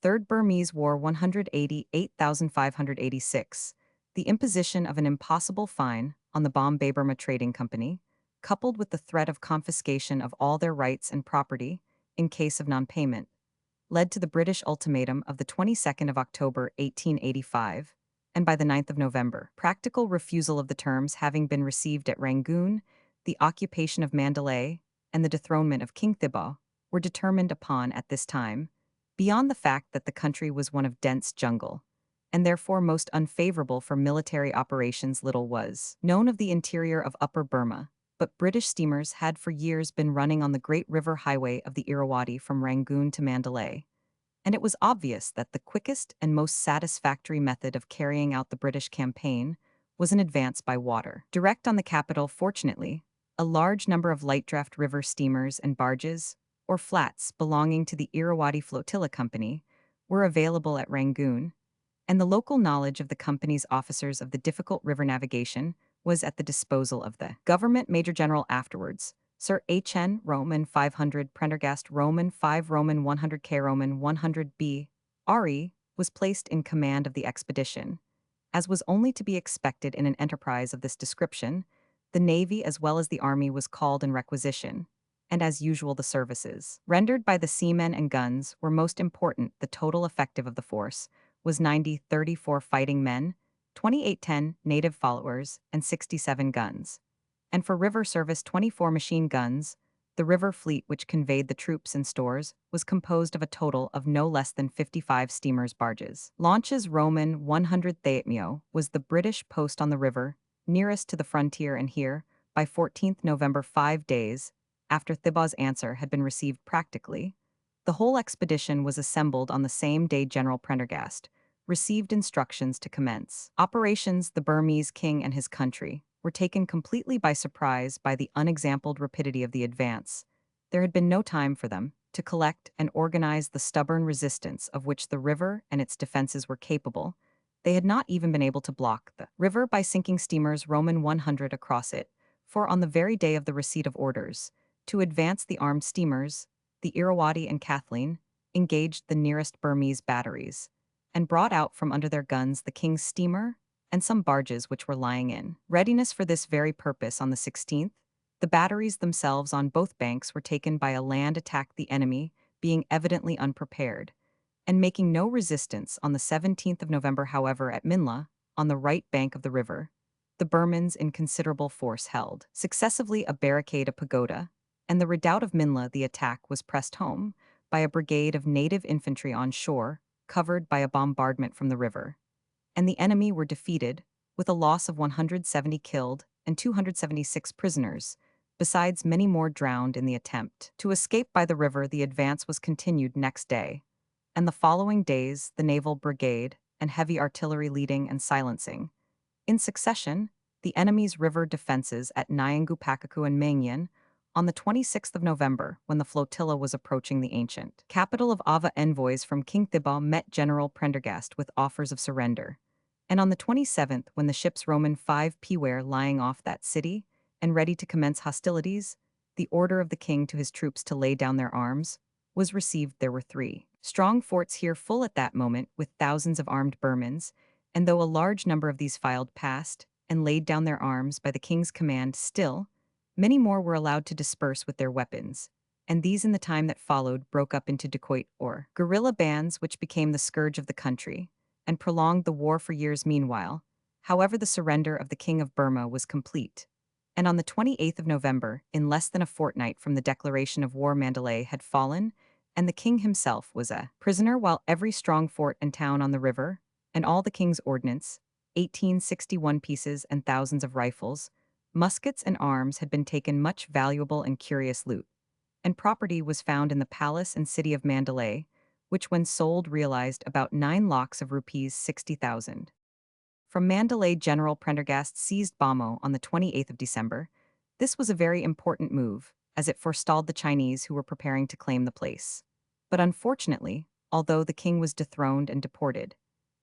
Third Burmese War 188,586. The imposition of an impossible fine on the Bombay-Burma Trading Company, coupled with the threat of confiscation of all their rights and property in case of non-payment, led to the British ultimatum of the 22nd of October 1885, and by the 9th of November, practical refusal of the terms having been received at Rangoon, the occupation of Mandalay, and the dethronement of King Thibaw were determined upon at this time, beyond the fact that the country was one of dense jungle, and therefore most unfavorable for military operations. Little was known of the interior of Upper Burma, but British steamers had for years been running on the Great River Highway of the Irrawaddy from Rangoon to Mandalay, and it was obvious that the quickest and most satisfactory method of carrying out the British campaign was an advance by water. Direct on the capital, fortunately, a large number of light draft river steamers and barges, or flats belonging to the Irrawaddy Flotilla Company, were available at Rangoon, and the local knowledge of the company's officers of the difficult river navigation was at the disposal of the government major general afterwards. Sir H.N. Roman 500 Prendergast Roman 5 Roman 100 K Roman 100 B. R.E. was placed in command of the expedition. As was only to be expected in an enterprise of this description, the Navy as well as the Army was called in requisition, and as usual the services rendered by the seamen and guns were most important. The total effective of the force was 34 fighting men, 2810 native followers, and 67 guns. And for river service 24 machine guns. The river fleet which conveyed the troops and stores was composed of a total of no less than 55 steamers barges. Launches Roman 100 Theatmio was the British post on the river, nearest to the frontier, and here, by 14th November 5 days, after Thibaw's answer had been received practically, the whole expedition was assembled on the same day. General Prendergast received instructions to commence operations. The Burmese king and his country were taken completely by surprise by the unexampled rapidity of the advance. There had been no time for them to collect and organize the stubborn resistance of which the river and its defenses were capable. They had not even been able to block the river by sinking steamers Roman 100 across it, for on the very day of the receipt of orders to advance, the armed steamers, the Irrawaddy and Kathleen, engaged the nearest Burmese batteries, and brought out from under their guns the king's steamer and some barges which were lying in readiness for this very purpose. On the 16th, the batteries themselves on both banks were taken by a land attack, the enemy being evidently unprepared, and making no resistance. On the 17th of November, however, at Minla, on the right bank of the river, the Burmans in considerable force held successively a barricade, a pagoda, and the redoubt of Minla. The attack was pressed home by a brigade of native infantry on shore, covered by a bombardment from the river, and the enemy were defeated, with a loss of 170 killed and 276 prisoners, besides many more drowned in the attempt to escape by the river. The advance was continued next day, and the following days the naval brigade and heavy artillery leading and silencing, in succession, the enemy's river defenses at Nyangupakaku and Mangyan on the 26th of November, when the flotilla was approaching the ancient capital of Ava. Envoys from King Thibaw met General Prendergast with offers of surrender, and on the 27th, when the ships Roman 5P were lying off that city and ready to commence hostilities, the order of the king to his troops to lay down their arms was received. There were 3 strong forts here full at that moment with thousands of armed Burmans, and though a large number of these filed past and laid down their arms by the king's command, still many more were allowed to disperse with their weapons, and these in the time that followed broke up into dacoit or guerrilla bands which became the scourge of the country and prolonged the war for years. Meanwhile, however, the surrender of the King of Burma was complete, and on the 28th of November, in less than a fortnight from the declaration of war, Mandalay had fallen, and the king himself was a prisoner, while every strong fort and town on the river, and all the king's ordnance, 1861 pieces and thousands of rifles, muskets and arms had been taken. Much valuable and curious loot and property was found in the palace and city of Mandalay, which when sold realized about 9 lakhs of rupees 60,000. From Mandalay, General Prendergast seized Bamo on the 28th of December. This was a very important move, as it forestalled the Chinese who were preparing to claim the place. But unfortunately, although the king was dethroned and deported,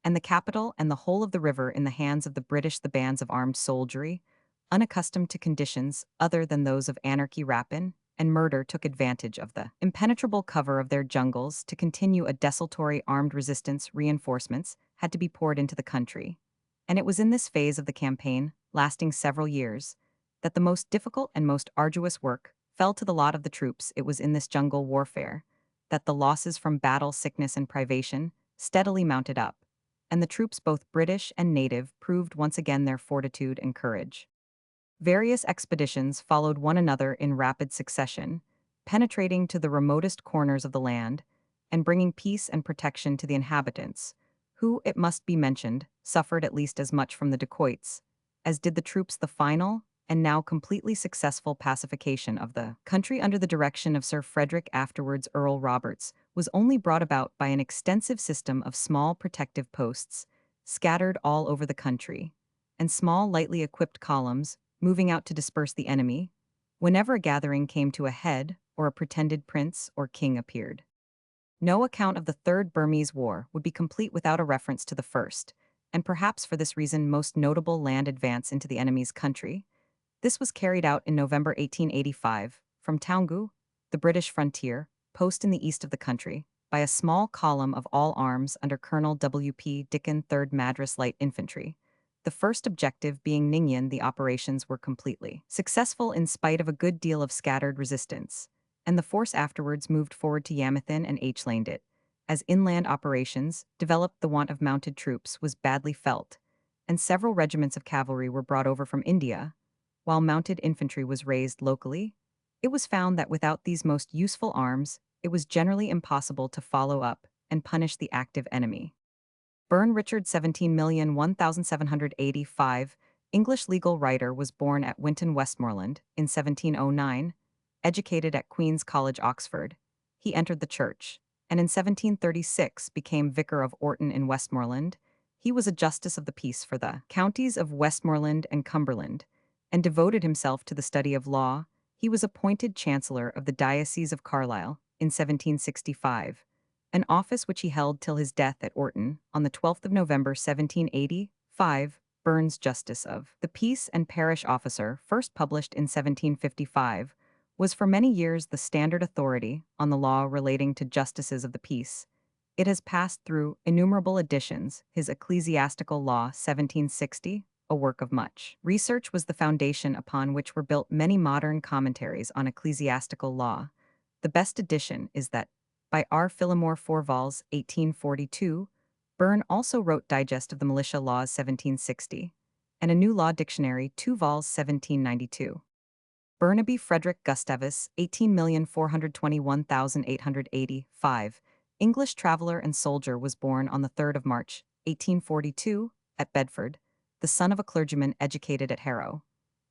and the capital and the whole of the river in the hands of the British, the bands of armed soldiery, unaccustomed to conditions other than those of anarchy, rapine, and murder took advantage of the impenetrable cover of their jungles to continue a desultory armed resistance. Reinforcements had to be poured into the country. And it was in this phase of the campaign, lasting several years, that the most difficult and most arduous work fell to the lot of the troops. It was in this jungle warfare that the losses from battle, sickness, and privation steadily mounted up, and the troops, both British and native, proved once again their fortitude and courage. Various expeditions followed one another in rapid succession, penetrating to the remotest corners of the land and bringing peace and protection to the inhabitants, who, it must be mentioned, suffered at least as much from the dacoits as did the troops. The final and now completely successful pacification of the country under the direction of Sir Frederick, afterwards Earl Roberts, was only brought about by an extensive system of small protective posts scattered all over the country, and small lightly equipped columns moving out to disperse the enemy whenever a gathering came to a head or a pretended prince or king appeared. No account of the Third Burmese War would be complete without a reference to the first, and perhaps for this reason most notable land advance into the enemy's country. This was carried out in November 1885, from Taungu, the British frontier, post in the east of the country, by a small column of all arms under Colonel W. P. Dickon, 3rd Madras Light Infantry. The first objective being Ningyan. The operations were completely successful in spite of a good deal of scattered resistance, and the force afterwards moved forward to Yamethin and H-laned it. As inland operations developed, the want of mounted troops was badly felt, and several regiments of cavalry were brought over from India. While mounted infantry was raised locally, it was found that without these most useful arms, it was generally impossible to follow up and punish the active enemy. Burn Richard, 17,001,785, English legal writer, was born at Winton, Westmoreland, in 1709, educated at Queen's College, Oxford. He entered the church, and in 1736 became vicar of Orton in Westmoreland. He was a justice of the peace for the counties of Westmoreland and Cumberland, and devoted himself to the study of law. He was appointed Chancellor of the Diocese of Carlisle in 1765, an office which he held till his death at Orton on the 12th of November 1785. Burns, Justice of the Peace and Parish Officer, first published in 1755, was for many years the standard authority on the law relating to justices of the peace. It has passed through innumerable editions. His Ecclesiastical Law, 1760, a work of much research, was the foundation upon which were built many modern commentaries on ecclesiastical law. The best edition is that by R. Phillimore Forval's 1842. Burn also wrote Digest of the Militia Laws 1760, and a new law dictionary 2 vols 1792. Burnaby Frederick Gustavus, 18,421,885, English traveler and soldier, was born on the 3rd of March, 1842, at Bedford, the son of a clergyman educated at Harrow.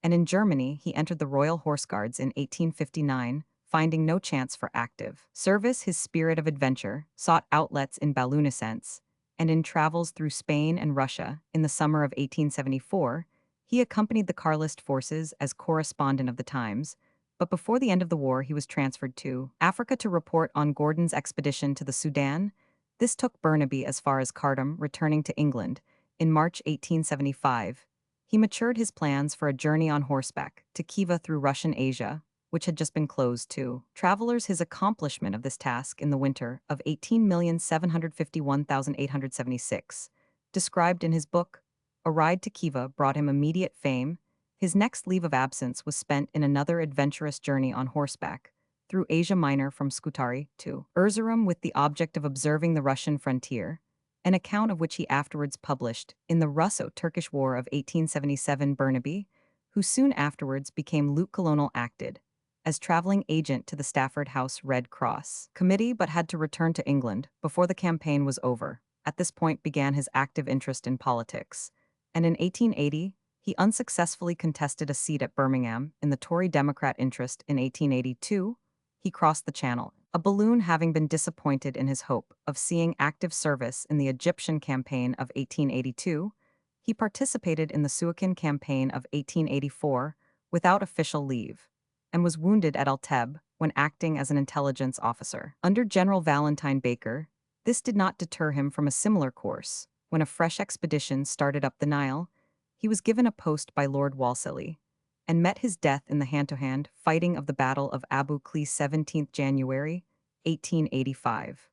And in Germany he entered the Royal Horse Guards in 1859, finding no chance for active service. His spirit of adventure sought outlets in ballooniscence, and in travels through Spain and Russia in the summer of 1874, he accompanied the Carlist forces as correspondent of the Times, but before the end of the war he was transferred to Africa to report on Gordon's expedition to the Sudan. This took Burnaby as far as Khartoum, returning to England in March 1875. He matured his plans for a journey on horseback to Khiva through Russian Asia, which had just been closed to travelers. His accomplishment of this task in the winter of 18,751,876, described in his book, A Ride to Khiva, brought him immediate fame. His next leave of absence was spent in another adventurous journey on horseback through Asia Minor from Scutari to Erzurum with the object of observing the Russian frontier, an account of which he afterwards published in the Russo-Turkish War of 1877. Burnaby, who soon afterwards became Lieutenant Colonel, acted as traveling agent to the Stafford House Red Cross Committee, but had to return to England before the campaign was over. At this point began his active interest in politics, and in 1880 he unsuccessfully contested a seat at Birmingham in the Tory Democrat interest. In 1882 he crossed the Channel, a balloon having been disappointed in his hope of seeing active service in the Egyptian campaign of 1882. He participated in the Suakin campaign of 1884 without official leave, and was wounded at Al Teb when acting as an intelligence officer under General Valentine Baker. This did not deter him from a similar course. When a fresh expedition started up the Nile, he was given a post by Lord Wolseley, and met his death in the hand-to-hand fighting of the Battle of Abu Klea 17th January, 1885.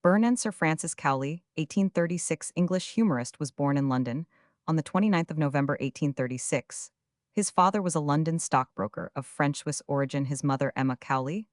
Burnand Sir Francis Cowley, 1836 English humorist, was born in London on the 29th of November 1836. His father was a London stockbroker of French-Swiss origin, his mother Emma Cowley,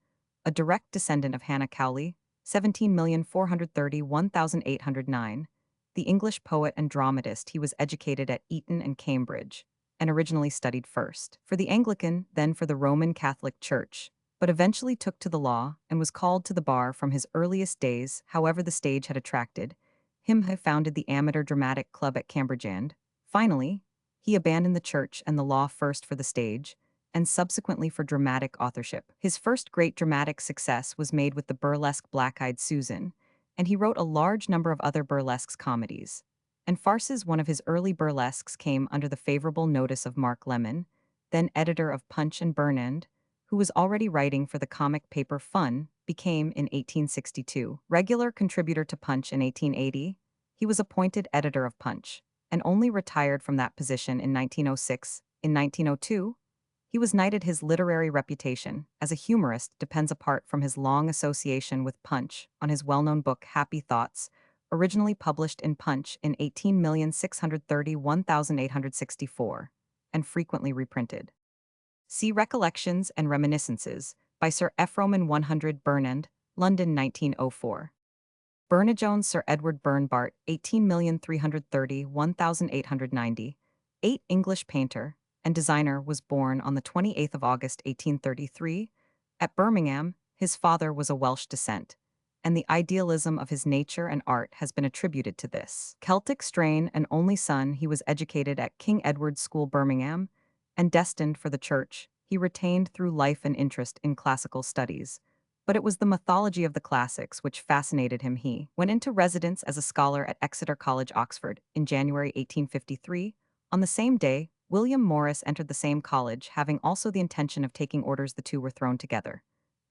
a direct descendant of Hannah Cowley, 17,431,809. The English poet and dramatist, he was educated at Eton and Cambridge, and originally studied first for the Anglican, then for the Roman Catholic Church, but eventually took to the law and was called to the bar from his earliest days. However, the stage had attracted him. He founded the Amateur Dramatic Club at Cambridge, and, finally, he abandoned the church and the law, first for the stage, and subsequently for dramatic authorship. His first great dramatic success was made with the burlesque Black-Eyed Susan, and he wrote a large number of other burlesques, comedies, and farces. One of his early burlesques came under the favorable notice of Mark Lemon, then editor of Punch, and Burnand, who was already writing for the comic paper Fun, became in 1862 regular contributor to Punch. In 1880, he was appointed editor of Punch, and only retired from that position in 1906. In 1902, he was knighted. His literary reputation as a humorist depends apart from his long association with Punch on his well-known book Happy Thoughts, originally published in Punch in 18,631,864, and frequently reprinted. See Recollections and Reminiscences by Sir Ephraim 100 Burnand, London 1904. Burne-Jones, Sir Edward Burne Bart, 18,330,1890, 8 English painter and designer, was born on the 28th of August 1833 at Birmingham. His father was of Welsh descent, and the idealism of his nature and art has been attributed to this Celtic strain. An only son, he was educated at King Edward's School, Birmingham, and destined for the church. He retained through life an interest in classical studies, but it was the mythology of the classics which fascinated him. He went into residence as a scholar at Exeter College, Oxford, in January 1853. On the same day, William Morris entered the same college, having also the intention of taking orders. The two were thrown together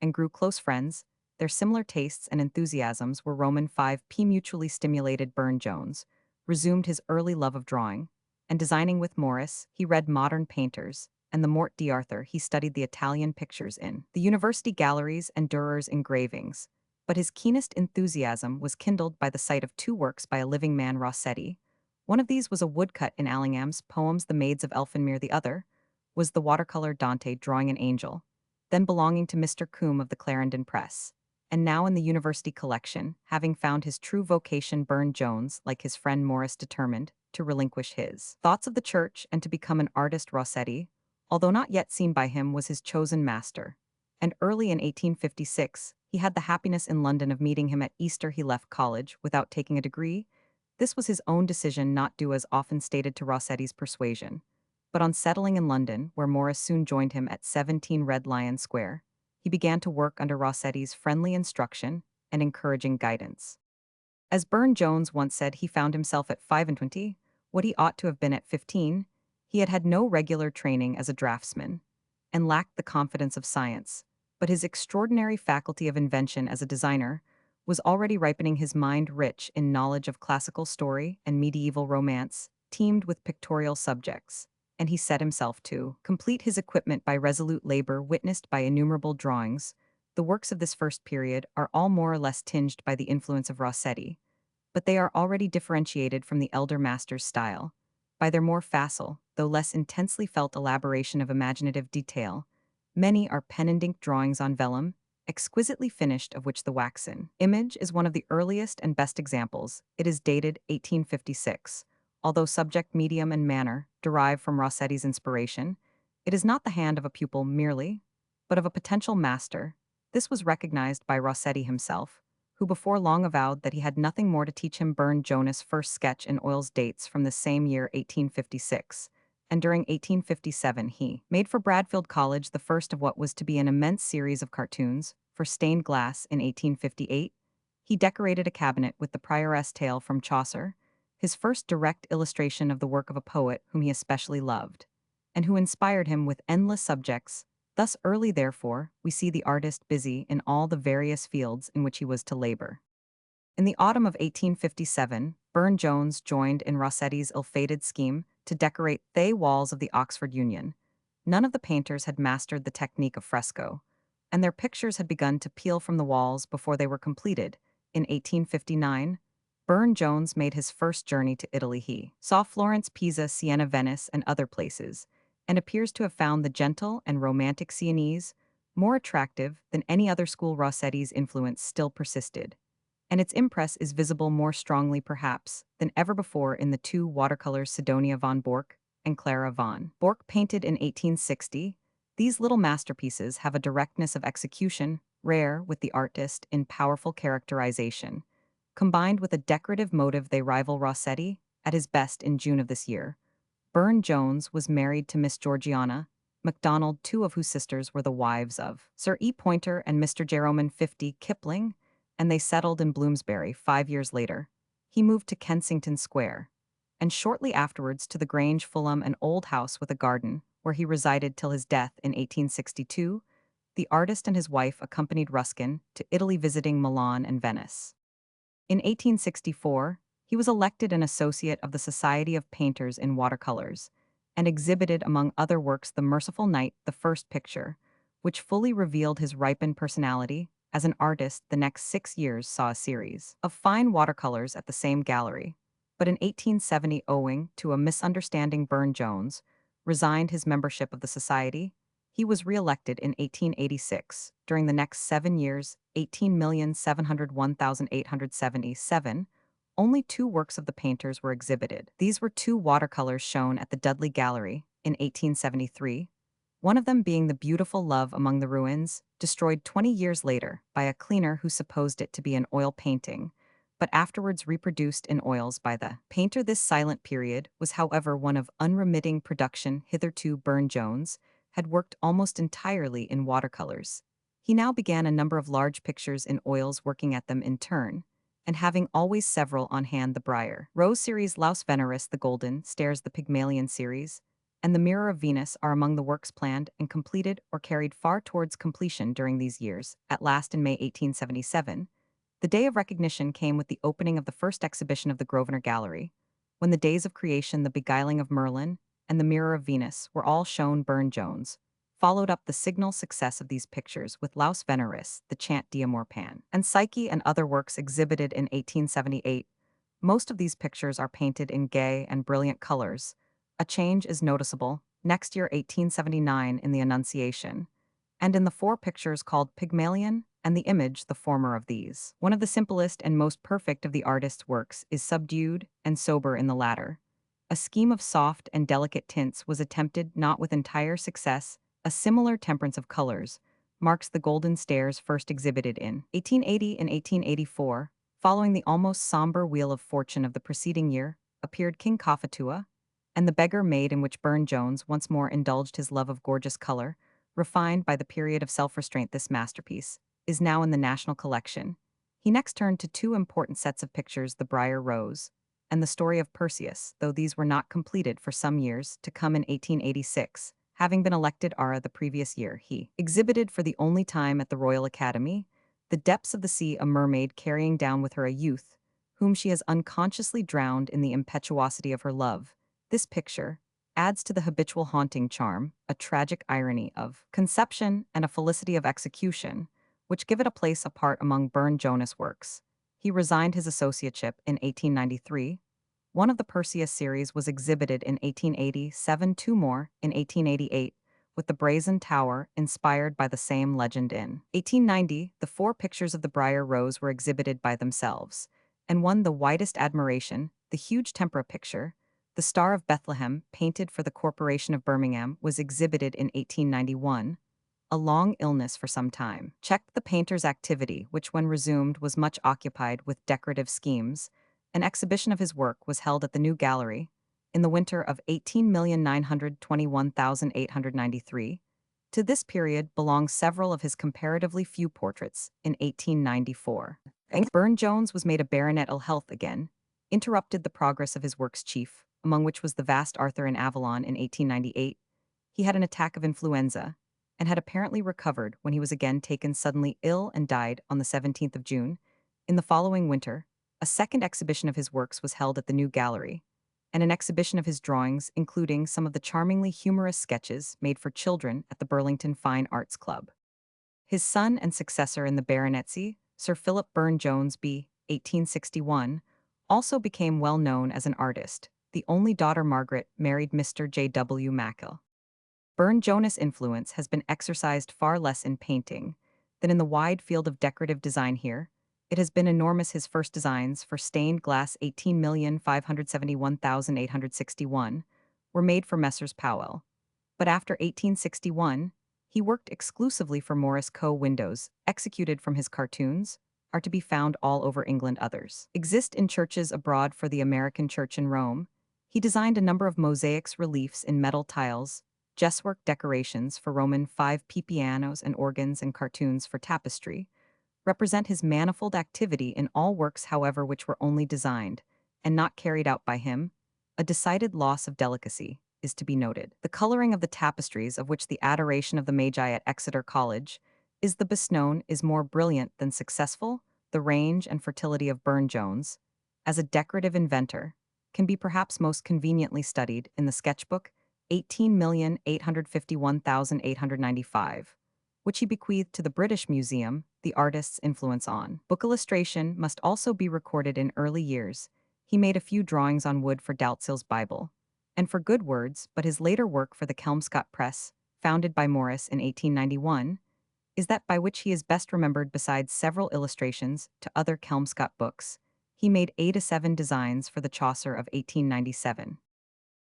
and grew close friends. Their similar tastes and enthusiasms were Roman 5p mutually stimulated. Burne-Jones resumed his early love of drawing and designing with Morris. He read modern painters and the Morte d'Arthur. He studied the Italian pictures in the university galleries and Dürer's engravings, but his keenest enthusiasm was kindled by the sight of 2 works by a living man, Rossetti. One of these was a woodcut in Allingham's poems The Maids of Elfinmere. The other was the watercolor Dante drawing an angel, then belonging to Mr. Coombe of the Clarendon Press, and now in the university collection. Having found his true vocation, Burne-Jones, like his friend Morris, determined to relinquish his thoughts of the church and to become an artist. Rossetti, although not yet seen by him, was his chosen master, and early in 1856 he had the happiness in London of meeting him at Easter. He left college without taking a degree. This was his own decision, not due as often stated to Rossetti's persuasion, but on settling in London, where Morris soon joined him at 17 Red Lion Square, he began to work under Rossetti's friendly instruction and encouraging guidance. As Burne-Jones once said, he found himself at 25 what he ought to have been at 15. He had had no regular training as a draftsman and lacked the confidence of science, but his extraordinary faculty of invention as a designer was already ripening his mind, rich in knowledge of classical story and medieval romance, teemed with pictorial subjects, and he set himself to complete his equipment by resolute labor witnessed by innumerable drawings. The works of this first period are all more or less tinged by the influence of Rossetti, but they are already differentiated from the elder master's style by their more facile, though less intensely felt elaboration of imaginative detail. Many are pen and ink drawings on vellum, exquisitely finished, of which the waxen image is one of the earliest and best examples. It is dated 1856. Although subject, medium, and manner derive from Rossetti's inspiration, it is not the hand of a pupil merely, but of a potential master. This was recognized by Rossetti himself, who before long avowed that he had nothing more to teach him. Burne-Jones' first sketch in oils dates from the same year, 1856, and during 1857 he made for Bradfield College the first of what was to be an immense series of cartoons for stained glass. In 1858, he decorated a cabinet with the Prioress Tale from Chaucer, his first direct illustration of the work of a poet whom he especially loved, and who inspired him with endless subjects. Thus early, therefore, we see the artist busy in all the various fields in which he was to labor. In the autumn of 1857, Burne-Jones joined in Rossetti's ill-fated scheme to decorate the walls of the Oxford Union, None of the painters had mastered the technique of fresco, and their pictures had begun to peel from the walls before they were completed. In 1859, Burne-Jones made his first journey to Italy. He saw Florence, Pisa, Siena, Venice, and other places, and appears to have found the gentle and romantic Sienese more attractive than any other school. Rossetti's influence still persisted, and its impress is visible more strongly perhaps than ever before in the two watercolors Sidonia von Bork and Clara von Bork painted in 1860. These little masterpieces have a directness of execution rare with the artist in powerful characterization. Combined with a decorative motive, they rival Rossetti at his best. In June of this year, Burne-Jones was married to Miss Georgiana MacDonald, two of whose sisters were the wives of Sir E. Poynter and Mr. Jerome 50 Kipling, and they settled in Bloomsbury 5 years later. He moved to Kensington Square, and shortly afterwards to the Grange, Fulham, an old house with a garden, where he resided till his death in 1862. The artist and his wife accompanied Ruskin to Italy, visiting Milan and Venice. In 1864, he was elected an associate of the Society of Painters in Watercolors, and exhibited among other works The Merciful Night, the first picture, which fully revealed his ripened personality as an artist. The next 6 years saw a series of fine watercolors at the same gallery, but in 1870, owing to a misunderstanding, Burne-Jones resigned his membership of the society. He was re-elected in 1886. During the next 7 years, 18,701,877, only two works of the painters were exhibited. These were two watercolors shown at the Dudley Gallery in 1873, one of them being The Beautiful Love Among the Ruins, destroyed 20 years later by a cleaner who supposed it to be an oil painting, but afterwards reproduced in oils by the painter. This silent period was, however, one of unremitting production. Hitherto, Burne-Jones had worked almost entirely in watercolors. He now began a number of large pictures in oils, working at them in turn, and having always several on hand. The Briar Rose series, Laus Veneris, the Golden Stairs, the Pygmalion series, and the Mirror of Venus are among the works planned and completed or carried far towards completion during these years. At last, in May 1877, the day of recognition came with the opening of the first exhibition of the Grosvenor Gallery, when the Days of Creation, the Beguiling of Merlin, and the Mirror of Venus were all shown. Burne-Jones followed up the signal success of these pictures with Laus Veneris, the Chant d'Amour Pan, and Psyche, and other works exhibited in 1878. Most of these pictures are painted in gay and brilliant colors. A change is noticeable next year, 1879, in the Annunciation, and in the four pictures called Pygmalion and the Image, the former of these. One of the simplest and most perfect of the artist's works is subdued and sober in the latter. A scheme of soft and delicate tints was attempted, not with entire success. A similar temperance of colors marks the Golden Stairs, first exhibited in 1880 and 1884. Following the almost somber Wheel of Fortune of the preceding year, appeared King Cophetua and the Beggar Maid, in which Burne-Jones once more indulged his love of gorgeous color, refined by the period of self-restraint. This masterpiece is now in the National Collection. He next turned to two important sets of pictures, The Briar Rose and The Story of Perseus, though these were not completed for some years to come. In 1886, having been elected Ara the previous year, he exhibited for the only time at the Royal Academy The Depths of the Sea, a mermaid carrying down with her a youth, whom she has unconsciously drowned in the impetuosity of her love. This picture adds to the habitual haunting charm a tragic irony of conception and a felicity of execution, which give it a place apart among Burne-Jones works. He resigned his associateship in 1893. One of the Perseus series was exhibited in 1887, two more in 1888, with the Brazen Tower inspired by the same legend. In 1890, the four pictures of the Briar Rose were exhibited by themselves, and won the widest admiration. The huge tempera picture, The Star of Bethlehem, painted for the Corporation of Birmingham, was exhibited in 1891. A long illness for some time checked the painter's activity, which when resumed was much occupied with decorative schemes. An exhibition of his work was held at the New Gallery in the winter of 18,921,893. To this period belong several of his comparatively few portraits. In 1894, Burne-Jones was made a baronet. Ill health again interrupted the progress of his works, chief among which was the vast Arthur in Avalon. In 1898, he had an attack of influenza, and had apparently recovered when he was again taken suddenly ill and died on the 17th of June. In the following winter, a second exhibition of his works was held at the New Gallery, and an exhibition of his drawings, including some of the charmingly humorous sketches made for children at the Burlington Fine Arts Club. His son and successor in the baronetcy, Sir Philip Burne-Jones b. 1861, also became well known as an artist. The only daughter Margaret married Mr. J. W. Mackall. Burne-Jones' influence has been exercised far less in painting than in the wide field of decorative design here. It has been enormous. His first designs for stained glass 18,571,861 were made for Messrs. Powell. But after 1861, he worked exclusively for Morris Co. Windows, executed from his cartoons, are to be found all over England. Others exist in churches abroad. For the American Church in Rome, he designed a number of mosaics, reliefs in metal tiles, guesswork decorations for Roman 5p pianos and organs, and cartoons for tapestry, represent his manifold activity in all works, however, which were only designed, and not carried out by him. A decided loss of delicacy is to be noted. The coloring of the tapestries, of which the Adoration of the Magi at Exeter College is the best known, is more brilliant than successful. The range and fertility of Burne-Jones, as a decorative inventor, can be perhaps most conveniently studied in the sketchbook 18,851,895, which he bequeathed to the British Museum. The artist's influence on book illustration must also be recorded. In early years, he made a few drawings on wood for Dalzell's Bible, and for Good Words, but his later work for the Kelmscott Press, founded by Morris in 1891, is that by which he is best remembered. Besides several illustrations to other Kelmscott books, he made 87 designs for the Chaucer of 1897.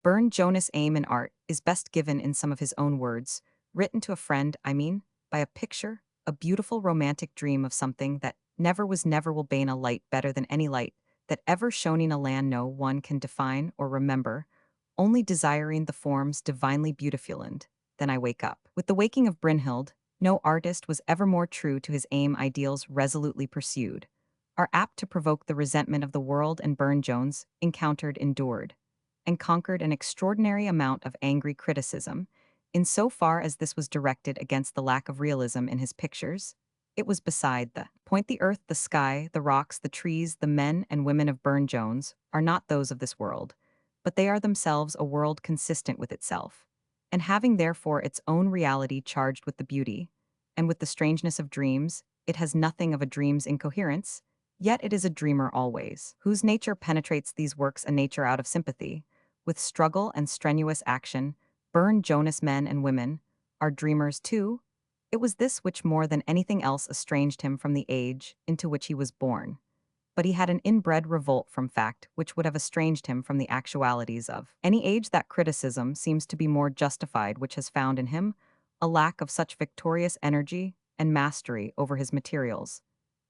Burne-Jones' aim in art is best given in some of his own words, written to a friend, by a picture, a beautiful romantic dream of something that never was, never will bane a light better than any light that ever shone in a land no one can define or remember, only desiring the forms divinely beautiful. And then I wake up. With the waking of Brynhild, no artist was ever more true to his aim. Ideals resolutely pursued are apt to provoke the resentment of the world, and Burne-Jones endured, and conquered an extraordinary amount of angry criticism. In so far as this was directed against the lack of realism in his pictures, it was beside the point. The earth, the sky, the rocks, the trees, the men and women of Burne-Jones are not those of this world, but they are themselves a world consistent with itself, and having therefore its own reality charged with the beauty, and with the strangeness of dreams. It has nothing of a dream's incoherence, yet it is a dreamer always, whose nature penetrates these works, a nature out of sympathy with struggle and strenuous action. Burne-Jones men and women are dreamers too. It was this which more than anything else estranged him from the age into which he was born. But he had an inbred revolt from fact which would have estranged him from the actualities of any age. That criticism seems to be more justified which has found in him a lack of such victorious energy and mastery over his materials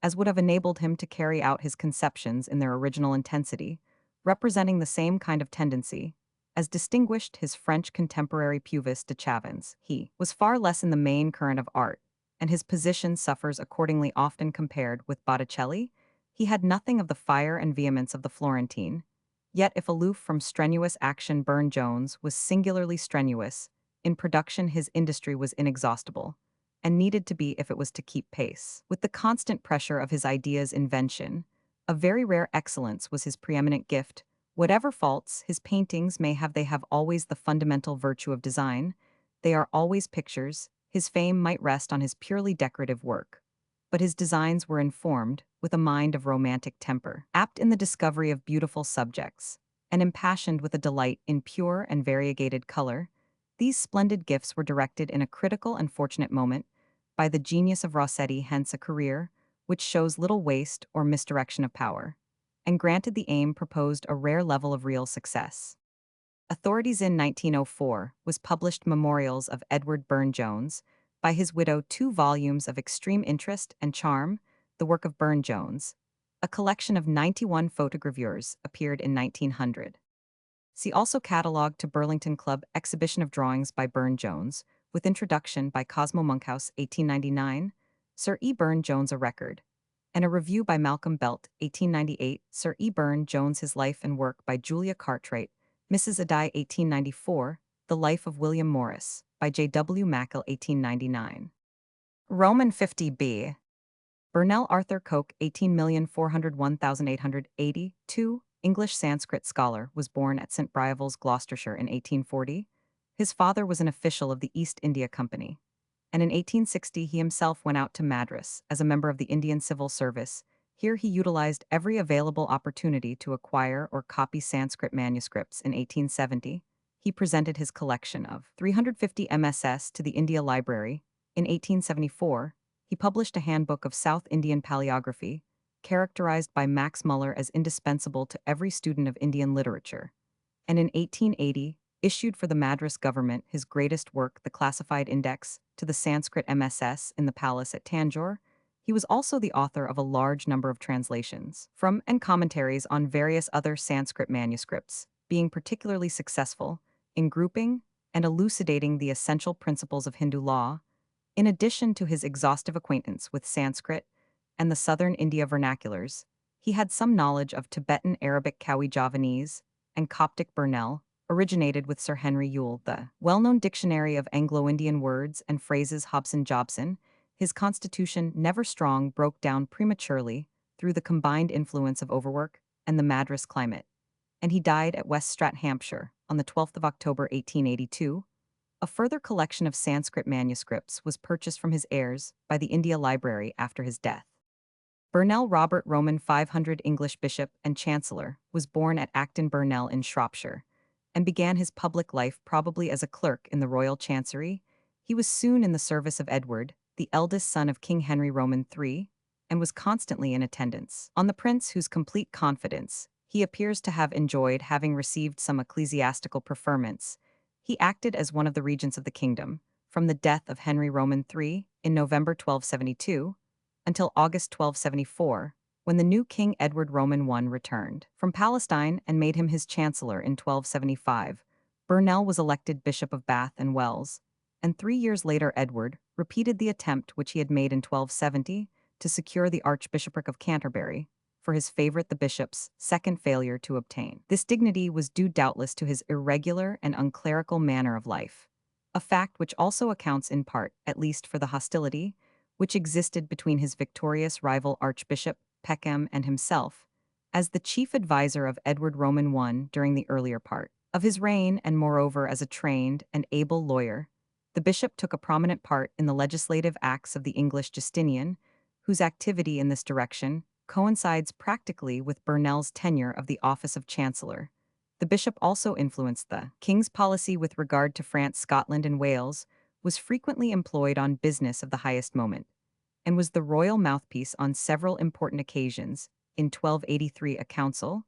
as would have enabled him to carry out his conceptions in their original intensity, representing the same kind of tendency as distinguished his French contemporary Puvis de Chavannes. He was far less in the main current of art, and his position suffers accordingly. Often compared with Botticelli, he had nothing of the fire and vehemence of the Florentine. Yet if aloof from strenuous action, Burne-Jones was singularly strenuous. In production his industry was inexhaustible, and needed to be if it was to keep pace with the constant pressure of his ideas. Invention, a very rare excellence, was his preeminent gift. Whatever faults his paintings may have, they have always the fundamental virtue of design. They are always pictures. His fame might rest on his purely decorative work, but his designs were informed with a mind of romantic temper, apt in the discovery of beautiful subjects, and impassioned with a delight in pure and variegated color. These splendid gifts were directed in a critical and fortunate moment by the genius of Rossetti, hence a career which shows little waste or misdirection of power, and granted the aim proposed a rare level of real success. Authorities in 1904 was published Memorials of Edward Burne-Jones, by his widow, 2 volumes of extreme interest and charm. The work of Burne-Jones, a collection of 91 photogravures, appeared in 1900. See also Catalogue to Burlington Club Exhibition of Drawings by Burne-Jones, with introduction by Cosmo Monkhouse, 1899, Sir E. Burne-Jones a Record, and a review by Malcolm Belt, 1898, Sir E. Burne-Jones His Life and Work by Julia Cartwright, Mrs. Adye, 1894, The Life of William Morris, by J. W. Mackall, 1899. Roman 50b. Burnell Arthur Coke, 18,401,882, English Sanskrit scholar, was born at St. Briavels, Gloucestershire in 1840. His father was an official of the East India Company, and in 1860 he himself went out to Madras as a member of the Indian Civil Service. Here he utilized every available opportunity to acquire or copy Sanskrit manuscripts. In 1870, he presented his collection of 350 MSS to the India Library. In 1874, he published a handbook of South Indian paleography, characterized by Max Muller as indispensable to every student of Indian literature. And in 1880, issued for the Madras government his greatest work, the Classified Index to the Sanskrit MSS in the palace at Tanjore. He was also the author of a large number of translations from and commentaries on various other Sanskrit manuscripts, being particularly successful in grouping and elucidating the essential principles of Hindu law. In addition to his exhaustive acquaintance with Sanskrit and the southern India vernaculars, he had some knowledge of Tibetan Arabic Kawi Javanese and Coptic Burnell, originated with Sir Henry Yule, the well-known Dictionary of Anglo-Indian Words and Phrases Hobson-Jobson. His constitution, never strong, broke down prematurely through the combined influence of overwork and the Madras climate, and he died at West Strat, Hampshire, on the 12th of October 1882. A further collection of Sanskrit manuscripts was purchased from his heirs by the India Library after his death. Burnell Robert Roman 500 English bishop and chancellor was born at Acton Burnell in Shropshire and began his public life probably as a clerk in the royal chancery. He was soon in the service of Edward, the eldest son of King Henry Roman III, and was constantly in attendance on the prince, whose complete confidence he appears to have enjoyed, having received some ecclesiastical preferments. He acted as one of the regents of the kingdom from the death of Henry Roman III in November 1272 until August 1274, when the new King Edward Roman I returned from Palestine and made him his chancellor in 1275. Burnell was elected Bishop of Bath and Wells, and 3 years later Edward repeated the attempt which he had made in 1270 to secure the Archbishopric of Canterbury for his favorite the bishop's second failure to obtain. This dignity was due doubtless to his irregular and unclerical manner of life, a fact which also accounts in part, at least, for the hostility which existed between his victorious rival Archbishop Peckham and himself, as the chief adviser of Edward Roman I during the earlier part of his reign, and moreover as a trained and able lawyer. The bishop took a prominent part in the legislative acts of the English Justinian, whose activity in this direction coincides practically with Burnell's tenure of the office of chancellor. The bishop also influenced the king's policy with regard to France, Scotland, and Wales, was frequently employed on business of the highest moment, and was the royal mouthpiece on several important occasions. In 1283 a council,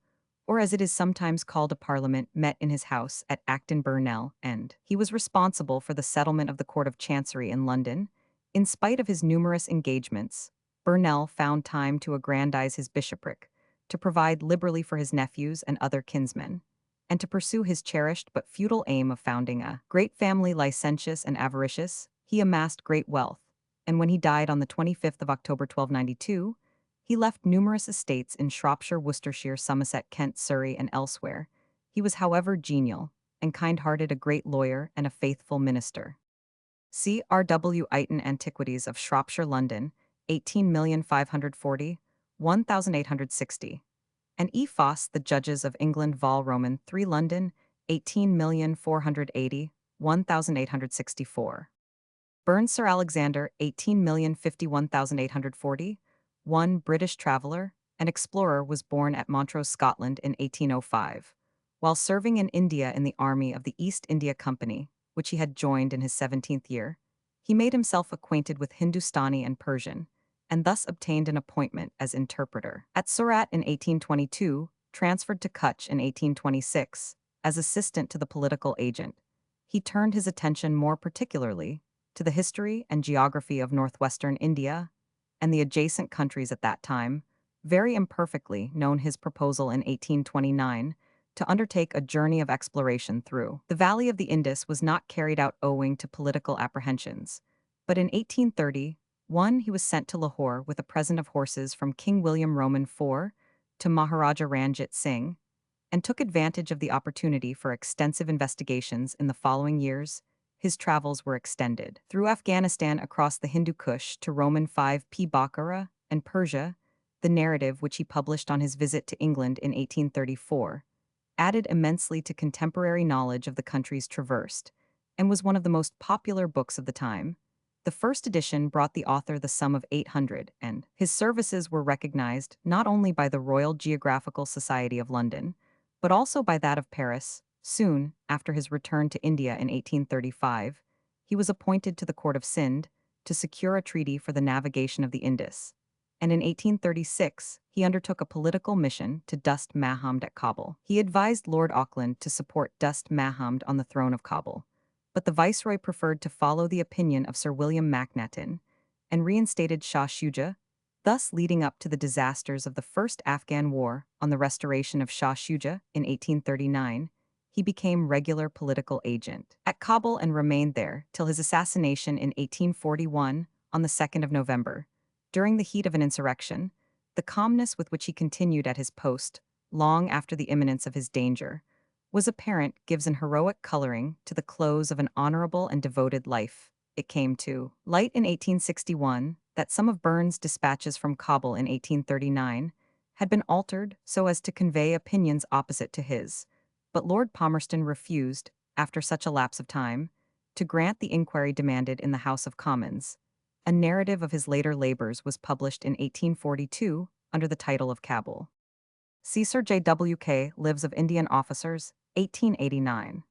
or as it is sometimes called a parliament, met in his house at Acton Burnell, and he was responsible for the settlement of the Court of Chancery in London. In spite of his numerous engagements, Burnell found time to aggrandize his bishopric, to provide liberally for his nephews and other kinsmen, and to pursue his cherished but futile aim of founding a great family. Licentious and avaricious, he amassed great wealth, and when he died on the 25th of October 1292, he left numerous estates in Shropshire, Worcestershire, Somerset, Kent, Surrey, and elsewhere. He was, however, genial and kind-hearted, a great lawyer, and a faithful minister. C. R. W. Eighton, Antiquities of Shropshire, London, 18,540, 1860. And E. Foss, The Judges of England, Vol. Roman 3, London, 18,480, 1864. Burns, Sir Alexander, 18,051,840, one British traveller and explorer, was born at Montrose, Scotland in 1805. While serving in India in the army of the East India Company, which he had joined in his 17th year, he made himself acquainted with Hindustani and Persian, and thus obtained an appointment as interpreter at Surat in 1822, transferred to Kutch in 1826, as assistant to the political agent. He turned his attention more particularly to the history and geography of northwestern India and the adjacent countries at that time, very imperfectly known. His proposal in 1829 to undertake a journey of exploration through the valley of the Indus was not carried out owing to political apprehensions, but in 1830, he was sent to Lahore with a present of horses from King William Roman IV to Maharaja Ranjit Singh, and took advantage of the opportunity for extensive investigations. In the following years, his travels were extended through Afghanistan, across the Hindu Kush to Roman V P. Bokhara and Persia, The narrative, which he published on his visit to England in 1834, added immensely to contemporary knowledge of the countries traversed, and was one of the most popular books of the time. The first edition brought the author the sum of 800, and his services were recognized not only by the Royal Geographical Society of London, but also by that of Paris. Soon after his return to India in 1835, he was appointed to the court of Sind to secure a treaty for the navigation of the Indus, and in 1836 he undertook a political mission to Dost Mahommed at Kabul. He advised Lord Auckland to support Dost Mahommed on the throne of Kabul, but the viceroy preferred to follow the opinion of Sir William Macnaghten and reinstated Shah Shuja, thus leading up to the disasters of the First Afghan War. On the restoration of Shah Shuja in 1839, he became regular political agent at Kabul and remained there till his assassination in 1841 on the 2nd of November. During the heat of an insurrection, the calmness with which he continued at his post, long after the imminence of his danger, was apparent, gives an heroic coloring to the close of an honorable and devoted life. It came to light in 1861 that some of Burns' dispatches from Kabul in 1839 had been altered so as to convey opinions opposite to his, but Lord Palmerston refused, after such a lapse of time, to grant the inquiry demanded in the House of Commons. A narrative of his later labors was published in 1842 under the title of Kabul. See Sir J.W.K. Lives of Indian Officers, 1889.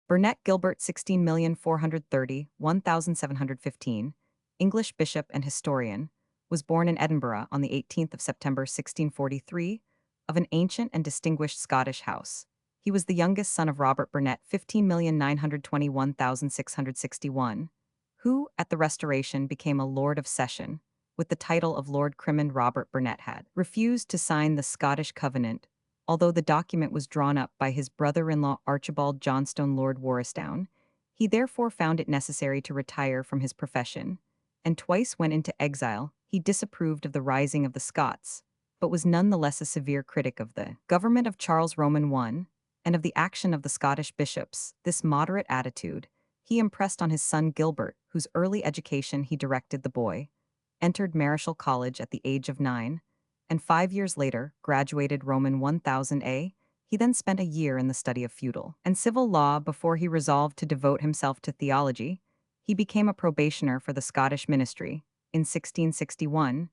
Burnet Gilbert 16,430,1715, English bishop and historian, was born in Edinburgh on the 18th of September 1643, of an ancient and distinguished Scottish house. He was the youngest son of Robert Burnet 15,921,661, who, at the Restoration, became a Lord of Session, with the title of Lord Crimond. Robert Burnet had refused to sign the Scottish Covenant, although the document was drawn up by his brother-in-law Archibald Johnstone Lord Warrisdown. He therefore found it necessary to retire from his profession, and twice went into exile. He disapproved of the rising of the Scots, but was none the less a severe critic of the government of Charles Roman I, and of the action of the Scottish bishops. This moderate attitude he impressed on his son Gilbert, whose early education he directed. The boy entered Marischal College at the age of 9, and 5 years later graduated Roman 1000 A. He then spent a year in the study of feudal and civil law before he resolved to devote himself to theology. He became a probationer for the Scottish ministry in 1661,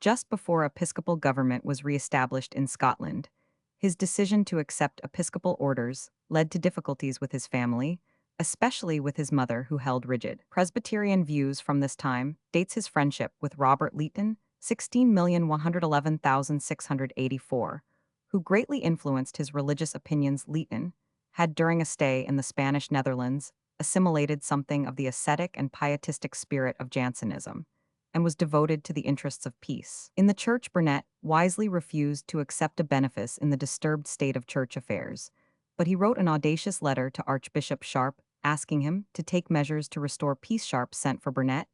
just before episcopal government was re-established in Scotland. His decision to accept episcopal orders led to difficulties with his family, especially with his mother, who held rigid Presbyterian views. From this time dates his friendship with Robert Leighton, 16,111,684, who greatly influenced his religious opinions. Leighton had, during a stay in the Spanish Netherlands, assimilated something of the ascetic and pietistic spirit of Jansenism, and was devoted to the interests of peace. In the church, Burnet wisely refused to accept a benefice in the disturbed state of church affairs, but he wrote an audacious letter to Archbishop Sharp asking him to take measures to restore peace. Sharp sent for Burnet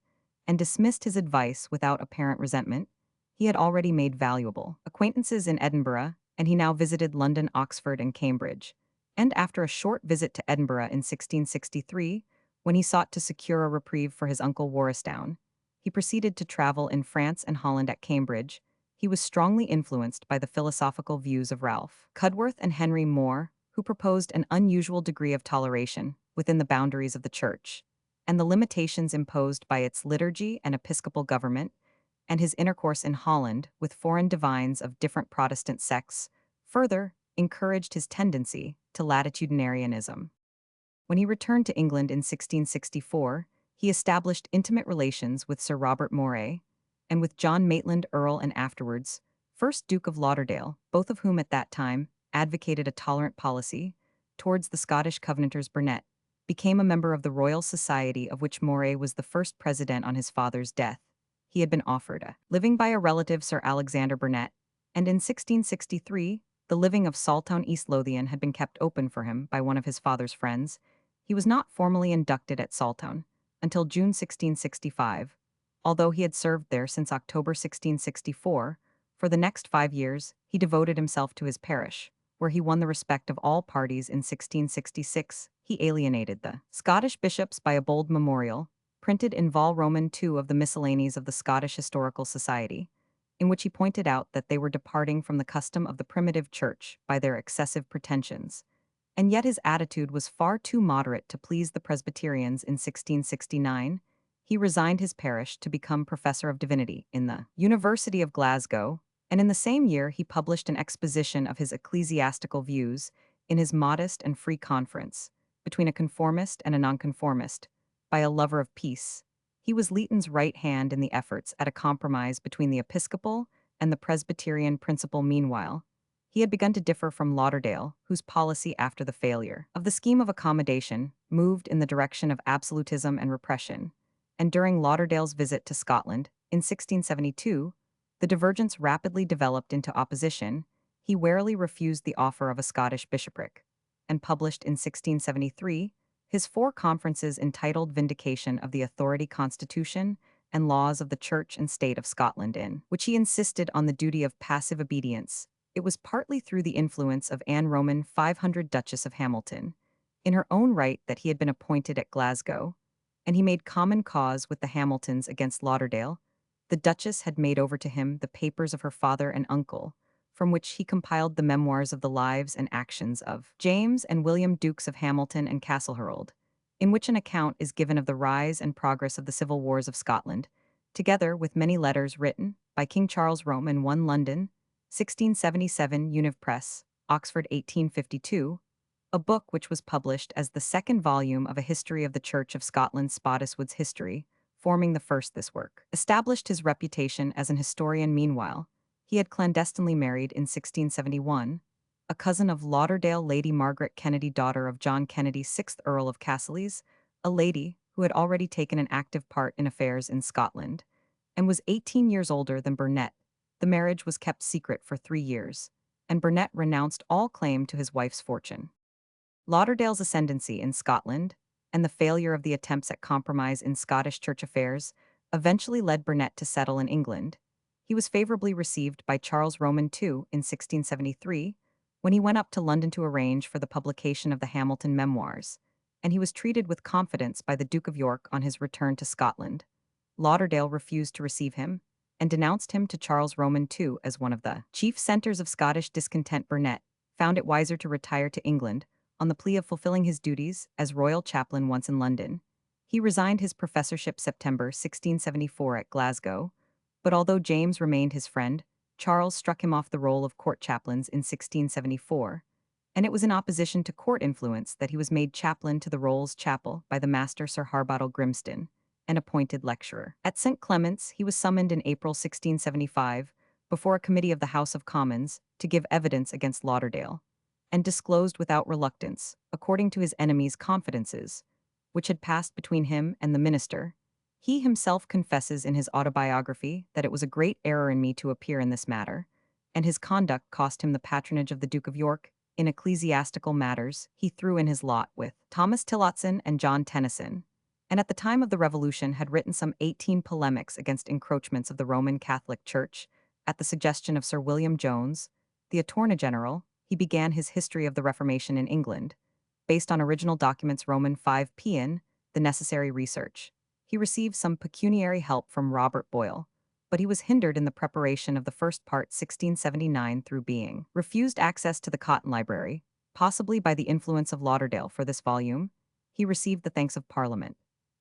and dismissed his advice without apparent resentment. He had already made valuable acquaintances in Edinburgh, and he now visited London, Oxford, and Cambridge. And after a short visit to Edinburgh in 1663, when he sought to secure a reprieve for his uncle Warrisdown, he proceeded to travel in France and Holland. At Cambridge, he was strongly influenced by the philosophical views of Ralph Cudworth and Henry More, who proposed an unusual degree of toleration within the boundaries of the Church, and the limitations imposed by its liturgy and episcopal government, and his intercourse in Holland with foreign divines of different Protestant sects further encouraged his tendency to latitudinarianism. When he returned to England in 1664, he established intimate relations with Sir Robert Moray and with John Maitland Earl, and afterwards, 1st Duke of Lauderdale, both of whom at that time advocated a tolerant policy towards the Scottish Covenanters. Burnet became a member of the Royal Society, of which Moray was the first president on his father's death. He had been offered a living by a relative, Sir Alexander Burnet, and in 1663, the living of Saltown, East Lothian, had been kept open for him by one of his father's friends. He was not formally inducted at Saltown until June 1665, although he had served there since October 1664. For the next 5 years, he devoted himself to his parish, where he won the respect of all parties. In 1666, he alienated the Scottish bishops by a bold memorial, printed in Vol. Roman II of the Miscellanies of the Scottish Historical Society, in which he pointed out that they were departing from the custom of the primitive church by their excessive pretensions. And yet his attitude was far too moderate to please the Presbyterians. In 1669, he resigned his parish to become professor of divinity in the University of Glasgow, and in the same year he published an exposition of his ecclesiastical views in his Modest and Free Conference, between a conformist and a nonconformist, by a lover of peace. He was Leighton's right hand in the efforts at a compromise between the Episcopal and the Presbyterian principle. Meanwhile, he had begun to differ from Lauderdale, whose policy after the failure of the scheme of accommodation moved in the direction of absolutism and repression, and during Lauderdale's visit to Scotland in 1672, the divergence rapidly developed into opposition. He warily refused the offer of a Scottish bishopric, and published in 1673 his 4 conferences entitled Vindication of the Authority Constitution and Laws of the Church and State of Scotland, in which he insisted on the duty of passive obedience. It was partly through the influence of Anne Roman, 500 Duchess of Hamilton, in her own right, that he had been appointed at Glasgow, and he made common cause with the Hamiltons against Lauderdale. The Duchess had made over to him the papers of her father and uncle, from which he compiled the memoirs of the lives and actions of James and William Dukes of Hamilton and Castleharold, in which an account is given of the rise and progress of the civil wars of Scotland, together with many letters written by King Charles Rome and 1 London, 1677, Univ Press, Oxford 1852, a book which was published as the 2nd volume of a history of the Church of Scotland. Spottiswood's history, forming the first. This work established his reputation as an historian. Meanwhile, he had clandestinely married in 1671 a cousin of Lauderdale, Lady Margaret Kennedy, daughter of John Kennedy, 6th Earl of Cassilis, a lady who had already taken an active part in affairs in Scotland, and was 18 years older than Burnet. The marriage was kept secret for 3 years, and Burnet renounced all claim to his wife's fortune. Lauderdale's ascendancy in Scotland, and the failure of the attempts at compromise in Scottish church affairs, eventually led Burnet to settle in England. He was favorably received by Charles Roman II in 1673, when he went up to London to arrange for the publication of the Hamilton memoirs, and he was treated with confidence by the Duke of York on his return to Scotland. Lauderdale refused to receive him, and denounced him to Charles Roman II as one of the chief centers of Scottish discontent. Burnet found it wiser to retire to England on the plea of fulfilling his duties as royal chaplain once in London. He resigned his professorship September 1674 at Glasgow, but although James remained his friend, Charles struck him off the roll of court chaplains in 1674, and it was in opposition to court influence that he was made chaplain to the Rolls Chapel by the Master Sir Harbottle Grimston, and appointed lecturer. At St. Clement's, he was summoned in April 1675 before a committee of the House of Commons to give evidence against Lauderdale, and disclosed without reluctance, according to his enemies' confidences, which had passed between him and the minister. He himself confesses in his autobiography that it was a great error in me to appear in this matter, and his conduct cost him the patronage of the Duke of York. In ecclesiastical matters, he threw in his lot with Thomas Tillotson and John Tennyson, and at the time of the Revolution had written some 18 polemics against encroachments of the Roman Catholic Church. At the suggestion of Sir William Jones, the Attorney General, he began his History of the Reformation in England, based on original documents. Roman 5 Pian, the necessary research. He received some pecuniary help from Robert Boyle, but he was hindered in the preparation of the first part 1679 through being refused access to the Cotton Library, possibly by the influence of Lauderdale. For this volume, he received the thanks of Parliament,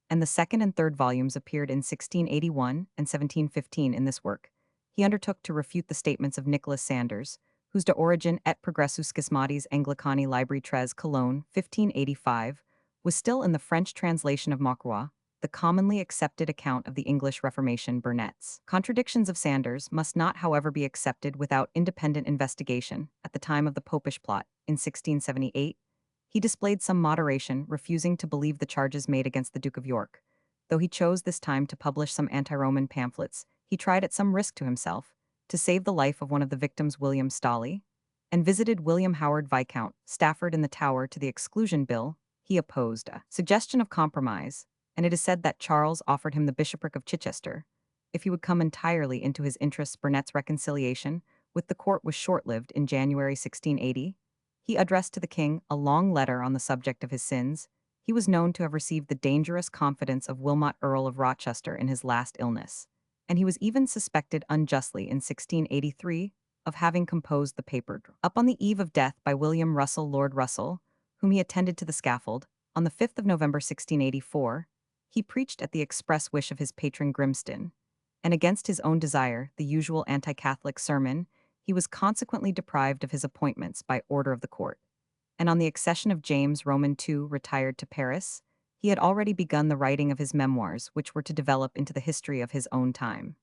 and the 2nd and 3rd volumes appeared in 1681 and 1715. In this work, he undertook to refute the statements of Nicholas Sanders, whose De Origine et Progressus Schismatis Anglicani Libri Tres Cologne, 1585, was still in the French translation of Maucroix, the commonly accepted account of the English Reformation. Burnet's contradictions of Sanders must not, however, be accepted without independent investigation. At the time of the Popish plot, in 1678, he displayed some moderation, refusing to believe the charges made against the Duke of York. Though he chose this time to publish some anti-Roman pamphlets, he tried at some risk to himself to save the life of one of the victims, William Stawley, and visited William Howard Viscount Stafford in the Tower. To the Exclusion Bill, he opposed a suggestion of compromise, and it is said that Charles offered him the bishopric of Chichester if he would come entirely into his interests. Burnet's reconciliation with the court was short-lived. In January 1680, he addressed to the king a long letter on the subject of his sins. He was known to have received the dangerous confidence of Wilmot, Earl of Rochester, in his last illness, and he was even suspected unjustly in 1683 of having composed the paper. Up on the eve of death by William Russell Lord Russell, whom he attended to the scaffold, on the 5th of November 1684, he preached at the express wish of his patron Grimston, and against his own desire, the usual anti-Catholic sermon, he was consequently deprived of his appointments by order of the court. And on the accession of James Roman II retired to Paris, he had already begun the writing of his memoirs, which were to develop into the history of his own time.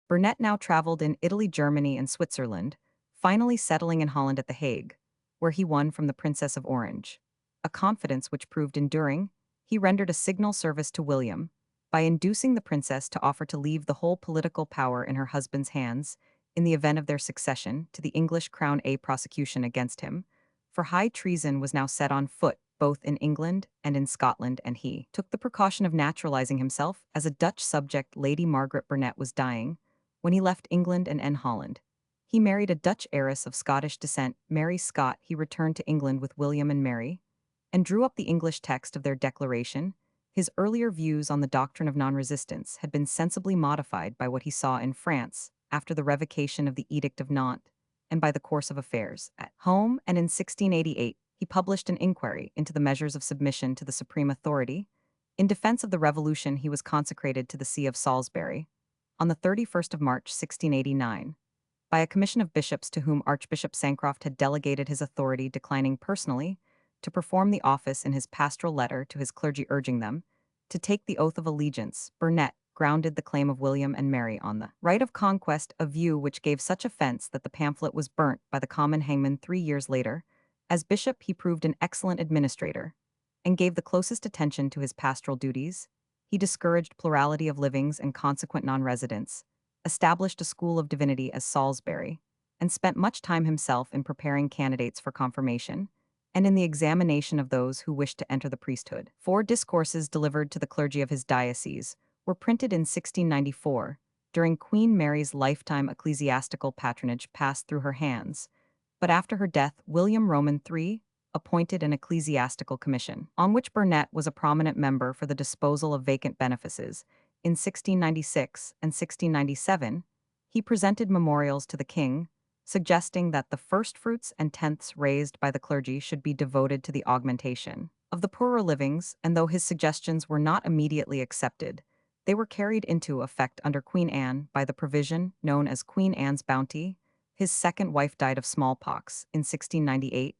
Burnet now traveled in Italy, Germany, and Switzerland, finally settling in Holland at The Hague, where he won from the Princess of Orange. A confidence which proved enduring, he rendered a signal service to William, by inducing the princess to offer to leave the whole political power in her husband's hands, in the event of their succession, to the English crown. A prosecution against him, for high treason, was now set on foot, both in England and in Scotland, and he took the precaution of naturalizing himself as a Dutch subject. Lady Margaret Burnet was dying when he left England and Holland. He married a Dutch heiress of Scottish descent, Mary Scott. He returned to England with William and Mary, and drew up the English text of their declaration. His earlier views on the doctrine of non-resistance had been sensibly modified by what he saw in France after the revocation of the Edict of Nantes, and by the course of affairs at home, and in 1688 he published an inquiry into the measures of submission to the supreme authority. In defense of the revolution he was consecrated to the See of Salisbury on the 31st of March 1689, by a commission of bishops to whom Archbishop Sancroft had delegated his authority, declining personally to perform the office. In his pastoral letter to his clergy urging them to take the oath of allegiance, Burnet grounded the claim of William and Mary on the right of conquest, a view which gave such offense that the pamphlet was burnt by the common hangman 3 years later. As bishop he proved an excellent administrator, and gave the closest attention to his pastoral duties. He discouraged plurality of livings and consequent non-residence, established a school of divinity as Salisbury, and spent much time himself in preparing candidates for confirmation, and in the examination of those who wished to enter the priesthood. 4 discourses delivered to the clergy of his diocese were printed in 1694, during Queen Mary's lifetime. Ecclesiastical patronage passed through her hands, but after her death William Roman III appointed an ecclesiastical commission, on which Burnet was a prominent member, for the disposal of vacant benefices. In 1696 and 1697, he presented memorials to the king, suggesting that the firstfruits and tenths raised by the clergy should be devoted to the augmentation of the poorer livings, and though his suggestions were not immediately accepted, they were carried into effect under Queen Anne by the provision known as Queen Anne's bounty. His second wife died of smallpox in 1698,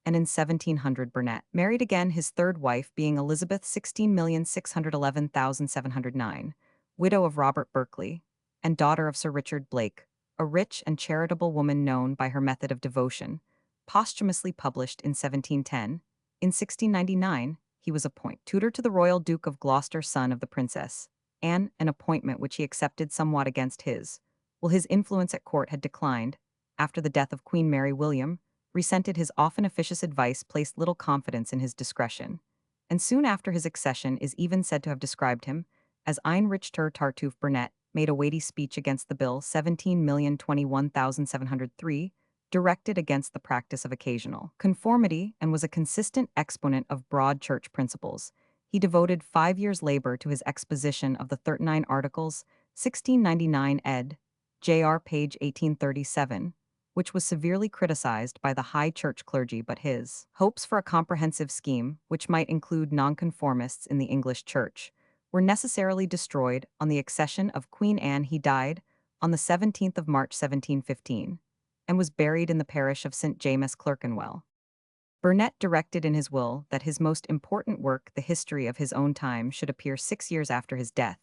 and in 1700 Burnet married again, his third wife being Elizabeth 16,611,709, widow of Robert Berkeley, and daughter of Sir Richard Blake, a rich and charitable woman known by her method of devotion, posthumously published in 1710. In 1699, he was appointed tutor to the royal Duke of Gloucester, son of the Princess Anne, an appointment which he accepted somewhat against his will. His influence at court had declined. After the death of Queen Mary, William resented his often officious advice, placed little confidence in his discretion, and soon after his accession is even said to have described him as Ein Richter Tartuffe. Burnet made a weighty speech against the bill 17,021,703, directed against the practice of occasional conformity, and was a consistent exponent of broad church principles. He devoted 5 years' labor to his exposition of the 39 Articles, 1699 ed. Jr. page 1837, which was severely criticized by the high church clergy, but his hopes for a comprehensive scheme, which might include nonconformists in the English church, were necessarily destroyed on the accession of Queen Anne. He died on the 17th of March 1715, and was buried in the parish of St. James, Clerkenwell. Burnet directed in his will that his most important work, the history of his own time, should appear 6 years after his death.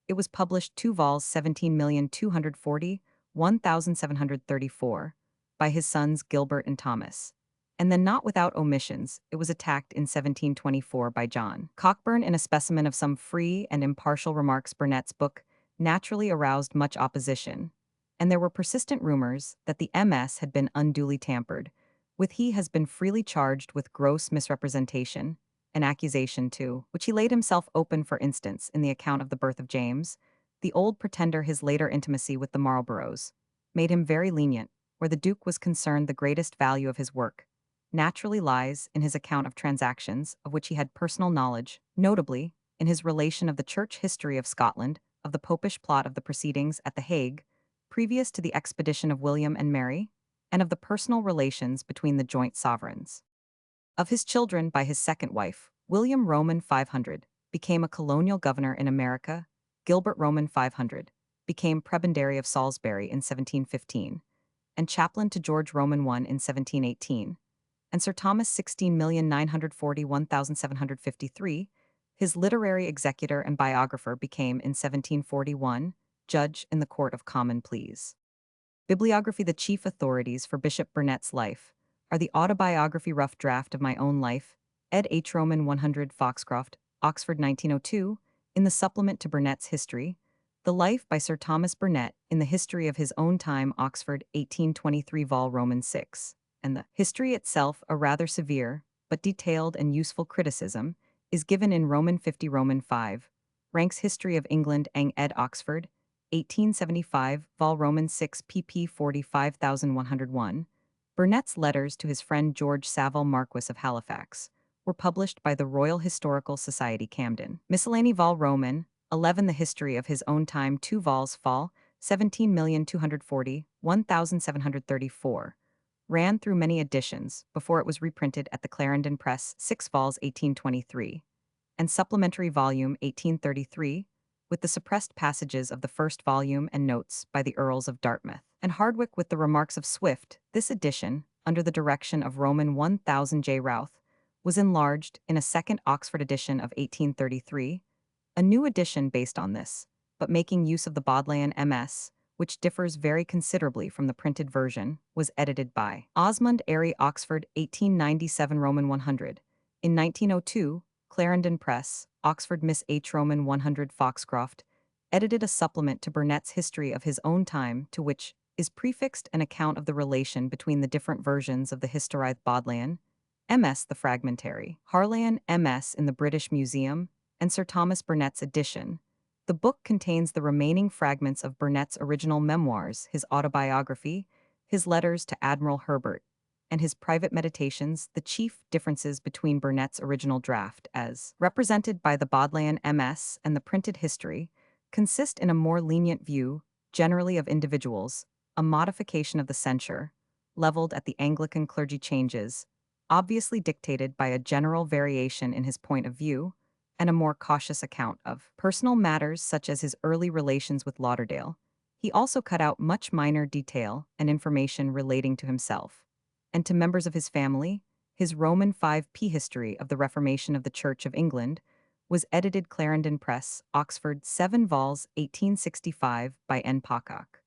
It was published 2 vols 17,240,1734 by his sons Gilbert and Thomas. And then, not without omissions, it was attacked in 1724 by John Cockburn in a specimen of some free and impartial remarks. Burnet's book naturally aroused much opposition, and there were persistent rumors that the MS had been unduly tampered with. He has been freely charged with gross misrepresentation, an accusation to which he laid himself open. For instance, in the account of the birth of James, the old pretender, his later intimacy with the Marlboroughs made him very lenient. Where the Duke was concerned, the greatest value of his work naturally lies in his account of transactions of which he had personal knowledge, notably in his relation of the church history of Scotland, of the popish plot of the proceedings at The Hague, previous to the expedition of William and Mary, and of the personal relations between the joint sovereigns. Of his children by his second wife, William Roman 500 became a colonial governor in America, Gilbert Roman 500 became prebendary of Salisbury in 1715, and chaplain to George Roman I in 1718, and Sir Thomas 16,941,753, his literary executor and biographer, became in 1741 judge in the Court of Common Pleas. Bibliography. The chief authorities for Bishop Burnet's life are the Autobiography Rough Draft of My Own Life, ed. H. Roman 100 Foxcroft, Oxford 1902, in the supplement to Burnet's History, The Life by Sir Thomas Burnet in the History of His Own Time, Oxford 1823 vol. Roman 6, and the History itself, a rather severe, but detailed and useful criticism, is given in Roman 50 Roman 5, Ranks History of England Ang ed. Oxford 1875, vol. Roman 6 pp 45101. Burnet's letters to his friend George Savile, Marquess of Halifax, were published by the Royal Historical Society, Camden. Miscellany, vol. Roman 11. The History of His Own Time, 2 vols. Fall 17,240, 1734. Ran through many editions before it was reprinted at the Clarendon Press, 6 vols. 1823, and supplementary volume 1833, with the suppressed passages of the first volume and notes by the Earls of Dartmouth and Hardwicke with the remarks of Swift. This edition, under the direction of Roman 1000 J. Routh, was enlarged in a second Oxford edition of 1833, a new edition based on this, but making use of the Bodleian MS, which differs very considerably from the printed version, was edited by Osmond Airy, Oxford 1897 Roman 100. In 1902, Clarendon Press, Oxford, Miss H. Roman 100 Foxcroft, edited a supplement to Burnet's History of His Own Time, to which is prefixed an account of the relation between the different versions of the Historieth Bodleian, MS the Fragmentary, Harleian MS in the British Museum, and Sir Thomas Burnet's edition. The book contains the remaining fragments of Burnet's original memoirs, his autobiography, his letters to Admiral Herbert, and his private meditations. The chief differences between Burnet's original draft, as represented by the Bodleian MS and the printed history, consist in a more lenient view, generally of individuals, a modification of the censure, leveled at the Anglican clergy, changes, obviously dictated by a general variation in his point of view, and a more cautious account of personal matters such as his early relations with Lauderdale. He also cut out much minor detail and information relating to himself and to members of his family. His Roman 5p History of the Reformation of the Church of England was edited Clarendon Press, Oxford 7 vols. 1865 by N. Pocock.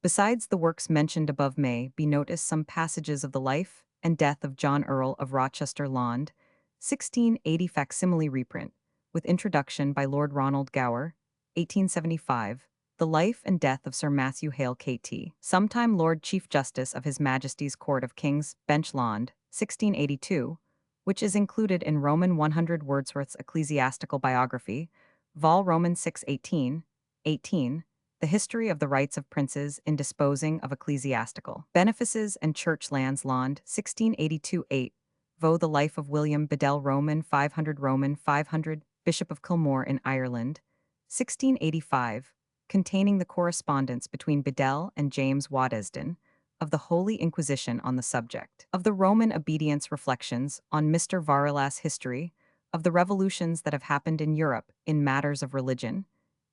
Besides the works mentioned above may be noticed some passages of the life and death of John Earl of Rochester Laund, 1680 facsimile reprint, with introduction by Lord Ronald Gower, 1875, The Life and Death of Sir Matthew Hale K.T., sometime Lord Chief Justice of His Majesty's Court of King's Bench Laund, 1682, which is included in Roman 100 Wordsworth's Ecclesiastical Biography, vol. Roman 6 18, 18, The History of the Rights of Princes in Disposing of Ecclesiastical Benefices and Church Lands Laund, 1682 8, vo. The Life of William Bedell Roman 500, Bishop of Kilmore in Ireland, 1685, containing the correspondence between Bedell and James Waddesdon of the Holy Inquisition on the subject of the Roman obedience, reflections on Mr. Varilas' history of the revolutions that have happened in Europe in matters of religion,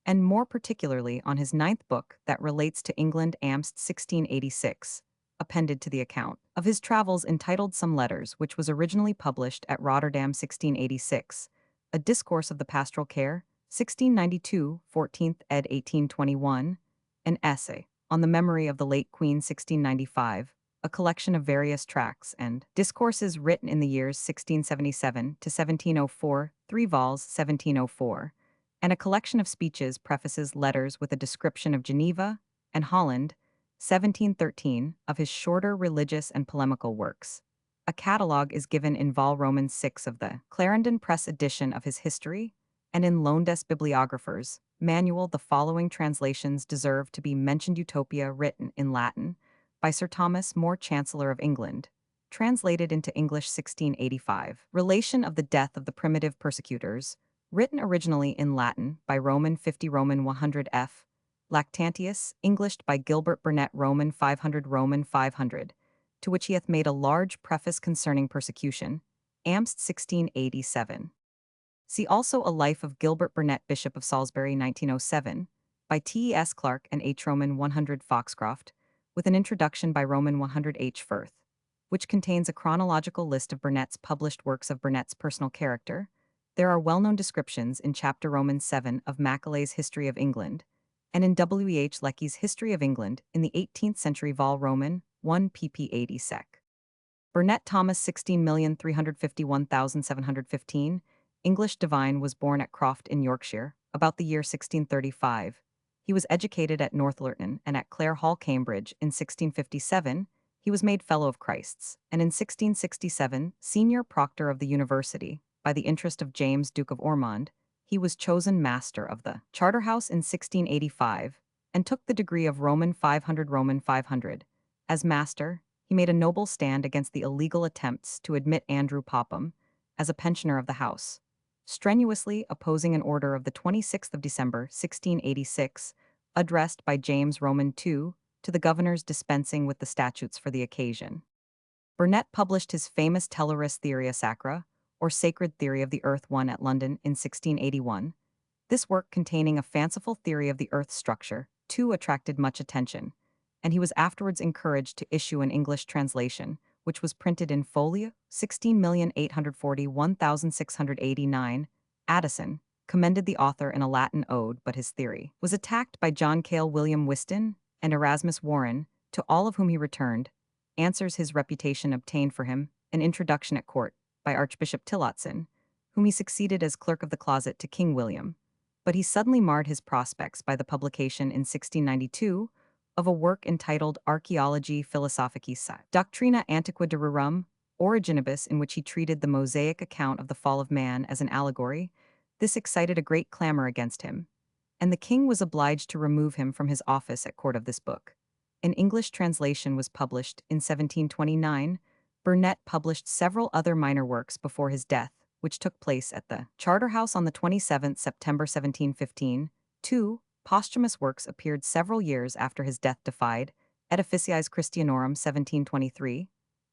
and more particularly on his ninth book that relates to England, Amst 1686, appended to the account of his travels, entitled Some Letters, which was originally published at Rotterdam 1686, a Discourse of the Pastoral Care, 1692, 14th ed. 1821, an essay on the memory of the late Queen 1695, a collection of various tracts and discourses written in the years 1677 to 1704, 3 vols. 1704, and a collection of speeches, prefaces, letters with a description of Geneva and Holland, 1713, of his shorter religious and polemical works. A catalogue is given in vol. Roman 6 of the Clarendon Press edition of his history, and in Lowndes Bibliographer's Manual the following translations deserve to be mentioned: Utopia, written in Latin by Sir Thomas More, Chancellor of England, translated into English 1685. Relation of the death of the primitive persecutors, Written originally in Latin by Roman 50 Roman 100 f. Lactantius, Englished by Gilbert Burnet Roman 500, to which he hath made a large preface concerning persecution, Amst 1687. See also A Life of Gilbert Burnet Bishop of Salisbury 1907, by T.E.S. Clarke and H. Roman 100 Foxcroft, with an introduction by Roman 100 H. Firth, which contains a chronological list of Burnet's published works of Burnet's personal character. There are well-known descriptions in chapter Roman 7 of Macaulay's History of England, and in W. H. Lecky's History of England in the 18th century vol Roman 1 pp 80 sec. Burnet Thomas 16,351,715, English divine, was born at Croft in Yorkshire, about the year 1635. He was educated at Northallerton and at Clare Hall, Cambridge. In 1657, he was made Fellow of Christ's, and in 1667, Senior Proctor of the University. By the interest of James, Duke of Ormond, he was chosen Master of the Charterhouse in 1685, and took the degree of Roman 500. As Master, he made a noble stand against the illegal attempts to admit Andrew Popham as a pensioner of the house, strenuously opposing an order of the 26th of December, 1686, addressed by James Roman II to the governors dispensing with the statutes for the occasion. Burnet published his famous Telluris Theoria Sacra, or Sacred Theory of the Earth, one at London in 1681. This work, containing a fanciful theory of the Earth's structure, too attracted much attention, and he was afterwards encouraged to issue an English translation, which was printed in folio 16,841,689. Addison commended the author in a Latin ode, but his theory was attacked by John Cale, William Whiston, and Erasmus Warren, to all of whom he returned answers. His reputation obtained for him an introduction at court by Archbishop Tillotson, whom he succeeded as Clerk of the Closet to King William, but he suddenly marred his prospects by the publication in 1692 of a work entitled Archaeology Philosophicis Doctrina Antiqua de Rerum Originibus, in which he treated the Mosaic account of the fall of man as an allegory. This excited a great clamor against him, and the king was obliged to remove him from his office at court of this book. An English translation was published in 1729. Burnet published several other minor works before his death, which took place at the Charterhouse on the 27th September 1715. Two posthumous works appeared several years after his death: Defied, et Officiis Christianorum 1723,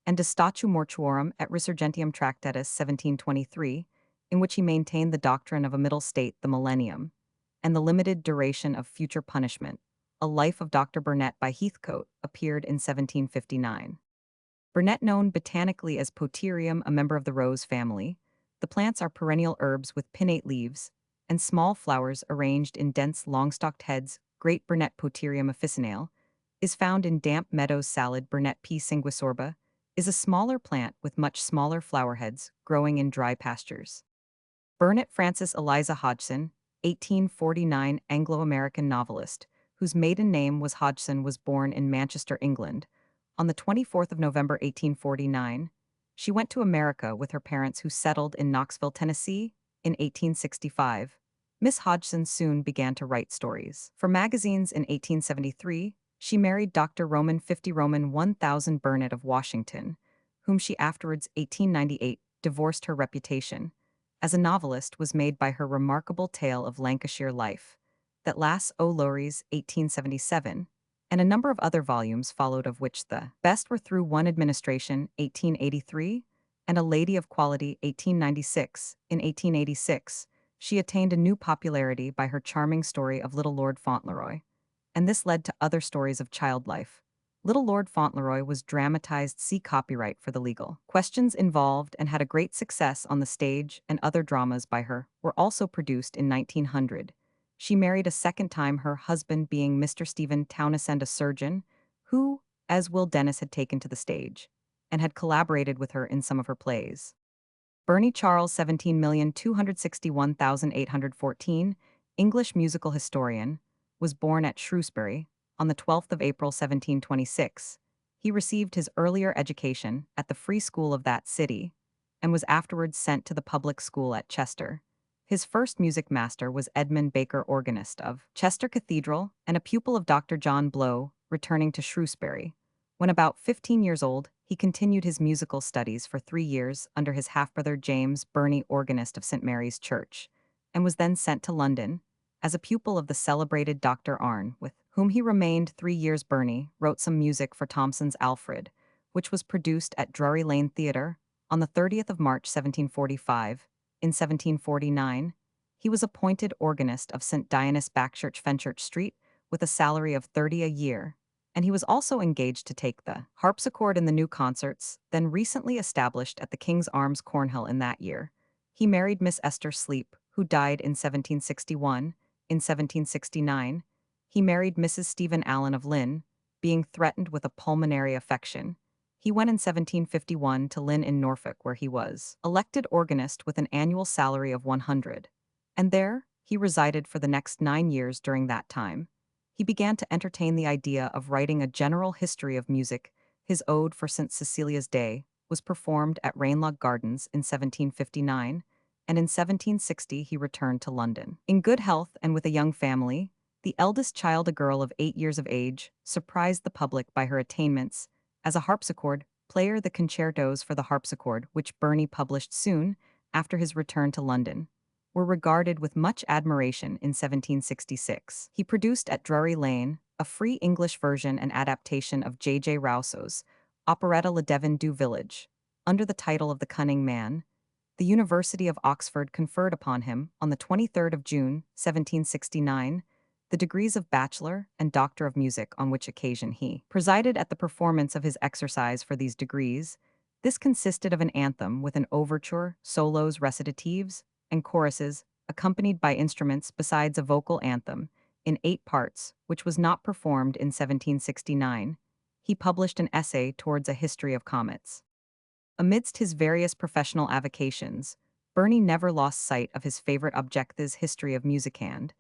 and De Statu Mortuorum et Resurgentium Tractatus 1723, in which he maintained the doctrine of a middle state, the millennium, and the limited duration of future punishment. A Life of Dr. Burnet by Heathcote appeared in 1759. Burnet, known botanically as Poterium, a member of the rose family. The plants are perennial herbs with pinnate leaves and small flowers arranged in dense long-stalked heads. Great Burnet Poterium officinale is found in damp meadows. Salad Burnet P. sanguisorba is a smaller plant with much smaller flower heads growing in dry pastures. Burnet Francis Eliza Hodgson, 1849, Anglo-American novelist, whose maiden name was Hodgson, was born in Manchester, England. On the 24th of November 1849, she went to America with her parents, who settled in Knoxville, Tennessee, in 1865. Miss Hodgson soon began to write stories for magazines. In 1873, she married Dr. Roman 50 Roman 1000 Burnet of Washington, whom she afterwards, 1898, divorced. Her reputation as a novelist was made by her remarkable tale of Lancashire life, that lasts O Lowries, 1877, and a number of other volumes followed, of which the best were Through One Administration, 1883, and A Lady of Quality, 1896. In 1886, she attained a new popularity by her charming story of Little Lord Fauntleroy, and this led to other stories of child life. Little Lord Fauntleroy was dramatized. See copyright for the legal questions involved, and had a great success on the stage, and other dramas by her were also produced in 1900. She married a second time, her husband being Mr. Stephen Townessend, a surgeon, who, as Will Dennis, had taken to the stage, and had collaborated with her in some of her plays. Bernie Charles, 17,261,814, English musical historian, was born at Shrewsbury on the 12th of April, 1726. He received his earlier education at the Free School of that city, and was afterwards sent to the public school at Chester. His first music master was Edmund Baker, organist of Chester Cathedral, and a pupil of Dr. John Blow, returning to Shrewsbury. When about 15 years old, he continued his musical studies for 3 years under his half-brother James Burney, organist of St. Mary's Church. and was then sent to London as a pupil of the celebrated Dr. Arne, with whom he remained 3 years. Burney wrote some music for Thomson's Alfred, which was produced at Drury Lane Theatre on the 30th of March 1745. In 1749, he was appointed organist of St. Dionys Backchurch Fenchurch Street with a salary of 30 a year, and he was also engaged to take the harpsichord in the new concerts, then recently established at the King's Arms, Cornhill in that year. He married Miss Esther Sleep, who died in 1761. In 1769, he married Mrs. Stephen Allen of Lynn, being threatened with a pulmonary affection. He went in 1751 to Lynn in Norfolk, where he was elected organist with an annual salary of 100. And there, he resided for the next 9 years. During that time, he began to entertain the idea of writing a general history of music. His ode for St. Cecilia's Day was performed at Ranelagh Gardens in 1759, and in 1760 he returned to London. In good health and with a young family, the eldest child, a girl of 8 years of age, surprised the public by her attainments as a harpsichord player. The concertos for the harpsichord, which Burney published soon after his return to London, were regarded with much admiration. In 1766, he produced at Drury Lane a free English version and adaptation of J. Rousseau's operetta Le Devin du Village, under the title of The Cunning Man. The University of Oxford conferred upon him, on the 23rd of June, 1769, the degrees of Bachelor and Doctor of Music, on which occasion he presided at the performance of his exercise for these degrees. This consisted of an anthem with an overture, solos, recitatives, and choruses, accompanied by instruments, besides a vocal anthem, in 8 parts, which was not performed in 1769. He published an essay towards a history of comets. Amidst his various professional avocations, Burney never lost sight of his favorite object, his history of music, and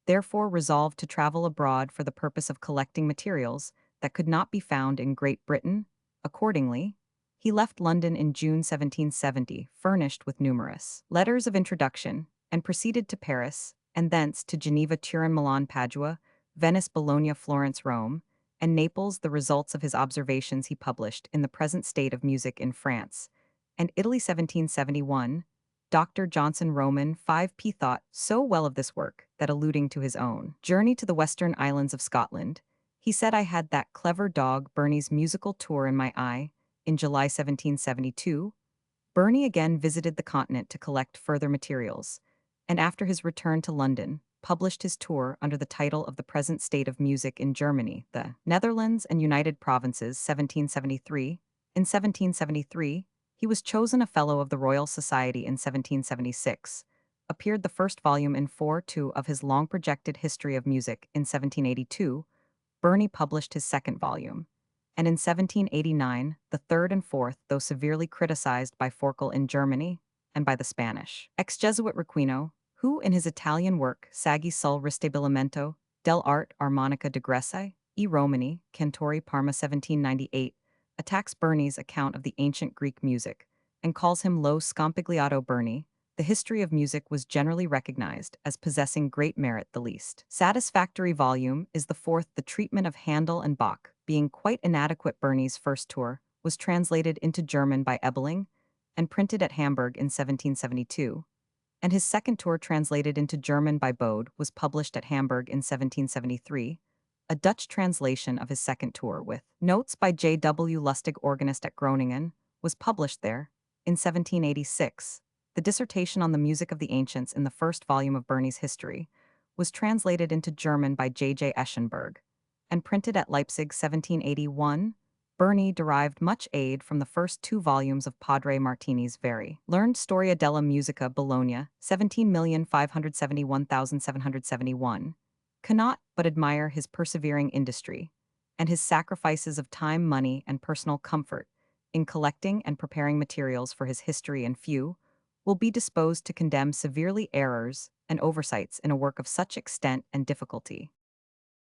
therefore resolved to travel abroad for the purpose of collecting materials that could not be found in Great Britain. Accordingly, he left London in June 1770, furnished with numerous letters of introduction, and proceeded to Paris, and thence to Geneva, Turin, Milan, Padua, Venice, Bologna, Florence, Rome, and Naples. The results of his observations he published in The Present State of Music in France and Italy, 1771. Dr. Johnson Roman 5p thought so well of this work that, alluding to his own journey to the Western Islands of Scotland, he said, "I had that clever dog Burney's musical tour in my eye." In July 1772, Burney again visited the continent to collect further materials, and after his return to London, published his tour under the title of The Present State of Music in Germany, the Netherlands, and United Provinces, 1773. In 1773, he was chosen a Fellow of the Royal Society. In 1776, appeared the first volume in 4/2 of his long-projected History of Music. In 1782, Burney published his second volume, and in 1789, the third and fourth, though severely criticized by Forkel in Germany and by the Spanish ex-Jesuit Requino, who, in his Italian work Saggi sul ristabilimento dell'arte armonica di Grece e Romani, Cantori, Parma, 1798, attacks Burney's account of the ancient Greek music and calls him Lo Scompigliato Burney. The history of music was generally recognized as possessing great merit. The least satisfactory volume is the fourth, The Treatment of Handel and Bach, being quite inadequate. Burney's first tour was translated into German by Ebeling and printed at Hamburg in 1772, and his second tour, translated into German by Bode, was published at Hamburg in 1773. A Dutch translation of his second tour, with notes by J. W. Lustig, organist at Groningen, was published there. In 1786, the dissertation on the music of the ancients in the first volume of Burney's history was translated into German by J. J. Eschenberg and printed at Leipzig, 1781. Burney derived much aid from the first 2 volumes of Padre Martini's very learned Storia della Musica, Bologna, 17,571,771. Cannot but admire his persevering industry and his sacrifices of time, money, and personal comfort in collecting and preparing materials for his history, and few will be disposed to condemn severely errors and oversights in a work of such extent and difficulty.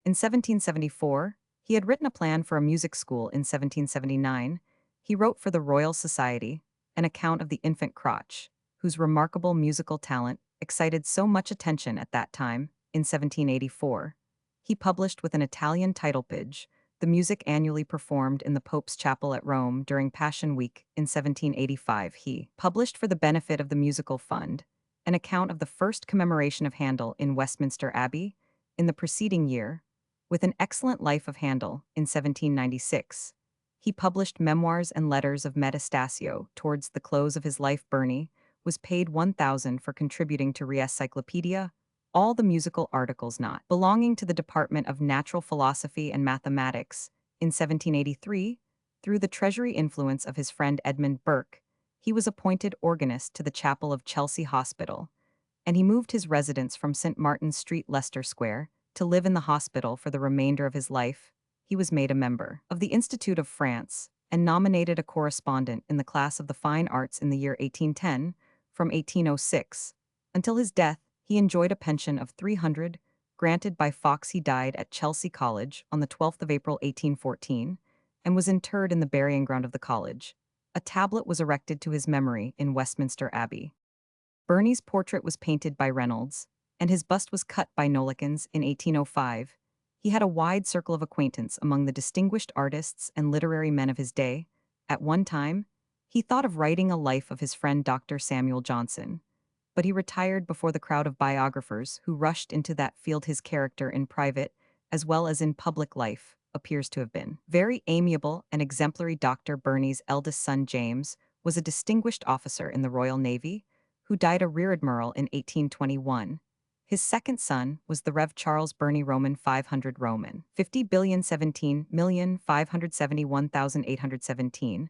In 1774, he had written a plan for a music school. In 1779, he wrote for the Royal Society an account of the infant Crotch, whose remarkable musical talent excited so much attention at that time. In 1784, he published with an Italian title page the music annually performed in the Pope's Chapel at Rome during Passion Week. In 1785, he published for the benefit of the Musical Fund an account of the first commemoration of Handel in Westminster Abbey in the preceding year, with an excellent life of Handel in 1796. He published Memoirs and Letters of Metastasio. Towards the close of his life, Burney was paid 1,000 for contributing to Encyclopaedia, all the musical articles not belonging to the Department of Natural Philosophy and Mathematics. In 1783, through the treasury influence of his friend Edmund Burke, he was appointed organist to the chapel of Chelsea Hospital, and he moved his residence from St. Martin's Street, Leicester Square, to live in the hospital for the remainder of his life. He was made a member of the Institute of France and nominated a correspondent in the class of the fine arts in the year 1810 from 1806. Until his death, he enjoyed a pension of 300, granted by Fox. He died at Chelsea College on the 12th of April 1814 and was interred in the burying ground of the college. A tablet was erected to his memory in Westminster Abbey. Burney's portrait was painted by Reynolds, and his bust was cut by Nollekens in 1805. He had a wide circle of acquaintance among the distinguished artists and literary men of his day. At one time, he thought of writing a life of his friend Dr. Samuel Johnson, but he retired before the crowd of biographers who rushed into that field. His character in private, as well as in public life, appears to have been very amiable and exemplary. Dr. Burney's eldest son James was a distinguished officer in the Royal Navy, who died a rear admiral in 1821. His second son was the Rev. Charles Burney Roman 500 Roman 50,017,571,817,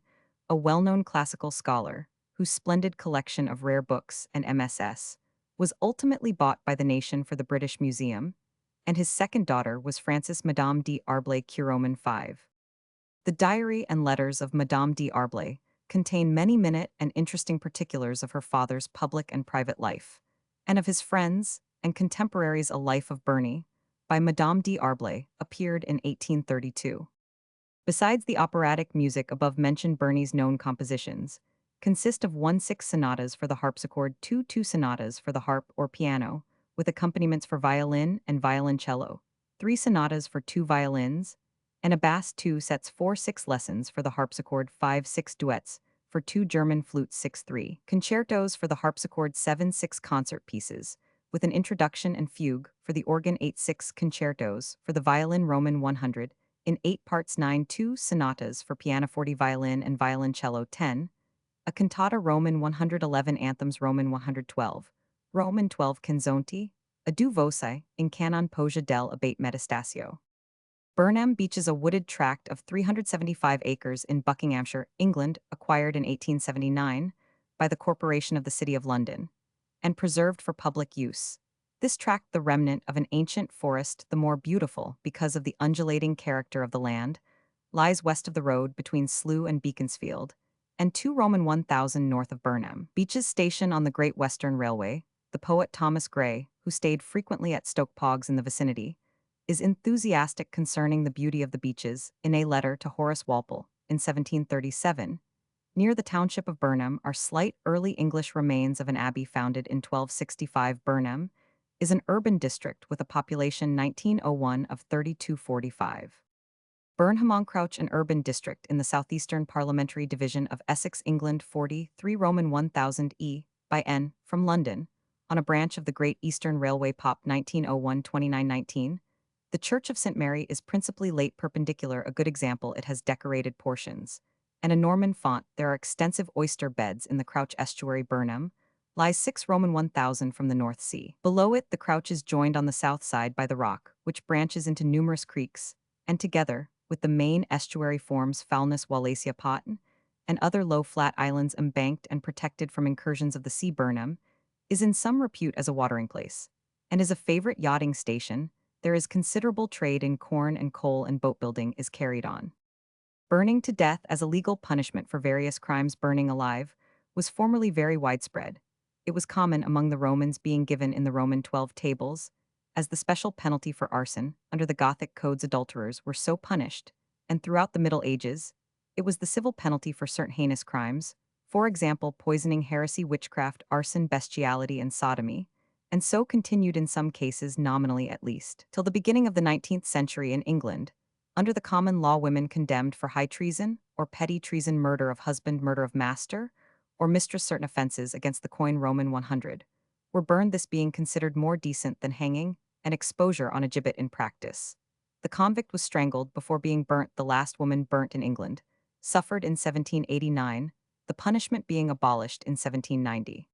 a well-known classical scholar, whose splendid collection of rare books and MSS was ultimately bought by the nation for the British Museum, and his second daughter was Frances Madame d'Arblay Curoman 5. The diary and letters of Madame d'Arblay contain many minute and interesting particulars of her father's public and private life, and of his friends and contemporaries. A Life of Burney, by Madame d'Arblay, appeared in 1832. Besides the operatic music above-mentioned, Burney's known compositions consist of 1/6 sonatas for the harpsichord, 2 sonatas for the harp or piano, with accompaniments for violin and violoncello, 3 sonatas for 2 violins, and a bass, 2 sets 4/6 lessons for the harpsichord, 5/6 duets for 2 German flutes, 6/3 concertos for the harpsichord, 7/6 concert pieces, with an introduction and fugue for the organ, 8/6 concertos for the violin, Roman 100, in 8 parts, 9/2 sonatas for pianoforte, violin, and violoncello, 10, a cantata, Roman 111, anthems, Roman 112, Roman 12 canzonti, a due voce, in canon Poggio dell'Abate Metastasio. Burnham Beach is a wooded tract of 375 acres in Buckinghamshire, England, acquired in 1879 by the Corporation of the City of London, and preserved for public use. This tract, the remnant of an ancient forest, the more beautiful because of the undulating character of the land, lies west of the road between Slough and Beaconsfield, and 2 Roman 1000 north of Burnham Beach's station on the Great Western Railway. The poet Thomas Gray, who stayed frequently at Stoke Pogs in the vicinity, is enthusiastic concerning the beauty of the beaches in a letter to Horace Walpole in 1737. Near the township of Burnham are slight early English remains of an abbey founded in 1265. Burnham is an urban district with a population 1901 of 3245. Burnham-on-Crouch, an urban district in the southeastern parliamentary division of Essex, England, 43 Roman 1000 E by N from London, on a branch of the Great Eastern Railway. Pop 1901-2919. The Church of St. Mary is principally late Perpendicular, a good example. It has decorated portions and a Norman font. There are extensive oyster beds in the Crouch estuary. Burnham lies 6 Roman 1000 from the North Sea. Below it, the Crouch is joined on the south side by the Rock, which branches into numerous creeks, and together with the main estuary forms Foulness, Wallacea, Potten, and other low flat islands embanked and protected from incursions of the sea. Burnham is in some repute as a watering place, and is a favorite yachting station. There is considerable trade in corn and coal, and boat building is carried on. Burning to death as a legal punishment for various crimes. Burning alive was formerly very widespread. It was common among the Romans, being given in the Roman 12 tables as the special penalty for arson. Under the Gothic codes, adulterers were so punished, and throughout the Middle Ages, it was the civil penalty for certain heinous crimes, for example, poisoning, heresy, witchcraft, arson, bestiality, and sodomy, and so continued in some cases, nominally at least, till the beginning of the 19th century in England. Under the common law, women condemned for high treason or petty treason, murder of husband, murder of master or mistress, certain offenses against the coin, Roman 100, were burned, this being considered more decent than hanging and exposure on a gibbet in practice. The convict was strangled before being burnt. The last woman burnt in England suffered in 1789, the punishment being abolished in 1790.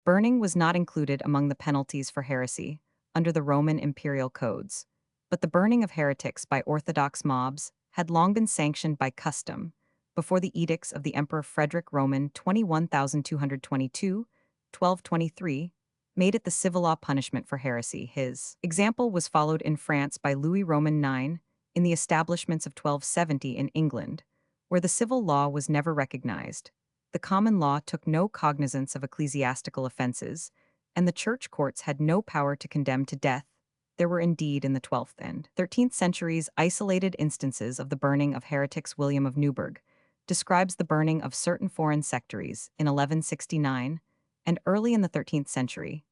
Burning was not included among the penalties for heresy under the Roman imperial codes, but the burning of heretics by orthodox mobs had long been sanctioned by custom before the edicts of the Emperor Frederick Roman 21222, 1223, made it the civil law punishment for heresy. His example was followed in France by Louis Roman IX in the establishments of 1270 in England, where the civil law was never recognized. The common law took no cognizance of ecclesiastical offenses, and the church courts had no power to condemn to death. There were indeed in the 12th and 13th centuries isolated instances of the burning of heretics. William of Newburgh describes the burning of certain foreign sectaries in 1169, and early in the 13th century,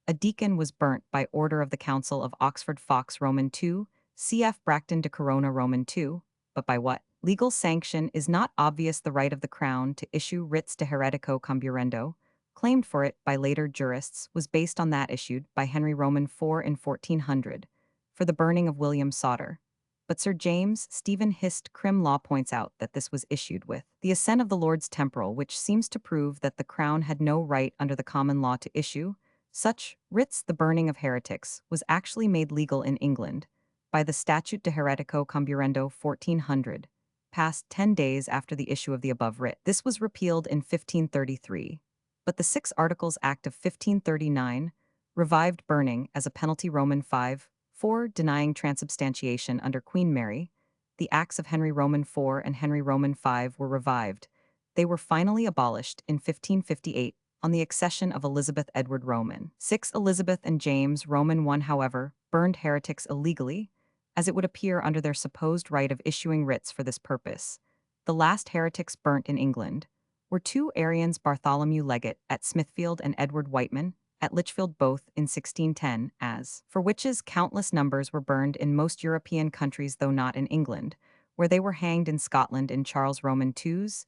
a deacon was burnt by order of the Council of Oxford Fox Roman II, cf. Bracton de Corona Roman II, but by what legal sanction is not obvious. The right of the crown to issue writs de heretico comburendo, claimed for it by later jurists, was based on that issued by Henry Roman IV in 1400 for the burning of William Sawter. But Sir James Stephen Hist Crim Law points out that this was issued with the assent of the Lords Temporal, which seems to prove that the crown had no right under the common law to issue such writs. The burning of heretics was actually made legal in England by the Statute de Heretico Comburendo 1400, passed 10 days after the issue of the above writ. This was repealed in 1533, but the Six Articles Act of 1539 revived burning as a penalty. Roman 5, 4, denying transubstantiation under Queen Mary. The Acts of Henry Roman IV and Henry Roman V were revived. They were finally abolished in 1558 on the accession of Elizabeth Edward Roman 6. Elizabeth and James Roman I, however, burned heretics illegally, as it would appear under their supposed right of issuing writs for this purpose. The last heretics burnt in England were two Arians, Bartholomew Legate at Smithfield and Edward Whiteman at Lichfield, both in 1610, as for witches countless numbers were burned in most European countries, though not in England, where they were hanged in Scotland in Charles Roman II's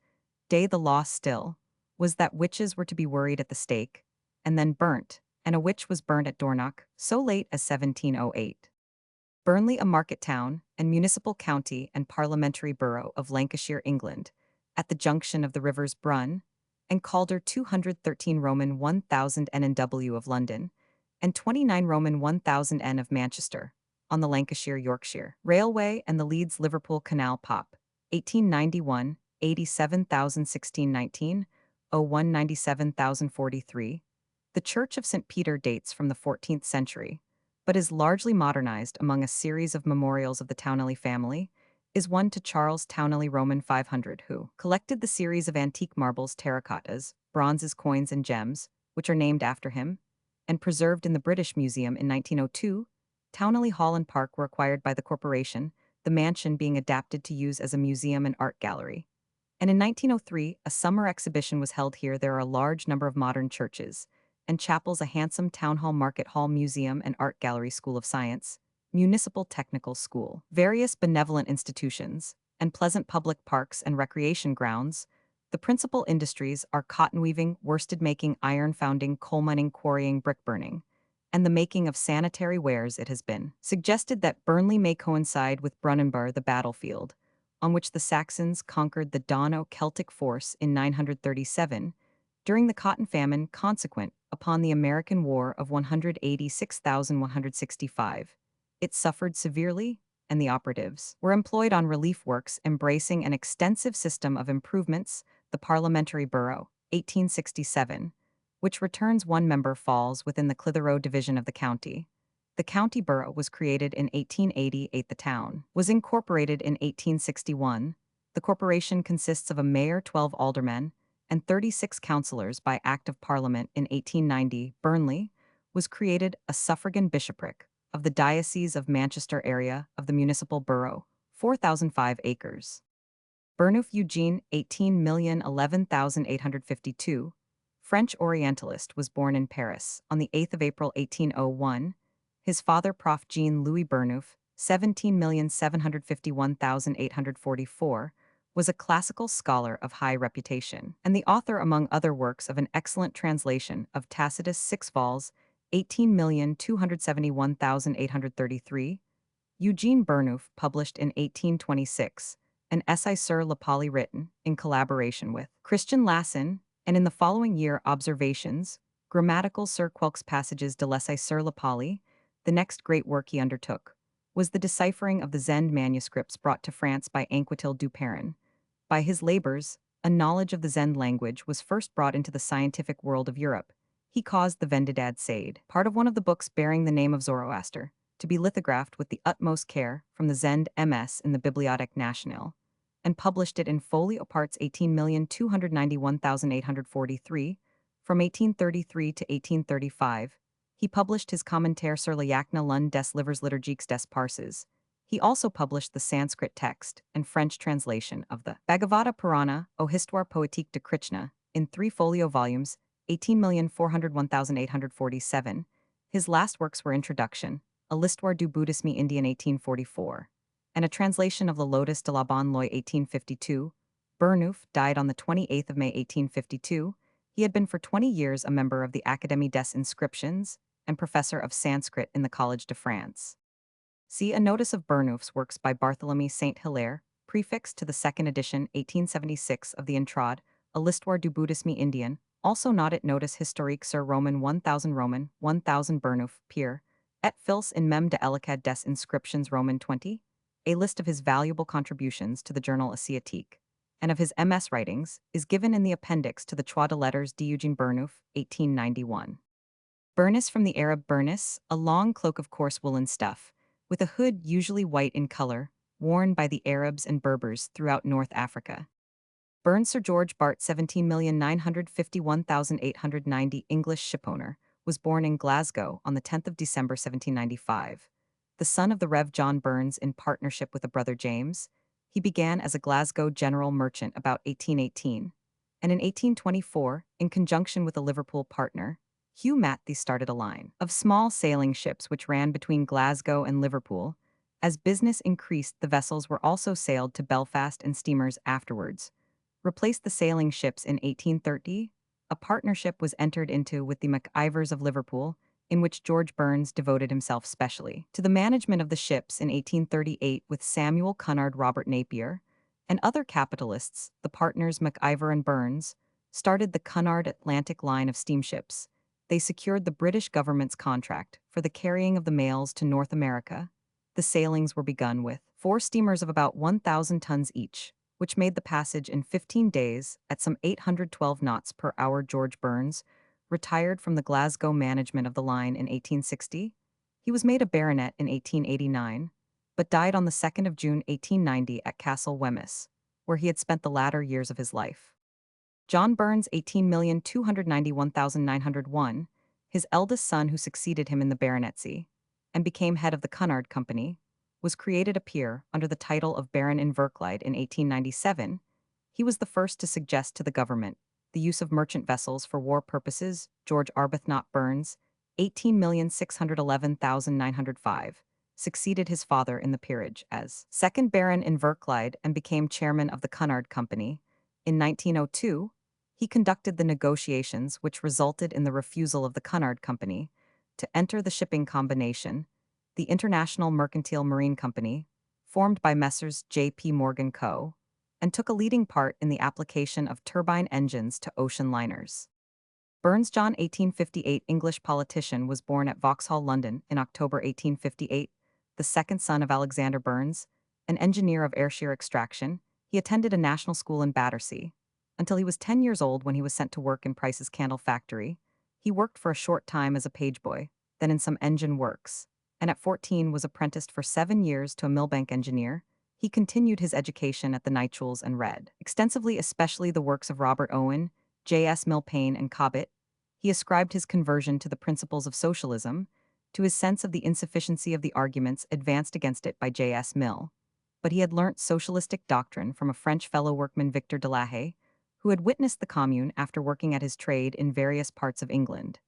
day. The law still was that witches were to be worried at the stake and then burnt, and a witch was burnt at Dornoch so late as 1708. Burnley, a market town and municipal county and parliamentary borough of Lancashire, England, at the junction of the rivers Brun and Calder. 213 Roman 1000 NNW of London, and 29 Roman 1000 N of Manchester, on the Lancashire-Yorkshire Railway and the Leeds-Liverpool Canal Pop, 1891, 87,016 0197,043. The Church of St. Peter dates from the 14th century, but is largely modernized. Among a series of memorials of the Towneley family is one to Charles Towneley Roman 500, who collected the series of antique marbles, terracottas, bronzes, coins, and gems, which are named after him, and preserved in the British Museum in 1902. Towneley Hall and Park were acquired by the corporation, the mansion being adapted to use as a museum and art gallery. And in 1903, a summer exhibition was held here. There are a large number of modern churches and chapels, a handsome town hall, market hall, museum and art gallery, school of science, municipal technical school, various benevolent institutions, and pleasant public parks and recreation grounds. The principal industries are cotton weaving, worsted making, iron founding, coal mining, quarrying, brick burning, and the making of sanitary wares. It has been suggested that Burnley may coincide with Brunanburh, the battlefield on which the Saxons conquered the Dano-Celtic force in 937, during the cotton famine consequent upon the American War of 186,165. It suffered severely, and the operatives were employed on relief works embracing an extensive system of improvements. The Parliamentary Borough, 1867, which returns one member, falls within the Clitheroe division of the county. The county borough was created in 1888. The town was incorporated in 1861. The corporation consists of a mayor, 12 aldermen, and 36 councillors by Act of Parliament in 1890. Burnley was created a suffragan bishopric of the Diocese of Manchester, area of the municipal borough, 4,005 acres. Burnouf Eugene, 18,011,852, French Orientalist, was born in Paris on the 8th of April 1801. His father, Prof. Jean Louis Burnouf, 17,751,844, was a classical scholar of high reputation, and the author, among other works, of an excellent translation of Tacitus' 6 vols, 18,271,833. Eugene Burnouf published in 1826, an essay sur la Poli written in collaboration with Christian Lasson, and in the following year Observations, grammatical sur quelques passages de l'essai sur la Poli. The next great work he undertook was the deciphering of the Zend manuscripts brought to France by Anquetil du Perron. By his labors, a knowledge of the Zend language was first brought into the scientific world of Europe. He caused the Vendidad Sade, part of one of the books bearing the name of Zoroaster, to be lithographed with the utmost care from the Zend MS in the Bibliothèque Nationale, and published it in folio parts 18,291,843. From 1833 to 1835, he published his Commentaire sur la Yachna Lund des livres liturgiques des Parses. He also published the Sanskrit text and French translation of the Bhagavata Purana, O Histoire Poétique de Krishna, in 3 folio volumes, 18,401,847. His last works were Introduction, a l'Histoire du Bouddhisme Indien 1844, and a translation of the Lotus de la Bonne Loi 1852. Burnouf died on the 28th of May 1852. He had been for 20 years a member of the Académie des Inscriptions and professor of Sanskrit in the Collège de France. See a notice of Burnouf's works by Barthélemy Saint-Hilaire, prefixed to the second edition 1876 of the Intrade, a l'Histoire du Bouddhisme Indien, also noted notice historique sur Roman 1000 Burnouf, Pierre, et fils in mem de l'Écade des Inscriptions Roman 20, a list of his valuable contributions to the journal Asiatique, and of his MS writings, is given in the appendix to the Trois de Lettres d'Eugène Burnouf, 1891. Burnous, from the Arab burnous, a long cloak of coarse woolen stuff, with a hood usually white in color, worn by the Arabs and Berbers throughout North Africa. Burn Sir George Bart 17,951,890 English shipowner, was born in Glasgow on the 10th of December 1795. The son of the Rev. John Burns in partnership with a brother James, he began as a Glasgow general merchant about 1818, and in 1824, in conjunction with a Liverpool partner, Hugh Matthew, started a line of small sailing ships which ran between Glasgow and Liverpool. As business increased, the vessels were also sailed to Belfast, and steamers afterwards replaced the sailing ships. In 1830, a partnership was entered into with the MacIvors of Liverpool, in which George Burns devoted himself specially to the management of the ships. In 1838, with Samuel Cunard, Robert Napier, and other capitalists, the partners MacIvor and Burns started the Cunard Atlantic line of steamships. They secured the British government's contract for the carrying of the mails to North America. The sailings were begun with 4 steamers of about 1,000 tons each, which made the passage in 15 days at some 812 knots per hour. George Burns retired from the Glasgow management of the line in 1860. He was made a baronet in 1889, but died on the 2nd of June 1890 at Castle Wemyss, where he had spent the latter years of his life. John Burns 18,291,901, his eldest son who succeeded him in the baronetcy, and became head of the Cunard Company, was created a peer under the title of Baron Inverclyde in 1897. He was the first to suggest to the government the use of merchant vessels for war purposes. George Arbuthnot Burns, 18,611,905, succeeded his father in the peerage as second Baron Inverclyde and became chairman of the Cunard Company. In 1902, he conducted the negotiations which resulted in the refusal of the Cunard Company to enter the shipping combination, the International Mercantile Marine Company, formed by Messrs. J.P. Morgan Co., and took a leading part in the application of turbine engines to ocean liners. Burns John, 1858, English politician, was born at Vauxhall, London, in October 1858, the second son of Alexander Burns, an engineer of Ayrshire extraction. He attended a national school in Battersea until he was 10 years old, when he was sent to work in Price's candle factory. He worked for a short time as a page boy, then in some engine works, and at 14 was apprenticed for 7 years to a millbank engineer. He continued his education at the Nightjewels and read extensively, especially the works of Robert Owen, J.S. Milpain, and Cobbett. He ascribed his conversion to the principles of socialism, to his sense of the insufficiency of the arguments advanced against it by J.S. Mill. But he had learnt socialistic doctrine from a French fellow workman, Victor de la Haye, who had witnessed the Commune after working at his trade in various parts of England.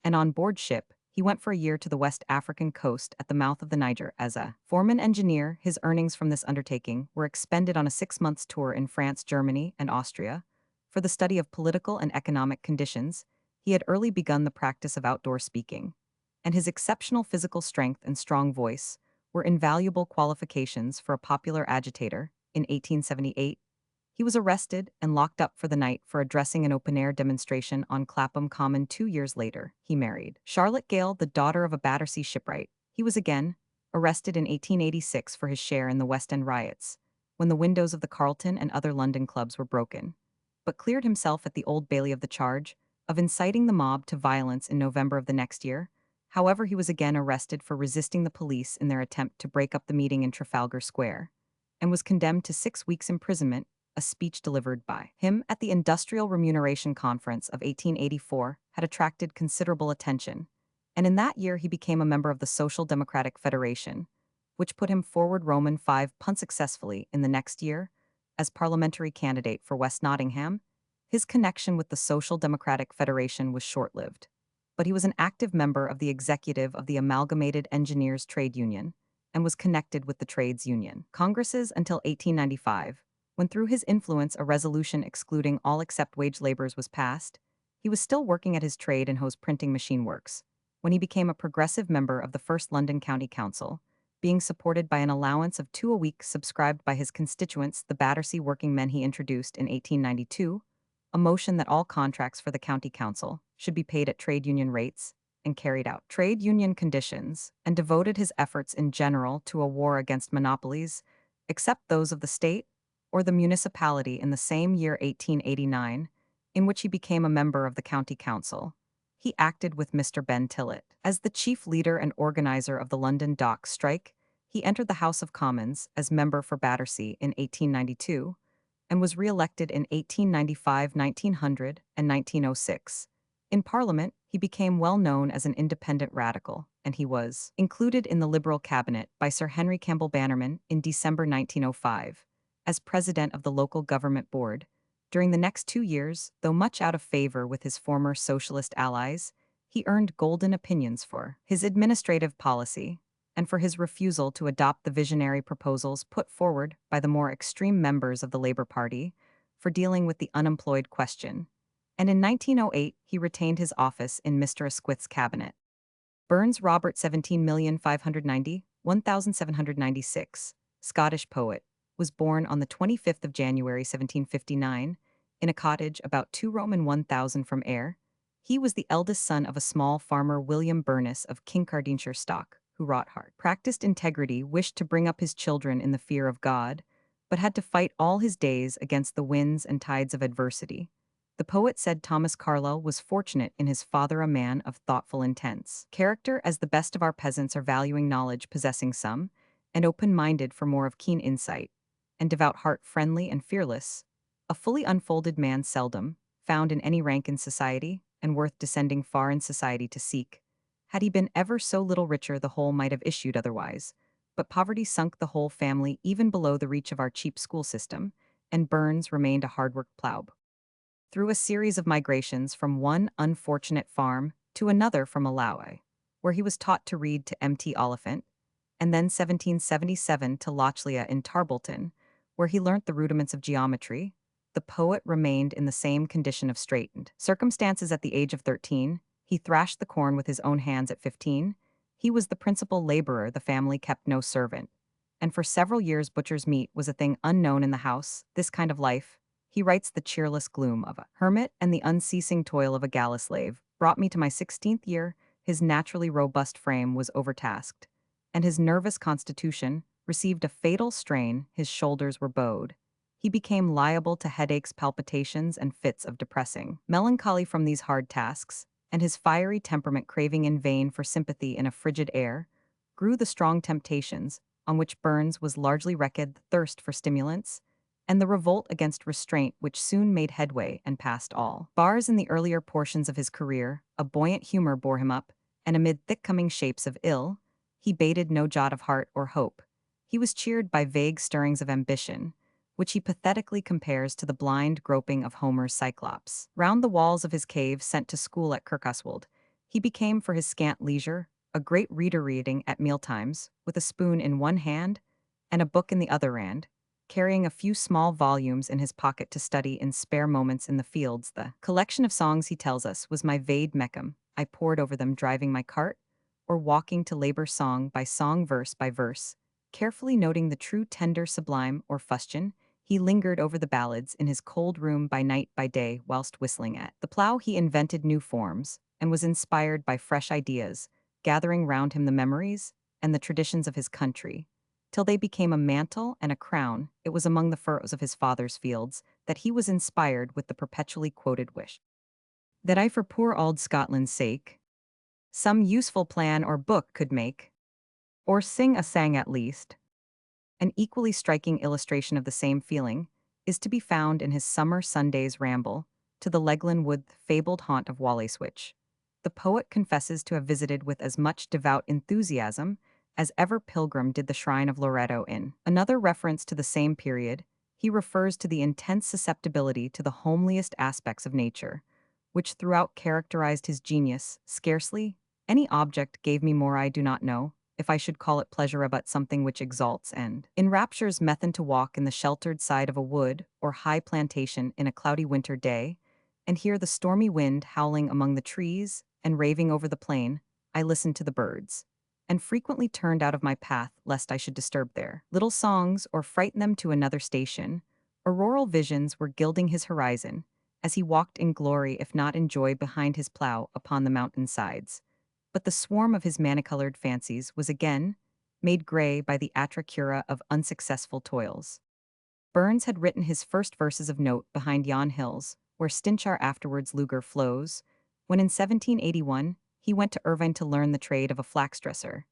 And on board ship, he went for a year to the West African coast at the mouth of the Niger as a foreman engineer. His earnings from this undertaking were expended on a 6 months tour in France, Germany, and Austria for the study of political and economic conditions. He had early begun the practice of outdoor speaking, and his exceptional physical strength and strong voice were invaluable qualifications for a popular agitator. In 1878, he was arrested and locked up for the night for addressing an open-air demonstration on Clapham Common. 2 years later, he married Charlotte Gale, the daughter of a Battersea shipwright. He was again arrested in 1886 for his share in the West End riots, when the windows of the Carlton and other London clubs were broken, but cleared himself at the Old Bailey of the charge of inciting the mob to violence in November of the next year. However, he was again arrested for resisting the police in their attempt to break up the meeting in Trafalgar Square, and was condemned to 6 weeks' imprisonment. A speech delivered by him at the Industrial Remuneration Conference of 1884 had attracted considerable attention, and in that year he became a member of the Social Democratic Federation, which put him forward Roman 5 unsuccessfully in the next year as parliamentary candidate for West Nottingham. His connection with the Social Democratic Federation was short-lived, but he was an active member of the executive of the Amalgamated Engineers Trade Union and was connected with the trades union congresses until 1895, when through his influence a resolution excluding all except wage laborers was passed. He was still working at his trade in Hose Printing Machine Works when he became a progressive member of the first London County Council, being supported by an allowance of 2 a week subscribed by his constituents, the Battersea working men. He introduced in 1892 a motion that all contracts for the county council should be paid at trade union rates, and carried out trade union conditions, and devoted his efforts in general to a war against monopolies, except those of the state or the municipality. In the same year, 1889, in which he became a member of the county council, he acted with Mr. Ben Tillett. As the chief leader and organizer of the London Dock strike, he entered the House of Commons as member for Battersea in 1892, and was re-elected in 1895, 1900, and 1906. In Parliament, he became well known as an independent radical, and he was included in the Liberal cabinet by Sir Henry Campbell Bannerman in December 1905 as president of the local government board. During the next 2 years, though much out of favor with his former socialist allies, he earned golden opinions for his administrative policy and for his refusal to adopt the visionary proposals put forward by the more extreme members of the Labour Party for dealing with the unemployed question. And in 1908, he retained his office in Mr. Asquith's cabinet. Burns Robert 17,590,1796, Scottish poet, was born on the 25th of January 1759 in a cottage about 2 Roman 1,000 from Ayr. He was the eldest son of a small farmer, William Burness of Kincardineshire stock, who wrought hard, practiced integrity, wished to bring up his children in the fear of God, but had to fight all his days against the winds and tides of adversity. The poet said Thomas Carlyle was fortunate in his father, a man of thoughtful intense character, as the best of our peasants are valuing knowledge, possessing some, and open-minded for more of keen insight, and devout heart, friendly and fearless, a fully unfolded man seldom found in any rank in society, and worth descending far in society to seek. Had he been ever so little richer, the whole might have issued otherwise, but poverty sunk the whole family even below the reach of our cheap school system, and Burns remained a hard-worked plough. Through a series of migrations from one unfortunate farm to another from Malawi, where he was taught to read, to Mt. Oliphant, and then 1777 to Lochlia in Tarbolton, where he learnt the rudiments of geometry, the poet remained in the same condition of straitened circumstances. At the age of 13, he thrashed the corn with his own hands. At 15, he was the principal laborer. The family kept no servant, and for several years butcher's meat was a thing unknown in the house. This kind of life, he writes, the cheerless gloom of a hermit and the unceasing toil of a galley slave, brought me to my 16th year. His naturally robust frame was overtasked, and his nervous constitution received a fatal strain. His shoulders were bowed. He became liable to headaches, palpitations, and fits of depressing melancholy from these hard tasks, and his fiery temperament, craving in vain for sympathy in a frigid air, grew the strong temptations, on which Burns was largely wrecked, the thirst for stimulants, and the revolt against restraint, which soon made headway and passed all bars. In the earlier portions of his career, a buoyant humor bore him up, and amid thick-coming shapes of ill, he bated no jot of heart or hope. He was cheered by vague stirrings of ambition, which he pathetically compares to the blind groping of Homer's Cyclops. Round the walls of his cave, sent to school at Kirkoswald, He became, for his scant leisure, a great reader, reading at mealtimes, with a spoon in one hand and a book in the other hand, carrying a few small volumes in his pocket to study in spare moments in the fields. The collection of songs, he tells us, was my vade mecum. I pored over them driving my cart or walking to labor, song by song, verse by verse, carefully noting the true tender, sublime, or fustian. He lingered over the ballads in his cold room by night, by day, whilst whistling at the plough. He invented new forms and was inspired by fresh ideas, gathering round him the memories and the traditions of his country, till they became a mantle and a crown. It was among the furrows of his father's fields that he was inspired with the perpetually quoted wish that I, for poor auld Scotland's sake, some useful plan or book could make, or sing a sang at least. An equally striking illustration of the same feeling is to be found in his Summer Sunday's ramble to the Leglin Wood, fabled haunt of Wallyswitch. The poet confesses to have visited with as much devout enthusiasm as ever pilgrim did the shrine of Loretto. In another reference to the same period, he refers to the intense susceptibility to the homeliest aspects of nature, which throughout characterized his genius. Scarcely any object gave me more, I do not know, if I should call it pleasure, but something which exalts and enraptures methan to walk in the sheltered side of a wood or high plantation in a cloudy winter day, and hear the stormy wind howling among the trees and raving over the plain. I listened to the birds, and frequently turned out of my path lest I should disturb their little songs or frighten them to another station. Auroral visions were gilding his horizon, as he walked in glory if not in joy behind his plough upon the mountain sides. But the swarm of his many-colored fancies was again made gray by the atracura of unsuccessful toils. Burns had written his first verses of note behind yon hills, where Stinchar afterwards Lugar flows, when in 1781 he went to Irvine to learn the trade of a flax dresser.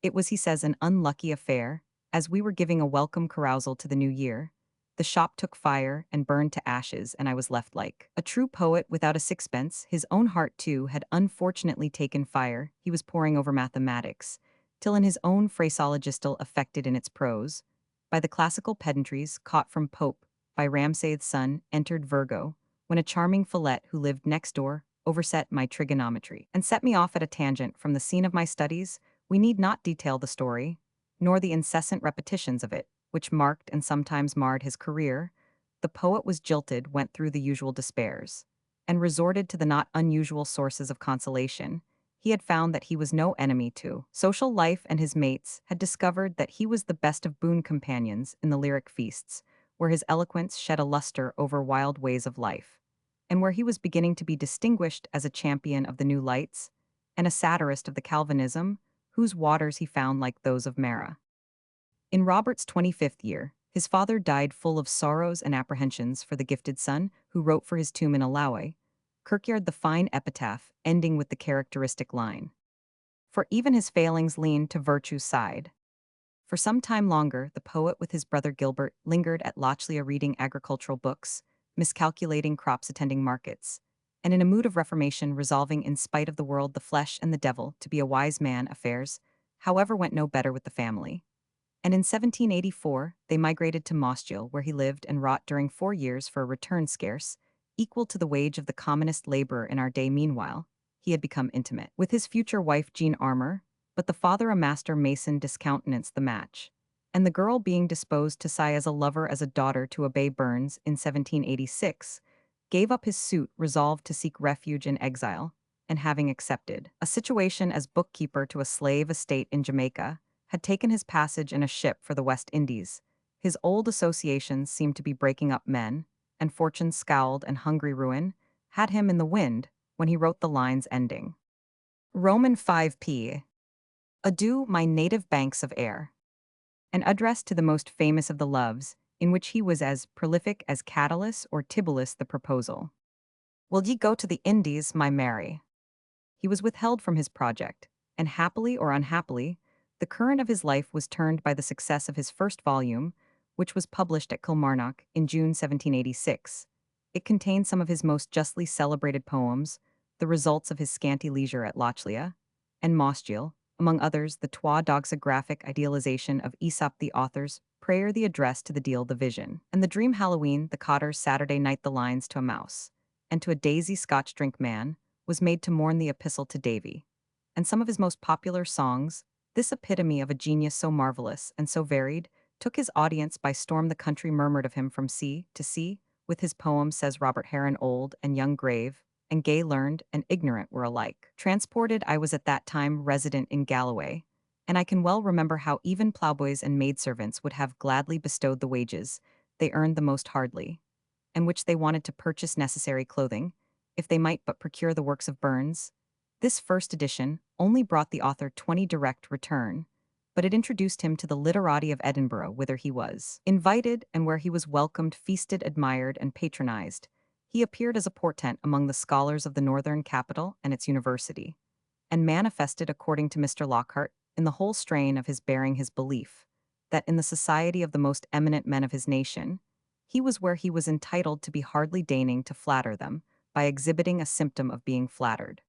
It was, he says, an unlucky affair, as we were giving a welcome carousal to the new year. The shop took fire and burned to ashes, and I was left like a true poet without a sixpence. His own heart, too, had unfortunately taken fire. He was poring over mathematics, till in his own phraseological affected in its prose, by the classical pedantries caught from Pope, by Ramsay's son, entered Virgo, when a charming fillet who lived next door overset my trigonometry, and set me off at a tangent from the scene of my studies. We need not detail the story, nor the incessant repetitions of it, which marked and sometimes marred his career. The poet was jilted, went through the usual despairs, and resorted to the not unusual sources of consolation. He had found that he was no enemy to social life, and his mates had discovered that he was the best of boon companions in the lyric feasts, where his eloquence shed a luster over wild ways of life, and where he was beginning to be distinguished as a champion of the new lights and a satirist of the Calvinism, whose waters he found like those of Mara. In Robert's 25th year, his father died full of sorrows and apprehensions for the gifted son, who wrote for his tomb in Alloway Kirkyard the fine epitaph, ending with the characteristic line, "For even his failings leaned to virtue's side." For some time longer, the poet with his brother Gilbert lingered at Lochlia reading agricultural books, miscalculating crops, attending markets, and in a mood of reformation resolving, in spite of the world, the flesh, and the devil, to be a wise man. Affairs, however, went no better with the family, and in 1784 they migrated to Mostiel, where he lived and wrought during 4 years for a return scarce, equal to the wage of the commonest laborer in our day. Meanwhile, he had become intimate with his future wife Jean Armour, but the father, a master mason, discountenanced the match, and the girl, being disposed to sigh as a lover as a daughter to obey Burns in 1786, gave up his suit, resolved to seek refuge in exile, and having accepted a situation as bookkeeper to a slave estate in Jamaica, had taken his passage in a ship for the West Indies. His old associations seemed to be breaking up. Men, and fortune's scowled and hungry ruin, had him in the wind when he wrote the lines ending Roman 5p. Adieu, my native banks of air. An address to the most famous of the loves, in which he was as prolific as Catullus or Tibullus. The proposal, "Will ye go to the Indies, my Mary?" He was withheld from his project, and happily or unhappily, the current of his life was turned by the success of his first volume, which was published at Kilmarnock in June 1786. It contained some of his most justly celebrated poems, the results of his scanty leisure at Lochlia and Mostiel, among others the Twa Doxographic idealization of Aesop, the author's Prayer, the address to the Deil, the Vision, and the Dream Halloween, the Cotter's Saturday Night, the Lines to a Mouse, and to a Daisy Scotch Drink Man, was made to mourn the epistle to Davy. And some of his most popular songs, this epitome of a genius so marvelous and so varied, took his audience by storm. The country murmured of him from sea to sea. With his poems, says Robert Heron, old and young grave, and gay learned and ignorant were alike transported. I was at that time resident in Galloway, and I can well remember how even ploughboys and maidservants would have gladly bestowed the wages they earned the most hardly, and which they wanted to purchase necessary clothing, if they might but procure the works of Burns. This first edition only brought the author 20 direct return, but it introduced him to the literati of Edinburgh, whither he was invited and where he was welcomed, feasted, admired, and patronized. He appeared as a portent among the scholars of the northern capital and its university, and manifested, according to Mr. Lockhart, in the whole strain of his bearing his belief, that in the society of the most eminent men of his nation, he was where he was entitled to be, hardly deigning to flatter them, by exhibiting a symptom of being flattered.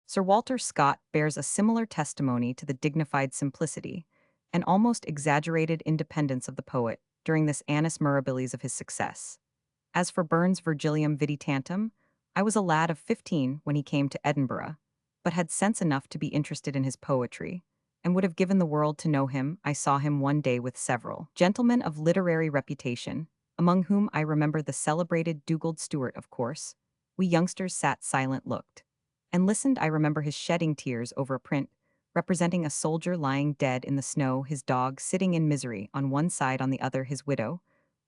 Sir Walter Scott bears a similar testimony to the dignified simplicity and almost exaggerated independence of the poet during this annus mirabilis of his success. As for Burns' Virgilium Vidi Tantum, I was a lad of 15 when he came to Edinburgh, but had sense enough to be interested in his poetry, and would have given the world to know him. I saw him one day with several gentlemen of literary reputation, among whom I remember the celebrated Dugald Stewart, of course. We youngsters sat silent, looked, and listened. I remember his shedding tears over a print representing a soldier lying dead in the snow, his dog sitting in misery on one side, on the other his widow,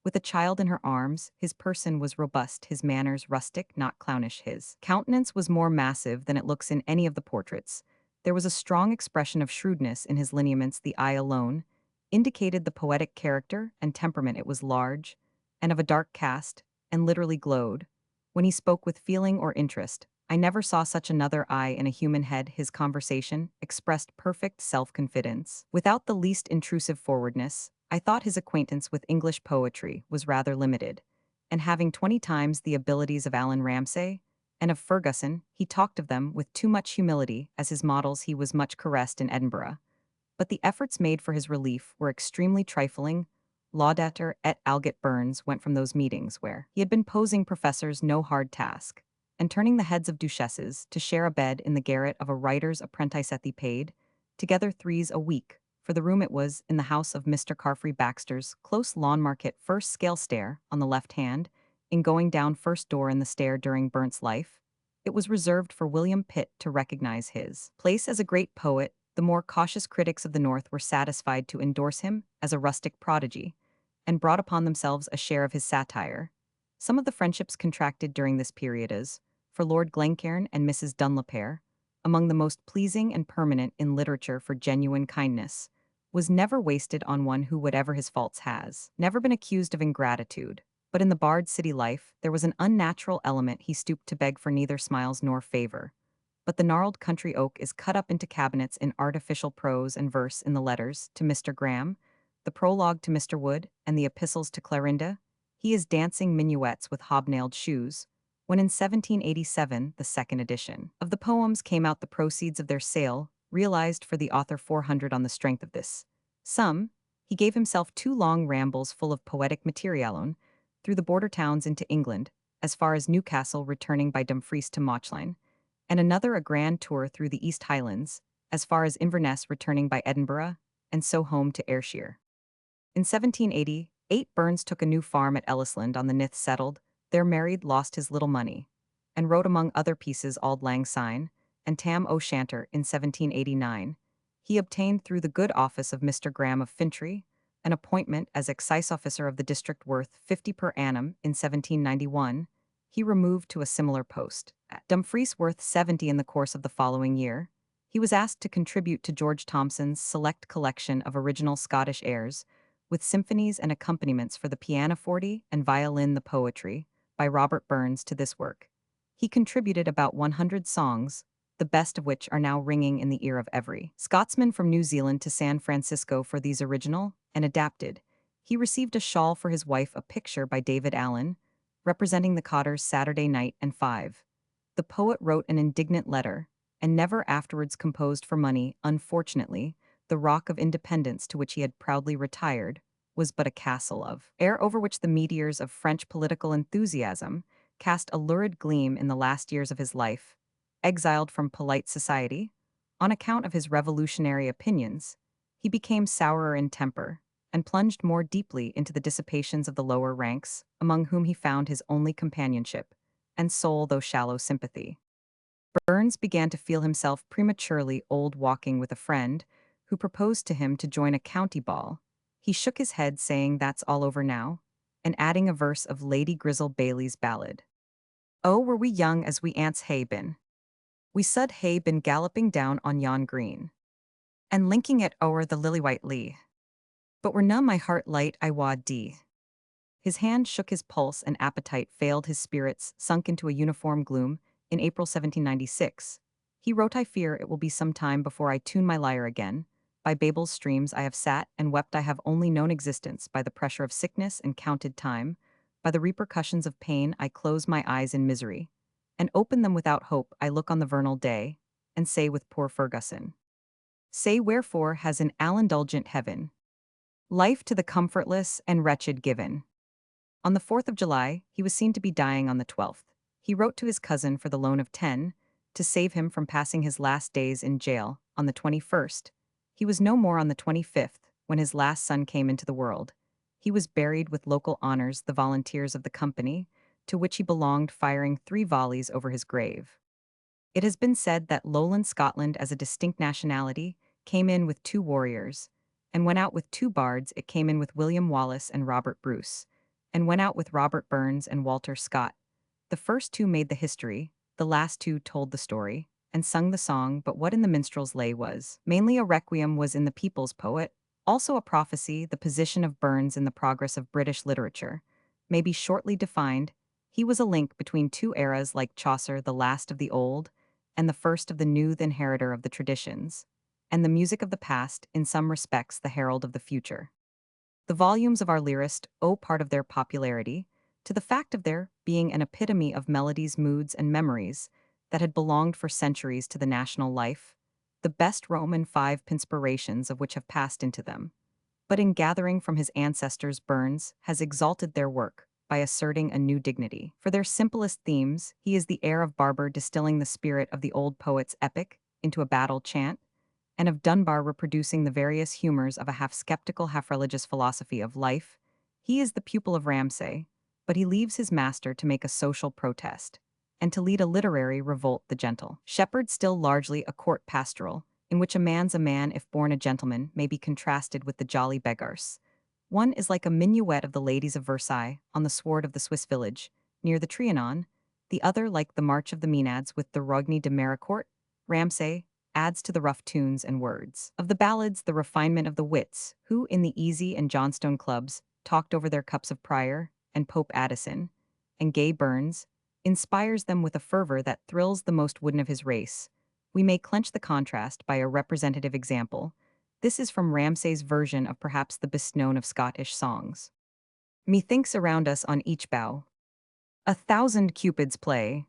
with a child in her arms. His person was robust, his manners rustic, not clownish. His countenance was more massive than it looks in any of the portraits. There was a strong expression of shrewdness in his lineaments. The eye alone indicated the poetic character and temperament. It was large, and of a dark cast, and literally glowed when he spoke with feeling or interest. I never saw such another eye in a human head. His conversation expressed perfect self-confidence, without the least intrusive forwardness. I thought his acquaintance with English poetry was rather limited, and having 20 times the abilities of Allan Ramsay and of Fergusson, he talked of them with too much humility. As his models he was much caressed in Edinburgh, but the efforts made for his relief were extremely trifling. Laudator et alget. Burns went from those meetings where he had been posing professors no hard task, and turning the heads of duchesses, to share a bed in the garret of a writer's apprentice at the paid, together threes a week, for the room. It was in the house of Mr. Carfrey Baxter's, close Lawn Market, first scale stair, on the left hand, in going down first door in the stair. During Burnt's life, it was reserved for William Pitt to recognize his place as a great poet. The more cautious critics of the North were satisfied to endorse him as a rustic prodigy, and brought upon themselves a share of his satire. Some of the friendships contracted during this period is, for Lord Glencairn and Mrs. Dunlopere, among the most pleasing and permanent in literature. For genuine kindness was never wasted on one who, whatever his faults, has never been accused of ingratitude. But in the bard city life there was an unnatural element. He stooped to beg for neither smiles nor favor, but the gnarled country oak is cut up into cabinets in artificial prose and verse. In the letters to Mr. Graham, the prologue to Mr. Wood, and the epistles to Clarinda, he is dancing minuets with hobnailed shoes. When in 1787 the second edition of the poems came out, the proceeds of their sale realized for the author 400. On the strength of this sum, he gave himself 2 long rambles full of poetic materialone through the border towns into England, as far as Newcastle, returning by Dumfries to Mauchline, and another a grand tour through the East Highlands, as far as Inverness, returning by Edinburgh, and so home to Ayrshire. In 1788, Burns took a new farm at Ellisland on the Nith, settled there, married, lost his little money, and wrote among other pieces Auld Lang Syne and Tam O'Shanter. In 1789, he obtained through the good office of Mr. Graham of Fintry an appointment as excise officer of the district, worth 50 per annum. In 1791, he removed to a similar post at Dumfries, worth 70. In the course of the following year, he was asked to contribute to George Thomson's select collection of original Scottish airs, with symphonies and accompaniments for the pianoforte and violin, the poetry by Robert Burns. To this work he contributed about 100 songs, the best of which are now ringing in the ear of every Scotsman from New Zealand to San Francisco. For these original and adapted, he received a shawl; for his wife a picture by David Allen, representing the Cottars' Saturday Night and Five. The poet wrote an indignant letter, and never afterwards composed for money. Unfortunately, the Rock of Independence, to which he had proudly retired, was but a castle of air over which the meteors of French political enthusiasm cast a lurid gleam in the last years of his life. exiled from polite society, on account of his revolutionary opinions, he became sourer in temper and plunged more deeply into the dissipations of the lower ranks, among whom he found his only companionship, and sole though shallow sympathy. Burns began to feel himself prematurely old walking with a friend who proposed to him to join a county ball. He shook his head, saying that's all over now, and adding a verse of Lady Grizzle Bailey's ballad. Oh, were we young as we ants hae been, we sud hae been galloping down on yon green, and linking it o'er the lily-white lea. But were na my heart light I wad dee. His hand shook his pulse and appetite failed his spirits sunk into a uniform gloom. In April 1796, he wrote, I fear it will be some time before I tune my lyre again. By Babel's streams I have sat and wept, I have only known existence by the pressure of sickness and counted time. By the repercussions of pain I close my eyes in misery, and open them without hope. I look on the vernal day, and say with poor Ferguson, say wherefore has an all-indulgent heaven life to the comfortless and wretched given. On the 4th of July, he was seen to be dying on the 12th. He wrote to his cousin for the loan of 10, to save him from passing his last days in jail, on the 21st. He was no more on the 25th, when his last son came into the world. He was buried with local honors, the volunteers of the company, to which he belonged firing 3 volleys over his grave. It has been said that Lowland Scotland as a distinct nationality came in with 2 warriors, and went out with 2 bards. It came in with William Wallace and Robert Bruce, and went out with Robert Burns and Walter Scott. The first 2 made the history, the last 2 told the story, and sung the song, but what in the minstrel's lay was mainly a requiem was in the people's poet, also a prophecy. The position of Burns in the progress of British literature may be shortly defined. He was a link between 2 eras like Chaucer, the last of the old, and the first of the new, the inheritor of the traditions, and the music of the past, in some respects the herald of the future. The volumes of our lyrist owe part of their popularity to the fact of their being an epitome of melodies, moods, and memories that had belonged for centuries to the national life, the best Roman 5 inspirations of which have passed into them. But in gathering from his ancestors, Burns has exalted their work by asserting a new dignity. For their simplest themes, he is the heir of Barber, distilling the spirit of the old poet's epic into a battle chant, and of Dunbar, reproducing the various humors of a half-skeptical, half-religious philosophy of life. He is the pupil of Ramsay, but he leaves his master to make a social protest, and to lead a literary revolt. The Gentle Shepherd, still largely a court pastoral, in which a man's a man if born a gentleman, may be contrasted with the Jolly Beggars. One is like a minuet of the ladies of Versailles on the sward of the Swiss village, near the Trianon, the other like the March of the Maenads with the Rogny de Maricourt. Ramsay adds to the rough tunes and words of the ballads the refinement of the wits, who, in the Easy and Johnstone clubs, talked over their cups of Prior and Pope Addison, and Gay Burns, inspires them with a fervor that thrills the most wooden of his race. We may clench the contrast by a representative example. This is from Ramsay's version of perhaps the best known of Scottish songs. Methinks around us on each bough 1,000 cupids play,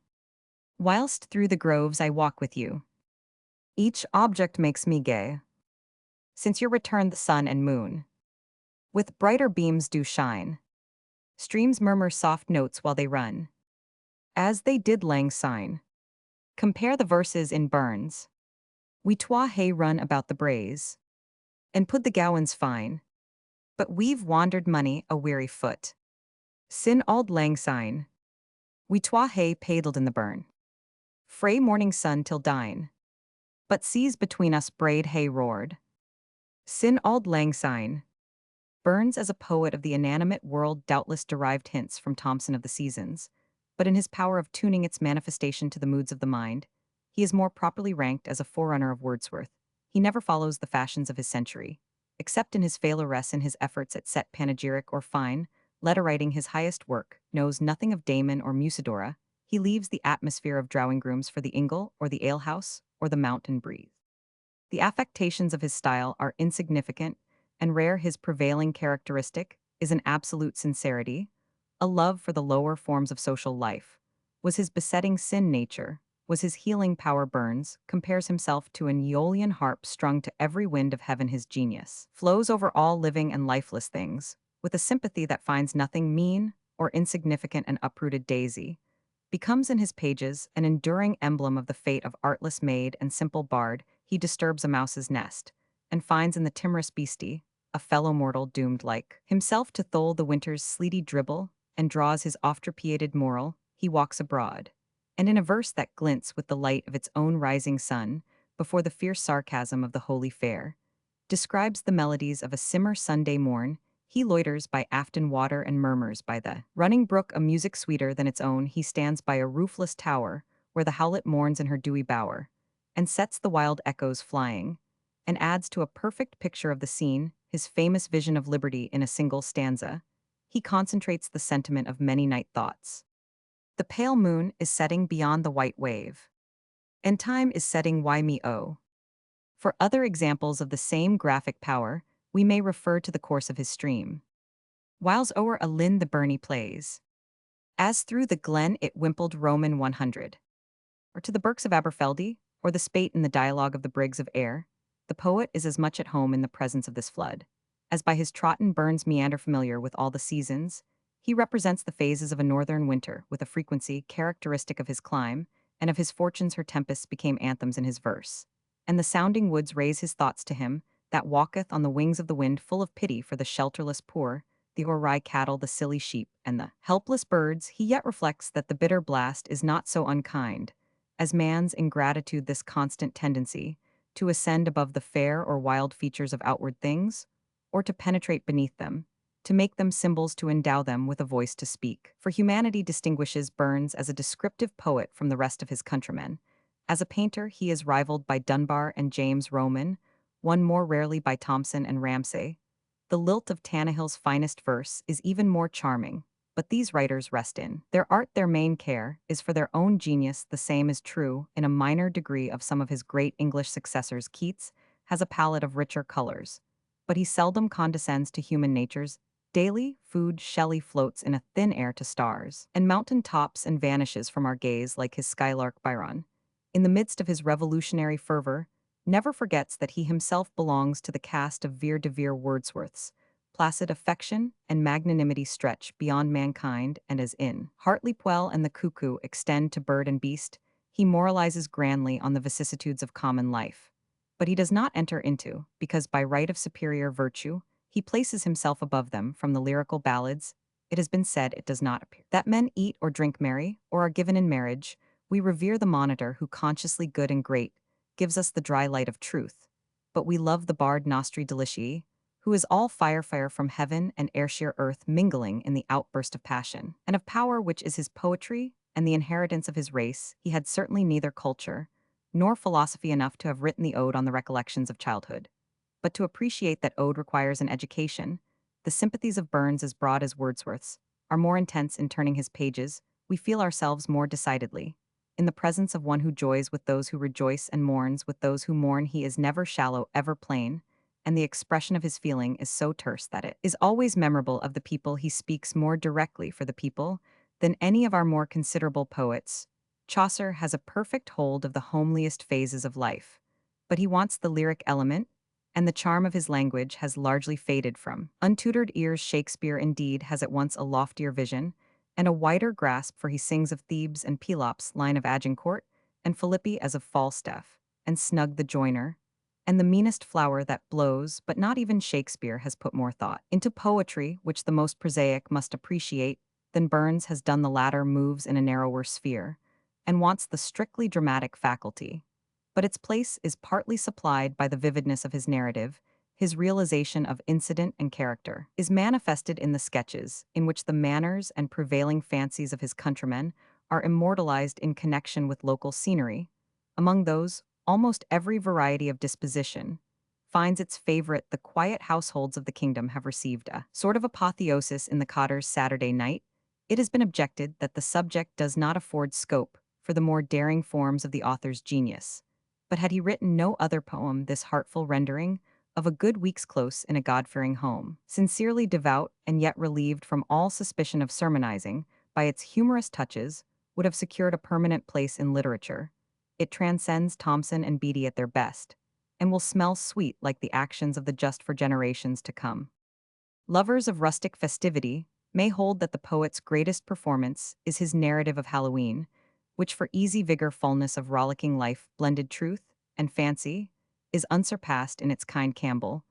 whilst through the groves I walk with you. Each object makes me gay. Since your return the sun and moon with brighter beams do shine. Streams murmur soft notes while they run, as they did lang syne. Compare the verses in Burns. We twa hae run about the braes, and put the gowans fine, but we've wandered mony a weary foot. Sin auld lang syne. We twa hae paddled in the burn, frae morning sun till dine, but seas between us braid hae roared. Sin auld lang syne. Burns, as a poet of the inanimate world, doubtless derived hints from Thomson of the Seasons, but in his power of tuning its manifestation to the moods of the mind, he is more properly ranked as a forerunner of Wordsworth. He never follows the fashions of his century, except in his failures in his efforts at set panegyric or fine letter writing. His highest work knows nothing of Damon or Musidora. He leaves the atmosphere of drawing rooms for the ingle or the alehouse or the mountain breeze. The affectations of his style are insignificant and rare. His prevailing characteristic is an absolute sincerity, a love for the lower forms of social life. Was his besetting sin nature? Was his healing power? Burns compares himself to an Aeolian harp strung to every wind of heaven. His genius flows over all living and lifeless things, with a sympathy that finds nothing mean or insignificant. An uprooted daisy, becomes in his pages an enduring emblem of the fate of artless maid and simple bard. He disturbs a mouse's nest, and finds in the timorous beastie a fellow mortal doomed like himself to thole the winter's sleety dribble, and draws his oft-repeated moral, he walks abroad. And in a verse that glints with the light of its own rising sun, before the fierce sarcasm of the holy fair, describes the melodies of a simmer Sunday morn. He loiters by Afton water and murmurs by the running brook a music sweeter than its own. He stands by a roofless tower, where the howlet mourns in her dewy bower, and sets the wild echoes flying, and adds to a perfect picture of the scene his famous vision of liberty in a single stanza. He concentrates the sentiment of many night thoughts. The pale moon is setting beyond the white wave, and time is setting why me oh. For other examples of the same graphic power, we may refer to the course of his stream. Whiles o'er a linn the burnie plays, as through the glen it wimpled Roman 100. Or to the Birks of Aberfeldy, or the spate in the dialogue of the Briggs of Ayr, the poet is as much at home in the presence of this flood, as by his Trotton Burns meander familiar with all the seasons. He represents the phases of a northern winter with a frequency characteristic of his clime, and of his fortunes her tempests became anthems in his verse. And the sounding woods raise his thoughts to him, that walketh on the wings of the wind, full of pity for the shelterless poor, the o'er cattle, the silly sheep, and the helpless birds. He yet reflects that the bitter blast is not so unkind, as man's ingratitude, this constant tendency to ascend above the fair or wild features of outward things, or to penetrate beneath them, to make them symbols, to endow them with a voice to speak. For humanity distinguishes Burns as a descriptive poet from the rest of his countrymen. As a painter, he is rivaled by Dunbar and James Roman, won more rarely by Thomson and Ramsay. The lilt of Tannehill's finest verse is even more charming, but these writers rest in their art. Their main care is for their own genius. The same is true, in a minor degree, of some of his great English successors. Keats has a palette of richer colors, but he seldom condescends to human nature's daily food. Shelley floats in a thin air to stars and mountain tops and vanishes from our gaze like his skylark. Byron, in the midst of his revolutionary fervor, never forgets that he himself belongs to the caste of Vere de Vere. Wordsworth's placid affection and magnanimity stretch beyond mankind, and as in Hartlepoel and the Cuckoo extend to bird and beast, he moralizes grandly on the vicissitudes of common life. But he does not enter into, because by right of superior virtue, he places himself above them. From the lyrical ballads, it has been said, it does not appear that men eat or drink merry, or are given in marriage. We revere the monitor who, consciously good and great, gives us the dry light of truth. But we love the bard Nostri Delicii, who is all fire from heaven and air-sheer earth, mingling in the outburst of passion and of power which is his poetry and the inheritance of his race. He had certainly neither culture nor philosophy enough to have written the ode on the recollections of childhood. But to appreciate that ode requires an education, the sympathies of Burns, as broad as Wordsworth's, are more intense. In turning his pages, we feel ourselves more decidedly in the presence of one who joys with those who rejoice and mourns with those who mourn. He is never shallow, ever plain, and the expression of his feeling is so terse that it is always memorable. Of the people, he speaks more directly for the people than any of our more considerable poets. Chaucer has a perfect hold of the homeliest phases of life, but he wants the lyric element, and the charm of his language has largely faded from untutored ears. Shakespeare, indeed, has at once a loftier vision and a wider grasp, for he sings of Thebes and Pelops, line of Agincourt, and Philippi as of Falstaff, and Snug the joiner, and the meanest flower that blows. But not even Shakespeare has put more thought into poetry, which the most prosaic must appreciate, than Burns has done. The latter moves in a narrower sphere, and wants the strictly dramatic faculty. But its place is partly supplied by the vividness of his narrative. His realization of incident and character is manifested in the sketches, in which the manners and prevailing fancies of his countrymen are immortalized in connection with local scenery. Among those, almost every variety of disposition finds its favorite. The quiet households of the kingdom have received a sort of apotheosis in the Cotter's Saturday Night. It has been objected that the subject does not afford scope for the more daring forms of the author's genius. But had he written no other poem, this heartful rendering of a good week's close in a God-fearing home, sincerely devout and yet relieved from all suspicion of sermonizing, by its humorous touches, would have secured a permanent place in literature. It transcends Thomson and Beattie at their best, and will smell sweet like the actions of the just for generations to come. Lovers of rustic festivity may hold that the poet's greatest performance is his narrative of Halloween, which for easy vigor fullness of rollicking life blended truth and fancy, is unsurpassed in its kind. Campbell,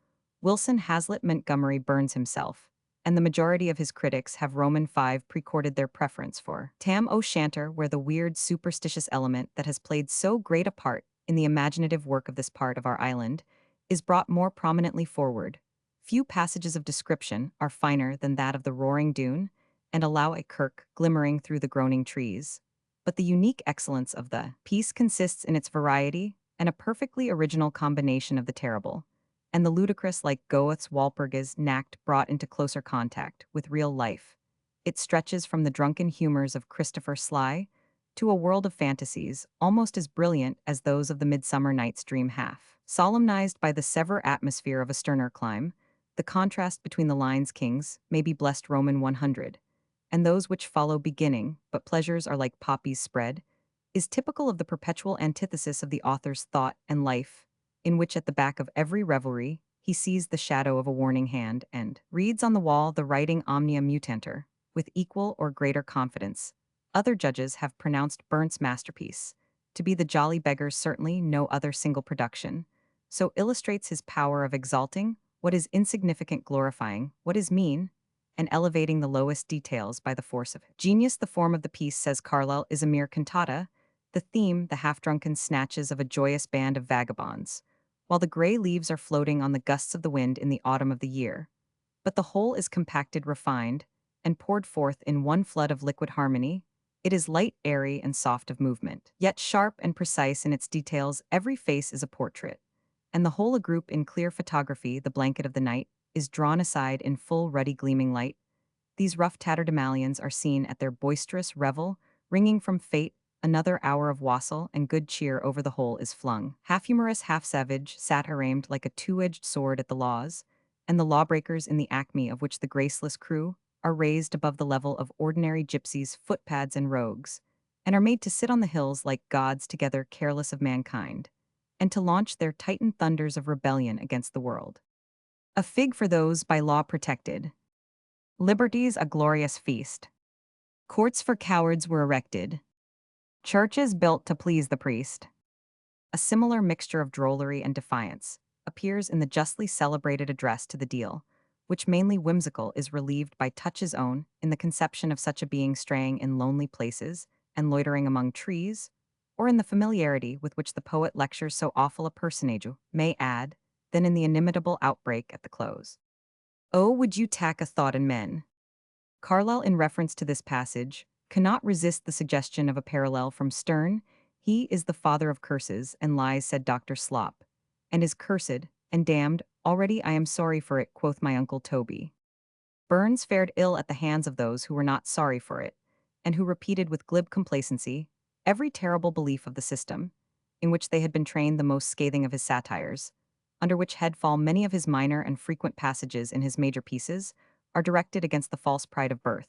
Wilson Hazlitt Montgomery Burns himself, and the majority of his critics have Roman 5 precorded their preference for Tam O'Shanter, where the weird superstitious element that has played so great a part in the imaginative work of this part of our island is brought more prominently forward. Few passages of description are finer than that of the roaring dune and allow a kirk glimmering through the groaning trees. But the unique excellence of the piece consists in its variety and a perfectly original combination of the terrible and the ludicrous, like Goethe's Walpurgis Nacht brought into closer contact with real life. It stretches from the drunken humors of Christopher Sly to a world of fantasies almost as brilliant as those of the Midsummer Night's Dream half. Solemnized by the severe atmosphere of a sterner clime, the contrast between the lines Kings may be blessed Roman 100, and those which follow beginning, but pleasures are like poppies spread, is typical of the perpetual antithesis of the author's thought and life, in which at the back of every revelry he sees the shadow of a warning hand and reads on the wall the writing omnia mutantur, with equal or greater confidence. Other judges have pronounced Burnt's masterpiece to be the Jolly Beggar's certainly no other single production, so illustrates his power of exalting what is insignificant, glorifying what is mean, and elevating the lowest details by the force of genius. The form of the piece, says Carlyle, is a mere cantata, the theme the half-drunken snatches of a joyous band of vagabonds, while the gray leaves are floating on the gusts of the wind in the autumn of the year. But the whole is compacted, refined, and poured forth in one flood of liquid harmony. It is light, airy, and soft of movement, yet sharp and precise in its details. Every face is a portrait, and the whole a group in clear photography. The blanket of the night is drawn aside in full ruddy gleaming light. These rough tatterdemalions are seen at their boisterous revel, ringing from fate. Another hour of wassail and good cheer over the whole is flung. Half humorous, half savage, satire aimed like a two-edged sword at the laws, and the lawbreakers in the acme of which the graceless crew are raised above the level of ordinary gypsies, footpads, and rogues, and are made to sit on the hills like gods together, careless of mankind, and to launch their titan thunders of rebellion against the world. A fig for those by law protected. Liberty's a glorious feast. Courts for cowards were erected. Churches built to please the priest. A similar mixture of drollery and defiance appears in the justly celebrated address to the Deil, which, mainly whimsical, is relieved by Touch's own in the conception of such a being straying in lonely places and loitering among trees, or in the familiarity with which the poet lectures so awful a personage, may add, than in the inimitable outbreak at the close. Oh, would you tack a thought in men? Carlyle, in reference to this passage, cannot resist the suggestion of a parallel from Sterne. He is the father of curses and lies, said Dr. Slop, and is cursed and damned. Already I am sorry for it, quoth my uncle Toby. Burns fared ill at the hands of those who were not sorry for it, and who repeated with glib complacency every terrible belief of the system, in which they had been trained. The most scathing of his satires, under which head fall many of his minor and frequent passages in his major pieces, are directed against the false pride of birth,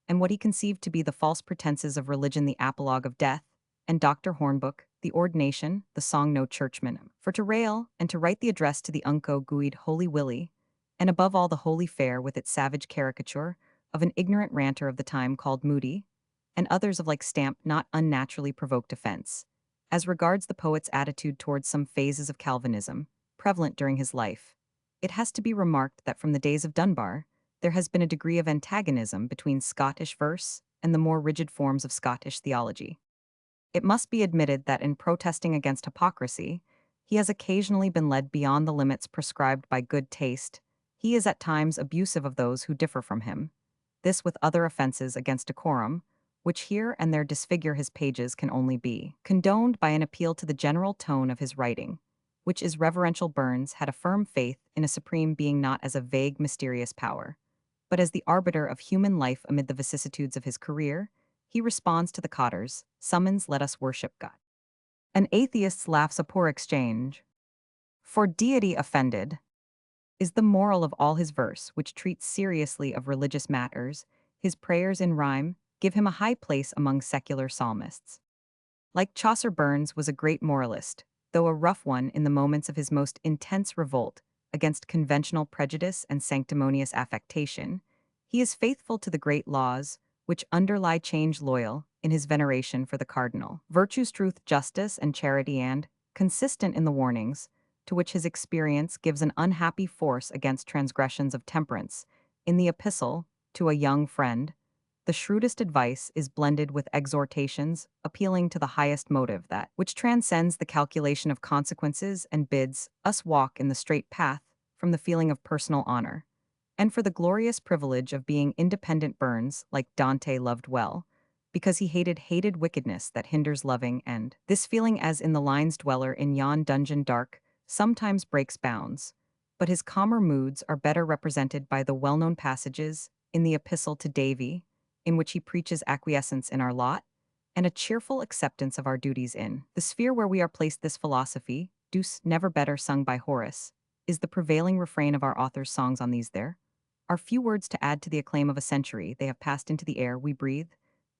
and what he conceived to be the false pretenses of religion, the apologue of death, and Dr. Hornbook, the ordination, the song no churchman. For to rail and to write the address to the unco guid Holy Willie, and above all the Holy Fair with its savage caricature of an ignorant ranter of the time called Moody, and others of like stamp not unnaturally provoked offense. As regards the poet's attitude towards some phases of Calvinism, prevalent during his life, it has to be remarked that from the days of Dunbar, there has been a degree of antagonism between Scottish verse and the more rigid forms of Scottish theology. It must be admitted that in protesting against hypocrisy, he has occasionally been led beyond the limits prescribed by good taste. He is at times abusive of those who differ from him. This with other offenses against decorum, which here and there disfigure his pages, can only be condoned by an appeal to the general tone of his writing, which is reverential. Burns had a firm faith in a supreme being, not as a vague, mysterious power, but as the arbiter of human life amid the vicissitudes of his career. He responds to the cotter's summons, let us worship God. An atheist's laughs a poor exchange for deity offended is the moral of all his verse, which treats seriously of religious matters. His prayers in rhyme give him a high place among secular psalmists. Like Chaucer, Burns was a great moralist, though a rough one in the moments of his most intense revolt against conventional prejudice and sanctimonious affectation. He is faithful to the great laws, which underlie change loyal in his veneration for the cardinal. Virtues, truth, justice, and charity and, consistent in the warnings, to which his experience gives an unhappy force against transgressions of temperance. In the epistle, to a young friend, the shrewdest advice is blended with exhortations appealing to the highest motive that which transcends the calculation of consequences and bids us walk in the straight path from the feeling of personal honor. And for the glorious privilege of being independent Burns, like Dante loved well, because he hated wickedness that hinders loving and this feeling as in the lines dweller in yon dungeon dark sometimes breaks bounds, but his calmer moods are better represented by the well-known passages in the Epistle to Davy, in which he preaches acquiescence in our lot, and a cheerful acceptance of our duties in the sphere where we are placed. This philosophy, Deus never better sung by Horace, is the prevailing refrain of our author's songs on these there. Are few words to add to the acclaim of a century, they have passed into the air we breathe.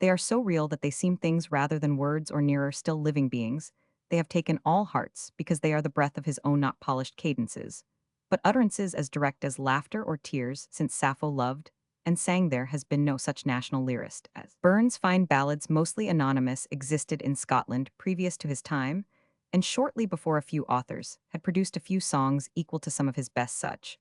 They are so real that they seem things rather than words, or nearer still living beings. They have taken all hearts, because they are the breath of his own not polished cadences, but utterances as direct as laughter or tears, since Sappho loved and sang there has been no such national lyrist as Burns. Fine ballads mostly anonymous existed in Scotland previous to his time, and shortly before a few authors had produced a few songs equal to some of his best. Such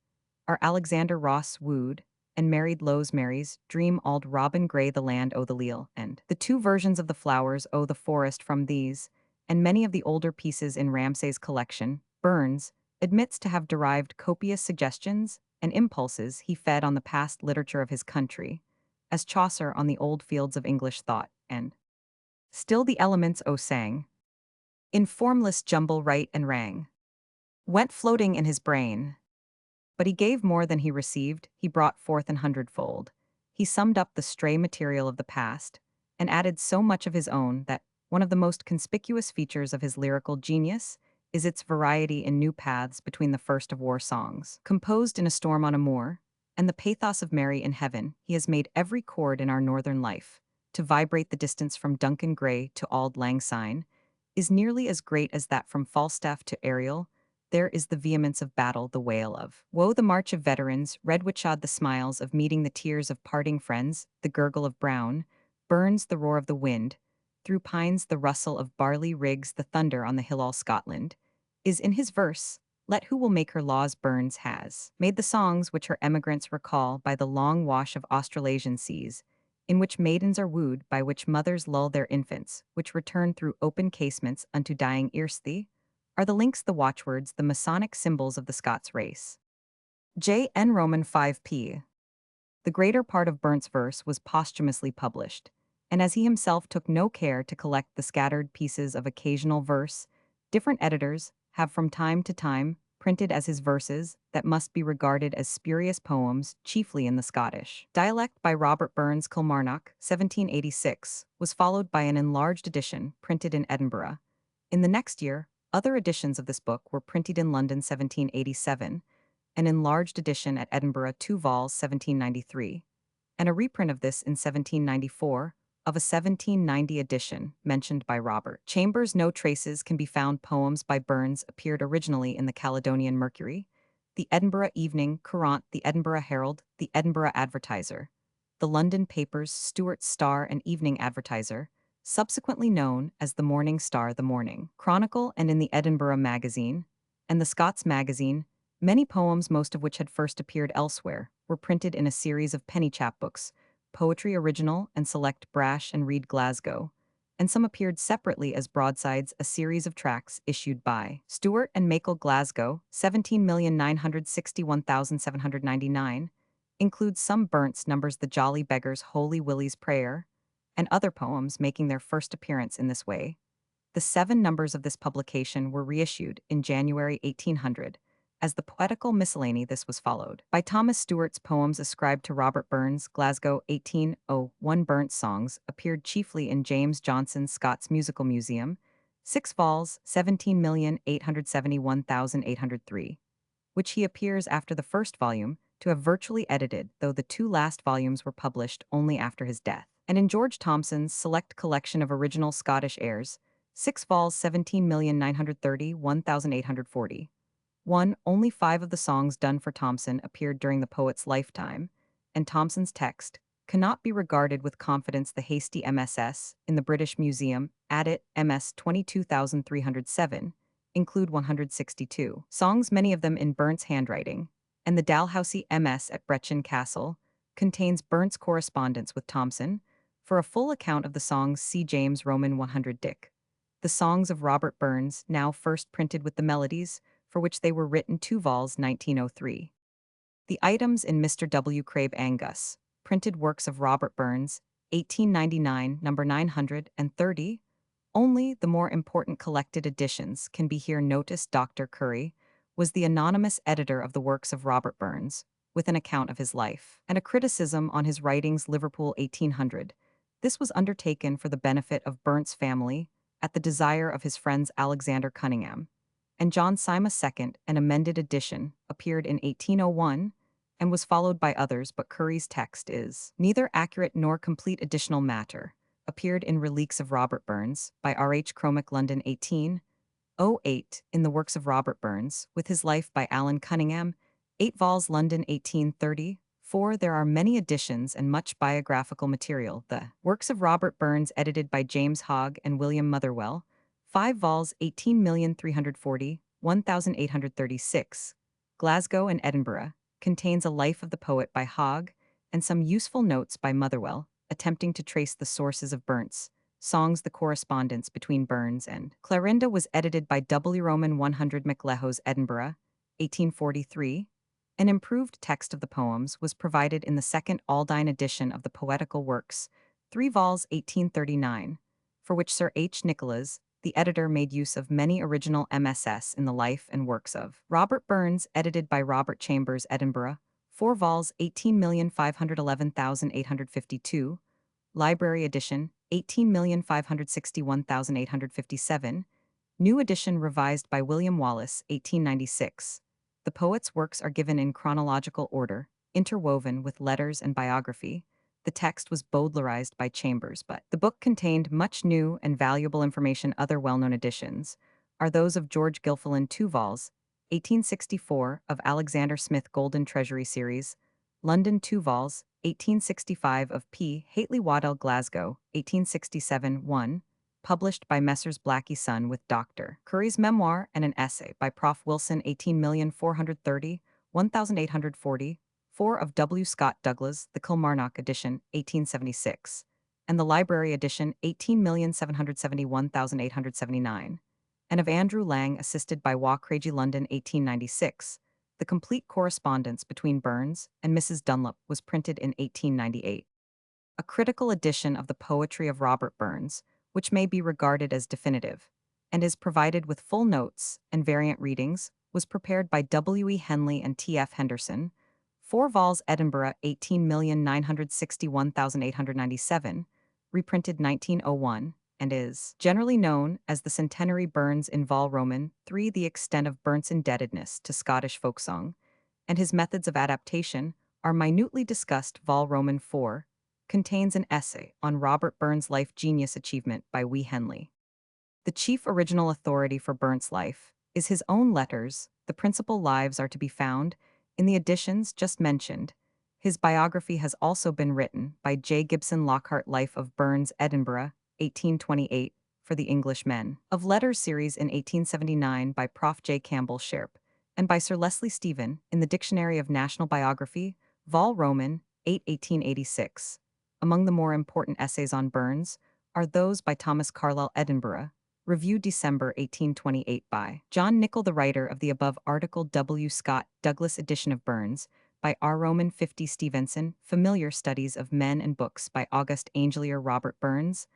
are Alexander Ross wooed and married Lowe's Mary's Dream, Auld Robin Gray, The Land o' the Leal, and the two versions of The Flowers o' the Forest. From these, and many of the older pieces in Ramsay's collection, Burns admits to have derived copious suggestions and impulses he fed on the past literature of his country, as Chaucer on the old fields of English thought, and still the elements o' sang, in formless jumble right and rang, went floating in his brain. But he gave more than he received, he brought forth an hundredfold. He summed up the stray material of the past, and added so much of his own that one of the most conspicuous features of his lyrical genius is its variety in new paths between the first of war songs, composed in a storm on a moor, and the pathos of Mary in Heaven. He has made every chord in our northern life to vibrate. The distance from Duncan Gray to Auld Lang Syne is nearly as great as that from Falstaff to Ariel. There is the vehemence of battle, the wail of woe, the march of veterans, Redwoodshod, the smiles of meeting, the tears of parting friends, the gurgle of Brown, Burns, the roar of the wind, through pines, the rustle of barley rigs, the thunder on the hill. All Scotland is in his verse. Let who will make her laws. Burns has made the songs which her emigrants recall by the long wash of Australasian seas, in which maidens are wooed, by which mothers lull their infants, which return through open casements unto dying Earthsea, are the links, the watchwords, the Masonic symbols of the Scots race. J.N. Roman 5p. The greater part of Burnt's verse was posthumously published, and as he himself took no care to collect the scattered pieces of occasional verse, different editors have from time to time printed as his verses that must be regarded as spurious poems, chiefly in the Scottish dialect. By Robert Burns, Kilmarnock, 1786, was followed by an enlarged edition printed in Edinburgh. In the next year, other editions of this book were printed in London 1787, an enlarged edition at Edinburgh 2 vols 1793, and a reprint of this in 1794 of a 1790 edition mentioned by Robert Chambers. No traces can be found. Poems by Burns appeared originally in the Caledonian Mercury, the Edinburgh Evening Courant, the Edinburgh Herald, the Edinburgh Advertiser, the London papers Stuart's Star and Evening Advertiser, subsequently known as the Morning Star, the Morning Chronicle, and in the Edinburgh Magazine, and the Scots Magazine. Many poems, most of which had first appeared elsewhere, were printed in a series of penny chapbooks, Poetry Original and Select Brash and Read Glasgow, and some appeared separately as broadsides, a series of tracts issued by Stuart and Mackle Glasgow, 17,961,799, includes some Burnt's numbers, The Jolly Beggar's Holy Willie's Prayer, and other poems making their first appearance in this way. The 7 numbers of this publication were reissued in January 1800. As the poetical miscellany, this was followed by Thomas Stewart's poems ascribed to Robert Burns, Glasgow 1801. Burnt's songs appeared chiefly in James Johnson's Scots Musical Museum, 6 vols, 17,871,803, which he appears after the first volume to have virtually edited, though the 2 last volumes were published only after his death, and in George Thomson's Select Collection of Original Scottish Airs, 6 vols, 17,931,840. Only 5 of the songs done for Thomson appeared during the poet's lifetime, and Thomson's text cannot be regarded with confidence. The hasty MSS in the British Museum, Addit, MS 22307, include 162 songs, many of them in Burnt's handwriting, and the Dalhousie MS at Brechin Castle contains Burnt's correspondence with Thomson. For a full account of the songs, see James Roman 100 Dick. The Songs of Robert Burns, now first printed with the melodies, for which they were written, 2 vols, 1903. The items in Mr. W. Crabe Angus, Printed Works of Robert Burns, 1899, number 930. Only the more important collected editions can be here noticed. Dr. Curry was the anonymous editor of the works of Robert Burns, with an account of his life and a criticism on his writings. Liverpool, 1800. This was undertaken for the benefit of Burnt's family, at the desire of his friends Alexander Cunningham and John Sima II. An amended edition appeared in 1801 and was followed by others, but Curry's text is neither accurate nor complete. Additional matter appeared in Reliques of Robert Burns by R. H. Cromick, London, 1808, in the Works of Robert Burns, with his life by Alan Cunningham, 8 vols, London, 1830. 4. There are many editions and much biographical material. The Works of Robert Burns, edited by James Hogg and William Motherwell, 5 vols, 18,340, 1836. Glasgow and Edinburgh, contains a life of the poet by Hogg and some useful notes by Motherwell, attempting to trace the sources of Burns' songs. The correspondence between Burns and Clorinda was edited by W. Roman 100 MacLehose, Edinburgh, 1843. An improved text of the poems was provided in the second Aldine edition of the Poetical Works, 3 vols, 1839, for which Sir H. Nicholas, the editor, made use of many original MSS in the life and works of Robert Burns, edited by Robert Chambers, Edinburgh, 4 vols, 18,511,852, Library edition, 18,561,857, New edition revised by William Wallace, 1896. The poet's works are given in chronological order, interwoven with letters and biography. The text was Bowdlerized by Chambers, but the book contained much new and valuable information. Other well-known editions are those of George Gilfillan, 2 vols, 1864, of Alexander Smith Golden Treasury Series, London, 2 vols, 1865, of P. Haitley Waddell, Glasgow, 1867, 1, published by Messrs. Blackie Son, with Dr. Curry's memoir and an essay by Prof. Wilson, 18,430, 1840, 4, of W. Scott Douglas, the Kilmarnock edition, 1876, and the Library edition, 18,771,879, and of Andrew Lang, assisted by Wackragi, London, 1896. The complete correspondence between Burns and Mrs. Dunlop was printed in 1898. A critical edition of the poetry of Robert Burns, which may be regarded as definitive, and is provided with full notes and variant readings, was prepared by W. E. Henley and T. F. Henderson, 4 vols, Edinburgh, 18,961,897, reprinted 1901, and is generally known as the Centenary Burns in Vol Roman 3. The extent of Burns' indebtedness to Scottish folksong and his methods of adaptation are minutely discussed. Vol Roman 4 contains an essay on Robert Burns' life genius achievement by W. Henley. The chief original authority for Burns' life is his own letters. The principal lives are to be found in the editions just mentioned. His biography has also been written by J. Gibson Lockhart, Life of Burns, Edinburgh, 1828, for the English Men of Letters series in 1879 by Prof. J. Campbell Sharp, and by Sir Leslie Stephen in the Dictionary of National Biography, Vol Roman, 8, 1886. Among the more important essays on Burns are those by Thomas Carlyle, Edinburgh, Review, December 1828, by John Nichol, the writer of the above article. W. Scott Douglas edition of Burns by R. Roman 50. Stevenson, Familiar Studies of Men and Books by August Angelier. Robert Burns,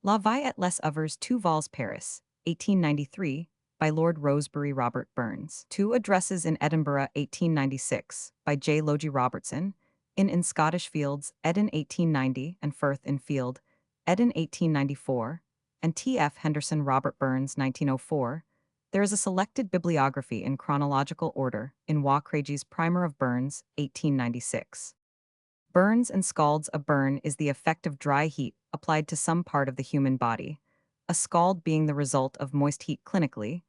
La Vie et les Oeuvres, 2 vols, Paris, 1893, by Lord Rosebery. Robert Burns, 2 Addresses in Edinburgh, 1896, by J. Logie Robertson, in Scottish Fields, Eden, 1890, and Firth in Field, Eden, 1894, and T. F. Henderson. Robert Burns, 1904. There is a selected bibliography in chronological order in Wackragi's Primer of Burns, 1896. Burns and scalds. A burn is the effect of dry heat applied to some part of the human body, a scald being the result of moist heat. Clinically,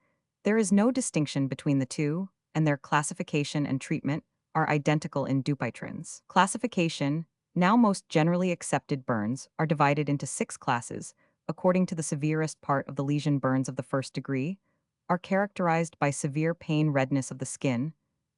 there is no distinction between the two, and their classification and treatment are identical in Dupuytren's classification. Now most generally accepted burns are divided into 6 classes, according to the severest part of the lesion. Burns of the first degree are characterized by severe pain, redness of the skin,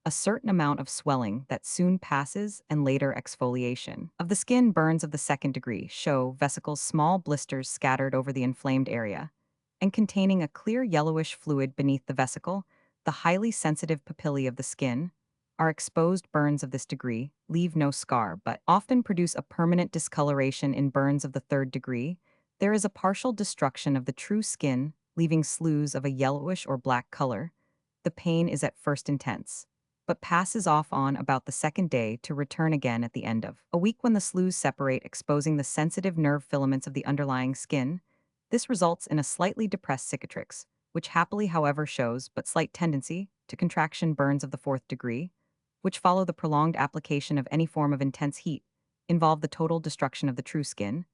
a certain amount of swelling that soon passes, and later exfoliation of the skin. Burns of the second degree show vesicles, small blisters scattered over the inflamed area, and containing a clear yellowish fluid beneath the vesicle. The highly sensitive papillae of the skin are exposed. Burns of this degree leave no scar but often produce a permanent discoloration. In burns of the third degree, there is a partial destruction of the true skin, leaving sloughs of a yellowish or black color. The pain is at first intense, but passes off on about the second day to return again at the end of a week when the sloughs separate, exposing the sensitive nerve filaments of the underlying skin. This results in a slightly depressed cicatrix, which happily, however, shows but slight tendency to contraction. Burns of the fourth degree, which follow the prolonged application of any form of intense heat, involve the total destruction of the true skin.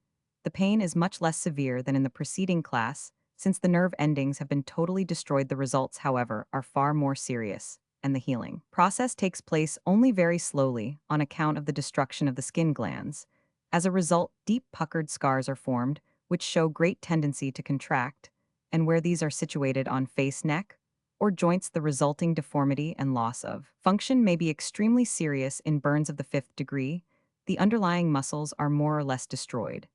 The pain is much less severe than in the preceding class, since the nerve endings have been totally destroyed. The results, however, are far more serious, and the healing process takes place only very slowly on account of the destruction of the skin glands. As a result, deep puckered scars are formed, which show great tendency to contract, and where these are situated on face, neck, or joints, the resulting deformity and loss of function may be extremely serious. In burns of the fifth degree, the underlying muscles are more or less destroyed,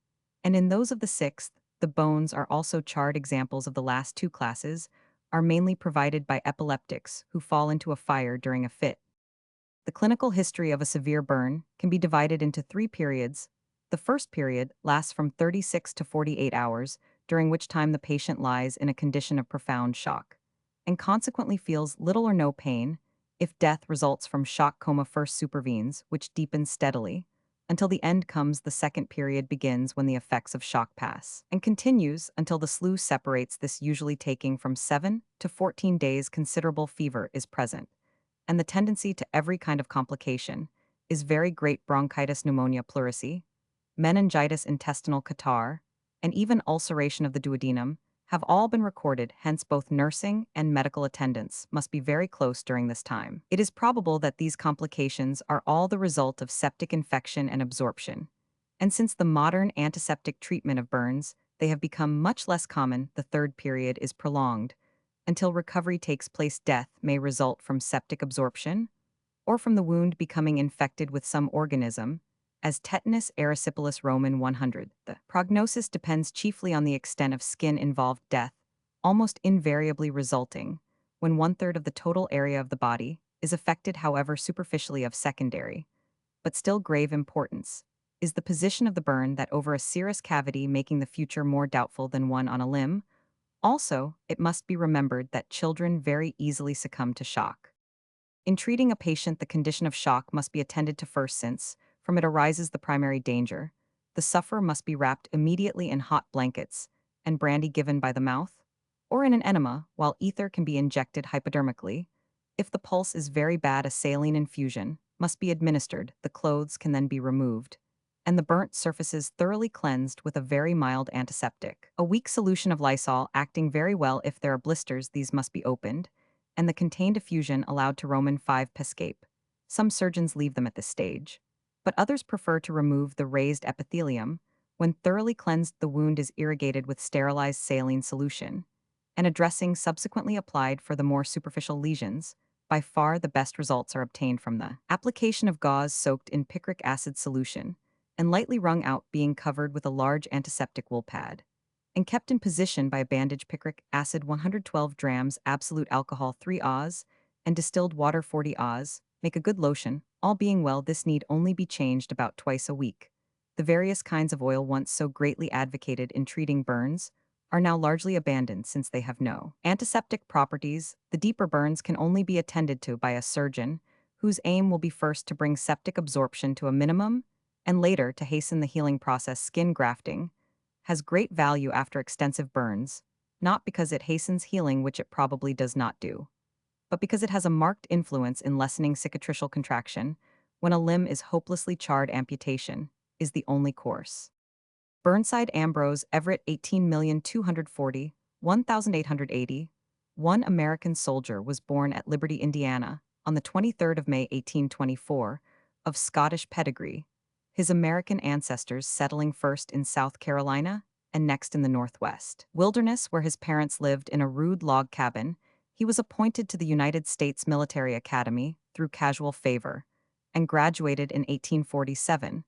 and in those of the sixth, the bones are also charred. Examples of the last 2 classes are mainly provided by epileptics who fall into a fire during a fit. The clinical history of a severe burn can be divided into 3 periods. The first period lasts from 36 to 48 hours, during which time the patient lies in a condition of profound shock and consequently feels little or no pain. If death results from shock, coma first supervenes, which deepens steadily until the end comes. The second period begins when the effects of shock pass and continues until the slough separates, this usually taking from 7 to 14 days. Considerable fever is present, and the tendency to every kind of complication is very great. Bronchitis, pneumonia, pleurisy, meningitis, intestinal catarrh, and even ulceration of the duodenum have all been recorded. Hence both nursing and medical attendants must be very close during this time. It is probable that these complications are all the result of septic infection and absorption, and since the modern antiseptic treatment of burns, they have become much less common. The third period is prolonged until recovery takes place. Death may result from septic absorption or from the wound becoming infected with some organism, as tetanus, erysipelas. Roman 100. The prognosis depends chiefly on the extent of skin-involved death, almost invariably resulting when 1/3 of the total area of the body is affected. However, superficially of secondary, but still grave importance, is the position of the burn that over a serous cavity, making the future more doubtful than one on a limb. Also, it must be remembered that children very easily succumb to shock. In treating a patient, the condition of shock must be attended to first, since from it arises the primary danger. The sufferer must be wrapped immediately in hot blankets, and brandy given by the mouth, or in an enema, while ether can be injected hypodermically. If the pulse is very bad, a saline infusion must be administered. The clothes can then be removed, and the burnt surfaces thoroughly cleansed with a very mild antiseptic. A weak solution of Lysol acting very well. If there are blisters, these must be opened, and the contained effusion allowed to. Roman 5. Pescape. Some surgeons leave them at this stage, but others prefer to remove the raised epithelium. When thoroughly cleansed, the wound is irrigated with sterilized saline solution, and a dressing subsequently applied for the more superficial lesions. By far the best results are obtained from the application of gauze soaked in picric acid solution and lightly wrung out, being covered with a large antiseptic wool pad and kept in position by a bandage. Picric acid 112 drams, absolute alcohol 3 Oz, and distilled water 40 Oz, make a good lotion. All being well, this need only be changed about twice a week. The various kinds of oil once so greatly advocated in treating burns are now largely abandoned, since they have no antiseptic properties. The deeper burns can only be attended to by a surgeon, whose aim will be first to bring septic absorption to a minimum and later to hasten the healing process. Skin grafting has great value after extensive burns, not because it hastens healing, which it probably does not do, but because it has a marked influence in lessening cicatricial contraction. When a limb is hopelessly charred, amputation is the only course. Burnside Ambrose Everett 18,240,1880, one American soldier, was born at Liberty, Indiana, on the 23rd of May 1824, of Scottish pedigree, his American ancestors settling first in South Carolina and next in the Northwest wilderness where his parents lived in a rude log cabin. He was appointed to the United States Military Academy through casual favor and graduated in 1847.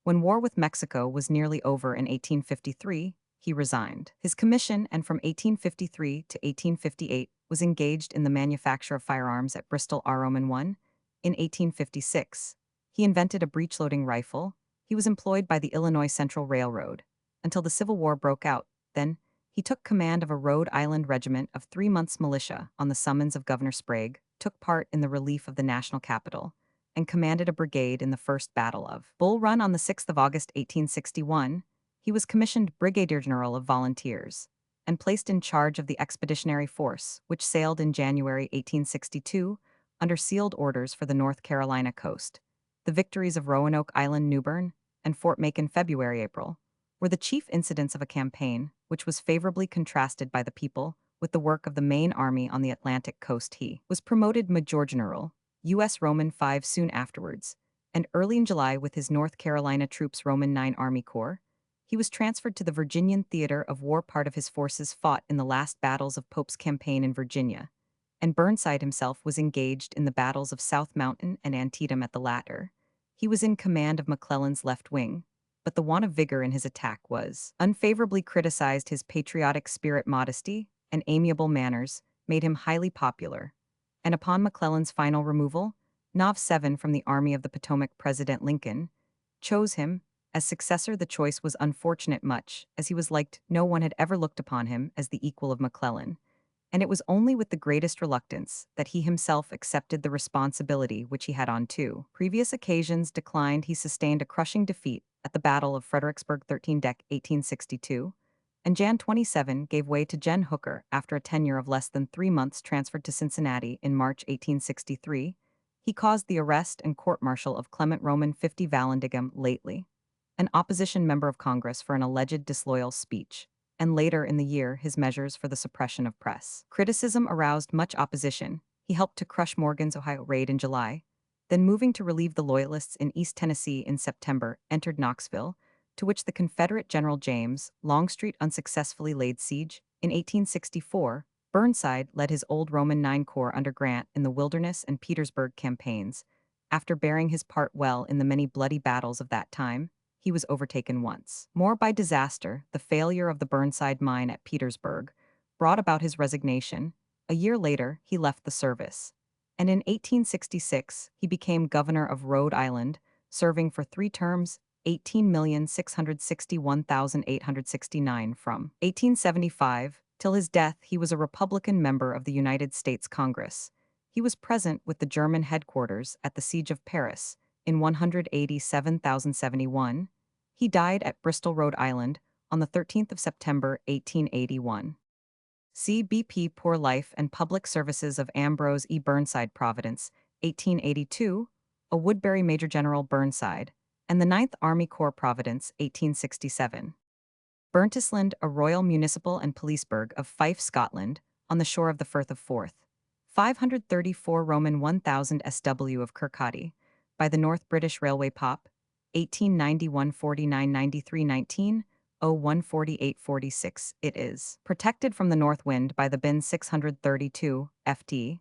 When war with Mexico was nearly over in 1853, he resigned his commission and from 1853 to 1858 was engaged in the manufacture of firearms at Bristol Roman 1. In 1856, he invented a breech-loading rifle. He was employed by the Illinois Central Railroad until the Civil War broke out. Then, he took command of a Rhode Island regiment of 3 months militia on the summons of Governor Sprague, took part in the relief of the national capital, and commanded a brigade in the First Battle of Bull Run on the 6th of August 1861. He was commissioned Brigadier General of Volunteers and placed in charge of the Expeditionary Force, which sailed in January 1862 under sealed orders for the North Carolina coast. The victories of Roanoke Island, New Bern, and Fort Macon, February-April, were the chief incidents of a campaign which was favorably contrasted by the people with the work of the main army on the Atlantic coast. He was promoted Major General, U.S. Roman 5 soon afterwards, and early in July with his North Carolina troops Roman 9 Army Corps, he was transferred to the Virginian theater of war. Part of his forces fought in the last battles of Pope's campaign in Virginia, and Burnside himself was engaged in the battles of South Mountain and Antietam. At the latter, he was in command of McClellan's left wing, but the want of vigor in his attack was unfavorably criticized. His patriotic spirit, modesty, and amiable manners made him highly popular, and upon McClellan's final removal, Nov. 7 from the Army of the Potomac, President Lincoln chose him as successor. The choice was unfortunate, much as he was liked. No one had ever looked upon him as the equal of McClellan, and it was only with the greatest reluctance that he himself accepted the responsibility which he had on 2 previous occasions declined. He sustained a crushing defeat at the Battle of Fredericksburg 13 Dec 1862, and Jan 27 gave way to Jen Hooker after a tenure of less than 3 months. Transferred to Cincinnati in March 1863, he caused the arrest and court-martial of Clement Roman 50 Vallandigham, lately an opposition member of Congress, for an alleged disloyal speech, and later in the year his measures for the suppression of press criticism aroused much opposition. He helped to crush Morgan's Ohio raid in July, then moving to relieve the Loyalists in East Tennessee in September, entered Knoxville, to which the Confederate General James Longstreet unsuccessfully laid siege. In 1864, Burnside led his old Roman 9 Corps under Grant in the Wilderness and Petersburg campaigns. After bearing his part well in the many bloody battles of that time, he was overtaken once more by disaster. The failure of the Burnside mine at Petersburg brought about his resignation. A year later, he left the service, and in 1866 he became governor of Rhode Island, serving for 3 terms, 18,661,869 from 1875 till his death. He was a Republican member of the United States Congress. He was present with the German headquarters at the Siege of Paris in 187,071. He died at Bristol, Rhode Island, on the 13th of September, 1881. C.B.P. Poor Life and Public Services of Ambrose E. Burnside, Providence, 1882, a Woodbury Major General Burnside, and the 9th Army Corps, Providence, 1867. Burntisland, a royal municipal and policeburg of Fife, Scotland, on the shore of the Firth of Forth. 534 Roman 1000 SW of Kirkcaldy, by the North British Railway Pop, 1891 49 93 19, 01 46. It is protected from the north wind by the bin 632 FT,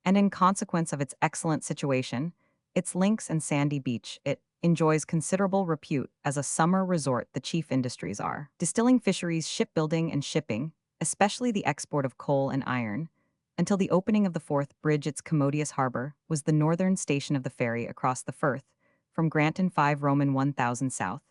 and in consequence of its excellent situation, its links and sandy beach, it enjoys considerable repute as a summer resort. The chief industries are distilling, fisheries, shipbuilding, and shipping, especially the export of coal and iron. Until the opening of the Forth Bridge, its commodious harbor was the northern station of the ferry across the Firth, from Granton 5 Roman 1000 south.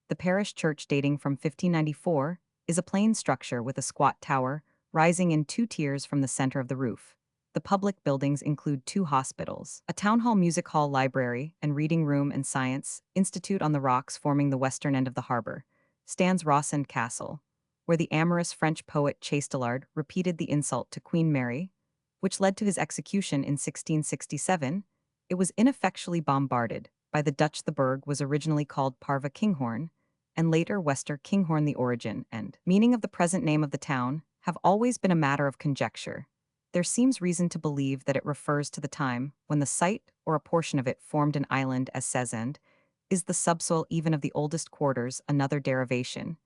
The parish church, dating from 1594, is a plain structure with a squat tower rising in 2 tiers from the center of the roof. The public buildings include 2 hospitals, a town hall, music hall, library, and reading room and science institute. On the rocks forming the western end of the harbor stands Rosend Castle, where the amorous French poet Chastelard repeated the insult to Queen Mary, which led to his execution in 1667. It was ineffectually bombarded by the Dutch. The burg was originally called Parva Kinghorn, and later Wester Kinghorn. The origin and meaning of the present name of the town have always been a matter of conjecture. there seems reason to believe that it refers to the time when the site, or a portion of it, formed an island as Sezend. Is the subsoil even of the oldest quarters another derivation?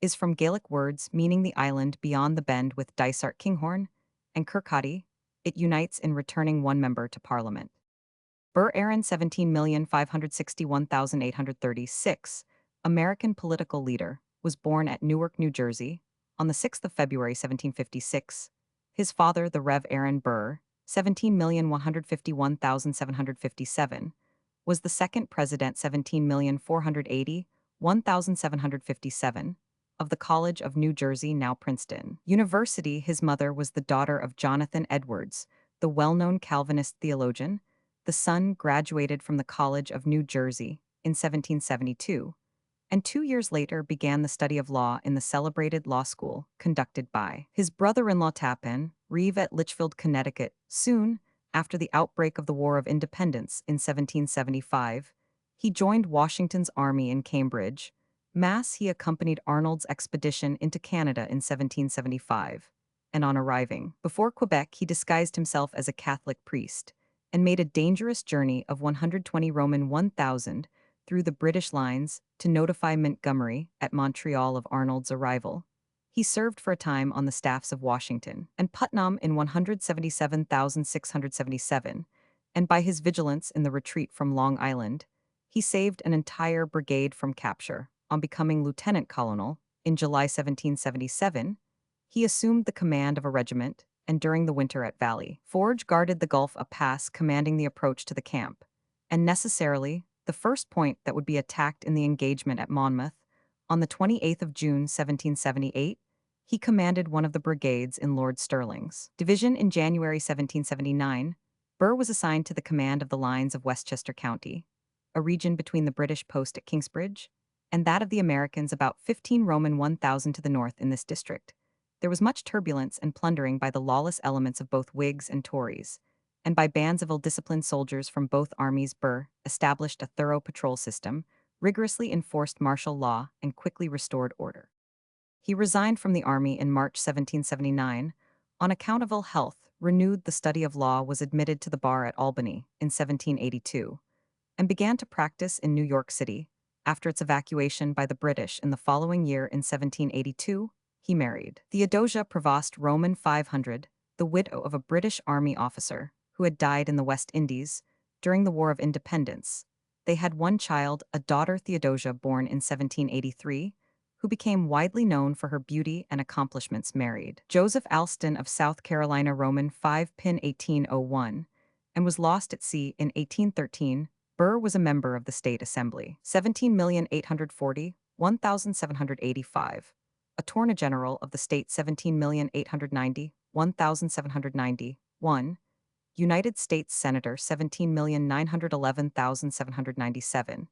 Is from Gaelic words meaning the island beyond the bend with Dysart Kinghorn and Kirkcaldy. It unites in returning one member to Parliament. Burr Aaron 17,561,836, American political leader, was born at Newark, New Jersey, on the 6th of February 1756. His father, the Rev. Aaron Burr, 17,151,757, was the second president 17,480,1757 of the College of New Jersey, now Princeton University. His mother was the daughter of Jonathan Edwards, the well-known Calvinist theologian. The son graduated from the College of New Jersey in 1772, and 2 years later began the study of law in the celebrated law school conducted by his brother-in-law Tappan Reeve at Litchfield, Connecticut. Soon after the outbreak of the War of Independence in 1775, he joined Washington's army in Cambridge, Mass. He accompanied Arnold's expedition into Canada in 1775, and on arriving before Quebec, he disguised himself as a Catholic priest and made a dangerous journey of 120 Roman 1,000 through the British lines to notify Montgomery at Montreal of Arnold's arrival. He served for a time on the staffs of Washington and Putnam in 177,677, and by his vigilance in the retreat from Long Island, he saved an entire brigade from capture. On becoming lieutenant colonel in July 1777, he assumed the command of a regiment, and during the winter at Valley Forge guarded the Gulf, a pass commanding the approach to the camp, and necessarily the first point that would be attacked in the engagement at Monmouth. On the 28th of June 1778, he commanded one of the brigades in Lord Stirling's division. In January 1779, Burr was assigned to the command of the lines of Westchester County, a region between the British post at Kingsbridge and that of the Americans, about 15 Roman 1,000 to the north in this district. There was much turbulence and plundering by the lawless elements of both Whigs and Tories, and by bands of ill-disciplined soldiers from both armies. Burr established a thorough patrol system, rigorously enforced martial law, and quickly restored order. He resigned from the army in March 1779 on account of ill health, renewed the study of law, was admitted to the bar at Albany in 1782, and began to practice in New York City. After its evacuation by the British in the following year in 1782, he married Theodosia Prevost Roman 500, the widow of a British Army officer who had died in the West Indies during the War of Independence. They had one child, a daughter, Theodosia, born in 1783, who became widely known for her beauty and accomplishments. Married Joseph Alston of South Carolina Roman 5 pin 1801, and was lost at sea in 1813. Burr was a member of the State Assembly, 17,840,1785, Attorney General of the State, 17,890,1791, United States Senator, 17,911,797,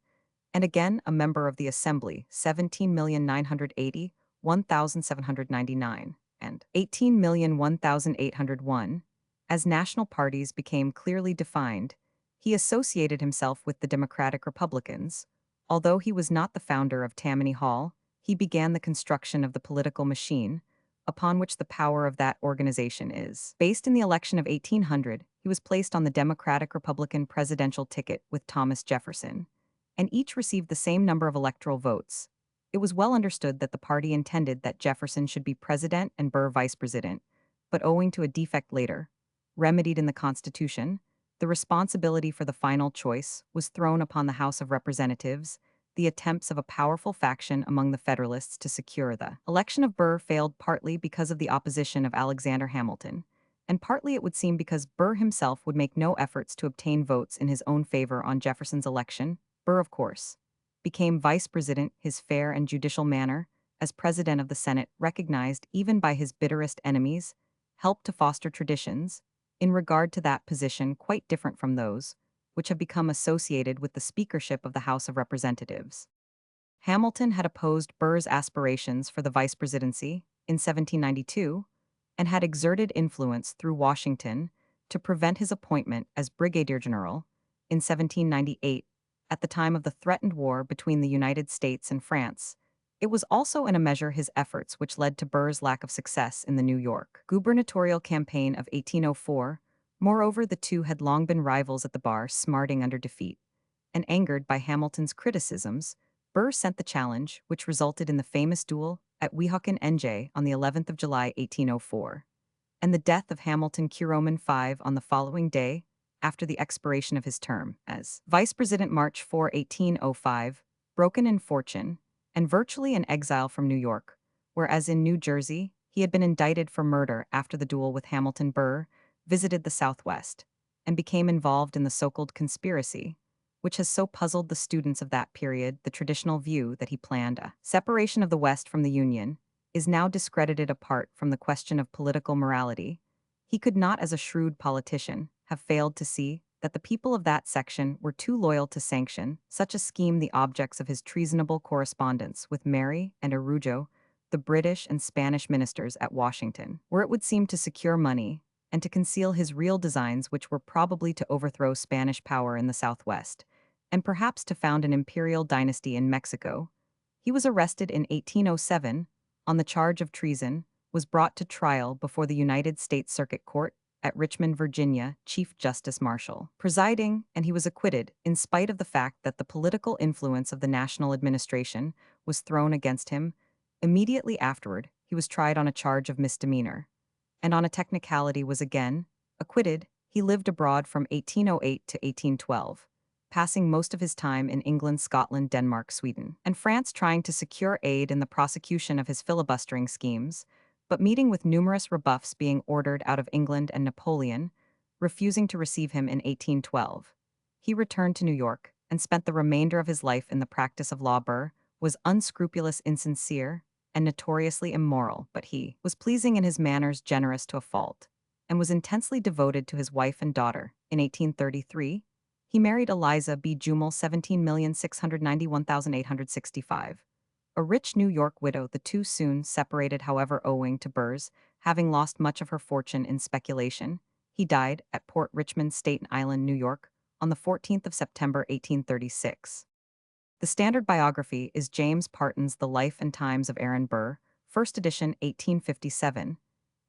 and again a member of the Assembly, 17,980,1799, and 18,001,801. As national parties became clearly defined, he associated himself with the Democratic Republicans. Although he was not the founder of Tammany Hall, he began the construction of the political machine, upon which the power of that organization is based. In the election of 1800, he was placed on the Democratic-Republican presidential ticket with Thomas Jefferson, and each received the same number of electoral votes. It was well understood that the party intended that Jefferson should be president and Burr vice president, but owing to a defect later remedied in the Constitution, the responsibility for the final choice was thrown upon the House of Representatives. The attempts of a powerful faction among the Federalists to secure the election of Burr failed, partly because of the opposition of Alexander Hamilton, and partly, it would seem, because Burr himself would make no efforts to obtain votes in his own favor on Jefferson's election. Burr, of course, became vice president. His fair and judicial manner as president of the Senate, recognized even by his bitterest enemies, helped to foster traditions in regard to that position quite different from those which have become associated with the speakership of the House of Representatives. Hamilton had opposed Burr's aspirations for the vice presidency in 1792 and had exerted influence through Washington to prevent his appointment as brigadier general in 1798 at the time of the threatened war between the United States and France. It was also in a measure his efforts which led to Burr's lack of success in the New York gubernatorial campaign of 1804. Moreover, the two had long been rivals at the bar, smarting under defeat. And angered by Hamilton's criticisms, Burr sent the challenge, which resulted in the famous duel at Weehawken, NJ, on the 11th of July, 1804, and the death of Hamilton Curoman V on the following day, after the expiration of his term as Vice President March 4, 1805, broken in fortune, and virtually in exile from New York, whereas in New Jersey, he had been indicted for murder after the duel with Hamilton. Burr visited the Southwest and became involved in the so-called conspiracy, which has so puzzled the students of that period. The traditional view that he planned a separation of the West from the Union is now discredited apart from the question of political morality. He could not, as a shrewd politician, have failed to see that the people of that section were too loyal to sanction such a scheme, the objects of his treasonable correspondence with Mary and Arujo, the British and Spanish ministers at Washington, where it would seem to secure money and to conceal his real designs, which were probably to overthrow Spanish power in the Southwest, and perhaps to found an imperial dynasty in Mexico. He was arrested in 1807 on the charge of treason, was brought to trial before the United States Circuit Court at Richmond, Virginia, Chief Justice Marshall presiding, and he was acquitted, in spite of the fact that the political influence of the national administration was thrown against him. Immediately afterward, he was tried on a charge of misdemeanor, and on a technicality was again acquitted. He lived abroad from 1808 to 1812, passing most of his time in England, Scotland, Denmark, Sweden, and France, trying to secure aid in the prosecution of his filibustering schemes, but meeting with numerous rebuffs, being ordered out of England and Napoleon refusing to receive him in 1812. He returned to New York and spent the remainder of his life in the practice of law. Burr was unscrupulous, insincere, and notoriously immoral, but he was pleasing in his manners, generous to a fault, and was intensely devoted to his wife and daughter. In 1833, he married Eliza B. Jumel, 17,691,865, a rich New York widow. The two soon separated, however, owing to Burr's having lost much of her fortune in speculation. He died at Port Richmond, Staten Island, New York, on the 14th of September, 1836. The standard biography is James Parton's The Life and Times of Aaron Burr, first edition, 1857.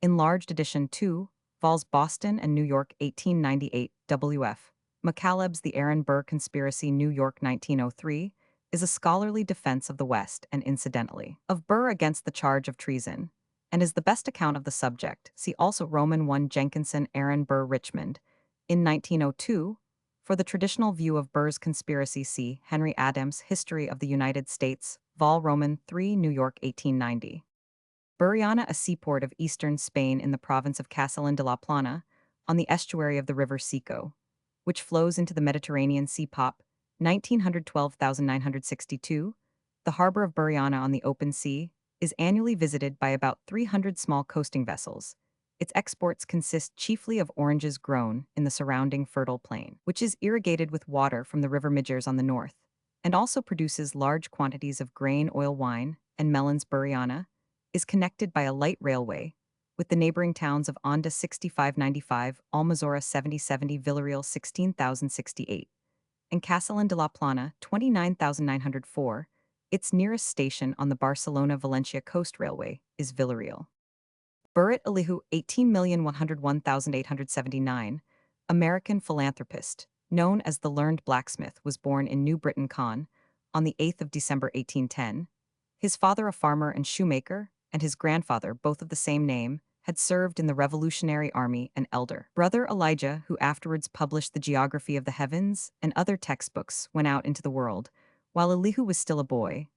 Enlarged edition 2, vols Boston and New York, 1898, W.F. McCaleb's The Aaron Burr Conspiracy, New York, 1903, is a scholarly defense of the West and, incidentally, of Burr against the charge of treason, and is the best account of the subject. See also Roman 1 Jenkinson, Aaron Burr, Richmond, in 1902. For the traditional view of Burr's conspiracy, see Henry Adams' History of the United States, vol Roman 3, New York, 1890. Burriana, a seaport of eastern Spain in the province of Castellan de la Plana, on the estuary of the river Seco, which flows into the Mediterranean Sea. Pop. 1912,962. The harbor of Burriana on the open sea is annually visited by about 300 small coasting vessels. Its exports consist chiefly of oranges grown in the surrounding fertile plain, which is irrigated with water from the river Midgers on the north, and also produces large quantities of grain, oil, wine, and melons. Burriana is connected by a light railway with the neighboring towns of Onda 6595, Almazora 7070, Villarreal 16,068, and Castellan de la Plana 29,904. Its nearest station on the Barcelona-Valencia Coast Railway is Villarreal. Burritt Elihu, 18,101,879, American philanthropist, known as the Learned Blacksmith, was born in New Britain, Con, on the 8th of December, 1810. His father, a farmer and shoemaker, and his grandfather, both of the same name, had served in the Revolutionary Army. An elder brother, Elijah, who afterwards published the Geography of the Heavens and other textbooks, went out into the world, while Elihu was still a boy,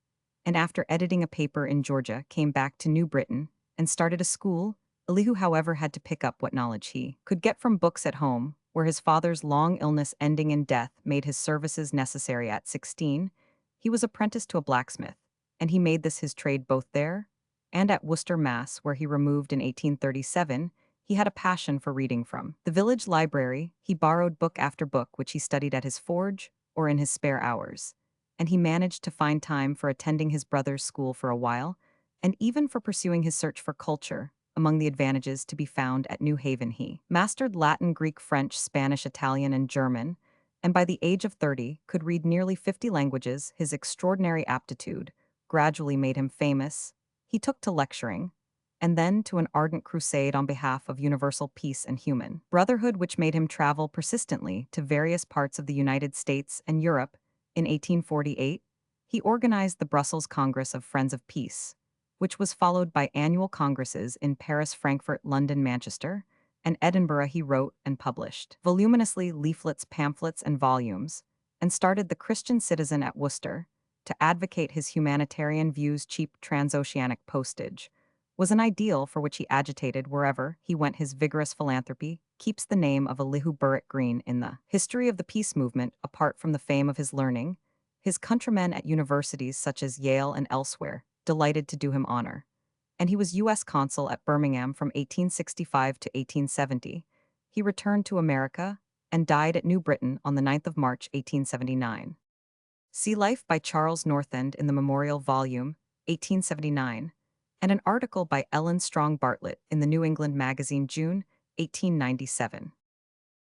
and after editing a paper in Georgia, came back to New Britain and started a school. Elihu, however, had to pick up what knowledge he could get from books at home, where his father's long illness ending in death made his services necessary. At 16, he was apprenticed to a blacksmith, and he made this his trade both there and at Worcester, Mass., where he removed in 1837. He had a passion for reading. From the village library, he borrowed book after book, which he studied at his forge or in his spare hours, and he managed to find time for attending his brother's school for a while, and even for pursuing his search for culture. Among the advantages to be found at New Haven, he mastered Latin, Greek, French, Spanish, Italian, and German, and by the age of 30 could read nearly 50 languages. His extraordinary aptitude gradually made him famous, he took to lecturing, and then to an ardent crusade on behalf of universal peace and human brotherhood, which made him travel persistently to various parts of the United States and Europe. In 1848, he organized the Brussels Congress of Friends of Peace, which was followed by annual congresses in Paris, Frankfurt, London, Manchester, and Edinburgh. He wrote and published voluminously leaflets, pamphlets, and volumes, and started the Christian Citizen at Worcester to advocate his humanitarian views. Cheap transoceanic postage was an ideal for which he agitated wherever he went. His vigorous philanthropy keeps the name of Elihu Burritt Green in the history of the peace movement. Apart from the fame of his learning, his countrymen at universities such as Yale and elsewhere delighted to do him honor, and he was U.S. consul at Birmingham from 1865 to 1870. He returned to America and died at New Britain on the 9th of March, 1879. See Life by Charles Northend in the Memorial Volume, 1879, and an article by Ellen Strong Bartlett in the New England Magazine, June, 1897.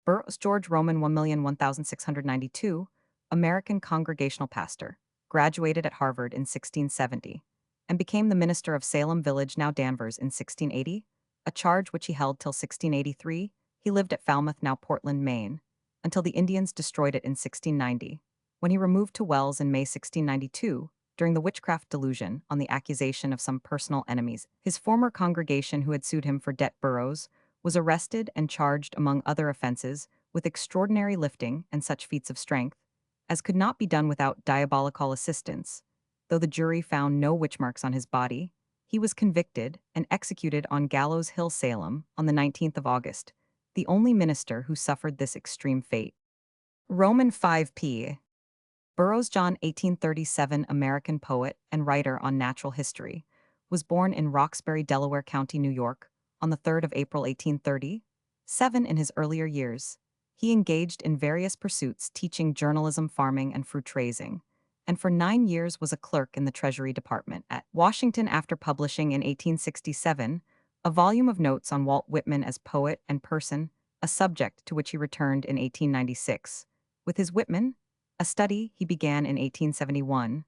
Burroughs George Roman 1,001,692, American Congregational Pastor, graduated at Harvard in 1670, and became the minister of Salem Village, now Danvers, in 1680, a charge which he held till 1683. He lived at Falmouth, now Portland, Maine, until the Indians destroyed it in 1690, when he removed to Wells in May 1692, during the witchcraft delusion on the accusation of some personal enemies. His former congregation who had sued him for debt. Burroughs was arrested and charged, among other offenses, with extraordinary lifting and such feats of strength as could not be done without diabolical assistance. Though the jury found no witch marks on his body, he was convicted and executed on Gallows Hill, Salem, on the 19th of August, the only minister who suffered this extreme fate. Roman 5p. Burroughs John, 1837, American poet and writer on natural history, was born in Roxbury, Delaware County, New York, on the 3rd of April, 1830. In his earlier years, he engaged in various pursuits, teaching journalism, farming, and fruit raising, and for 9 years was a clerk in the Treasury Department at Washington. After publishing in 1867 a volume of notes on Walt Whitman as poet and person, a subject to which he returned in 1896, with his Whitman, a study he began in 1871,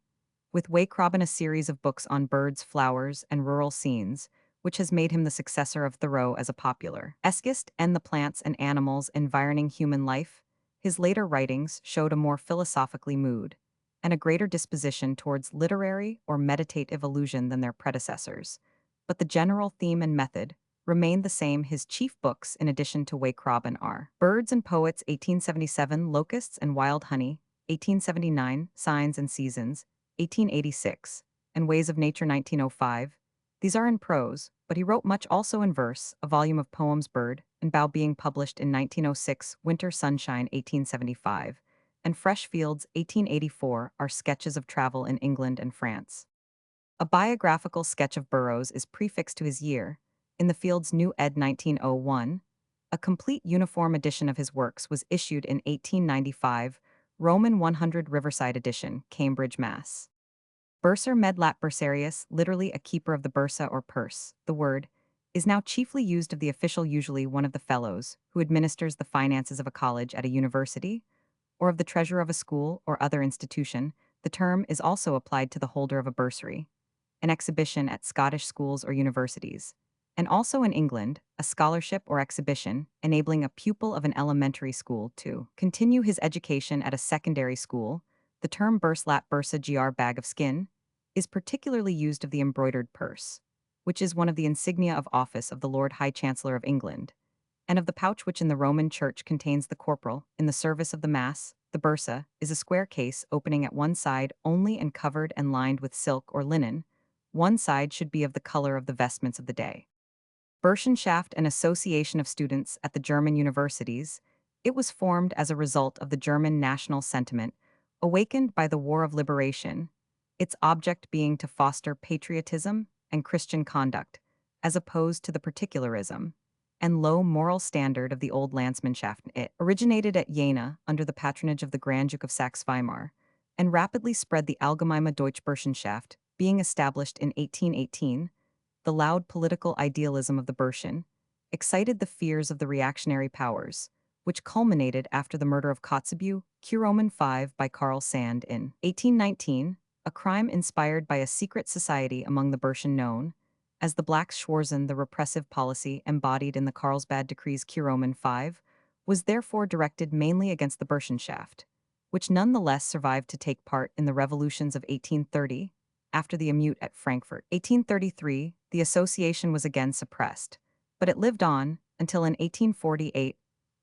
with Waycrobbin, a series of books on birds, flowers, and rural scenes, which has made him the successor of Thoreau as a popular essayist, and the plants and animals environing human life. His later writings showed a more philosophically mood and a greater disposition towards literary or meditative allusion than their predecessors, but the general theme and method remained the same. His chief books, in addition to Waycrobbin, are Birds and Poets, 1877, Locusts and Wild Honey, 1879, Signs and Seasons, 1886, and Ways of Nature, 1905. These are in prose, but he wrote much also in verse, a volume of poems, Bird and Bough, being published in 1906, Winter Sunshine, 1875, and Fresh Fields, 1884, are sketches of travel in England and France. A biographical sketch of Burroughs is prefixed to his year, in the Fields' New ed. 1901. A complete uniform edition of his works was issued in 1895, Roman 100 Riverside edition, Cambridge, Mass. Bursar Medlat Bursarius, literally a keeper of the bursa or purse. The word is now chiefly used of the official, usually one of the fellows, who administers the finances of a college at a university, or of the treasurer of a school or other institution. The term is also applied to the holder of a bursary, an exhibition at Scottish schools or universities, and also in England, a scholarship or exhibition enabling a pupil of an elementary school to continue his education at a secondary school. The term burslat bursa gr bag of skin is particularly used of the embroidered purse, which is one of the insignia of office of the Lord High Chancellor of England, and of the pouch which in the Roman Church contains the corporal in the service of the Mass. The bursa is a square case opening at one side only and covered and lined with silk or linen. One side should be of the color of the vestments of the day. Burschenschaft, an association of students at the German universities. It was formed as a result of the German national sentiment, awakened by the War of Liberation, its object being to foster patriotism and Christian conduct, as opposed to the particularism and low moral standard of the old Landsmannschaft. It originated at Jena under the patronage of the Grand Duke of Saxe-Weimar, and rapidly spread. The Allgemeine Deutsche Burschenschaft, being established in 1818, the loud political idealism of the Burschen excited the fears of the reactionary powers, which culminated after the murder of Kotzebue, Q. Roman 5 by Carl Sand in 1819. a crime inspired by a secret society among the Burschen known as the Black Schwarzen. The repressive policy embodied in the Carlsbad Decrees Roman 5 was therefore directed mainly against the Burschenschaft, which nonetheless survived to take part in the revolutions of 1830 after the emeute at Frankfurt. 1833, the association was again suppressed, but it lived on until in 1848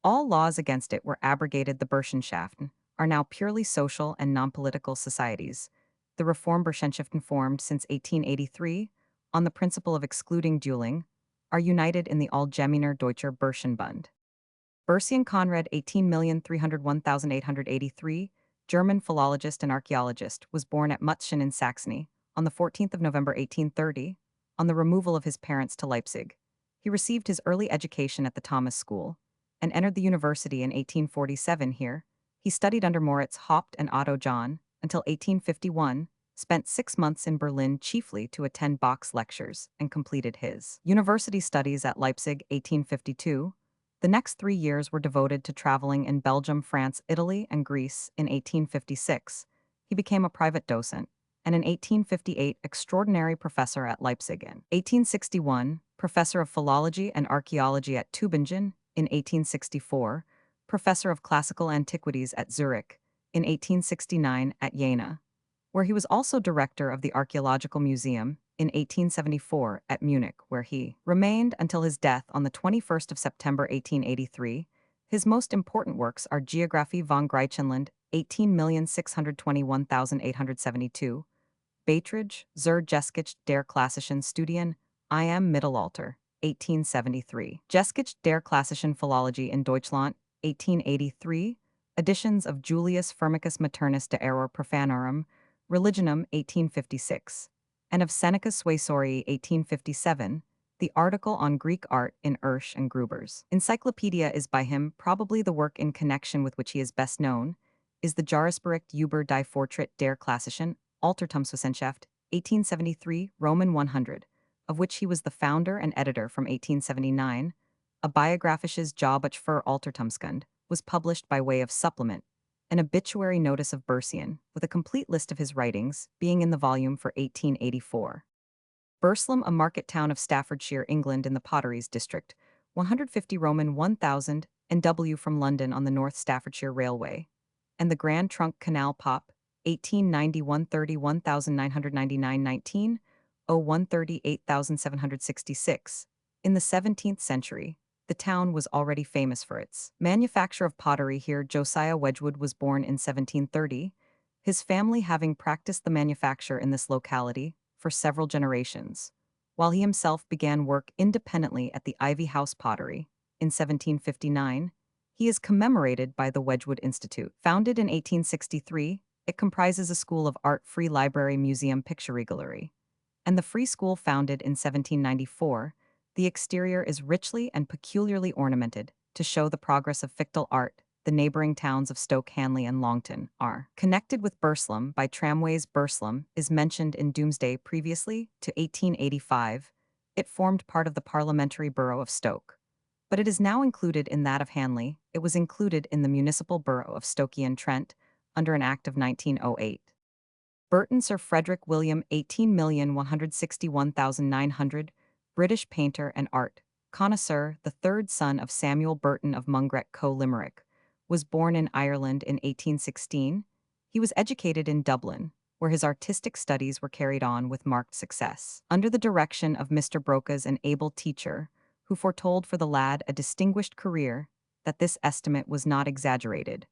all laws against it were abrogated. The Burschenschaften are now purely social and non-political societies. The Reform Burschenschaften, formed since 1883 on the principle of excluding dueling, are united in the Allgemeiner Deutscher Burschenbund. Bursian Conrad, 18,301,883, German philologist and archaeologist, was born at Mutzschen in Saxony on the 14th of November 1830, on the removal of his parents to Leipzig. He received his early education at the Thomas School and entered the university in 1847 here. He studied under Moritz Haupt and Otto John until 1851, spent 6 months in Berlin chiefly to attend Bach's lectures, and completed his university studies at Leipzig 1852. The next 3 years were devoted to traveling in Belgium, France, Italy, and Greece. In 1856, he became a private docent, and in 1858, extraordinary professor at Leipzig. In 1861, professor of philology and archaeology at Tübingen. In 1864, professor of classical antiquities at Zurich. In 1869, at Jena, where he was also director of the Archaeological Museum. In 1874 at Munich, where he remained until his death on the 21st of September 1883. His most important works are Geographie von Griechenland, 18,621,872, Beiträge zur Geschichte der klassischen Studien im Mittelalter, 1873, Geschichte der klassischen Philologie in Deutschland, 1883, editions of Julius Firmicus Maternus de Error Profanorum, Religionum, 1856, and of Seneca Suaesori, 1857, the article on Greek art in Ersch and Gruber's Encyclopaedia is by him. Probably the work in connection with which he is best known is the Jahresbericht über die Fortschritt der klassischen Altertumswissenschaft, 1873, Roman 100, of which he was the founder and editor from 1879. A biographisches Jahrbuch für Altertumskunde was published by way of supplement, an obituary notice of Bursian, with a complete list of his writings, being in the volume for 1884. Burslem, a market town of Staffordshire, England, in the Potteries district, 150 Roman 1000, NW from London on the North Staffordshire Railway, and the Grand Trunk Canal Pop, 1890 130 1999 19, 0130 8766. In the 17th century, the town was already famous for its manufacture of pottery. Here, Josiah Wedgwood was born in 1730, his family having practiced the manufacture in this locality for several generations, while he himself began work independently at the Ivy House Pottery. In 1759, he is commemorated by the Wedgwood Institute. Founded in 1863, it comprises a school of art, free library, museum, picture gallery, and the Free School founded in 1794. The exterior is richly and peculiarly ornamented to show the progress of fictal art. The neighboring towns of Stoke Hanley and Longton are connected with Burslem by tramways. Burslem is mentioned in Doomsday. Previously to 1885, it formed part of the parliamentary borough of Stoke, but it is now included in that of Hanley. It was included in the municipal borough of Stoke-on-Trent under an act of 1908. Burton, Sir Frederick William, 18,161,900, British painter and art connoisseur, the third son of Samuel Burton of Mungret Co. Limerick, was born in Ireland in 1816. He was educated in Dublin, where his artistic studies were carried on with marked success. Under the direction of Mr. Broca's, an able teacher, who foretold for the lad a distinguished career, that this estimate was not exaggerated,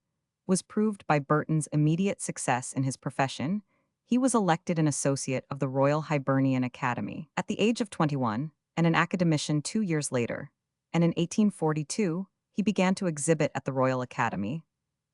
was proved by Burton's immediate success in his profession. He was elected an associate of the Royal Hibernian Academy at the age of 21, and an academician 2 years later, and in 1842, he began to exhibit at the Royal Academy.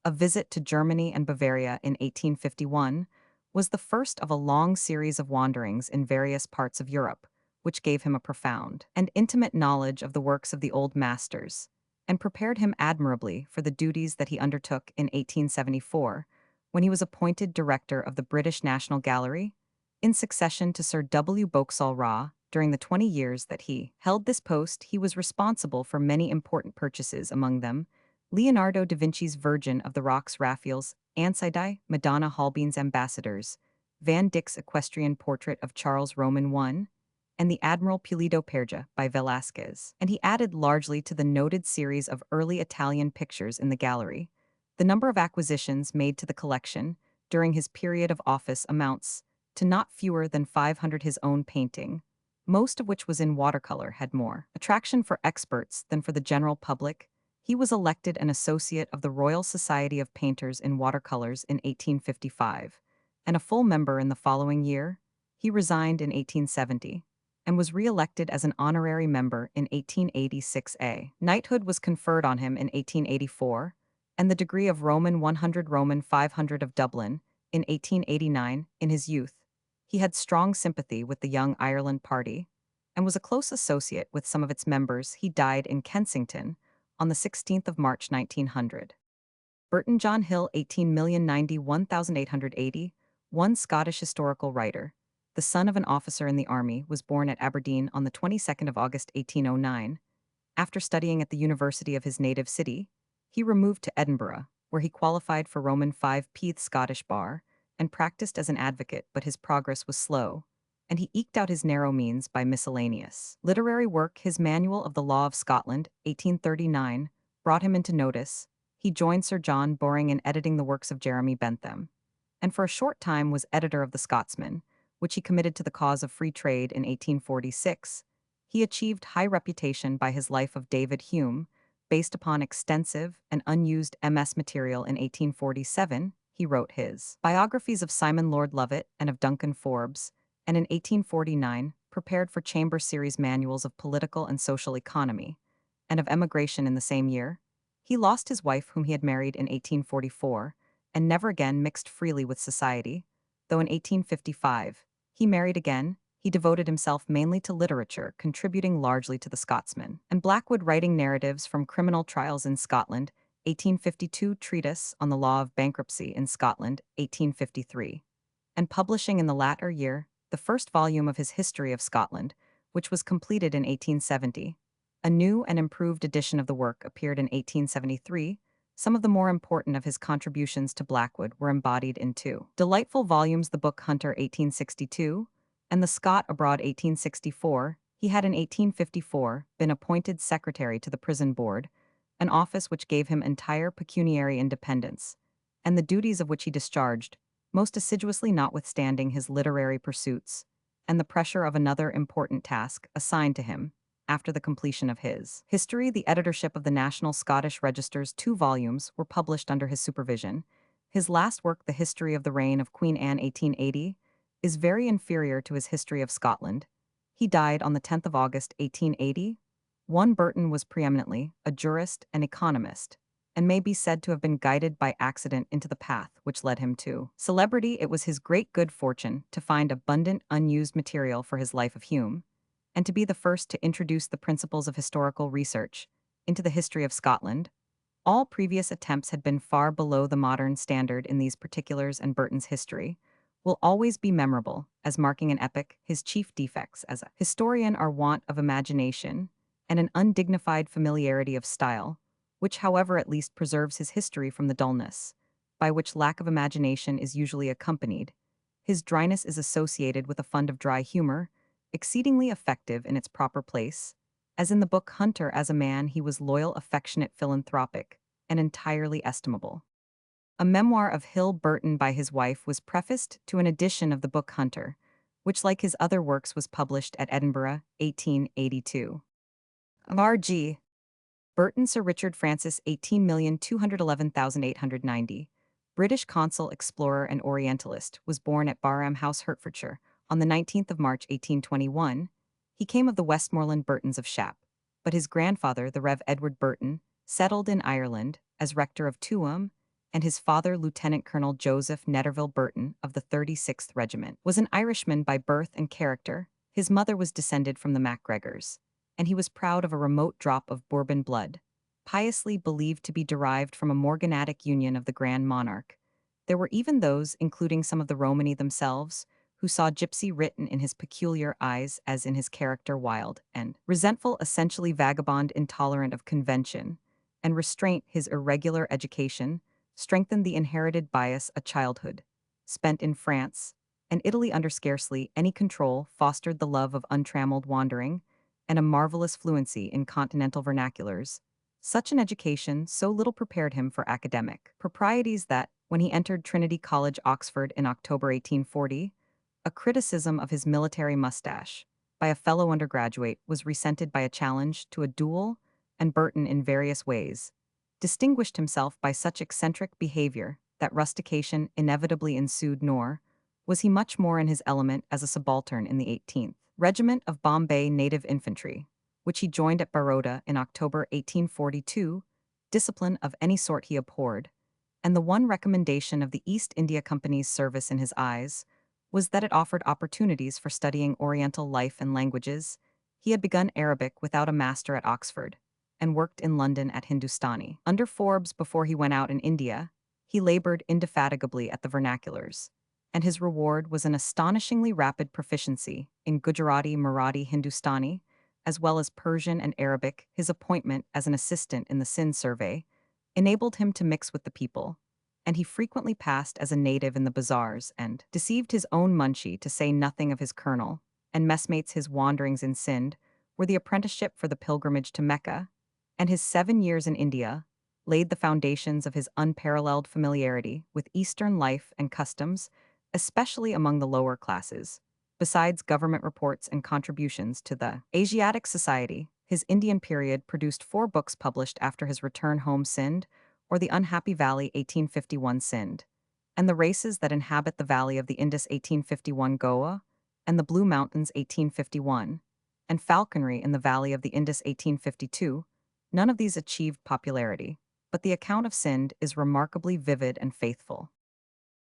A visit to Germany and Bavaria in 1851 was the first of a long series of wanderings in various parts of Europe, which gave him a profound and intimate knowledge of the works of the old masters, and prepared him admirably for the duties that he undertook in 1874, when he was appointed director of the British National Gallery, in succession to Sir W. Vauxhall Raw. During the 20 years that he held this post, he was responsible for many important purchases, among them Leonardo da Vinci's Virgin of the Rocks, Raphael's Ansidai, Madonna Holbein's Ambassadors, Van Dyck's equestrian portrait of Charles Roman I, and the Admiral Pulido Perja by Velázquez. And he added largely to the noted series of early Italian pictures in the gallery. The number of acquisitions made to the collection during his period of office amounts to not fewer than 500. His own painting, most of which was in watercolor, had more attraction for experts than for the general public. He was elected an associate of the Royal Society of Painters in Watercolors in 1855, and a full member in the following year. He resigned in 1870 and was re-elected as an honorary member in 1886. A knighthood was conferred on him in 1884, and the degree of Roman 100 Roman 500 of Dublin in 1889. In his youth, he had strong sympathy with the Young Ireland Party and was a close associate with some of its members. He died in Kensington on the 16th of March 1900. Burton John Hill, 18,091,880, one Scottish historical writer, the son of an officer in the army, was born at Aberdeen on the 22nd of August 1809. After studying at the university of his native city, he removed to Edinburgh, where he qualified for Roman 5th Scottish bar and practiced as an advocate, but his progress was slow, and he eked out his narrow means by miscellaneous literary work. His Manual of the Law of Scotland, 1839, brought him into notice. He joined Sir John Boring in editing the works of Jeremy Bentham, and for a short time was editor of the Scotsman, which he committed to the cause of free trade in 1846. He achieved high reputation by his Life of David Hume, based upon extensive and unused MS material. In 1847, he wrote his biographies of Simon Lord Lovat and of Duncan Forbes, and in 1849 prepared for Chamber Series manuals of political and social economy, and of emigration. In the same year, he lost his wife, whom he had married in 1844, and never again mixed freely with society, though in 1855 he married again. He devoted himself mainly to literature, contributing largely to the Scotsman and Blackwood, writing narratives from criminal trials in Scotland, 1852, treatise on the law of bankruptcy in Scotland, 1853, and publishing in the latter year the first volume of his History of Scotland, which was completed in 1870. A new and improved edition of the work appeared in 1873. Some of the more important of his contributions to Blackwood were embodied in two delightful volumes: the book Hunter, 1862, and the Scot Abroad, 1864. He had in 1854 been appointed secretary to the prison board, an office which gave him entire pecuniary independence, and the duties of which he discharged most assiduously, notwithstanding his literary pursuits and the pressure of another important task assigned to him. After the completion of his history, the editorship of the National Scottish Register's 2 volumes were published under his supervision. His last work, The History of the Reign of Queen Anne, 1880, is very inferior to his History of Scotland. He died on the 10th of August, 1880. Burton was preeminently a jurist and economist, and may be said to have been guided by accident into the path which led him to celebrity. It was his great good fortune to find abundant unused material for his Life of Hume, and to be the first to introduce the principles of historical research into the history of Scotland. All previous attempts had been far below the modern standard in these particulars, and Burton's history will always be memorable as marking an epoch. His chief defects as a historian are want of imagination and an undignified familiarity of style, which, however, at least preserves his history from the dullness by which lack of imagination is usually accompanied. His dryness is associated with a fund of dry humor, exceedingly effective in its proper place. As in the book Hunter, as a man he was loyal, affectionate, philanthropic, and entirely estimable. A memoir of Hill Burton by his wife was prefaced to an edition of the book Hunter, which, like his other works, was published at Edinburgh, 1882. R.G. Burton, Sir Richard Francis, 18,211,890, British consul, explorer, and Orientalist, was born at Barham House, Hertfordshire, on the 19th of March, 1821. He came of the Westmoreland Burtons of Shap, but his grandfather, the Rev. Edward Burton, settled in Ireland as rector of Tuam, and his father, Lieutenant Colonel Joseph Netterville Burton of the 36th Regiment, was an Irishman by birth and character. His mother was descended from the MacGregors, and he was proud of a remote drop of Bourbon blood, piously believed to be derived from a morganatic union of the Grand Monarch. There were even those, including some of the Romani themselves, who saw gypsy written in his peculiar eyes, as in his character wild and resentful, essentially vagabond, intolerant of convention and restraint. His irregular education strengthened the inherited bias, a childhood spent in France and Italy under scarcely any control fostered the love of untrammeled wandering and a marvelous fluency in continental vernaculars. Such an education so little prepared him for academic proprieties that, when he entered Trinity College, Oxford in October 1840, a criticism of his military mustache by a fellow undergraduate was resented by a challenge to a duel, and Burton, in various ways, distinguished himself by such eccentric behavior that rustication inevitably ensued, nor was he much more in his element as a subaltern in the 18th Regiment of Bombay Native Infantry, which he joined at Baroda in October 1842, discipline of any sort he abhorred, and the one recommendation of the East India Company's service in his eyes was that it offered opportunities for studying Oriental life and languages. He had begun Arabic without a master at Oxford, and worked in London at Hindustani. Under Forbes before he went out in India, he labored indefatigably at the vernaculars, and his reward was an astonishingly rapid proficiency in Gujarati, Marathi, Hindustani, as well as Persian and Arabic. His appointment as an assistant in the Sindh Survey enabled him to mix with the people, and he frequently passed as a native in the bazaars and deceived his own munchie, to say nothing of his colonel and messmates. His wanderings in Sindh were the apprenticeship for the pilgrimage to Mecca, and his 7 years in India laid the foundations of his unparalleled familiarity with Eastern life and customs, especially among the lower classes. Besides government reports and contributions to the Asiatic Society, his Indian period produced 4 books published after his return home: Sindh, or The Unhappy Valley 1851, Sindh, and The Races That Inhabit the Valley of the Indus 1851, Goa, and The Blue Mountains 1851, and Falconry in the Valley of the Indus 1852. None of these achieved popularity, but the account of Sindh is remarkably vivid and faithful.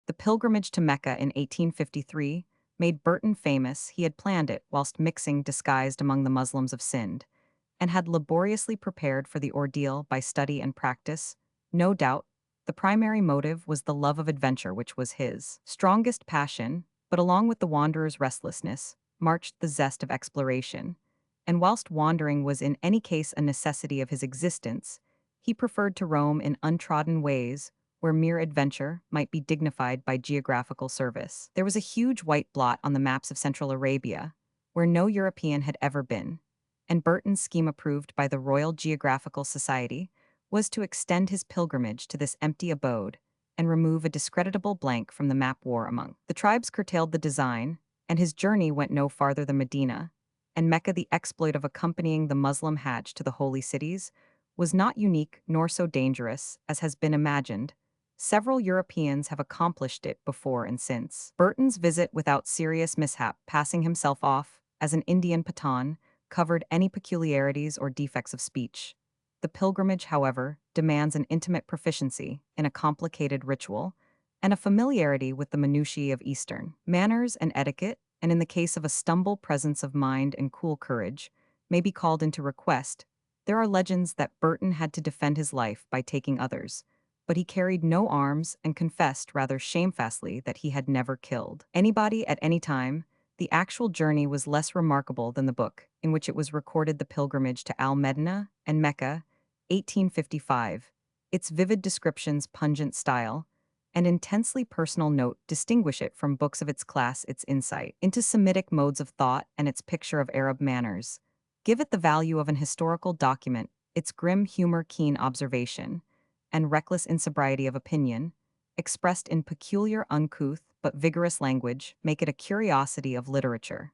The pilgrimage to Mecca in 1853 made Burton famous. He had planned it whilst mixing disguised among the Muslims of Sindh, and had laboriously prepared for the ordeal by study and practice. No doubt, the primary motive was the love of adventure, which was his strongest passion, but along with the wanderer's restlessness marched the zest of exploration, and whilst wandering was in any case a necessity of his existence, he preferred to roam in untrodden ways where mere adventure might be dignified by geographical service. There was a huge white blot on the maps of Central Arabia, where no European had ever been, and Burton's scheme, approved by the Royal Geographical Society, was to extend his pilgrimage to this empty abode and remove a discreditable blank from the map. War among the tribes curtailed the design, and his journey went no farther than Medina and Mecca. The exploit of accompanying the Muslim Hajj to the holy cities was not unique nor so dangerous as has been imagined. Several Europeans have accomplished it before and since. Burton's visit without serious mishap, passing himself off as an Indian Pathan, covered any peculiarities or defects of speech. The pilgrimage, however, demands an intimate proficiency in a complicated ritual and a familiarity with the minutiae of Eastern manners and etiquette, and in the case of a stumble, presence of mind and cool courage may be called into request. There are legends that Burton had to defend his life by taking others, but he carried no arms and confessed rather shamefacedly that he had never killed anybody at any time. The actual journey was less remarkable than the book in which it was recorded. The Pilgrimage to Al-Medina and Mecca, 1855. Its vivid descriptions, pungent style, and intensely personal note distinguish it from books of its class. Its insight into Semitic modes of thought and its picture of Arab manners give it the value of an historical document. Its grim humor, keen observation, and reckless insobriety of opinion, expressed in peculiar, uncouth, but vigorous language, make it a curiosity of literature.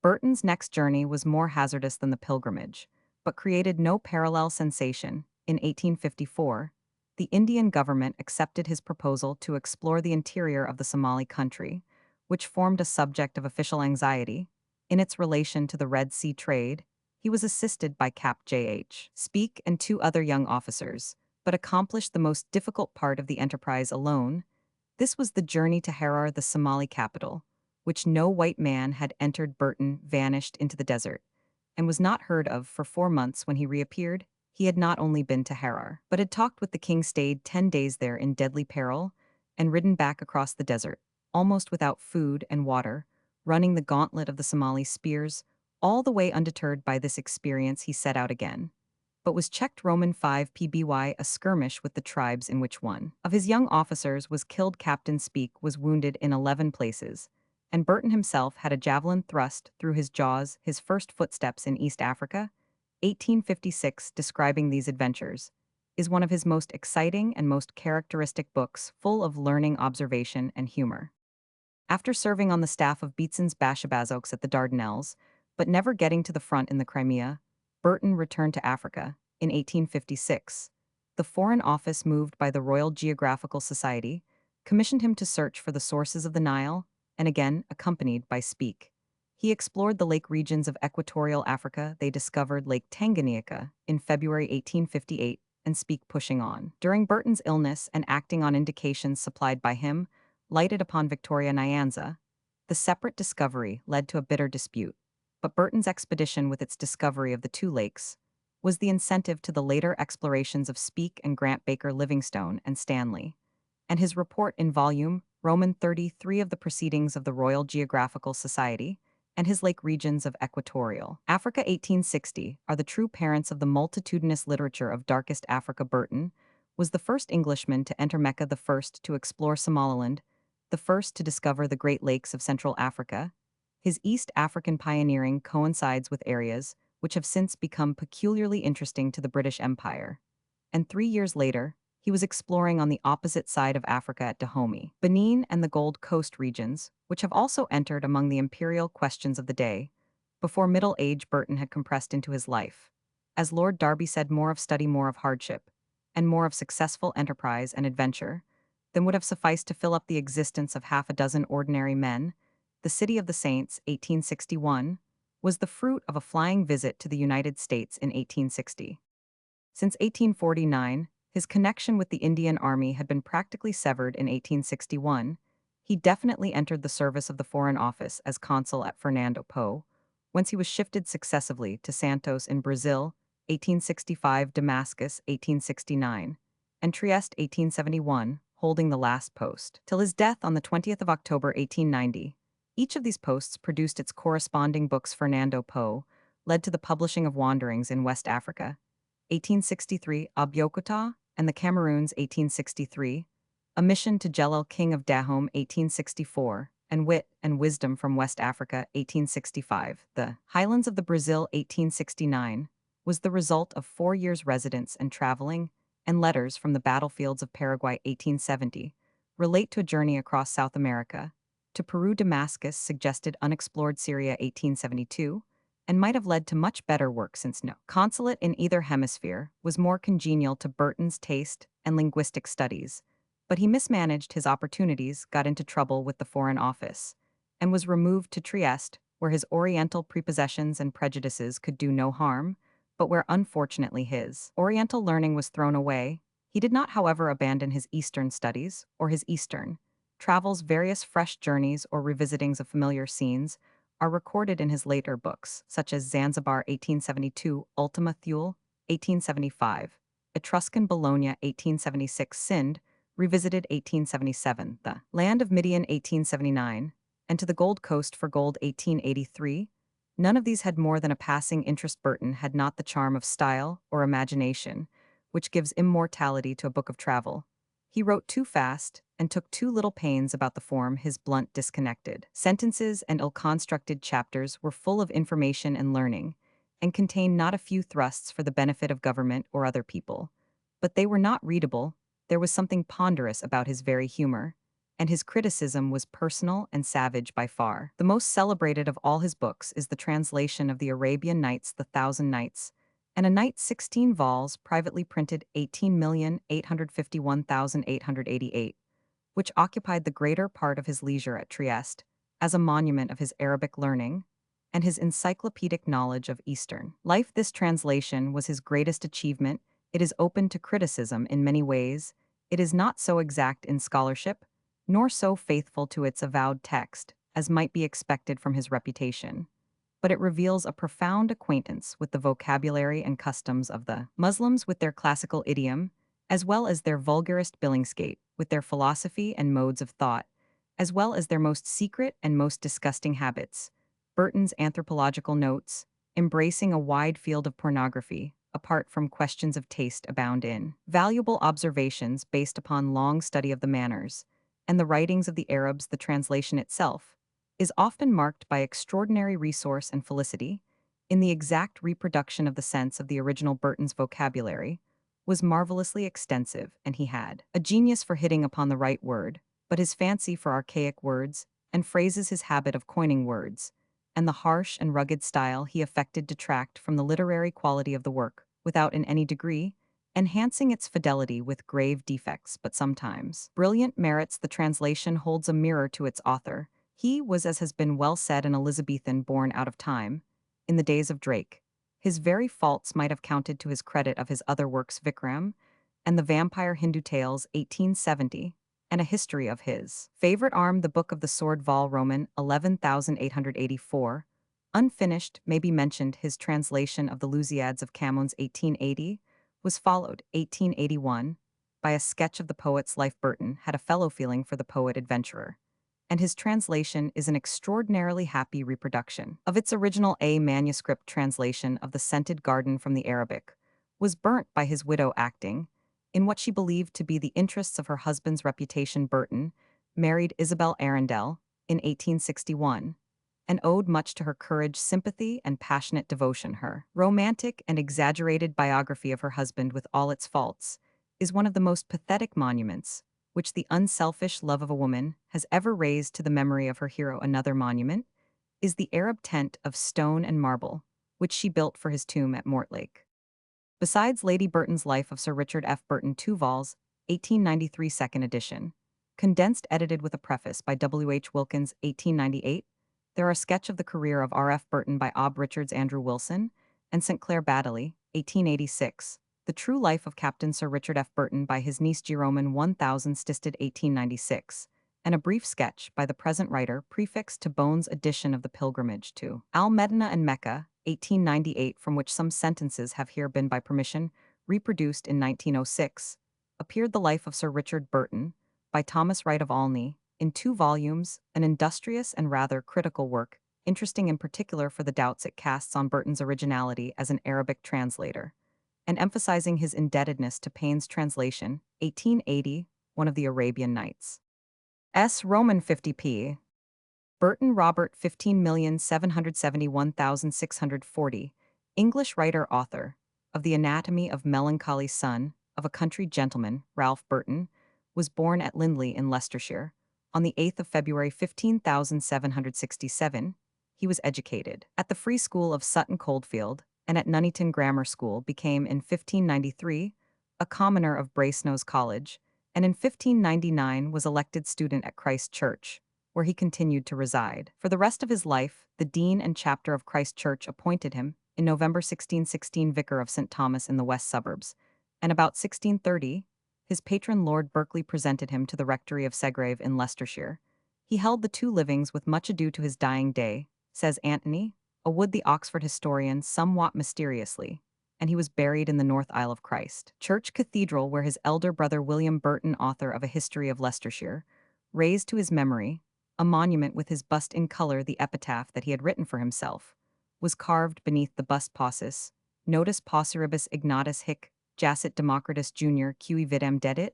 Burton's next journey was more hazardous than the pilgrimage, but created no parallel sensation. In 1854, the Indian government accepted his proposal to explore the interior of the Somali country, which formed a subject of official anxiety. In its relation to the Red Sea trade, he was assisted by Cap J.H. Speke and 2 other young officers, but accomplished the most difficult part of the enterprise alone. This was the journey to Harar, the Somali capital, which no white man had entered. Burton vanished into the desert and was not heard of for 4 months. When he reappeared, he had not only been to Harar, but had talked with the king, stayed 10 days there in deadly peril, and ridden back across the desert, almost without food and water, running the gauntlet of the Somali spears. All the way undeterred by this experience, he set out again, but was checked. Roman 5 PBY, a skirmish with the tribes in which one of his young officers was killed. Captain Speke was wounded in 11 places, and Burton himself had a javelin thrust through his jaws, his first footsteps in East Africa, 1856, describing these adventures, is one of his most exciting and most characteristic books, full of learning, observation, and humor. After serving on the staff of Beatson's Bashabazokes at the Dardanelles, but never getting to the front in the Crimea, Burton returned to Africa in 1856. The Foreign Office, moved by the Royal Geographical Society, commissioned him to search for the sources of the Nile, and again accompanied by Speke. He explored the lake regions of equatorial Africa. They discovered Lake Tanganyika in February 1858, and Speke pushing on. During Burton's illness and acting on indications supplied by him, lighted upon Victoria Nyanza, the separate discovery led to a bitter dispute, but Burton's expedition with its discovery of the two lakes was the incentive to the later explorations of Speke and Grant Baker Livingstone and Stanley, and his report in volume Roman 33 of the Proceedings of the Royal Geographical Society and his lake regions of equatorial Africa 1860 are the true parents of the multitudinous literature of Darkest Africa. Burton was the first Englishman to enter Mecca, the first to explore Somaliland, the first to discover the Great Lakes of Central Africa. His East African pioneering coincides with areas which have since become peculiarly interesting to the British Empire. And 3 years later, he was exploring on the opposite side of Africa at Dahomey, Benin, and the Gold Coast regions, which have also entered among the imperial questions of the day. Before middle age, Burton had compressed into his life. As Lord Derby said, more of study, more of hardship, and more of successful enterprise and adventure than would have sufficed to fill up the existence of half a dozen ordinary men. The City of the Saints, 1861, was the fruit of a flying visit to the United States in 1860. Since 1849, his connection with the Indian Army had been practically severed. In 1861, he definitely entered the service of the Foreign Office as consul at Fernando Po, whence he was shifted successively to Santos in Brazil, 1865, Damascus, 1869, and Trieste, 1871, holding the last post till his death on the 20th of October, 1890. Each of these posts produced its corresponding books. Fernando Po led to the publishing of Wanderings in West Africa, 1863, Abyokota and the Cameroons, 1863, A Mission to Jelil, King of Dahomey, 1864, and Wit and Wisdom from West Africa, 1865. The Highlands of the Brazil, 1869, was the result of 4 years' residence and traveling, and Letters from the Battlefields of Paraguay, 1870, relate to a journey across South America. To Peru, Damascus suggested unexplored Syria, 1872, and might have led to much better work, since no consulate in either hemisphere was more congenial to Burton's taste and linguistic studies. But he mismanaged his opportunities, got into trouble with the Foreign Office, and was removed to Trieste, where his Oriental prepossessions and prejudices could do no harm, but where unfortunately his Oriental learning was thrown away. He did not, however, abandon his Eastern studies or his Eastern travels. Various fresh journeys or revisitings of familiar scenes are recorded in his later books, such as Zanzibar, 1872, Ultima Thule, 1875, Etruscan Bologna, 1876, Sind, revisited, 1877, The Land of Midian, 1879, and To the Gold Coast for Gold, 1883. None of these had more than a passing interest. Burton had not the charm of style or imagination, which gives immortality to a book of travel. He wrote too fast and took too little pains about the form. His blunt, disconnected sentences and ill-constructed chapters were full of information and learning, and contained not a few thrusts for the benefit of government or other people. But they were not readable. There was something ponderous about his very humor, and his criticism was personal and savage by far. The most celebrated of all his books is the translation of the Arabian Nights, The Thousand Nights, and A Night, 16 vols, privately printed, 18,851,888, which occupied the greater part of his leisure at Trieste, as a monument of his Arabic learning and his encyclopedic knowledge of Eastern life. This translation was his greatest achievement. It is open to criticism in many ways. It is not so exact in scholarship, nor so faithful to its avowed text, as might be expected from his reputation, but it reveals a profound acquaintance with the vocabulary and customs of the Muslims, with their classical idiom, as well as their vulgarist billingsgate, with their philosophy and modes of thought, as well as their most secret and most disgusting habits. Burton's anthropological notes, embracing a wide field of pornography, apart from questions of taste, abound in valuable observations based upon long study of the manners and the writings of the Arabs. The translation itself is often marked by extraordinary resource and felicity, in the exact reproduction of the sense of the original Burton's vocabulary, was marvelously extensive, and he had a genius for hitting upon the right word, but his fancy for archaic words and phrases, his habit of coining words, and the harsh and rugged style he affected detract from the literary quality of the work, without in any degree enhancing its fidelity with grave defects, but sometimes brilliant merits. The translation holds a mirror to its author. He was, as has been well said, an Elizabethan born out of time, in the days of Drake. His very faults might have counted to his credit of his other works, Vikram and the Vampire Hindu Tales, 1870, and a history of his favorite arm, the Book of the Sword, Vol. Roman, 11,884. Unfinished may be mentioned his translation of the Lusiads of Camoens, 1880, was followed, 1881, by a sketch of the poet's life. Burton had a fellow feeling for the poet adventurer, and his translation is an extraordinarily happy reproduction of its original. A manuscript translation of The Scented Garden from the Arabic was burnt by his widow, acting in what she believed to be the interests of her husband's reputation. Burton married Isabel Arundel in 1861 and owed much to her courage, sympathy, and passionate devotion. Her romantic and exaggerated biography of her husband, with all its faults, is one of the most pathetic monuments which the unselfish love of a woman has ever raised to the memory of her hero. Another monument is the Arab tent of stone and marble, which she built for his tomb at Mortlake. Besides Lady Burton's Life of Sir Richard F. Burton, 2 vols, 1893, second edition, condensed, edited with a preface by W. H. Wilkins, 1898, there are a sketch of the career of R. F. Burton by Ob Richards, Andrew Wilson, and St. Clair Baddeley, 1886, The True Life of Captain Sir Richard F. Burton by his niece Jeromen, 1000, Stisted, 1896, and a brief sketch by the present writer prefixed to Bohn's edition of The Pilgrimage to Al-Medina and Mecca, 1898, from which some sentences have here been by permission reproduced. In 1906, appeared The Life of Sir Richard Burton by Thomas Wright of Olney, in 2 volumes, an industrious and rather critical work, interesting in particular for the doubts it casts on Burton's originality as an Arabic translator, and emphasizing his indebtedness to Payne's translation, 1880, one of the Arabian Nights. S. Roman, 50p. Burton Robert, 15,771,640, English writer, author of The Anatomy of Melancholy, son of a country gentleman, Ralph Burton, was born at Lindley in Leicestershire on the 8th of February 15,767. He was educated at the Free School of Sutton Coldfield and at Nuneaton Grammar School, became in 1593 a commoner of Brasenose College, and in 1599 was elected student at Christ Church, where he continued to reside. For the rest of his life, the Dean and Chapter of Christ Church appointed him, in November 1616, Vicar of St. Thomas in the west suburbs, and about 1630, his patron Lord Berkeley presented him to the rectory of Segrave in Leicestershire. He held the 2 livings with much ado to his dying day, says Anthony, a Wood the Oxford historian, somewhat mysteriously, and he was buried in the North Aisle of Christ Church Cathedral, where his elder brother William Burton, author of A History of Leicestershire, raised to his memory a monument with his bust in color. The epitaph that he had written for himself was carved beneath the bust: Paucis, Notus Pauciribus ignatus hic, Jacet Democritus Jr. Cui videm dedit,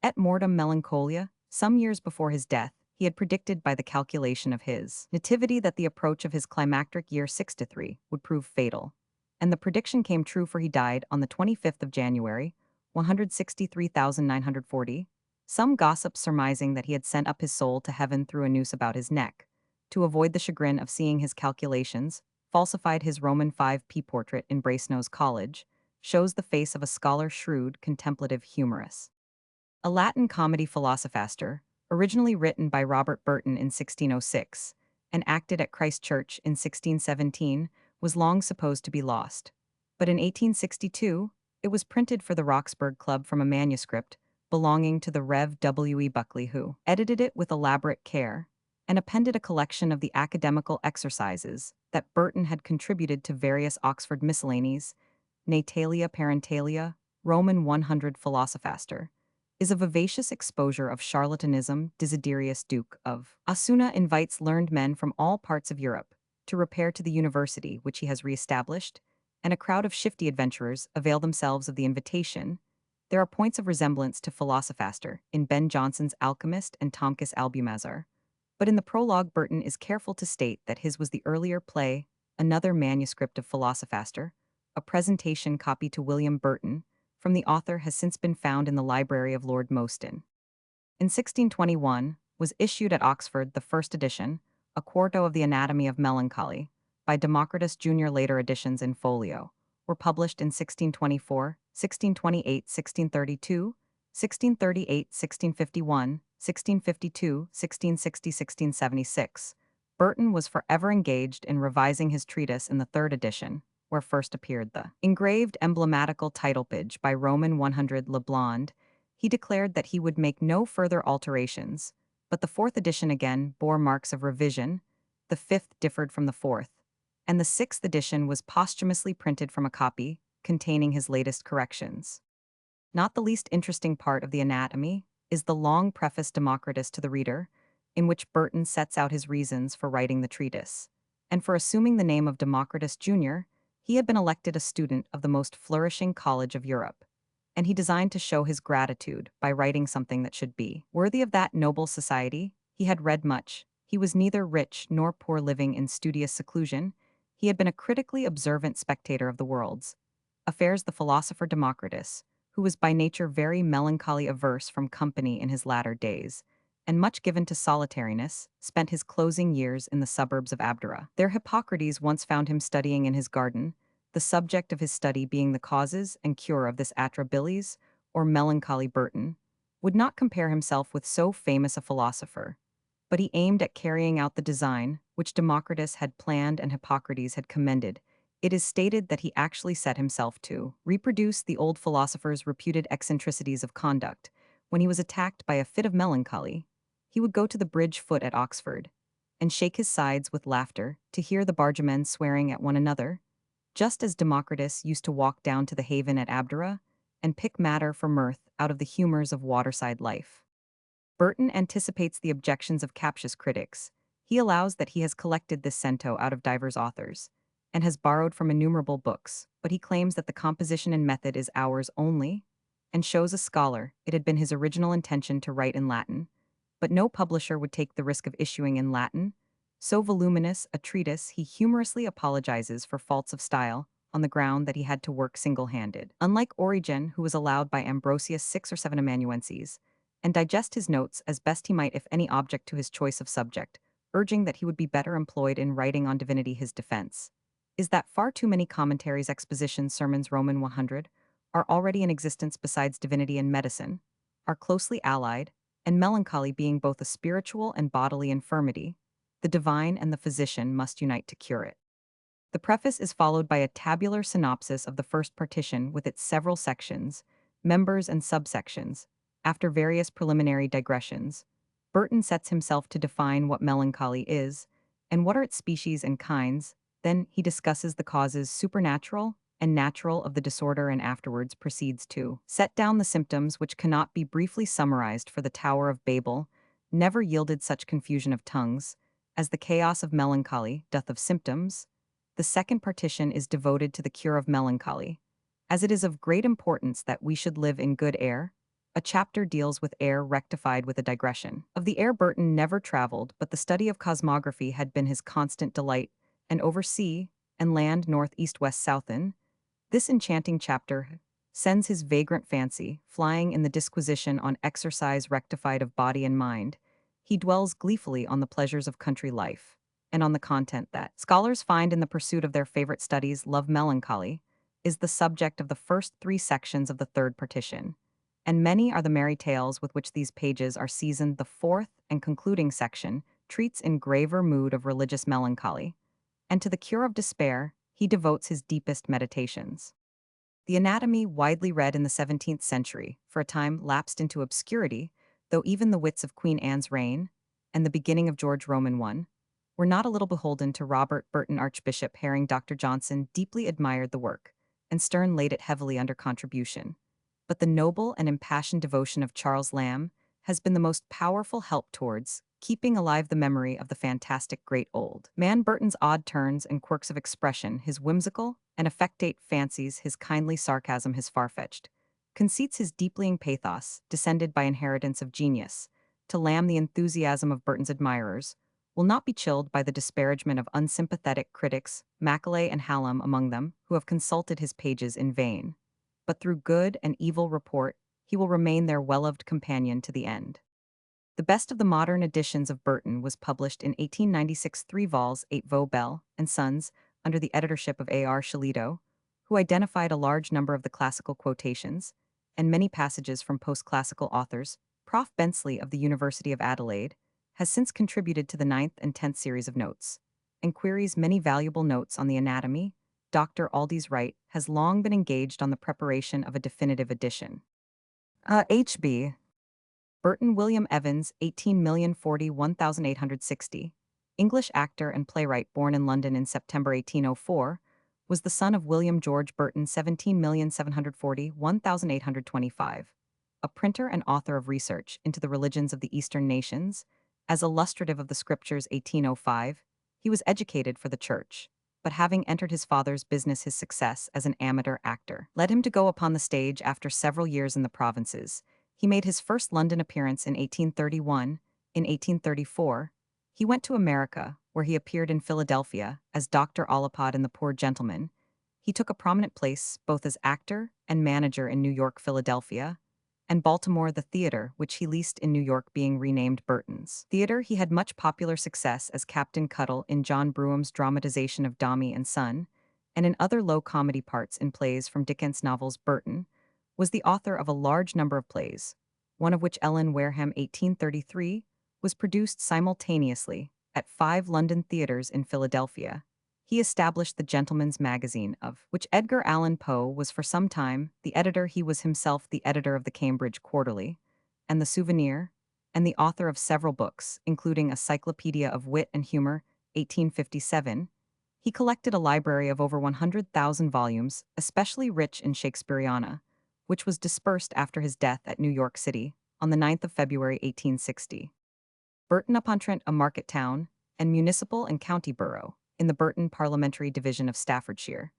et mortem melancholia. Some years before his death, he had predicted by the calculation of his nativity that the approach of his climacteric year 63 would prove fatal. And the prediction came true, for he died on the 25th of January, 163,940, some gossips surmising that he had sent up his soul to heaven through a noose about his neck, to avoid the chagrin of seeing his calculations, falsified his Roman 5p portrait in Brasenose College, shows the face of a scholar, shrewd, contemplative, humorous. A Latin comedy philosophaster, originally written by Robert Burton in 1606, and acted at Christ Church in 1617, was long supposed to be lost. But in 1862, it was printed for the Roxburgh Club from a manuscript belonging to the Rev. W. E. Buckley, who edited it with elaborate care and appended a collection of the academical exercises that Burton had contributed to various Oxford miscellanies. Natalia Parentalia, Roman 100 Philosophaster, is a vivacious exposure of charlatanism. Desiderius, Duke of Asuna, invites learned men from all parts of Europe to repair to the university which he has re-established, and a crowd of shifty adventurers avail themselves of the invitation. There are points of resemblance to Philosophaster in Ben Jonson's Alchemist and Tomkis Albumazar, But in the prologue, Burton is careful to state that his was the earlier play, Another Manuscript of Philosophaster, a presentation copy to William Burton, from the author has since been found in the library of Lord Mostyn. In 1621 was issued at Oxford the first edition, a quarto of the Anatomy of Melancholy, by Democritus Jr. Later editions in folio were published in 1624, 1628, 1632, 1638, 1651, 1652, 1660, 1676. Burton was forever engaged in revising his treatise in the third edition, where first appeared the engraved emblematical title page by Roman 100 Le Blond. He declared that he would make no further alterations, but the fourth edition again bore marks of revision, the fifth differed from the fourth, and the sixth edition was posthumously printed from a copy containing his latest corrections. Not the least interesting part of the anatomy is the long preface Democritus to the reader, in which Burton sets out his reasons for writing the treatise. And for assuming the name of Democritus Jr., he had been elected a student of the most flourishing college of Europe, and he designed to show his gratitude by writing something that should be worthy of that noble society. He had read much. He was neither rich nor poor, living in studious seclusion. He had been a critically observant spectator of the world's affairs. The philosopher Democritus, who was by nature very melancholy averse from company in his latter days, and much given to solitariness, spent his closing years in the suburbs of Abdera. There Hippocrates once found him studying in his garden, the subject of his study being the causes and cure of this atrabilis, or melancholy. Burton would not compare himself with so famous a philosopher, but he aimed at carrying out the design which Democritus had planned and Hippocrates had commended. It is stated that he actually set himself to reproduce the old philosopher's reputed eccentricities of conduct. When he was attacked by a fit of melancholy, he would go to the bridge foot at Oxford and shake his sides with laughter to hear the bargemen swearing at one another, just as Democritus used to walk down to the haven at Abdera and pick matter for mirth out of the humors of waterside life. Burton anticipates the objections of captious critics. He allows that he has collected this cento out of divers authors, and has borrowed from innumerable books, but he claims that the composition and method is ours only, and shows a scholar it had been his original intention to write in Latin, but no publisher would take the risk of issuing in Latin. So voluminous a treatise, he humorously apologizes for faults of style on the ground that he had to work single-handed. Unlike Origen, who was allowed by Ambrosius 6 or 7 amanuenses, and digest his notes as best he might if any object to his choice of subject, urging that he would be better employed in writing on divinity. His defense is that far too many commentaries, expositions, sermons, Roman 100, are already in existence besides divinity and medicine, are closely allied, and melancholy being both a spiritual and bodily infirmity, the divine and the physician must unite to cure it. The preface is followed by a tabular synopsis of the first partition with its several sections, members and subsections. After various preliminary digressions, Burton sets himself to define what melancholy is, and what are its species and kinds. Then he discusses the causes supernatural and natural of the disorder, and afterwards proceeds to set down the symptoms, which cannot be briefly summarized, for the Tower of Babel never yielded such confusion of tongues, as the chaos of melancholy doth of symptoms. The second partition is devoted to the cure of melancholy, as it is of great importance that we should live in good air. A chapter deals with air rectified with a digression. Of the air Burton never traveled, but the study of cosmography had been his constant delight, and over sea and land, north, east, west, southin, this enchanting chapter sends his vagrant fancy flying in the disquisition on exercise rectified of body and mind. He dwells gleefully on the pleasures of country life, and on the content that scholars find in the pursuit of their favorite studies. Love melancholy is the subject of the first 3 sections of the third partition, and many are the merry tales with which these pages are seasoned. The fourth and concluding section treats in graver mood of religious melancholy, and to the cure of despair he devotes his deepest meditations. The anatomy, widely read in the 17th century, for a time lapsed into obscurity, though even the wits of Queen Anne's reign and the beginning of George Roman I were not a little beholden to Robert Burton. Archbishop Herring Dr. Johnson deeply admired the work, and Sterne laid it heavily under contribution. But the noble and impassioned devotion of Charles Lamb has been the most powerful help towards keeping alive the memory of the fantastic great old man. Burton's odd turns and quirks of expression, his whimsical and affectate fancies, his kindly sarcasm, his far-fetched conceits, his deeplying pathos, descended by inheritance of genius, to lamb the enthusiasm of Burton's admirers, will not be chilled by the disparagement of unsympathetic critics, Macaulay and Hallam among them, who have consulted his pages in vain. But through good and evil report, he will remain their well-loved companion to the end. The best of the modern editions of Burton was published in 1896 3 vols 8 vo Bell and Sons under the editorship of A. R. Shalito, who identified a large number of the classical quotations and many passages from post-classical authors. Prof. Bensley of the University of Adelaide has since contributed to the 9th and 10th series of notes and queries many valuable notes on the anatomy. Dr. Aldis Wright has long been engaged on the preparation of a definitive edition. H.B. Burton William Evans, 18,040,1860, English actor and playwright born in London in September 1804, was the son of William George Burton, 17,740,1825, a printer and author of research into the religions of the Eastern nations. As illustrative of the Scriptures 1805, he was educated for the church, but having entered his father's business, his success as an amateur actor led him to go upon the stage after several years in the provinces. He made his first London appearance in 1831. In 1834, he went to America, where he appeared in Philadelphia as Dr. Ollapod in The Poor Gentleman. He took a prominent place both as actor and manager in New York, Philadelphia, and Baltimore, the theater, which he leased in New York, being renamed Burton's Theater. He had much popular success as Captain Cuttle in John Brewham's dramatization of Dombey and Son, and in other low comedy parts in plays from Dickens' novels. Burton was the author of a large number of plays, one of which, Ellen Wareham 1833, was produced simultaneously at 5 London theaters in Philadelphia. He established the Gentleman's Magazine, of which Edgar Allan Poe was for some time the editor. He was himself the editor of the Cambridge Quarterly and the Souvenir, and the author of several books, including Encyclopaedia of Wit and Humor, 1857. He collected a library of over 100,000 volumes, especially rich in Shakespeareana, which was dispersed after his death at New York City on the 9th of February 1860. Burton-upon-Trent, a market town and municipal and county borough in the Burton Parliamentary Division of Staffordshire,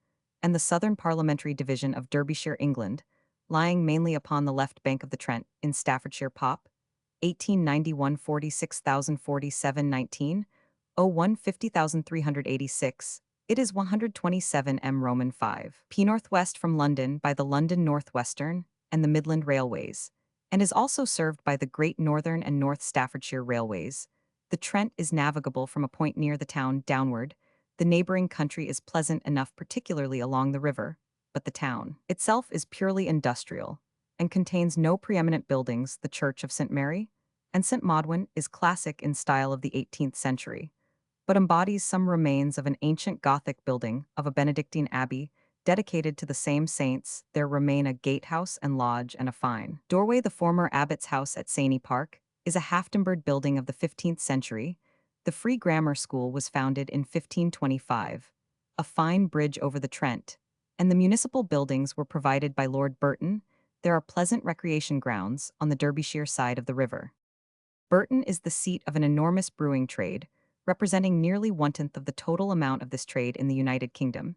and the Southern Parliamentary Division of Derbyshire, England, lying mainly upon the left bank of the Trent in Staffordshire. Pop. 1891 46,047 19 01 50,386. It is 127 m Roman 5 p northwest from London by the London Northwestern and the Midland Railways, and is also served by the Great Northern and North Staffordshire Railways. The Trent is navigable from a point near the town downward. The neighboring country is pleasant enough, particularly along the river, but the town itself is purely industrial and contains no preeminent buildings. The Church of St. Mary and St. Maudwin is classic in style of the 18th century, but embodies some remains of an ancient Gothic building of a Benedictine abbey dedicated to the same saints. There remain a gatehouse and lodge and a fine doorway. The former abbot's house at Saney Park is a half-timbered building of the 15th century. The Free Grammar School was founded in 1525. A fine bridge over the Trent, and the municipal buildings were provided by Lord Burton. There are pleasant recreation grounds on the Derbyshire side of the river. Burton is the seat of an enormous brewing trade, representing nearly 1/10 of the total amount of this trade in the United Kingdom.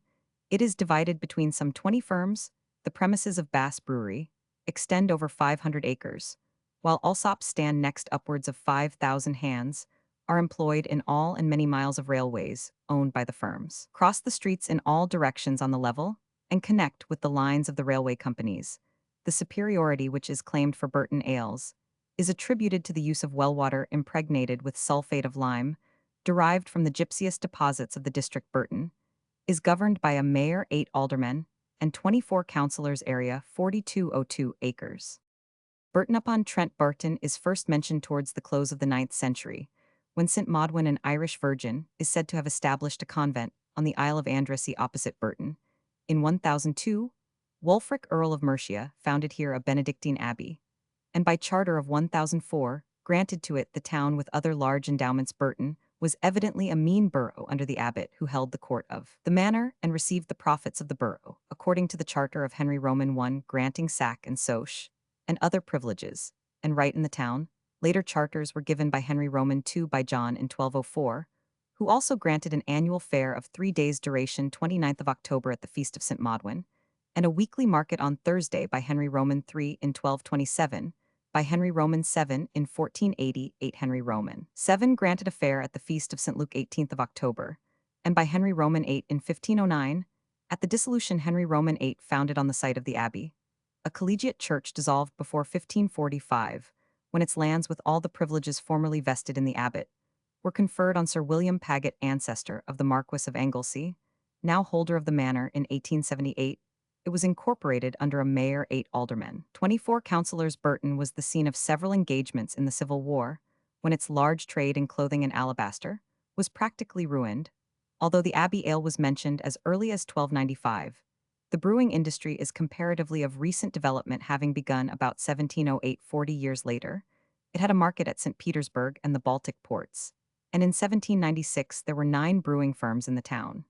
It is divided between some 20 firms. The premises of Bass Brewery extend over 500 acres, while Allsops stand next. Upwards of 5,000 hands are employed in all, and many miles of railways, owned by the firms, cross the streets in all directions on the level and connect with the lines of the railway companies. The superiority which is claimed for Burton ales is attributed to the use of well water impregnated with sulfate of lime, derived from the gypseous deposits of the district. Burton is governed by a mayor, 8 aldermen, and 24 councillors. Area 4202 acres. Burton-upon-Trent. Burton is first mentioned towards the close of the 9th century, when St. Maudwin, an Irish virgin, is said to have established a convent on the Isle of Andrassy opposite Burton. In 1002, Wulfric, Earl of Mercia, founded here a Benedictine abbey, and by charter of 1004, granted to it the town with other large endowments. Burton was evidently a mean borough under the abbot, who held the court of the manor and received the profits of the borough, according to the charter of Henry Roman I, granting sack and soch and other privileges and right in the town. Later charters were given by Henry Roman II by John in 1204, who also granted an annual fair of 3 days' duration, 29th of October at the Feast of St. Maudwin, and a weekly market on Thursday by Henry Roman III in 1227. by Henry Roman VII in 1480, 8 Henry Roman VII granted a fair at the feast of St. Luke 18th of October, and by Henry Roman VIII in 1509, at the dissolution Henry Roman VIII founded on the site of the abbey. A collegiate church dissolved before 1545, when its lands with all the privileges formerly vested in the abbot were conferred on Sir William Paget, ancestor of the Marquess of Anglesey, now holder of the manor in 1878. It was incorporated under a mayor, 8 aldermen. 24 councillors. Burton was the scene of several engagements in the Civil War, when its large trade in clothing and alabaster was practically ruined, although the Abbey ale was mentioned as early as 1295. The brewing industry is comparatively of recent development, having begun about 1708, 40 years later. It had a market at St. Petersburg and the Baltic ports, and in 1796 there were 9 brewing firms in the town.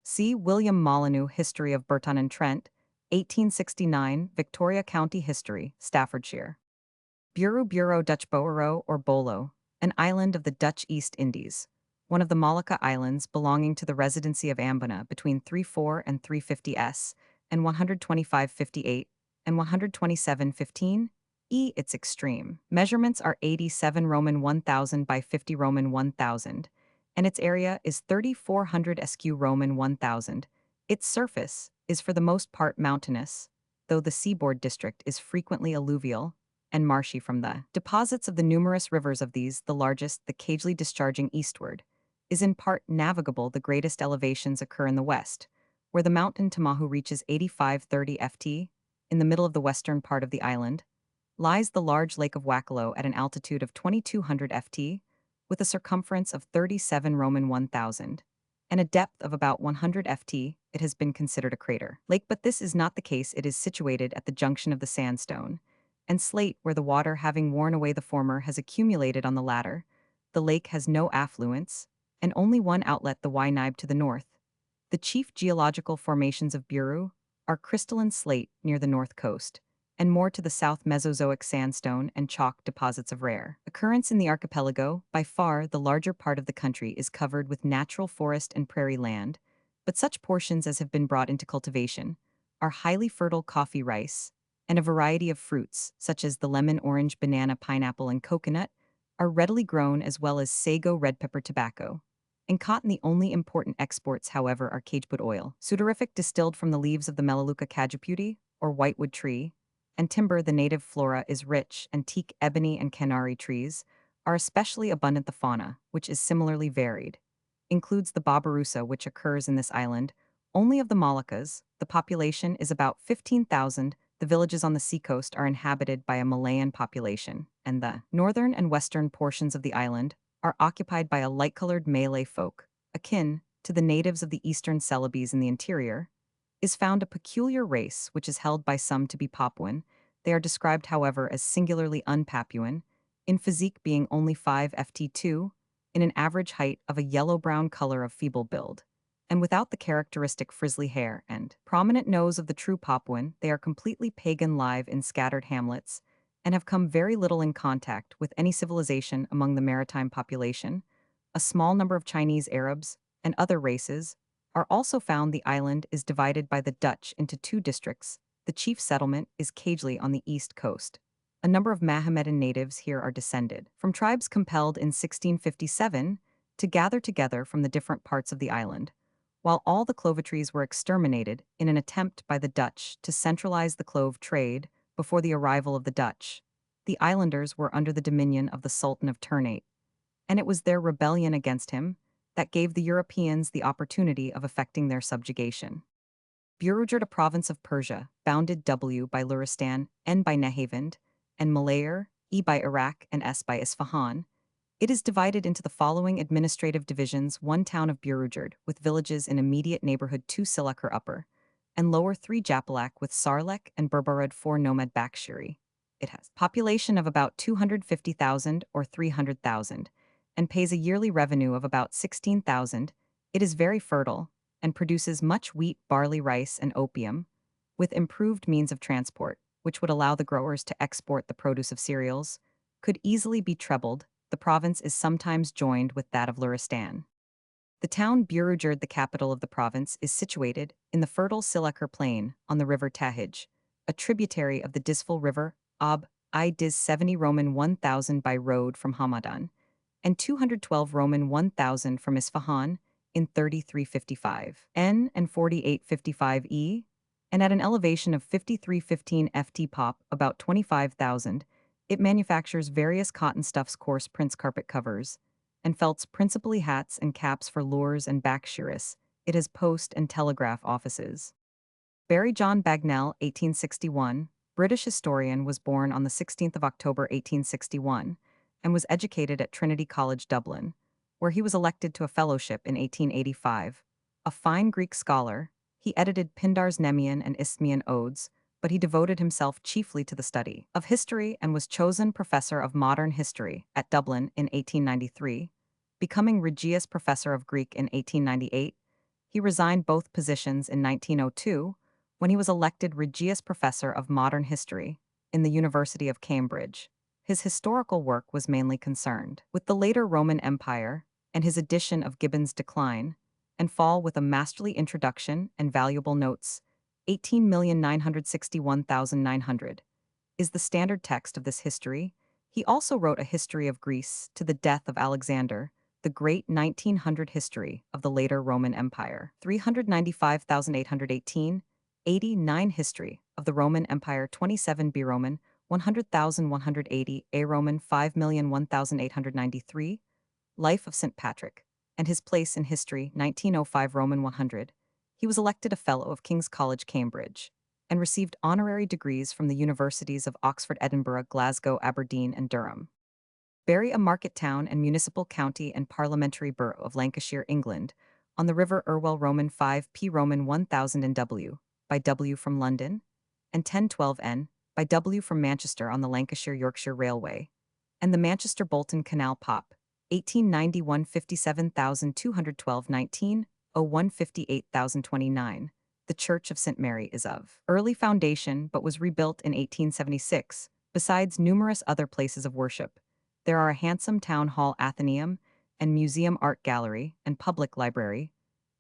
See William Molyneux, History of Burton-on-Trent, 1869, Victoria County History, Staffordshire. Bureau Dutch Boero or Bolo, an island of the Dutch East Indies, one of the Molucca Islands belonging to the Residency of Ambona between 34 and 350 s, and 125-58, and 127-15, its extreme. Measurements are 87 Roman 1000 by 50 Roman 1000, and its area is 3400 sq Roman 1000. Its surface is for the most part mountainous, though the seaboard district is frequently alluvial and marshy from the deposits of the numerous rivers. Of these, the largest, the Calgary discharging eastward, is in part navigable. The greatest elevations occur in the west, where the mountain Tamahu reaches 8530 ft. In the middle of the western part of the island lies the large lake of Wackalow at an altitude of 2200 ft, with a circumference of 37 Roman 1000, and a depth of about 100 ft. It has been considered a crater lake, but this is not the case. It is situated at the junction of the sandstone and slate, where the water, having worn away the former, has accumulated on the latter. The lake has no affluents, and only one outlet, the Wainabe, to the north. The chief geological formations of Buru are crystalline slate near the north coast, and more to the south Mesozoic sandstone and chalk deposits of rare occurrence in the archipelago. By far the larger part of the country is covered with natural forest and prairie land, but such portions as have been brought into cultivation are highly fertile coffee, rice, and a variety of fruits, such as the lemon, orange, banana, pineapple, and coconut, are readily grown, as well as sago, red pepper, tobacco, and cotton. The only important exports, however, are cajeput oil, sudorific distilled from the leaves of the Melaleuca cajeputi, or whitewood tree, and timber. The native flora is rich, and teak, ebony, and canary trees are especially abundant. The fauna, which is similarly varied, includes the babirusa, which occurs in this island only of the Moluccas. The population is about 15,000. The villages on the seacoast are inhabited by a Malayan population, and the northern and western portions of the island are occupied by a light-colored Malay folk, akin to the natives of the eastern Celebes. In the interior is found a peculiar race which is held by some to be Papuan. They are described, however, as singularly un-Papuan, in physique being only 5 ft2, in an average height of a yellow-brown color, of feeble build, and without the characteristic frizzly hair and prominent nose of the true Papuan. They are completely pagan, live in scattered hamlets, and have come very little in contact with any civilization among the maritime population. A small number of Chinese, Arabs, and other races are also found. The island is divided by the Dutch into 2 districts. The chief settlement is Calgary on the east coast. A number of Mohammedan natives here are descended from tribes compelled in 1657 to gather together from the different parts of the island, while all the clovetrees were exterminated in an attempt by the Dutch to centralize the clove trade. Before the arrival of the Dutch, the islanders were under the dominion of the Sultan of Ternate, and it was their rebellion against him that gave the Europeans the opportunity of effecting their subjugation. Burujerd, a province of Persia, bounded W by Luristan, N by Nehavend, and Malayar, E by Iraq, and S by Isfahan. It is divided into the following administrative divisions: 1 town of Burujerd, with villages in immediate neighborhood, 2 Silakar Upper and Lower, 3 Japalak with Sarlek and Berbarad, 4 Nomad Bakshiri. It has population of about 250,000 or 300,000, and pays a yearly revenue of about 16,000. It is very fertile and produces much wheat, barley, rice, and opium, with improved means of transport, which would allow the growers to export the produce of cereals, could easily be trebled. The province is sometimes joined with that of Luristan. The town Burujerd, the capital of the province, is situated in the fertile Silakar plain on the river Tahij, a tributary of the Disful River, Ob, I dis 70 Roman 1000 by road from Hamadan, and 212 Roman 1000 from Isfahan in 3355 N and 4855 E, and at an elevation of 5315 ft pop, about 25,000, it manufactures various cotton stuffs, coarse prints, carpet covers, and felts, principally hats and caps for lures and backshearists. It has post and telegraph offices. Barry John Bagnell, 1861, British historian, was born on the 16th of October 1861 and was educated at Trinity College, Dublin, where he was elected to a fellowship in 1885. A fine Greek scholar, he edited Pindar's Nemean and Isthmian odes, but he devoted himself chiefly to the study of history and was chosen professor of modern history at Dublin in 1893, becoming Regius Professor of Greek in 1898. He resigned both positions in 1902 when he was elected Regius Professor of Modern History in the University of Cambridge. His historical work was mainly concerned with the later Roman Empire and his edition of Gibbon's Decline and Fall with a masterly introduction and valuable notes. 18,961,900 is the standard text of this history. He also wrote a history of Greece to the death of Alexander, the great 1900 history of the later Roman Empire. 395,818, 89 history of the Roman Empire. 27 B Roman, 100,180 A Roman, 5,001,893, Life of St. Patrick, and his place in history. 1905 Roman 100. He was elected a Fellow of King's College, Cambridge, and received honorary degrees from the universities of Oxford, Edinburgh, Glasgow, Aberdeen, and Durham. Bury, a market town and municipal county and parliamentary borough of Lancashire, England, on the River Irwell. Roman 5 P Roman 1000 N W, by W from London, and 1012 N, by W from Manchester on the Lancashire-Yorkshire Railway, and the Manchester-Bolton Canal Pop, 1891 57,212 19, 01 58,029. The Church of St. Mary is of early foundation but was rebuilt in 1876, besides numerous other places of worship. There are a handsome town hall, Athenaeum, and museum, art gallery, and public library,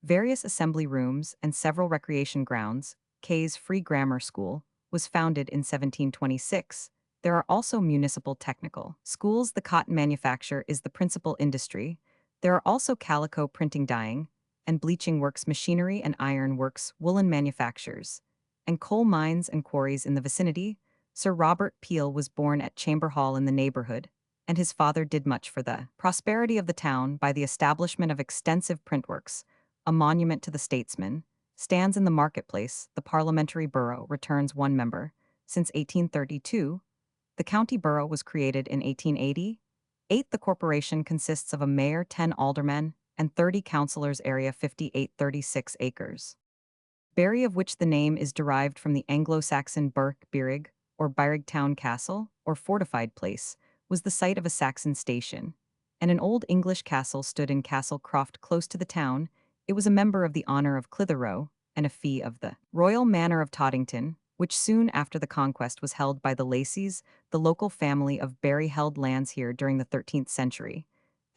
various assembly rooms, and several recreation grounds. Kay's Free Grammar School was founded in 1726. There are also municipal technical schools. The cotton manufacture is the principal industry. There are also calico printing, dyeing, and bleaching works, machinery and iron works, woolen manufactures, and coal mines and quarries in the vicinity. Sir Robert Peel was born at Chamber Hall in the neighborhood, and his father did much for the prosperity of the town by the establishment of extensive printworks. A monument to the statesman stands in the marketplace. The parliamentary borough returns one member. Since 1832, the county borough was created in 1880. 8. The corporation consists of a mayor, 10 aldermen, and 30 councillors. Area 5836 acres. Bury, of which the name is derived from the Anglo-Saxon Burg, Birig, or Birig town castle, or fortified place, was the site of a Saxon station, and an Old English castle stood in Castle Croft close to the town. It was a member of the honour of Clitheroe, and a fee of the Royal Manor of Toddington, which soon after the conquest was held by the Lacys. The local family of Bury held lands here during the 13th century,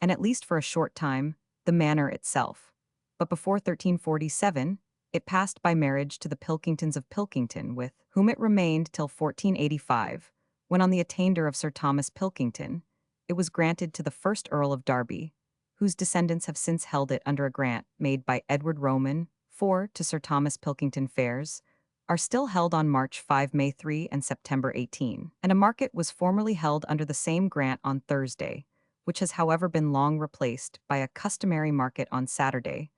and at least for a short time, the manor itself. But before 1347, it passed by marriage to the Pilkingtons of Pilkington, with whom it remained till 1485, when on the attainder of Sir Thomas Pilkington, it was granted to the first Earl of Derby, whose descendants have since held it under a grant made by Edward Roman IV to Sir Thomas Pilkington. Fairs are still held on March 5, May 3, and September 18, and a market was formerly held under the same grant on Thursday, which has however been long replaced by a customary market on Saturday.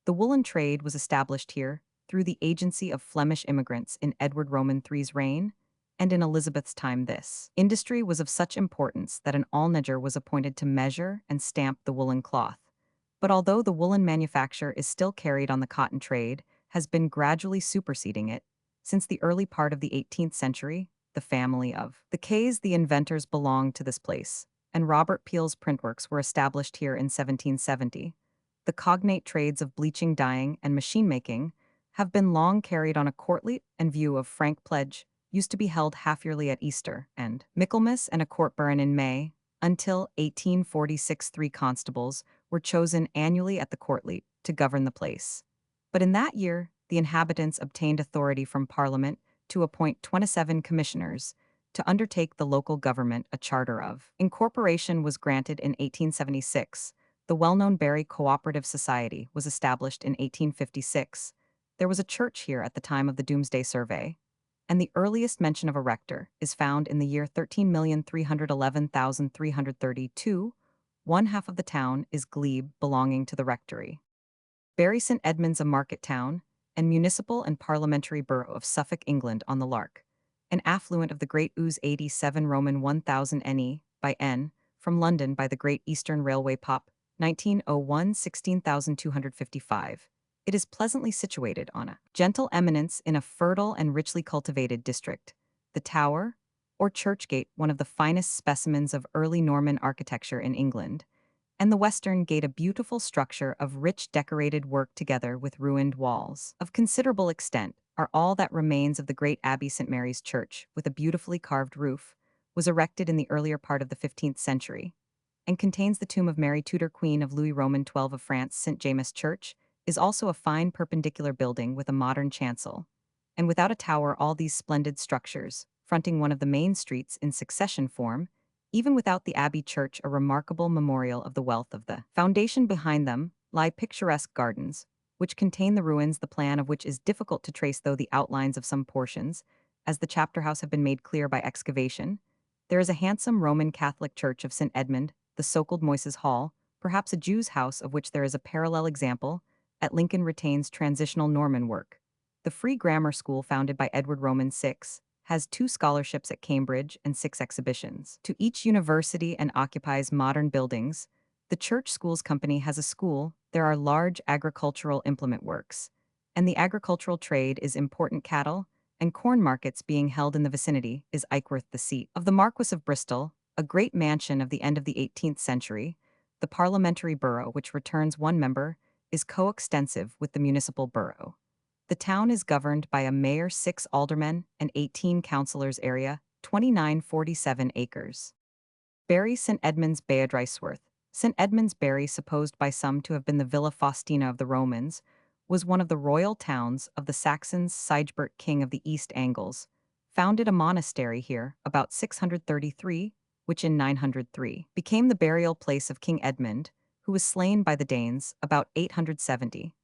The woolen trade was established here through the agency of Flemish immigrants in Edward Roman III's reign, and in Elizabeth's time this industry was of such importance that an almoner was appointed to measure and stamp the woolen cloth. But although the woolen manufacture is still carried on, the cotton trade has been gradually superseding it. Since the early part of the 18th century, the family of the Kays, the inventors, belonged to this place, and Robert Peel's printworks were established here in 1770. The cognate trades of bleaching, dyeing, and machine-making have been long carried on. A courtly and view of Frank Pledge used to be held half-yearly at Easter and Michaelmas, and a court baron in May. Until 1846, 3 constables were chosen annually at the courtly to govern the place. But in that year, the inhabitants obtained authority from Parliament to appoint 27 commissioners to undertake the local government a charter of incorporation was granted in 1876. The well-known Barrie Cooperative Society was established in 1856. There was a church here at the time of the Doomsday Survey, and the earliest mention of a rector is found in the year 13,311,332. One half of the town is glebe belonging to the rectory. Bury St. Edmunds, a market town, and municipal and parliamentary borough of Suffolk, England, on the Lark, an affluent of the Great Ouse 87 Roman 1000 NE by N, from London by the Great Eastern Railway Pop, 1901 16,255. It is pleasantly situated on a gentle eminence in a fertile and richly cultivated district. The tower, or church gate, one of the finest specimens of early Norman architecture in England, and the western gate, a beautiful structure of rich decorated work together with ruined walls of considerable extent, are all that remains of the great Abbey St. Mary's Church, with a beautifully carved roof, was erected in the earlier part of the 15th century, and contains the tomb of Mary Tudor, Queen of Louis Roman XII of France. St. James Church is also a fine perpendicular building with a modern chancel, and without a tower, all these splendid structures, fronting one of the main streets in succession form, even without the Abbey Church, a remarkable memorial of the wealth of the foundation. Behind them lie picturesque gardens, which contain the ruins, the plan of which is difficult to trace, though the outlines of some portions, as the chapter house, have been made clear by excavation. There is a handsome Roman Catholic church of St. Edmund, the so-called Moises Hall, perhaps a Jew's house, of which there is a parallel example. At Lincoln retains transitional Norman work. The Free Grammar School, founded by Edward Roman VI, has 2 scholarships at Cambridge and 6 exhibitions to each university and occupies modern buildings. The Church Schools Company has a school. There are large agricultural implement works, and the agricultural trade is important. Cattle and corn markets being held in the vicinity. Is Ickworth the seat of the Marquess of Bristol, a great mansion of the end of the 18th century. The parliamentary borough, which returns 1 member, is coextensive with the municipal borough. The town is governed by a mayor, 6 aldermen, and 18 councillors. Area 2947 acres. Bury St. Edmunds, Beadriceworth. St. Edmunds Bury, supposed by some to have been the Villa Faustina of the Romans, was one of the royal towns of the Saxons. Sigebert, king of the East Angles, founded a monastery here about 633, which in 903 became the burial place of King Edmund, who was slain by the Danes about 870.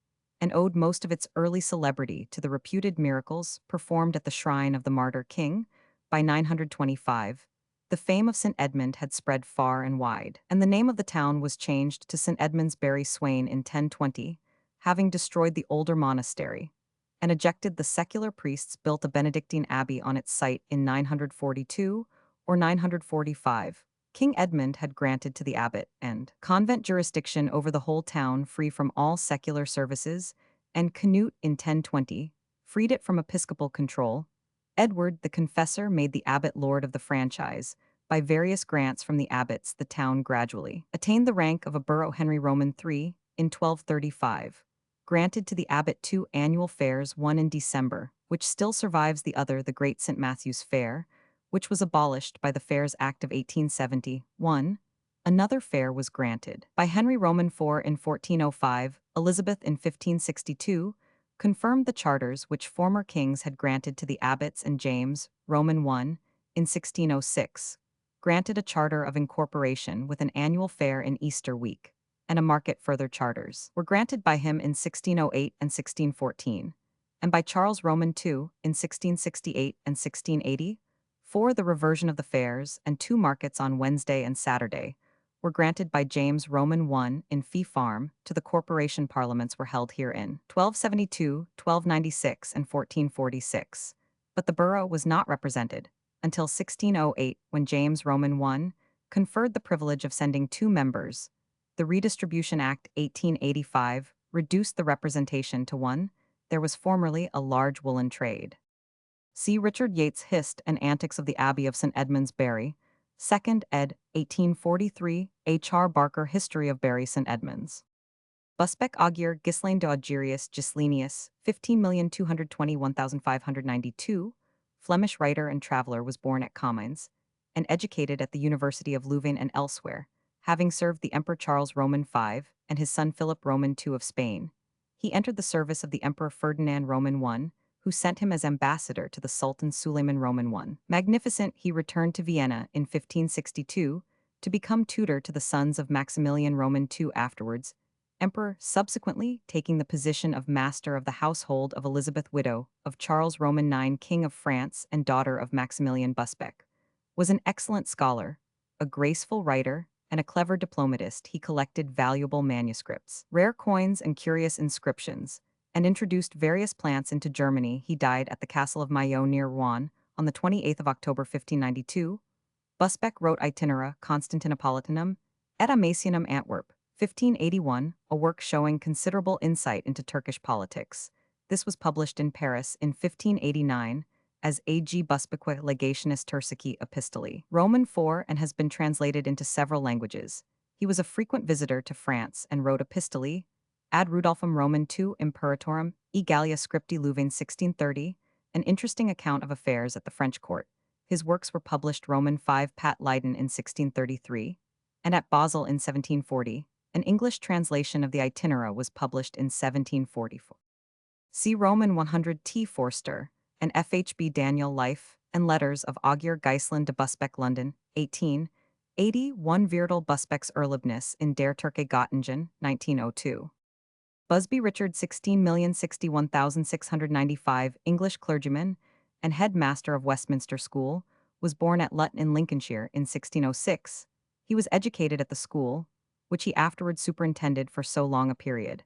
And owed most of its early celebrity to the reputed miracles performed at the shrine of the martyr king. By 925, the fame of St. Edmund had spread far and wide, and the name of the town was changed to St. Edmunds Bury Swain in 1020, having destroyed the older monastery, and ejected the secular priests, built a Benedictine abbey on its site in 942 or 945. King Edmund had granted to the abbot and convent jurisdiction over the whole town, free from all secular services, and Canute in 1020 freed it from episcopal control. Edward the Confessor made the abbot lord of the franchise. By various grants from the abbots, the town gradually attained the rank of a borough. Henry Roman III, in 1235, granted to the abbot 2 annual fairs, one in December, which still survives, the other the Great St. Matthew's Fair, which was abolished by the Fairs Act of 1871. Another fair was granted by Henry Roman IV in 1405. Elizabeth in 1562 confirmed the charters which former kings had granted to the abbots, and James, Roman I, in 1606, granted a charter of incorporation with an annual fair in Easter week, and a market. Further charters were granted by him in 1608 and 1614, and by Charles Roman II in 1668 and 1680. 4. The reversion of the fairs and 2 markets on Wednesday and Saturday were granted by James Roman I in Fee Farm to the corporation. Parliaments were held here in 1272, 1296, and 1446, but the borough was not represented until 1608, when James Roman I conferred the privilege of sending 2 members. The Redistribution Act 1885 reduced the representation to 1. There was formerly a large woolen trade. See Richard Yates' Hist and Antics of the Abbey of St. Edmunds Bury, 2nd ed. 1843, H.R. Barker, History of Bury St. Edmunds. Busbeck Augier Ghislaine de Augerius Gislenius, 15,221,592, Flemish writer and traveler, was born at Comines, and educated at the University of Louvain and elsewhere, having served the Emperor Charles Roman V and his son Philip Roman II of Spain. He entered the service of the Emperor Ferdinand Roman I, who sent him as ambassador to the Sultan Suleiman Roman I. Magnificent, he returned to Vienna in 1562 to become tutor to the sons of Maximilian Roman II afterwards, emperor, subsequently taking the position of master of the household of Elizabeth, widow of Charles Roman IX, King of France and daughter of Maximilian Busbeck. Was an excellent scholar, a graceful writer, and a clever diplomatist. He collected valuable manuscripts, rare coins, and curious inscriptions, and introduced various plants into Germany. He died at the castle of Maillot near Rouen on the 28th of October 1592. Busbeck wrote Itinera Constantinopolitanum et Amasianum Antwerp, 1581, a work showing considerable insight into Turkish politics. This was published in Paris in 1589 as A.G. Busbeque Legationis Turcici Epistoli, Roman IV, and has been translated into several languages. He was a frequent visitor to France and wrote Epistoli ad Rudolphum Roman II Imperatorum e Gallia Scripti Louvain 1630, an interesting account of affairs at the French court. His works were published Roman V Pat Leiden in 1633, and at Basel in 1740. An English translation of the Itinera was published in 1744. See Roman 100 T. Forster, and F.H.B. Daniel Life and Letters of Augur Geislin de Busbeck London, 1880, 1 Virdal Busbeck's Erlebnis in der Türkei Göttingen, 1902. Busby Richard 16,061,695, English clergyman and headmaster of Westminster School, was born at Luton in Lincolnshire in 1606. He was educated at the school, which he afterwards superintended for so long a period,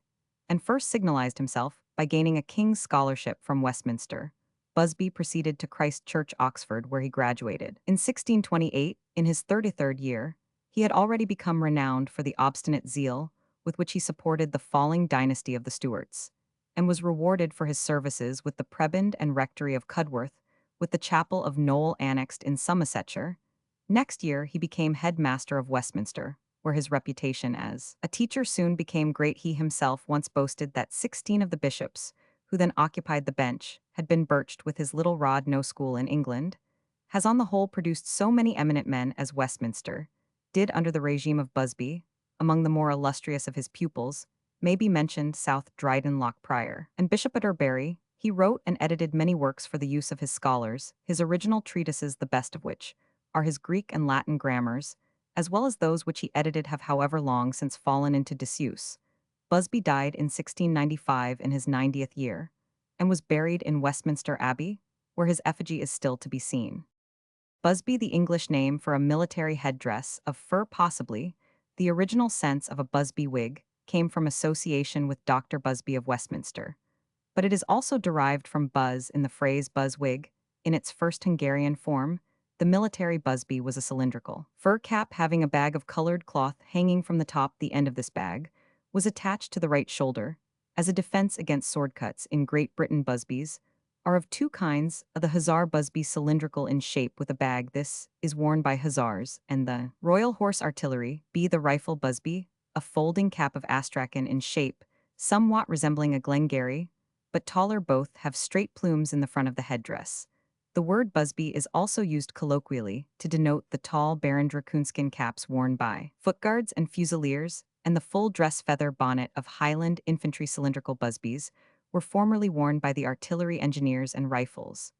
and first signalized himself by gaining a King's Scholarship from Westminster. Busby proceeded to Christ Church, Oxford, where he graduated. In 1628, in his 33rd year, he had already become renowned for the obstinate zeal with which he supported the falling dynasty of the Stuarts, and was rewarded for his services with the prebend and rectory of Cudworth, with the chapel of Knowle annexed in Somersetshire. Next year, he became headmaster of Westminster, where his reputation as a teacher soon became great. He himself once boasted that 16 of the bishops, who then occupied the bench, had been birched with his little rod. No school in England has on the whole produced so many eminent men as Westminster did under the regime of Busby. Among the more illustrious of his pupils may be mentioned South Dryden Locke Prior and Bishop Atterbury. He wrote and edited many works for the use of his scholars, his original treatises, the best of which are his Greek and Latin grammars, as well as those which he edited, have however long since fallen into disuse. Busby died in 1695 in his 90th year, and was buried in Westminster Abbey, where his effigy is still to be seen. Busby, the English name for a military headdress of fur, possibly the original sense of a Busby wig, came from association with Dr. Busby of Westminster, but it is also derived from buzz in the phrase buzz wig. In its first Hungarian form, the military Busby was a cylindrical fur cap having a bag of colored cloth hanging from the top. The end of this bag was attached to the right shoulder as a defense against sword cuts. In Great Britain, Busbys are of two kinds: the Hussar Busby, cylindrical in shape with a bag. This is worn by hussars, and the Royal Horse Artillery, the Rifle Busby, a folding cap of astrakhan in shape, somewhat resembling a Glengarry, but taller. Both have straight plumes in the front of the headdress. The word Busby is also used colloquially to denote the tall barren dracoonskin caps worn by footguards and fusiliers, and the full dress feather bonnet of Highland infantry. Cylindrical Busbys were formerly worn by the artillery engineers and rifles,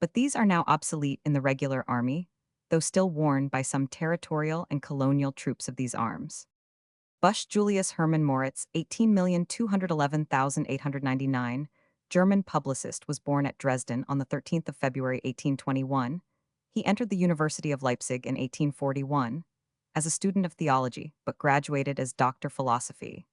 but these are now obsolete in the regular army, though still worn by some territorial and colonial troops of these arms. Busch Julius Hermann Moritz, 18,211,899, German publicist, was born at Dresden on the 13th of February 1821. He entered the University of Leipzig in 1841 as a student of theology, but graduated as Doctor Philosophy,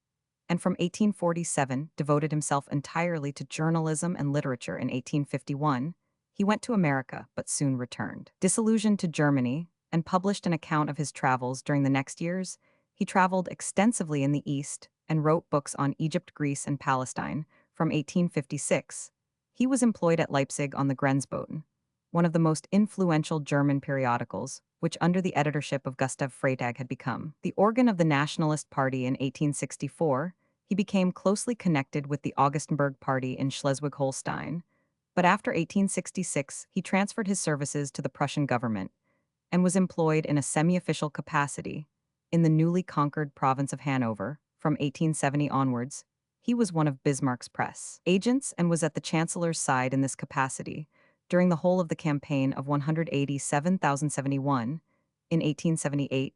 and from 1847 devoted himself entirely to journalism and literature. In 1851, he went to America, but soon returned, disillusioned, to Germany, and published an account of his travels. During the next years, he traveled extensively in the East and wrote books on Egypt, Greece, and Palestine. From 1856, he was employed at Leipzig on the Grenzboten, one of the most influential German periodicals, which under the editorship of Gustav Freytag had become the organ of the Nationalist Party. In 1864, he became closely connected with the Augustenburg Party in Schleswig-Holstein, but after 1866 he transferred his services to the Prussian government and was employed in a semi-official capacity in the newly conquered province of Hanover. From 1870 onwards, He was one of Bismarck's press agents and was at the Chancellor's side in this capacity during the whole of the campaign of 187,071. In 1878,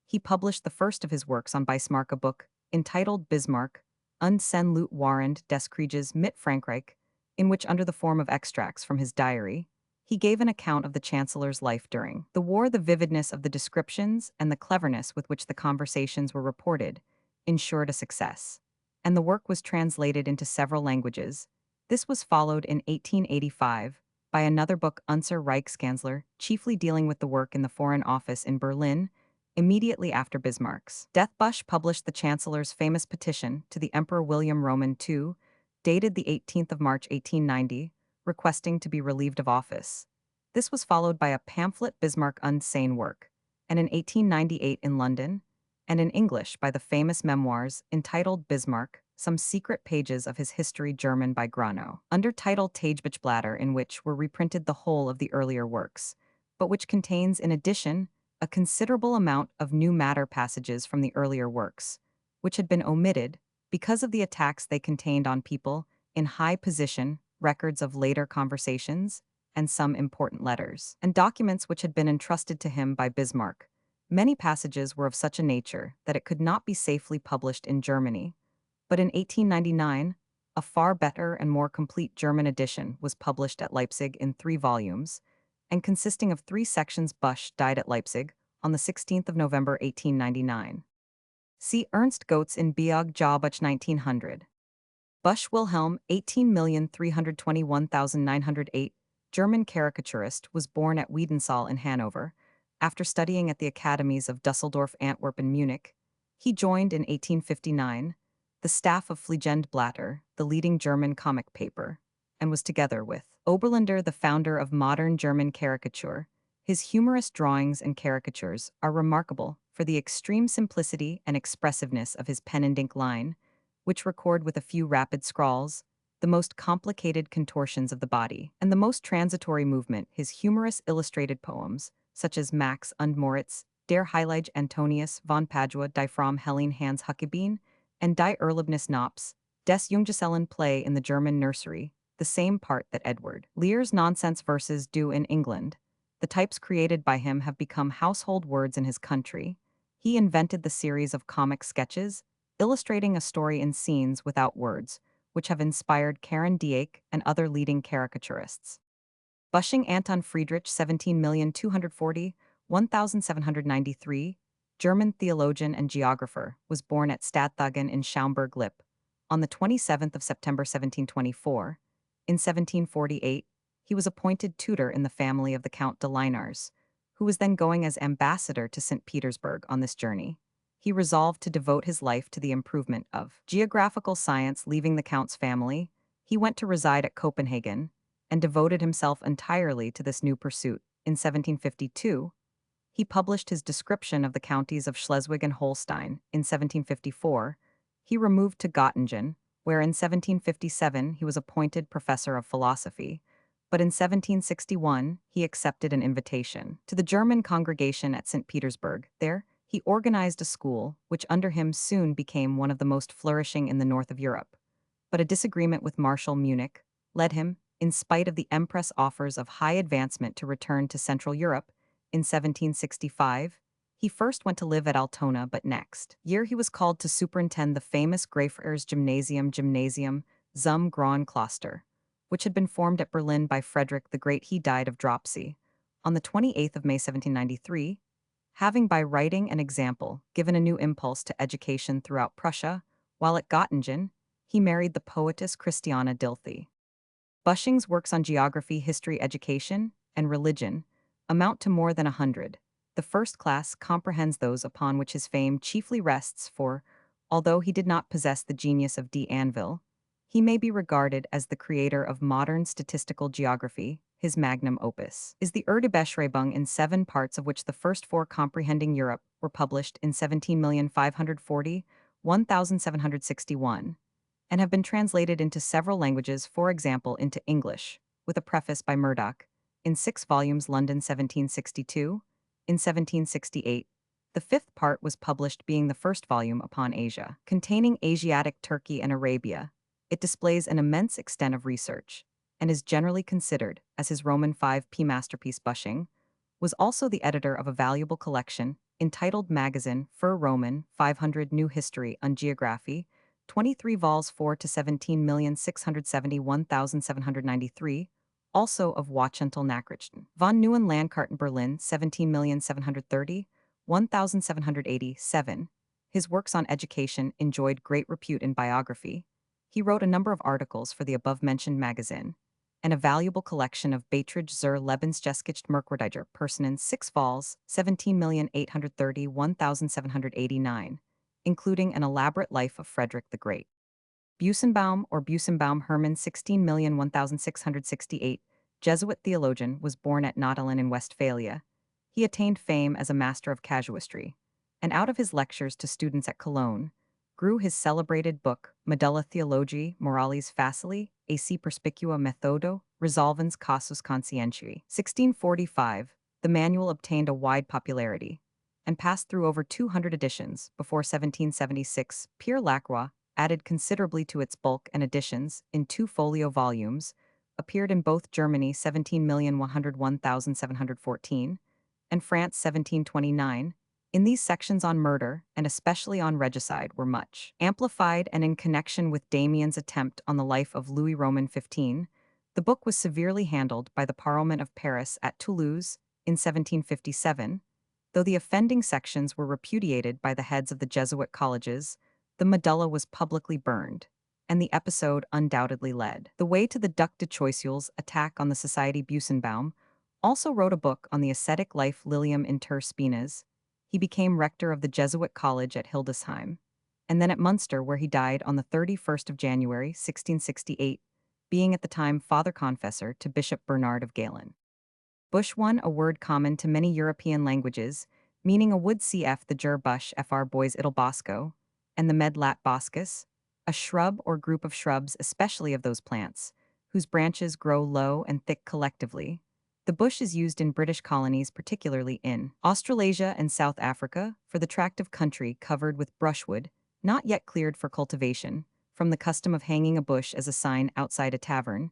he published the first of his works on Bismarck, a book entitled Bismarck, und sen Lut Warend des Krieges mit Frankreich, in which, under the form of extracts from his diary, he gave an account of the Chancellor's life during the war. The vividness of the descriptions and the cleverness with which the conversations were reported ensured a success, and the work was translated into several languages. This was followed in 1885 by another book, Unser Reichskanzler, chiefly dealing with the work in the Foreign Office in Berlin. Immediately after Bismarck's death, Busch published the Chancellor's famous petition to the Emperor William Roman II, dated the 18th of March 1890, requesting to be relieved of office. This was followed by a pamphlet, Bismarck und sein Werk, and in 1898 in London, and in English by the famous memoirs entitled Bismarck, Some Secret Pages of His History German by Grano, under title Tagebücher, in which were reprinted the whole of the earlier works, but which contains in addition a considerable amount of new matter, passages from the earlier works, which had been omitted because of the attacks they contained on people in high position, records of later conversations, and some important letters and documents which had been entrusted to him by Bismarck. Many passages were of such a nature that it could not be safely published in Germany, but in 1899, a far better and more complete German edition was published at Leipzig in 3 volumes, and consisting of 3 sections. Busch died at Leipzig on the 16th of November 1899. See Ernst Goetz in Biog Jahrbuch 1900. Busch Wilhelm, 18,321,908, German caricaturist, was born at Wiedensaal in Hanover. After studying at the academies of Dusseldorf, Antwerp, and Munich, he joined in 1859 the staff of Fliegende-Blätter, the leading German comic paper, and was together with Oberländer the founder of modern German caricature. His humorous drawings and caricatures are remarkable for the extreme simplicity and expressiveness of his pen and ink line, which record with a few rapid scrawls the most complicated contortions of the body and the most transitory movement. His humorous illustrated poems, such as Max und Moritz, Der Heilige Antonius von Padua, Die Fromme Helene Hans Huckebeen, and Die Erlebnis Knops, Des Junggesellen play in the German nursery the same part that Edward Lear's nonsense verses do in England. The types created by him have become household words in his country. He invented the series of comic sketches, illustrating a story in scenes without words, which have inspired Karen Dieck and other leading caricaturists. Busching Anton Friedrich, 17,240,1793, German theologian and geographer, was born at Stadthagen in Schaumburg-Lippe on the 27th of September 1724. In 1748, he was appointed tutor in the family of the Count de Linares, who was then going as ambassador to St. Petersburg on this journey. He resolved to devote his life to the improvement of geographical science. Leaving the Count's family, he went to reside at Copenhagen and devoted himself entirely to this new pursuit. In 1752, he published his description of the counties of Schleswig and Holstein. In 1754, he removed to Göttingen, where in 1757 he was appointed professor of philosophy, but in 1761 he accepted an invitation to the German congregation at St. Petersburg. There, he organized a school, which under him soon became one of the most flourishing in the north of Europe. But a disagreement with Marshal Munich led him, in spite of the Empress' offers of high advancement, to return to Central Europe. In 1765, he first went to live at Altona, but next year he was called to superintend the famous Grafers Gymnasium zum Grauen Kloster, which had been formed at Berlin by Frederick the Great. He died of dropsy on the 28th of May 1793, having by writing and example given a new impulse to education throughout Prussia. While at Göttingen, he married the poetess Christiana Dilthey. Busching's works on geography, history, education, and religion amount to more than 100. The first class comprehends those upon which his fame chiefly rests, for, although he did not possess the genius of d'Anville, he may be regarded as the creator of modern statistical geography. His magnum opus is the Erdebeschreibung in 7 parts, of which the first 4, comprehending Europe, were published in 17,540,1761, and have been translated into several languages, for example into English, with a preface by Murdoch, in 6 volumes, London 1762. In 1768, the the fifth part was published being the first volume upon Asia. Containing Asiatic Turkey and Arabia, it displays an immense extent of research, and is generally considered, as his Roman 5p masterpiece Bushing, was also the editor of a valuable collection entitled Magazine für Roman 500 New History und Geography, 23 vols 4 to 17,671,793, also of Wachental Nachrichten. Von Neuen Landkarten Berlin 17,730, 1,787. His works on education enjoyed great repute in biography. He wrote a number of articles for the above-mentioned magazine, and a valuable collection of Beiträge zur Lebensgeschichte Merkwürdiger Personen 6 vols, 17,830, 1,789, including an elaborate life of Frederick the Great. Busenbaum or Busenbaum Hermann 16,001,668, Jesuit theologian, was born at Nottulin in Westphalia. He attained fame as a master of casuistry, and out of his lectures to students at Cologne, grew his celebrated book Medulla Theologiae Moralis Facili, AC Perspicua Methodo, Resolvens Casus Conscientiae. 1645, the manual obtained a wide popularity, and passed through over 200 editions before 1776. Pierre Lacroix added considerably to its bulk, and editions, in 2-folio volumes, appeared in both Germany 17,101,714 and France 1729. In these sections on murder, and especially on regicide, were much amplified, and in connection with Damien's attempt on the life of Louis Roman XV, the book was severely handled by the Parliament of Paris at Toulouse in 1757. Though the offending sections were repudiated by the heads of the Jesuit colleges, the medulla was publicly burned, and the episode undoubtedly led the way to the Duc de Choiseul's attack on the Society. Busenbaum also wrote a book on the ascetic life Lilium inter Spinas. He became rector of the Jesuit college at Hildesheim, and then at Munster, where he died on the 31st of January, 1668, being at the time father confessor to Bishop Bernard of Galen. Bush, a word common to many European languages, meaning a wood, cf. the ger bush fr boys idle bosco, and the med lat boscus, a shrub or group of shrubs, especially of those plants, whose branches grow low and thick collectively. The bush is used in British colonies, particularly in Australasia and South Africa, for the tract of country covered with brushwood, not yet cleared for cultivation. From the custom of hanging a bush as a sign outside a tavern,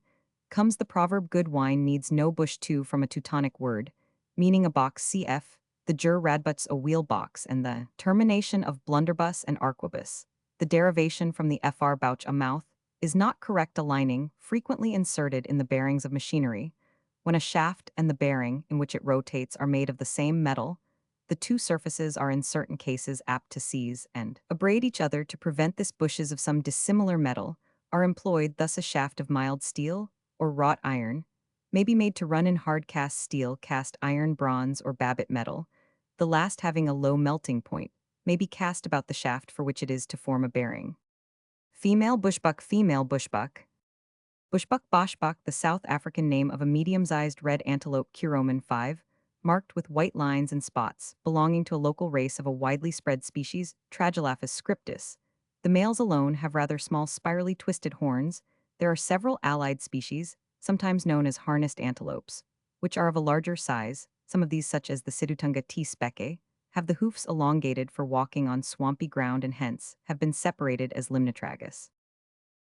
comes the proverb good wine needs no bush, too, from a Teutonic word, meaning a box, cf. the ger radbuts a wheel box, and the termination of blunderbuss and arquebus. The derivation from the fr bouch a mouth is not correct. A lining, frequently inserted in the bearings of machinery. When a shaft and the bearing in which it rotates are made of the same metal, the two surfaces are in certain cases apt to seize and abrade each other. To prevent this, bushes of some dissimilar metal are employed. Thus a shaft of mild steel or wrought iron may be made to run in hard cast steel, cast iron, bronze, or babbitt metal, the last having a low melting point, may be cast about the shaft for which it is to form a bearing. Female bushbuck. Female bushbuck. Bushbuck boschbuck, the South African name of a medium-sized red antelope Curoman 5, marked with white lines and spots, belonging to a local race of a widely spread species, Tragelaphus scriptus. The males alone have rather small spirally twisted horns. There are several allied species, sometimes known as harnessed antelopes, which are of a larger size. Some of these, such as the Sidutunga T. spece, have the hoofs elongated for walking on swampy ground, and hence have been separated as limnotragus.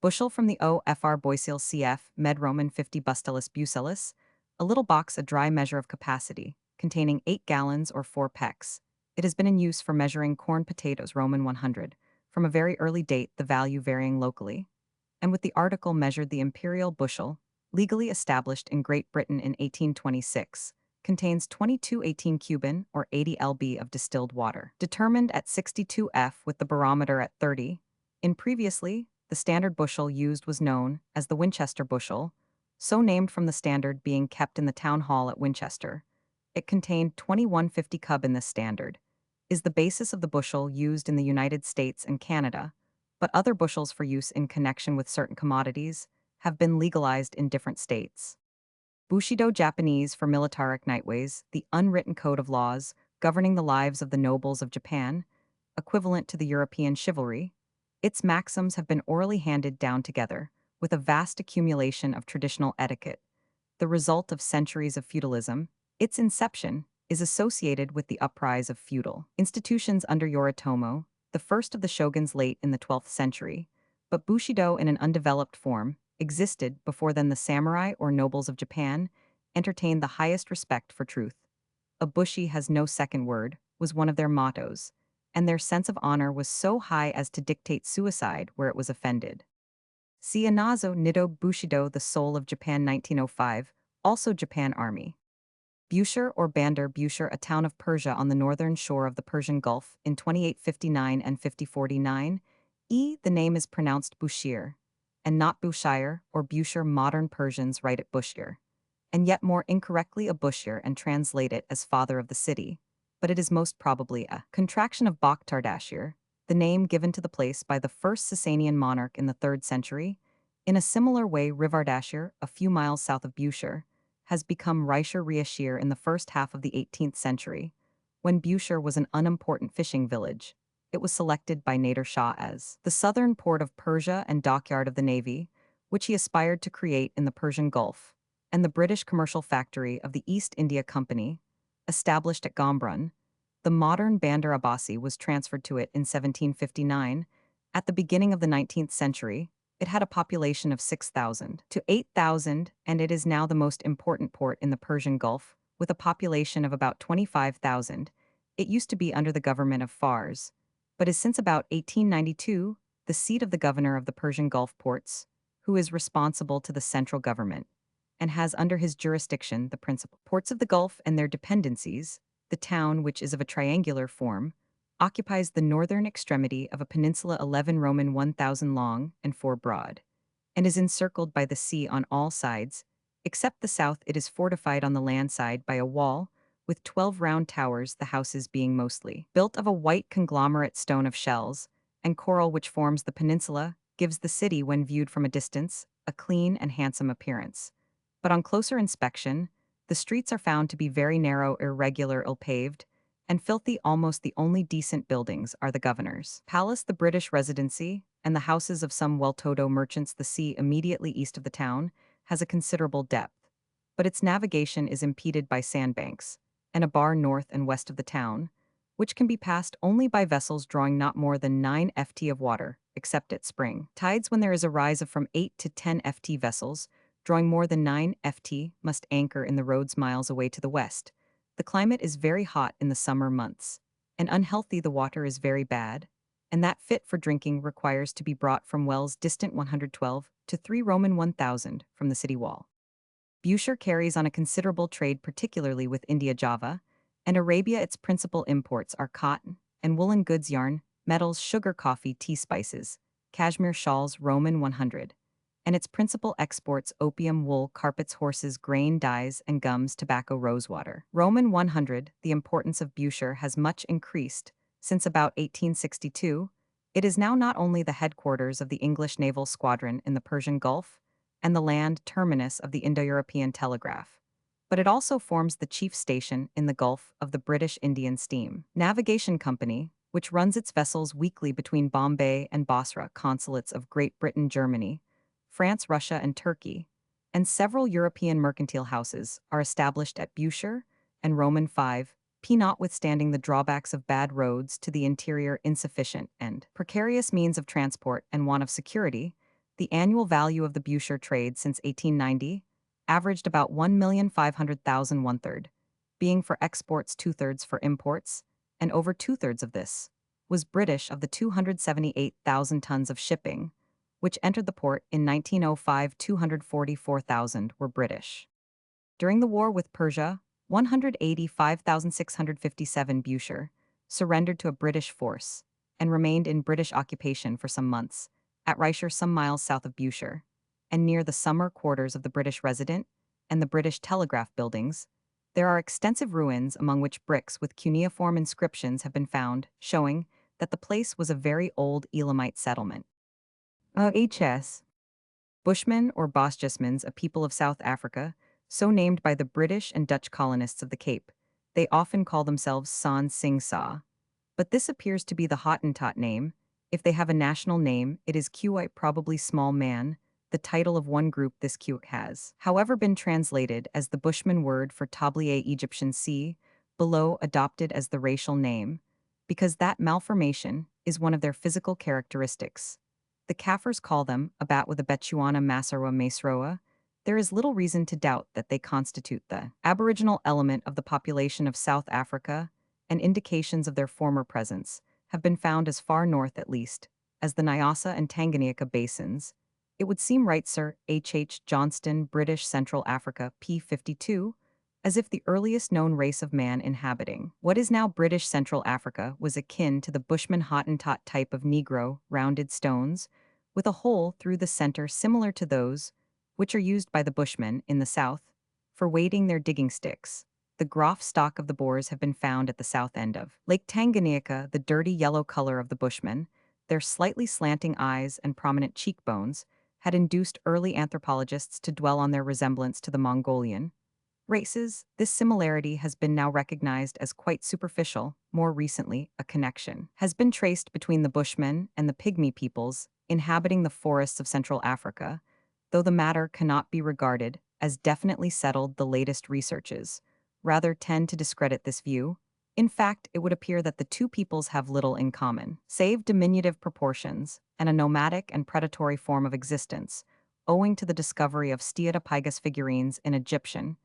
Bushel from the O.Fr. Boisil cf. Med Roman 50 Bustellus bucellus, a little box, a dry measure of capacity, containing 8 gallons or 4 pecks. It has been in use for measuring corn, potatoes, Roman 100, from a very early date, the value varying locally, and with the article measured. The imperial bushel, legally established in Great Britain in 1826, contains 22 18 cuban or 80 lb of distilled water, determined at 62 F with the barometer at 30. In previously, the standard bushel used was known as the Winchester bushel, so named from the standard being kept in the town hall at Winchester. It contained 2150 cub. In this standard is the basis of the bushel used in the United States and Canada, but other bushels for use in connection with certain commodities have been legalized in different states. Bushido Japanese for militaric nightways, the unwritten code of laws governing the lives of the nobles of Japan, equivalent to the European chivalry. Its maxims have been orally handed down together, with a vast accumulation of traditional etiquette, the result of centuries of feudalism. Its inception, is associated with the uprise of feudal institutions under Yoritomo, the first of the shoguns late in the 12th century, but Bushido in an undeveloped form existed before then. The samurai or nobles of Japan entertained the highest respect for truth. A bushi has no second word was one of their mottos, and their sense of honor was so high as to dictate suicide where it was offended. See Anazo Nido Bushido, The Soul of Japan 1905, also Japan Army. Bushir or Bandar Bushir, a town of Persia on the northern shore of the Persian Gulf in 2859 and 5049. The name is pronounced Bushir, and not Bushire or Bushir. Modern Persians write it Bushir, and yet more incorrectly a Bushir and translate it as father of the city, but it is most probably a contraction of Bakhtardashir, the name given to the place by the first Sasanian monarch in the 3rd century. In a similar way, Rivardashir, a few miles south of Bushir, has become Raishir Riashir in the first half of the 18th century. When Bushir was an unimportant fishing village, it was selected by Nader Shah as the southern port of Persia and dockyard of the navy, which he aspired to create in the Persian Gulf, and the British commercial factory of the East India Company, established at Gombrun. The modern Bandar Abbasi was transferred to it in 1759. At the beginning of the 19th century, it had a population of 6,000 to 8,000, and it is now the most important port in the Persian Gulf, with a population of about 25,000. It used to be under the government of Fars, but is since about 1892 the seat of the governor of the Persian Gulf ports, who is responsible to the central government, and has under his jurisdiction the principal ports of the Gulf and their dependencies. The town, which is of a triangular form, occupies the northern extremity of a peninsula 11 Roman 1,000 long and 4 broad, and is encircled by the sea on all sides. Except the south, it is fortified on the land side by a wall, with 12 round towers, the houses being mostly built of a white conglomerate stone of shells, and coral which forms the peninsula, gives the city, when viewed from a distance, a clean and handsome appearance. But on closer inspection, the streets are found to be very narrow, irregular, ill-paved, and filthy. Almost the only decent buildings are the governor's palace, the British residency, and the houses of some well-to-do merchants. The sea immediately east of the town has a considerable depth, but its navigation is impeded by sandbanks, and a bar north and west of the town, which can be passed only by vessels drawing not more than 9 ft of water, except at spring tides, when there is a rise of from 8 to 10 ft. Vessels drawing more than 9 ft must anchor in the roads miles away to the west. The climate is very hot in the summer months, and unhealthy. The water is very bad, and that fit for drinking requires to be brought from wells distant 112 to 3 Roman 1,000 from the city wall. Bushir carries on a considerable trade, particularly with India, Java, and Arabia. Its principal imports are cotton and woolen goods, yarn, metals, sugar, coffee, tea, spices, cashmere shawls, Roman 100, and its principal exports opium, wool, carpets, horses, grain, dyes, and gums, tobacco, rosewater. Roman 100. The importance of Bushir has much increased since about 1862. It is now not only the headquarters of the English naval squadron in the Persian Gulf and the land terminus of the Indo-European Telegraph, but it also forms the chief station in the Gulf of the British Indian Steam Navigation Company, which runs its vessels weekly between Bombay and Basra. Consulates of Great Britain, Germany, France, Russia, and Turkey, and several European mercantile houses are established at Bushir and Roman 5. Notwithstanding the drawbacks of bad roads to the interior, insufficient and precarious means of transport, and want of security, the annual value of the Bushir trade since 1890 averaged about 1,500,000, one-third being for exports, two-thirds for imports, and over two-thirds of this was British. Of the 278,000 tons of shipping which entered the port in 1905, 244,000 were British. During the war with Persia, 185,657 Bushir surrendered to a British force and remained in British occupation for some months, at Raishir, some miles south of Bushir, and near the summer quarters of the British resident and the British telegraph buildings. There are extensive ruins among which bricks with cuneiform inscriptions have been found, showing that the place was a very old Elamite settlement. H.S. Bushmen or Bosjesmans, a people of South Africa, so named by the British and Dutch colonists of the Cape. They often call themselves San Sing Sa, but this appears to be the Hottentot name. If they have a national name, it is Qi, probably small man. The title of one group this Qi has, however, been translated as the Bushman word for tablier Egyptian sea, below adopted as the racial name, because that malformation is one of their physical characteristics. The Kaffirs call them a bat with a Bechuana Masarwa Mesroa. There is little reason to doubt that they constitute the aboriginal element of the population of South Africa, and indications of their former presence have been found as far north at least as the Nyasa and Tanganyika basins. It would seem right, Sir H. Johnston, British Central Africa, p. 52, as if the earliest known race of man inhabiting what is now British Central Africa was akin to the Bushman Hottentot type of Negro, rounded stones, with a hole through the center similar to those which are used by the Bushmen in the south for weighting their digging sticks. The groff stock of the Boers have been found at the south end of Lake Tanganyika. The dirty yellow color of the Bushmen, their slightly slanting eyes and prominent cheekbones, had induced early anthropologists to dwell on their resemblance to the Mongolian races. This similarity has been now recognized as quite superficial. More recently, a connection has been traced between the Bushmen and the Pygmy peoples inhabiting the forests of Central Africa, though the matter cannot be regarded as definitely settled. The latest researches rather tend to discredit this view. In fact, it would appear that the two peoples have little in common, save diminutive proportions and a nomadic and predatory form of existence, owing to the discovery of Steatopygus figurines in Egyptian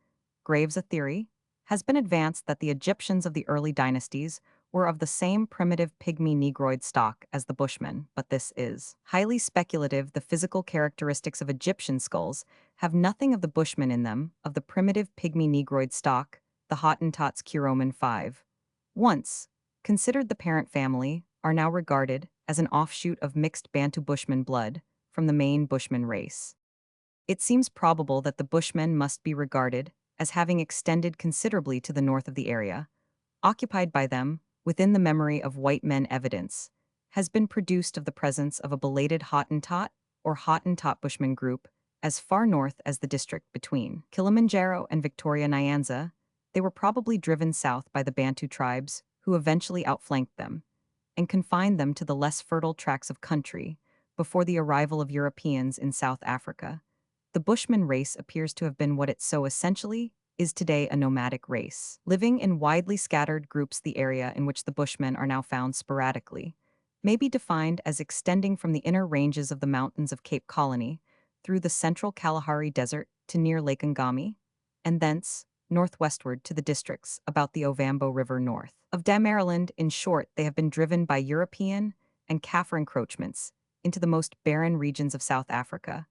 graves. A theory has been advanced that the Egyptians of the early dynasties were of the same primitive pygmy negroid stock as the Bushmen, but this is highly speculative. The physical characteristics of Egyptian skulls have nothing of the Bushmen in them, of the primitive pygmy negroid stock, the Hottentots Kuroman 5. Once considered the parent family, are now regarded as an offshoot of mixed Bantu Bushman blood from the main Bushman race. It seems probable that the Bushmen must be regarded as having extended considerably to the north of the area occupied by them. Within the memory of white men, evidence has been produced of the presence of a belated Hottentot or Hottentot Bushman group as far north as the district between Kilimanjaro and Victoria Nyanza. They were probably driven south by the Bantu tribes, who eventually outflanked them and confined them to the less fertile tracts of country before the arrival of Europeans in South Africa. The Bushman race appears to have been what it so essentially is today, a nomadic race, living in widely scattered groups. The area in which the Bushmen are now found sporadically may be defined as extending from the inner ranges of the mountains of Cape Colony through the central Kalahari Desert to near Lake Ngami, and thence northwestward to the districts about the Ovambo River north of Damaraland. In short, they have been driven by European and Kaffir encroachments into the most barren regions of South Africa.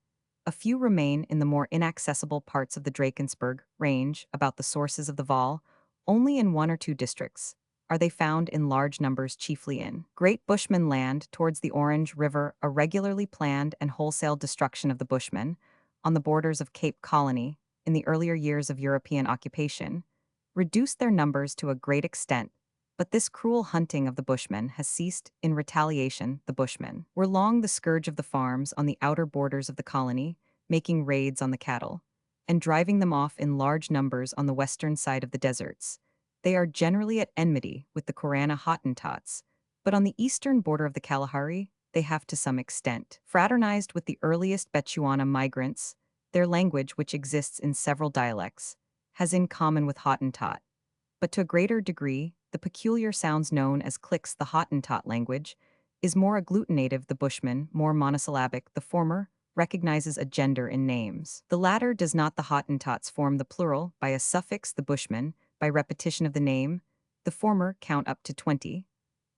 A few remain in the more inaccessible parts of the Drakensberg range about the sources of the Vaal. Only in one or two districts are they found in large numbers, chiefly in Great Bushman land towards the Orange River. A regularly planned and wholesale destruction of the Bushmen on the borders of Cape Colony in the earlier years of European occupation reduced their numbers to a great extent. But this cruel hunting of the Bushmen has ceased. In retaliation, the Bushmen were long the scourge of the farms on the outer borders of the colony, making raids on the cattle and driving them off in large numbers on the western side of the deserts. They are generally at enmity with the Korana Hottentots, but on the eastern border of the Kalahari, they have to some extent fraternized with the earliest Bechuana migrants. Their language, which exists in several dialects, has in common with Hottentot, but to a greater degree, the peculiar sounds known as clicks. The Hottentot language is more agglutinative, the Bushman more monosyllabic. The former recognizes a gender in names. The latter does not. The Hottentots form the plural by a suffix, the Bushman by repetition of the name. The former count up to 20.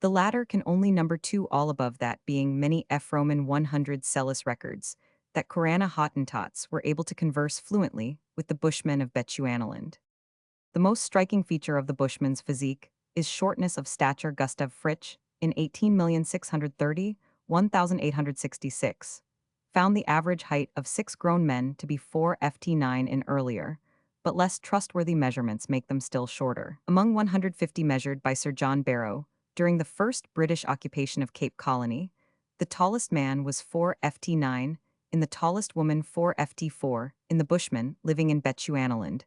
The latter can only number 2, all above that being many Roman 100 Celis records that Korana Hottentots were able to converse fluently with the Bushmen of Bechuanaland. The most striking feature of the Bushman's physique is shortness of stature. Gustav Fritsch, in 18,630,1866, found the average height of 6 grown men to be 4 ft 9 in earlier, but less trustworthy measurements make them still shorter. Among 150 measured by Sir John Barrow during the first British occupation of Cape Colony, the tallest man was 4 ft 9, in the tallest woman 4 ft 4, in the Bushmen living in Bechuanaland,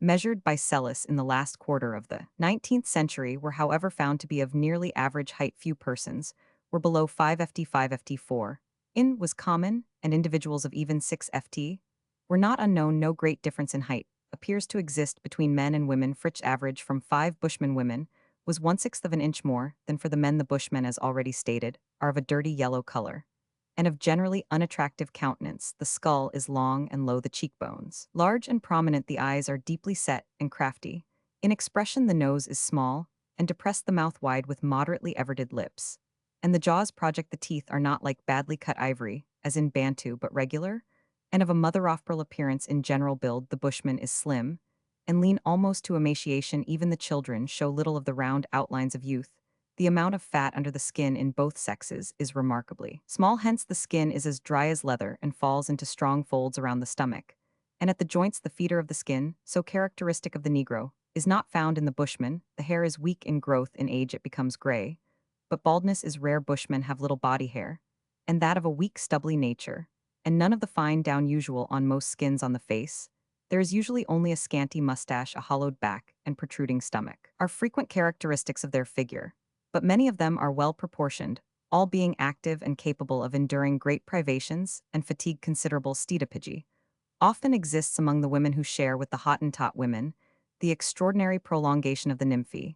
measured by Celis in the last quarter of the 19th century, were however found to be of nearly average height. Few persons were below 5 ft 4 in was common, and individuals of even 6 ft were not unknown. No great difference in height appears to exist between men and women. Fritsch average from 5 Bushmen women was 1/6 of an inch more than for the men. The Bushmen, as already stated, are of a dirty yellow color and of generally unattractive countenance. The skull is long and low, the cheekbones large and prominent, the eyes are deeply set and crafty. In expression, the nose is small and depressed, the mouth wide with moderately everted lips. And the jaws project. The teeth are not like badly cut ivory, as in Bantu, but regular, and of a mother-of-pearl appearance. In general build, the Bushman is slim and lean almost to emaciation. Even the children show little of the round outlines of youth. The amount of fat under the skin in both sexes is remarkably small, hence the skin is as dry as leather and falls into strong folds around the stomach. And at the joints, the feeder of the skin, so characteristic of the Negro, is not found in the Bushman. The hair is weak in growth, in age it becomes gray, but baldness is rare. Bushmen have little body hair, and that of a weak, stubbly nature, and none of the fine down usual on most skins on the face. There is usually only a scanty mustache, a hollowed back, and protruding stomach, are frequent characteristics of their figure, but many of them are well proportioned, all being active and capable of enduring great privations and fatigue. Considerable stedopage often exists among the women who share with the Hottentot women the extraordinary prolongation of the nymphae,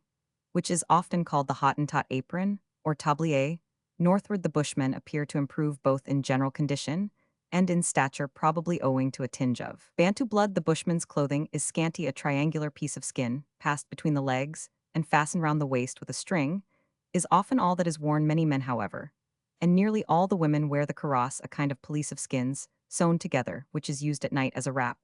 which is often called the Hottentot apron or tablier. Northward, the Bushmen appear to improve both in general condition and in stature, probably owing to a tinge of Bantu blood. The Bushman's clothing is scanty, a triangular piece of skin passed between the legs and fastened round the waist with a string is often all that is worn. Many men, however, and nearly all the women, wear the kaross, a kind of pelisse of skins sewn together, which is used at night as a wrap.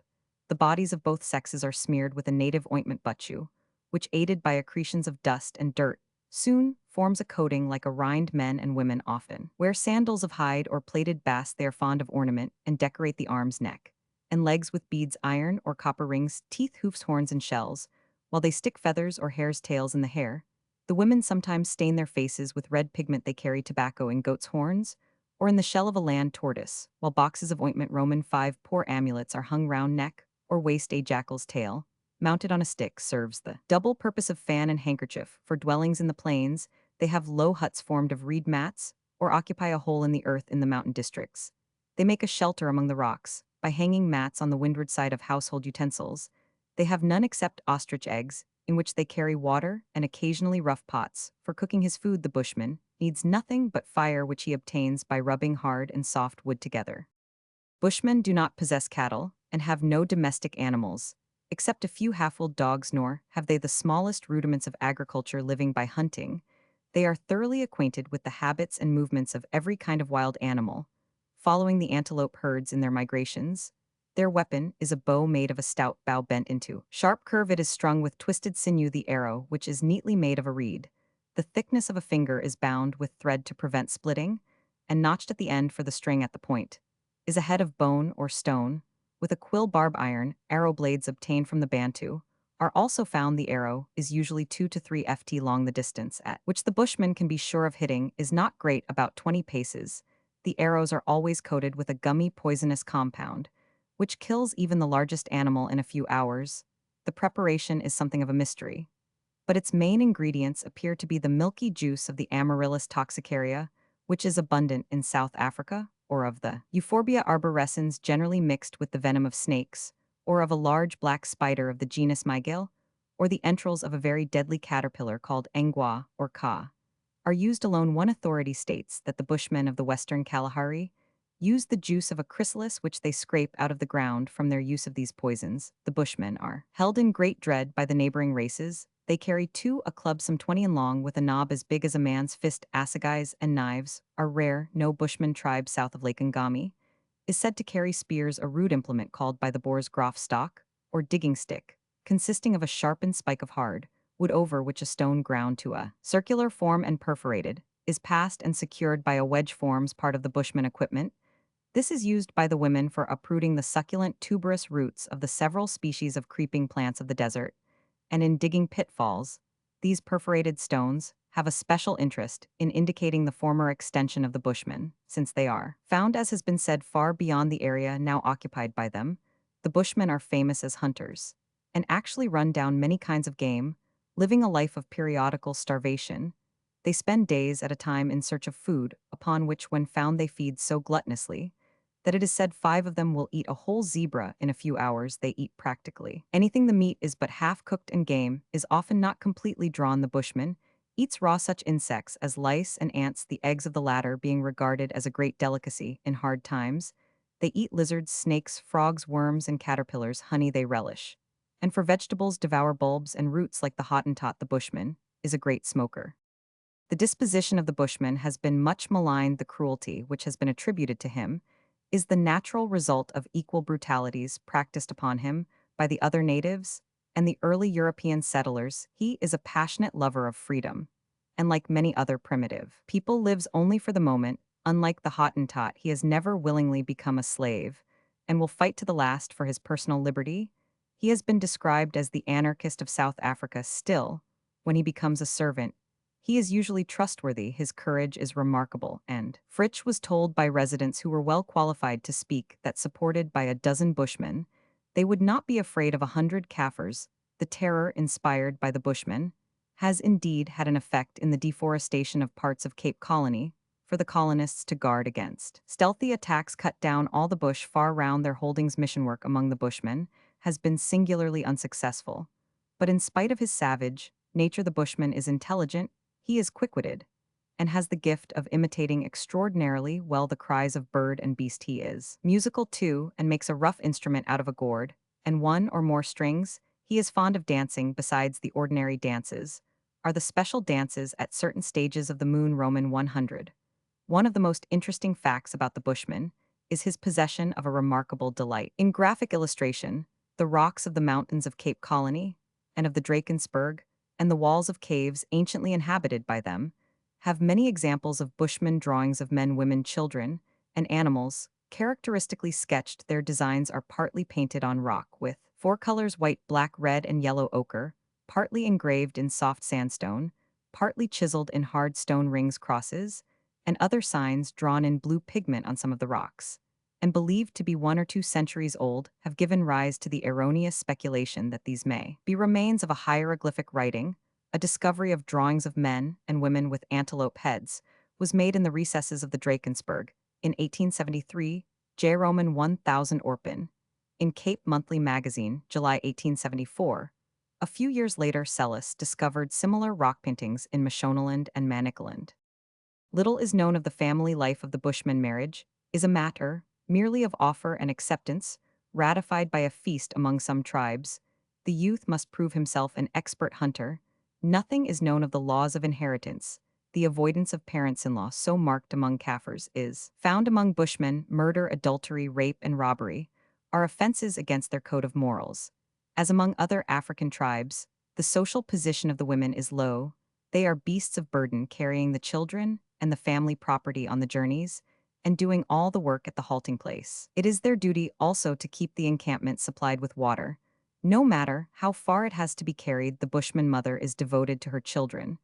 The bodies of both sexes are smeared with a native ointment buchu, which, aided by accretions of dust and dirt, soon forms a coating like a rind. Men and women often wear sandals of hide or plaited bast. They are fond of ornament and decorate the arms, neck, and legs with beads, iron or copper rings, teeth, hoofs, horns, and shells, while they stick feathers or hares' tails in the hair. The women sometimes stain their faces with red pigment. They carry tobacco in goat's horns or in the shell of a land tortoise, while boxes of ointment. Roman 5 poor amulets are hung round neck or waist. A jackal's tail, mounted on a stick, serves the double purpose of fan and handkerchief. For dwellings in the plains, they have low huts formed of reed mats or occupy a hole in the earth. In the mountain districts, they make a shelter among the rocks by hanging mats on the windward side of household utensils. They have none except ostrich eggs, in which they carry water, and occasionally rough pots. For cooking his food, the Bushman needs nothing but fire, which he obtains by rubbing hard and soft wood together. Bushmen do not possess cattle and have no domestic animals, except a few half-willed dogs, nor have they the smallest rudiments of agriculture. Living by hunting, they are thoroughly acquainted with the habits and movements of every kind of wild animal, following the antelope herds in their migrations. Their weapon is a bow made of a stout bough bent into sharp curve. It is strung with twisted sinew. The arrow, which is neatly made of a reed, the thickness of a finger, is bound with thread to prevent splitting, and notched at the end for the string at the point is a head of bone or stone, with a quill. Barb iron arrow blades obtained from the Bantu are also found. The arrow is usually 2 to 3 ft long. The distance at which the Bushman can be sure of hitting is not great, about 20 paces. The arrows are always coated with a gummy, poisonous compound, which kills even the largest animal in a few hours. The preparation is something of a mystery, but its main ingredients appear to be the milky juice of the Amaryllis toxicaria, which is abundant in South Africa, or of the Euphorbia arborescens, generally mixed with the venom of snakes, or of a large black spider of the genus Mygale, or the entrails of a very deadly caterpillar called engwa or ka, are used alone. One authority states that the Bushmen of the Western Kalahari use the juice of a chrysalis, which they scrape out of the ground. From their use of these poisons, the Bushmen are held in great dread by the neighboring races. They carry a club some 20 in long, with a knob as big as a man's fist. Assegais and knives are rare. No Bushman tribe south of Lake Ngami is said to carry spears, a rude implement called by the Boers groff stock, or digging stick, consisting of a sharpened spike of hard wood, over which a stone ground to a circular form and perforated is passed and secured by a wedge. Forms part of the Bushman equipment. This is used by the women for uprooting the succulent tuberous roots of the several species of creeping plants of the desert, and in digging pitfalls. These perforated stones have a special interest in indicating the former extension of the Bushmen, since they are found, as has been said, far beyond the area now occupied by them. The Bushmen are famous as hunters, and actually run down many kinds of game, living a life of periodical starvation. They spend days at a time in search of food, upon which, when found, they feed so gluttonously that it is said 5 of them will eat a whole zebra in a few hours. They eat practically anything the meat is but half cooked, and game is often not completely drawn. The bushman eats raw such insects as lice and ants, the eggs of the latter being regarded as a great delicacy in hard times. They eat lizards, snakes, frogs, worms, and caterpillars. Honey they relish. And for vegetables, devour bulbs and roots like the Hottentot. The bushman is a great smoker. The disposition of the bushman has been much maligned. The cruelty which has been attributed to him is the natural result of equal brutalities practiced upon him by the other natives and the early European settlers. He is a passionate lover of freedom, and like many other primitive people, lives only for the moment. Unlike the Hottentot, he has never willingly become a slave and will fight to the last for his personal liberty. He has been described as the anarchist of South Africa. Still, when he becomes a servant, he is usually trustworthy, his courage is remarkable, and Fritsch was told by residents who were well qualified to speak that, supported by a dozen bushmen, they would not be afraid of 100 Kaffirs. The terror inspired by the bushmen has indeed had an effect in the deforestation of parts of Cape Colony for the colonists to guard against. Stealthy attacks cut down all the bush far round their holdings. Mission work among the bushmen has been singularly unsuccessful. But in spite of his savage nature, the bushman is intelligent, he is quick-witted, and has the gift of imitating extraordinarily well the cries of bird and beast. He is musical too, and makes a rough instrument out of a gourd and one or more strings. He is fond of dancing. Besides the ordinary dances are the special dances at certain stages of the moon. Roman 100. One of the most interesting facts about the bushman is his possession of a remarkable delight in graphic illustration. The rocks of the mountains of Cape Colony and of the Drakensberg and the walls of caves anciently inhabited by them have many examples of bushman drawings of men, women, children, and animals, characteristically sketched. Their designs are partly painted on rock with 4 colors: white, black, red, and yellow ochre, partly engraved in soft sandstone, partly chiseled in hard stone rings, crosses, and other signs drawn in blue pigment on some of the rocks, and believed to be 1 or 2 centuries old, have given rise to the erroneous speculation that these may be remains of a hieroglyphic writing. A discovery of drawings of men and women with antelope heads was made in the recesses of the Drakensberg in 1873. J. Roman 1000 Orpin. In Cape Monthly Magazine, July 1874. A few years later, Selous discovered similar rock paintings in Mashonaland and Manicaland. Little is known of the family life of the bushman. Marriage is a matter merely of offer and acceptance, ratified by a feast among some tribes. The youth must prove himself an expert hunter. Nothing is known of the laws of inheritance. The avoidance of parents-in-law, so marked among Kaffirs, is found among bushmen. Murder, adultery, rape, and robbery are offenses against their code of morals. As among other African tribes, the social position of the women is low. They are beasts of burden, carrying the children and the family property on the journeys, and doing all the work at the halting place. It is their duty also to keep the encampment supplied with water. No matter how far it has to be carried, the bushman mother is devoted to her children,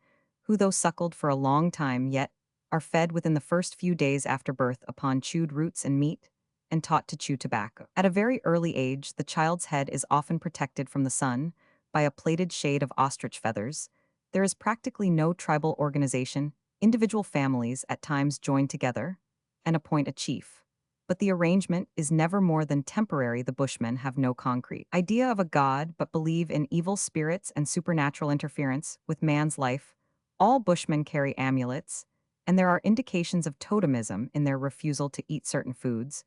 who, though suckled for a long time, yet are fed within the first few days after birth upon chewed roots and meat, and taught to chew tobacco. At a very early age, the child's head is often protected from the sun by a plaited shade of ostrich feathers. There is practically no tribal organization. Individual families at times join together and appoint a chief, but the arrangement is never more than temporary. The bushmen have no concrete idea of a god, but believe in evil spirits and supernatural interference with man's life. All bushmen carry amulets, and there are indications of totemism in their refusal to eat certain foods.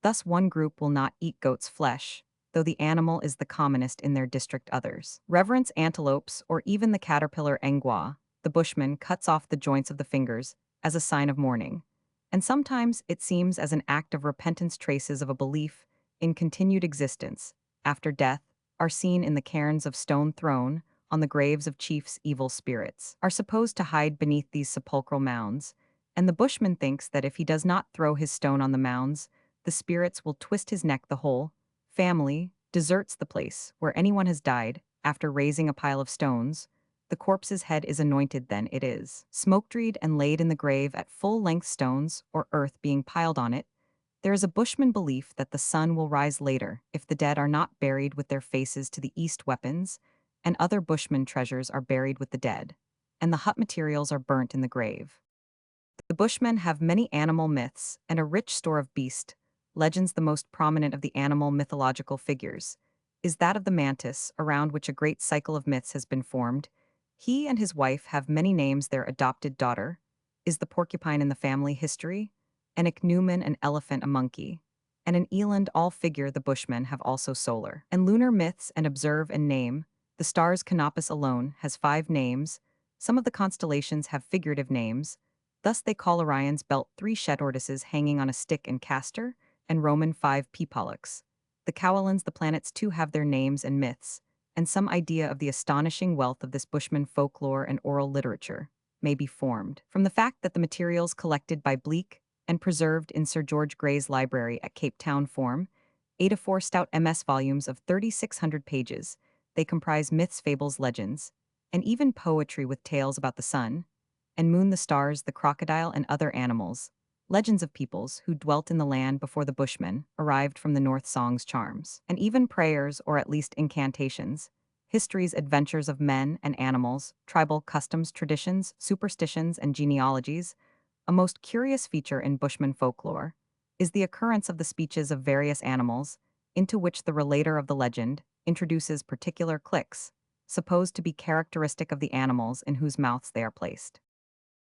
Thus, one group will not eat goat's flesh, though the animal is the commonest in their district. Others reverence antelopes or even the caterpillar engua. The bushman cuts off the joints of the fingers as a sign of mourning, and sometimes it seems as an act of repentance. Traces of a belief in continued existence after death are seen in the cairns of stone thrown on the graves of chiefs. Evil spirits are supposed to hide beneath these sepulchral mounds, and the bushman thinks that if he does not throw his stone on the mounds, the spirits will twist his neck. The whole family deserts the place where anyone has died. After raising a pile of stones, the corpse's head is anointed, then it is smoke-dried and laid in the grave at full-length, stones or earth being piled on it. There is a bushman belief that the sun will rise later if the dead are not buried with their faces to the east. Weapons and other bushman treasures are buried with the dead, and the hut materials are burnt in the grave. The bushmen have many animal myths and a rich store of beast legends the most prominent of the animal mythological figures, is that of the mantis, around which a great cycle of myths has been formed. He and his wife have many names. Their adopted daughter is the porcupine in the family history, an ichneumon, an elephant, a monkey, and an eland, all figure the bushmen have also solar and lunar myths and observe and name. The stars Canopus alone has 5 names. Some of the constellations have figurative names. Thus they call Orion's belt 3 Shettortices hanging on a stick and Castor, and Roman 5 Peapollux. The Cowlins, the planets too, have their names and myths, and some idea of the astonishing wealth of this Bushman folklore and oral literature may be formed from the fact that the materials collected by Bleak and preserved in Sir George Grey's library at Cape Town form 84 stout MS volumes of 3,600 pages. They comprise myths, fables, legends, and even poetry with tales about the sun and moon, the stars, the crocodile, and other animals, legends of peoples who dwelt in the land before the Bushmen arrived from the north, songs, charms, and even prayers or at least incantations, histories, adventures of men and animals, tribal customs, traditions, superstitions, and genealogies. A most curious feature in Bushman folklore is the occurrence of the speeches of various animals, into which the relator of the legend introduces particular clicks, supposed to be characteristic of the animals in whose mouths they are placed.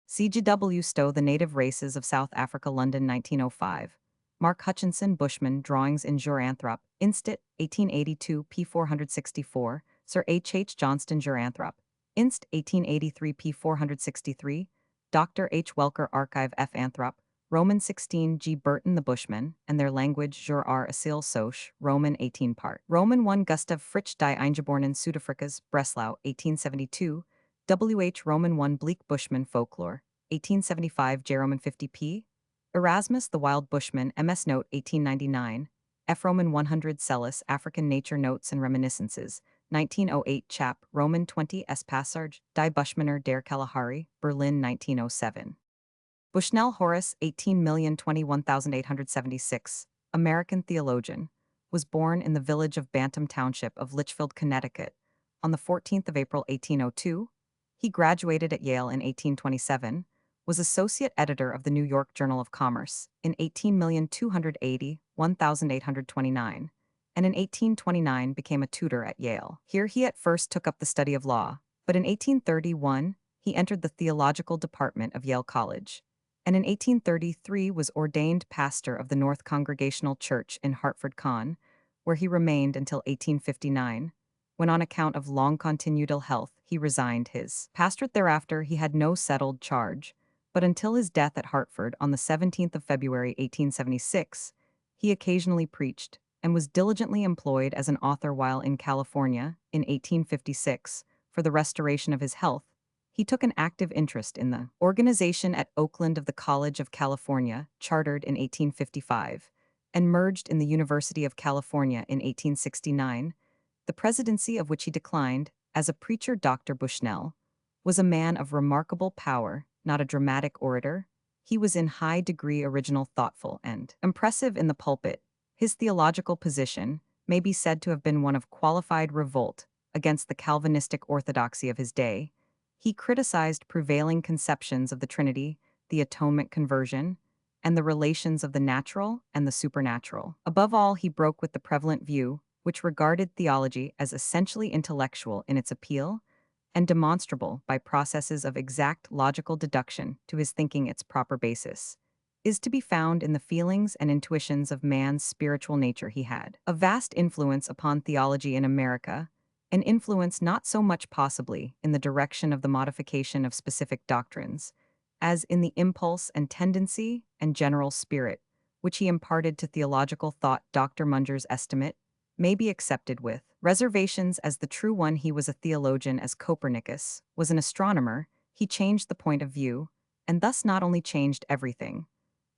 C.G.W. Stowe, The Native Races of South Africa, London, 1905. Mark Hutchinson, Bushman, Drawings in Euranthrope, Instit, 1882, p. 464. Sir H. H. Johnston, Euranthrope, Inst, 1883, p. 463. Dr. H. Welker, Archive F. Anthrop, Roman 16. G. Burton, The Bushmen, and Their Language, Jur R. Asil Soch, Roman 18 part. Roman 1. Gustav Fritsch die Eingeborenen Südafrikas, Breslau, 1872. W.H. Roman 1. Bleak Bushman Folklore, 1875. J. Roman 50 p. Erasmus, The Wild Bushman, MS Note, 1899. F. Roman 100. Sellis, African Nature Notes and Reminiscences, 1908. Chap. Roman 20. S. Passarge, Die Bushmaner der Kalahari, Berlin, 1907. Bushnell Horace, 18,021,876, American theologian, was born in the village of Bantam Township of Litchfield, Connecticut, on the 14th of April, 1802. He graduated at Yale in 1827, was associate editor of the New York Journal of Commerce in 18,280,1829, and in 1829 became a tutor at Yale. Here he at first took up the study of law, but in 1831 he entered the theological department of Yale College, and in 1833 was ordained pastor of the North Congregational Church in Hartford, Conn, where he remained until 1859, when on account of long-continued ill health he resigned his pastorate. Thereafter he had no settled charge, but until his death at Hartford on the 17th of February 1876, he occasionally preached and was diligently employed as an author while in California in 1856 for the restoration of his health. He took an active interest in the organization at Oakland of the College of California, chartered in 1855, and merged in the University of California in 1869, the presidency of which he declined. As a preacher, Dr. Bushnell was a man of remarkable power, not a dramatic orator. He was in high degree original, thoughtful, and impressive in the pulpit. His theological position may be said to have been one of qualified revolt against the Calvinistic orthodoxy of his day. He criticized prevailing conceptions of the Trinity, the atonement, conversion, and the relations of the natural and the supernatural. Above all, he broke with the prevalent view, which regarded theology as essentially intellectual in its appeal and demonstrable by processes of exact logical deduction to his thinking. Its proper basis is to be found in the feelings and intuitions of man's spiritual nature. He had a vast influence upon theology in America, an influence not so much possibly in the direction of the modification of specific doctrines, as in the impulse and tendency and general spirit which he imparted to theological thought. Dr. Munger's estimate may be accepted with reservations as the true one. He was a theologian as Copernicus was an astronomer. He changed the point of view, and thus not only changed everything,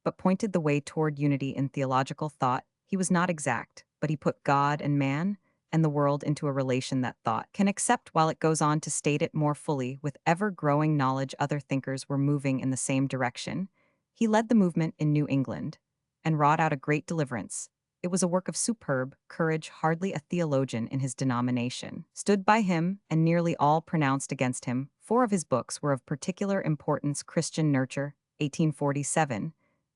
but pointed the way toward unity in theological thought. He was not exact, but he put God and man and the world into a relation that thought can accept. While it goes on to state it more fully, with ever-growing knowledge other thinkers were moving in the same direction. He led the movement in New England and wrought out a great deliverance. It was a work of superb courage. Hardly a theologian in his denomination stood by him, and nearly all pronounced against him. 4 of his books were of particular importance: Christian Nurture, 1847,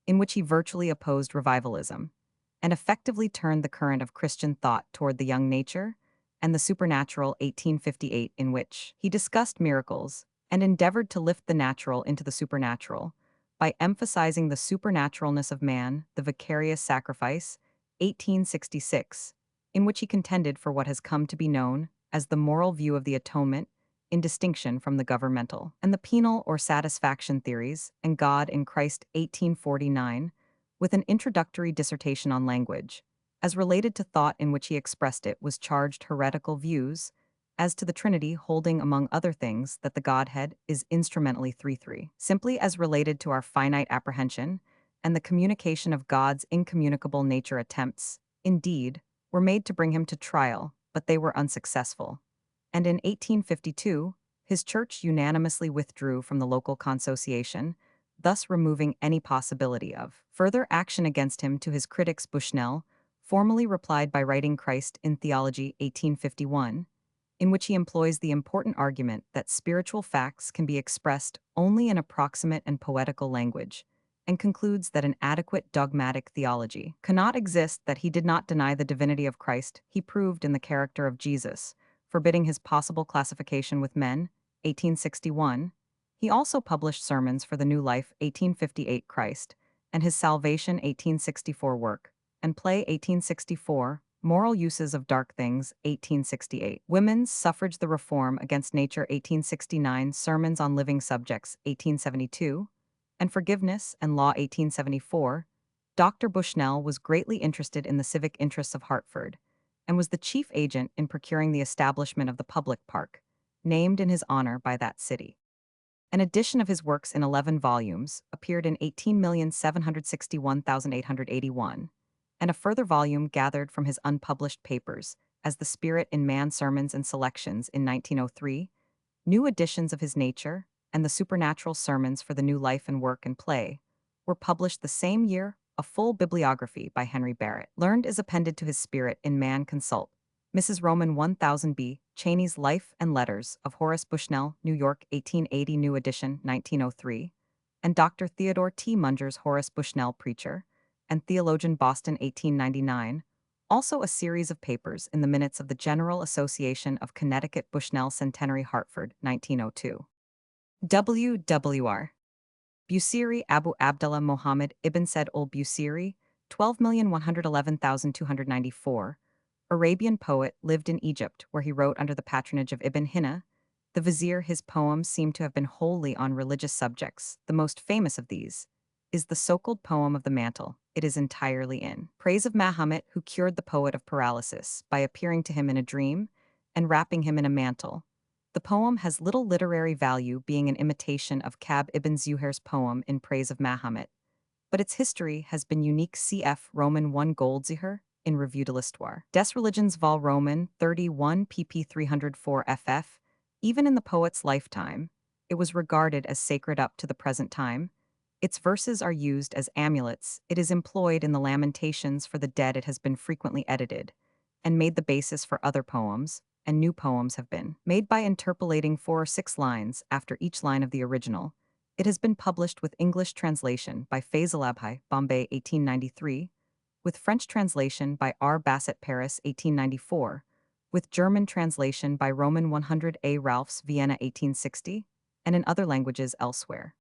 in which he virtually opposed revivalism, and effectively turned the current of Christian thought toward the young nature and the supernatural 1858, in which he discussed miracles and endeavored to lift the natural into the supernatural by emphasizing the supernaturalness of man, the vicarious sacrifice, 1866, in which he contended for what has come to be known as the moral view of the atonement, in distinction from the governmental, and the penal or satisfaction theories, and God in Christ, 1849, with an introductory dissertation on language, as related to thought in which he expressed it, was charged heretical views, as to the Trinity, holding among other things that the Godhead is instrumentally three, simply as related to our finite apprehension, and the communication of God's incommunicable nature. Attempts, indeed, were made to bring him to trial, but they were unsuccessful. And in 1852, his church unanimously withdrew from the local consociation, thus removing any possibility of further action against him. To his critics, Bushnell formally replied by writing Christ in Theology, 1851, in which he employs the important argument that spiritual facts can be expressed only in approximate and poetical language, and concludes that an adequate dogmatic theology cannot exist. That he did not deny the divinity of Christ, he proved in the character of Jesus, forbidding his possible classification with men, 1861. He also published Sermons for the New Life, 1858, Christ, and his Salvation, 1864 work, and Play, 1864, Moral Uses of Dark Things, 1868, Women's Suffrage, the Reform Against Nature, 1869, Sermons on Living Subjects, 1872, and Forgiveness and Law, 1874. Dr. Bushnell was greatly interested in the civic interests of Hartford, and was the chief agent in procuring the establishment of the public park, named in his honor by that city. An edition of his works in 11 volumes appeared in 18,761,881, and a further volume gathered from his unpublished papers as The Spirit in Man Sermons and Selections in 1903, new editions of his Nature, and the Supernatural Sermons for the New Life and Work and Play were published the same year. A full bibliography by Henry Barrett Learned is appended to his Spirit in Man. Consult Mrs. Roman 1000b, Cheney's Life and Letters of Horace Bushnell, New York, 1880, new edition, 1903, and Dr. Theodore T. Munger's Horace Bushnell, Preacher, and Theologian, Boston, 1899, also a series of papers in the Minutes of the General Association of Connecticut Bushnell Centenary, Hartford, 1902. W.W.R. Busiri, Abu Abdullah Mohammed Ibn Said ul-Busiri, 12,111,294, Arabian poet, lived in Egypt, where he wrote under the patronage of Ibn Hina. The vizier. His poems seem to have been wholly on religious subjects. The most famous of these is the so-called poem of the mantle. It is entirely in praise of Mahomet, who cured the poet of paralysis by appearing to him in a dream and wrapping him in a mantle. The poem has little literary value, being an imitation of Kab ibn Zuhair's poem in praise of Mahomet, but its history has been unique. Cf. Roman 1 Goldziher in Revue de l'Histoire. Des Religions Vol. Roman 31 pp 304 ff. Even in the poet's lifetime, it was regarded as sacred up to the present time. Its verses are used as amulets. It is employed in the lamentations for the dead. It has been frequently edited and made the basis for other poems, and new poems have been made by interpolating 4 or 6 lines after each line of the original. It has been published with English translation by Faisal Abhai, Bombay, 1893, with French translation by R. Bassett, Paris, 1894, with German translation by Roman 100 A. Ralphs, Vienna, 1860, and in other languages elsewhere.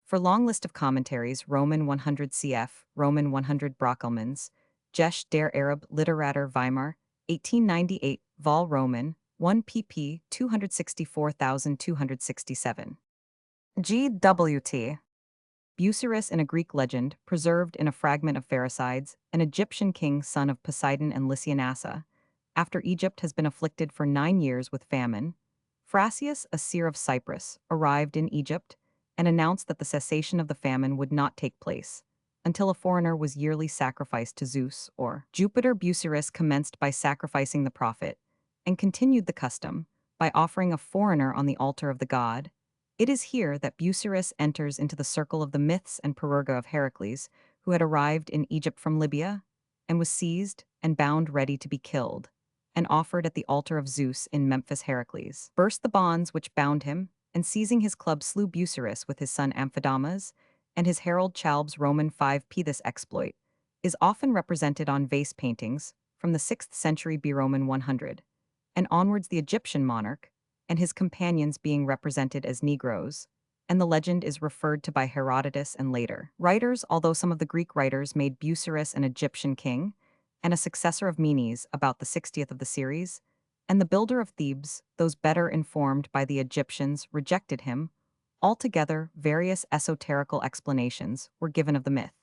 For long list of commentaries, Roman 100 cf., Roman 100 Brockelmans, Jesh der Arab Literatur Weimar, 1898, Vol. Roman, 1 pp. 264,267. G.W.T. Busiris, in a Greek legend, preserved in a fragment of Pherecydes, an Egyptian king, son of Poseidon and Lysianassa, after Egypt has been afflicted for 9 years with famine. Phrasius, a seer of Cyprus, arrived in Egypt and announced that the cessation of the famine would not take place until a foreigner was yearly sacrificed to Zeus or Jupiter. Busiris commenced by sacrificing the prophet and continued the custom by offering a foreigner on the altar of the god. It is here that Busiris enters into the circle of the myths and perurga of Heracles, who had arrived in Egypt from Libya and was seized and bound ready to be killed, and offered at the altar of Zeus in Memphis. Heracles burst the bonds which bound him, and seizing his club slew Busiris with his son Amphidamas and his herald Chalbs. Roman 5 p. This exploit is often represented on vase paintings from the 6th century B. Roman 100, and onwards the Egyptian monarch, and his companions being represented as Negroes, and the legend is referred to by Herodotus and later writers, although some of the Greek writers made Busiris an Egyptian king, and a successor of Menes about the 60th of the series, and the builder of Thebes, those better informed by the Egyptians, rejected him. Altogether, various esoterical explanations were given of the myth,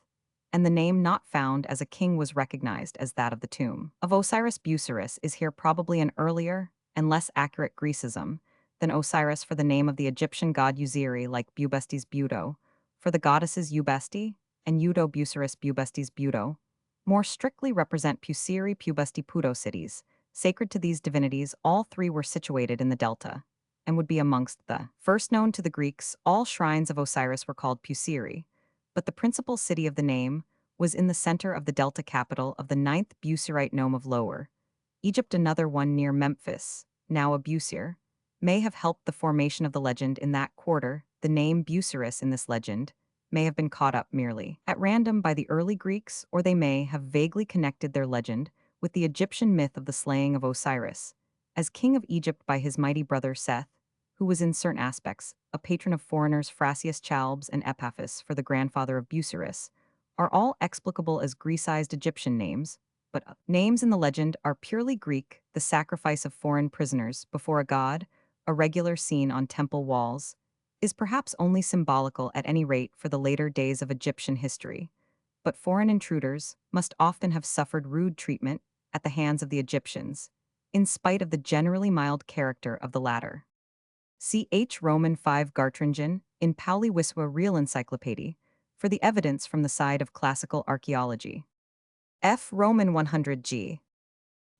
and the name not found as a king was recognized as that of the tomb of Osiris. Busiris is here probably an earlier and less accurate Grecism than Osiris for the name of the Egyptian god Uziri, like Bubestes Buto, for the goddesses Ubesti and Udo Busiris Bubestes Buto, more strictly represent Pusiri Pubesti Puto cities. Sacred to these divinities, all three were situated in the delta, and would be amongst the first known to the Greeks. All shrines of Osiris were called Pusiri, but the principal city of the name was in the center of the delta capital of the 9th Busirite nome of Lower Egypt. Another one near Memphis, now a Busir, may have helped the formation of the legend in that quarter. The name Busiris in this legend may have been caught up merely at random by the early Greeks, or they may have vaguely connected their legend with the Egyptian myth of the slaying of Osiris as king of Egypt by his mighty brother Seth, who was in certain aspects a patron of foreigners. Phrasius Chalbs and Epaphus, for the grandfather of Busiris, are all explicable as Grecized Egyptian names, but names in the legend are purely Greek. The sacrifice of foreign prisoners before a god, a regular scene on temple walls, is perhaps only symbolical at any rate for the later days of Egyptian history, but foreign intruders must often have suffered rude treatment at the hands of the Egyptians, in spite of the generally mild character of the latter. Ch. Roman 5 Gartringen, in Pauli Wiswa Real Encyclopaedia, for the evidence from the side of classical archaeology. F. Roman 100 G.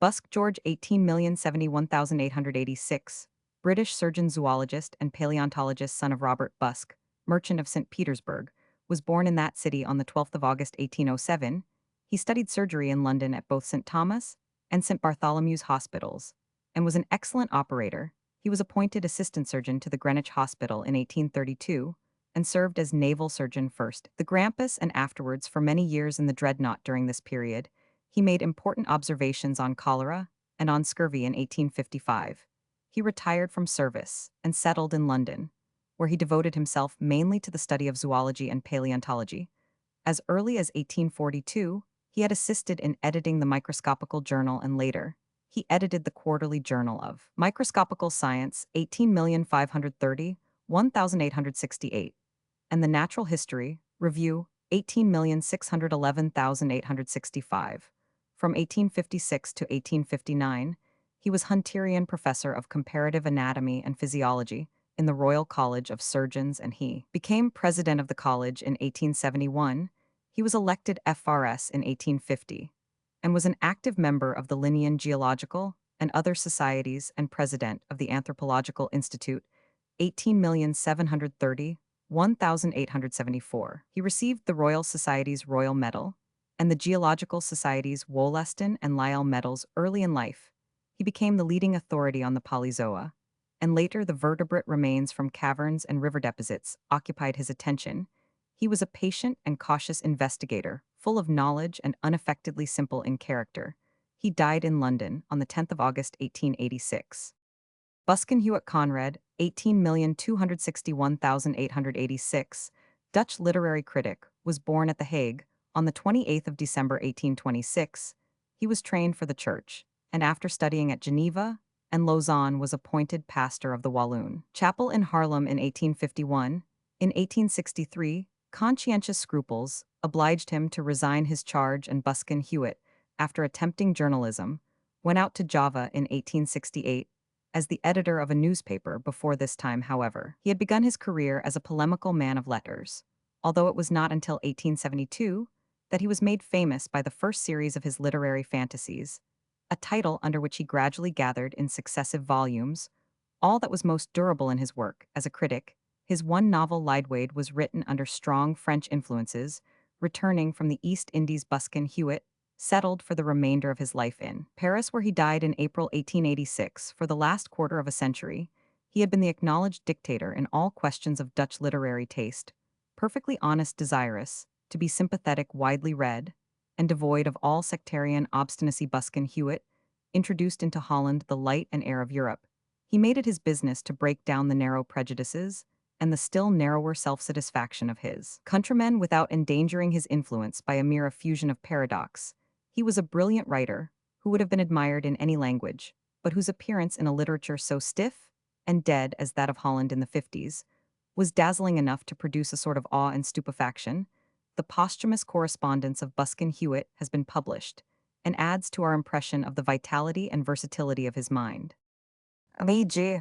Busk George 18,071,886, British surgeon zoologist and paleontologist, son of Robert Busk, merchant of St. Petersburg, was born in that city on the 12th of August 1807. He studied surgery in London at both St. Thomas and St. Bartholomew's hospitals, and was an excellent operator. He was appointed assistant surgeon to the Greenwich Hospital in 1832, and served as naval surgeon first, the Grampus, and afterwards for many years in the Dreadnought. During this period, he made important observations on cholera and on scurvy. In 1855, he retired from service and settled in London, where he devoted himself mainly to the study of zoology and paleontology. As early as 1842, he had assisted in editing the Microscopical Journal, and later, he edited the Quarterly Journal of Microscopical Science, 18,530,1868, and the Natural History Review, 18,611,865. From 1856 to 1859, he was Hunterian Professor of Comparative Anatomy and Physiology in the Royal College of Surgeons, and he became president of the college in 1871. He was elected FRS in 1850, and was an active member of the Linnean Geological and other societies, and president of the Anthropological Institute, 18,730,1874. He received the Royal Society's Royal Medal and the Geological Society's Wollaston and Lyell medals early in life. He became the leading authority on the polyzoa, and later the vertebrate remains from caverns and river deposits occupied his attention. He was a patient and cautious investigator, full of knowledge and unaffectedly simple in character. He died in London on the 10th of August 1886. Busken Hewitt Conrad, 18,261,886, Dutch literary critic, was born at The Hague on the 28th of December 1826. He was trained for the church, and after studying at Geneva and Lausanne was appointed pastor of the Walloon Chapel in Haarlem in 1851. In 1863, conscientious scruples obliged him to resign his charge, and Busken Hewitt, after attempting journalism, went out to Java in 1868 as the editor of a newspaper. Before this time, however, he had begun his career as a polemical man of letters, although it was not until 1872 that he was made famous by the first series of his literary fantasies, a title under which he gradually gathered in successive volumes all that was most durable in his work as a critic. His one novel, Lidewade, was written under strong French influences. Returning from the East Indies, Busken Hewitt settled for the remainder of his life in Paris, where he died in April 1886. For the last quarter of a century, he had been the acknowledged dictator in all questions of Dutch literary taste, perfectly honest, desirous to be sympathetic, widely read, and devoid of all sectarian obstinacy. Buskin Hewitt introduced into Holland the light and air of Europe. He made it his business to break down the narrow prejudices and the still narrower self-satisfaction of his countrymen without endangering his influence by a mere effusion of paradox. He was a brilliant writer who would have been admired in any language, but whose appearance in a literature so stiff and dead as that of Holland in the 50s was dazzling enough to produce a sort of awe and stupefaction. The posthumous correspondence of Buskin Hewitt has been published and adds to our impression of the vitality and versatility of his mind. V.G.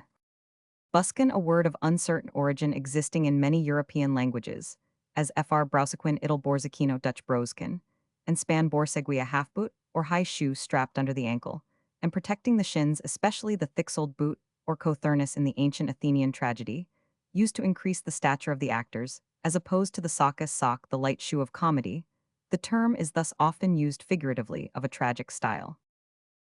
Buskin, a word of uncertain origin existing in many European languages, as Fr. Brausequin Idelborzakino Dutch Broskin, and span borsegui a half-boot or high shoe strapped under the ankle, and protecting the shins, especially the thick-soled boot or cothurnus in the ancient Athenian tragedy, used to increase the stature of the actors, as opposed to the soccus sock, the light shoe of comedy. The term is thus often used figuratively of a tragic style.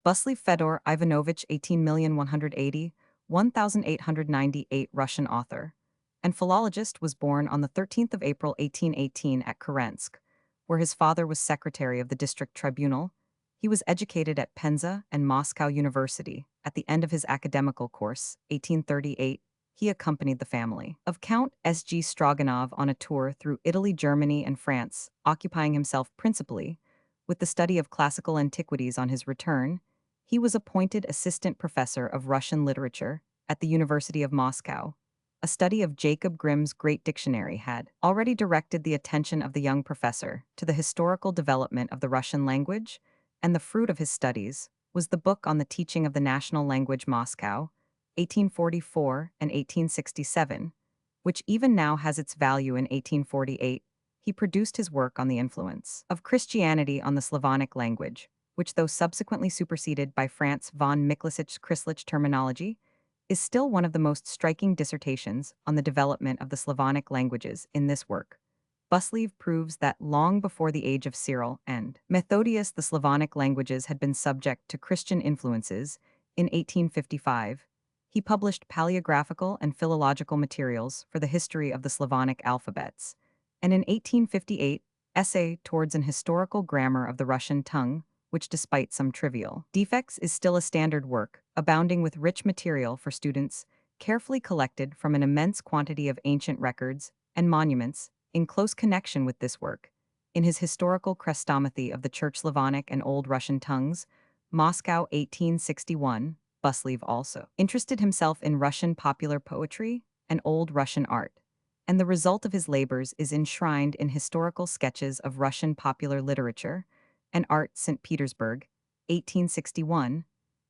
Buslev Fedor Ivanovich 18,180, 1898 Russian author and philologist was born on the 13th of April 1818 at Kerensk, where his father was secretary of the district tribunal. He was educated at Penza and Moscow University. At the end of his academical course, 1838, he accompanied the family of Count S.G. Stroganov on a tour through Italy, Germany, and France, occupying himself principally with the study of classical antiquities. On his return, he was appointed assistant professor of Russian literature at the University of Moscow. A study of Jacob Grimm's great dictionary had already directed the attention of the young professor to the historical development of the Russian language, and the fruit of his studies was the book on the teaching of the national language Moscow, 1844 and 1867, which even now has its value. In 1848, he produced his work on the influence of Christianity on the Slavonic language, which, though subsequently superseded by Franz von Miklasich Christlich terminology, is still one of the most striking dissertations on the development of the Slavonic languages. In this work, Buslev proves that long before the age of Cyril and Methodius, the Slavonic languages had been subject to Christian influences. In 1855, he published paleographical and philological materials for the history of the Slavonic alphabets, and in 1858, Essay towards an historical grammar of the Russian tongue, which, despite some trivial defects, is still a standard work, abounding with rich material for students, carefully collected from an immense quantity of ancient records and monuments. In close connection with this work, in his historical Chrestomathy of the Church Slavonic and Old Russian tongues, Moscow 1861, Buslev also interested himself in Russian popular poetry and Old Russian art, and the result of his labors is enshrined in historical sketches of Russian popular literature and art. St. Petersburg, 1861,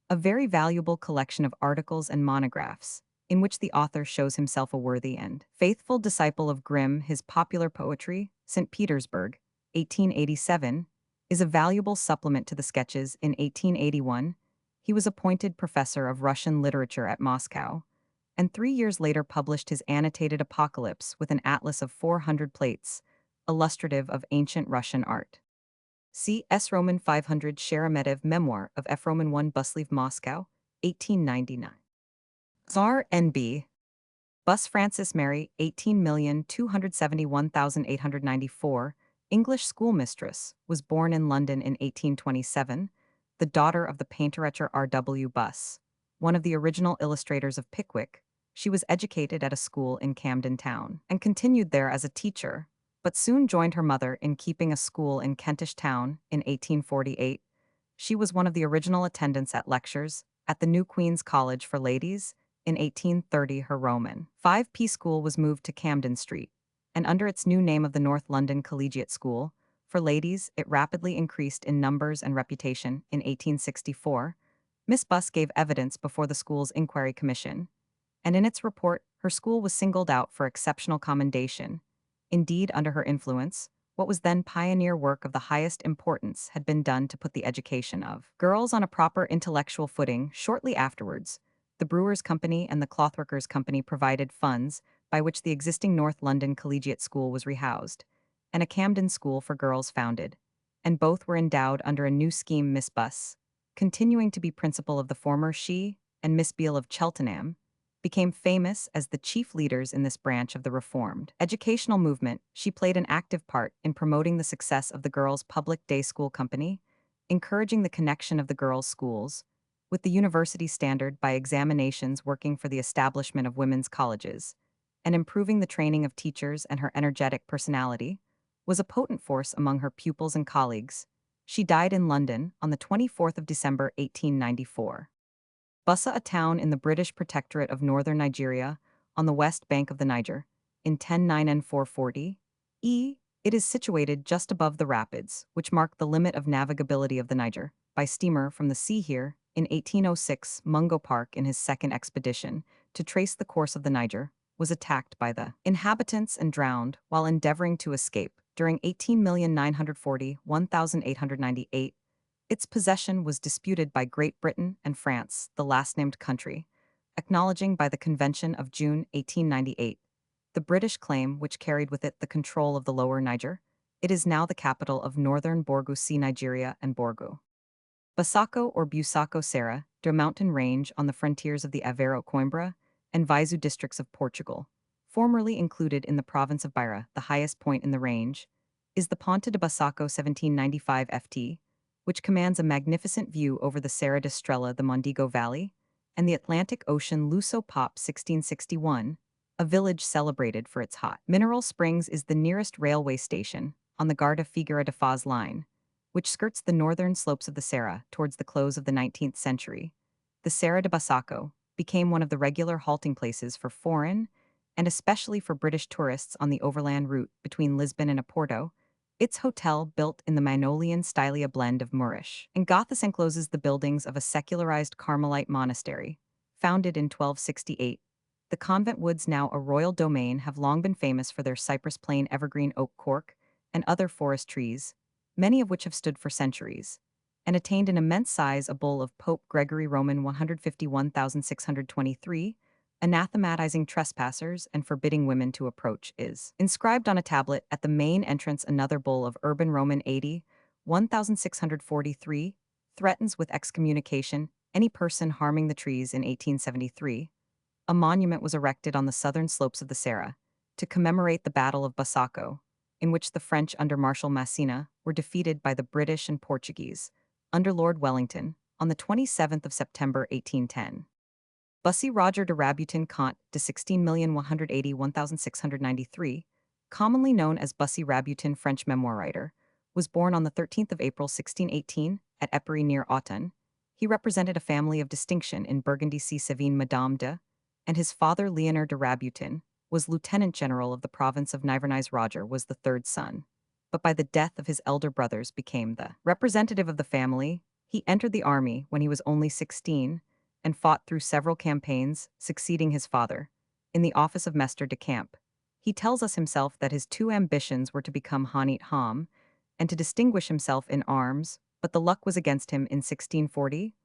a very valuable collection of articles and monographs, in which the author shows himself a worthy and faithful disciple of Grimm. His popular poetry, St. Petersburg, 1887, is a valuable supplement to the sketches. In 1881, he was appointed professor of Russian literature at Moscow, and 3 years later published his annotated Apocalypse with an atlas of 400 plates, illustrative of ancient Russian art. C. S. Roman 500 Sheremetev Memoir of F. Roman 1 Buslev Moscow, 1899. Tsar N.B. Bus Francis Mary, 18,271,894, English schoolmistress, was born in London in 1827, the daughter of the painterretcher R.W. Bus, one of the original illustrators of Pickwick. She was educated at a school in Camden Town and continued there as a teacher, but soon joined her mother in keeping a school in Kentish Town. In 1848, she was one of the original attendants at lectures at the New Queen's College for Ladies. In 1830, her Roman 5P school was moved to Camden Street, and under its new name of the North London Collegiate School for Ladies, it rapidly increased in numbers and reputation. In 1864, Miss Buss gave evidence before the school's Inquiry Commission, and in its report, her school was singled out for exceptional commendation. Indeed, under her influence, what was then pioneer work of the highest importance had been done to put the education of girls on a proper intellectual footing. Shortly afterwards, the Brewers' Company and the Clothworkers' Company provided funds by which the existing North London Collegiate School was rehoused, and a Camden School for Girls founded, and both were endowed under a new scheme. Miss Buss, continuing to be principal of the former, she and Miss Beale of Cheltenham, became famous as the chief leaders in this branch of the Reformed educational movement. She played an active part in promoting the success of the Girls' Public Day School Company, encouraging the connection of the girls' schools with the university standard by examinations, working for the establishment of women's colleges, and improving the training of teachers. And her energetic personality was a potent force among her pupils and colleagues. She died in London on the 24th of December 1894. Bussa, a town in the British Protectorate of Northern Nigeria, on the west bank of the Niger, in 1009 and 440 E. It is situated just above the rapids, which mark the limit of navigability of the Niger, by steamer from the sea. Here, in 1806, Mungo Park, in his second expedition, to trace the course of the Niger, was attacked by the inhabitants and drowned while endeavoring to escape. During 18,940,1898, its possession was disputed by Great Britain and France, the last-named country, acknowledging by the Convention of June 1898 the British claim, which carried with it the control of the lower Niger. It is now the capital of northern Borgu Sea, Nigeria, and Borgu. Basako or Busaco Serra, a mountain range on the frontiers of the Aveiro, Coimbra, and Vizu districts of Portugal, formerly included in the province of Beira. The highest point in the range is the Ponte de Basako 1795 ft, which commands a magnificent view over the Serra de Estrela, the Mondego Valley, and the Atlantic Ocean. Luso Pop 1661, a village celebrated for its hot mineral springs, is the nearest railway station on the Garda Figueira de Foz line, which skirts the northern slopes of the Serra. Towards the close of the 19th century, the Serra de Basako became one of the regular halting places for foreign, and especially for British tourists on the overland route between Lisbon and Oporto. Its hotel, built in the Minolean style, a blend of Moorish and Gothic, encloses the buildings of a secularized Carmelite monastery, founded in 1268. The convent woods, now a royal domain, have long been famous for their cypress plane, evergreen, oak, cork, and other forest trees, many of which have stood for centuries, and attained an immense size. A bull of Pope Gregory Roman 151,623, anathematizing trespassers and forbidding women to approach, is inscribed on a tablet at the main entrance. Another bull of Urban Roman 80, 1643, threatens with excommunication any person harming the trees. In 1873, a monument was erected on the southern slopes of the Serra to commemorate the Battle of Basako, in which the French under Marshal Massena were defeated by the British and Portuguese under Lord Wellington on the 27th of September 1810. Bussy Roger de Rabutin Comte de 16,181,693, commonly known as Bussy Rabutin, French memoir writer, was born on the 13th of April 1618 at Epernay near Autun. He represented a family of distinction in Burgundy. C. Savine Madame de, and his father Leonard de Rabutin was lieutenant general of the province of Nivernais. Roger was the third son, but by the death of his elder brothers became the representative of the family. He entered the army when he was only 16 and fought through several campaigns, succeeding his father in the office of Mestre de Camp. He tells us himself that his two ambitions were to become Hanit Ham and to distinguish himself in arms, but the luck was against him. In 1640,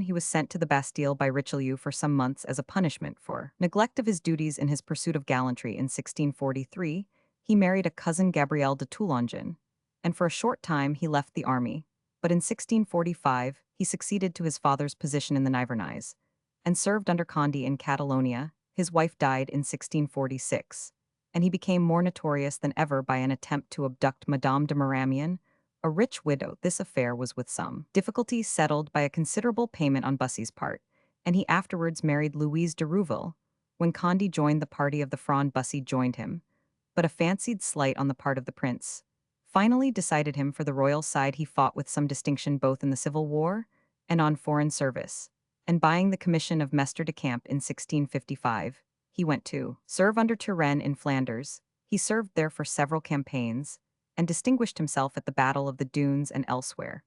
he was sent to the Bastille by Richelieu for some months as a punishment for neglect of his duties in his pursuit of gallantry. In 1643, he married a cousin, Gabrielle de Toulongen, and for a short time he left the army. But in 1645, he succeeded to his father's position in the Nivernais and served under Condé in Catalonia. His wife died in 1646, and he became more notorious than ever by an attempt to abduct Madame de Maramion, a rich widow. This affair was with some difficulty settled by a considerable payment on Bussy's part, and he afterwards married Louise de Rouville. When Condé joined the party of the Fronde, Bussy joined him, but a fancied slight on the part of the prince finally decided him for the royal side. He fought with some distinction both in the Civil War and on foreign service, and buying the commission of Mestre de Camp in 1655, he went to serve under Turenne in Flanders. He served there for several campaigns and distinguished himself at the Battle of the Dunes and elsewhere.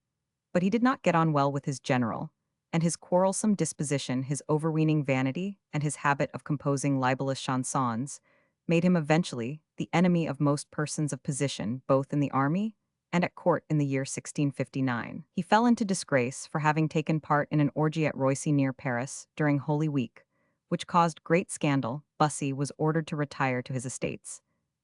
But he did not get on well with his general, and his quarrelsome disposition, his overweening vanity, and his habit of composing libellous chansons made him eventually the enemy of most persons of position, both in the army and at court. In the year 1659, he fell into disgrace for having taken part in an orgy at Roissy near Paris during Holy Week, which caused great scandal. Bussy was ordered to retire to his estates,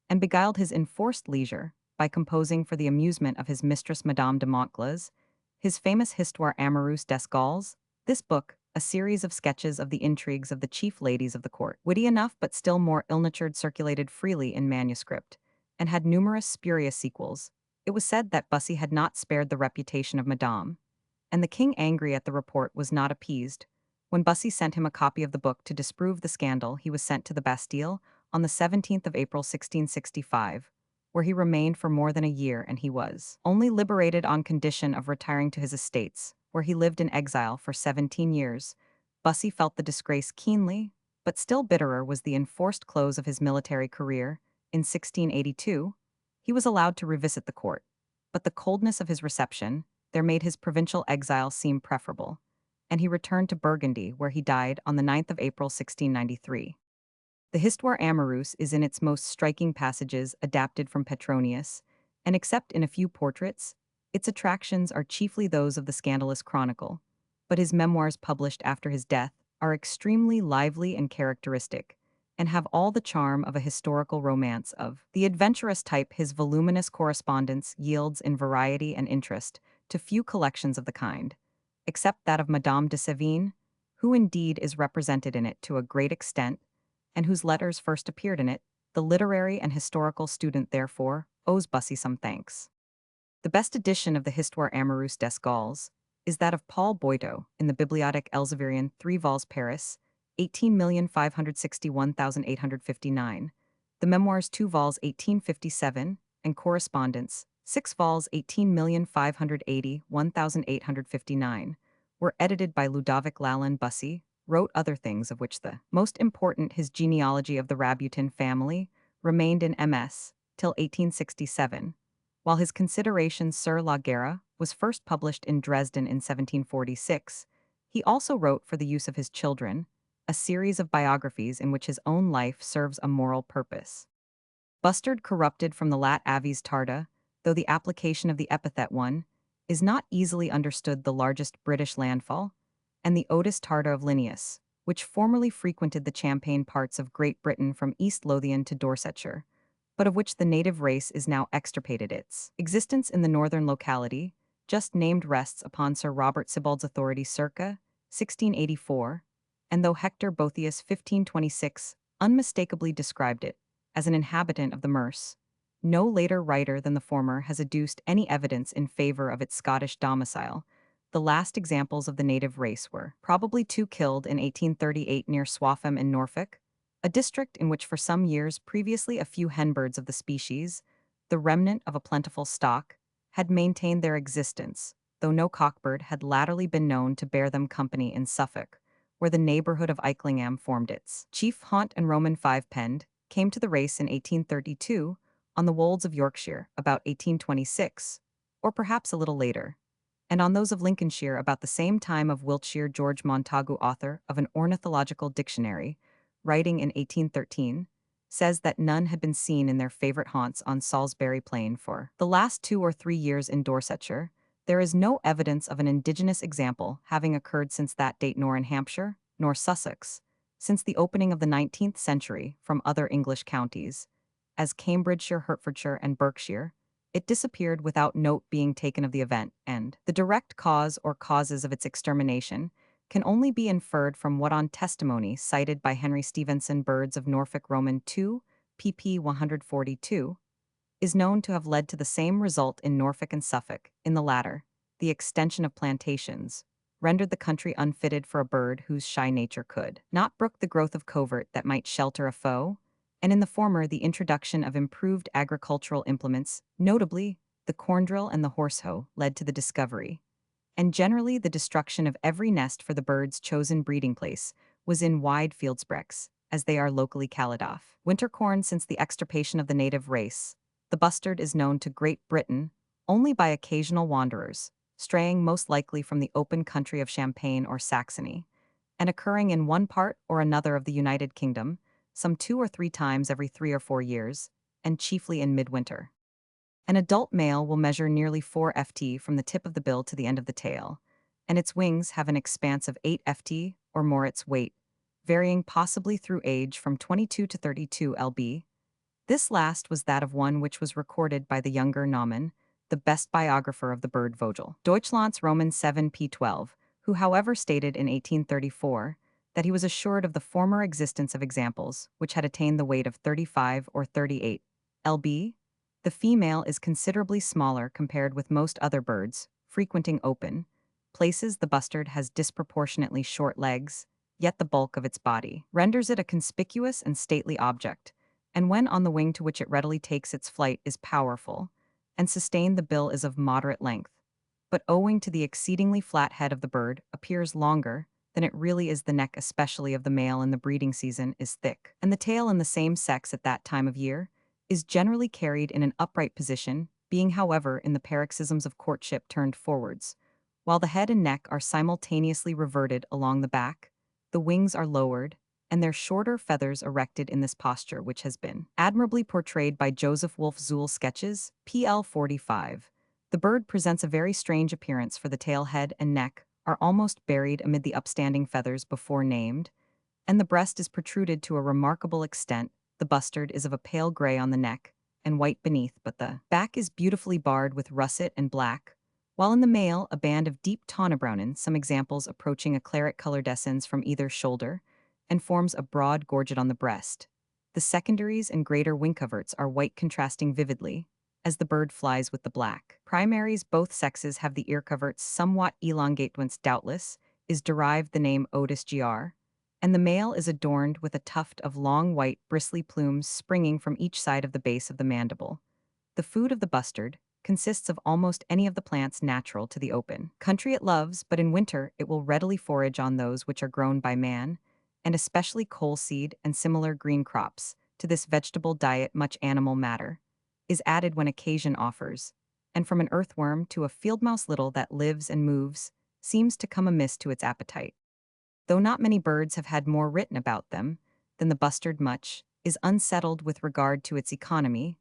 and beguiled his enforced leisure by composing for the amusement of his mistress Madame de Montglas his famous Histoire amoureuse des Gauls. This book, a series of sketches of the intrigues of the chief ladies of the court. Witty enough but still more ill-natured, circulated freely in manuscript, and had numerous spurious sequels. It was said that Bussy had not spared the reputation of Madame, and the king, angry at the report, was not appeased. When Bussy sent him a copy of the book to disprove the scandal, he was sent to the Bastille on the 17th of April 1665, where he remained for more than a year, and he was only liberated on condition of retiring to his estates, where he lived in exile for 17 years. Bussy felt the disgrace keenly, but still bitterer was the enforced close of his military career. In 1682, he was allowed to revisit the court, but the coldness of his reception there made his provincial exile seem preferable, and he returned to Burgundy, where he died on the 9th of April 1693. The Histoire Amoureuse is in its most striking passages adapted from Petronius, and except in a few portraits, its attractions are chiefly those of the scandalous chronicle, but his memoirs published after his death are extremely lively and characteristic, and have all the charm of a historical romance of the adventurous type. His voluminous correspondence yields in variety and interest to few collections of the kind, except that of Madame de Sévigné, who indeed is represented in it to a great extent, and whose letters first appeared in it. The literary and historical student, therefore, owes Bussy some thanks. The best edition of the Histoire Amoureuse des Gauls is that of Paul Boito in the Bibliothèque Elzévirienne, 3 vols, Paris, 18,561,859, the Memoirs, 2 vols, 1857, and Correspondence, 6 vols, 18,580,1859, were edited by Ludovic Lalande. Bussy wrote other things, of which the most important, his genealogy of the Rabutin family, remained in MS till 1867, while his Considerations sur la guerre was first published in Dresden in 1746. He also wrote, for the use of his children, a series of biographies in which his own life serves a moral purpose. Bustard corrupted from the lat avis tarda, though the application of the epithet one is not easily understood, the largest British landfall, and the Otis tarda of Linnaeus, which formerly frequented the champaign parts of Great Britain from East Lothian to Dorsetshire, but of which the native race is now extirpated. Its existence in the northern locality, just named, rests upon Sir Robert Sibbald's authority circa 1684, and though Hector Boethius 1526 unmistakably described it as an inhabitant of the Merse, no later writer than the former has adduced any evidence in favor of its Scottish domicile. The last examples of the native race were probably two killed in 1838 near Swaffham in Norfolk, a district in which for some years previously a few henbirds of the species, the remnant of a plentiful stock, had maintained their existence, though no cockbird had latterly been known to bear them company in Suffolk, where the neighbourhood of Eiclingham formed its chief haunt, and Roman five-penned came to the race in 1832 on the wolds of Yorkshire about 1826, or perhaps a little later, and on those of Lincolnshire about the same time. Of Wiltshire, George Montagu, author of an ornithological dictionary, writing in 1813, says that none had been seen in their favourite haunts on Salisbury Plain for the last 2 or 3 years in Dorsetshire. There is no evidence of an indigenous example having occurred since that date, nor in Hampshire, nor Sussex, since the opening of the 19th century. From other English counties, as Cambridgeshire, Hertfordshire, and Berkshire, it disappeared without note being taken of the event, and the direct cause or causes of its extermination can only be inferred from what, on testimony cited by Henry Stevenson, Birds of Norfolk, Roman 2, pp. 142, is known to have led to the same result in Norfolk and Suffolk. In the latter, the extension of plantations rendered the country unfitted for a bird whose shy nature could not brook the growth of covert that might shelter a foe, and in the former the introduction of improved agricultural implements, notably the corn drill and the horse hoe, led to the discovery, and generally the destruction, of every nest, for the bird's chosen breeding place was in wide fieldsbrecks, as they are locally called off winter corn. Since the extirpation of the native race, the bustard is known to Great Britain only by occasional wanderers, straying most likely from the open country of Champagne or Saxony, and occurring in one part or another of the United Kingdom some 2 or 3 times every 3 or 4 years, and chiefly in midwinter. An adult male will measure nearly 4 ft from the tip of the bill to the end of the tail, and its wings have an expanse of 8 ft or more. Its weight, varying possibly through age from 22 to 32 lb. This last was that of one which was recorded by the younger Naumann, the best biographer of the bird, Vogel. Deutschland's Roman 7 p. 12, who however stated in 1834 that he was assured of the former existence of examples which had attained the weight of 35 or 38 lb. The female is considerably smaller compared with most other birds, frequenting open places. The bustard has disproportionately short legs, yet the bulk of its body renders it a conspicuous and stately object, and when on the wing to which it readily takes its flight is powerful, and sustained the bill is of moderate length, but owing to the exceedingly flat head of the bird, appears longer than it really is. The neck, especially of the male in the breeding season, is thick, and the tail in the same sex at that time of year is generally carried in an upright position, being however in the paroxysms of courtship turned forwards. While the head and neck are simultaneously reverted along the back, the wings are lowered, and their shorter feathers erected in this posture, which has been admirably portrayed by Joseph Wolf Zuhl's sketches, PL 45. The bird presents a very strange appearance, for the tail, head, and neck are almost buried amid the upstanding feathers before named, and the breast is protruded to a remarkable extent. The bustard is of a pale gray on the neck and white beneath, but the back is beautifully barred with russet and black, while in the male a band of deep tawny brown, in some examples approaching a claret color, descends from either shoulder and forms a broad gorget on the breast. The secondaries and greater wing coverts are white, contrasting vividly as the bird flies with the black. Primaries, both sexes have the ear coverts somewhat elongate, whence doubtless is derived the name otis gr, and the male is adorned with a tuft of long white bristly plumes springing from each side of the base of the mandible. The food of the bustard consists of almost any of the plants natural to the open country it loves, but in winter it will readily forage on those which are grown by man, and especially coal seed and similar green crops. To this vegetable diet much animal matter is added when occasion offers, and from an earthworm to a field mouse little that lives and moves seems to come amiss to its appetite. Though not many birds have had more written about them than the bustard, much is unsettled with regard to its economy.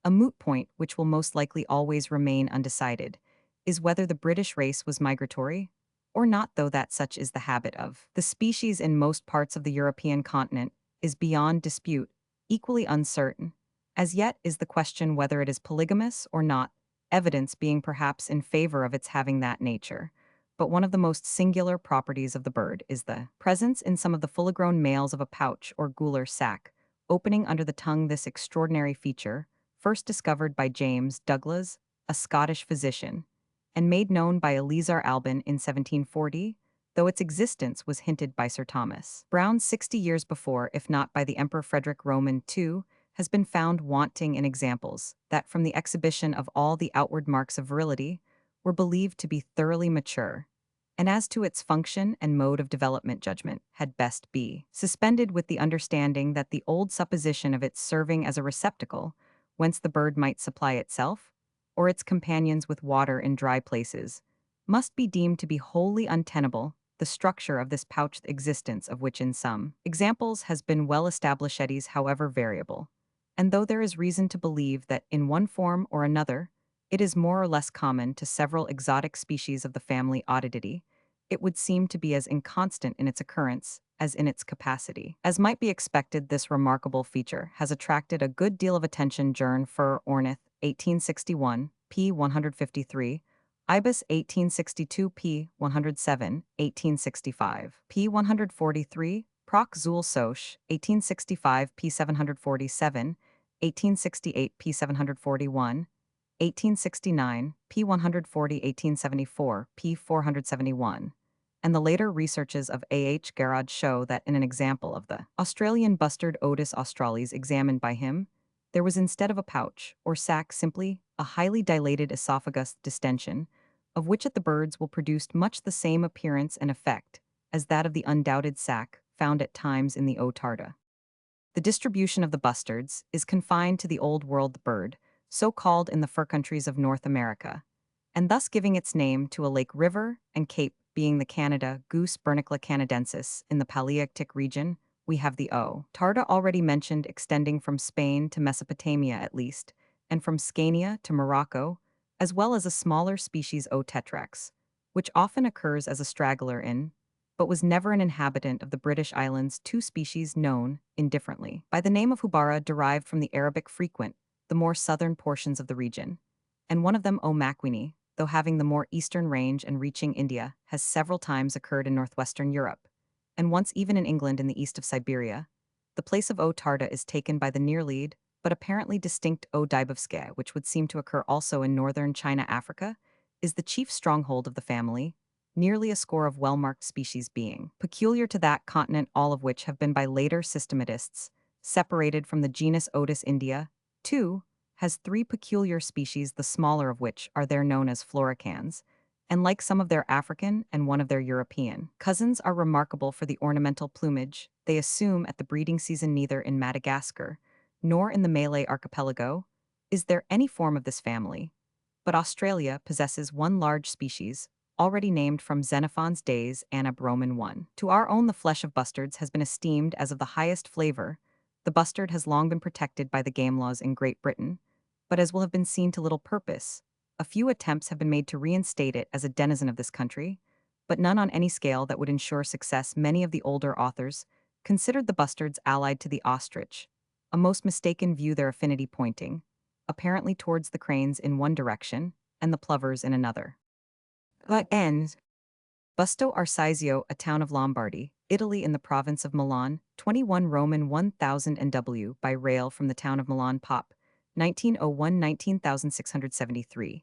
A moot point, which will most likely always remain undecided, is whether the British race was migratory or not, though that such is the habit of the species in most parts of the European continent is beyond dispute. Equally uncertain as yet is the question whether it is polygamous or not, evidence being perhaps in favor of its having that nature. But one of the most singular properties of the bird is the presence in some of the full-grown males of a pouch or gular sac, opening under the tongue. This extraordinary feature, first discovered by James Douglas, a Scottish physician, and made known by Eleazar Albin in 1740, though its existence was hinted by Sir Thomas Browne 60 years before, if not by the Emperor Frederick Roman II, has been found wanting in examples that, from the exhibition of all the outward marks of virility, were believed to be thoroughly mature, and as to its function and mode of development, judgment had best be suspended, with the understanding that the old supposition of its serving as a receptacle whence the bird might supply itself or its companions with water in dry places must be deemed to be wholly untenable. The structure of this pouch, the existence of which in some examples has been well established, is however variable, and though there is reason to believe that in one form or another it is more or less common to several exotic species of the family Audididae, it would seem to be as inconstant in its occurrence as in its capacity. As might be expected, this remarkable feature has attracted a good deal of attention. Jern Fur Ornith, 1861, p. 153, Ibis 1862, p. 107, 1865, p. 143, Proc Zuhl Soch, 1865, p. 747, 1868, p. 741, 1869, p. 140, 1874, p. 471, and the later researches of A. H. Garrod show that in an example of the Australian bustard Otis australis examined by him, there was, instead of a pouch or sac, simply a highly dilated esophagus distension, of which at the birds will produce much the same appearance and effect as that of the undoubted sac found at times in the otarda. The distribution of the bustards is confined to the Old World bird, so called in the fur countries of North America, and thus giving its name to a lake, river, and cape, being the Canada goose Bernicla canadensis. In the Palearctic region, we have the O. tarda already mentioned, extending from Spain to Mesopotamia at least, and from Scania to Morocco, as well as a smaller species O. tetrax, which often occurs as a straggler in, but was never an inhabitant of the British Islands. Two species known, indifferently, by the name of hubara, derived from the Arabic frequent, the more southern portions of the region, and one of them O. macquini, though having the more eastern range and reaching India, has several times occurred in northwestern Europe, and once even in England in the east of Siberia. The place of O. tarda is taken by the near-lead, but apparently distinct O. dybovskaya, which would seem to occur also in northern China Africa, is the chief stronghold of the family, nearly a score of well-marked species being peculiar to that continent, all of which have been by later systematists separated from the genus Otis India. 2 has three peculiar species, the smaller of which are there known as floricans, and like some of their African and one of their European cousins are remarkable for the ornamental plumage they assume at the breeding season. Neither in Madagascar nor in the Malay archipelago is there any form of this family, but Australia possesses one large species, already named from Xenophon's days, Anab Roman 1. To our own, the flesh of bustards has been esteemed as of the highest flavor. The bustard has long been protected by the game laws in Great Britain, but as will have been seen to little purpose. A few attempts have been made to reinstate it as a denizen of this country, but none on any scale that would ensure success. Many of the older authors considered the bustards allied to the ostrich, a most mistaken view, their affinity pointing, apparently towards the cranes in one direction and the plovers in another. But ends. Busto Arsizio, a town of Lombardy, Italy in the province of Milan, 21 Roman 1000 NW by rail from the town of Milan Pop, 1901-19673.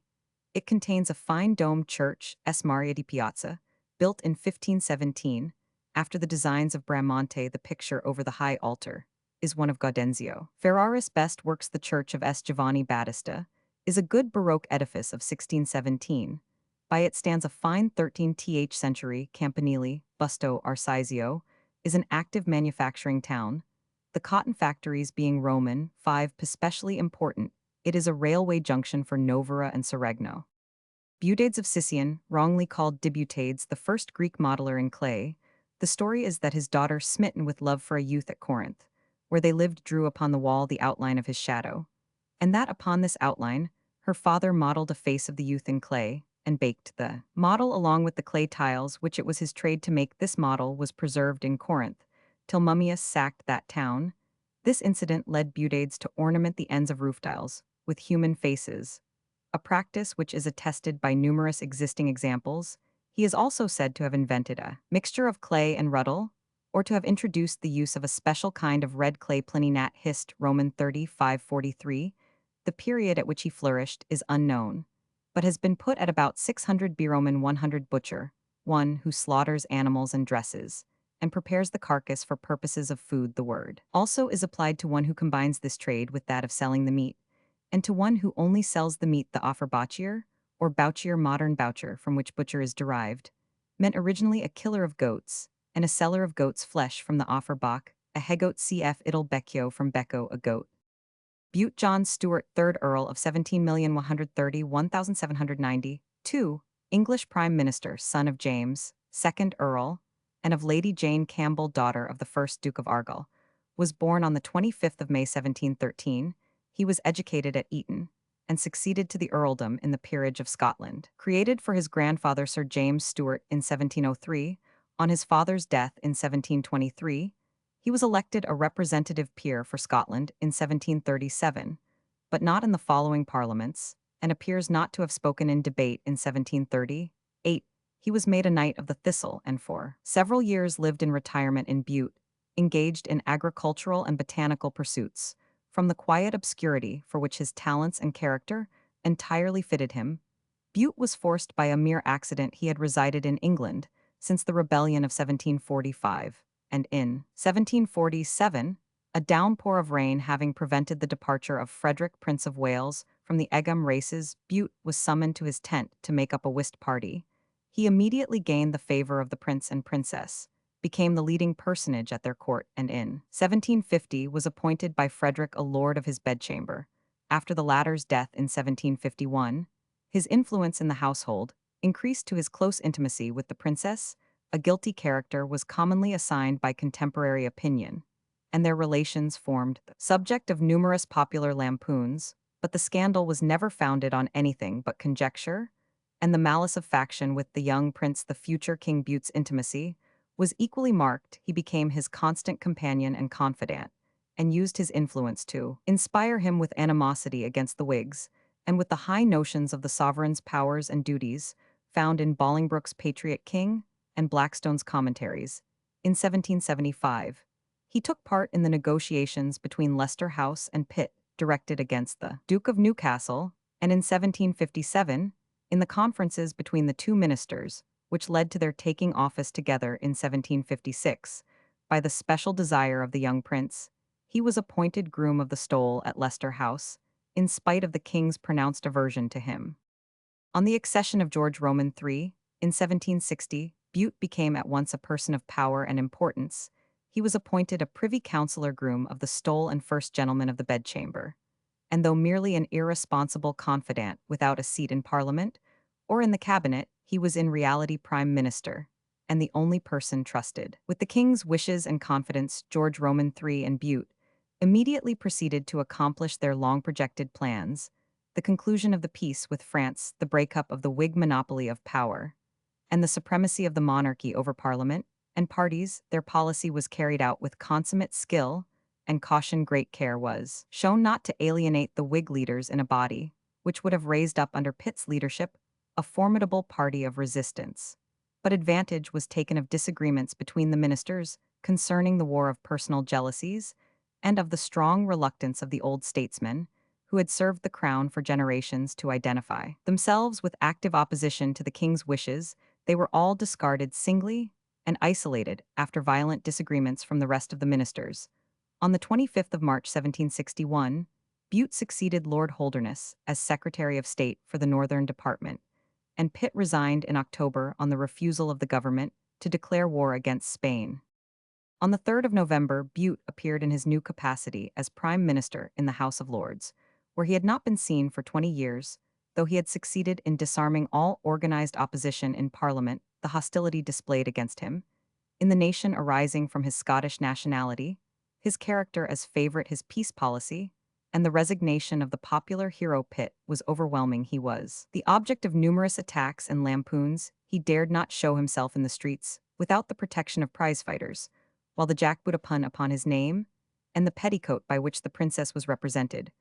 It contains a fine domed church, S. Maria di Piazza, built in 1517, after the designs of Bramante. The picture over the high altar is one of Gaudenzio. Ferraris best works. The church of S. Giovanni Battista is a good Baroque edifice of 1617. By it stands a fine 13th century Campanile. Busto Arsizio is an active manufacturing town, the cotton factories being Roman. 5 especially important. It is a railway junction for Novara and Seregno. Butades of Sicyon, wrongly called Dibutades, the first Greek modeler in clay. The story is that his daughter, smitten with love for a youth at Corinth, where they lived, drew upon the wall the outline of his shadow, and that upon this outline her father modeled a face of the youth in clay, and baked the model along with the clay tiles which it was his trade to make. This model was preserved in Corinth till Mummius sacked that town. This incident led Butades to ornament the ends of roof tiles with human faces, a practice which is attested by numerous existing examples. He is also said to have invented a mixture of clay and rutile, or to have introduced the use of a special kind of red clay. Pliny Nat Hist. Roman 3543. The period at which he flourished is unknown, but has been put at about 600 B. Roman 100. Butcher, one who slaughters animals and dresses, and prepares the carcass for purposes of food. The word also is applied to one who combines this trade with that of selling the meat, and to one who only sells the meat. The offer bouchier, or bouchier, modern boucher, from which butcher is derived, meant originally a killer of goats, and a seller of goat's flesh from the offer bach, a hegoat cf. Idle becchio from becco, a goat. Bute John Stuart, 3rd Earl of 17,130,1790, 2, English Prime Minister, son of James, 2nd Earl, and of Lady Jane Campbell, daughter of the 1st Duke of Argyll, was born on the 25th of May 1713. He was educated at Eton, and succeeded to the earldom in the peerage of Scotland, created for his grandfather Sir James Stuart in 1703. On his father's death in 1723, he was elected a representative peer for Scotland in 1737, but not in the following parliaments, and appears not to have spoken in debate in 1730. 8. He was made a Knight of the Thistle, and for several years lived in retirement in Bute, engaged in agricultural and botanical pursuits. From the quiet obscurity for which his talents and character entirely fitted him, Bute was forced by a mere accident. He had resided in England since the rebellion of 1745, and in 1747, a downpour of rain having prevented the departure of Frederick, Prince of Wales, from the Egham races, Bute was summoned to his tent to make up a whist party. He immediately gained the favor of the prince and princess, became the leading personage at their court, and in 1750 was appointed by Frederick a lord of his bedchamber. After the latter's death in 1751, his influence in the household increased to his close intimacy with the princess. A guilty character was commonly assigned by contemporary opinion, and their relations formed the subject of numerous popular lampoons, but the scandal was never founded on anything but conjecture, and the malice of faction with the young prince. The future King Bute's intimacy was equally marked. He became his constant companion and confidant, and used his influence to inspire him with animosity against the Whigs, and with the high notions of the sovereign's powers and duties found in Bolingbroke's Patriot King and Blackstone's Commentaries. In 1775, he took part in the negotiations between Leicester House and Pitt directed against the Duke of Newcastle, and in 1757, in the conferences between the two ministers, which led to their taking office together in 1756, by the special desire of the young prince, he was appointed groom of the stole at Leicester House, in spite of the king's pronounced aversion to him. On the accession of George Roman III, in 1760, Bute became at once a person of power and importance. He was appointed a privy councillor groom of the stole and first gentleman of the bedchamber. And though merely an irresponsible confidant without a seat in Parliament or in the cabinet, he was in reality Prime Minister, and the only person trusted. With the king's wishes and confidence, George Roman III and Bute immediately proceeded to accomplish their long-projected plans, the conclusion of the peace with France, the breakup of the Whig monopoly of power, and the supremacy of the monarchy over Parliament and parties. Their policy was carried out with consummate skill and caution. Great care was shown not to alienate the Whig leaders in a body, which would have raised up under Pitt's leadership a formidable party of resistance. But advantage was taken of disagreements between the ministers concerning the war, of personal jealousies, and of the strong reluctance of the old statesmen, who had served the crown for generations, to identify themselves with active opposition to the king's wishes. They were all discarded singly and isolated after violent disagreements from the rest of the ministers. On the 25th of March 1761, Bute succeeded Lord Holderness as Secretary of State for the Northern Department, and Pitt resigned in October on the refusal of the government to declare war against Spain. On the 3rd of November, Bute appeared in his new capacity as Prime Minister in the House of Lords, where he had not been seen for 20 years, though he had succeeded in disarming all organized opposition in Parliament. The hostility displayed against him, in the nation arising from his Scottish nationality, his character as favorite, his peace policy, and the resignation of the popular hero Pitt was overwhelming. He was the object of numerous attacks and lampoons. He dared not show himself in the streets without the protection of prize-fighters, while the jackboot upon his name, and the petticoat by which the princess was represented,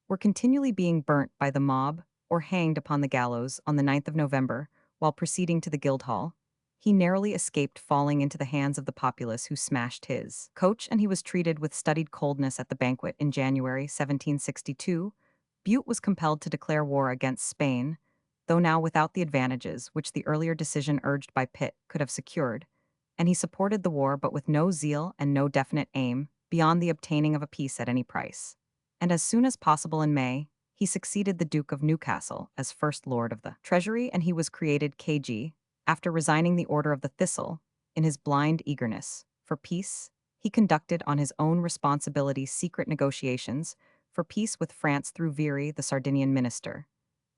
were continually being burnt by the mob or hanged upon the gallows. On the 9th of November, while proceeding to the Guildhall, he narrowly escaped falling into the hands of the populace, who smashed his coach, and he was treated with studied coldness at the banquet. In January 1762, Bute was compelled to declare war against Spain, though now without the advantages which the earlier decision urged by Pitt could have secured, and he supported the war but with no zeal and no definite aim beyond the obtaining of a peace at any price. And as soon as possible in May, he succeeded the Duke of Newcastle as First Lord of the Treasury, and he was created KG, after resigning the Order of the Thistle. In his blind eagerness for peace, he conducted on his own responsibility secret negotiations for peace with France through Viry, the Sardinian minister,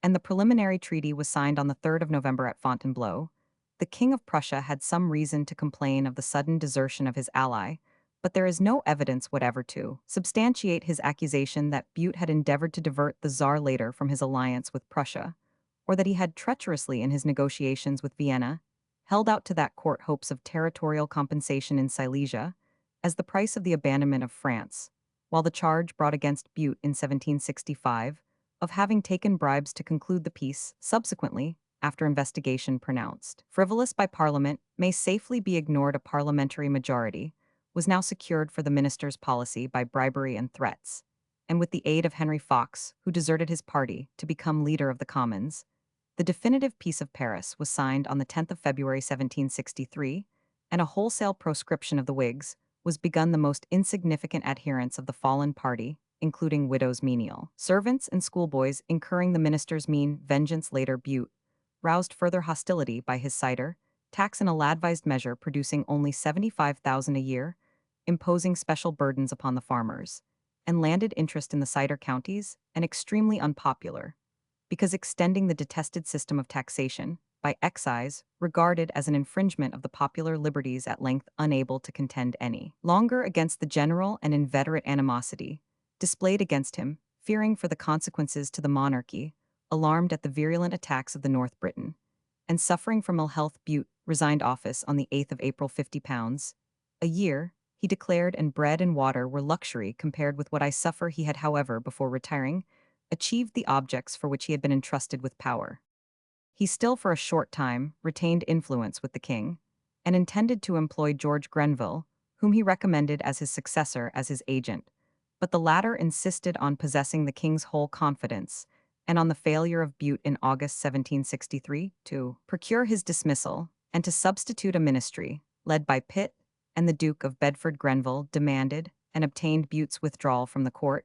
and the preliminary treaty was signed on the 3rd of November at Fontainebleau. The King of Prussia had some reason to complain of the sudden desertion of his ally, but there is no evidence whatever to substantiate his accusation that Bute had endeavored to divert the Tsar later from his alliance with Prussia, or that he had treacherously, in his negotiations with Vienna, held out to that court hopes of territorial compensation in Silesia as the price of the abandonment of France, while the charge brought against Bute in 1765 of having taken bribes to conclude the peace, subsequently, after investigation pronounced frivolous by Parliament, may safely be ignored. A parliamentary majority was now secured for the minister's policy by bribery and threats, and with the aid of Henry Fox, who deserted his party to become leader of the Commons, the definitive Peace of Paris was signed on the 10th of February 1763, and a wholesale proscription of the Whigs was begun. The most insignificant adherents of the fallen party, including widows, menial servants, and schoolboys, incurring the minister's mean vengeance. Later, Bute roused further hostility by his cider tax, in a ill-advised measure producing only 75,000 a year, imposing special burdens upon the farmers and landed interest in the cider counties, and extremely unpopular, because extending the detested system of taxation by excise, regarded as an infringement of the popular liberties, at length unable to contend any longer against the general and inveterate animosity displayed against him, fearing for the consequences to the monarchy, alarmed at the virulent attacks of the North Briton, and suffering from ill health, Bute resigned office on the 8th of April. £50 a year, he declared, and bread and water were luxury compared with what I suffer. He had, however, before retiring, achieved the objects for which he had been entrusted with power. He still for a short time retained influence with the king, and intended to employ George Grenville, whom he recommended as his successor as his agent, but the latter insisted on possessing the king's whole confidence, and on the failure of Bute in August 1763 to procure his dismissal and to substitute a ministry, led by Pitt and the Duke of Bedford Grenville, demanded and obtained Bute's withdrawal from the court.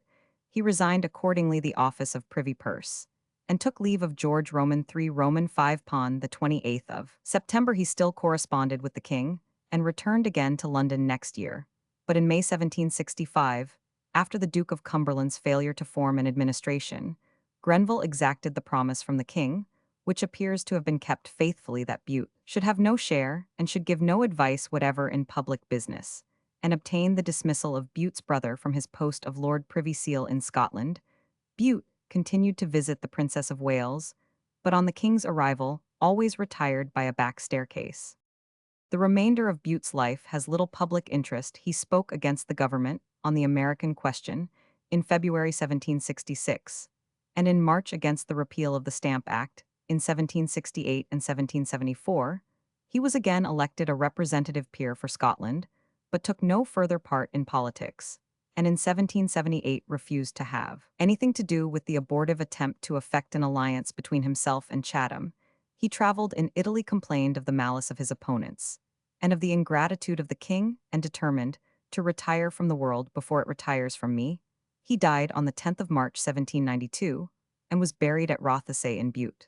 He resigned accordingly the office of Privy Purse, and took leave of George Roman III Roman V upon the 28th of September. He still corresponded with the king, and returned again to London next year. But in May 1765, after the Duke of Cumberland's failure to form an administration, Grenville exacted the promise from the king, which appears to have been kept faithfully, that Bute should have no share and should give no advice whatever in public business, and obtained the dismissal of Bute's brother from his post of Lord Privy Seal in Scotland. Bute continued to visit the Princess of Wales, but on the king's arrival, always retired by a back staircase. The remainder of Bute's life has little public interest. He spoke against the government on the American question in February 1766, and in March against the repeal of the Stamp Act in 1768 and 1774. He was again elected a representative peer for Scotland, but took no further part in politics, and in 1778 refused to have anything to do with the abortive attempt to effect an alliance between himself and Chatham. He traveled in Italy, complained of the malice of his opponents, and of the ingratitude of the king, and determined to retire from the world before it retires from me. He died on the 10th of March 1792, and was buried at Rothesay in Bute.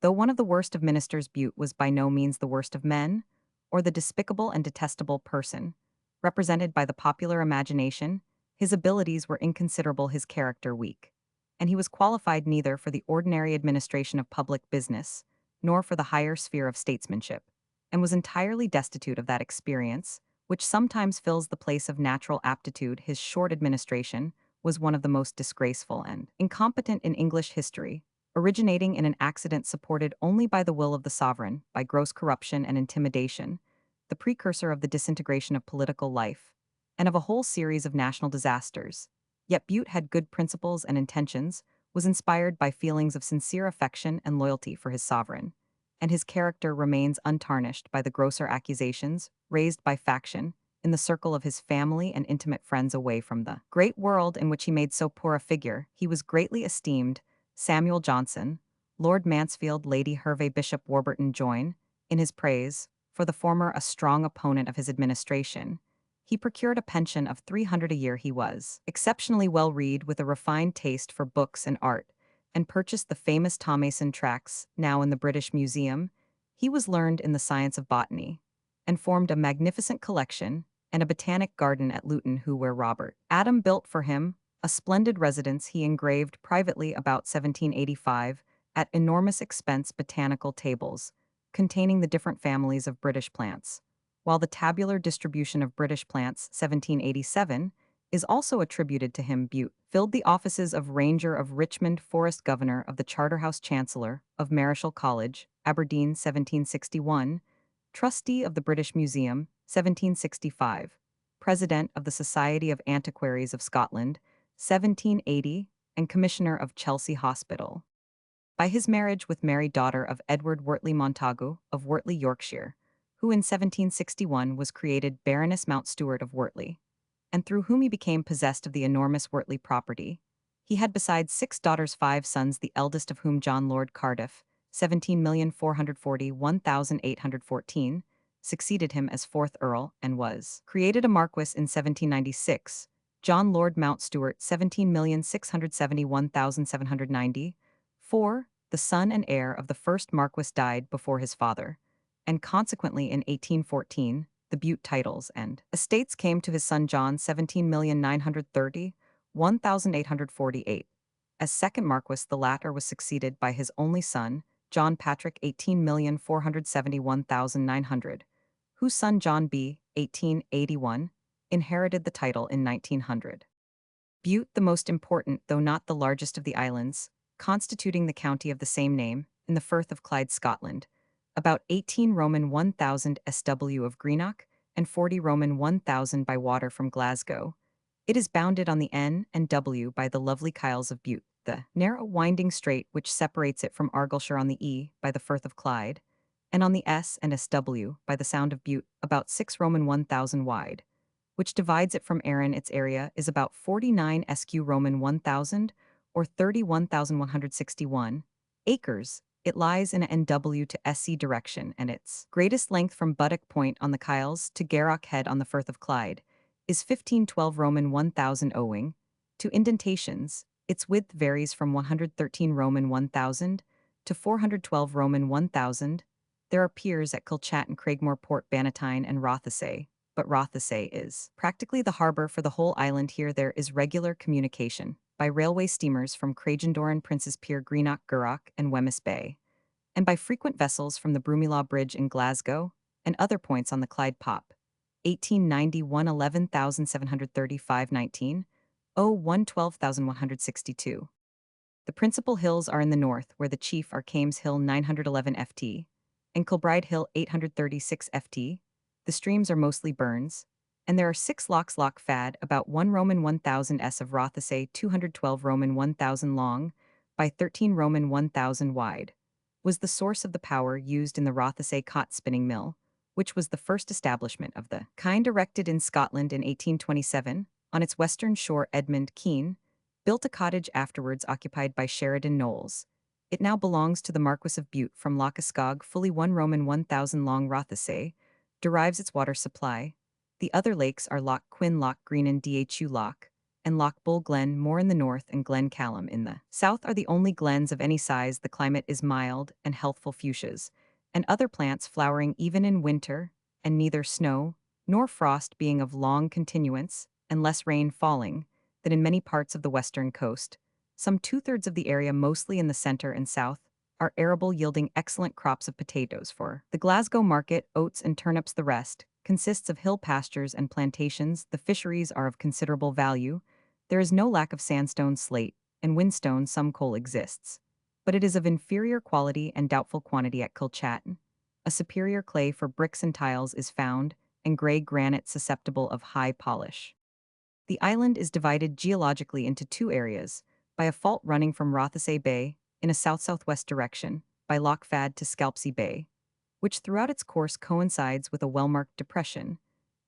Though one of the worst of ministers, Bute was by no means the worst of men, or the despicable and detestable person represented by the popular imagination. His abilities were inconsiderable, his character weak, and he was qualified neither for the ordinary administration of public business, nor for the higher sphere of statesmanship, and was entirely destitute of that experience which sometimes fills the place of natural aptitude. His short administration was one of the most disgraceful and incompetent in English history, originating in an accident supported only by the will of the sovereign, by gross corruption and intimidation, the precursor of the disintegration of political life, and of a whole series of national disasters. Yet Bute had good principles and intentions, was inspired by feelings of sincere affection and loyalty for his sovereign, and his character remains untarnished by the grosser accusations raised by faction in the circle of his family and intimate friends away from the great world in which he made so poor a figure. He was greatly esteemed. Samuel Johnson, Lord Mansfield, Lady Hervey, Bishop Warburton join in his praise, for the former a strong opponent of his administration. He procured a pension of 300 a year. He was exceptionally well read, with a refined taste for books and art, and purchased the famous Thomason tracts, now in the British Museum. He was learned in the science of botany, and formed a magnificent collection and a botanic garden at Luton, where Robert Adam built for him a splendid residence. He engraved privately about 1785, at enormous expense, botanical tables, containing the different families of British plants, while the tabular distribution of British plants, 1787, is also attributed to him. Bute filled the offices of Ranger of Richmond, Forest Governor of the Charterhouse, Chancellor of Marischal College, Aberdeen 1761, Trustee of the British Museum 1765, President of the Society of Antiquaries of Scotland 1780, and Commissioner of Chelsea Hospital. By his marriage with Mary, daughter of Edward Wortley Montagu of Wortley, Yorkshire, who in 1761 was created Baroness Mountstuart of Wortley, and through whom he became possessed of the enormous Wortley property. He had besides 6 daughters, 5 sons, the eldest of whom, John Lord Cardiff, 17,441,814, succeeded him as 4th Earl, and was created a Marquess in 1796. John Lord Mountstuart, 17,671,790, 4, the son and heir of the first Marquess, died before his father, and consequently in 1814, the Bute titles and estates came to his son John, 17,930,1,848. As second Marquess, the latter was succeeded by his only son, John Patrick, 18,471,900, whose son John B., 1881, inherited the title in 1900. Bute, the most important though not the largest of the islands, constituting the county of the same name, in the Firth of Clyde, Scotland, about 18 Roman 1000 SW of Greenock, and 40 Roman 1000 by water from Glasgow. It is bounded on the N and W by the lovely Kyles of Bute. the narrow winding strait which separates it from Argyllshire on the E by the Firth of Clyde, and on the S and SW by the Sound of Bute, about 6 Roman 1000 wide, which divides it from Arran. Its area is about 49 SQ Roman 1000 or 31,161 acres. It lies in a NW to SC direction, and its greatest length from Buttock Point on the Kyles to Garrock Head on the Firth of Clyde is 1512 Roman 1000 owing to indentations. Its width varies from 113 Roman 1000 to 412 Roman 1000. There are piers at Kilchat, Craigmore, Port Bannatyne, and Rothesay, but Rothesay is practically the harbor for the whole island. Here there is regular communication by railway steamers from Craigengdoran, Prince's Pier, Greenock, Gurrock, and Wemyss Bay, and by frequent vessels from the Broomielaw Bridge in Glasgow and other points on the Clyde Pop. 1891 11,735 19 01 12,162. The principal hills are in the north, where the chief are Kames Hill 911 ft and Kilbride Hill 836 ft. The streams are mostly burns, and there are 6 lochs. Loch Fad, about 1 Roman 1000 s of Rothesay, 212 Roman 1000 long by 13 Roman 1000 wide, was the source of the power used in the Rothesay cot spinning mill, which was the first establishment of the kind erected in Scotland in 1827. On its western shore, Edmund Kean built a cottage afterwards occupied by Sheridan Knowles. It now belongs to the Marquis of Bute. From Loch Ascog, fully 1 Roman 1000 long Rothesay derives its water supply. The other lakes are Loch Quinn, Loch Green, and Dhu Loch, and Loch Bull Glen more in the north and Glen Callum in the south are the only glens of any size. The climate is mild and healthful, fuchsias and other plants flowering even in winter, and neither snow nor frost being of long continuance, and less rain falling than in many parts of the western coast. Some 2/3 of the area, mostly in the center and south, are arable, yielding excellent crops of potatoes for the Glasgow market, oats and turnips. The rest consists of hill pastures and plantations. The fisheries are of considerable value. There is no lack of sandstone, slate, and whinstone. Some coal exists, but it is of inferior quality and doubtful quantity. At Kilchat, a superior clay for bricks and tiles is found, and grey granite susceptible of high polish. The island is divided geologically into 2 areas, by a fault running from Rothesay Bay, in a south-southwest direction, by Loch Fad to Scalpsea Bay, which throughout its course coincides with a well-marked depression.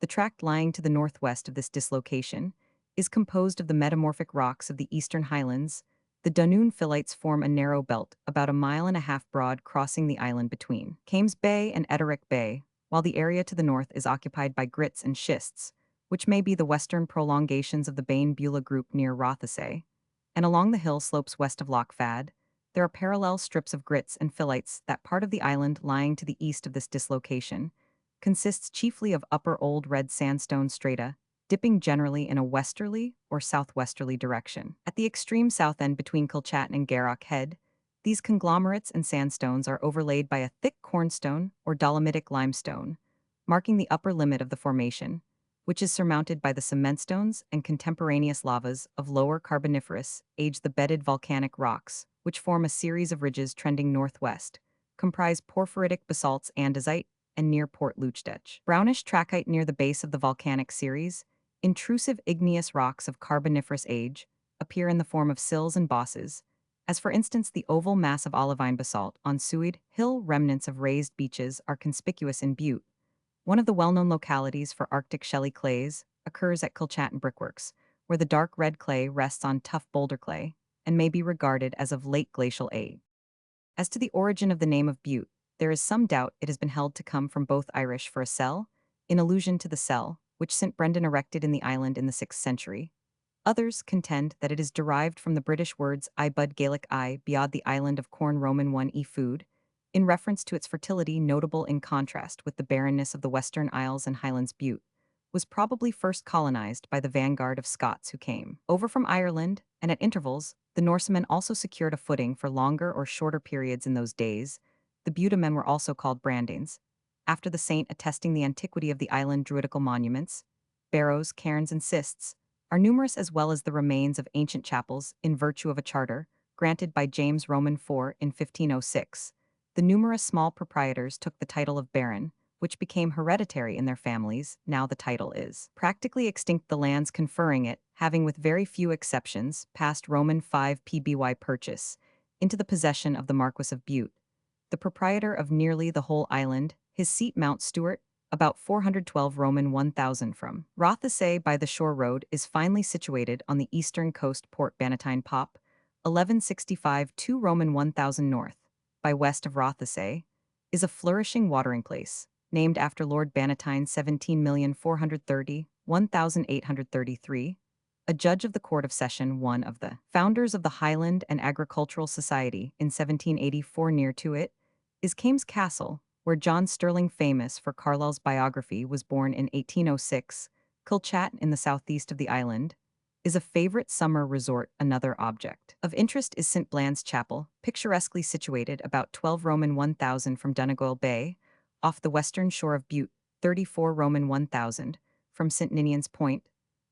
The tract lying to the northwest of this dislocation is composed of the metamorphic rocks of the eastern highlands. The Dunoon phyllites form a narrow belt, about 1.5 miles broad, crossing the island between Kames Bay and Etterick Bay, while the area to the north is occupied by grits and schists, which may be the western prolongations of the Bain Beulah group near Rothesay, and along the hill slopes west of Loch Fad, there are parallel strips of grits and phyllites. That part of the island lying to the east of this dislocation consists chiefly of upper Old Red Sandstone strata, dipping generally in a westerly or southwesterly direction. At the extreme south end, between Kilchat and Garrock Head, these conglomerates and sandstones are overlaid by a thick cornstone or dolomitic limestone, marking the upper limit of the formation, which is surmounted by the cementstones and contemporaneous lavas of lower Carboniferous age. The bedded volcanic rocks, which form a series of ridges trending northwest, comprise porphyritic basalts, andesite, and near Port Leuchtech, brownish trachyte near the base of the volcanic series. Intrusive igneous rocks of Carboniferous age appear in the form of sills and bosses, as for instance the oval mass of olivine basalt on Suid Hill. Remnants of raised beaches are conspicuous in Butte. One of the well-known localities for Arctic shelly clays occurs at Kilchat Brickworks, where the dark red clay rests on tough boulder clay and may be regarded as of late glacial age. As to the origin of the name of Butte, there is some doubt. It has been held to come from both Irish for a cell, in allusion to the cell which St. Brendan erected in the island in the 6th century. Others contend that it is derived from the British words I bud Gaelic I beyond the island of corn Roman 1 food, in reference to its fertility, notable in contrast with the barrenness of the Western Isles and Highlands. Butte was probably first colonized by the vanguard of Scots who came over from Ireland, and at intervals, the Norsemen also secured a footing for longer or shorter periods in those days. The Butemen were also called Brandings, after the saint, attesting the antiquity of the island. Druidical monuments, barrows, cairns, and cists are numerous, as well as the remains of ancient chapels, in virtue of a charter granted by James Roman IV in 1506. The numerous small proprietors took the title of baron, which became hereditary in their families. Now the title is practically extinct, the lands conferring it, having with very few exceptions passed Roman 5 PBY purchase into the possession of the Marquis of Bute, the proprietor of nearly the whole island, his seat Mount Stewart, about 412 Roman 1000 from. Rothesay by the shore road is finely situated on the eastern coast. Port Bannatyne Pop, 1165 2 Roman 1000 north, by west of Rothesay, is a flourishing watering place, named after Lord Bannatyne 17,430,1833, a judge of the Court of Session, one of the founders of the Highland and Agricultural Society in 1784. Near to it is Kames Castle, where John Sterling, famous for Carlyle's biography, was born in 1806. Kilchat, in the southeast of the island, is a favorite summer resort. Another object of interest is St. Bland's Chapel, picturesquely situated about 12 Roman 1000 from Donegal Bay, off the western shore of Bute, 34 Roman 1000 from St. Ninian's Point,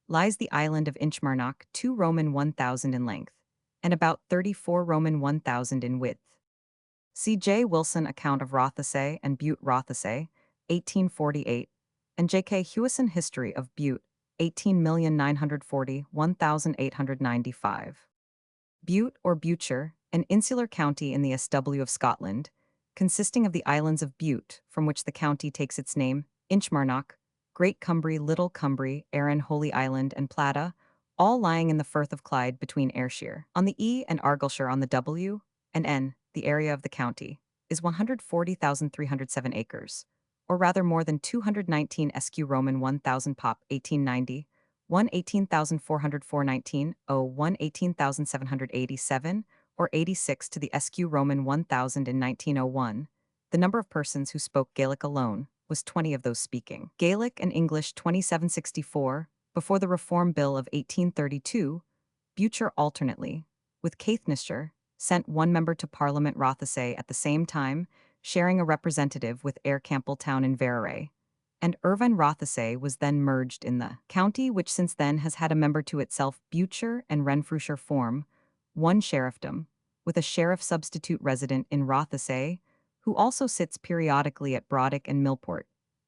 lies the island of Inchmarnock, 2 Roman 1000 in length, and about 34 Roman 1000 in width. C. J. Wilson Account of Rothesay and Bute Rothesay, 1848, and J. K. Hewison History of Bute, 18,940,1895. Bute or Butcher, an insular county in the SW of Scotland, consisting of the islands of Bute, from which the county takes its name, Inchmarnock, Great Cumbry, Little Cumbry, Arran, Holy Island, and Plata, all lying in the Firth of Clyde between Ayrshire on the E and Argyllshire on the W and N. The area of the county is 140,307 acres, or rather more than 219 SQ Roman 1000 Pop 1890, 118,404 1 18,787, or 86 to the SQ Roman 1000 in 1901. The number of persons who spoke Gaelic alone was 20 of those speaking Gaelic and English. 2764, before the Reform Bill of 1832, Butcher alternately, with Caithnessshire, sent one member to Parliament. Rothesay at the same time, sharing a representative with Ayr Campbelltown in Verray, and Irvine Rothesay was then merged in the county, which since then has had a member to itself. Butcher and Renfrewshire form one sheriffdom, with a sheriff substitute resident in Rothesay, who also sits periodically at Brodick and Millport.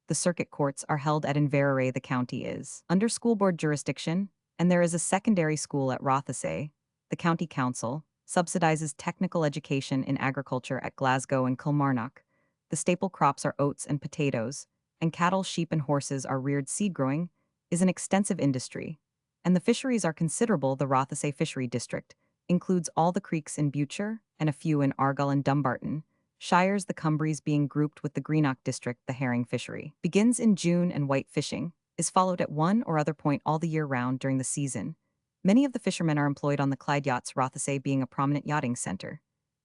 The circuit courts are held at Inverary. The county is under school board jurisdiction, and there is a secondary school at Rothesay. The county council subsidizes technical education in agriculture at Glasgow and Kilmarnock. The staple crops are oats and potatoes, and cattle, sheep, and horses are reared. Seed growing is an extensive industry, and the fisheries are considerable. The Rothesay Fishery District includes all the creeks in Butcher and a few in Argyll and Dumbarton shires, the Cumbries being grouped with the Greenock District. The herring fishery begins in June, and white fishing is followed at one or other point all the year round during the season. Many of the fishermen are employed on the Clyde yachts, Rothesay being a prominent yachting center.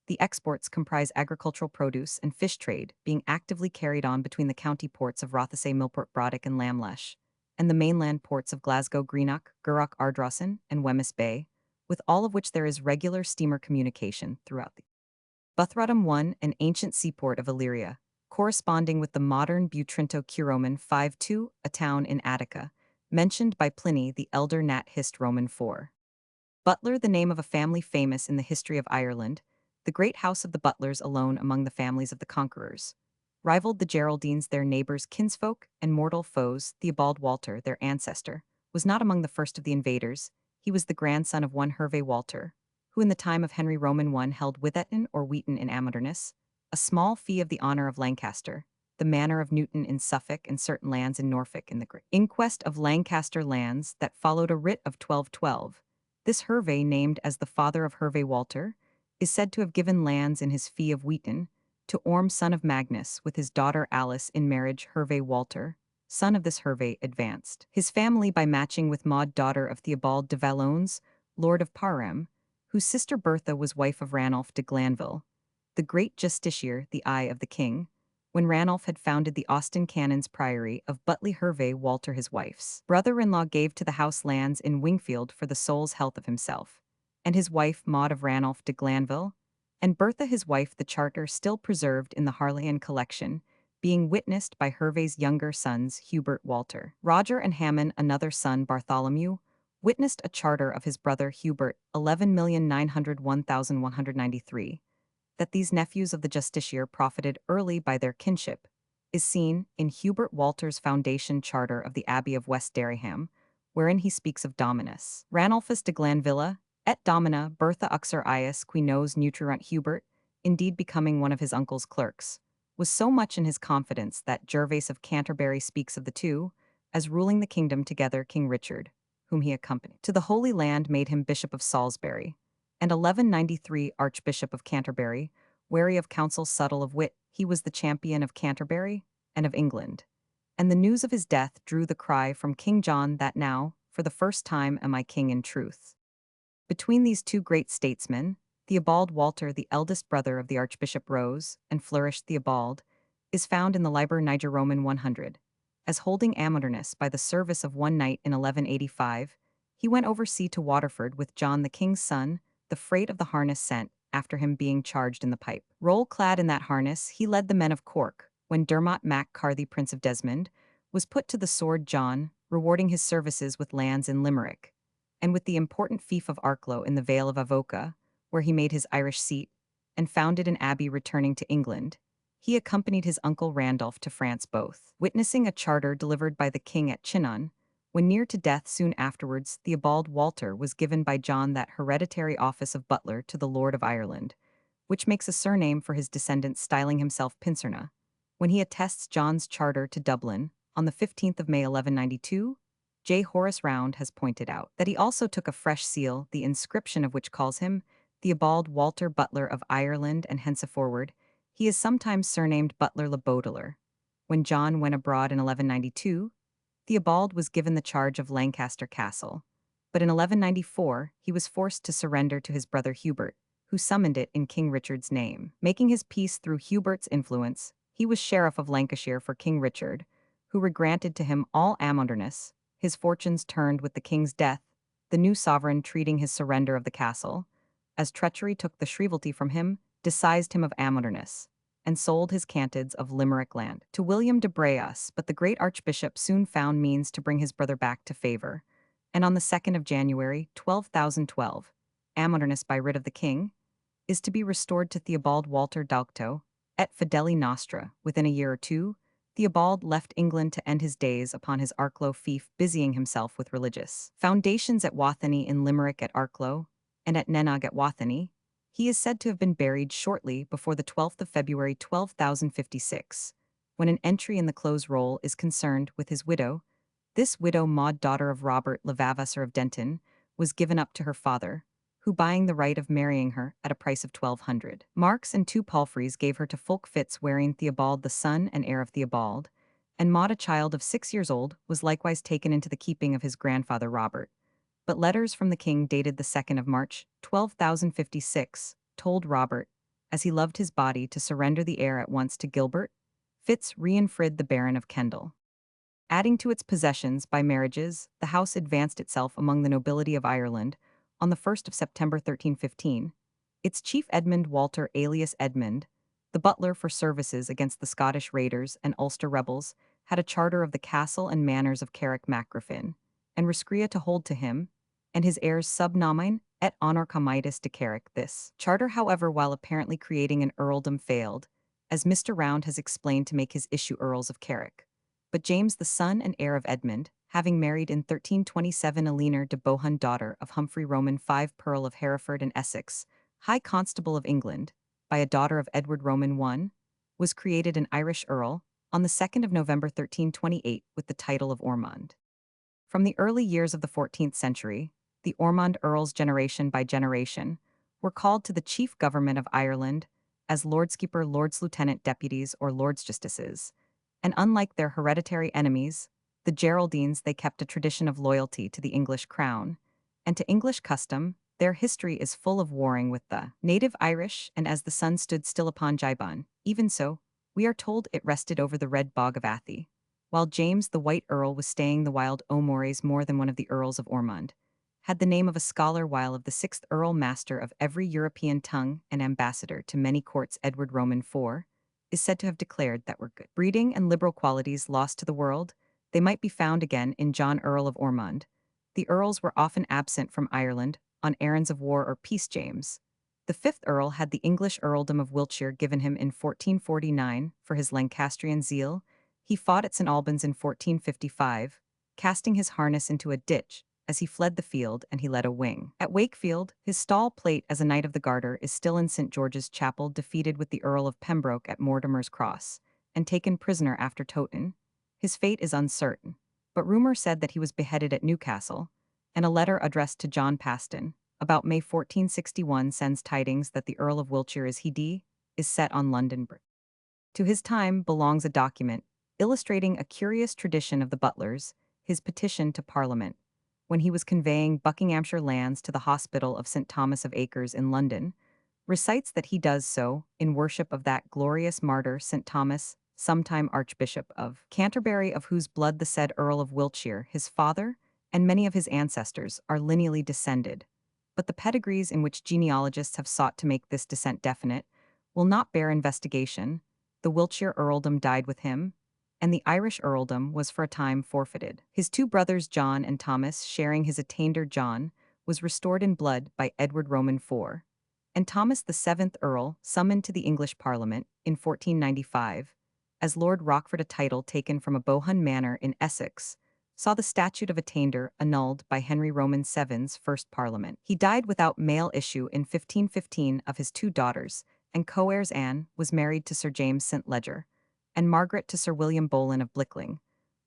The exports comprise agricultural produce and fish trade being actively carried on between the county ports of Rothesay, Millport, Brodick, and Lamlesh, and the mainland ports of Glasgow, Greenock, Gurrock, Ardrossan, and Wemyss Bay, with all of which there is regular steamer communication throughout the Buthrotum 1, an ancient seaport of Illyria, corresponding with the modern Butrinto Curoman 5-2, a town in Attica, mentioned by Pliny the Elder Nat Hist. Roman 4. Butler, the name of a family famous in the history of Ireland, the great house of the Butlers alone among the families of the conquerors, rivaled the Geraldines, their neighbors, kinsfolk, and mortal foes. Theobald Walter, their ancestor, was not among the first of the invaders. He was the grandson of one Hervé Walter, who in the time of Henry Roman I held Witheton or Wheaton in Amerderness, a small fee of the honour of Lancaster, the manor of Newton in Suffolk, and certain lands in Norfolk. In the great inquest of Lancaster lands that followed a writ of 1212, this Hervé, named as the father of Hervé Walter, is said to have given lands in his fee of Wheaton to Orm, son of Magnus, with his daughter Alice in marriage. Hervé Walter, son of this Hervé, advanced his family by matching with Maud, daughter of Theobald de Valognes, lord of Parham, whose sister Bertha was wife of Ranulph de Glanville, the great justiciar, the eye of the king, when Ranulph had founded the Austin Canons Priory of Butley. Hervé Walter, his wife's brother-in-law, gave to the house lands in Wingfield for the soul's health of himself, and his wife Maud of Ranulph de Glanville, and Bertha his wife. The charter still preserved in the Harleian collection, being witnessed by Hervé's younger sons Hubert Walter, Roger, and Hammond. Another son, Bartholomew, witnessed a charter of his brother Hubert, 11,901,193, that these nephews of the justiciar profited early by their kinship, is seen in Hubert Walter's foundation charter of the Abbey of West Dereham, wherein he speaks of Dominus. Ranulphus de Glanvilla, et Domina Bertha uxor ius qui nos nutriunt Hubert, indeed becoming one of his uncle's clerks, was so much in his confidence that Gervase of Canterbury speaks of the two as ruling the kingdom together King Richard, whom he accompanied to the Holy Land, made him Bishop of Salisbury, and 1193 Archbishop of Canterbury, wary of counsel subtle of wit, he was the champion of Canterbury and of England. And the news of his death drew the cry from King John that now, for the first time, am I king in truth. Between these two great statesmen, Theobald Walter, the eldest brother of the Archbishop Rose and flourished Theobald, is found in the Liber Niger Roman 100. As holding Amadernus by the service of one knight in 1185, he went oversea to Waterford with John the king's son, the freight of the harness sent, after him being charged in the pipe. Roll-clad in that harness, he led the men of Cork, when Dermot Mac Carthy, Prince of Desmond, was put to the sword. John, rewarding his services with lands in Limerick, and with the important fief of Arklow in the Vale of Avoca, where he made his Irish seat, and founded an abbey. Returning to England, he accompanied his uncle Randolph to France, both witnessing a charter delivered by the king at Chinon. When near to death soon afterwards, Theobald Walter was given by John that hereditary office of butler to the Lord of Ireland, which makes a surname for his descendants, styling himself Pincerna. When he attests John's charter to Dublin, on the 15th of May 1192, J. Horace Round has pointed out that he also took a fresh seal, the inscription of which calls him Theobald Walter Butler of Ireland, and henceforward he is sometimes surnamed Butler le Baudelaire. When John went abroad in 1192, Theobald was given the charge of Lancaster Castle, but in 1194 he was forced to surrender to his brother Hubert, who summoned it in King Richard's name. Making his peace through Hubert's influence, he was sheriff of Lancashire for King Richard, who regranted to him all Amadernus. His fortunes turned with the king's death, the new sovereign treating his surrender of the castle, as treachery took the shrievalty from him, disseised him of Amadernus, and sold his cantids of Limerick land to William de Breas. But the great archbishop soon found means to bring his brother back to favor, and on the 2nd of January, 1212, Amadernus, by writ of the king, is to be restored to Theobald Walter d'Aucto, et Fideli Nostra. Within a year or two, Theobald left England to end his days upon his Arklow fief, busying himself with religious foundations at Wathany in Limerick, at Arklow, and at Nenagh at Wathany. He is said to have been buried shortly before the 12th of February 12,056, when an entry in the close roll is concerned with his widow. This widow, Maud, daughter of Robert le Vavasseur of Denton, was given up to her father, who, buying the right of marrying her at a price of 1,200 marks and 2 palfreys, gave her to Fulk Fitz, wherein Theobald, the son and heir of Theobald, and Maud, a child of 6 years old, was likewise taken into the keeping of his grandfather Robert. But letters from the king dated the 2nd of March, 12,056, told Robert, as he loved his body, to surrender the heir at once to Gilbert Fitz Rienfrid, the Baron of Kendal. Adding to its possessions by marriages, the house advanced itself among the nobility of Ireland. On the 1st of September 1315, its chief Edmund Walter, alias Edmund, the butler for services against the Scottish raiders and Ulster rebels, had a charter of the castle and manors of Carrick Macraffin, and rescria to hold to him, and his heirs sub nomine et honor comitus de Carrick. This charter, however, while apparently creating an earldom, failed, as Mr. Round has explained, to make his issue Earls of Carrick. But James, the son and heir of Edmund, having married in 1327 Eleanor de Bohun, daughter of Humphrey Roman V, Pearl of Hereford and Essex, High Constable of England, by a daughter of Edward Roman I, was created an Irish earl on the 2nd of November 1328 with the title of Ormond. From the early years of the 14th century, the Ormond earls, generation by generation, were called to the chief government of Ireland as Lordskeeper, Lords Lieutenant Deputies, or Lords Justices, and unlike their hereditary enemies, the Geraldines, they kept a tradition of loyalty to the English crown, and to English custom. Their history is full of warring with the native Irish, and as the sun stood still upon Gibon, even so, we are told, it rested over the red bog of Athy. While James the White Earl was staying the wild O'Mores, more than one of the Earls of Ormond had the name of a scholar, while of the 6th Earl, master of every European tongue and ambassador to many courts, Edward Roman IV, is said to have declared that were good breeding and liberal qualities lost to the world, they might be found again in John, Earl of Ormond. The earls were often absent from Ireland on errands of war or peace. James, The fifth Earl had the English earldom of Wiltshire given him in 1449 for his Lancastrian zeal. He fought at St. Albans in 1455, casting his harness into a ditch as he fled the field, and he led a wing. At Wakefield, his stall plate as a Knight of the Garter is still in St. George's Chapel, defeated with the Earl of Pembroke at Mortimer's Cross, and taken prisoner after Towton. His fate is uncertain, but rumor said that he was beheaded at Newcastle, and a letter addressed to John Paston, about May 1461, sends tidings that the Earl of Wiltshire is set on London Bridge. To his time belongs a document illustrating a curious tradition of the Butlers, his petition to Parliament, when he was conveying Buckinghamshire lands to the Hospital of St. Thomas of Acres in London, recites that he does so in worship of that glorious martyr St. Thomas, sometime Archbishop of Canterbury, of whose blood the said Earl of Wiltshire, his father, and many of his ancestors are lineally descended. But the pedigrees in which genealogists have sought to make this descent definite will not bear investigation. The Wiltshire earldom died with him, and the Irish earldom was for a time forfeited. His two brothers John and Thomas, sharing his attainder John, was restored in blood by Edward Roman IV, and Thomas the seventh Earl, summoned to the English Parliament in 1495, as Lord Rochford, a title taken from a Bohun manor in Essex, saw the statute of attainder annulled by Henry Roman VII's first Parliament. He died without male issue in 1515 of his two daughters, and co-heirs. Anne was married to Sir James St. Leger, and Margaret to Sir William Boleyn of Blickling,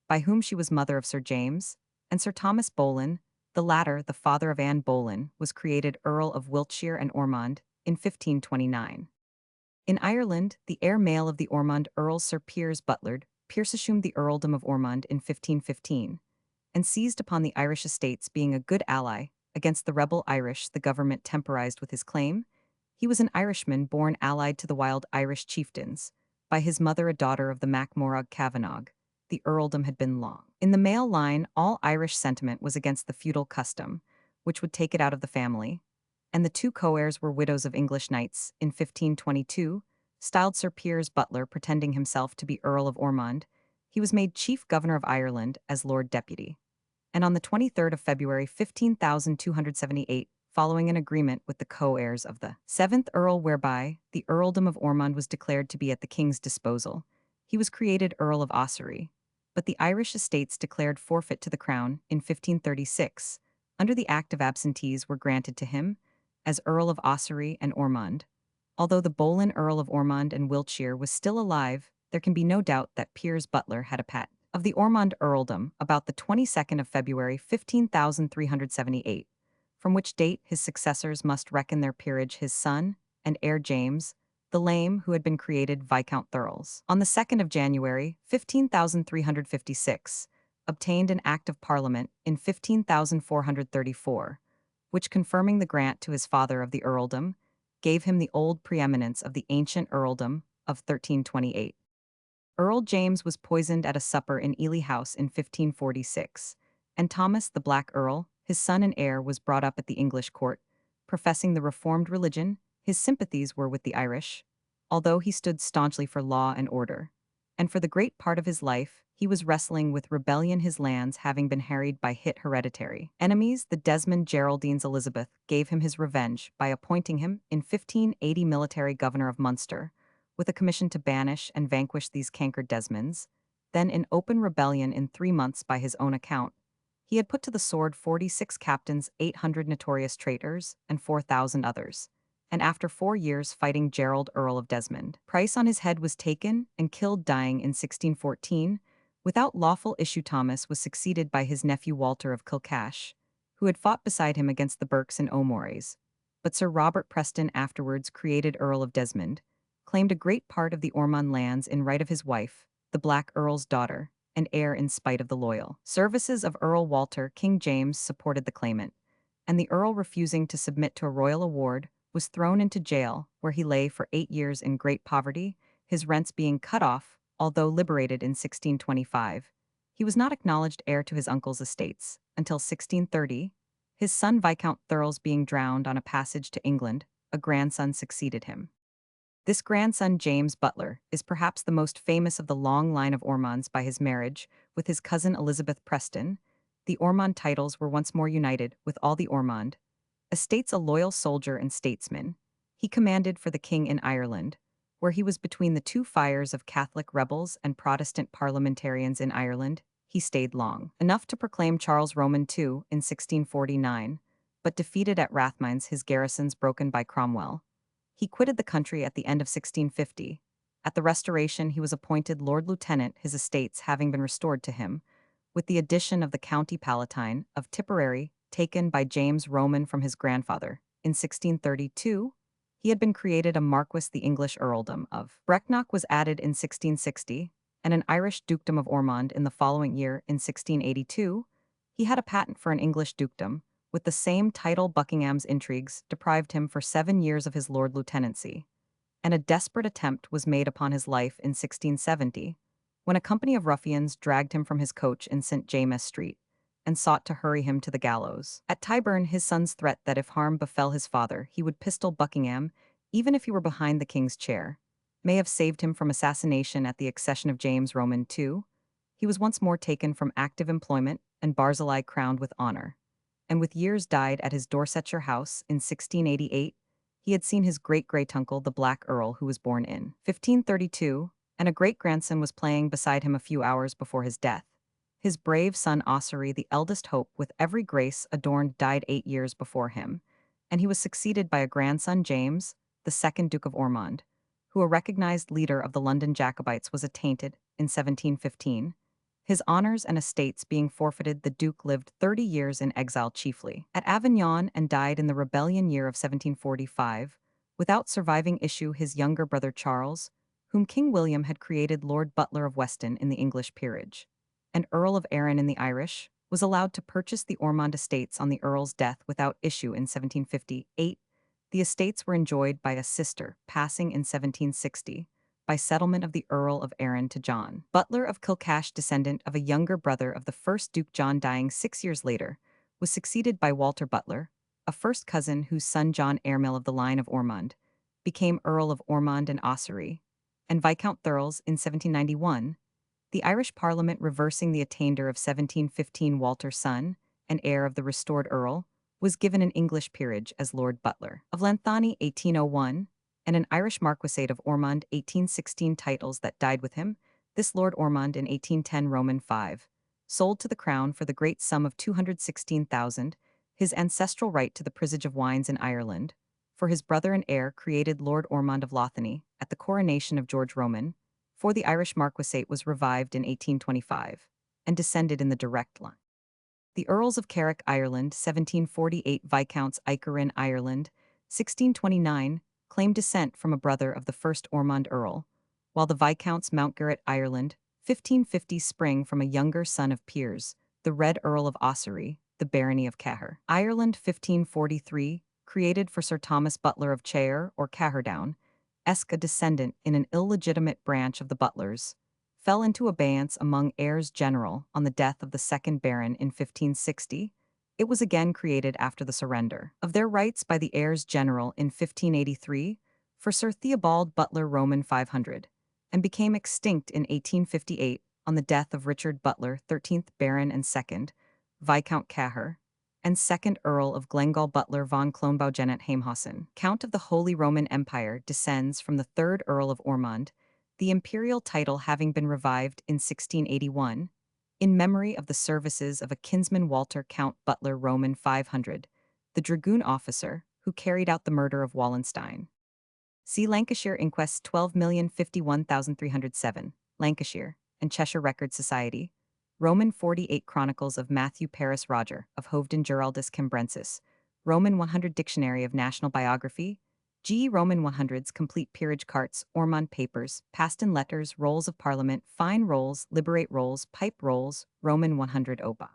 by whom she was mother of Sir James, and Sir Thomas Boleyn, the latter, the father of Anne Boleyn, was created Earl of Wiltshire and Ormond in 1529. In Ireland, the heir male of the Ormond Earls, Sir Piers Butler, assumed the earldom of Ormond in 1515, and seized upon the Irish estates, being a good ally against the rebel Irish. The government temporized with his claim. He was an Irishman born allied to the wild Irish chieftains, by his mother a daughter of the MacMorrogh Kavanagh. The earldom had been long. In the male line, all Irish sentiment was against the feudal custom, which would take it out of the family, and the two co-heirs were widows of English knights. In 1522, styled Sir Piers Butler, pretending himself to be Earl of Ormond, he was made Chief Governor of Ireland as Lord Deputy. And on the 23rd of February 15,278, following an agreement with the co-heirs of the seventh Earl whereby the earldom of Ormond was declared to be at the king's disposal, he was created Earl of Ossory, but the Irish estates declared forfeit to the crown in 1536, under the Act of Absentees, were granted to him as Earl of Ossory and Ormond. Although the Boleyn Earl of Ormond and Wiltshire was still alive, there can be no doubt that Piers Butler had a pet of the Ormond earldom about the 22nd of February 15,378, from which date his successors must reckon their peerage his son and heir James, the Lame, who had been created Viscount Thurles. On the 2nd of January 15,356, obtained an Act of Parliament in 15,434, which, confirming the grant to his father of the earldom, gave him the old preeminence of the ancient earldom of 1328. Earl James was poisoned at a supper in Ely House in 1546, and Thomas the Black Earl, his son and heir, was brought up at the English court, professing the Reformed religion. His sympathies were with the Irish, although he stood staunchly for law and order, and for the great part of his life he was wrestling with rebellion, his lands having been harried by hit hereditary enemies. The Desmond Geraldines Elizabeth gave him his revenge by appointing him in 1580 military governor of Munster, with a commission to banish and vanquish these cankered Desmonds. Then, in open rebellion in 3 months by his own account, he had put to the sword 46 captains, 800 notorious traitors, and 4,000 others. And after 4 years fighting Gerald, Earl of Desmond, price on his head was taken and killed, dying in 1614. Without lawful issue, Thomas was succeeded by his nephew Walter of Kilcash, who had fought beside him against the Burkes and O'Moores. But Sir Robert Preston, afterwards created Earl of Desmond, claimed a great part of the Ormond lands in right of his wife, the Black Earl's daughter, and heir, in spite of the loyal services of Earl Walter. King James supported the claimant, and the Earl, refusing to submit to a royal award, was thrown into jail, where he lay for 8 years in great poverty, his rents being cut off. Although liberated in 1625, he was not acknowledged heir to his uncle's estates until 1630, his son Viscount Thurles being drowned on a passage to England. A grandson succeeded him. This grandson, James Butler, is perhaps the most famous of the long line of Ormonds by his marriage with his cousin Elizabeth Preston. The Ormond titles were once more united with all the Ormond estates. A loyal soldier and statesman, He commanded for the king in Ireland, where he was between the two fires of Catholic rebels and Protestant parliamentarians in Ireland. He stayed long, enough to proclaim Charles Roman II in 1649, but defeated at Rathmines, his garrisons broken by Cromwell. He quitted the country at the end of 1650. At the Restoration, he was appointed Lord Lieutenant, his estates having been restored to him, with the addition of the County Palatine of Tipperary, taken by James Roman from his grandfather. In 1632, he had been created a Marquess. The English earldom of Brecknock was added in 1660, and an Irish dukedom of Ormond in the following year. In 1682, he had a patent for an English dukedom, with the same title. Buckingham's intrigues deprived him for 7 years of his lord lieutenancy, and a desperate attempt was made upon his life in 1670, when a company of ruffians dragged him from his coach in St. James Street and sought to hurry him to the gallows. At Tyburn, his son's threat that if harm befell his father, he would pistol Buckingham, even if he were behind the king's chair, may have saved him from assassination at the accession of James Roman II. He was once more taken from active employment and Barzillai crowned with honor, and with years died at his Dorsetshire house in 1688. He had seen his great-great-uncle, the Black Earl, who was born in 1532, and a great-grandson was playing beside him a few hours before his death. His brave son Ossory, the eldest hope, with every grace adorned, died 8 years before him, and he was succeeded by a grandson, James, the second Duke of Ormond, who, a recognized leader of the London Jacobites, was attainted in 1715. His honors and estates being forfeited, the Duke lived 30 years in exile, chiefly at Avignon, and died in the rebellion year of 1745, without surviving issue. His younger brother Charles, whom King William had created Lord Butler of Weston in the English peerage, and Earl of Arran in the Irish, was allowed to purchase the Ormond estates on the Earl's death without issue in 1758. The estates were enjoyed by a sister, passing in 1760, by settlement of the Earl of Arran to John Butler of Kilcash, descendant of a younger brother of the first Duke. John, dying 6 years later, was succeeded by Walter Butler, a first cousin whose son John Airmill of the line of Ormond became Earl of Ormond and Ossory, and Viscount Thurles in 1791. The Irish Parliament reversing the attainder of 1715, Walter's son, and heir of the restored Earl, was given an English peerage as Lord Butler of Lanthony 1801, and an Irish Marquisate of Ormond 1816, titles that died with him. This Lord Ormond in 1810 Roman V, sold to the Crown for the great sum of 216,000, his ancestral right to the prisage of wines in Ireland, for his brother and heir created Lord Ormond of Lothiany at the coronation of George Roman, for the Irish Marquisate was revived in 1825, and descended in the direct line. The Earls of Carrick, Ireland, 1748, Viscounts Icarin, Ireland, 1629, claimed descent from a brother of the first Ormond Earl, while the Viscounts Mountgarret, Ireland, 1550, spring from a younger son of Piers, the Red Earl of Ossory, the barony of Cahir. Ireland, 1543, created for Sir Thomas Butler of Chayre or Caherdown, a descendant in an illegitimate branch of the Butlers, fell into abeyance among heirs general on the death of the second Baron in 1560. It was again created after the surrender of their rights by the heirs general in 1583 for Sir Theobald Butler Roman 500, and became extinct in 1858 on the death of Richard Butler, 13th Baron and 2nd Viscount Cahir, and 2nd Earl of Glengall Butler von Clonbaugenet Heimhausen, Count of the Holy Roman Empire, descends from the 3rd Earl of Ormond, the imperial title having been revived in 1681, in memory of the services of a kinsman, Walter Count Butler Roman 500, the dragoon officer who carried out the murder of Wallenstein. See Lancashire Inquest 12,051,307, Lancashire, and Cheshire Record Society, Roman 48 Chronicles of Matthew Paris Roger, of Hoveden Geraldus Cambrensis, Roman 100 Dictionary of National Biography, G. Roman 100's Complete Peerage Carts, Ormond Papers, Paston Letters, Rolls of Parliament, Fine Rolls, Liberate Rolls, Pipe Rolls, Roman 100 Oba.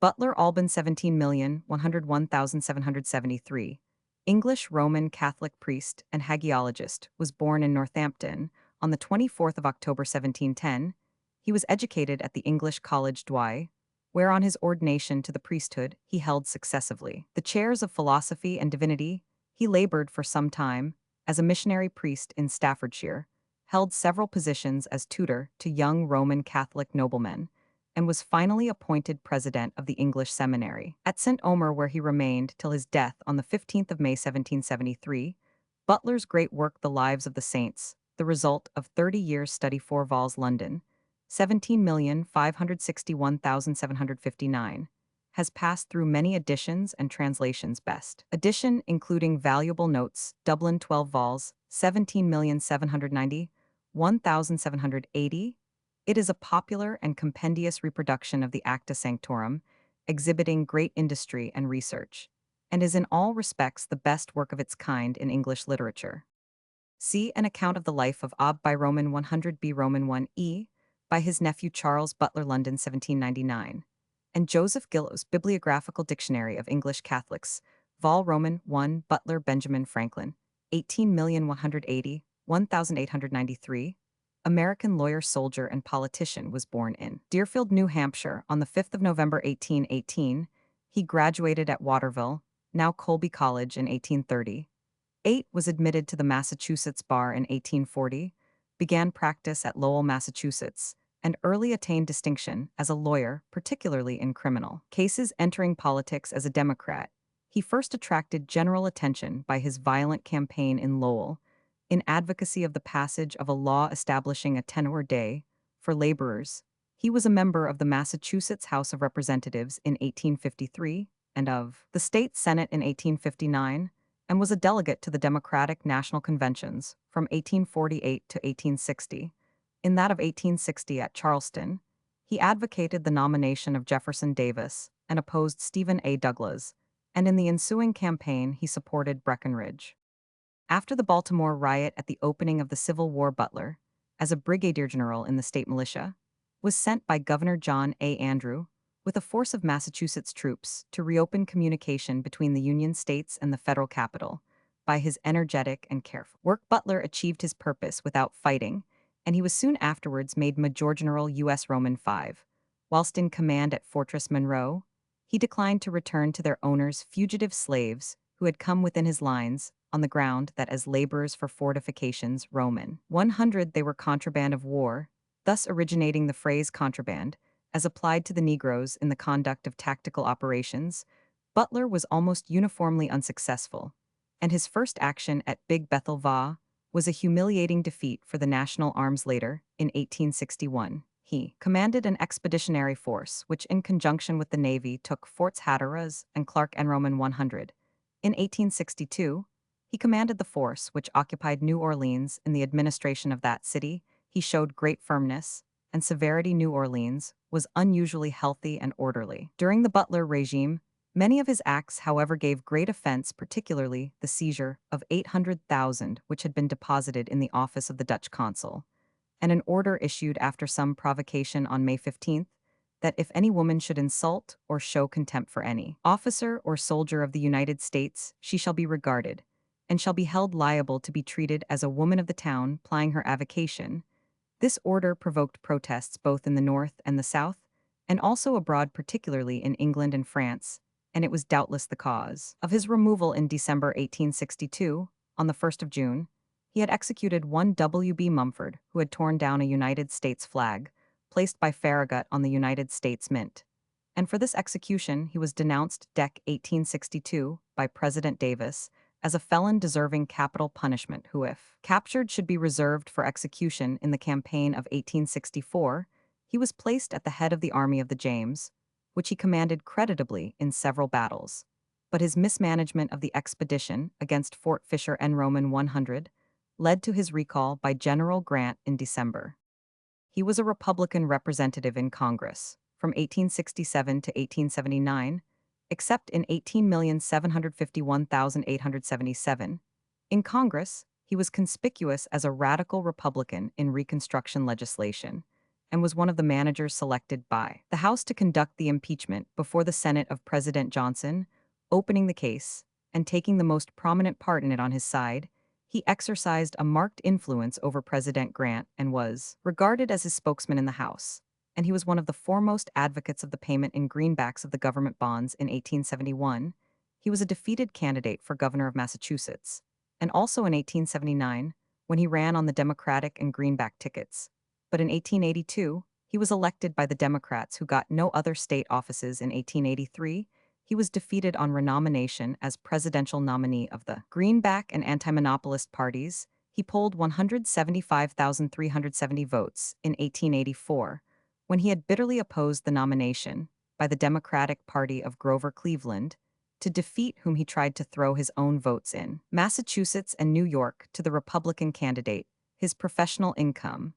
Butler Alban 17,101,773, English Roman Catholic priest and hagiologist, was born in Northampton on the 24th of October 1710. He was educated at the English College Douai, where on his ordination to the priesthood he held successively the chairs of philosophy and divinity. He labored for some time as a missionary priest in Staffordshire, held several positions as tutor to young Roman Catholic noblemen, and was finally appointed president of the English Seminary at St. Omer, where he remained till his death on the 15th of May 1773. Butler's great work The Lives of the Saints, the result of 30 years study 4 vols London, 17,561,759, has passed through many editions and translations best. Edition including valuable notes, Dublin 12 vols, 17,790, 1,780. It is a popular and compendious reproduction of the Acta Sanctorum, exhibiting great industry and research, and is in all respects the best work of its kind in English literature. See an account of the life of Ob by Roman 100b Roman 1e by his nephew Charles Butler London 1799, and Joseph Gillow's Bibliographical Dictionary of English Catholics, Vol Roman 1 Butler Benjamin Franklin, 18,180, 1893, American lawyer, soldier, and politician, was born in Deerfield, New Hampshire on the 5th of November 1818. He graduated at Waterville, now Colby College, in 1830. 8 was admitted to the Massachusetts bar in 1840, began practice at Lowell, Massachusetts, and early attained distinction as a lawyer, particularly in criminal cases. Entering politics as a Democrat, he first attracted general attention by his violent campaign in Lowell in advocacy of the passage of a law establishing a tenor day for laborers. He was a member of the Massachusetts House of Representatives in 1853 and of the State Senate in 1859, and was a delegate to the Democratic National Conventions from 1848 to 1860. In that of 1860 at Charleston, he advocated the nomination of Jefferson Davis and opposed Stephen A. Douglas, and in the ensuing campaign he supported Breckinridge. After the Baltimore riot at the opening of the Civil War, Butler, as a brigadier general in the state militia, was sent by Governor John A. Andrew with a force of Massachusetts troops to reopen communication between the Union states and the federal capital. By his energetic and careful work, Butler achieved his purpose without fighting, and he was soon afterwards made Major General U.S. Roman 5. Whilst in command at Fortress Monroe, he declined to return to their owners fugitive slaves who had come within his lines on the ground that as laborers for fortifications Roman 100 they were contraband of war, thus originating the phrase contraband, as applied to the Negroes in the conduct of tactical operations. Butler was almost uniformly unsuccessful, and his first action at Big Bethel Va was a humiliating defeat for the National Arms. Later, in 1861, he commanded an expeditionary force which, in conjunction with the Navy, took Forts Hatteras and Clark and Roman 100. In 1862, he commanded the force which occupied New Orleans. In the administration of that city, he showed great firmness and severity. New Orleans was unusually healthy and orderly. During the Butler regime, many of his acts, however, gave great offense, particularly the seizure of 800,000 which had been deposited in the office of the Dutch consul, and an order issued after some provocation on May 15th that if any woman should insult or show contempt for any officer or soldier of the United States, she shall be regarded, and shall be held liable to be treated as a woman of the town plying her avocation. This order provoked protests both in the North and the South, and also abroad, particularly in England and France, and it was doubtless the cause of his removal in December 1862. On the 1st of June, he had executed one W.B. Mumford, who had torn down a United States flag, placed by Farragut on the United States Mint. And for this execution he was denounced Dec. 1862 by President Davis as a felon deserving capital punishment who, if captured, should be reserved for execution. In the campaign of 1864, he was placed at the head of the Army of the James, which he commanded creditably in several battles. But his mismanagement of the expedition against Fort Fisher and Roman 100 led to his recall by General Grant in December. He was a Republican representative in Congress from 1867 to 1879, except in 18,751,877. In Congress, he was conspicuous as a radical Republican in Reconstruction legislation, and was one of the managers selected by the House to conduct the impeachment before the Senate of President Johnson, opening the case and taking the most prominent part in it on his side. He exercised a marked influence over President Grant and was regarded as his spokesman in the House, and he was one of the foremost advocates of the payment in greenbacks of the government bonds. In 1871, he was a defeated candidate for governor of Massachusetts, and also in 1879, when he ran on the Democratic and greenback tickets. But in 1882, he was elected by the Democrats, who got no other state offices. In 1883, he was defeated on renomination as presidential nominee of the Greenback and anti-monopolist parties. He polled 175,370 votes in 1884, when he had bitterly opposed the nomination by the Democratic Party of Grover Cleveland, to defeat whom he tried to throw his own votes in Massachusetts and New York to the Republican candidate. His professional income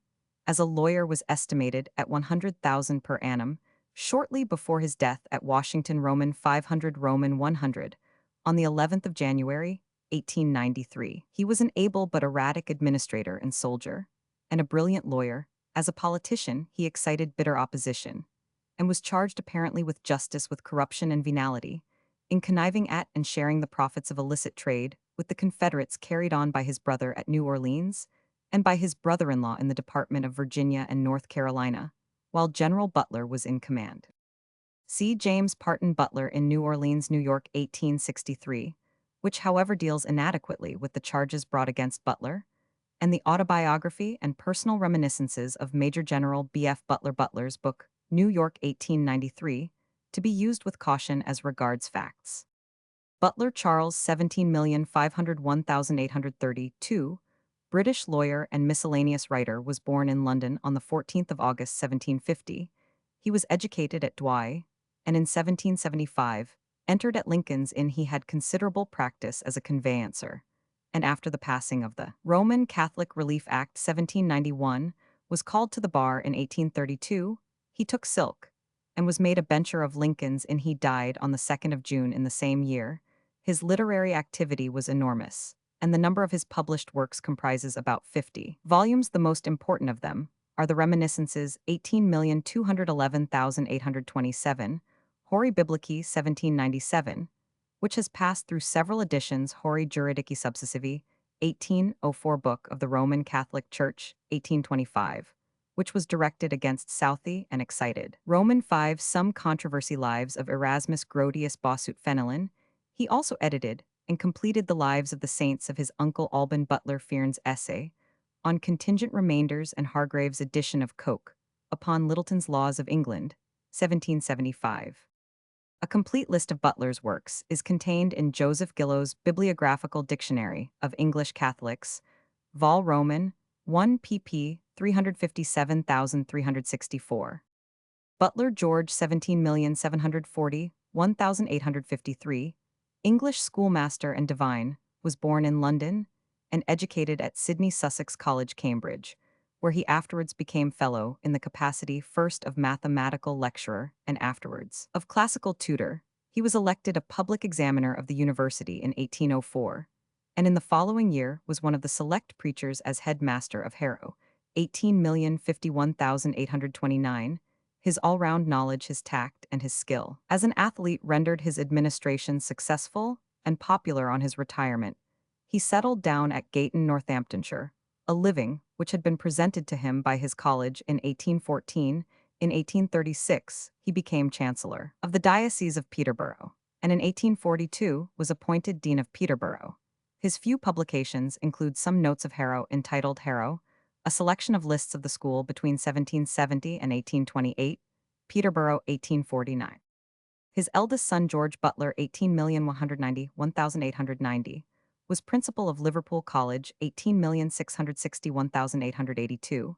as a lawyer was estimated at 100,000 per annum shortly before his death at Washington Roman 500 Roman 100 on the 11th of January, 1893. He was an able but erratic administrator and soldier, and a brilliant lawyer. As a politician, he excited bitter opposition, and was charged apparently with justice with corruption and venality, in conniving at and sharing the profits of illicit trade with the Confederates carried on by his brother at New Orleans, and by his brother-in-law in the Department of Virginia and North Carolina, while General Butler was in command. See James Parton Butler in New Orleans, New York, 1863, which however deals inadequately with the charges brought against Butler, and the autobiography and personal reminiscences of Major General B.F. Butler Butler's book, New York, 1893, to be used with caution as regards facts. Butler Charles 17,501,832, British lawyer and miscellaneous writer, was born in London on the 14th of August 1750. He was educated at Douai, and in 1775 entered at Lincoln's Inn. He had considerable practice as a conveyancer, and after the passing of the Roman Catholic Relief Act 1791 was called to the bar in 1832. He took silk and was made a bencher of Lincoln's Inn. He died on the 2nd of June in the same year. His literary activity was enormous, and the number of his published works comprises about 50 volumes. The most important of them are the Reminiscences, 18,211,827, Hori Biblici, 1797, which has passed through several editions, Hori Juridici Subsessivi, 1804, Book of the Roman Catholic Church, 1825, which was directed against Southey and excited Roman 5, Some Controversy, Lives of Erasmus Grotius Bossut Fenelon. He also edited and completed the Lives of the Saints of his uncle Alban Butler Fearn's essay on Contingent Remainders and Hargrave's edition of Coke upon Littleton's Laws of England, 1775. A complete list of Butler's works is contained in Joseph Gillow's Bibliographical Dictionary of English Catholics, Vol. Roman, 1 pp. 357,364. Butler George 17,740,1853, English schoolmaster and divine, was born in London and educated at Sidney Sussex College, Cambridge, where he afterwards became fellow in the capacity first of mathematical lecturer and afterwards of classical tutor. He was elected a public examiner of the university in 1804, and in the following year was one of the select preachers as headmaster of Harrow, 18,051,829. His all-round knowledge, his tact, and his skill as an athlete rendered his administration successful and popular. On his retirement, he settled down at Gayton, Northamptonshire, a living which had been presented to him by his college in 1814. In 1836, he became Chancellor of the Diocese of Peterborough, and in 1842 was appointed Dean of Peterborough. His few publications include some notes of Harrow entitled Harrow, a selection of lists of the school between 1770 and 1828, Peterborough, 1849. His eldest son, George Butler, 18,190,1890, was principal of Liverpool College, 18,661,882,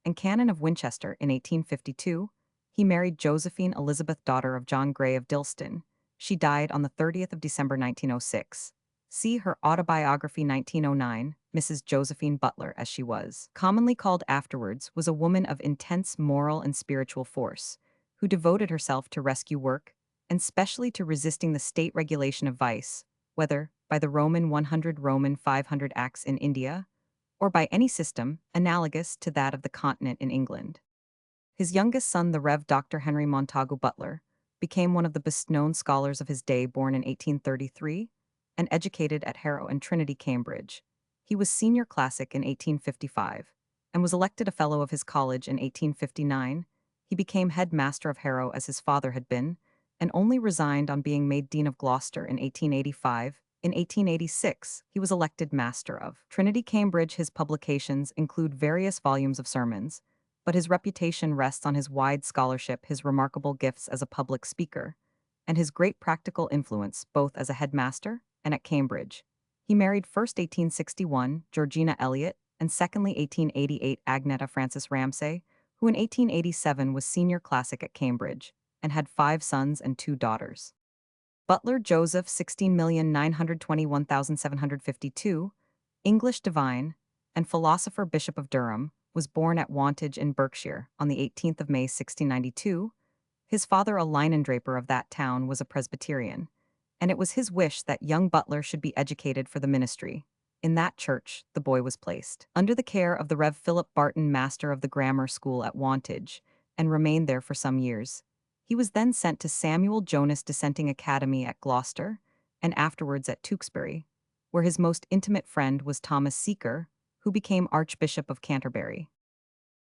and canon of Winchester in 1852. He married Josephine Elizabeth, daughter of John Gray of Dilston. She died on the 30th of December 1906. See her autobiography, 1909. Mrs. Josephine Butler, as she was commonly called afterwards, was a woman of intense moral and spiritual force, who devoted herself to rescue work, and specially to resisting the state regulation of vice, whether by the Roman 100 Roman 500 Acts in India, or by any system analogous to that of the continent in England. His youngest son, the Rev. Dr. Henry Montagu Butler, became one of the best-known scholars of his day, born in 1833, and educated at Harrow and Trinity, Cambridge. He was senior classic in 1855, and was elected a fellow of his college in 1859. He became headmaster of Harrow as his father had been, and only resigned on being made Dean of Gloucester in 1885. In 1886, he was elected master of Trinity, Cambridge. His publications include various volumes of sermons, but his reputation rests on his wide scholarship, his remarkable gifts as a public speaker, and his great practical influence both as a headmaster and at Cambridge. He married first 1861 Georgina Eliot and secondly 1888 Agneta Frances Ramsay, who in 1887 was senior classic at Cambridge, and had 5 sons and 2 daughters. Butler Joseph 16,921,752, English divine, and philosopher Bishop of Durham, was born at Wantage in Berkshire on the 18th of May 1692. His father, a linendraper of that town, was a Presbyterian, and it was his wish that young Butler should be educated for the ministry. In that church, the boy was placed under the care of the Rev. Philip Barton, master of the grammar school at Wantage, and remained there for some years. He was then sent to Samuel Jonas Dissenting Academy at Gloucester, and afterwards at Tewkesbury, where his most intimate friend was Thomas Seeker, who became Archbishop of Canterbury.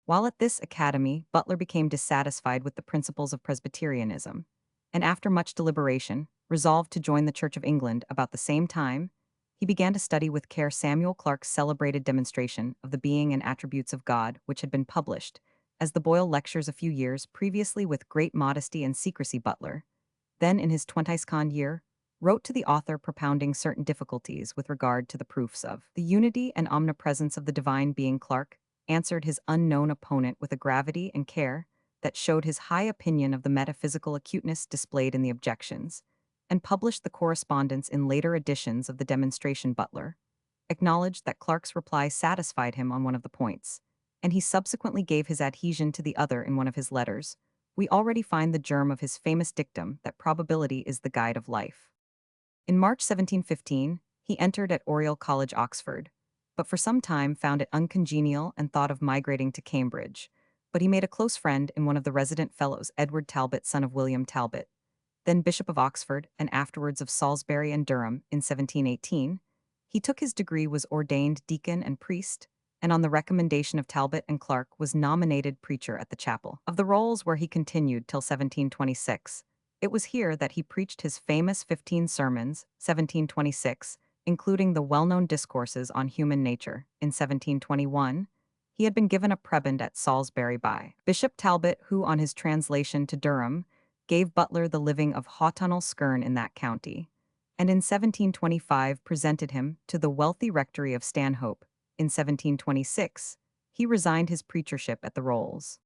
While at this academy, Butler became dissatisfied with the principles of Presbyterianism, and after much deliberation, resolved to join the Church of England. About the same time, he began to study with care Samuel Clarke's celebrated demonstration of the being and attributes of God, which had been published as the Boyle Lectures a few years previously. With great modesty and secrecy, Butler, then in his 22nd year, wrote to the author propounding certain difficulties with regard to the proofs of the unity and omnipresence of the divine being. Clarke answered his unknown opponent with a gravity and care that showed his high opinion of the metaphysical acuteness displayed in the objections, and published the correspondence in later editions of the demonstration. Butler acknowledged that Clarke's reply satisfied him on one of the points, and he subsequently gave his adhesion to the other in one of his letters. We already find the germ of his famous dictum that probability is the guide of life. In March 1715, he entered at Oriel College, Oxford, but for some time found it uncongenial and thought of migrating to Cambridge. But he made a close friend in one of the resident fellows, Edward Talbot, son of William Talbot, then Bishop of Oxford and afterwards of Salisbury and Durham. In 1718, he took his degree, was ordained deacon and priest, and on the recommendation of Talbot and Clarke was nominated preacher at the chapel of the Rolls, where he continued till 1726. It was here that he preached his famous 15 sermons, 1726, including the well-known discourses on human nature. In 1721, he had been given a prebend at Salisbury by Bishop Talbot, who, on his translation to Durham, gave Butler the living of Hawtunnel Skerne in that county, and in 1725 presented him to the wealthy rectory of Stanhope. In 1726, he resigned his preachership at the Rolls.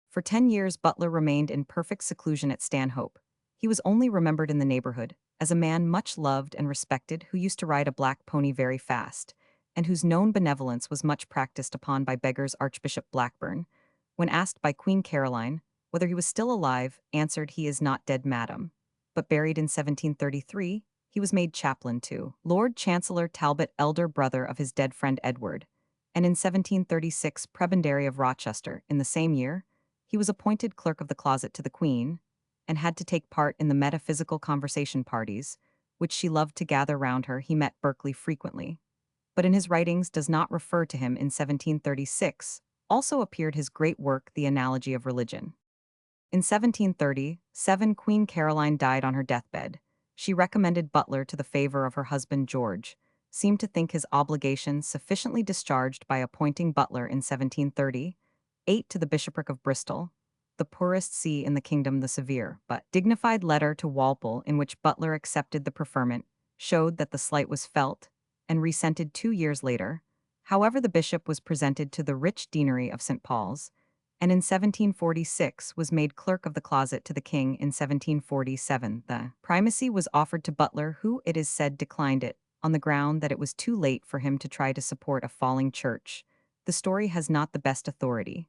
For 10 years, Butler remained in perfect seclusion at Stanhope. He was only remembered in the neighborhood as a man much loved and respected, who used to ride a black pony very fast, and whose known benevolence was much practiced upon by beggars. Archbishop Blackburn, when asked by Queen Caroline whether he was still alive, answered, "He is not dead, madam," but buried in 1733. He was made chaplain to Lord Chancellor Talbot, elder brother of his dead friend Edward, and in 1736 prebendary of Rochester. In the same year, he was appointed clerk of the closet to the Queen, and had to take part in the metaphysical conversation parties, which she loved to gather round her. He met Berkeley frequently, but in his writings does not refer to him. In 1736 also appeared his great work, The Analogy of Religion. In 1737, Queen Caroline died on her deathbed. She recommended Butler to the favor of her husband George, seemed to think his obligations sufficiently discharged by appointing Butler in 1738 to the bishopric of Bristol, the poorest see in the kingdom. The severe but dignified letter to Walpole, in which Butler accepted the preferment, showed that the slight was felt, and resented 2 years later. However, the bishop was presented to the rich deanery of St. Paul's, and in 1746 was made clerk of the closet to the king. In 1747, the primacy was offered to Butler, who, it is said, declined it, on the ground that it was too late for him to try to support a falling church. The story has not the best authority,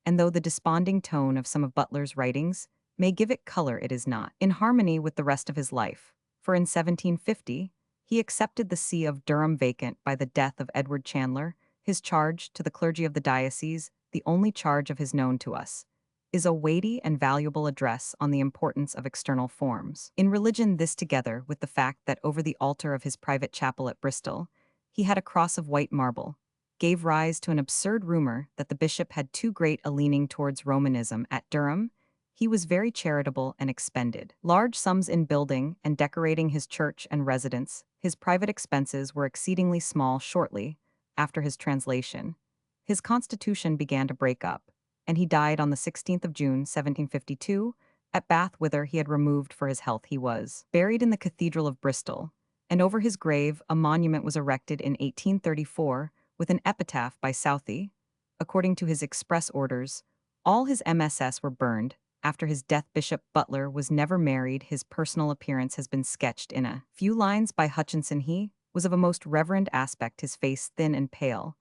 and though the desponding tone of some of Butler's writings may give it color, it is not in harmony with the rest of his life, for in 1750, he accepted the see of Durham vacant by the death of Edward Chandler. His charge to the clergy of the diocese, the only charge of his known to us, is a weighty and valuable address on the importance of external forms in religion. This, together with the fact that over the altar of his private chapel at Bristol he had a cross of white marble, gave rise to an absurd rumor that the bishop had too great a leaning towards Romanism. At Durham, he was very charitable and expended large sums in building and decorating his church and residence. His private expenses were exceedingly small. Shortly after his translation, his constitution began to break up, and he died on the 16th of June, 1752, At Bath, whither he had removed for his health, he was buried in the Cathedral of Bristol, and over his grave a monument was erected in 1834 with an epitaph by Southey. According to his express orders, all his MSS were burned. After his death, Bishop Butler was never married. His personal appearance has been sketched in a few lines by Hutchinson. He was of a most reverend aspect, his face thin and pale,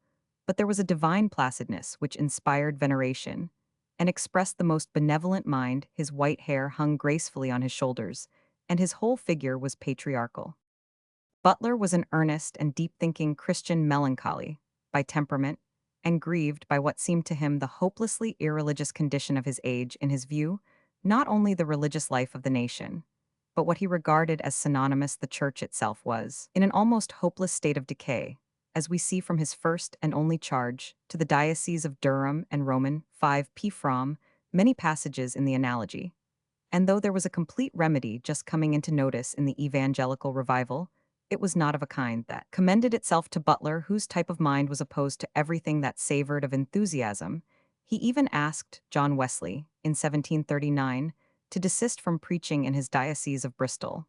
but there was a divine placidness which inspired veneration and expressed the most benevolent mind. His white hair hung gracefully on his shoulders, and his whole figure was patriarchal. Butler was an earnest and deep-thinking Christian, melancholy by temperament, and grieved by what seemed to him the hopelessly irreligious condition of his age. In his view, not only the religious life of the nation, but what he regarded as synonymous the church itself was in an almost hopeless state of decay, as we see from his first and only charge to the Diocese of Durham and Roman 5 from many passages in the Analogy. And though there was a complete remedy just coming into notice in the evangelical revival, it was not of a kind that commended itself to Butler, whose type of mind was opposed to everything that savored of enthusiasm. He even asked John Wesley, in 1739, to desist from preaching in his diocese of Bristol,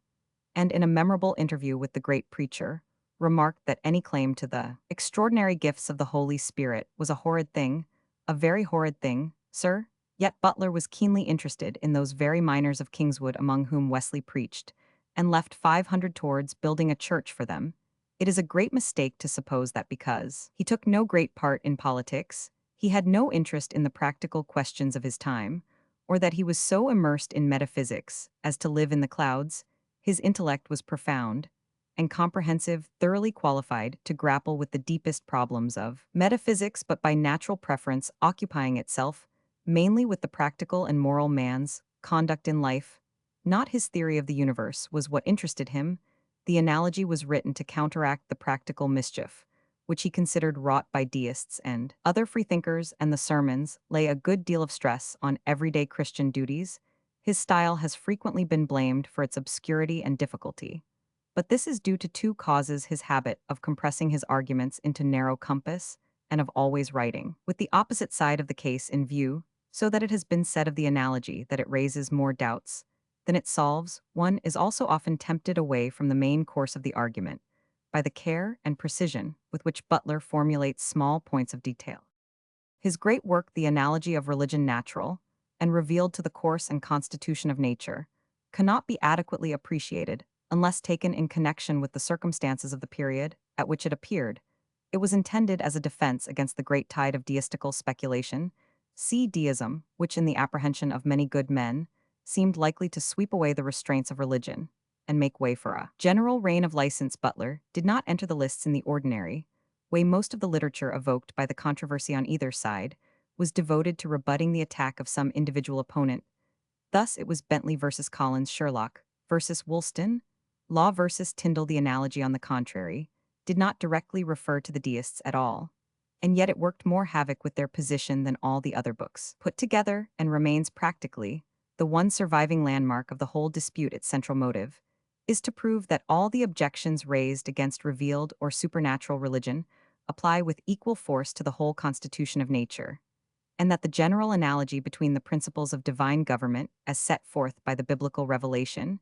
and in a memorable interview with the great preacher, remarked that any claim to the extraordinary gifts of the Holy Spirit was a horrid thing, a very horrid thing, sir. Yet Butler was keenly interested in those very miners of Kingswood among whom Wesley preached, and left 500 towards building a church for them. It is a great mistake to suppose that because he took no great part in politics, he had no interest in the practical questions of his time, or that he was so immersed in metaphysics as to live in the clouds. His intellect was profound and comprehensive, thoroughly qualified to grapple with the deepest problems of metaphysics, but by natural preference occupying itself mainly with the practical and moral man's conduct in life. Not his theory of the universe was what interested him. The Analogy was written to counteract the practical mischief, which he considered wrought by deists and other freethinkers, and the sermons lay a good deal of stress on everyday Christian duties. His style has frequently been blamed for its obscurity and difficulty, but this is due to two causes: his habit of compressing his arguments into narrow compass, and of always writing with the opposite side of the case in view, so that it has been said of the Analogy that it raises more doubts than it solves. One is also often tempted away from the main course of the argument by the care and precision with which Butler formulates small points of detail. His great work, The Analogy of Religion Natural and Revealed to the Course and Constitution of Nature, cannot be adequately appreciated unless taken in connection with the circumstances of the period at which it appeared. It was intended as a defense against the great tide of deistical speculation, see deism, which in the apprehension of many good men seemed likely to sweep away the restraints of religion and make way for a general reign of license. Butler did not enter the lists in the ordinary way. Most of the literature evoked by the controversy on either side was devoted to rebutting the attack of some individual opponent. Thus it was Bentley versus Collins, Sherlock versus Woolston, Law versus Tyndall. The Analogy, on the contrary, did not directly refer to the deists at all, and yet it worked more havoc with their position than all the other books put together, and remains practically the one surviving landmark of the whole dispute. Its central motive is to prove that all the objections raised against revealed or supernatural religion apply with equal force to the whole constitution of nature, and that the general analogy between the principles of divine government, as set forth by the biblical revelation,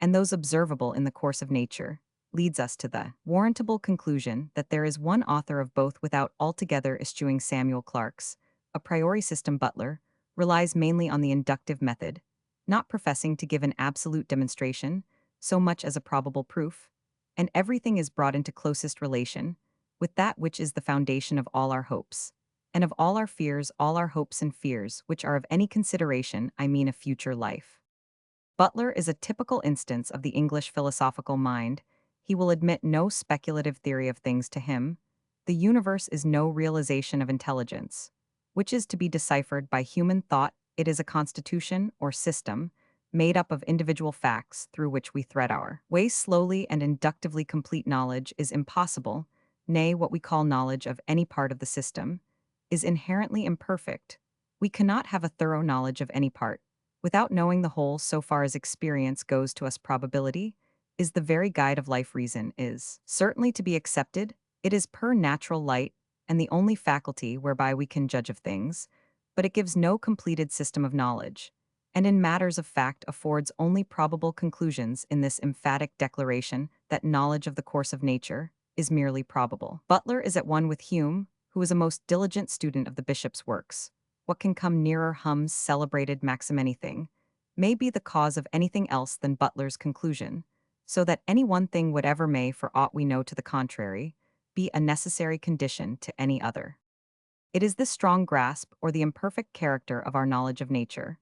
and those observable in the course of nature, leads us to the warrantable conclusion that there is one author of both, without altogether eschewing Samuel Clarke's a priori system. Butler relies mainly on the inductive method, not professing to give an absolute demonstration so much as a probable proof, and everything is brought into closest relation with that which is the foundation of all our hopes, and of all our fears. All our hopes and fears which are of any consideration, I mean a future life. Butler is a typical instance of the English philosophical mind. He will admit no speculative theory of things. To him, the universe is no realization of intelligence, which is to be deciphered by human thought. It is a constitution or system made up of individual facts through which we thread our way slowly, and inductively. Complete knowledge is impossible. Nay, what we call knowledge of any part of the system is inherently imperfect. We cannot have a thorough knowledge of any part without knowing the whole. So far as experience goes to us, probability is the very guide of life. Reason is certainly to be accepted. It is per natural light and the only faculty whereby we can judge of things, but it gives no completed system of knowledge, and in matters of fact affords only probable conclusions in this emphatic declaration that knowledge of the course of nature is merely probable. Butler is at one with Hume, who is a most diligent student of the bishop's works. What can come nearer Hume's celebrated maxim anything may be the cause of anything else than Butler's conclusion, so that any one thing whatever may, for aught we know to the contrary, be a necessary condition to any other. It is this strong grasp or the imperfect character of our knowledge of nature,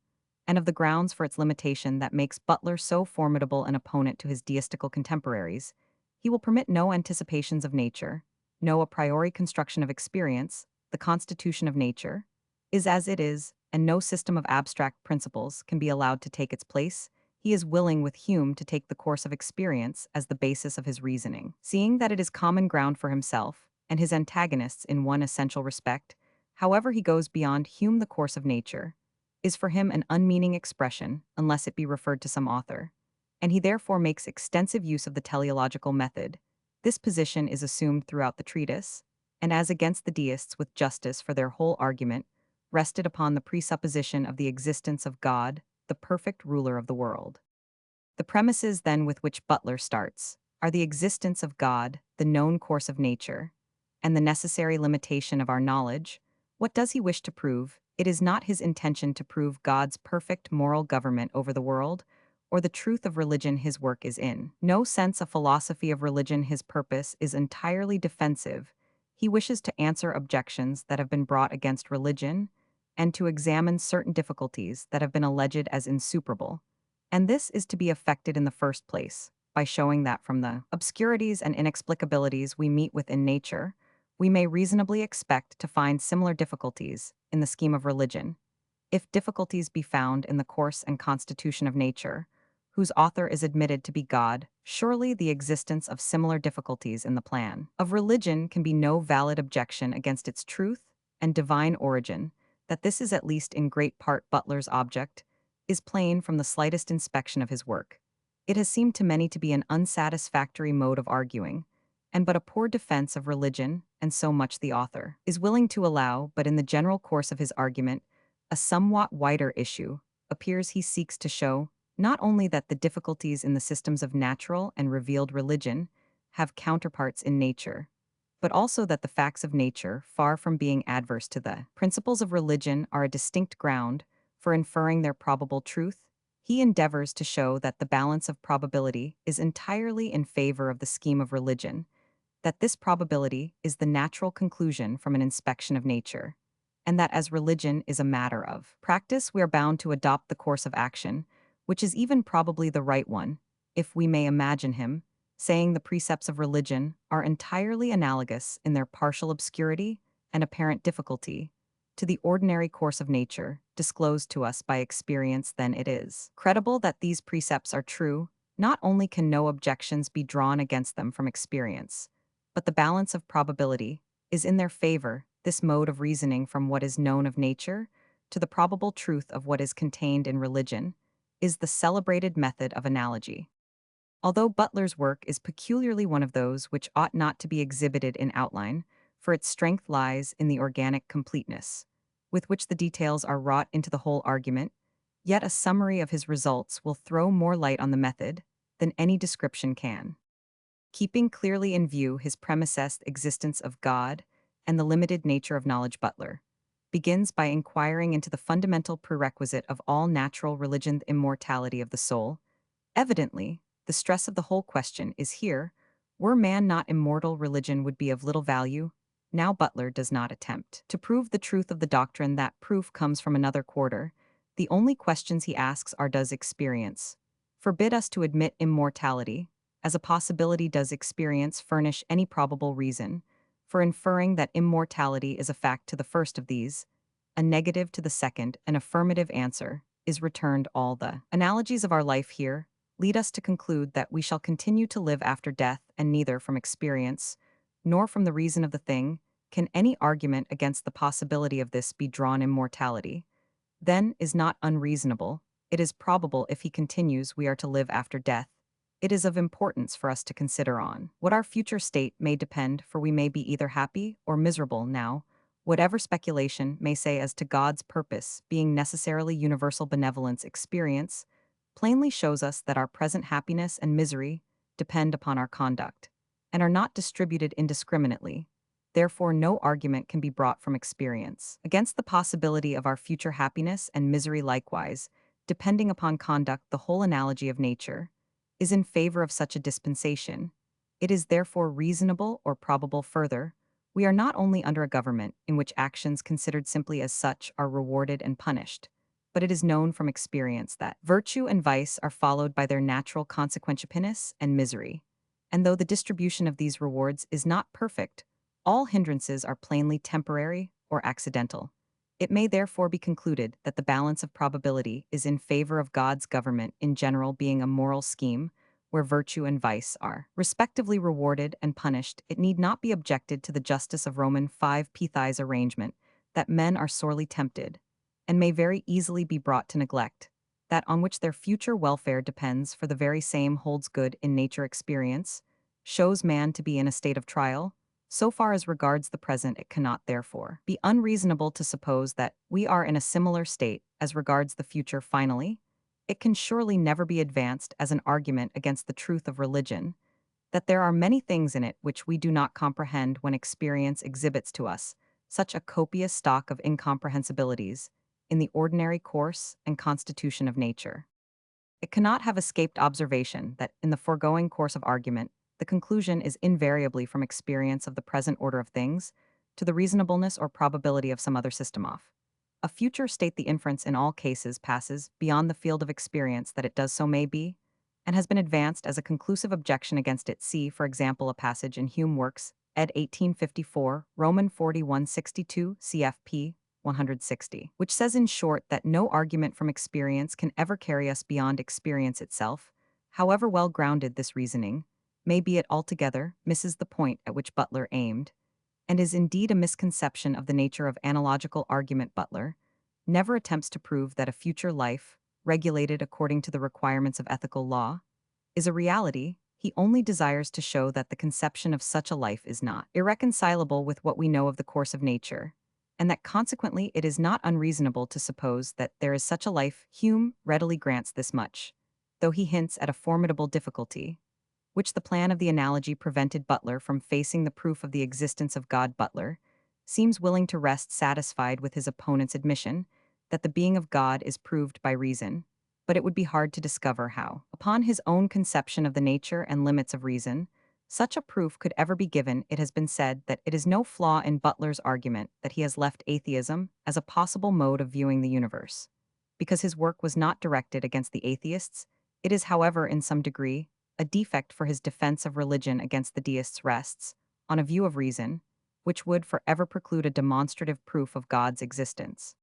and of the grounds for its limitation that makes Butler so formidable an opponent to his deistical contemporaries. He will permit no anticipations of nature, no a priori construction of experience. The constitution of nature is as it is, and no system of abstract principles can be allowed to take its place. He is willing with Hume to take the course of experience as the basis of his reasoning. Seeing that it is common ground for himself and his antagonists in one essential respect, however he goes beyond Hume the course of nature, is for him an unmeaning expression unless it be referred to some author, and he therefore makes extensive use of the teleological method. This position is assumed throughout the treatise, and as against the deists with justice, for their whole argument rested upon the presupposition of the existence of God, the perfect ruler of the world. The premises, then, with which Butler starts are the existence of God, the known course of nature, and the necessary limitation of our knowledge. What does he wish to prove? It is not his intention to prove God's perfect moral government over the world, or the truth of religion his work is in. No sense a philosophy of religion his purpose is entirely defensive. He wishes to answer objections that have been brought against religion, and to examine certain difficulties that have been alleged as insuperable. And this is to be effected in the first place by showing that from the obscurities and inexplicabilities we meet with in nature, we may reasonably expect to find similar difficulties in the scheme of religion. If difficulties be found in the course and constitution of nature, whose author is admitted to be God, surely the existence of similar difficulties in the plan of religion can be no valid objection against its truth and divine origin. That this is at least in great part Butler's object is plain from the slightest inspection of his work. It has seemed to many to be an unsatisfactory mode of arguing, and but a poor defense of religion, and so much the author is willing to allow. But in the general course of his argument, a somewhat wider issue appears. He seeks to show not only that the difficulties in the systems of natural and revealed religion have counterparts in nature, but also that the facts of nature, far from being adverse to the principles of religion, are a distinct ground for inferring their probable truth. He endeavors to show that the balance of probability is entirely in favor of the scheme of religion, that this probability is the natural conclusion from an inspection of nature, and that as religion is a matter of practice, we are bound to adopt the course of action, which is even probably the right one, if we may imagine him saying the precepts of religion are entirely analogous in their partial obscurity and apparent difficulty to the ordinary course of nature disclosed to us by experience. Then it is credible that these precepts are true. Not only can no objections be drawn against them from experience, but the balance of probability is in their favor. This mode of reasoning from what is known of nature to the probable truth of what is contained in religion is the celebrated method of analogy. Although Butler's work is peculiarly one of those which ought not to be exhibited in outline, for its strength lies in the organic completeness with which the details are wrought into the whole argument, yet a summary of his results will throw more light on the method than any description can. Keeping clearly in view his premises existence of God and the limited nature of knowledge, Butler begins by inquiring into the fundamental prerequisite of all natural religion, the immortality of the soul. Evidently, the stress of the whole question is here. Were man not immortal, religion would be of little value. Now Butler does not attempt to prove the truth of the doctrine. That proof comes from another quarter. The only questions he asks are: does experience forbid us to admit immortality as a possibility? Does experience furnish any probable reason for inferring that immortality is a fact to the first of these, a negative to the second? An affirmative answer is returned. All the analogies of our life here lead us to conclude that we shall continue to live after death, and neither from experience nor from the reason of the thing can any argument against the possibility of this be drawn. Immortality, then, is not unreasonable. It is probable. If he continues we are to live after death, it is of importance for us to consider on what our future state may depend, for we may be either happy or miserable now. Whatever speculation may say as to God's purpose being necessarily universal benevolence, experience plainly shows us that our present happiness and misery depend upon our conduct and are not distributed indiscriminately. Therefore, no argument can be brought from experience against the possibility of our future happiness and misery likewise, depending upon conduct. The whole analogy of nature is in favor of such a dispensation. It is therefore reasonable or probable further. We are not only under a government in which actions considered simply as such are rewarded and punished, but it is known from experience that virtue and vice are followed by their natural consequence, happiness and misery. And though the distribution of these rewards is not perfect, all hindrances are plainly temporary or accidental. It may therefore be concluded that the balance of probability is in favor of God's government in general being a moral scheme where virtue and vice are respectively rewarded and punished. It need not be objected to the justice of Roman 5 Pithi's arrangement that men are sorely tempted, and may very easily be brought to neglect, that on which their future welfare depends, for the very same holds good in nature. Experience shows man to be in a state of trial. So far as regards the present, it cannot therefore be unreasonable to suppose that we are in a similar state as regards the future. Finally, it can surely never be advanced as an argument against the truth of religion that there are many things in it which we do not comprehend when experience exhibits to us such a copious stock of incomprehensibilities in the ordinary course and constitution of nature. It cannot have escaped observation that, in the foregoing course of argument, the conclusion is invariably from experience of the present order of things to the reasonableness or probability of some other system of a future state. The inference in all cases passes beyond the field of experience that it does so may be, and has been advanced as a conclusive objection against it. See, for example, a passage in Hume Works, ed. 1854, Roman 4162, cfp. 160, which says in short that no argument from experience can ever carry us beyond experience itself. However well grounded this reasoning may be, it altogether misses the point at which Butler aimed, and is indeed a misconception of the nature of analogical argument. Butler never attempts to prove that a future life, regulated according to the requirements of ethical law, is a reality. He only desires to show that the conception of such a life is not irreconcilable with what we know of the course of nature, and that consequently it is not unreasonable to suppose that there is such a life. Hume readily grants this much, though he hints at a formidable difficulty, which the plan of the analogy prevented Butler from facing: the proof of the existence of God. Butler seems willing to rest satisfied with his opponent's admission that the being of God is proved by reason, but it would be hard to discover how, upon his own conception of the nature and limits of reason, such a proof could ever be given. It has been said that it is no flaw in Butler's argument that he has left atheism as a possible mode of viewing the universe, because his work was not directed against the atheists. It is, however, in some degree, a defect, for his defense of religion against the deists rests on a view of reason, which would forever preclude a demonstrative proof of God's existence.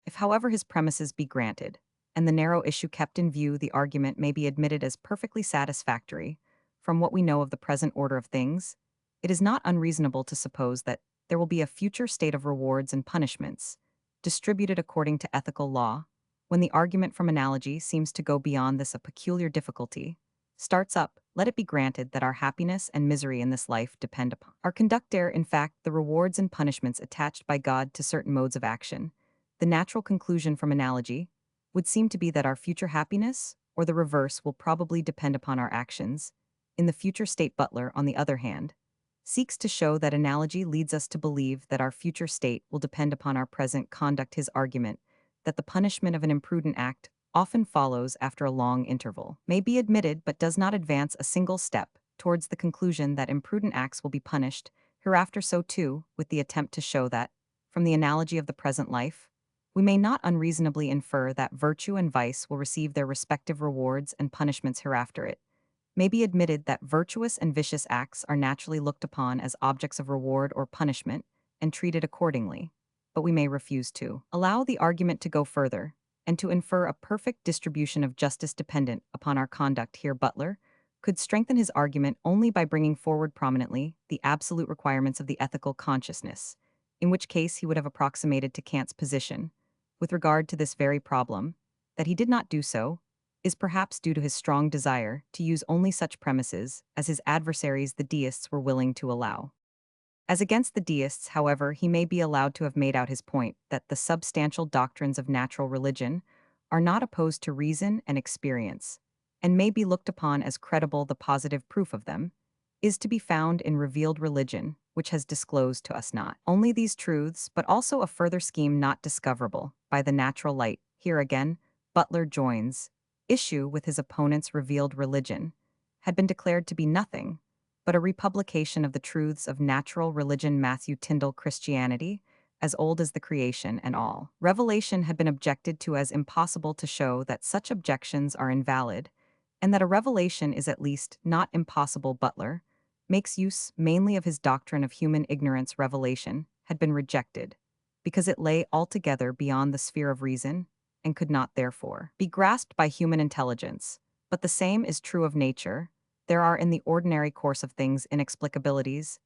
If, however, his premises be granted, and the narrow issue kept in view, the argument may be admitted as perfectly satisfactory. From what we know of the present order of things, it is not unreasonable to suppose that there will be a future state of rewards and punishments, distributed according to ethical law. When the argument from analogy seems to go beyond this, a peculiar difficulty starts up. Let it be granted that our happiness and misery in this life depend upon our conduct. In fact, the rewards and punishments attached by God to certain modes of action. The natural conclusion from analogy would seem to be that our future happiness, or the reverse, will probably depend upon our actions in the future state. Butler, on the other hand, seeks to show that analogy leads us to believe that our future state will depend upon our present conduct. His argument that the punishment of an imprudent act often follows after a long interval may be admitted, but does not advance a single step towards the conclusion that imprudent acts will be punished hereafter. So too, with the attempt to show that, from the analogy of the present life, we may not unreasonably infer that virtue and vice will receive their respective rewards and punishments hereafter. It may be admitted that virtuous and vicious acts are naturally looked upon as objects of reward or punishment and treated accordingly, but we may refuse to allow the argument to go further and to infer a perfect distribution of justice dependent upon our conduct. Here Butler could strengthen his argument only by bringing forward prominently the absolute requirements of the ethical consciousness, in which case he would have approximated to Kant's position with regard to this very problem. That he did not do so is perhaps due to his strong desire to use only such premises as his adversaries the deists were willing to allow. As against the deists, however, he may be allowed to have made out his point that the substantial doctrines of natural religion are not opposed to reason and experience, and may be looked upon as credible. The positive proof of them is to be found in revealed religion, which has disclosed to us not only these truths, but also a further scheme not discoverable by the natural light. Here again, Butler joins issue with his opponent's revealed religion, had been declared to be nothing but a republication of the truths of natural religion. Matthew Tyndall, Christianity, as old as the creation and all. Revelation had been objected to as impossible to show that such objections are invalid, and that a revelation is at least not impossible. Butler makes use mainly of his doctrine of human ignorance. Revelation had been rejected because it lay altogether beyond the sphere of reason and could not therefore be grasped by human intelligence. But the same is true of nature. There are in the ordinary course of things inexplicabilities.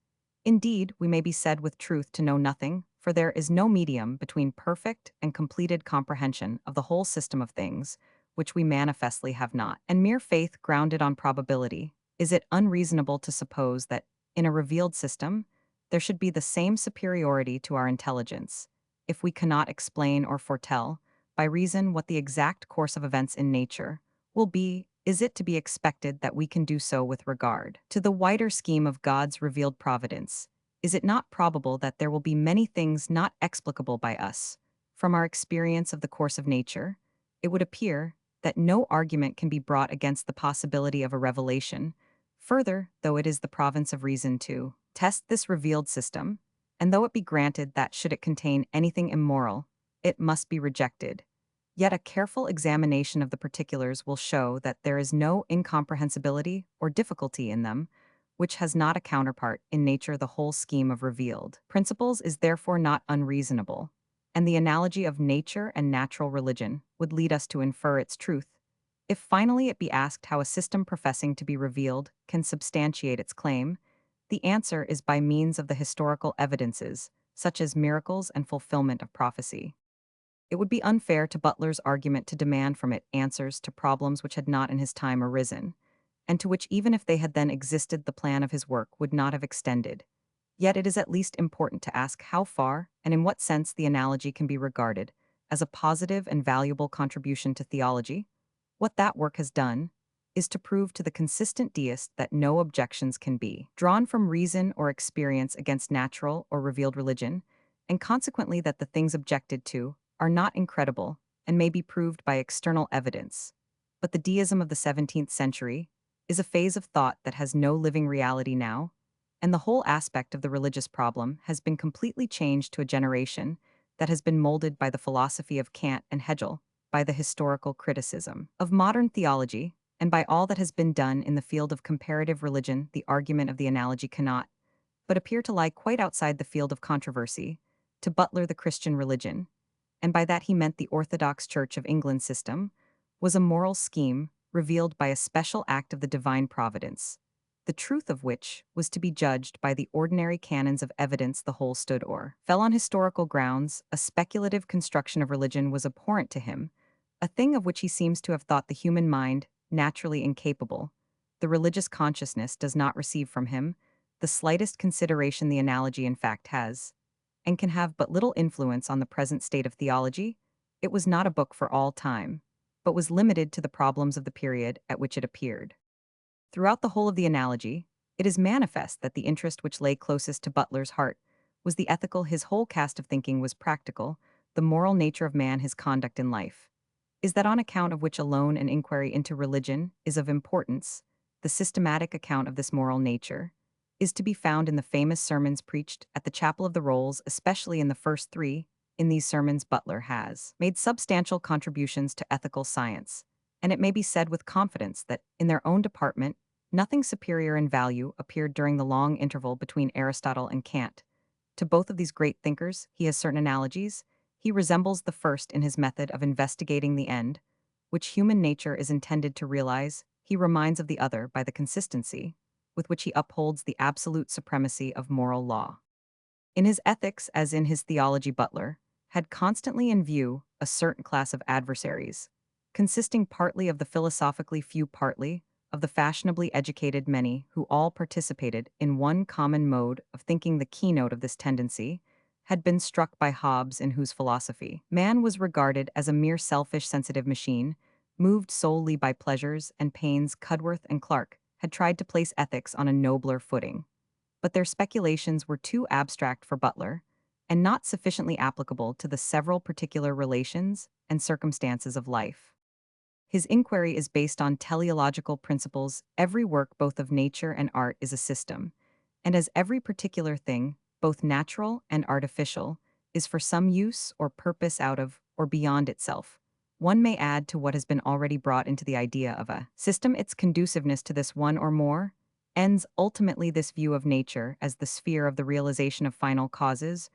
Indeed, we may be said with truth to know nothing, for there is no medium between perfect and completed comprehension of the whole system of things, which we manifestly have not. And mere faith grounded on probability, is it unreasonable to suppose that, in a revealed system, there should be the same superiority to our intelligence, if we cannot explain or foretell, by reason, what the exact course of events in nature will be? Is it to be expected that we can do so with regard to the wider scheme of God's revealed providence? Is it not probable that there will be many things not explicable by us? From our experience of the course of nature, it would appear that no argument can be brought against the possibility of a revelation. Further, though it is the province of reason to test this revealed system, and though it be granted that should it contain anything immoral, it must be rejected, yet a careful examination of the particulars will show that there is no incomprehensibility or difficulty in them, which has not a counterpart in nature. The whole scheme of revealed principles is therefore not unreasonable, and the analogy of nature and natural religion would lead us to infer its truth. If finally it be asked how a system professing to be revealed can substantiate its claim, the answer is by means of the historical evidences, such as miracles and fulfillment of prophecy. It would be unfair to Butler's argument to demand from it answers to problems which had not in his time arisen, and to which even if they had then existed the plan of his work would not have extended. Yet it is at least important to ask how far and in what sense the analogy can be regarded as a positive and valuable contribution to theology. What that work has done is to prove to the consistent deist that no objections can be drawn from reason or experience against natural or revealed religion, and consequently that the things objected to are not incredible and may be proved by external evidence. But the deism of the 17th century is a phase of thought that has no living reality now, and the whole aspect of the religious problem has been completely changed to a generation that has been molded by the philosophy of Kant and Hegel, by the historical criticism of modern theology, and by all that has been done in the field of comparative religion. The argument of the analogy cannot but appear to lie quite outside the field of controversy. To Butler, the Christian religion, and by that he meant the Orthodox Church of England system, was a moral scheme revealed by a special act of the divine providence, the truth of which was to be judged by the ordinary canons of evidence. The whole stood or fell on historical grounds. A speculative construction of religion was abhorrent to him, a thing of which he seems to have thought the human mind naturally incapable. The religious consciousness does not receive from him the slightest consideration. The analogy, in fact, has and can have but little influence on the present state of theology. It was not a book for all time, but was limited to the problems of the period at which it appeared. Throughout the whole of the analogy, it is manifest that the interest which lay closest to Butler's heart was the ethical. His whole cast of thinking was practical, the moral nature of man, his conduct in life, is that on account of which alone an inquiry into religion is of importance. The systematic account of this moral nature is to be found in the famous sermons preached at the Chapel of the Rolls, especially in the first three. In these sermons, Butler has made substantial contributions to ethical science, and it may be said with confidence that, in their own department, nothing superior in value appeared during the long interval between Aristotle and Kant. To both of these great thinkers, he has certain analogies. He resembles the first in his method of investigating the end, which human nature is intended to realize. He reminds of the other by the consistency with which he upholds the absolute supremacy of moral law. In his ethics, as in his theology, Butler had constantly in view a certain class of adversaries, consisting partly of the philosophically few, partly of the fashionably educated many who all participated in one common mode of thinking. The keynote of this tendency had been struck by Hobbes, in whose philosophy man was regarded as a mere selfish, sensitive machine, moved solely by pleasures and pains. Cudworth and Clarke had tried to place ethics on a nobler footing, but their speculations were too abstract for Butler and not sufficiently applicable to the several particular relations and circumstances of life. His inquiry is based on teleological principles. Every work, both of nature and art, is a system, and as every particular thing, both natural and artificial, is for some use or purpose out of or beyond itself. One may add to what has been already brought into the idea of a system its conduciveness to this one or more ends. Ultimately, this view of nature as the sphere of the realization of final causes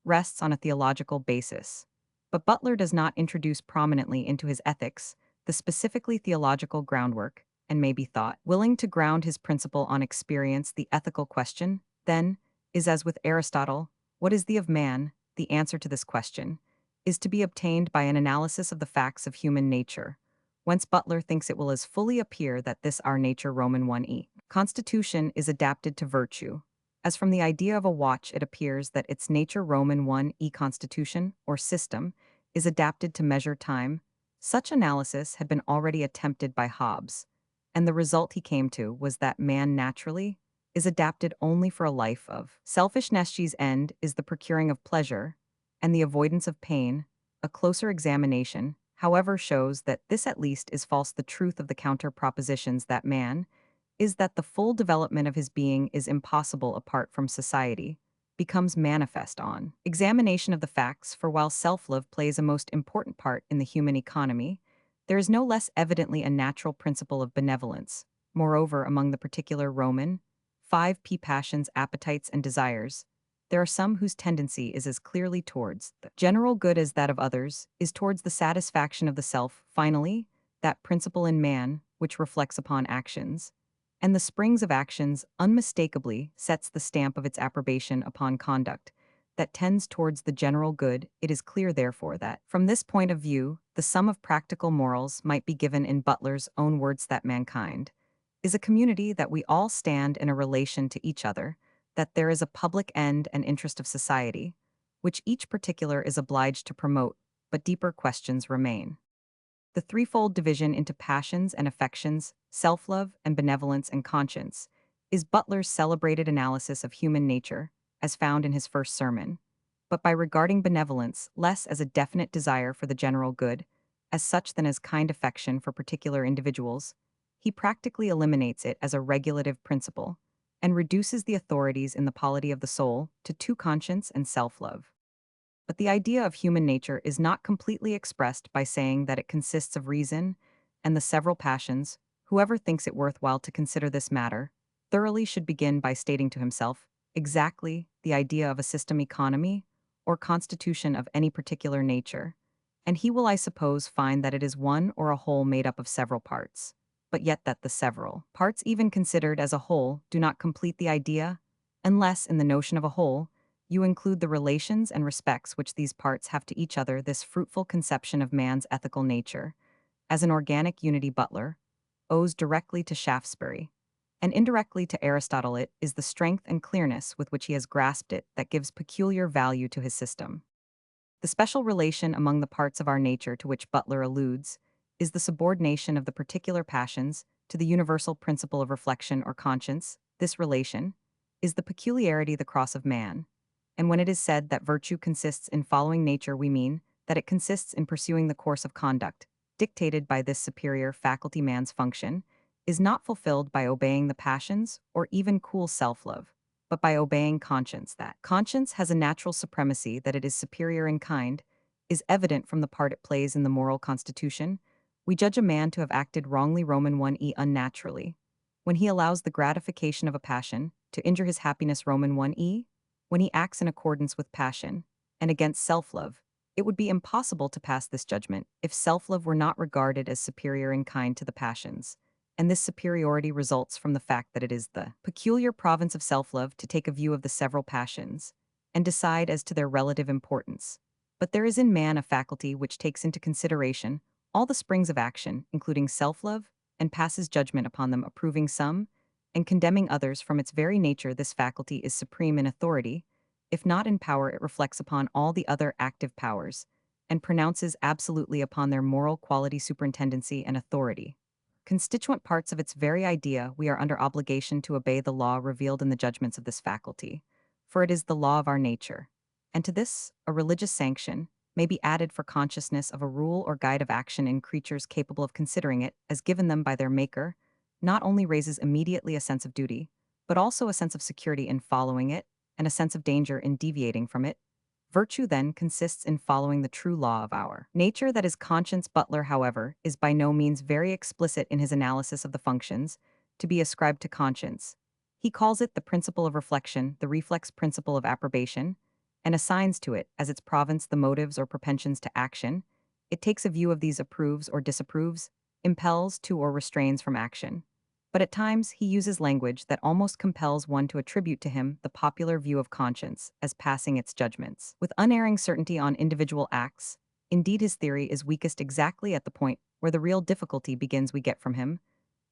rests on a theological basis. But Butler does not introduce prominently into his ethics the specifically theological groundwork, and may be thought willing to ground his principle on experience. The ethical question, then, is as with Aristotle, what is the of man? The answer to this question is to be obtained by an analysis of the facts of human nature, whence Butler thinks it will as fully appear that this our nature Roman 1e constitution is adapted to virtue, as from the idea of a watch it appears that its nature Roman 1e constitution, or system, is adapted to measure time. Such analysis had been already attempted by Hobbes, and the result he came to was that man naturally is adapted only for a life of selfishness. His end is the procuring of pleasure and the avoidance of pain. A closer examination, however, shows that this at least is false. The truth of the counter propositions that man is that the full development of his being is impossible apart from society becomes manifest on examination of the facts. For while self-love plays a most important part in the human economy, there is no less evidently a natural principle of benevolence. Moreover, among the particular Roman 5p passions, appetites, and desires, there are some whose tendency is as clearly towards the general good as that of others is towards the satisfaction of the self. Finally, that principle in man which reflects upon actions, and the springs of actions unmistakably sets the stamp of its approbation upon conduct that tends towards the general good. It is clear, therefore, that, from this point of view, the sum of practical morals might be given in Butler's own words that mankind is a community, that we all stand in a relation to each other, that there is a public end and interest of society, which each particular is obliged to promote, but deeper questions remain. The threefold division into passions and affections, self-love and benevolence and conscience, is Butler's celebrated analysis of human nature, as found in his first sermon. But by regarding benevolence less as a definite desire for the general good, as such than as kind affection for particular individuals, he practically eliminates it as a regulative principle, and reduces the authorities in the polity of the soul to two: conscience and self-love. But the idea of human nature is not completely expressed by saying that it consists of reason and the several passions. Whoever thinks it worthwhile to consider this matter thoroughly should begin by stating to himself exactly the idea of a system, economy, or constitution of any particular nature, and he will, I suppose, find that it is one or a whole made up of several parts, but yet that the several parts, even considered as a whole, do not complete the idea, unless, in the notion of a whole, you include the relations and respects which these parts have to each other. This fruitful conception of man's ethical nature, as an organic unity, Butler owes directly to Shaftesbury, and indirectly to Aristotle. It is the strength and clearness with which he has grasped it that gives peculiar value to his system. The special relation among the parts of our nature to which Butler alludes is the subordination of the particular passions to the universal principle of reflection or conscience. This relation is the peculiarity, the cross of man. And when it is said that virtue consists in following nature, we mean that it consists in pursuing the course of conduct dictated by this superior faculty. Man's function is not fulfilled by obeying the passions or even cool self-love, but by obeying conscience. That conscience has a natural supremacy, that it is superior in kind, is evident from the part it plays in the moral constitution. We judge a man to have acted wrongly, Roman 1e, unnaturally, when he allows the gratification of a passion to injure his happiness, Roman 1e, when he acts in accordance with passion and against self-love. It would be impossible to pass this judgment if self-love were not regarded as superior in kind to the passions, and this superiority results from the fact that it is the peculiar province of self-love to take a view of the several passions and decide as to their relative importance. But there is in man a faculty which takes into consideration all the springs of action, including self-love, and passes judgment upon them, approving some and condemning others. From its very nature, this faculty is supreme in authority. If not in power, it reflects upon all the other active powers, and pronounces absolutely upon their moral quality, superintendency, and authority. Constituent parts of its very idea, we are under obligation to obey the law revealed in the judgments of this faculty, for it is the law of our nature. And to this, a religious sanction may be added for consciousness of a rule or guide of action in creatures capable of considering it as given them by their Maker, not only raises immediately a sense of duty, but also a sense of security in following it, and a sense of danger in deviating from it. Virtue, then, consists in following the true law of our nature, that is conscience. Butler, however, is by no means very explicit in his analysis of the functions to be ascribed to conscience. He calls it the principle of reflection, the reflex principle of approbation, and assigns to it, as its province, the motives or propensions to action. It takes a view of these, approves or disapproves, impels to or restrains from action. But at times he uses language that almost compels one to attribute to him the popular view of conscience as passing its judgments with unerring certainty on individual acts. Indeed, his theory is weakest exactly at the point where the real difficulty begins. We get from him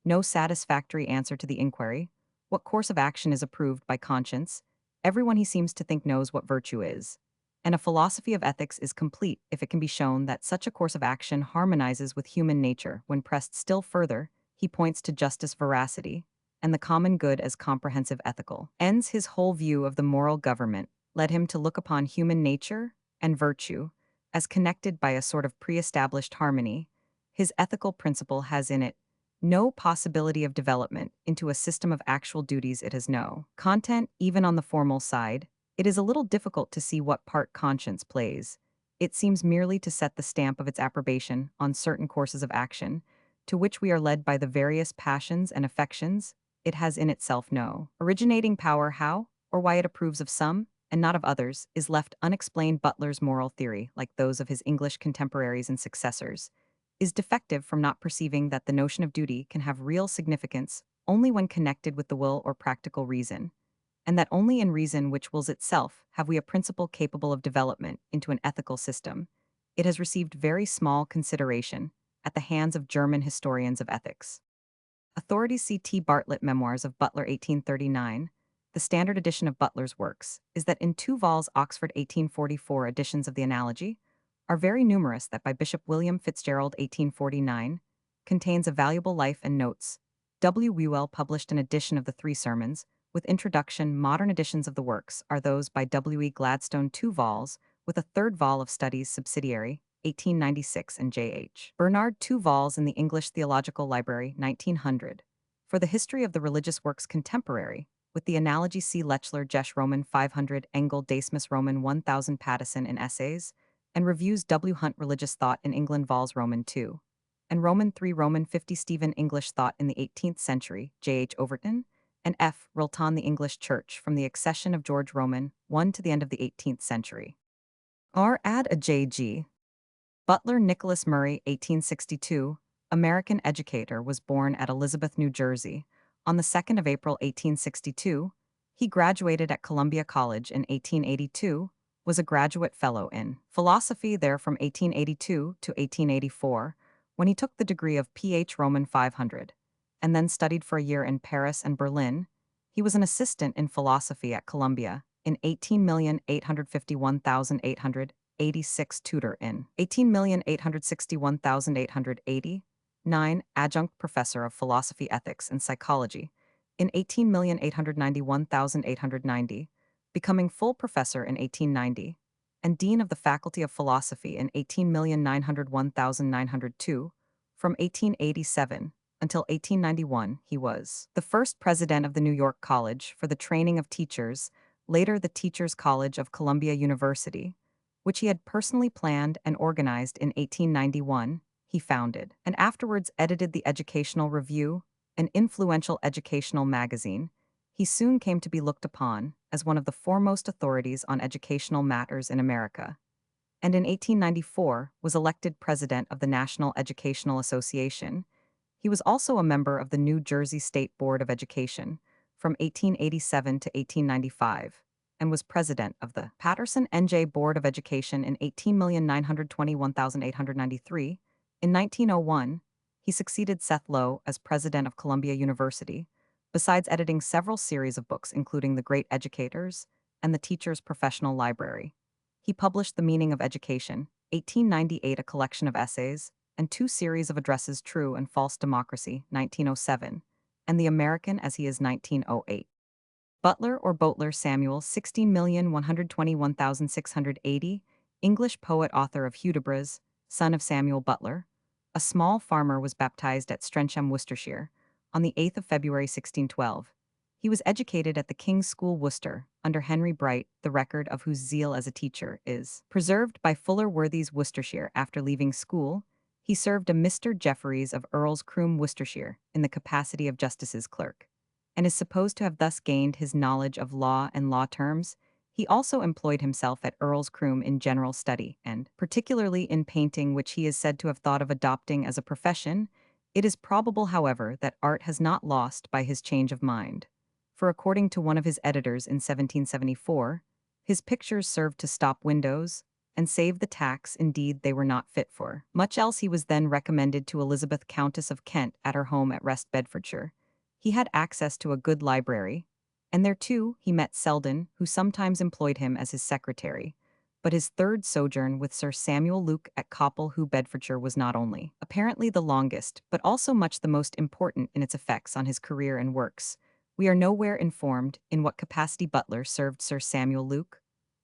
no satisfactory answer to the inquiry, what course of action is approved by conscience? Everyone, he seems to think, knows what virtue is. And a philosophy of ethics is complete if it can be shown that such a course of action harmonizes with human nature. When pressed still further, he points to justice, veracity, and the common good as comprehensive ethical ends. His whole view of the moral government led him to look upon human nature and virtue as connected by a sort of pre-established harmony. His ethical principle has in it no possibility of development into a system of actual duties. It has no content, even on the formal side. It is a little difficult to see what part conscience plays. It seems merely to set the stamp of its approbation on certain courses of action, to which we are led by the various passions and affections. It has in itself no originating power. How or why it approves of some and not of others is left unexplained. Butler's moral theory, like those of his English contemporaries and successors, is defective from not perceiving that the notion of duty can have real significance only when connected with the will or practical reason, and that only in reason, which wills itself, have we a principle capable of development into an ethical system. It has received very small consideration at the hands of German historians of ethics. Authorities: C.T. Bartlett, Memoirs of Butler, 1839. The standard edition of Butler's works is that in 2 vols, Oxford 1844 editions of the Analogy are very numerous. That by Bishop William Fitzgerald, 1849, contains a valuable life and notes. W. Whewell published an edition of the 3 sermons, with introduction. Modern editions of the works are those by W. E. Gladstone, 2 vols, with a 3rd vol of studies subsidiary, 1896, and J. H. Bernard, 2 vols in the English Theological Library, 1900. For the history of the religious works contemporary, with the Analogy, see Lechler, Jesh, Roman 500, Engel, Dacemus, Roman 1000, Pattison in Essays, and Reviews. W. Hunt, Religious Thought in England, vols Roman 2. And Roman 3, Roman 50, Stephen, English Thought in the 18th Century, J. H. Overton, and F. Rilton, The English Church, from the accession of George Roman 1 to the end of the 18th century. R. Add a J. G. Butler Nicholas Murray, 1862, American educator, was born at Elizabeth, New Jersey, on the 2nd of April, 1862. He graduated at Columbia College in 1882, was a graduate fellow in philosophy there from 1882 to 1884, when he took the degree of Ph. Roman 500, and then studied for a year in Paris and Berlin. He was an assistant in philosophy at Columbia in 18,851,886, tutor in 18,861,880, 9, adjunct professor of philosophy, ethics, and psychology in 18,891,890, becoming full professor in 1890, and dean of the faculty of philosophy in 18,901,902. From 1887 until 1891, he was the first president of the New York College for the Training of Teachers, later the Teachers College of Columbia University, which he had personally planned and organized in 1891. He founded and afterwards edited the Educational Review, an influential educational magazine. He soon came to be looked upon as one of the foremost authorities on educational matters in America, and in 1894 was elected president of the National Educational Association. He was also a member of the New Jersey State Board of Education from 1887 to 1895, and was president of the Patterson N.J. Board of Education in 18,921,893. In 1901, he succeeded Seth Low as president of Columbia University, besides editing several series of books including The Great Educators and The Teacher's Professional Library. He published The Meaning of Education, 1898, a collection of essays, and two series of addresses, True and False Democracy, 1907, and The American as He Is, 1908. Butler or Boteler Samuel, 16,121,680, English poet, author of Hudibras, son of Samuel Butler, a small farmer, was baptized at Strensham, Worcestershire, on the 8th of February 1612. He was educated at the King's School, Worcester, under Henry Bright, the record of whose zeal as a teacher is preserved by Fuller Worthy's Worcestershire. After leaving school, he served a Mr. Jeffreys of Earl's Croom, Worcestershire, in the capacity of justice's clerk, and is supposed to have thus gained his knowledge of law and law terms. He also employed himself at Earl's Croom in general study, and, particularly in painting, which he is said to have thought of adopting as a profession. It is probable, however, that art has not lost by his change of mind, for according to one of his editors in 1774, his pictures served to stop windows and save the tax. Indeed, they were not fit for much else. He was then recommended to Elizabeth, Countess of Kent, at her home at Rest, Bedfordshire. He had access to a good library, and there too he met Selden, who sometimes employed him as his secretary. But his third sojourn with Sir Samuel Luke at Coppell, Bedfordshire, was not only apparently the longest, but also much the most important in its effects on his career and works. We are nowhere informed in what capacity Butler served Sir Samuel Luke,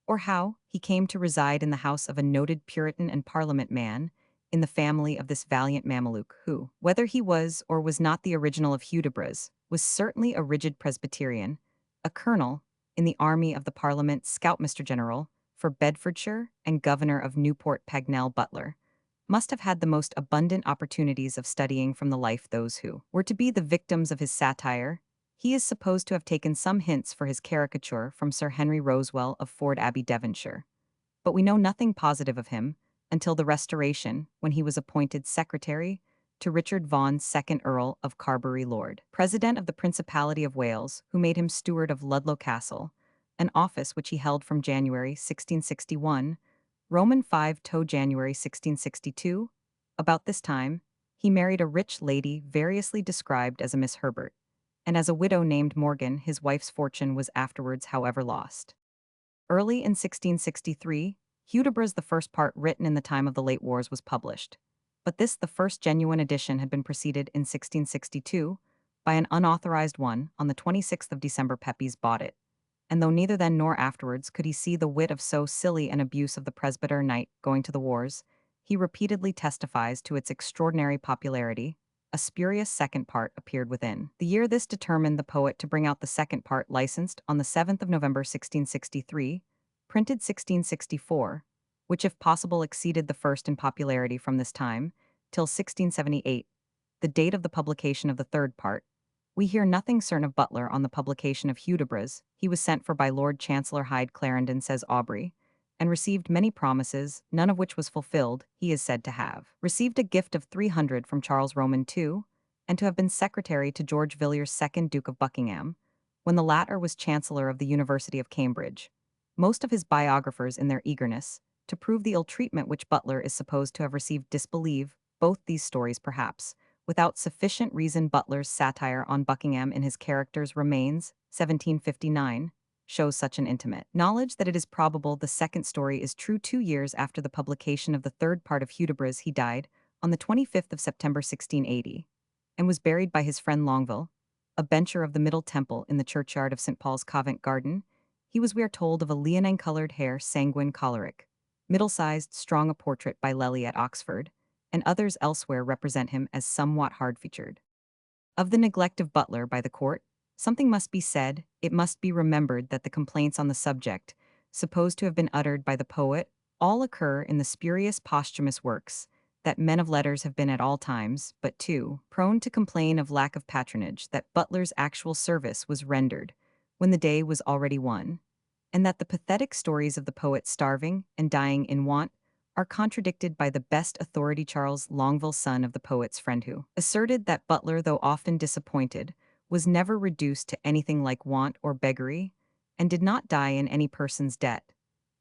or how he came to reside in the house of a noted Puritan and Parliament man, in the family of this valiant Mameluke, who, whether he was or was not the original of Hudibras, was certainly a rigid Presbyterian, a colonel in the army of the Parliament, scoutmaster general for Bedfordshire, and governor of Newport Pagnell. Butler must have had the most abundant opportunities of studying from the life those who were to be the victims of his satire. He is supposed to have taken some hints for his caricature from Sir Henry Rosewell of Ford Abbey, Devonshire, but we know nothing positive of him until the Restoration, when he was appointed secretary to Richard Vaughan, 2nd Earl of Carbery, Lord President of the Principality of Wales, who made him steward of Ludlow Castle, an office which he held from January 1661, Roman 5 to January 1662. About this time, he married a rich lady variously described as a Miss Herbert, and as a widow named Morgan. His wife's fortune was afterwards, however, lost. Early in 1663, Hudibras, the first part written in the time of the late wars, was published, but this, the first genuine edition, had been preceded in 1662 by an unauthorized one. On the 26th of December Pepys bought it, and though neither then nor afterwards could he see the wit of so silly an abuse of the presbyter knight going to the wars, he repeatedly testifies to its extraordinary popularity. A spurious second part appeared within the year. This determined the poet to bring out the second part, licensed on the 7th of November 1663, printed 1664, which if possible exceeded the first in popularity from this time till 1678, the date of the publication of the third part. We hear nothing certain of Butler on the publication of Hudibras. He was sent for by Lord Chancellor Hyde Clarendon, says Aubrey, and received many promises, none of which was fulfilled. He is said to have received a gift of 300 from Charles Roman II, and to have been secretary to George Villiers, 2nd Duke of Buckingham, when the latter was Chancellor of the University of Cambridge. Most of his biographers, in their eagerness to prove the ill treatment which Butler is supposed to have received, disbelieve both these stories. Perhaps without sufficient reason, Butler's satire on Buckingham in his characters Remains, 1759, shows such an intimate knowledge that it is probable the second story is true. 2 years after the publication of the third part of Hudibras, he died on the 25th of September 1680, and was buried by his friend Longville, a bencher of the Middle Temple in the churchyard of St. Paul's Covent Garden. He was, we are told, of a leonine-colored hair, sanguine, choleric, middle-sized, strong. A portrait by Lely at Oxford, and others elsewhere, represent him as somewhat hard-featured. Of the neglect of Butler by the court, something must be said. It must be remembered that the complaints on the subject, supposed to have been uttered by the poet, all occur in the spurious posthumous works, that men of letters have been at all times, but too prone to complain of lack of patronage, that Butler's actual service was rendered when the day was already won, and that the pathetic stories of the poet starving and dying in want are contradicted by the best authority. Charles Longville, son of the poet's friend, who asserted that Butler, though often disappointed, was never reduced to anything like want or beggary, and did not die in any person's debt.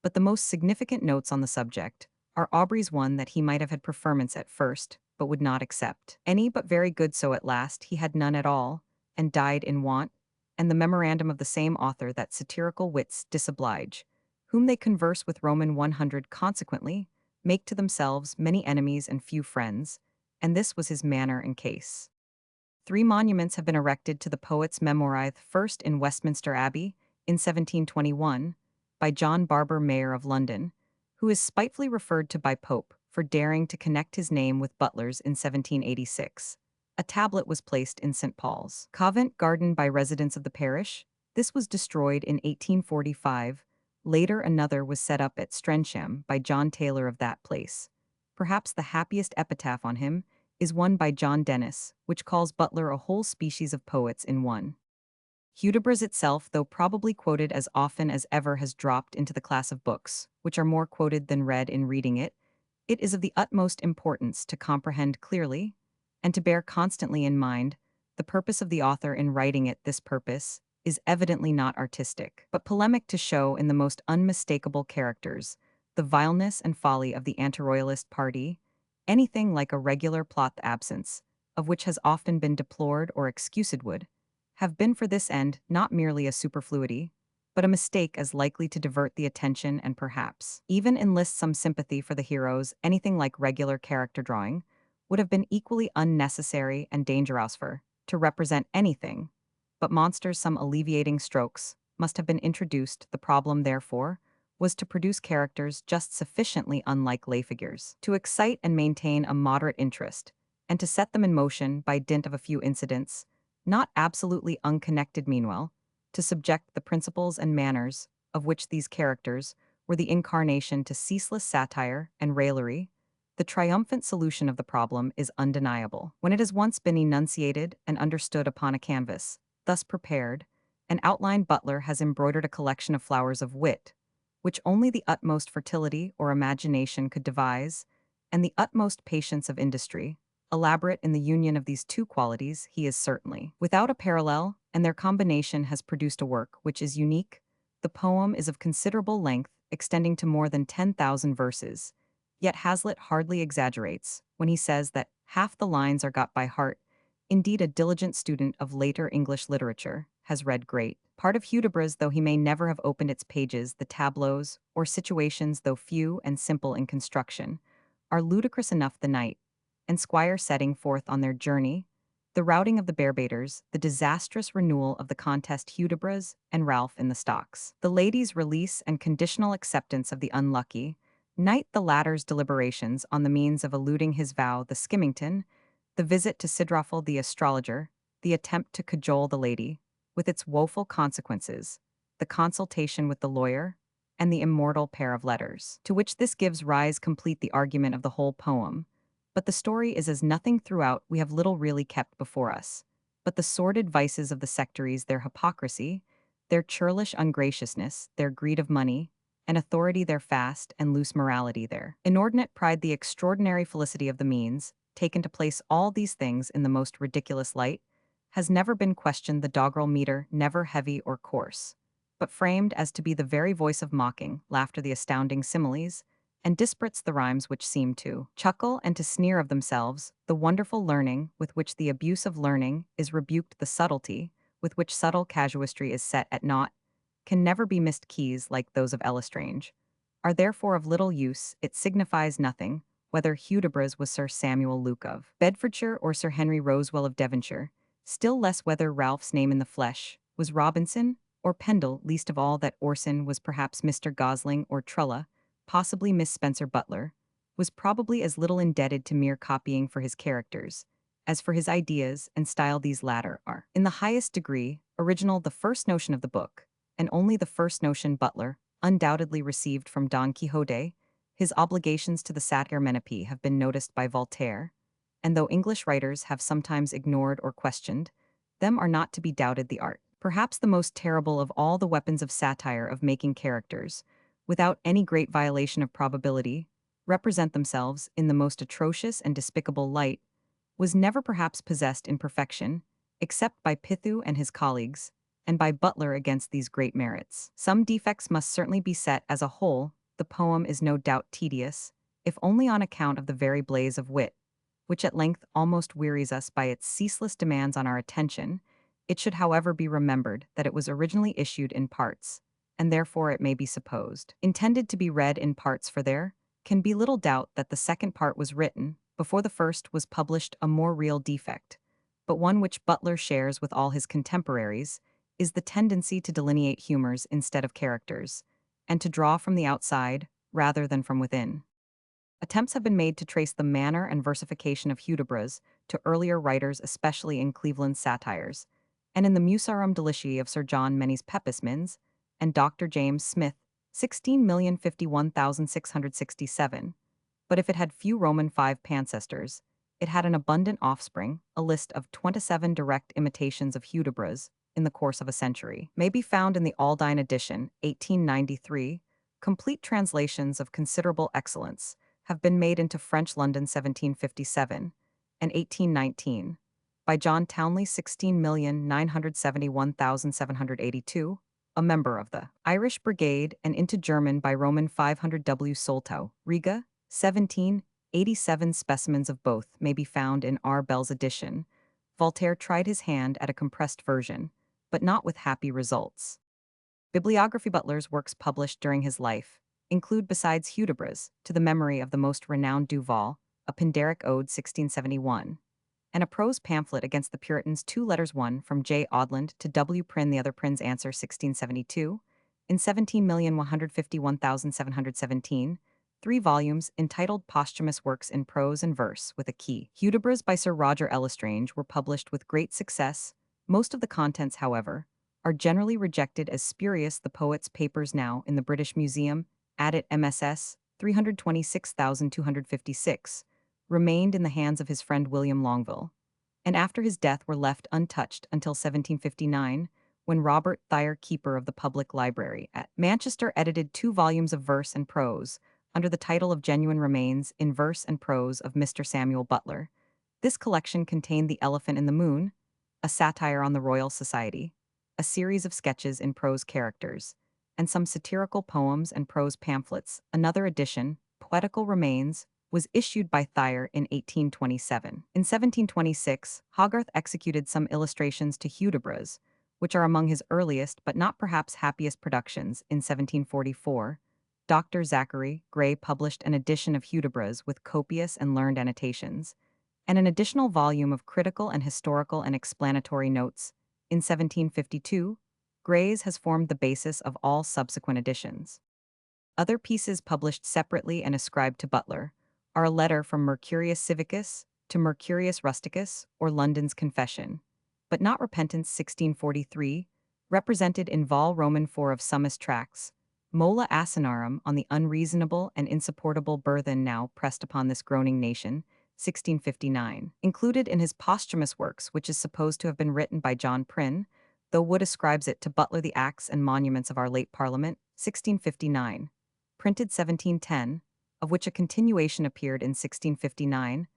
But the most significant notes on the subject are Aubrey's one that he might have had preferments at first, but would not accept any but very good, so at last he had none at all, and died in want, and the memorandum of the same author that satirical wits disoblige, whom they converse with Roman 100 consequently, make to themselves many enemies and few friends, and this was his manner and case. 3 monuments have been erected to the poet's memory, first in Westminster Abbey, in 1721, by John Barber, Mayor of London, who is spitefully referred to by Pope for daring to connect his name with Butler's in 1786. A tablet was placed in St. Paul's Covent Garden by residents of the parish. This was destroyed in 1845. Later, another was set up at Strensham by John Taylor of that place. Perhaps the happiest epitaph on him is one by John Dennis, which calls Butler a whole species of poets in one. Hudibras itself, though probably quoted as often as ever, has dropped into the class of books, which are more quoted than read in reading it. It is of the utmost importance to comprehend clearly, and to bear constantly in mind, the purpose of the author in writing it. This purpose is evidently not artistic, but polemic, to show in the most unmistakable characters the vileness and folly of the anti-royalist party, anything like a regular plot, the absence of which has often been deplored or excused would have been for this end not merely a superfluity, but a mistake as likely to divert the attention and perhaps even enlist some sympathy for the heroes. Anything like regular character drawing would have been equally unnecessary and dangerous for to represent anything but monsters. Some alleviating strokes must have been introduced. The problem, therefore, was to produce characters just sufficiently unlike lay figures to excite and maintain a moderate interest, and to set them in motion by dint of a few incidents, not absolutely unconnected meanwhile, to subject the principles and manners of which these characters were the incarnation to ceaseless satire and raillery. The triumphant solution of the problem is undeniable. When it has once been enunciated and understood upon a canvas, thus prepared, an outline, Butler has embroidered a collection of flowers of wit, which only the utmost fertility or imagination could devise, and the utmost patience of industry. Elaborate in the union of these two qualities, he is certainly without a parallel, and their combination has produced a work which is unique. The poem is of considerable length, extending to more than 10,000 verses. Yet Hazlitt hardly exaggerates when he says that half the lines are got by heart. Indeed, a diligent student of later English literature has read great part of Hudibras, though he may never have opened its pages. The tableaus, or situations, though few and simple in construction, are ludicrous enough. The knight and squire setting forth on their journey, the routing of the bearbaiters, the disastrous renewal of the contest, Hudibras and Ralph in the stocks, the lady's release and conditional acceptance of the unlucky knight, the latter's deliberations on the means of eluding his vow, the skimmington, the visit to Sidraffel the astrologer, the attempt to cajole the lady, with its woeful consequences, the consultation with the lawyer, and the immortal pair of letters, to which this gives rise, complete the argument of the whole poem. But the story is as nothing throughout. We have little really kept before us, but the sordid vices of the sectaries, their hypocrisy, their churlish ungraciousness, their greed of money and authority, their fast and loose morality, their inordinate pride, the extraordinary felicity of the means, taken to place all these things in the most ridiculous light, has never been questioned. The doggerel meter, never heavy or coarse, but framed as to be the very voice of mocking laughter, the astounding similes, and disparates, the rhymes which seem to chuckle and to sneer of themselves, the wonderful learning with which the abuse of learning is rebuked, the subtlety with which subtle casuistry is set at naught, can never be missed. Keys like those of L'Estrange are therefore of little use. It signifies nothing whether Hudibras was Sir Samuel Luke of Bedfordshire or Sir Henry Rosewell of Devonshire, still less whether Ralph's name in the flesh was Robinson or Pendle, least of all that Orson was perhaps Mr. Gosling or Trulla, possibly Miss Spencer. Butler was probably as little indebted to mere copying for his characters as for his ideas and style. These latter are, in the highest degree, original. The first notion of the book, and only the first notion, Butler undoubtedly received from Don Quixote. His obligations to the satyr Menippe have been noticed by Voltaire, and though English writers have sometimes ignored or questioned them, are not to be doubted. The art, perhaps the most terrible of all the weapons of satire, of making characters, without any great violation of probability, represent themselves in the most atrocious and despicable light, was never perhaps possessed in perfection, except by Pithu and his colleagues, and by Butler. Against these great merits, some defects must certainly be set. As a whole, the poem is no doubt tedious, if only on account of the very blaze of wit which at length almost wearies us by its ceaseless demands on our attention, it should however be remembered that it was originally issued in parts, and therefore it may be supposed, intended to be read in parts, for there can be little doubt that the second part was written, before the first was published, a more real defect, but one which Butler shares with all his contemporaries, is the tendency to delineate humors instead of characters, and to draw from the outside rather than from within. Attempts have been made to trace the manner and versification of Hudibras to earlier writers, especially in Cleveland's satires, and in the Musarum Deliciae of Sir John Menny's Pepys Minns and Dr. James Smith, 16,051,667. But if it had few Roman 5 ancestors, it had an abundant offspring. A list of 27 direct imitations of Hudibras in the course of a century may be found in the Aldine edition, 1893. Complete translations of considerable excellence have been made into French London 1757 and 1819 by John Townley 16,971,782, a member of the Irish Brigade, and into German by Roman 500 W. Soltau, Riga, 1787. Specimens of both may be found in R. Bell's edition. Voltaire tried his hand at a compressed version, but not with happy results. Bibliography. Butler's works published during his life include, besides Hudibras, To the Memory of the Most Renowned Duval, a Pindaric Ode 1671, and a prose pamphlet against the Puritans, 2 letters, one from J. Audland to W. Prynne, the other Prynne's Answer 1672, in 17,151,717, 3 volumes entitled Posthumous Works in Prose and Verse with a Key. Hudibras by Sir Roger L'Estrange were published with great success. Most of the contents, however, are generally rejected as spurious. The poet's papers, now in the British Museum, added MSS 326,256, remained in the hands of his friend William Longville, and after his death were left untouched until 1759, when Robert Thayer, keeper of the Public Library at Manchester, edited 2 volumes of verse and prose under the title of Genuine Remains in Verse and Prose of Mr. Samuel Butler. This collection contained The Elephant in the Moon, a satire on the Royal Society, a series of sketches in prose characters, and some satirical poems and prose pamphlets. Another edition, Poetical Remains, was issued by Thayer in 1827. In 1726, Hogarth executed some illustrations to Hudibras, which are among his earliest but not perhaps happiest productions. In 1744, Dr. Zachary Gray published an edition of Hudibras with copious and learned annotations, and an additional volume of critical and historical and explanatory notes. In 1752, Gray's has formed the basis of all subsequent editions. Other pieces published separately and ascribed to Butler are a letter from Mercurius Civicus to Mercurius Rusticus, or London's Confession, but not Repentance 1643, represented in Vol Roman 4 of Summus Tracts, Mola Asinarum on the unreasonable and insupportable burthen now pressed upon this groaning nation, 1659, included in his posthumous works, which is supposed to have been written by John Prynne, though Wood ascribes it to Butler. The Acts and Monuments of Our Late Parliament, 1659, printed 1710, of which a continuation appeared in 1659,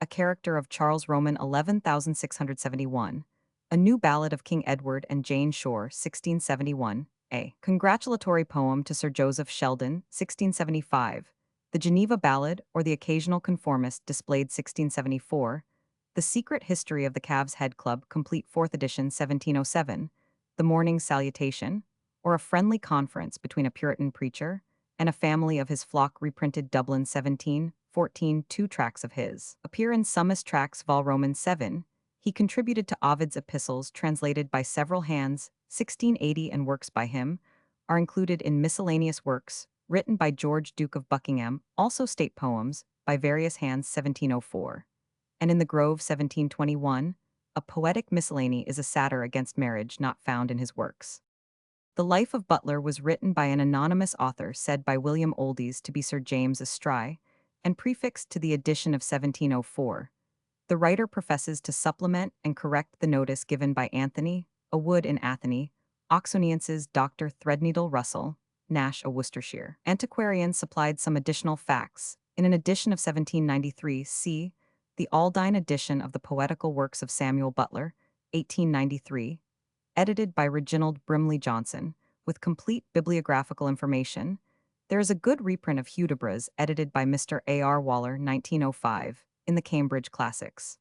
a character of Charles Roman 11,671, a new ballad of King Edward and Jane Shore 1671, a congratulatory poem to Sir Joseph Sheldon 1675, the Geneva Ballad or the Occasional Conformist displayed 1674, the Secret History of the Calves' Head Club, complete 4th edition 1707, the Morning Salutation, or a friendly conference between a Puritan preacher and a family of his flock, reprinted Dublin 1714. 2 tracts of his appear in Summus Tracts Vol Roman 7. He contributed to Ovid's Epistles, translated by several hands, 1680, and works by him are included in Miscellaneous Works, written by George, Duke of Buckingham, also state poems, by various hands, 1704. And in the Grove 1721, a poetic miscellany is a satire against marriage not found in his works. The Life of Butler was written by an anonymous author said by William Oldies to be Sir James Astry, and prefixed to the edition of 1704. The writer professes to supplement and correct the notice given by Anthony a Wood in Atheny, Oxoniensis Dr. Threadneedle Russell, Nash, a Worcestershire antiquarian, supplied some additional facts. In an edition of 1793, see the Aldine edition of the Poetical Works of Samuel Butler, 1893, edited by Reginald Brimley Johnson, with complete bibliographical information. There is a good reprint of Hudibras, edited by Mr. A. R. Waller, 1905, in the Cambridge Classics.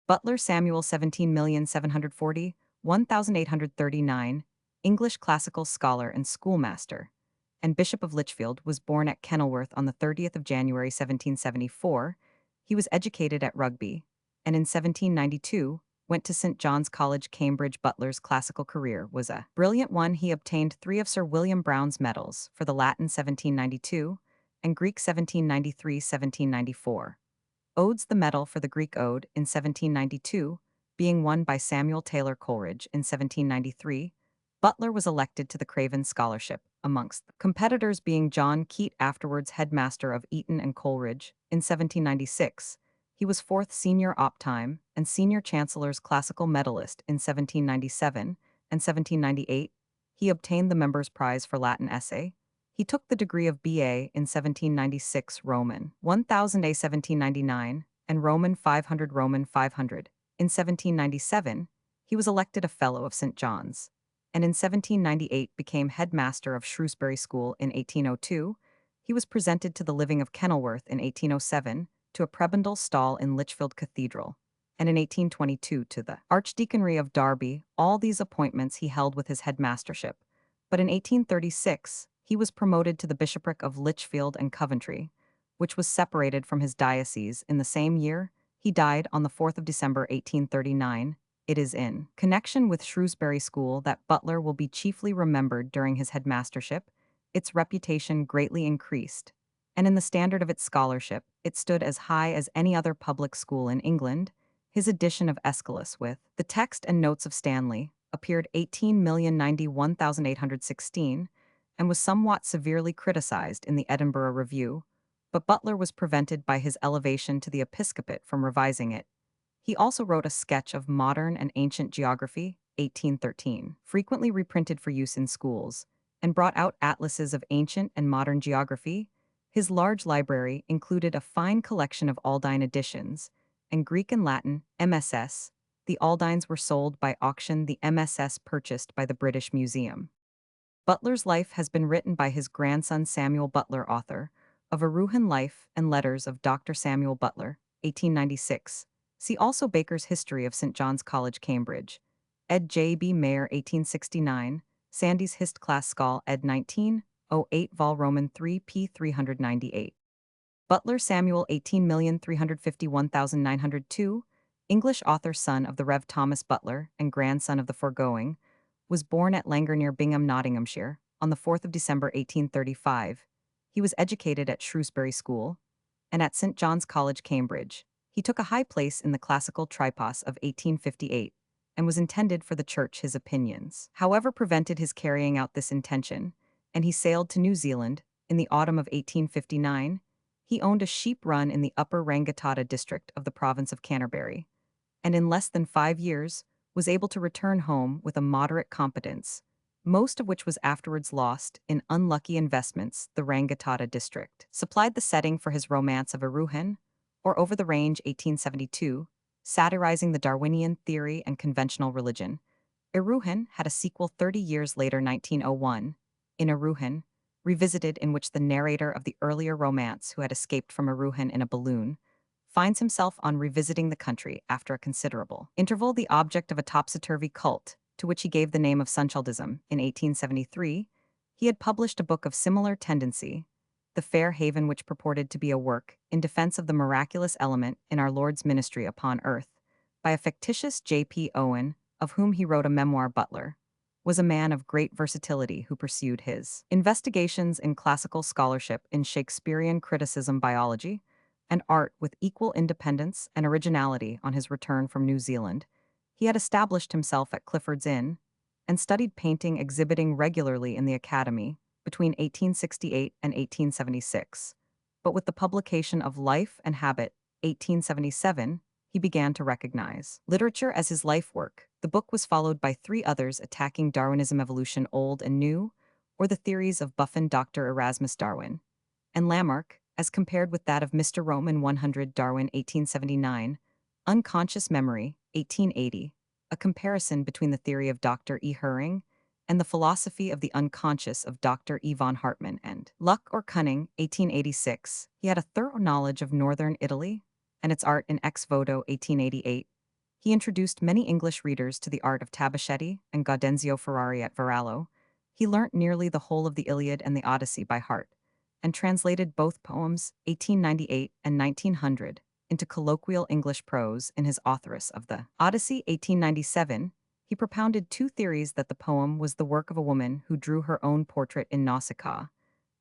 Butler Samuel 17,740,1839, English classical scholar and schoolmaster, and Bishop of Lichfield, was born at Kenilworth on the 30th of January 1774. He was educated at Rugby, and in 1792 went to St. John's College, Cambridge. Butler's classical career was a brilliant one. He obtained 3 of Sir William Browne's medals for the Latin 1792 and Greek 1793-1794. Odes the medal for the Greek Ode in 1792, being won by Samuel Taylor Coleridge in 1793. Butler was elected to the Craven Scholarship, amongst competitors being John Keat, afterwards headmaster of Eton, and Coleridge. In 1796, he was 4th Senior Optime and Senior Chancellor's Classical Medalist in 1797 and 1798. He obtained the Members' Prize for Latin Essay. He took the degree of B.A. in 1796 Roman 1000 A 1799 and Roman 500 Roman 500. In 1797, he was elected a Fellow of St. John's, and in 1798 became headmaster of Shrewsbury School. In 1802, he was presented to the living of Kenilworth. In 1807, to a prebendal stall in Lichfield Cathedral, and in 1822 to the Archdeaconry of Derby. All these appointments he held with his headmastership, but in 1836, he was promoted to the bishopric of Lichfield and Coventry, which was separated from his diocese in the same year. He died on the 4th of December 1839. It is in connection with Shrewsbury School that Butler will be chiefly remembered during his headmastership. Its reputation greatly increased, and in the standard of its scholarship, it stood as high as any other public school in England. His edition of Aeschylus with the text and notes of Stanley appeared 18,091,816 and was somewhat severely criticized in the Edinburgh Review, but Butler was prevented by his elevation to the episcopate from revising it. He also wrote a sketch of modern and ancient geography, 1813, frequently reprinted for use in schools, and brought out atlases of ancient and modern geography. His large library included a fine collection of Aldine editions, and Greek and Latin, MSS. The Aldines were sold by auction, the MSS purchased by the British Museum. Butler's life has been written by his grandson Samuel Butler, author of A Ruhan Life and Letters of Dr. Samuel Butler, 1896. See also Baker's History of St. John's College, Cambridge, ed. J. B. Mayer, 1869, Sandys Hist Class Schol, ed. 1908, vol. Roman 3 p. 398. Butler Samuel, 18,351,902, English author, son of the Rev. Thomas Butler and grandson of the foregoing, was born at Langer near Bingham, Nottinghamshire, on the 4th of December 1835. He was educated at Shrewsbury School and at St. John's College, Cambridge. He took a high place in the classical tripos of 1858 and was intended for the church. His opinions, however, prevented his carrying out this intention, and he sailed to New Zealand in the autumn of 1859. He owned a sheep run in the Upper Rangitoto district of the province of Canterbury, and in less than 5 years was able to return home with a moderate competence, most of which was afterwards lost in unlucky investments. The Rangitoto district supplied the setting for his romance of Iruhan, or Over the Range, 1872, satirizing the Darwinian theory and conventional religion. Iruhan had a sequel 30 years later, 1901, in Iruhan, Revisited, in which the narrator of the earlier romance, who had escaped from Iruhan in a balloon, finds himself on revisiting the country after a considerable interval, the object of a topsy-turvy cult, to which he gave the name of Sunchaldism. In 1873, he had published a book of similar tendency, The Fair Haven, which purported to be a work in defense of the miraculous element in our Lord's ministry upon earth, by a fictitious J.P. Owen, of whom he wrote a memoir. Butler was a man of great versatility who pursued his investigations in classical scholarship, in Shakespearean criticism, biology, and art with equal independence and originality. On his return from New Zealand, he had established himself at Clifford's Inn and studied painting, exhibiting regularly in the Academy between 1868 and 1876. But with the publication of Life and Habit, 1877, he began to recognize literature as his life work. The book was followed by 3 others attacking Darwinism, evolution, old and new, or the theories of Buffon, Dr. Erasmus Darwin, and Lamarck, as compared with that of Mr. Roman 100 Darwin, 1879, Unconscious Memory, 1880, a comparison between the theory of Dr. E. Hering and the philosophy of the unconscious of Dr. E. von Hartmann, and Luck or Cunning, 1886. He had a thorough knowledge of northern Italy and its art in Ex Voto 1888, he introduced many English readers to the art of Tabachetti and Gaudenzio Ferrari at Varallo. He learnt nearly the whole of the Iliad and the Odyssey by heart, and translated both poems, 1898 and 1900, into colloquial English prose in his Authoress of the Odyssey, 1897. He propounded two theories: that the poem was the work of a woman who drew her own portrait in Nausicaa,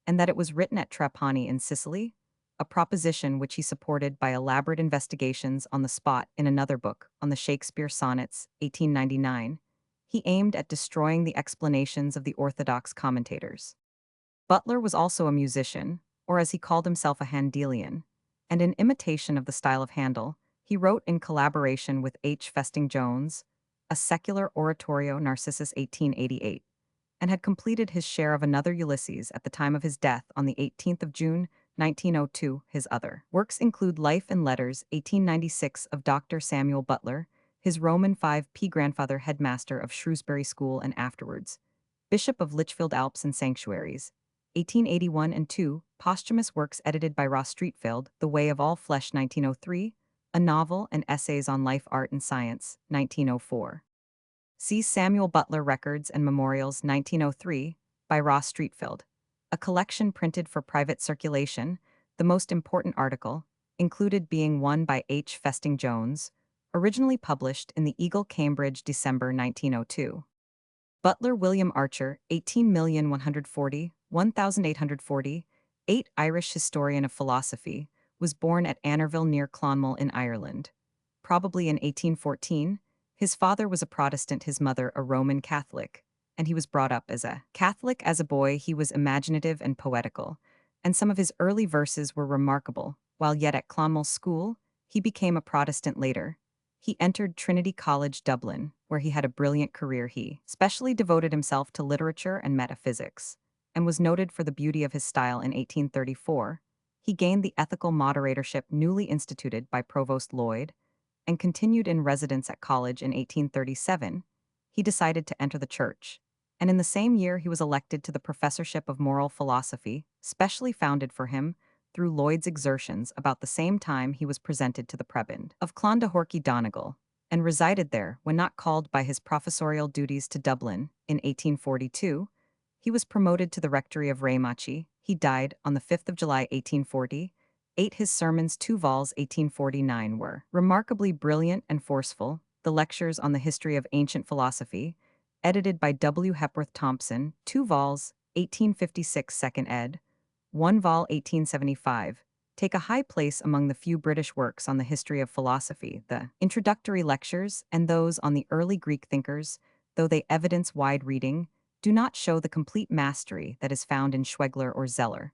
and that it was written at Trapani in Sicily, a proposition which he supported by elaborate investigations on the spot in another book, on the Shakespeare Sonnets, 1899. He aimed at destroying the explanations of the orthodox commentators. Butler was also a musician, or as he called himself, a Handelian, and in imitation of the style of Handel, he wrote in collaboration with H. Festing Jones, a secular oratorio Narcissus 1888, and had completed his share of another Ulysses at the time of his death on the 18th of June, 1902. His other works include Life and Letters, 1896, of Dr. Samuel Butler, his Roman 5p grandfather, headmaster of Shrewsbury School and afterwards Bishop of Lichfield Alps and Sanctuaries, 1881, and two posthumous works edited by Ross Streatfeild, The Way of All Flesh, 1903, a novel and essays on life, art, and science, 1904. See Samuel Butler Records and Memorials, 1903, by Ross Streatfeild, a collection printed for private circulation, the most important article, included being one by H. Festing Jones, originally published in the Eagle, Cambridge, December 1902. Butler William Archer, 18,140,1840, Irish historian of philosophy, was born at Annerville near Clonmel in Ireland, probably in 1814. His father was a Protestant, his mother a Roman Catholic, and he was brought up as a Catholic. As a boy, he was imaginative and poetical, and some of his early verses were remarkable. While yet at Clonmel School, he became a Protestant later. He entered Trinity College, Dublin, where he had a brilliant career. He specially devoted himself to literature and metaphysics, and was noted for the beauty of his style. In 1834, he gained the ethical moderatorship newly instituted by Provost Lloyd, and continued in residence at college. In 1837, he decided to enter the church, and in the same year he was elected to the professorship of moral philosophy, specially founded for him through Lloyd's exertions. About the same time he was presented to the prebend of Clondahorky Donegal, and resided there when not called by his professorial duties to Dublin. In 1842, he was promoted to the rectory of Raymachi. He died on the 5th of July, 1840. His sermons, 2 vols, 1849, were remarkably brilliant and forceful. The lectures on the history of ancient philosophy, edited by W. Hepworth Thompson, 2 vols, 1856, 2nd ed., 1 vol, 1875, take a high place among the few British works on the history of philosophy. The introductory lectures and those on the early Greek thinkers, though they evidence wide reading, do not show the complete mastery that is found in Schwegler or Zeller.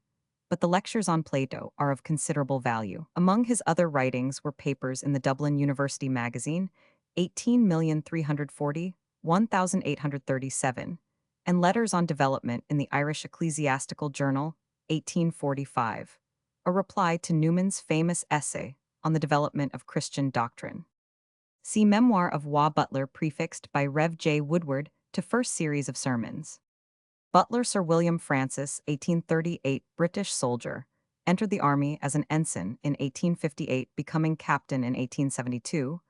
But the lectures on Plato are of considerable value. Among his other writings were papers in the Dublin University Magazine, 18,340, 1,837, and letters on development in the Irish Ecclesiastical Journal, 1845, a reply to Newman's famous essay on the development of Christian doctrine. See Memoir of Wa Butler, prefixed by Rev. J. Woodward to first series of sermons. Butler Sir William Francis, 1838, British soldier, entered the army as an ensign in 1858, becoming captain in 1872,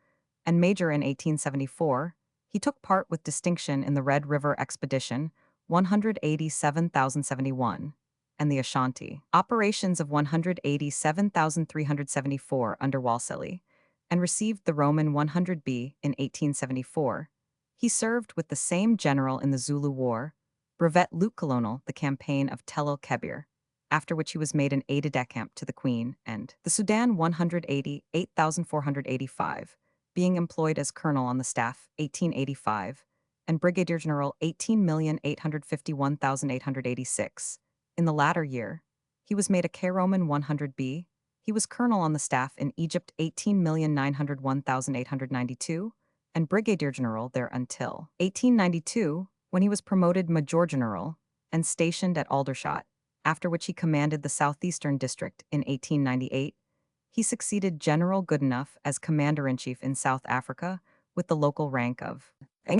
and major in 1874. He took part with distinction in the Red River Expedition, 187,071, and the Ashanti operations of 187,374 under Walsely, and received the Roman 100B in 1874. He served with the same general in the Zulu War, Brevet Lieutenant Colonel, the campaign of Tel el Kebir, after which he was made an aide-de-camp to the Queen, and the Sudan 188,485, being employed as colonel on the staff, 1885, and brigadier general, 18,851,886. In the latter year, he was made a K Roman 100B. He was colonel on the staff in Egypt, 18,901,892, and brigadier general there until 1892, when he was promoted major general and stationed at Aldershot, after which he commanded the southeastern district. In 1898, he succeeded General Goodenough as commander-in-chief in South Africa, with the local rank of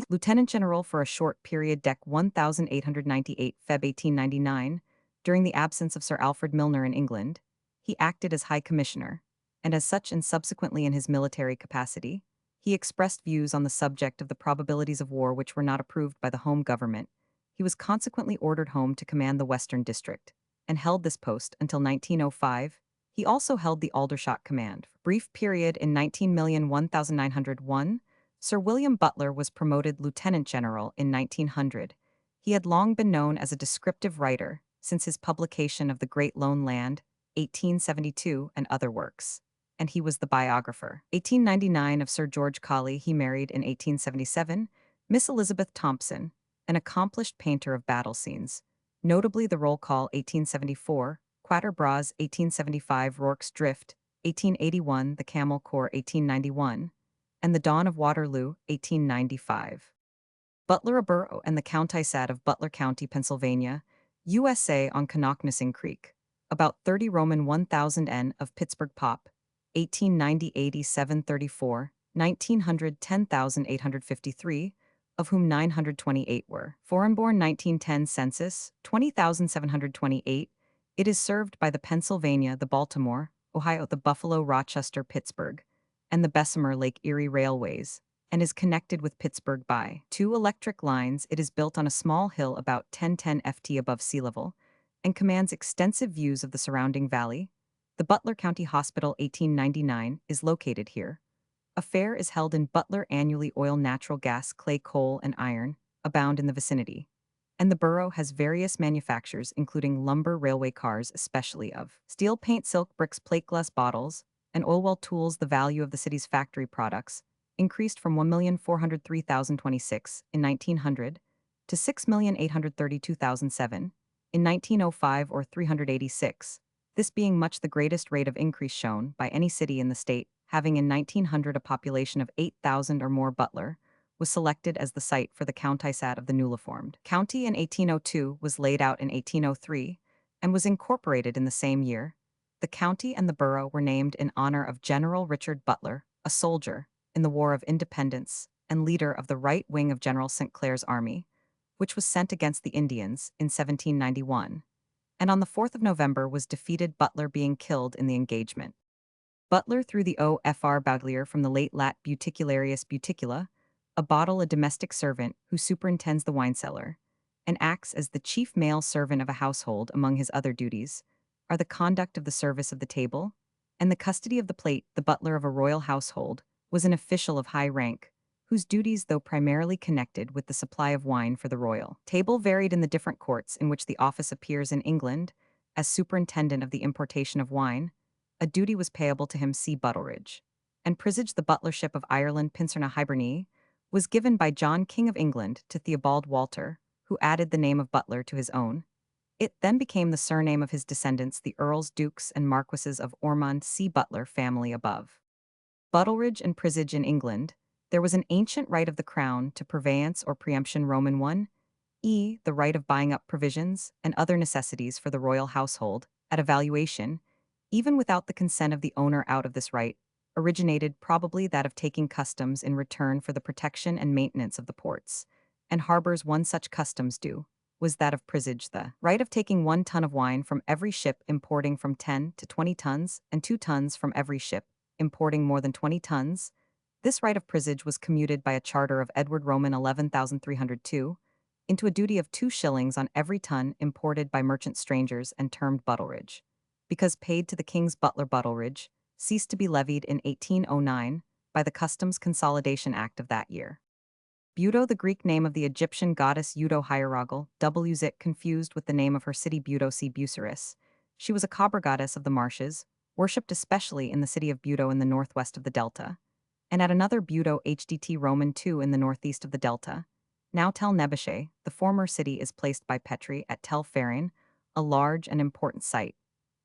lieutenant general for a short period. Dec 1898, Feb 1899. During the absence of Sir Alfred Milner in England, he acted as High Commissioner, and as such and subsequently in his military capacity, he expressed views on the subject of the probabilities of war which were not approved by the home government. He was consequently ordered home to command the Western District, and held this post until 1905. He also held the Aldershot command. Brief period in 19,1901, Sir William Butler was promoted lieutenant general in 1900. He had long been known as a descriptive writer since his publication of The Great Lone Land, 1872, and other works, and he was the biographer. 1899 of Sir George Colley, he married in 1877, Miss Elizabeth Thompson, an accomplished painter of battle scenes, notably the Roll Call 1874, Quatre Bras 1875, Rorke's Drift 1881, The Camel Corps 1891, and The Dawn of Waterloo 1895. Butler a borough and the county-seat of Butler County, Pennsylvania, USA on Connocknessing Creek, about 30 Roman 1000 N of Pittsburgh Pop, 1890 80 734, 1900 10,853, of whom 928 were foreign-born. 1910 census, 20,728. It is served by the Pennsylvania, the Baltimore, Ohio, the Buffalo, Rochester, Pittsburgh, and the Bessemer Lake Erie Railways, and is connected with Pittsburgh by two electric lines. It is built on a small hill about 1010 ft above sea level, and commands extensive views of the surrounding valley. The Butler County Hospital 1899 is located here. A fair is held in Butler annually. Oil, natural gas, clay, coal, and iron abound in the vicinity. And the borough has various manufactures including lumber, railway cars, especially of steel, paint, silk, bricks, plate glass, bottles, and oil well tools. The value of the city's factory products increased from 1,403,026 in 1900 to 6,832,007 in 1905, or 386, this being much the greatest rate of increase shown by any city in the state, having in 1900 a population of 8,000 or more. Butler was selected as the site for the county-seat of the newly formed county in 1802, was laid out in 1803, and was incorporated in the same year. The county and the borough were named in honor of General Richard Butler, a soldier in the War of Independence and leader of the right wing of General St. Clair's army, which was sent against the Indians in 1791, and on the 4th of November was defeated, Butler being killed in the engagement. Butler through the O.Fr. Baudelaire from the late Lat. Buticularius Buticula, a bottle, a domestic servant who superintends the wine cellar, and acts as the chief male servant of a household. Among his other duties are the conduct of the service of the table and the custody of the plate. The butler of a royal household was an official of high rank, whose duties, though primarily connected with the supply of wine for the royal table, varied in the different courts in which the office appears. In England, as superintendent of the importation of wine, a duty was payable to him. See Butteridge. And Prisage, the butlership of Ireland, Pincerna Hibernia, was given by John, King of England, to Theobald Walter, who added the name of Butler to his own. It then became the surname of his descendants, the earls, dukes, and marquises of Ormond. See Butler family above. Butteridge and Prisage. In England, there was an ancient right of the crown to purveyance or preemption. Roman 1. The right of buying up provisions and other necessities for the royal household at a valuation, even without the consent of the owner. Out of this right originated probably that of taking customs in return for the protection and maintenance of the ports and harbors. One such customs due was that of Prisage, the right of taking 1 ton of wine from every ship importing from 10 to 20 tons, and 2 tons from every ship importing more than 20 tons. This right of Prisage was commuted by a charter of Edward Roman 11,302 into a duty of 2 shillings on every ton imported by merchant strangers, and termed Butteridge, because paid to the king's butler. Butteridge ceased to be levied in 1809 by the Customs Consolidation Act of that year. Buto, the Greek name of the Egyptian goddess Udo Hierogel, Wzit, confused with the name of her city Buto. See Buceris. She was a cobra goddess of the marshes, worshipped especially in the city of Buto in the northwest of the delta, and at another Buto Hdt Roman 2 in the northeast of the delta. Now Tel Nebeshe, the former city, is placed by Petri at Tel Farin, a large and important site,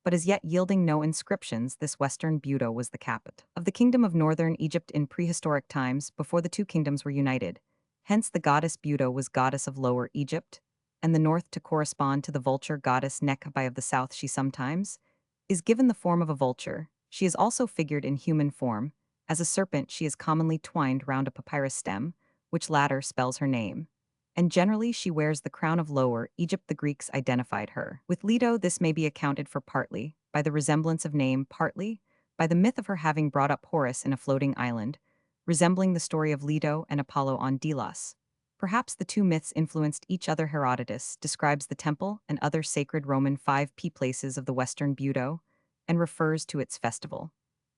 but as yet yielding no inscriptions. This western Buto was the capital of the kingdom of northern Egypt in prehistoric times, before the two kingdoms were united. Hence the goddess Buto was goddess of Lower Egypt, and the north to correspond to the vulture goddess Nekhabai of the south. She sometimes is given the form of a vulture. She is also figured in human form. As a serpent, she is commonly twined round a papyrus stem, which latter spells her name. And generally she wears the crown of Lower Egypt. The Greeks identified her with Leto. This may be accounted for partly by the resemblance of name, partly by the myth of her having brought up Horus in a floating island, resembling the story of Leto and Apollo on Delos. Perhaps the two myths influenced each other. Herodotus describes the temple and other sacred Roman 5P places of the western Budo and refers to its festival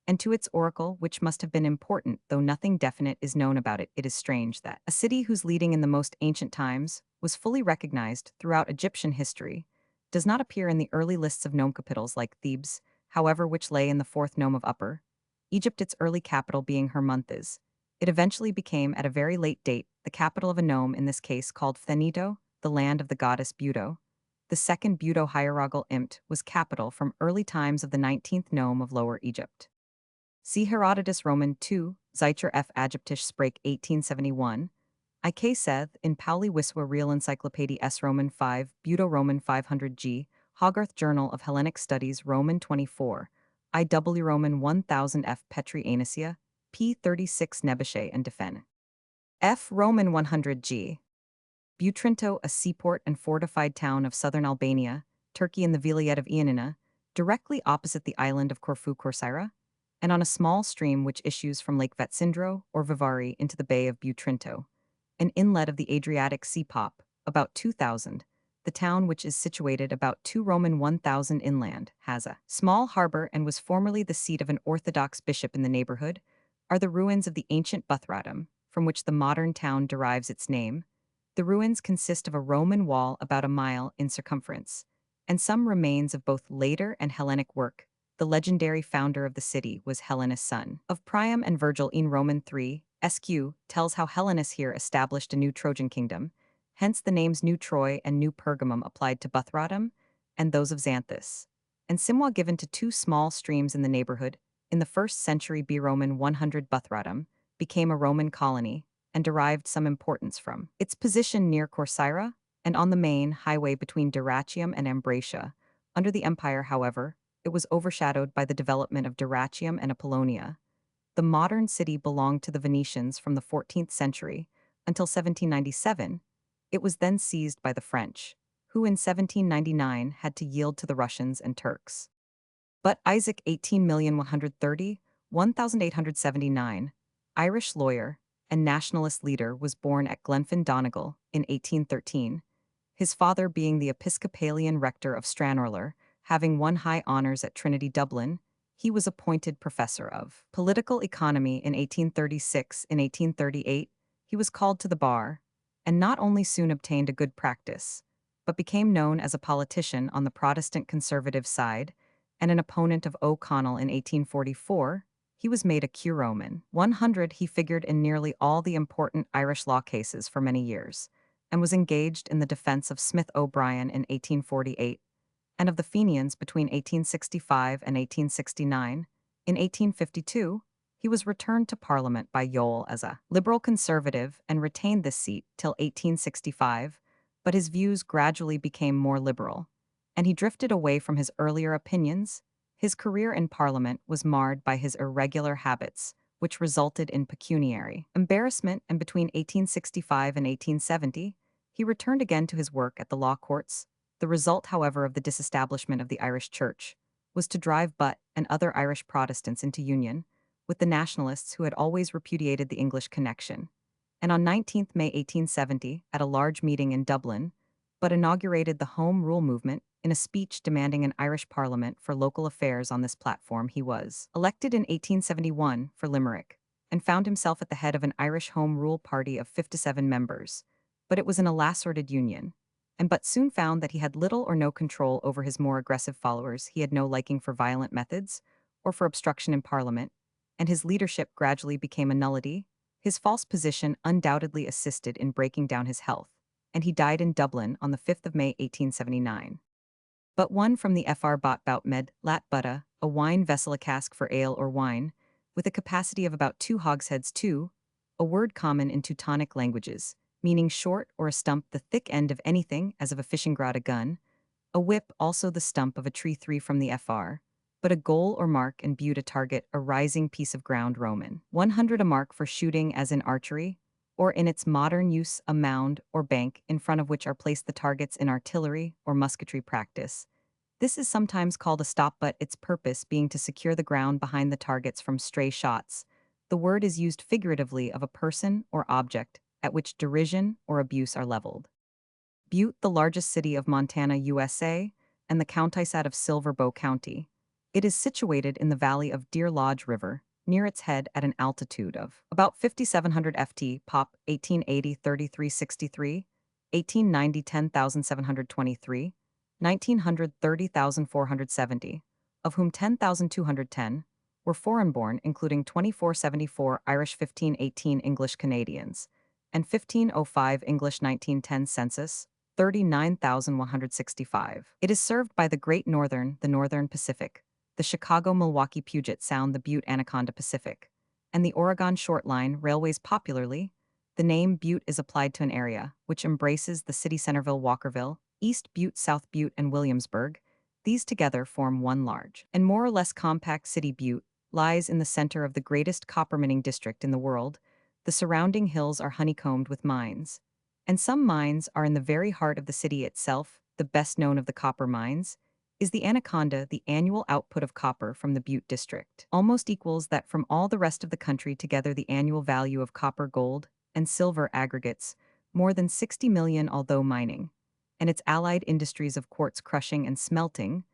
and to its oracle, which must have been important, though nothing definite is known about it. It is strange that a city whose leading in the most ancient times was fully recognized throughout Egyptian history does not appear in the early lists of nome capitals like Thebes, however, which lay in the fourth nome of Upper Egypt, its early capital being Hermonthis. It eventually became, at a very late date, the capital of a nome, in this case called Pthenito, the land of the goddess Budo. The second Budo hieroglyph Imt was capital from early times of the 19th nome of Lower Egypt. See Herodotus Roman 2, Zeitcher F. Aegyptisch Sprake 1871. Ik Seth in Pauli Wiswa Real Encyclopaedia S. Roman 5, Budo Roman 500 G, Hogarth Journal of Hellenic Studies Roman 24, IW Roman 1000 F. Petri Anasia, P. 36 Nebuchadnezzar and Defen. F. Roman 100 G. Butrinto, a seaport and fortified town of southern Albania, Turkey in the Vilayet of Ioannina, directly opposite the island of Corfu Corcyra, and on a small stream which issues from Lake Vetsindro or Vivari into the Bay of Butrinto, an inlet of the Adriatic Sea Pop, about 2000. The town, which is situated about 2 Roman 1000 inland, has a small harbor and was formerly the seat of an Orthodox bishop in the neighborhood, are the ruins of the ancient Buthradum, from which the modern town derives its name. The ruins consist of a Roman wall about a mile in circumference, and some remains of both later and Hellenic work. The legendary founder of the city was Helenus, son of Priam and Virgil. In Roman 3, SQ tells how Helenus here established a new Trojan kingdom, hence the names New Troy and New Pergamum applied to Buthradum and those of Xanthus, and Simwa given to two small streams in the neighborhood. In the 1st century B. Roman 100 Buthradum became a Roman colony and derived some importance from its position near Corcyra and on the main highway between Dyrrhachium and Ambracia. Under the empire, however, it was overshadowed by the development of Dyrrhachium and Apollonia. The modern city belonged to the Venetians from the 14th century until 1797. It was then seized by the French, who in 1799 had to yield to the Russians and Turks. But Isaac 18,130, 1879, Irish lawyer and nationalist leader, was born at Glenfin Donegal in 1813, his father being the Episcopalian rector of Stranorlar. Having won high honors at Trinity Dublin, he was appointed professor of political economy in 1836. In 1838, he was called to the bar, and not only soon obtained a good practice, but became known as a politician on the Protestant conservative side and an opponent of O'Connell. In 1844, he was made a Curoman 100. He figured in nearly all the important Irish law cases for many years, and was engaged in the defense of Smith O'Brien in 1848, and of the Fenians between 1865 and 1869. In 1852, he was returned to Parliament by Yole as a Liberal Conservative and retained this seat till 1865, but his views gradually became more liberal, and he drifted away from his earlier opinions. His career in Parliament was marred by his irregular habits, which resulted in pecuniary embarrassment, and between 1865 and 1870, he returned again to his work at the law courts. The result, however, of the disestablishment of the Irish Church was to drive Butt and other Irish Protestants into union with the nationalists who had always repudiated the English connection. And on 19 May 1870, at a large meeting in Dublin, Butt inaugurated the Home Rule movement in a speech demanding an Irish Parliament for local affairs. On this platform, he was elected in 1871 for Limerick and found himself at the head of an Irish Home Rule party of 57 members, but it was in a lacerted union, and Butt soon found that he had little or no control over his more aggressive followers. He had no liking for violent methods or for obstruction in Parliament, and his leadership gradually became a nullity. His false position undoubtedly assisted in breaking down his health, and he died in Dublin on the 5th of May 1879. But one from the Fr Bot Bout Med, Lat Butta, a wine vessel, a cask for ale or wine, with a capacity of about 2 hogsheads. 2, a word common in Teutonic languages, meaning short or a stump, the thick end of anything, as of a fishing rod, a gun, a whip, also the stump of a tree. 3 from the Fr, but a goal or mark, and butte, a target, a rising piece of ground. Roman 100, a mark for shooting as in archery, or in its modern use, a mound or bank in front of which are placed the targets in artillery or musketry practice. This is sometimes called a stop, but its purpose being to secure the ground behind the targets from stray shots. The word is used figuratively of a person or object at which derision or abuse are leveled. Butte, the largest city of Montana, USA, and the county-seat of Silver Bow County. It is situated in the valley of Deer Lodge River, near its head at an altitude of about 5,700 ft. Pop 1880 3363, 1890 10,723, 1900 30,470, of whom 10,210 were foreign-born, including 2474 Irish 1518 English Canadians, and 1505 English 1910 census, 39,165. It is served by the Great Northern, the Northern Pacific, the Chicago-Milwaukee Puget Sound, the Butte Anaconda Pacific, and the Oregon Short Line railways. Popularly, the name Butte is applied to an area which embraces the city Centerville, Walkerville, East Butte, South Butte, and Williamsburg. These together form one large and more or less compact city. Butte lies in the center of the greatest copper mining district in the world. The surrounding hills are honeycombed with mines, and some mines are in the very heart of the city itself. The best known of the copper mines is the Anaconda. The annual output of copper from the Butte district almost equals that from all the rest of the country together. The annual value of copper, gold, and silver aggregates more than 60 million, although mining and its allied industries of quartz crushing and smelting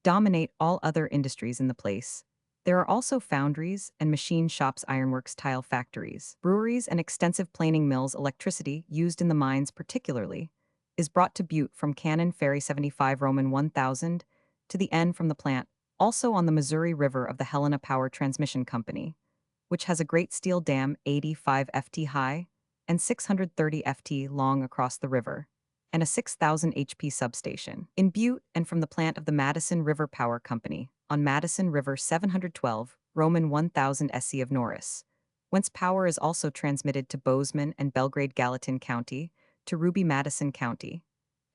dominate all other industries in the place. There are also foundries and machine shops, ironworks, tile factories, breweries, and extensive planing mills. Electricity, used in the mines particularly, is brought to Butte from Cannon Ferry 75 Roman 1000 to the N from the plant, also on the Missouri River of the Helena Power Transmission Company, which has a great steel dam 85 ft high and 630 ft long across the river, and a 6,000 HP substation in Butte, and from the plant of the Madison River Power Company on Madison River 712 Roman 1000 SC of Norris, whence power is also transmitted to Bozeman and Belgrade Gallatin County, to Ruby Madison County,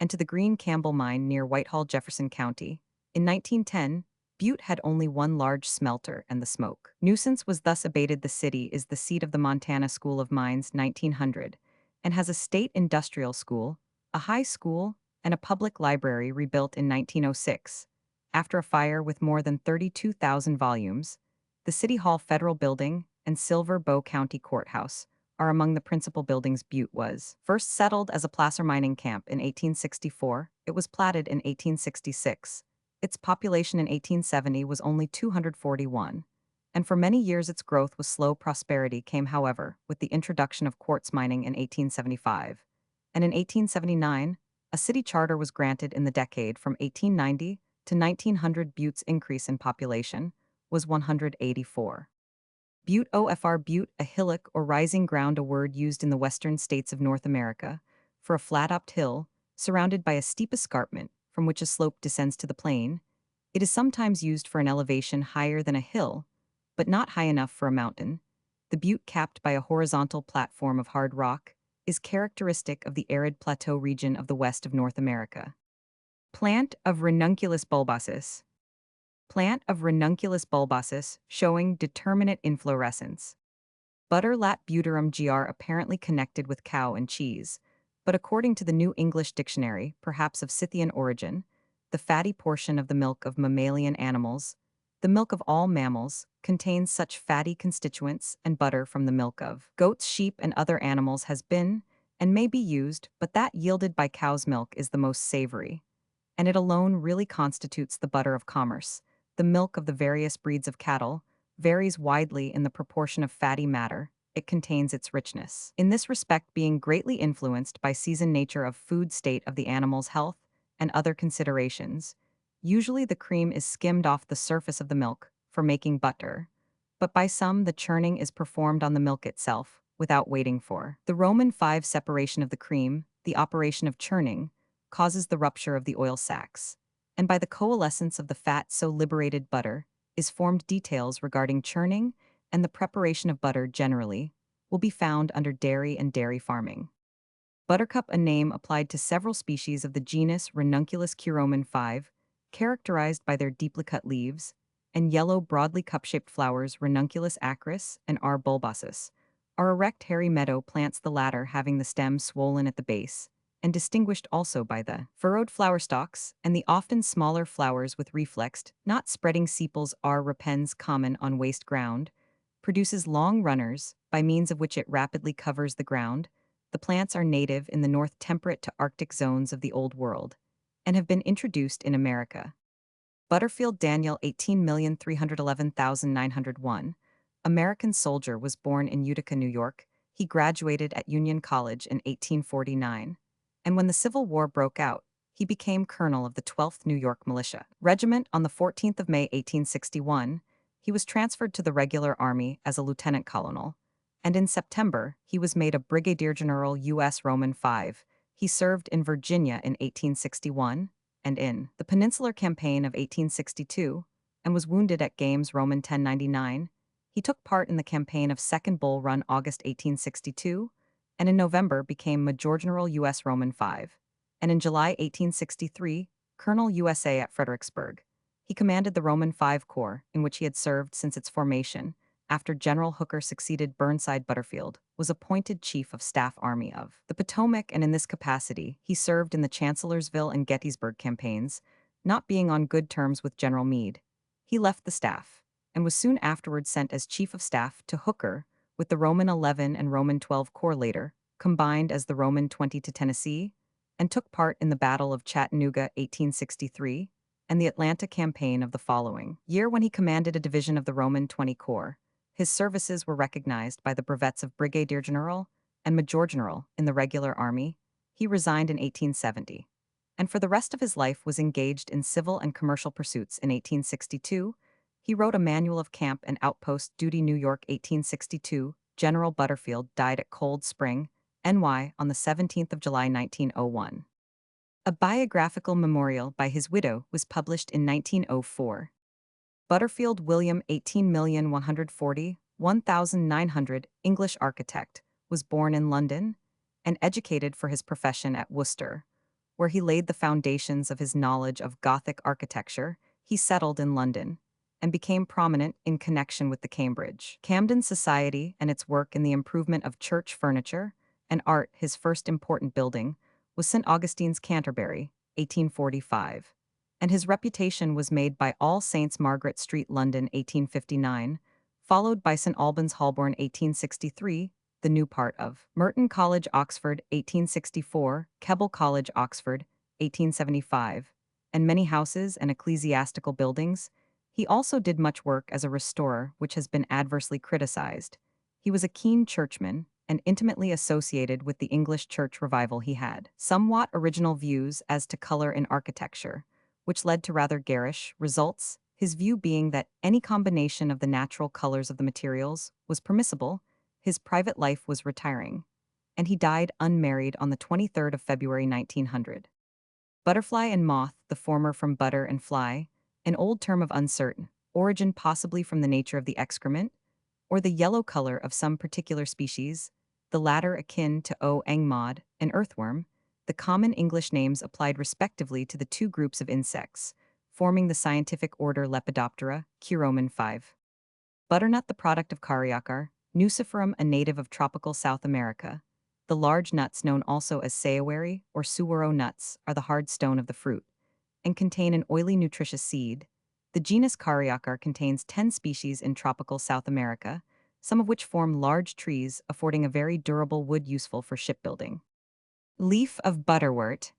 and to the Green Campbell Mine near Whitehall Jefferson County. In 1910, Butte had only one large smelter, and the smoke nuisance was thus abated. The city is the seat of the Montana School of Mines 1900, and has a state industrial school, a high school, and a public library rebuilt in 1906. After a fire with more than 32,000 volumes, the City Hall Federal Building and Silver Bow County Courthouse are among the principal buildings. Butte was first settled as a placer mining camp in 1864. It was platted in 1866. Its population in 1870 was only 241, and for many years its growth was slow. Prosperity came, however, with the introduction of quartz mining in 1875. And in 1879, a city charter was granted. In the decade from 1890 to 1900, Butte's increase in population was 184. Butte OFR Butte, a hillock or rising ground, a word used in the western states of North America for a flat-topped hill surrounded by a steep escarpment from which a slope descends to the plain. It is sometimes used for an elevation higher than a hill, but not high enough for a mountain. The butte, capped by a horizontal platform of hard rock, is characteristic of the arid plateau region of the west of North America. Plant of Ranunculus bulbosus. Plant of Ranunculus bulbosus, showing determinate inflorescence. Butter lat butyrum gr, apparently connected with cow and cheese, but according to the New English Dictionary, perhaps of Scythian origin, the fatty portion of the milk of mammalian animals. The milk of all mammals contains such fatty constituents, and butter from the milk of goats, sheep, and other animals has been and may be used, but that yielded by cow's milk is the most savory, and it alone really constitutes the butter of commerce. The milk of the various breeds of cattle varies widely in the proportion of fatty matter it contains, its richness in this respect being greatly influenced by season, nature of food, state of the animal's health, and other considerations. Usually the cream is skimmed off the surface of the milk for making butter, but by some the churning is performed on the milk itself without waiting for the Roman 5 separation of the cream. The operation of churning causes the rupture of the oil sacs, and by the coalescence of the fat so liberated butter is formed. Details regarding churning and the preparation of butter generally will be found under dairy and dairy farming. Buttercup, a name applied to several species of the genus Ranunculus curomen 5, characterized by their deeply cut leaves and yellow broadly cup-shaped flowers. Ranunculus acris and R. bulbosus are erect hairy meadow plants, the latter having the stem swollen at the base and distinguished also by the furrowed flower stalks and the often smaller flowers with reflexed, not spreading sepals are repens common on waste ground, produces long runners, by means of which it rapidly covers the ground. The plants are native in the north temperate to Arctic zones of the Old World, and have been introduced in America. Butterfield Daniel 18,311,901, American soldier, was born in Utica, New York. He graduated at Union College in 1849, and when the Civil War broke out, he became colonel of the 12th New York Militia Regiment on the 14th of May 1861. He was transferred to the regular army as a lieutenant colonel, and in September he was made a brigadier general U.S. Roman 5. He served in Virginia in 1861 and in the Peninsular Campaign of 1862, and was wounded at Games Roman 1099. He took part in the campaign of Second Bull Run August 1862, and in November became Major General U.S. Roman 5, and in July 1863, Colonel USA at Fredericksburg. He commanded the Roman 5 Corps, in which he had served since its formation, after General Hooker succeeded Burnside. Butterfield was appointed Chief of Staff Army of the Potomac, and in this capacity he served in the Chancellorsville and Gettysburg campaigns, not being on good terms with General Meade. He left the staff, and was soon afterward sent as Chief of Staff to Hooker, with the Roman 11 and Roman 12 Corps later, combined as the Roman 20 to Tennessee, and took part in the Battle of Chattanooga 1863, and the Atlanta campaign of the following year, when he commanded a division of the Roman 20 Corps. His services were recognized by the brevets of Brigadier General and Major General in the regular army. He resigned in 1870, and for the rest of his life was engaged in civil and commercial pursuits. In 1862, he wrote a manual of camp and outpost duty. New York, 1862. General Butterfield died at Cold Spring, NY, on the 17th of July, 1901. A biographical memorial by his widow was published in 1904. Butterfield William 18,140,1900, English architect, was born in London and educated for his profession at Worcester, where he laid the foundations of his knowledge of Gothic architecture. He settled in London and became prominent in connection with the Cambridge Camden Society and its work in the improvement of church furniture and art. His first important building was St. Augustine's, Canterbury, 1845. And his reputation was made by All Saints Margaret Street, London, 1859, followed by St. Albans, Holborn, 1863, the new part of Merton College, Oxford, 1864, Keble College, Oxford, 1875, and many houses and ecclesiastical buildings. He also did much work as a restorer, which has been adversely criticized. He was a keen churchman and intimately associated with the English church revival. He had somewhat original views as to color in architecture, which led to rather garish results, his view being that any combination of the natural colors of the materials was permissible. His private life was retiring, and he died unmarried on the 23rd of February 1900. Butterfly and moth, the former from butter and fly, an old term of uncertain origin, possibly from the nature of the excrement, or the yellow color of some particular species, the latter akin to O. engmod, an earthworm, the common English names applied respectively to the two groups of insects, forming the scientific order Lepidoptera, Curomen 5. Butternut, the product of Cariacar, Nuciferum, a native of tropical South America. The large nuts, known also as sayawari or suwaro nuts, are the hard stone of the fruit, and contain an oily nutritious seed. The genus Cariacar contains 10 species in tropical South America, some of which form large trees, affording a very durable wood useful for shipbuilding. Leaf of butterwort.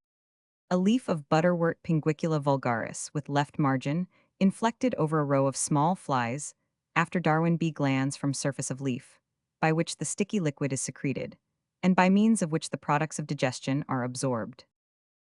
A leaf of butterwort, Pinguicula vulgaris, with left margin, inflected over a row of small flies, after Darwin B. glands from surface of leaf, by which the sticky liquid is secreted, and by means of which the products of digestion are absorbed.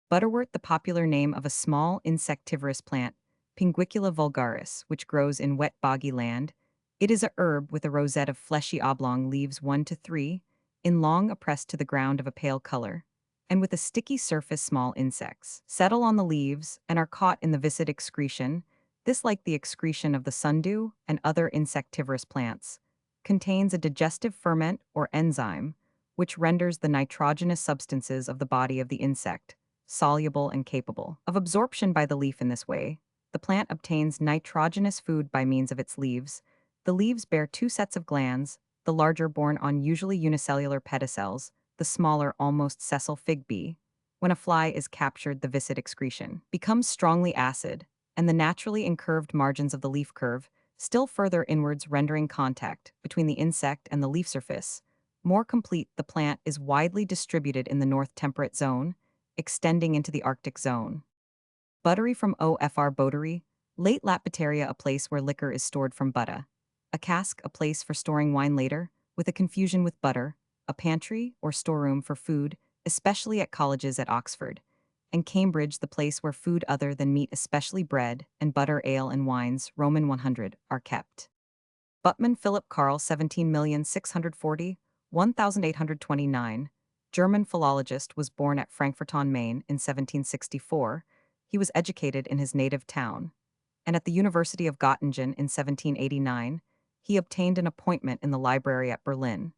Butterwort, the popular name of a small insectivorous plant, Pinguicula vulgaris, which grows in wet boggy land. It is a herb with a rosette of fleshy oblong leaves 1 to 3, in long oppressed to the ground of a pale color, and with a sticky surface. Small insects settle on the leaves and are caught in the viscid excretion. This, like the excretion of the sundew and other insectivorous plants, contains a digestive ferment or enzyme, which renders the nitrogenous substances of the body of the insect soluble and capable of absorption by the leaf. In this way, the plant obtains nitrogenous food by means of its leaves. The leaves bear 2 sets of glands, the larger borne on usually unicellular pedicels, the smaller almost sessile fig bee, When a fly is captured, the viscid excretion becomes strongly acid, and the naturally incurved margins of the leaf curve still further inwards, rendering contact between the insect and the leaf surface more complete. The plant is widely distributed in the north temperate zone, extending into the Arctic zone. Buttery from OFR Botery, late Lapitaria, a place where liquor is stored from butta. A cask, a place for storing wine later, with a confusion with butter, a pantry or storeroom for food, especially at colleges at Oxford. And Cambridge, the place where food other than meat, especially bread and butter, ale and wines, Roman 100, are kept. Buttmann Philip Karl 17,640, 1829, German philologist, was born at Frankfurt on Main in 1764. He was educated in his native town, and at the University of Göttingen in 1789, he obtained an appointment in the library at Berlin.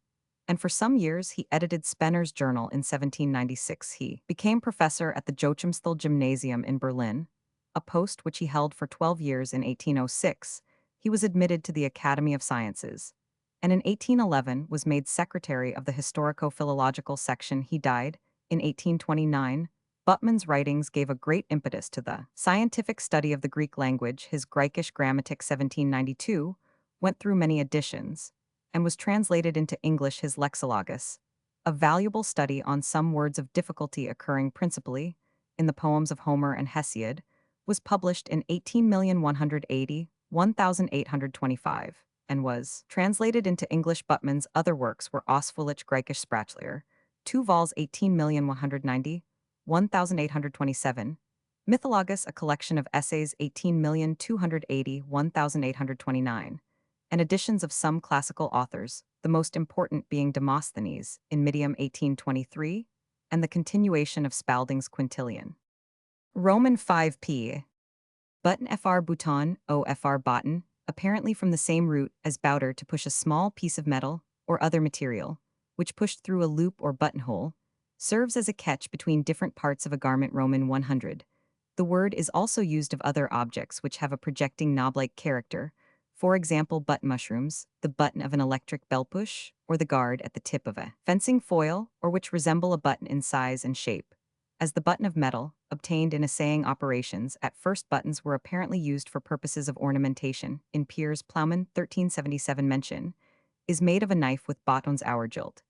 And for some years he edited Spener's journal. In 1796 he became professor at the Joachimsthal Gymnasium in Berlin, a post which he held for 12 years. In 1806, he was admitted to the Academy of Sciences, and in 1811 was made secretary of the historico-philological section. He died in 1829. Buttmann's writings gave a great impetus to the scientific study of the Greek language. His Griechische Grammatik 1792 went through many editions and was translated into English. His Lexicologus, a valuable study on some words of difficulty occurring principally in the poems of Homer and Hesiod, was published in 18,180, 1825, and was translated into English. Buttmann's other works were Ausführliche Griechische Sprachlehre, 2 vols 18,190, 1827, Mythologus, a collection of essays, 18,280, 1829, and editions of some classical authors, the most important being Demosthenes, in Medium 1823, and the continuation of Spalding's Quintilian. Roman 5p. Button fr bouton, ofr button, apparently from the same root as bouter, to push a small piece of metal or other material, which pushed through a loop or buttonhole, serves as a catch between different parts of a garment. Roman 100. The word is also used of other objects which have a projecting knob-like character, for example button mushrooms, the button of an electric bell push, or the guard at the tip of a fencing foil, or which resemble a button in size and shape. As the button of metal, obtained in assaying operations, at first buttons were apparently used for purposes of ornamentation. In Piers Plowman 1377 mention is made of a knife with bottons gilt,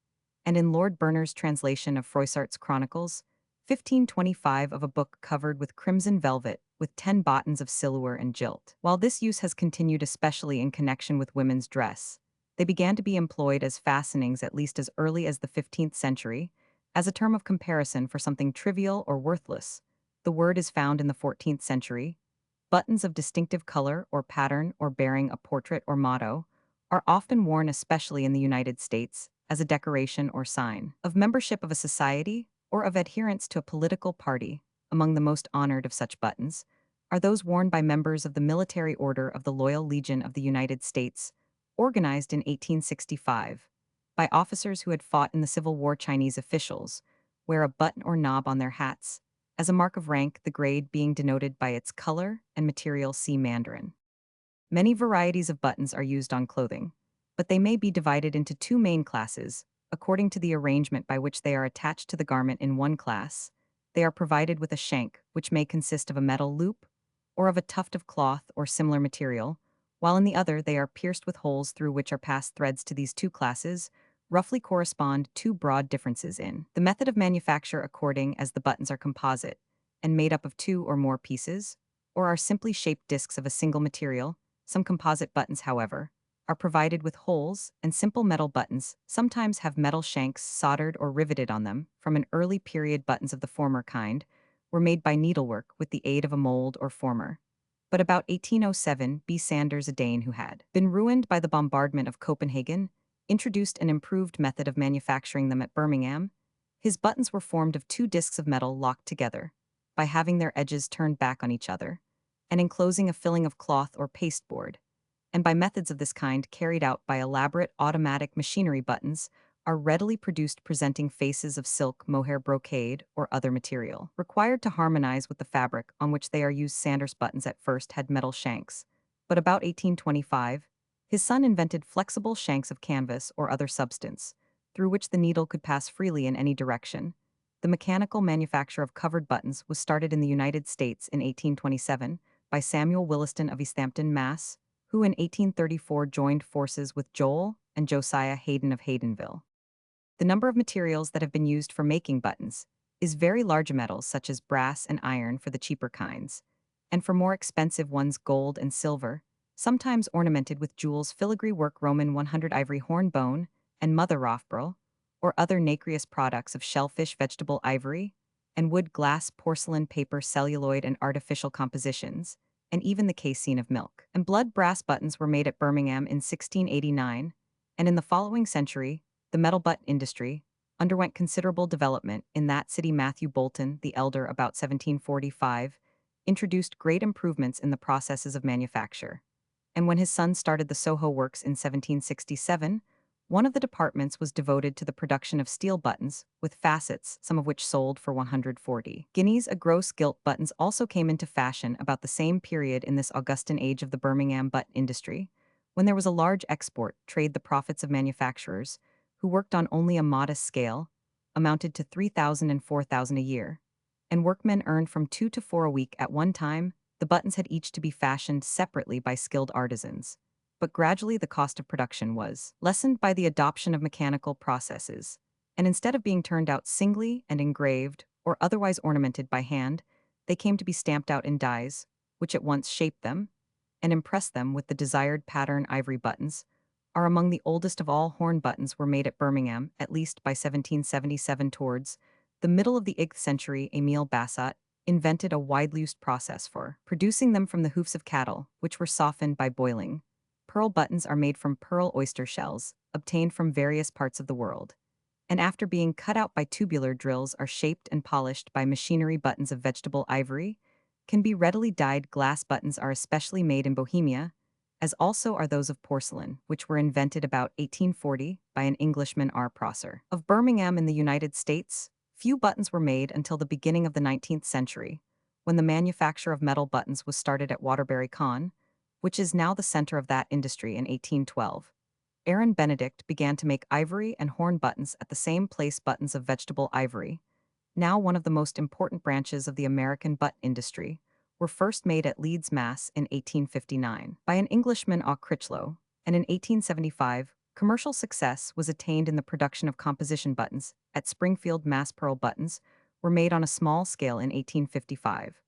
and in Lord Berners' translation of Froissart's Chronicles, 1525, of a book covered with crimson velvet, with 10 bottons of silver and gilt. While this use has continued especially in connection with women's dress, they began to be employed as fastenings at least as early as the 15th century, as a term of comparison for something trivial or worthless. The word is found in the 14th century. Buttons of distinctive color or pattern or bearing a portrait or motto are often worn, especially in the United States, as a decoration or sign of membership of a society or of adherence to a political party. Among the most honored of such buttons are those worn by members of the Military Order of the Loyal Legion of the United States, organized in 1865, by officers who had fought in the Civil War. Chinese officials wear a button or knob on their hats as a mark of rank, the grade being denoted by its color and material. See Mandarin. Many varieties of buttons are used on clothing, but they may be divided into two main classes, according to the arrangement by which they are attached to the garment. In one class, they are provided with a shank, which may consist of a metal loop or of a tuft of cloth or similar material, while in the other they are pierced with holes through which are passed threads. To these two classes roughly correspond two broad differences in the method of manufacture, according as the buttons are composite and made up of two or more pieces, or are simply shaped discs of a single material. Some composite buttons, however, are provided with holes, and simple metal buttons sometimes have metal shanks soldered or riveted on them. From an early period, buttons of the former kind were made by needlework with the aid of a mold or former. But about 1807, B. Sanders, a Dane who had been ruined by the bombardment of Copenhagen, introduced an improved method of manufacturing them at Birmingham. His buttons were formed of two discs of metal locked together by having their edges turned back on each other, and enclosing a filling of cloth or pasteboard, and by methods of this kind carried out by elaborate automatic machinery. Buttons are readily produced presenting faces of silk, mohair, brocade, or other material required to harmonize with the fabric on which they are used. Sanders' buttons at first had metal shanks, but about 1825, his son invented flexible shanks of canvas or other substance, through which the needle could pass freely in any direction. The mechanical manufacture of covered buttons was started in the United States in 1827 by Samuel Williston of Easthampton, Mass., who in 1834 joined forces with Joel and Josiah Hayden of Haydenville. The number of materials that have been used for making buttons is very large metals such as brass and iron for the cheaper kinds, and for more expensive ones gold and silver, sometimes ornamented with jewels filigree work Roman 100 ivory horn bone and mother rothbril, or other nacreous products of shellfish vegetable ivory, and wood glass porcelain paper celluloid and artificial compositions, and even the casein of milk. And blood brass buttons were made at Birmingham in 1689, and in the following century, the metal button industry underwent considerable development. In that city Matthew Boulton the Elder about 1745 introduced great improvements in the processes of manufacture. And when his son started the Soho Works in 1767, one of the departments was devoted to the production of steel buttons with facets, some of which sold for 140 guineas. A gross gilt buttons also came into fashion about the same period in this Augustan age of the Birmingham button industry, when there was a large export trade. The profits of manufacturers, who worked on only a modest scale, amounted to 3,000 and 4,000 a year, and workmen earned from 2 to 4 a week at one time. The buttons had each to be fashioned separately by skilled artisans, but gradually the cost of production was lessened by the adoption of mechanical processes, and instead of being turned out singly and engraved or otherwise ornamented by hand, they came to be stamped out in dies, which at once shaped them and impressed them with the desired pattern. Ivory buttons are among the oldest of all. Horn buttons were made at Birmingham, at least by 1777. Towards the middle of the 8th century, Emile Bassat invented a widely used process for producing them from the hoofs of cattle, which were softened by boiling. Pearl buttons are made from pearl oyster shells, obtained from various parts of the world, and after being cut out by tubular drills are shaped and polished by machinery. Buttons of vegetable ivory can be readily dyed. Glass buttons are especially made in Bohemia, as also are those of porcelain, which were invented about 1840 by an Englishman, R. Prosser. Of Birmingham in the United States, few buttons were made until the beginning of the 19th century, when the manufacture of metal buttons was started at Waterbury Con, which is now the center of that industry. In 1812, Aaron Benedict began to make ivory and horn buttons at the same place. Buttons of vegetable ivory, now one of the most important branches of the American button industry, were first made at Leeds, Mass. In 1859 by an Englishman, A. Critchlow, and in 1875, commercial success was attained in the production of composition buttons at Springfield, Mass. Pearl buttons were made on a small scale in 1855,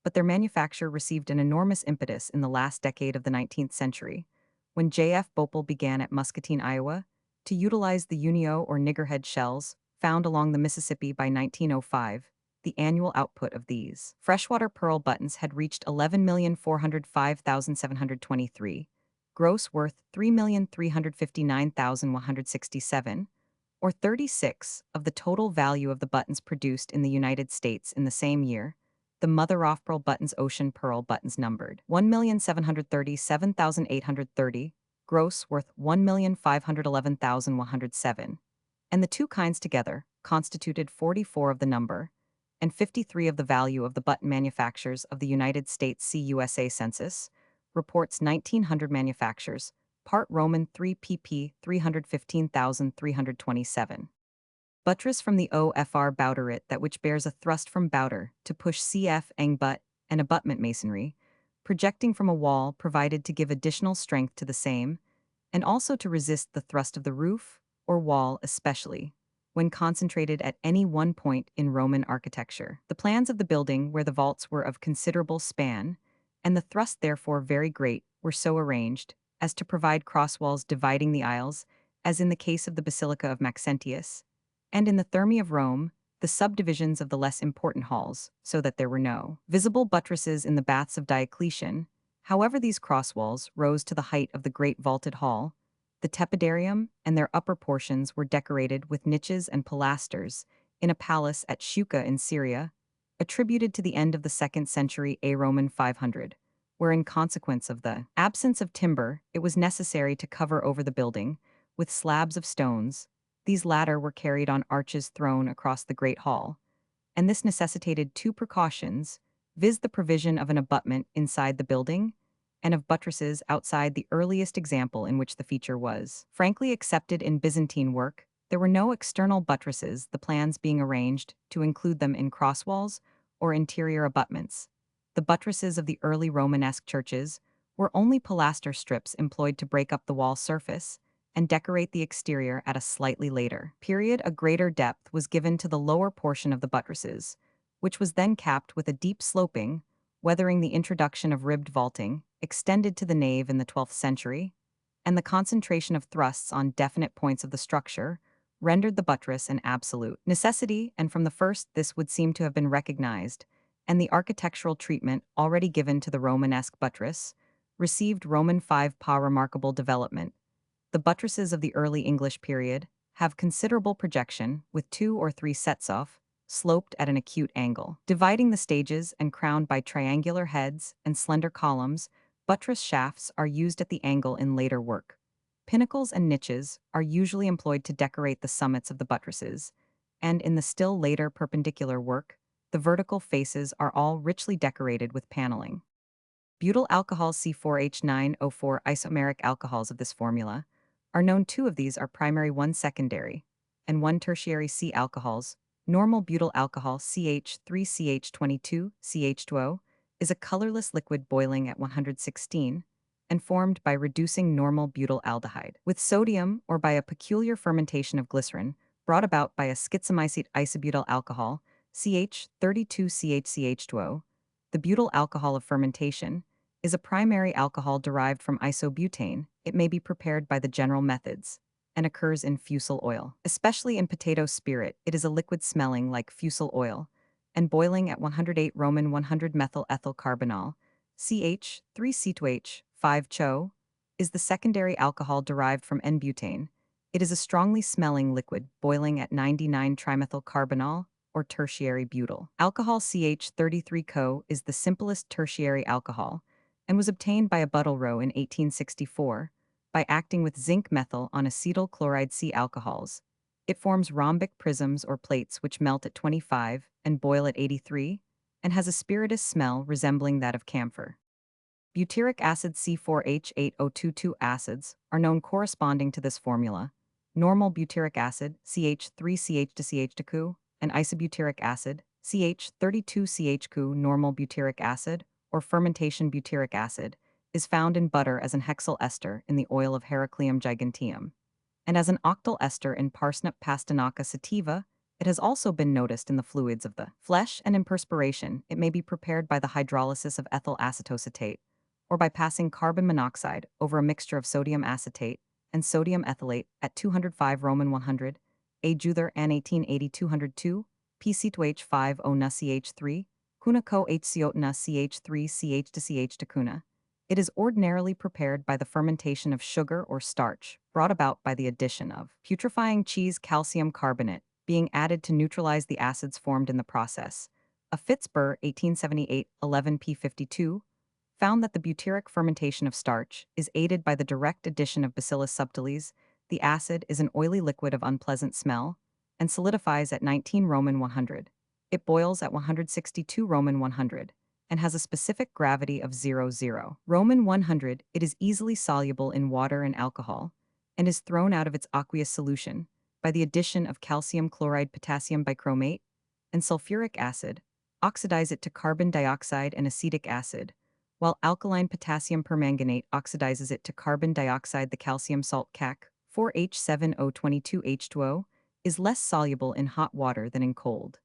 but their manufacture received an enormous impetus in the last decade of the 19th century, when J.F. Bopel began at Muscatine, Iowa, to utilize the Unio or niggerhead shells found along the Mississippi. By 1905, the annual output of these freshwater pearl buttons had reached 11,405,723, gross worth 3,359,167, or 36 of the total value of the buttons produced in the United States in the same year. The mother of pearl buttons, ocean pearl buttons, numbered 1,737,830, gross worth 1,511,107, and the two kinds together constituted 44 of the number and 53 of the value of the button manufactures of the United States. See USA Census reports 1,900 manufactures, part Roman 3 pp 315,327. Buttress from the OFR bowderet, that which bears a thrust from bowder to push cf eng butt and abutment masonry, projecting from a wall provided to give additional strength to the same, and also to resist the thrust of the roof or wall, especially when concentrated at any one point in Roman architecture. The plans of the building, where the vaults were of considerable span, and the thrust therefore very great, were so arranged as to provide cross walls dividing the aisles, as in the case of the Basilica of Maxentius, and in the Thermae of Rome, the subdivisions of the less important halls, so that there were no visible buttresses in the baths of Diocletian. However, these cross walls rose to the height of the great vaulted hall. The tepidarium and their upper portions were decorated with niches and pilasters in a palace at Shuka in Syria, attributed to the end of the 2nd century A. Roman 500, where in consequence of the absence of timber, it was necessary to cover over the building with slabs of stones. These latter were carried on arches thrown across the great hall, and this necessitated two precautions, viz. The provision of an abutment inside the building and of buttresses outside. The earliest example in which the feature was frankly accepted in Byzantine work, There were no external buttresses, the plans being arranged to include them in crosswalls or interior abutments. The buttresses of the early Romanesque churches were only pilaster strips employed to break up the wall surface and decorate the exterior at a slightly later period. A greater depth was given to the lower portion of the buttresses, which was then capped with a deep sloping, weathering the introduction of ribbed vaulting, extended to the nave in the 12th century, and the concentration of thrusts on definite points of the structure rendered the buttress an absolute necessity, and from the first this would seem to have been recognized, and the architectural treatment already given to the Romanesque buttress received Roman V remarkable development. The buttresses of the early English period have considerable projection, with 2 or 3 sets off, sloped at an acute angle. Dividing the stages and crowned by triangular heads and slender columns, buttress shafts are used at the angle in later work. Pinnacles and niches are usually employed to decorate the summits of the buttresses, and in the still later perpendicular work, the vertical faces are all richly decorated with paneling. Butyl alcohol C4H9O4 isomeric alcohols of this formula are known. 2 of these are primary, 1 secondary, and 1 tertiary C alcohols. Normal butyl alcohol CH3CH22CH2O is a colorless liquid boiling at 116 and formed by reducing normal butyl aldehyde with sodium or by a peculiar fermentation of glycerin brought about by a schizomycete isobutyl alcohol CH32CHCH2O. The butyl alcohol of fermentation is a primary alcohol derived from isobutane. It may be prepared by the general methods and occurs in fusel oil. Especially in potato spirit, it is a liquid smelling like fusel oil and boiling at 108 Roman 100 methyl ethyl carbonyl, CH3C2H5-CHO, is the secondary alcohol derived from N-butane. It is a strongly smelling liquid boiling at 99 trimethyl carbonyl or tertiary butyl. Alcohol CH33-CoO is the simplest tertiary alcohol and was obtained by a Buttelrow in 1864 by acting with zinc methyl on acetyl chloride C alcohols. It forms rhombic prisms or plates which melt at 25 and boil at 83 and has a spirituous smell resembling that of camphor. Butyric acid C4H8022 acids are known corresponding to this formula. Normal butyric acid CH3CH2CH2 and isobutyric acid CH32CHQ. Normal butyric acid or fermentation butyric acid is found in butter as an hexyl ester in the oil of Heracleum giganteum, and as an octyl ester in parsnip pastinaca sativa. It has also been noticed in the fluids of the flesh, and in perspiration it may be prepared by the hydrolysis of ethyl acetoacetate, or by passing carbon monoxide over a mixture of sodium acetate and sodium ethylate at 205 Roman 100, A. Juther An 1880 202, PC2H50 na CH3, Kuna co HCO na CH3 CH to CH to Kuna. It is ordinarily prepared by the fermentation of sugar or starch, brought about by the addition of putrefying cheese calcium carbonate being added to neutralize the acids formed in the process. A Fitzburr 1878 11p52 found that the butyric fermentation of starch is aided by the direct addition of Bacillus subtilis. The acid is an oily liquid of unpleasant smell and solidifies at 19 Roman 100. It boils at 162 Roman 100 and has a specific gravity of 00 Roman 100. It is easily soluble in water and alcohol and is thrown out of its aqueous solution by the addition of calcium chloride potassium bichromate and sulfuric acid. Oxidize it to carbon dioxide and acetic acid, while alkaline potassium permanganate oxidizes it to carbon dioxide. The calcium salt CaC 4H7022H2O is less soluble in hot water than in cold.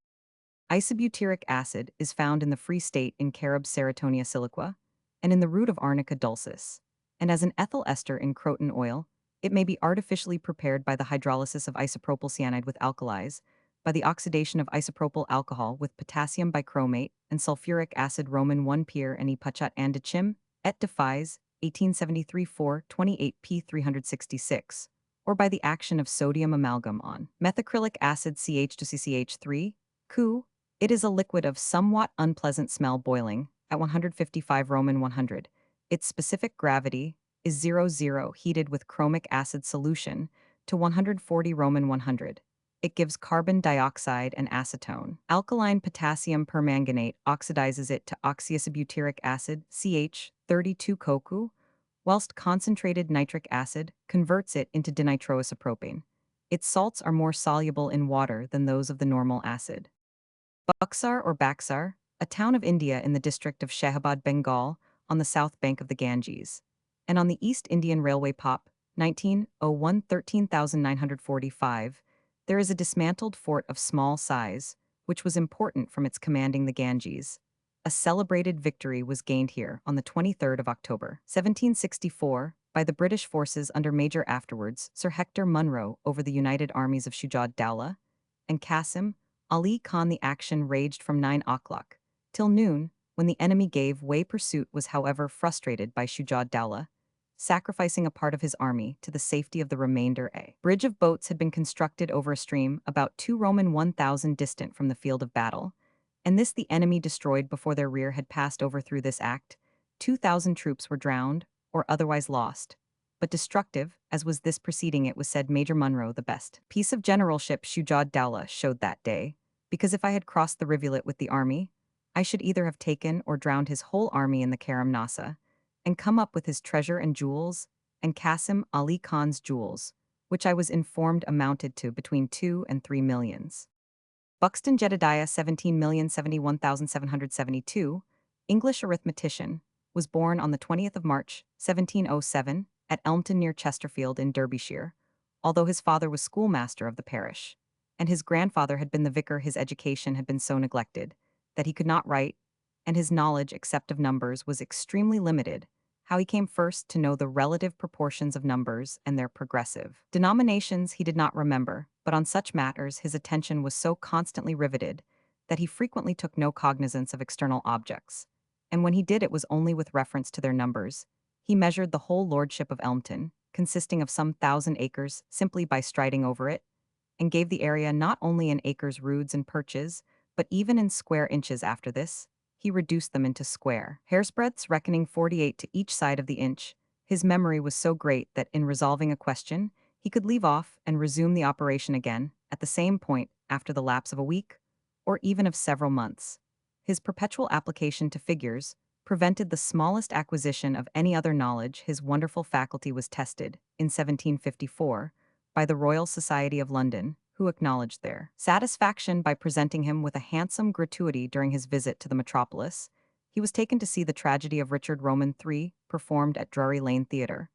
Isobutyric acid is found in the free state in Carob Serotonia siliqua and in the root of Arnica dulcis, and as an ethyl ester in croton oil. It may be artificially prepared by the hydrolysis of isopropyl cyanide with alkalis, by the oxidation of isopropyl alcohol with potassium bichromate and sulfuric acid. Roman 1 Pier and Ipachat Andachim, et defies, 1873 428p 366, or by the action of sodium amalgam on methacrylic acid CH2CCH3, Cu. It is a liquid of somewhat unpleasant smell boiling at 155 Roman 100. Its specific gravity is 00 heated with chromic acid solution to 140 Roman 100. It gives carbon dioxide and acetone. Alkaline potassium permanganate oxidizes it to oxyisobutyric acid CH32-CoCu, whilst concentrated nitric acid converts it into dinitroisopropane. Its salts are more soluble in water than those of the normal acid. Buxar or Baxar, a town of India in the district of Shahabad, Bengal, on the south bank of the Ganges. And on the East Indian Railway POP, 1901 13,945, there is a dismantled fort of small size, which was important from its commanding the Ganges. A celebrated victory was gained here on the 23rd of October, 1764, by the British forces under Major afterwards Sir Hector Munro over the united armies of Shujat Dowlah and Qasim Ali Khan. The action raged from 9 o'clock till noon, when the enemy gave way. Pursuit was however frustrated by Shujat Dowlah, sacrificing a part of his army to the safety of the remainder. A bridge of boats had been constructed over a stream about 2 Roman 1,000 distant from the field of battle, and this the enemy destroyed before their rear had passed over. Through this act, 2,000 troops were drowned or otherwise lost. But destructive, as was this proceeding, it was said Major Munro the best piece of generalship Shujat Dowlah showed that day, because if I had crossed the rivulet with the army, I should either have taken or drowned his whole army in the Karam Nasa, and come up with his treasure and jewels, and Qasim Ali Khan's jewels, which I was informed amounted to between 2 and 3 millions. Buxton Jedediah 17,071,772, English arithmetician, was born on the 20th of March, 1707, at Elmton near Chesterfield in Derbyshire, although his father was schoolmaster of the parish, and his grandfather had been the vicar. His education had been so neglected that he could not write, and his knowledge except of numbers was extremely limited. How he came first to know the relative proportions of numbers and their progressive denominations he did not remember, but on such matters his attention was so constantly riveted that he frequently took no cognizance of external objects, and when he did it was only with reference to their numbers. He measured the whole lordship of Elmton, consisting of some 1,000 acres, simply by striding over it, and gave the area not only in acres, roods, and perches, but even in square inches. After this, he reduced them into square hairsbreadths, reckoning 48 to each side of the inch. His memory was so great that in resolving a question, he could leave off and resume the operation again at the same point after the lapse of a week, or even of several months. His perpetual application to figures prevented the smallest acquisition of any other knowledge. His wonderful faculty was tested, in 1754, by the Royal Society of London, who acknowledged their satisfaction by presenting him with a handsome gratuity during his visit to the metropolis. He was taken to see the tragedy of Richard Roman III, performed at Drury Lane Theatre,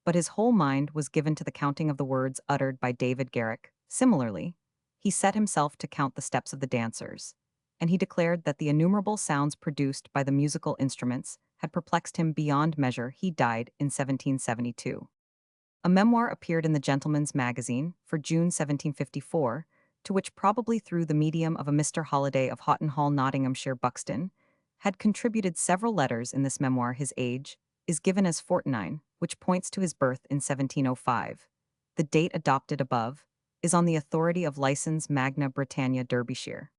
but his whole mind was given to the counting of the words uttered by David Garrick. Similarly, he set himself to count the steps of the dancers, and he declared that the innumerable sounds produced by the musical instruments had perplexed him beyond measure. He died in 1772. A memoir appeared in the Gentleman's Magazine for June 1754, to which, probably through the medium of a Mr. Holiday of Houghton Hall, Nottinghamshire, Buxton, had contributed several letters. In this memoir his age is given as 49, which points to his birth in 1705. The date adopted above is on the authority of License Magna Britannia, Derbyshire.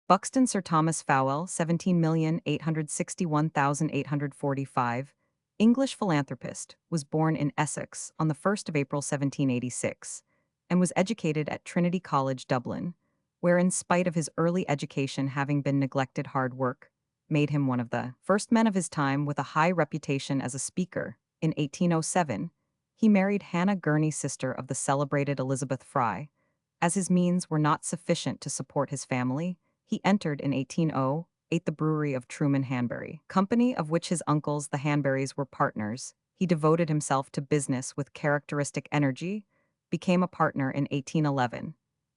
Buxton Sir Thomas Fowell, 17,861,845, English philanthropist, was born in Essex on the 1st of April 1786, and was educated at Trinity College, Dublin, where, in spite of his early education having been neglected, hard work made him one of the first men of his time with a high reputation as a speaker. In 1807, he married Hannah Gurney, sister of the celebrated Elizabeth Fry. As his means were not sufficient to support his family, he entered in 1808 the brewery of Truman Hanbury Company, of which his uncles the Hanburys were partners. He devoted himself to business with characteristic energy, became a partner in 1811,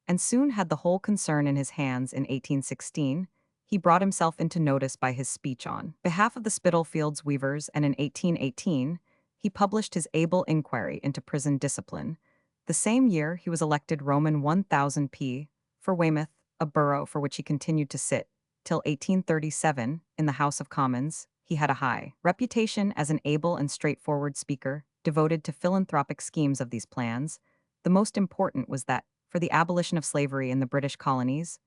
and soon had the whole concern in his hands. In 1816, he brought himself into notice by his speech on behalf of the Spitalfields weavers, and in 1818, he published his able inquiry into prison discipline. The same year he was elected Roman 1000 p. for Weymouth, a borough for which he continued to sit till 1837 in the House of Commons. He had a high reputation as an able and straightforward speaker, devoted to philanthropic schemes. Of these plans, the most important was that, for the abolition of slavery in the British colonies.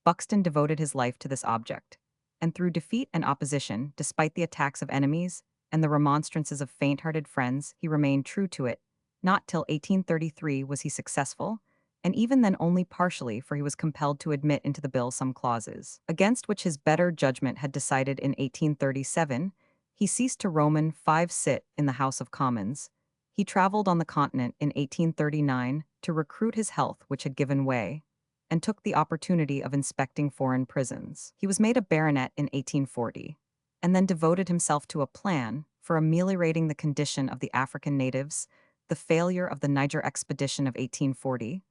Buxton devoted his life to this object, and through defeat and opposition, despite the attacks of enemies and the remonstrances of faint-hearted friends, he remained true to it. Not till 1833 was he successful, and even then only partially, for he was compelled to admit into the bill some clauses against which his better judgment had decided. In 1837, he ceased to Roman 5 sit in the House of Commons. He traveled on the continent in 1839 to recruit his health, which had given way, and took the opportunity of inspecting foreign prisons. He was made a baronet in 1840, and then devoted himself to a plan for ameliorating the condition of the African natives. The failure of the Niger expedition of 1840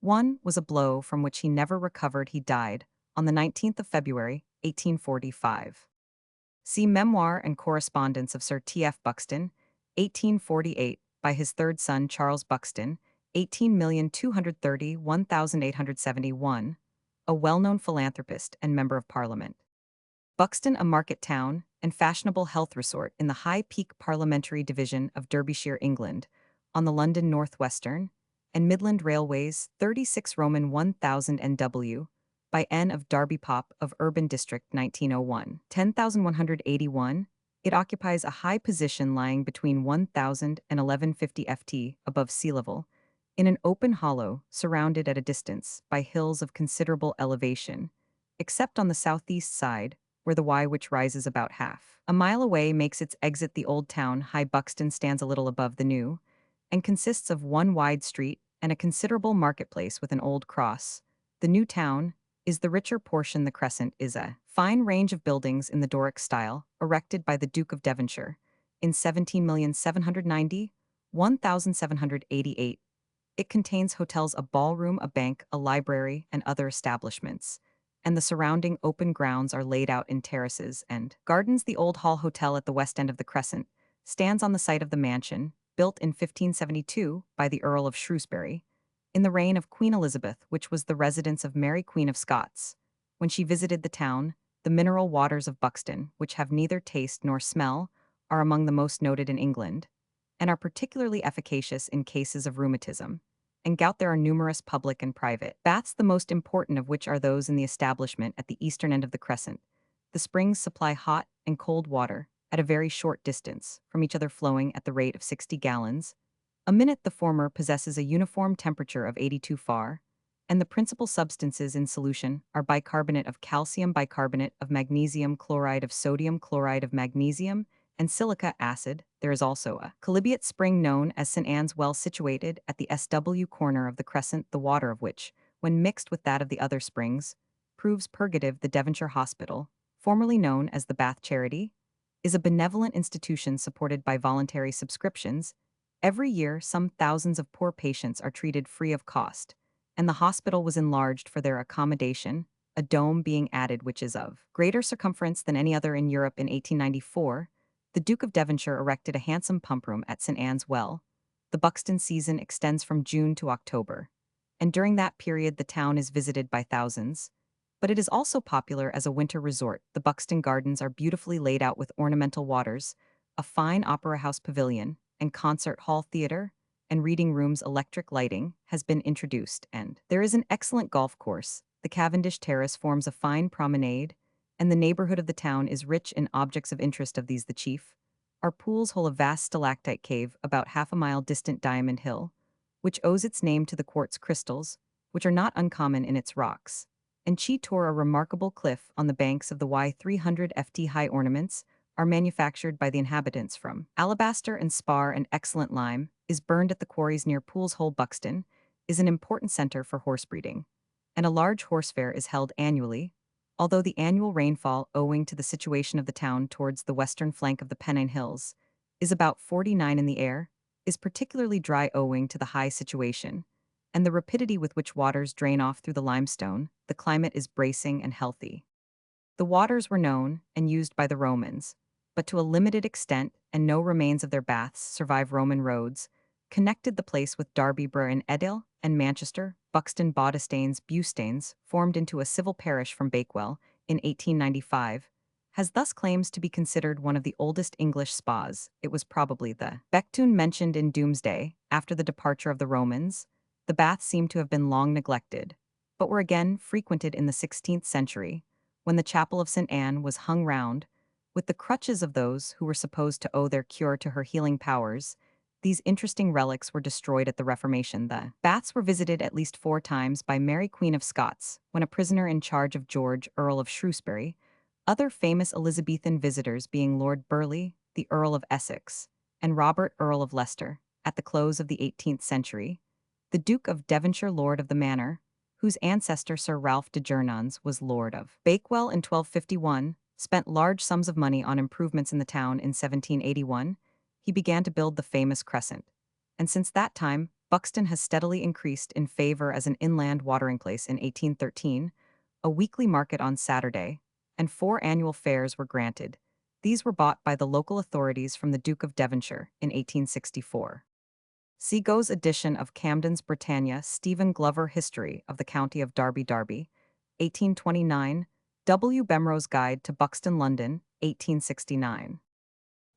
was a blow from which he never recovered. He died on the 19th of February, 1845. See Memoir and Correspondence of Sir T.F. Buxton, 1848, by his third son Charles Buxton, 18,231,871, a well-known philanthropist and member of Parliament. Buxton, a market town and fashionable health resort in the High Peak Parliamentary Division of Derbyshire, England, on the London North Western and Midland Railways, 36 Roman 1000 NW, by N. of Derby Pop of Urban District 1901. 10,181, it occupies a high position lying between 1,000 and 1150 ft above sea level, in an open hollow surrounded at a distance by hills of considerable elevation, except on the southeast side, where the Y, which rises about half a mile away, makes its exit the old town. High Buxton stands a little above the new, and consists of one wide street and a considerable marketplace with an old cross. The new town is the richer portion. The Crescent is a fine range of buildings in the Doric style, erected by the Duke of Devonshire in 17,790, 1788. It contains hotels, a ballroom, a bank, a library, and other establishments, and the surrounding open grounds are laid out in terraces and gardens. The Old Hall Hotel at the west end of the Crescent stands on the site of the mansion, built in 1572 by the Earl of Shrewsbury, in the reign of Queen Elizabeth, which was the residence of Mary Queen of Scots. When she visited the town, the mineral waters of Buxton, which have neither taste nor smell, are among the most noted in England, and are particularly efficacious in cases of rheumatism and gout. There are numerous public and private baths, the most important of which are those in the establishment at the eastern end of the Crescent. The springs supply hot and cold water at a very short distance from each other, flowing at the rate of 60 gallons a minute. The former possesses a uniform temperature of 82 Fahr, and the principal substances in solution are bicarbonate of calcium, bicarbonate of magnesium, chloride of sodium, chloride of magnesium, and silica acid. There is also a chalybeate spring known as St. Anne's Well, situated at the SW corner of the Crescent, the water of which, when mixed with that of the other springs, proves purgative. The Devonshire Hospital, formerly known as the Bath Charity, is a benevolent institution supported by voluntary subscriptions. Every year, some thousands of poor patients are treated free of cost, and the hospital was enlarged for their accommodation, a dome being added which is of greater circumference than any other in Europe. In 1894, the Duke of Devonshire erected a handsome pump room at St. Anne's Well. The Buxton season extends from June to October, and during that period the town is visited by thousands, but it is also popular as a winter resort. The Buxton Gardens are beautifully laid out with ornamental waters, a fine opera house pavilion, and concert hall, theater, and reading rooms. Electric lighting has been introduced, and there is an excellent golf course. The Cavendish Terrace forms a fine promenade, and the neighborhood of the town is rich in objects of interest. Of these, the chief are Pools Hole, a vast stalactite cave about half a mile distant, Diamond Hill, which owes its name to the quartz crystals, which are not uncommon in its rocks, and Chi Tor, a remarkable cliff on the banks of the Y300 ft. High ornaments are manufactured by the inhabitants from alabaster and spar, and excellent lime is burned at the quarries near Pools Hole. Buxton is an important center for horse breeding, and a large horse fair is held annually, although the annual rainfall, owing to the situation of the town towards the western flank of the Pennine Hills, is about 49 in the air, is particularly dry owing to the high situation, and the rapidity with which waters drain off through the limestone. The climate is bracing and healthy. The waters were known and used by the Romans, but to a limited extent, and no remains of their baths survive. Roman roads connected the place with Darbyborough in Edale and Manchester. Buxton Bodestanes Bustanes, formed into a civil parish from Bakewell in 1895, has thus claims to be considered one of the oldest English spas. It was probably the Bechtun mentioned in Doomsday. After the departure of the Romans, the baths seem to have been long neglected, but were again frequented in the 16th century, when the chapel of St. Anne was hung round with the crutches of those who were supposed to owe their cure to her healing powers. These interesting relics were destroyed at the Reformation. The baths were visited at least 4 times by Mary Queen of Scots, when a prisoner in charge of George, Earl of Shrewsbury, other famous Elizabethan visitors being Lord Burleigh, the Earl of Essex, and Robert, Earl of Leicester. At the close of the 18th century, the Duke of Devonshire Lord of the Manor, whose ancestor Sir Ralph de Gernons was Lord of Bakewell in 1251, spent large sums of money on improvements in the town in 1781, he began to build the famous Crescent. And since that time, Buxton has steadily increased in favor as an inland watering place in 1813, a weekly market on Saturday, and 4 annual fairs were granted. These were bought by the local authorities from the Duke of Devonshire in 1864. Seago's edition of Camden's Britannia Stephen Glover History of the County of Derby, 1829, W. Bemrose Guide to Buxton, London, 1869.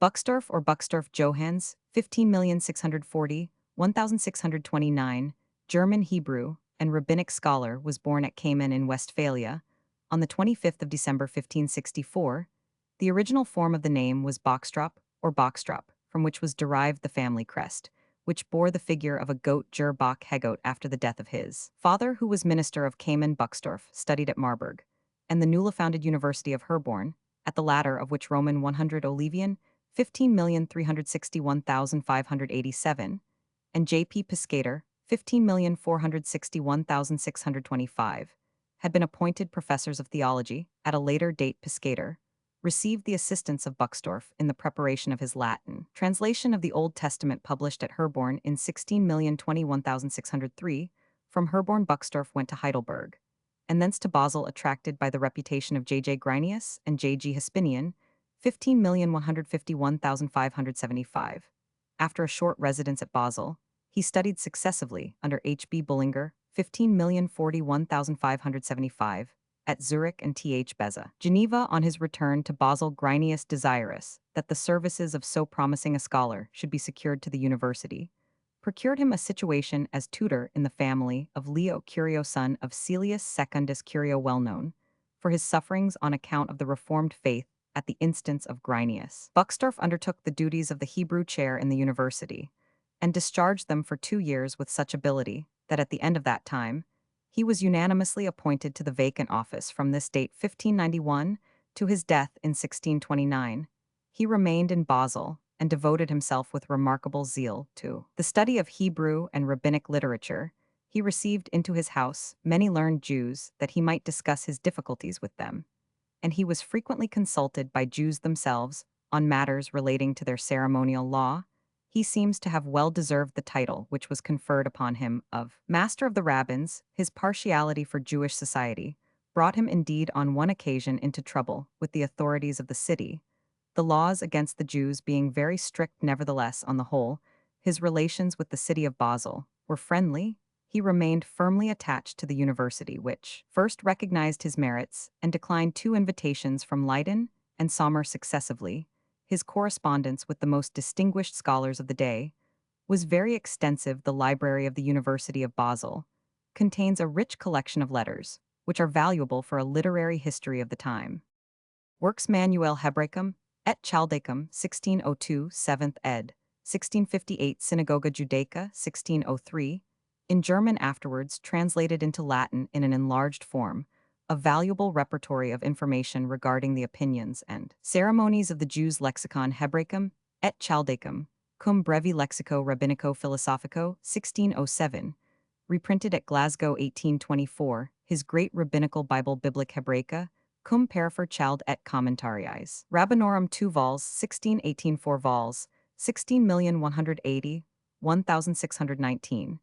Buxtorf or Buxtorf Johans, 15,640,000, 1629, German Hebrew and rabbinic scholar, was born at Cayman in Westphalia on the 25th of December 1564. The original form of the name was Boxtrop or Boxtrop, from which was derived the family crest, which bore the figure of a goat Ger Bach Hegoat after the death of his father, who was minister of Cayman. Buxtorf studied at Marburg and the newly founded University of Herborn, at the latter of which Roman 100 Olevian 15,361,587, and J.P. Piscator, 15,461,625, had been appointed professors of theology. At a later date, Piscator received the assistance of Buxtorf in the preparation of his Latin translation of the Old Testament, published at Herborn in 16,021,603. From Herborn, Buxtorf went to Heidelberg, and thence to Basel, attracted by the reputation of J.J. Grinius and J.G. Hispinian, 15,151,575. After a short residence at Basel, he studied successively under H.B. Bullinger, 15,041,575, at Zurich and Th. Beza, Geneva. On his return to Basel, Grinius, desirous that the services of so promising a scholar should be secured to the university, procured him a situation as tutor in the family of Leo Curio, son of Caelius Secundus Curio, well known for his sufferings on account of the Reformed faith at the instance of Grinius. Buxtorf undertook the duties of the Hebrew chair in the university, and discharged them for 2 years with such ability that at the end of that time, he was unanimously appointed to the vacant office from this date 1591 to his death in 1629. He remained in Basel and devoted himself with remarkable zeal to the study of Hebrew and rabbinic literature. He received into his house many learned Jews that he might discuss his difficulties with them, and he was frequently consulted by Jews themselves on matters relating to their ceremonial law. He seems to have well deserved the title which was conferred upon him of Master of the Rabbins. His partiality for Jewish society brought him indeed on one occasion into trouble with the authorities of the city, the laws against the Jews being very strict. Nevertheless, on the whole, his relations with the city of Basel were friendly. He remained firmly attached to the university, which first recognized his merits and declined 2 invitations from Leiden and Sommer successively. His correspondence with the most distinguished scholars of the day was very extensive. The library of the University of Basel contains a rich collection of letters, which are valuable for a literary history of the time. Works Manuel Hebraicum et Chaldicum, 1602, 7th ed., 1658, Synagoga Judaica, 1603, in German, afterwards translated into Latin in an enlarged form, a valuable repertory of information regarding the opinions and ceremonies of the Jews. Lexicon Hebraicum et Chaldicum, cum brevi lexico rabbinico philosophico, 1607, reprinted at Glasgow 1824, his great rabbinical Bible Biblic Hebraica, cum perifer chald et commentaries. Rabbinorum 2 vols, 1618, 4 vols, 16,180,1619.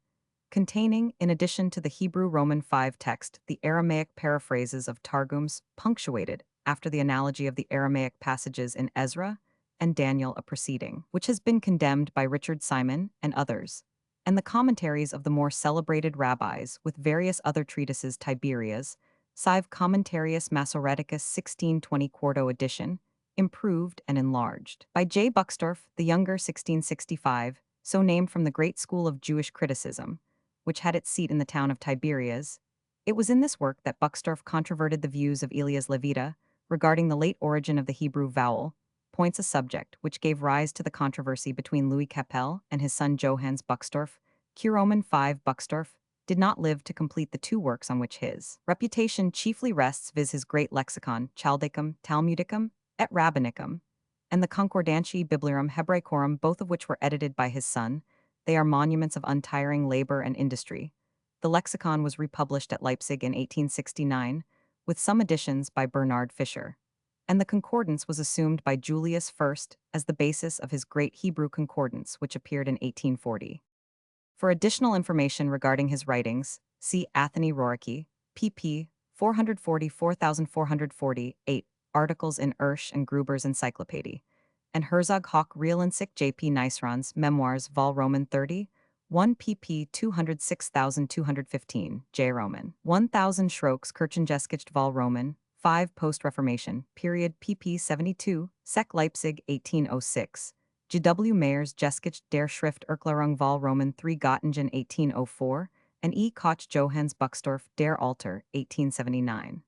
Containing, in addition to the Hebrew Roman 5 text, the Aramaic paraphrases of Targums, punctuated after the analogy of the Aramaic passages in Ezra and Daniel, a proceeding which has been condemned by Richard Simon and others, and the commentaries of the more celebrated rabbis, with various other treatises. Tiberias, Sive Commentarius Masoreticus, 1620, quarto edition, improved and enlarged by J. Buxtorf the Younger, 1665, so named from the great school of Jewish criticism, which had its seat in the town of Tiberias. It was in this work that Buxtorf controverted the views of Elias Levita regarding the late origin of the Hebrew vowel, points a subject which gave rise to the controversy between Louis Capel and his son Johannes Buxtorf. Q. Roman 5. Buxtorf did not live to complete the 2 works on which his reputation chiefly rests, viz. his great lexicon, Chaldicum, Talmudicum, et Rabbinicum, and the Concordantiae Bibliorum Hebraicorum, both of which were edited by his son, They are monuments of untiring labor and industry. The lexicon was republished at Leipzig in 1869, with some additions by Bernard Fischer, and the concordance was assumed by Julius I as the basis of his Great Hebrew Concordance, which appeared in 1840. For additional information regarding his writings, see Anthony Rorke, pp. 444,448, articles in Ersch and Gruber's Encyclopaedia, and Herzog Hoch Realensic J.P. Neisran's Memoirs Vol Roman 30, 1 pp. 206,215, J. Roman. 1000 Schrokes Kirchengeschichte Vol Roman, 5 Post-Reformation, period pp. 72, Sek Leipzig 1806. G.W. Mayer's Geschichte der Schrift Erklärung Vol Roman 3 Göttingen 1804, and E. Koch Johannes Buxtorf Der Alter 1879.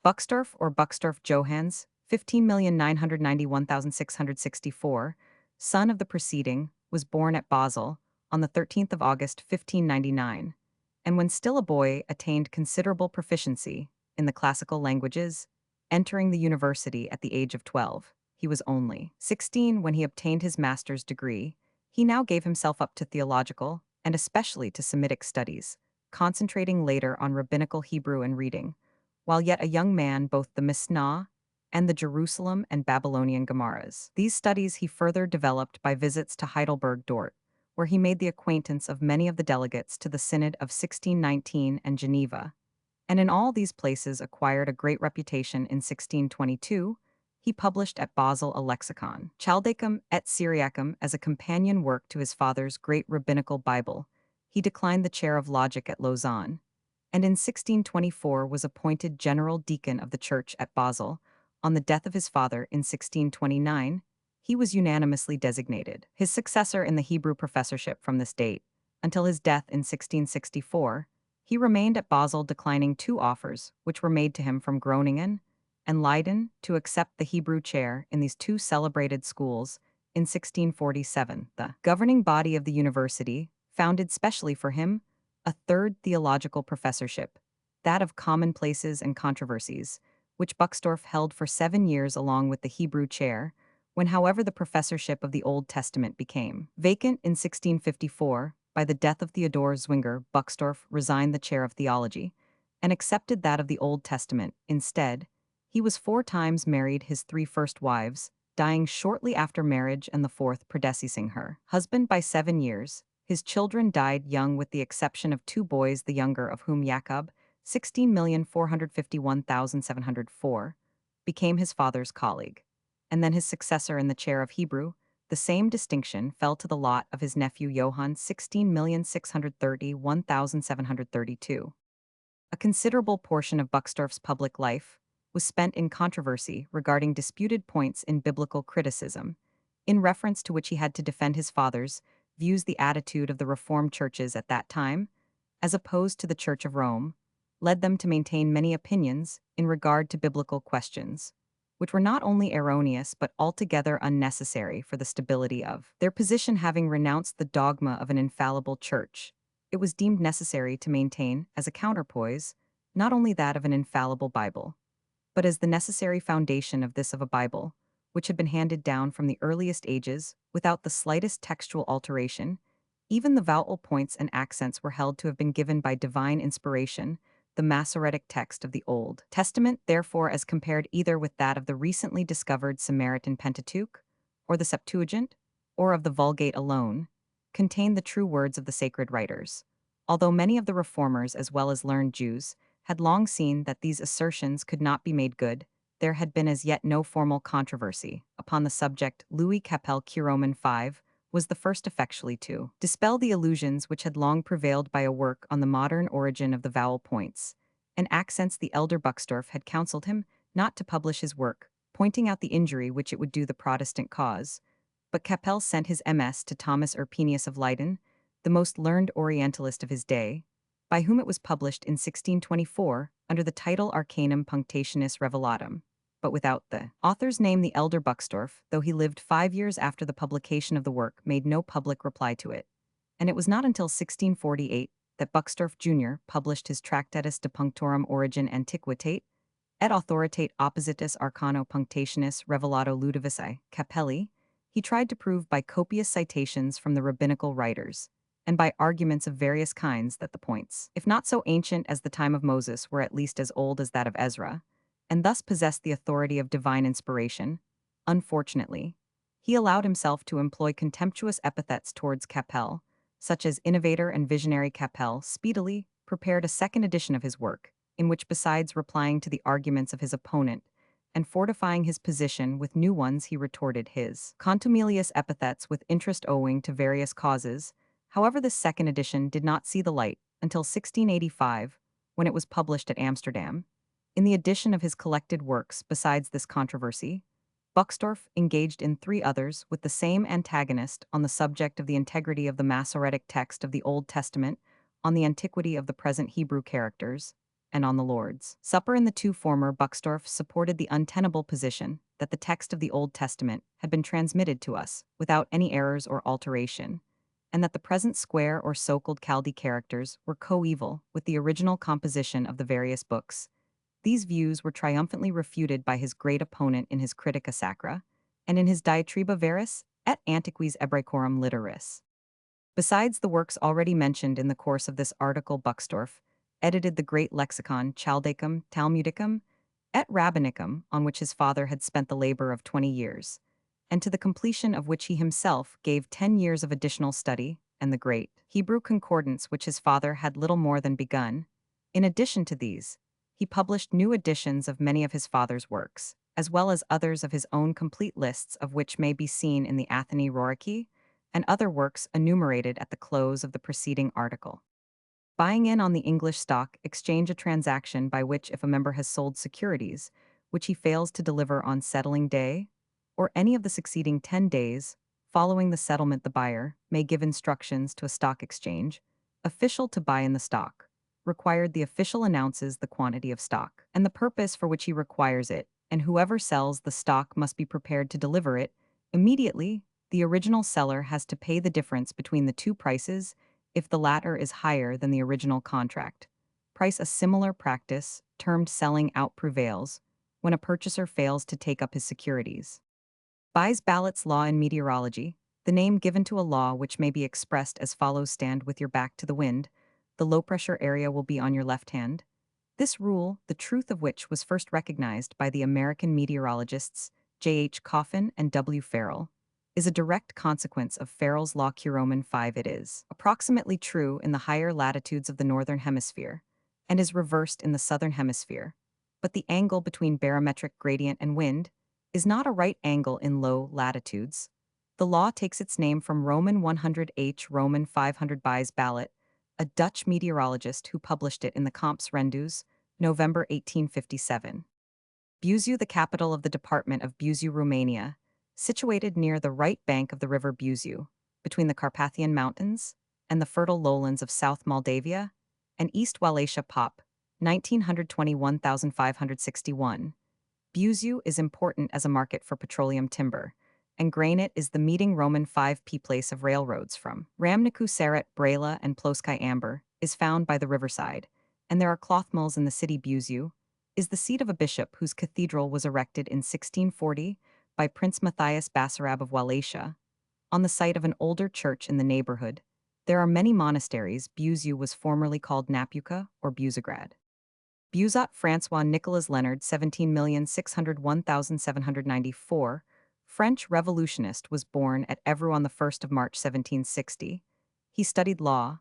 Buxtorf or Buxtorf Johannes, 15,991,664, son of the preceding, was born at Basel on the 13th of August 1599, and when still a boy attained considerable proficiency in the classical languages, entering the university at the age of 12. He was only 16 when he obtained his master's degree. He now gave himself up to theological, and especially to Semitic studies, concentrating later on rabbinical Hebrew and reading. While yet a young man, both the Mishnah and the Jerusalem and Babylonian Gemaras. These studies he further developed by visits to Heidelberg Dort, where he made the acquaintance of many of the delegates to the Synod of 1619 and Geneva, and in all these places acquired a great reputation. In 1622, he published at Basel a lexicon, Chaldacum et Syriacum, as a companion work to his father's great rabbinical Bible. He declined the chair of logic at Lausanne, and in 1624 was appointed general deacon of the church at Basel. On the death of his father in 1629, he was unanimously designated his successor in the Hebrew professorship from this date. Until his death in 1664, he remained at Basel, declining 2 offers which were made to him from Groningen and Leiden to accept the Hebrew chair in these 2 celebrated schools. In 1647, the governing body of the university founded specially for him a 3rd theological professorship, that of commonplaces and controversies, which Buxtorf held for 7 years along with the Hebrew chair. When, however, the professorship of the Old Testament became vacant in 1654, by the death of Theodor Zwinger, Buxtorf resigned the chair of theology and accepted that of the Old Testament. Instead, he was 4 times married, his 3 first wives dying shortly after marriage and the 4th predeceasing her husband by 7 years. His children died young with the exception of 2 boys, the younger of whom, Jacob, 16,451,704, became his father's colleague, and then his successor in the chair of Hebrew. The same distinction fell to the lot of his nephew Johann, 16,631,732. A considerable portion of Buxtorf's public life was spent in controversy regarding disputed points in biblical criticism, in reference to which he had to defend his father's views. The attitude of the Reformed churches at that time, as opposed to the Church of Rome, led them to maintain many opinions in regard to biblical questions, which were not only erroneous but altogether unnecessary for the stability of their position. Having renounced the dogma of an infallible church, it was deemed necessary to maintain, as a counterpoise, not only that of an infallible Bible, but as the necessary foundation of this of a Bible, which had been handed down from the earliest ages without the slightest textual alteration. Even the vowel points and accents were held to have been given by divine inspiration, the Masoretic text of the Old Testament, therefore, as compared either with that of the recently discovered Samaritan Pentateuch, or the Septuagint, or of the Vulgate alone, contained the true words of the sacred writers. Although many of the reformers as well as learned Jews had long seen that these assertions could not be made good, there had been as yet no formal controversy upon the subject. Louis Capel Roman 5 was the first effectually to dispel the illusions which had long prevailed by a work on the modern origin of the vowel points and accents. The elder Buxtorf had counseled him not to publish his work, pointing out the injury which it would do the Protestant cause, but Capel sent his MS to Thomas Urpinius of Leyden, the most learned Orientalist of his day, by whom it was published in 1624 under the title Arcanum Punctationis Revelatum, but without the author's name. The elder Buxtorf, though he lived 5 years after the publication of the work, made no public reply to it, and it was not until 1648 that Buxtorf Jr. published his Tractatus de Punctorum Origin Antiquitate et Authoritate Oppositus Arcano Punctationis Revelato Ludovici Capelli He tried to prove by copious citations from the rabbinical writers, and by arguments of various kinds that the points, if not so ancient as the time of Moses, were at least as old as that of Ezra, and thus possessed the authority of divine inspiration. Unfortunately, he allowed himself to employ contemptuous epithets towards Capel, such as innovator and visionary. Capel speedily prepared a second edition of his work, in which, besides replying to the arguments of his opponent and fortifying his position with new ones, he retorted his contumelious epithets with interest owing to various causes. However, this second edition did not see the light until 1685, when it was published at Amsterdam. In the edition of his collected works, besides this controversy, Buxtorf engaged in 3 others with the same antagonist on the subject of the integrity of the Masoretic text of the Old Testament, on the antiquity of the present Hebrew characters, and on the Lord's Supper. In the 2 former, Buxtorf supported the untenable position that the text of the Old Testament had been transmitted to us without any errors or alteration, and that the present square or so-called Chaldee characters were coeval with the original composition of the various books. These views were triumphantly refuted by his great opponent in his Critica Sacra, and in his Diatriba Veris et Antiquis Hebraecorum Literaris. Besides the works already mentioned in the course of this article, Buxtorf edited the great lexicon Chaldaicum, Talmudicum, et Rabbinicum, on which his father had spent the labor of 20 years, and to the completion of which he himself gave 10 years of additional study, and the great Hebrew concordance which his father had little more than begun. In addition to these, he published new editions of many of his father's works, as well as others of his own, complete lists of which may be seen in the Athenae Rorici, and other works enumerated at the close of the preceding article. Buying in on the English stock exchange, a transaction by which, if a member has sold securities, which he fails to deliver on settling day, or any of the succeeding 10 days following the settlement, the buyer may give instructions to a stock exchange official to buy in the stock, required the official announces the quantity of stock and the purpose for which he requires it, and whoever sells the stock must be prepared to deliver it immediately. The original seller has to pay the difference between the 2 prices if the latter is higher than the original contract price. A similar practice, termed selling out, prevails when a purchaser fails to take up his securities. Buys ballots. Law in meteorology, the name given to a law which may be expressed as follows: stand with your back to the wind, the low-pressure area will be on your left hand. This rule, the truth of which was first recognized by the American meteorologists J. H. Coffin and W. Farrell, is a direct consequence of Farrell's law. Roman 5. It is approximately true in the higher latitudes of the northern hemisphere, and is reversed in the southern hemisphere, but the angle between barometric gradient and wind is not a right angle in low latitudes. The law takes its name from Roman 100 H. Roman 500 Buys ballot, a Dutch meteorologist who published it in the Comps Rendus, November 1857. Buzău, the capital of the department of Buzău, Romania, situated near the right bank of the river Buzău, between the Carpathian Mountains and the fertile lowlands of South Moldavia and East Wallachia. Pop. 1921,561. Buzău is important as a market for petroleum timber, and granite is the meeting Roman 5p place of railroads from Ramnicu, Saret, Brela, and Ploskei. Amber is found by the riverside, and there are cloth mills in the city. Buzău is the seat of a bishop whose cathedral was erected in 1640 by Prince Matthias Basarab of Wallachia, on the site of an older church in the neighborhood. There are many monasteries. Buzău was formerly called Napuca or Buzăgrad. Buzat François Nicolas Leonard, 17,601,794, French revolutionist, was born at Évreux on the 1st of March 1760. He studied law,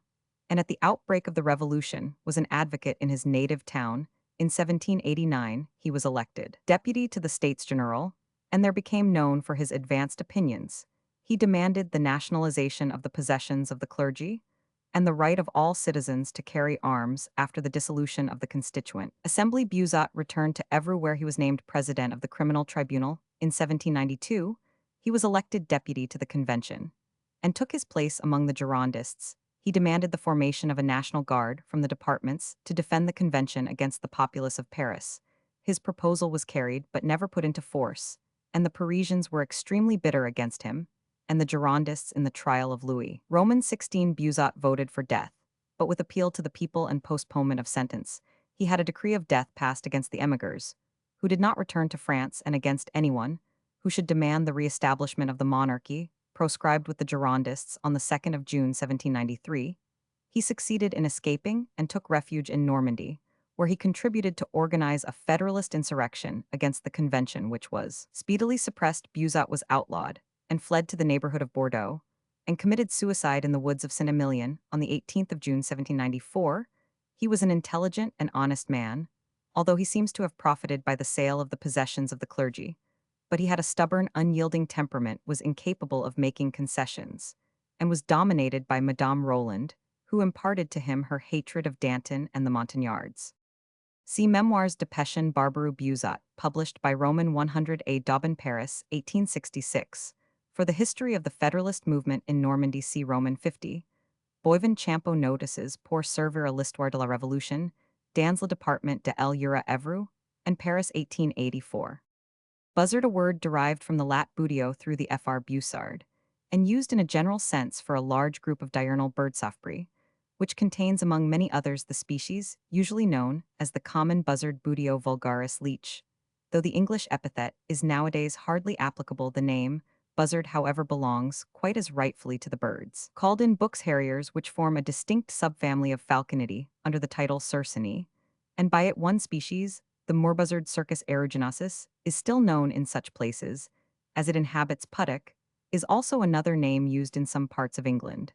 and at the outbreak of the revolution was an advocate in his native town. In 1789, he was elected deputy to the States General, and there became known for his advanced opinions. He demanded the nationalization of the possessions of the clergy and the right of all citizens to carry arms after the dissolution of the Constituent Assembly. Buzat returned to Évreux, where he was named president of the Criminal Tribunal. In 1792, he was elected deputy to the convention and took his place among the Girondists. He demanded the formation of a national guard from the departments to defend the convention against the populace of Paris. His proposal was carried but never put into force, and the Parisians were extremely bitter against him and the Girondists in the trial of Louis. Roman 16. Buzat voted for death, but with appeal to the people and postponement of sentence, he had a decree of death passed against the emigrants, who did not return to France, and against anyone who should demand the re-establishment of the monarchy, proscribed with the Girondists on the 2nd of June 1793, he succeeded in escaping and took refuge in Normandy, where he contributed to organize a federalist insurrection against the convention which was speedily suppressed. Buzat was outlawed and fled to the neighborhood of Bordeaux, and committed suicide in the woods of Saint-Emilion on the 18th of June 1794. He was an intelligent and honest man, although he seems to have profited by the sale of the possessions of the clergy, but he had a stubborn, unyielding temperament, was incapable of making concessions, and was dominated by Madame Roland, who imparted to him her hatred of Danton and the Montagnards. See Memoirs de Pétion Barbaroux Buzat, published by Roman 100 A. Daubin, Paris, 1866. For the history of the Federalist movement in Normandy, see Roman 50. Boivin Champeau notices pour servir à l'histoire de la Révolution, dans le département de l'Eure-et-Évreux, and Paris, 1884. Buzzard, a word derived from the Lat buteo through the fr bussard, and used in a general sense for a large group of diurnal birdsofbri, which contains among many others the species, usually known as the common buzzard buteo vulgaris leech, though the English epithet is nowadays hardly applicable. The name buzzard, however, belongs quite as rightfully to the birds called in books harriers, which form a distinct subfamily of falconidae under the title Cercinae, and by it one species, the moorbuzzard Circus aeruginosus, is still known in such places, as it inhabits Puttock, is also another name used in some parts of England,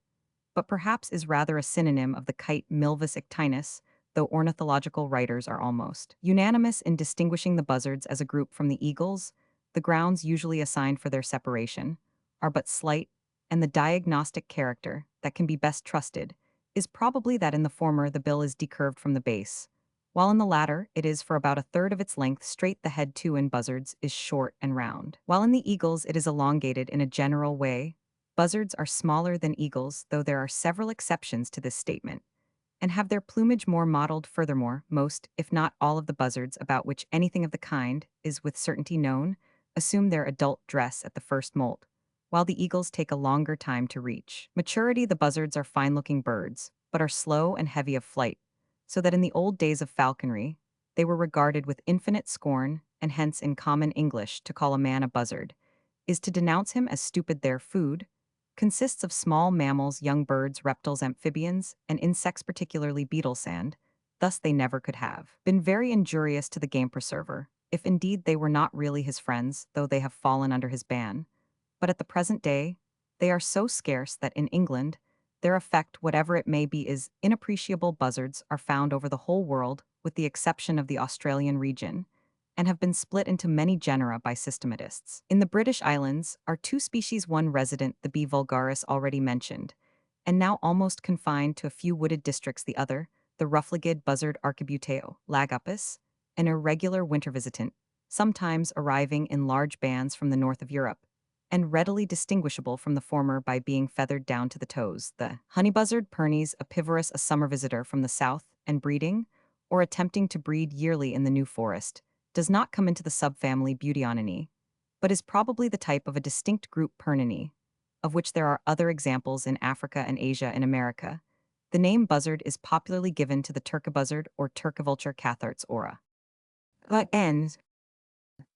but perhaps is rather a synonym of the kite Milvus ictinus, though ornithological writers are almost unanimous in distinguishing the buzzards as a group from the eagles. The grounds usually assigned for their separation are but slight, and the diagnostic character that can be best trusted is probably that in the former the bill is decurved from the base, while in the latter it is for about a third of its length straight. The head too in buzzards is short and round, while in the eagles it is elongated in a general way. Buzzards are smaller than eagles, though there are several exceptions to this statement, and have their plumage more mottled. Furthermore, most, if not all of the buzzards about which anything of the kind is with certainty known, assume their adult dress at the first molt, while the eagles take a longer time to reach maturity. The buzzards are fine-looking birds, but are slow and heavy of flight, so that in the old days of falconry, they were regarded with infinite scorn, and hence in common English to call a man a buzzard is to denounce him as stupid. Their food consists of small mammals, young birds, reptiles, amphibians, and insects, particularly beetle sand. Thus they never could have been very injurious to the game preserver, if indeed they were not really his friends, though they have fallen under his ban. But at the present day, they are so scarce that in England, their effect, whatever it may be, is inappreciable. Buzzards are found over the whole world, with the exception of the Australian region, and have been split into many genera by systematists. In the British Islands are two species, one resident, the B. vulgaris already mentioned, and now almost confined to a few wooded districts; the other, the rough-legged buzzard Archibuteo lagopus, an irregular winter visitant, sometimes arriving in large bands from the north of Europe, and readily distinguishable from the former by being feathered down to the toes. The honeybuzzard Pernes apivorus, a summer visitor from the south and breeding, or attempting to breed yearly in the New Forest, does not come into the subfamily Butyoninae, but is probably the type of a distinct group Perninae, of which there are other examples in Africa and Asia and America. The name buzzard is popularly given to the turcabuzzard or turcivulture cathartes aura. Ends.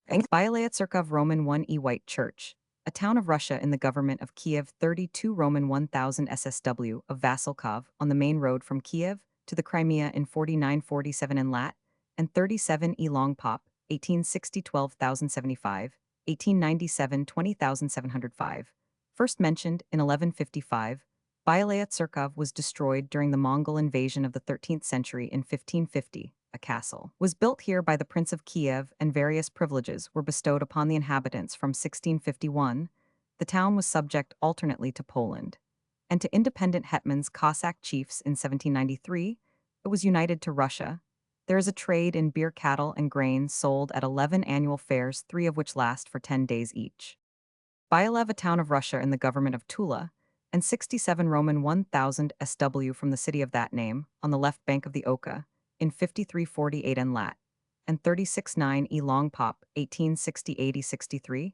Bialaya Tsarkov Roman 1 E White Church, a town of Russia in the government of Kiev. 32 Roman 1000 SSW of Vasilkov on the main road from Kiev to the Crimea in 4947 in Lat, and 37 E Long Pop, 1860 12,075, 1897 20,705. First mentioned in 1155, Bialaya Tsarkov was destroyed during the Mongol invasion of the 13th century. In 1550, a castle was built here by the Prince of Kiev, and various privileges were bestowed upon the inhabitants. From 1651, the town was subject alternately to Poland and to independent hetmans, Cossack chiefs. In 1793, it was united to Russia. There is a trade in beer, cattle, and grain sold at 11 annual fairs, 3 of which last for 10 days each. Bialev, a town of Russia in the government of Tula, and 67 Roman 1000 SW from the city of that name, on the left bank of the Oka, in 5348 and Lat, and 36-9 E Long Pop, 1860-80-63,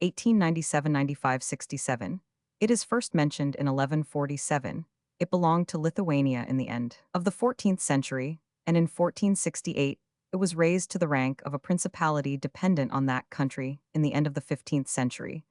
1897-95-67. It is first mentioned in 1147. It belonged to Lithuania in the end of the 14th century, and in 1468, it it was raised to the rank of a principality dependent on that country in the end of the 15th century.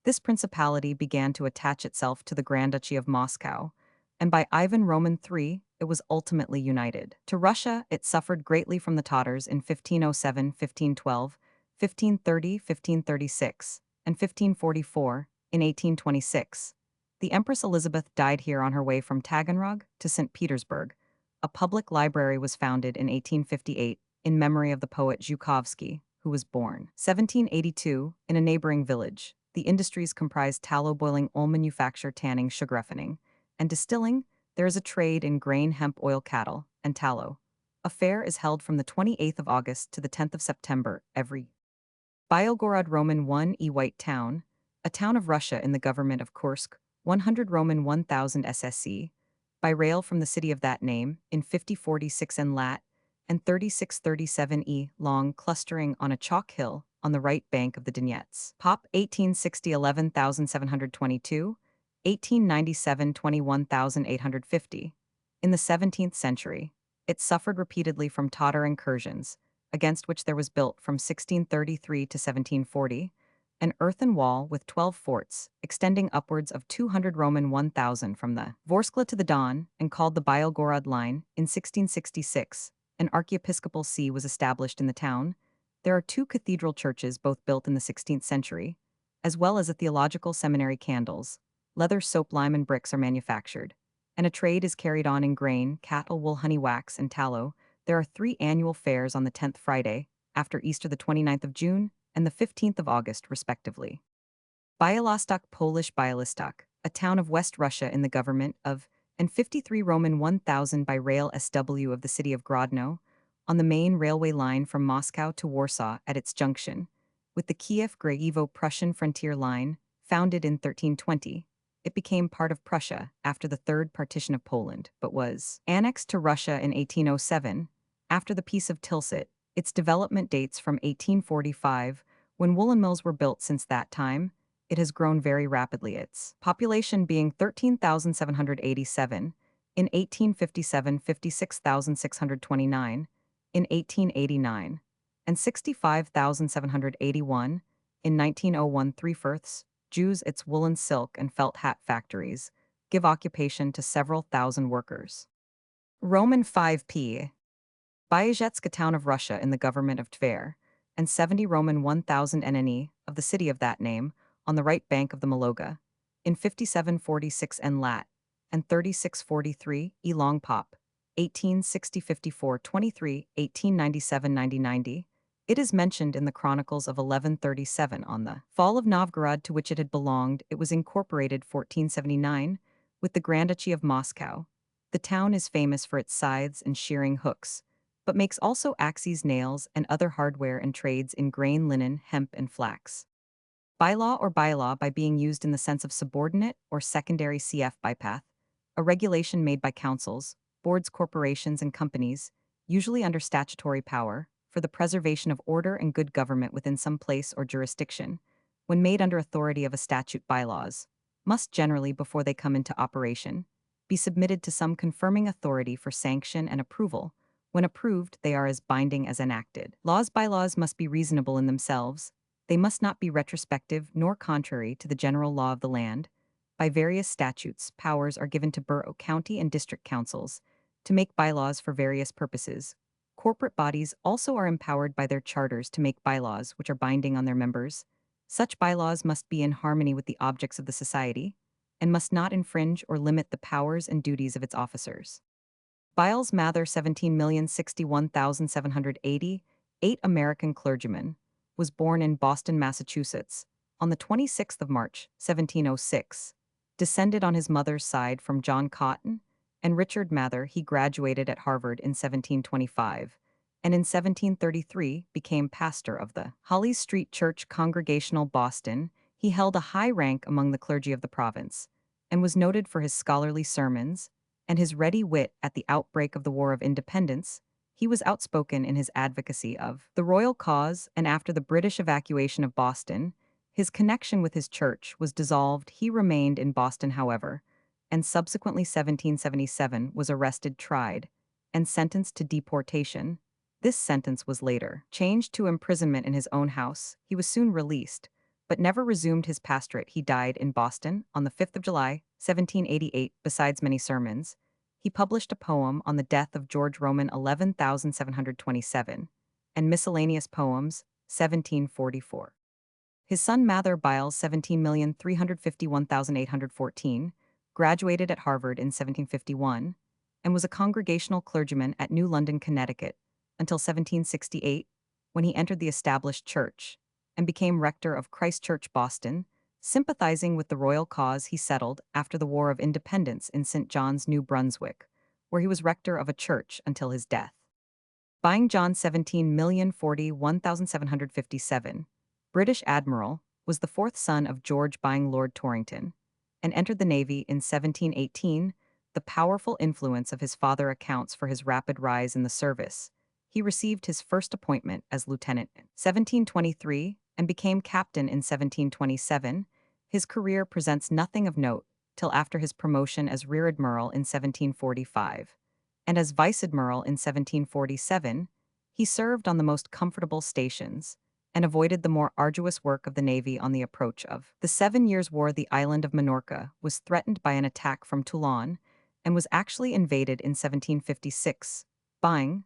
This principality began to attach itself to the Grand Duchy of Moscow, and by Ivan Roman III, it was ultimately united. To Russia, it suffered greatly from the Tatars in 1507, 1512, 1530, 1536, and 1544, in 1826. The Empress Elizabeth died here on her way from Taganrog to St. Petersburg. A public library was founded in 1858 in memory of the poet Zhukovsky, who was born 1782 in a neighboring village. The industries comprise tallow boiling, oil manufacture, tanning, sugar refining, and distilling. There is a trade in grain, hemp, oil, cattle, and tallow. A fair is held from the 28th of August to the 10th of September every. Byelgorod Roman 1 White Town, a town of Russia in the government of Kursk, 100 Roman 1000 SSC, by rail from the city of that name, in 5046 and lat, and 3637 long, clustering on a chalk hill on the right bank of the Donets. Pop 1860 11722, 1897 21850. In the 17th century, it suffered repeatedly from Tatar incursions, against which there was built from 1633 to 1740, an earthen wall with 12 forts, extending upwards of 200 Roman 1000 from the Vorskla to the Don, and called the Byelgorod Line. In 1666, an archiepiscopal see was established in the town. There are 2 cathedral churches, both built in the 16th century, as well as a theological seminary. Candles, leather, soap, lime, and bricks are manufactured, and a trade is carried on in grain, cattle, wool, honey, wax, and tallow. There are 3 annual fairs on the 10th Friday, after Easter, the 29th of June, and the 15th of August, respectively. Bialystok, Polish Bialystok, a town of West Russia in the government of, and 53 Roman 1000 by rail SW of the city of Grodno, on the main railway line from Moscow to Warsaw at its junction, with the Kiev-Grayevo-Prussian frontier line, founded in 1320. It became part of Prussia after the Third Partition of Poland, but was annexed to Russia in 1807. After the Peace of Tilsit, its development dates from 1845, when woolen mills were built. Since that time, it has grown very rapidly, its population being 13,787, in 1857 56,629, in 1889, and 65,781, in 1901 3/4. Jews. Its woolen, silk, and felt hat factories give occupation to several thousand workers. Roman 5p. Byazhetsk, a town of Russia in the government of Tver, and 70 Roman 1000 NNE of the city of that name, on the right bank of the Mologa, in 5746 N lat, and 3643 E long pop, 1860 54 23, 1897 9090. It is mentioned in the Chronicles of 1137. On the fall of Novgorod, to which it had belonged, it was incorporated 1479 with the Grand Duchy of Moscow. The town is famous for its scythes and shearing hooks, but makes also axes, nails, and other hardware and trades in grain, linen, hemp, and flax. Bylaw or bylaw, by being used in the sense of subordinate or secondary, cf. bypath, a regulation made by councils, boards, corporations, and companies, usually under statutory power, for the preservation of order and good government within some place or jurisdiction, when made under authority of a statute. Bylaws must generally, before they come into operation, be submitted to some confirming authority for sanction and approval. When approved, they are as binding as enacted. Bylaws must be reasonable in themselves. They must not be retrospective nor contrary to the general law of the land. By various statutes, powers are given to borough, county, and district councils to make bylaws for various purposes. Corporate bodies also are empowered by their charters to make bylaws which are binding on their members. Such bylaws must be in harmony with the objects of the society and must not infringe or limit the powers and duties of its officers. Biles Mather, 17,061,780, 8 American clergyman, was born in Boston, Massachusetts, on the 26th of March, 1706. Descended on his mother's side from John Cotton and Richard Mather. He graduated at Harvard in 1725, and in 1733 became pastor of the Holly Street Church Congregational, Boston. He held a high rank among the clergy of the province, and was noted for his scholarly sermons and his ready wit. At the outbreak of the War of Independence, he was outspoken in his advocacy of the royal cause, and after the British evacuation of Boston, his connection with his church was dissolved. He remained in Boston, however, and subsequently 1777 was arrested, tried, and sentenced to deportation. This sentence was later changed to imprisonment in his own house. He was soon released, but never resumed his pastorate. He died in Boston on the 5th of July, 1788. Besides many sermons, he published a poem on the death of George Roman 11,727 and miscellaneous poems 1744. His son Mather Byles 17,351,814 graduated at Harvard in 1751 and was a congregational clergyman at New London, Connecticut until 1768, when he entered the established church and became rector of Christ Church, Boston. Sympathizing with the royal cause, he settled after the War of Independence in St. John's, New Brunswick, where he was rector of a church until his death. Byng John 17,041,757, British admiral, was the fourth son of George Byng Lord Torrington, and entered the Navy in 1718. The powerful influence of his father accounts for his rapid rise in the service. He received his first appointment as lieutenant in 1723 and became captain in 1727. His career presents nothing of note till after his promotion as rear admiral in 1745. And as vice admiral in 1747, he served on the most comfortable stations and avoided the more arduous work of the Navy on the approach of the 7 Years' War. The island of Minorca was threatened by an attack from Toulon and was actually invaded in 1756. Byng,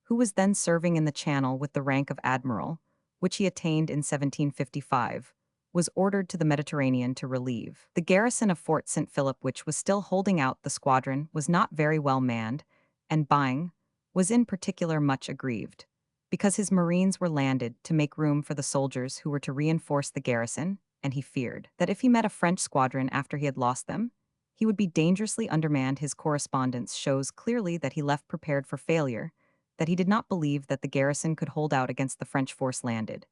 who was then serving in the Channel with the rank of admiral, which he attained in 1755, was ordered to the Mediterranean to relieve the garrison of Fort St. Philip, which was still holding out. The squadron was not very well manned, and Byng was in particular much aggrieved, because his Marines were landed to make room for the soldiers who were to reinforce the garrison, and he feared that if he met a French squadron after he had lost them, he would be dangerously undermanned. His correspondence shows clearly that he left prepared for failure, that he did not believe that the garrison could hold out against the French force landed,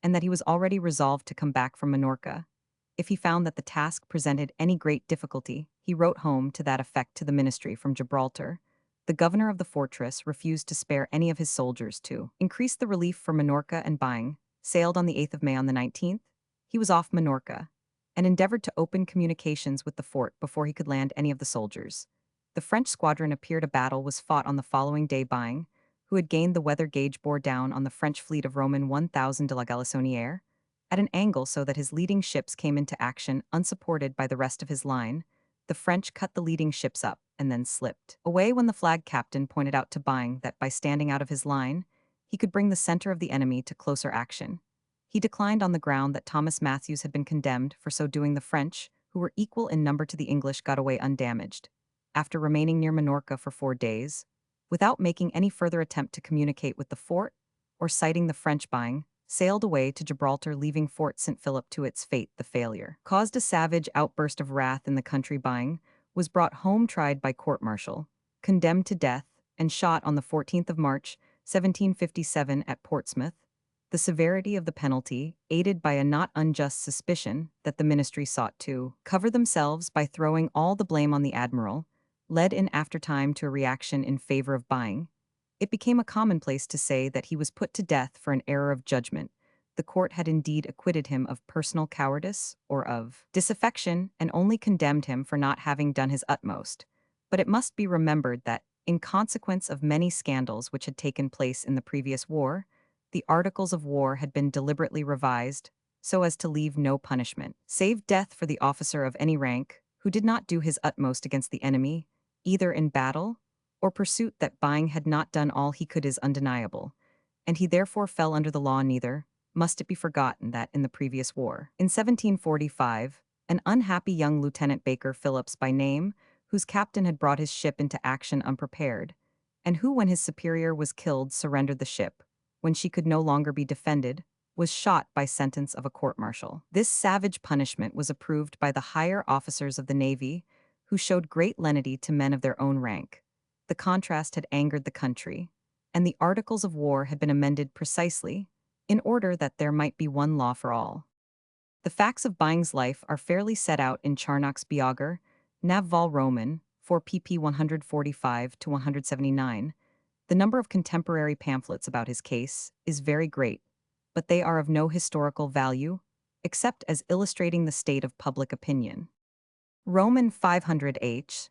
and that he was already resolved to come back from Minorca. If he found that the task presented any great difficulty, he wrote home to that effect to the ministry from Gibraltar. The governor of the fortress refused to spare any of his soldiers to increase the relief for Minorca, and Byng sailed on the 8th of May. On the 19th, he was off Minorca and endeavored to open communications with the fort before he could land any of the soldiers. The French squadron appeared. A battle was fought on the following day. Byng, who had gained the weather gauge, bore down on the French fleet of Roman 1,000 de la Galissonière at an angle so that his leading ships came into action unsupported by the rest of his line. The French cut the leading ships up and then slipped away when the flag captain pointed out to Byng that by standing out of his line, he could bring the center of the enemy to closer action. He declined on the ground that Thomas Matthews had been condemned for so doing. The French, who were equal in number to the English, got away undamaged. After remaining near Minorca for 4 days, without making any further attempt to communicate with the fort or sighting the French, Byng sailed away to Gibraltar, leaving Fort St. Philip to its fate. The failure caused a savage outburst of wrath in the country. Byng was brought home, tried by court-martial, condemned to death, and shot on the 14th of March, 1757 at Portsmouth. The severity of the penalty, aided by a not unjust suspicion that the ministry sought to cover themselves by throwing all the blame on the admiral, led in aftertime to a reaction in favor of Byng. It became a commonplace to say that he was put to death for an error of judgment. The court had indeed acquitted him of personal cowardice or of disaffection and only condemned him for not having done his utmost. But it must be remembered that, in consequence of many scandals which had taken place in the previous war, the Articles of War had been deliberately revised so as to leave no punishment, save death, for the officer of any rank who did not do his utmost against the enemy, either in battle or pursuit. That Byng had not done all he could is undeniable, and he therefore fell under the law. Neither must it be forgotten that in the previous war, in 1745, an unhappy young Lieutenant Baker Phillips by name, whose captain had brought his ship into action unprepared, and who, when his superior was killed, surrendered the ship, when she could no longer be defended, was shot by sentence of a court-martial. This savage punishment was approved by the higher officers of the Navy, who showed great lenity to men of their own rank. The contrast had angered the country, and the Articles of War had been amended precisely in order that there might be one law for all. The facts of Byng's life are fairly set out in Charnock's Biogar, Nav Vol Roman, 4 pp 145 to 179. The number of contemporary pamphlets about his case is very great, but they are of no historical value, except as illustrating the state of public opinion. Roman 500 H.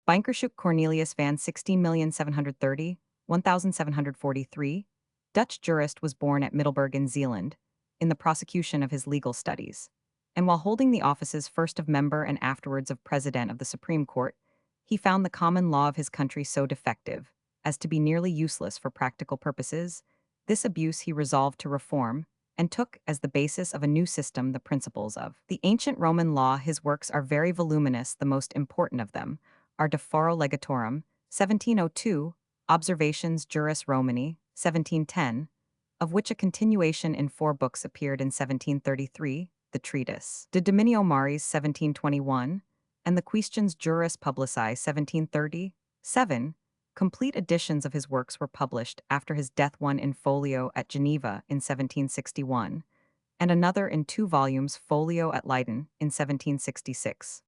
Bynkershuk Cornelius van 16,730, 1743, Dutch jurist, was born at Middelburg in Zealand, in the prosecution of his legal studies. And while holding the offices first of member and afterwards of president of the Supreme Court, he found the common law of his country so defective as to be nearly useless for practical purposes. This abuse he resolved to reform, and took as the basis of a new system the principles of the ancient Roman law. His works are very voluminous. The most important of them are De Foro Legatorum, 1702, Observations Juris Romani, 1710, of which a continuation in 4 books appeared in 1733, the treatise De Dominio Maris, 1721, and the Questions Juris Publici, 1737. Complete editions of his works were published after his death, one in folio at Geneva in 1761, and another in 2 volumes folio at Leiden in 1766.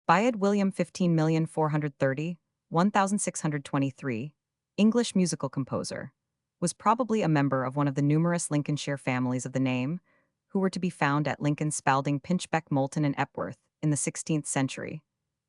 Bayard William, 15,430,1623, English musical composer, was probably a member of one of the numerous Lincolnshire families of the name, who were to be found at Lincoln, Spalding, Pinchbeck, Moulton, and Epworth in the 16th century.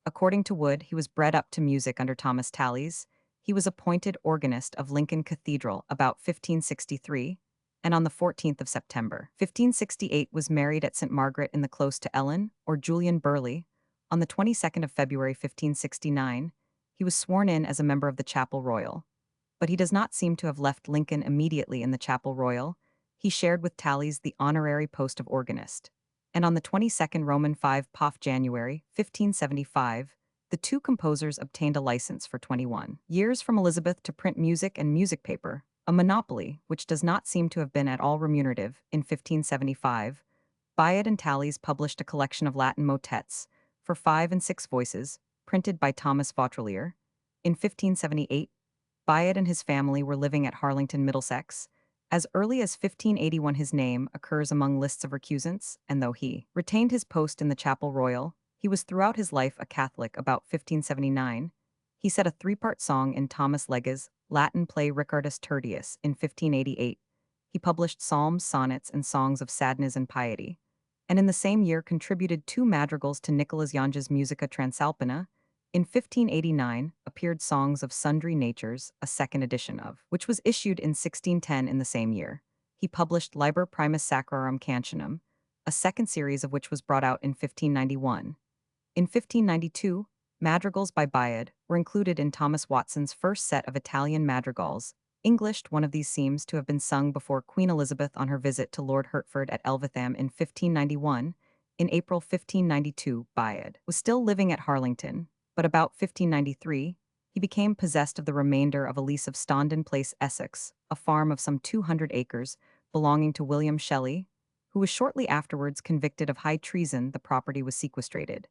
According to Wood, he was bred up to music under Thomas Tallis. He was appointed organist of Lincoln Cathedral about 1563, and on the 14th of September, 1568, was married at St. Margaret in the Close to Ellen, or Julian Burleigh. On the 22nd of February, 1569, he was sworn in as a member of the Chapel Royal. But he does not seem to have left Lincoln immediately in the Chapel Royal. He shared with Tallis the honorary post of organist. And on the 22nd Roman 5 Poff January, 1575, the 2 composers obtained a license for 21 years from Elizabeth to print music and music paper, a monopoly which does not seem to have been at all remunerative. In 1575, Bayard and Tallis published a collection of Latin motets for 5 and 6 voices, printed by Thomas Vautrelier. In 1578, Bayard and his family were living at Harlington, Middlesex. As early as 1581, his name occurs among lists of recusants, and though he retained his post in the Chapel Royal, he was throughout his life a Catholic. About 1579, he set a 3-part song in Thomas Lege's Latin play Ricardus Tertius. In 1588, he published psalms, sonnets, and songs of sadness and piety, and in the same year contributed 2 madrigals to Nicholas Yange's Musica Transalpina. In 1589 appeared Songs of Sundry Natures, a 2nd edition of which was issued in 1610. In the same year, he published Liber Primus Sacrarum Cantionum, a 2nd series of which was brought out in 1591. In 1592, madrigals by Bayard were included in Thomas Watson's first set of Italian madrigals. Englished, one of these seems to have been sung before Queen Elizabeth on her visit to Lord Hertford at Elvetham in 1591. In April 1592, Bayard was still living at Harlington, but about 1593, he became possessed of the remainder of a lease of Stondon Place, Essex, a farm of some 200 acres belonging to William Shelley, who was shortly afterwards convicted of high treason. The property was sequestrated,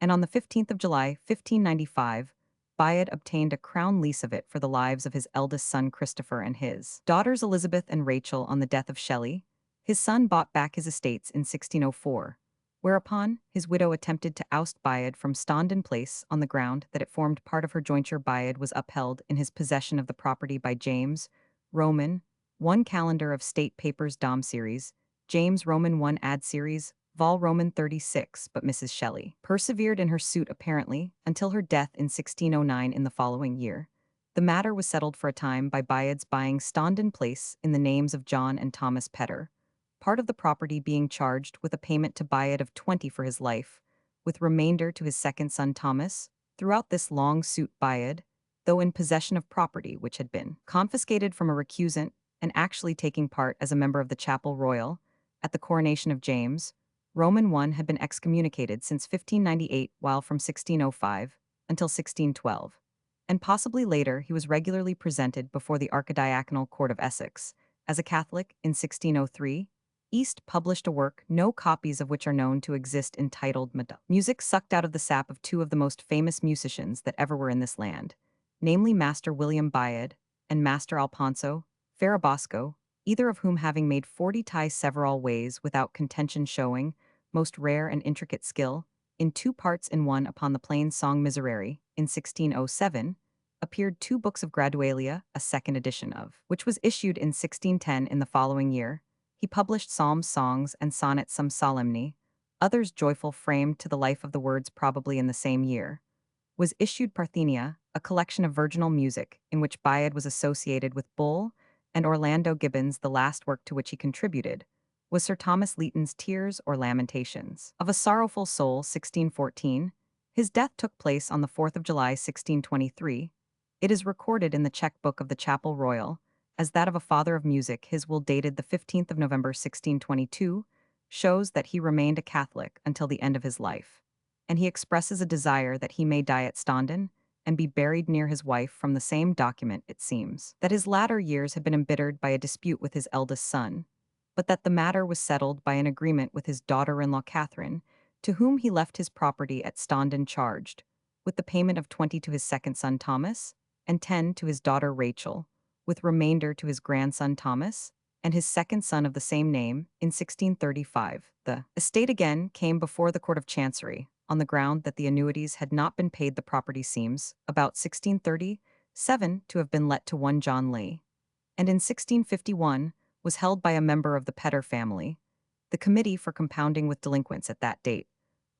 and on the 15th of July, 1595, Bayard obtained a crown lease of it for the lives of his eldest son Christopher and his daughters Elizabeth and Rachel. On the death of Shelley, his son bought back his estates in 1604. Whereupon, his widow attempted to oust Bayard from Stondon Place on the ground that it formed part of her jointure. Bayard was upheld in his possession of the property by James Roman 1 Calendar of State Papers Dom Series, James Roman 1 Ad Series, Vol Roman 36. But Mrs. Shelley persevered in her suit apparently until her death in 1609. In the following year, the matter was settled for a time by Bayard's buying Stondon Place in the names of John and Thomas Petter, part of the property being charged with a payment to Bayard of 20 for his life, with remainder to his second son Thomas. Throughout this long suit, Bayard, though in possession of property which had been confiscated from a recusant and actually taking part as a member of the Chapel Royal at the coronation of James Roman I, had been excommunicated since 1598, while from 1605 until 1612, and possibly later he was regularly presented before the Archidiaconal Court of Essex as a Catholic. In 1603, East published a work, no copies of which are known to exist, entitled Music Sucked Out of the Sap of 2 of the most famous musicians that ever were in this land, namely Master William Bayard and Master Alfonso Farabosco, either of whom having made 40 ties several ways without contention, showing most rare and intricate skill, in 2 parts in one upon the plain song Miserere. In 1607, appeared 2 books of Gradualia, a 2nd edition of which was issued in 1610. In the following year, he published psalms, songs, and sonnets, some solemni, others joyful, framed to the life of the words. Probably in the same year was issued Parthenia, a collection of virginal music in which Bayard was associated with Bull, and Orlando Gibbons, the last work to which he contributed, was Sir Thomas Leighton's Tears or Lamentations. Of a Sorrowful Soul, 1614, his death took place on the 4th of July, 1623. It is recorded in the checkbook of the Chapel Royal as that of a father of music. His will, dated the 15th of November, 1622, shows that he remained a Catholic until the end of his life, and he expresses a desire that he may die at Standen and be buried near his wife. From the same document, it seems that his latter years had been embittered by a dispute with his eldest son, but that the matter was settled by an agreement with his daughter-in-law Catherine, to whom he left his property at Standen charged, with the payment of 20 to his second son Thomas, and 10 to his daughter Rachel, with remainder to his grandson Thomas, and his second son of the same name, in 1635. The estate again came before the Court of Chancery, on the ground that the annuities had not been paid. The property seems, about 1637, to have been let to one John Lee, and in 1651 was held by a member of the Petter family. The Committee for Compounding with Delinquents at that date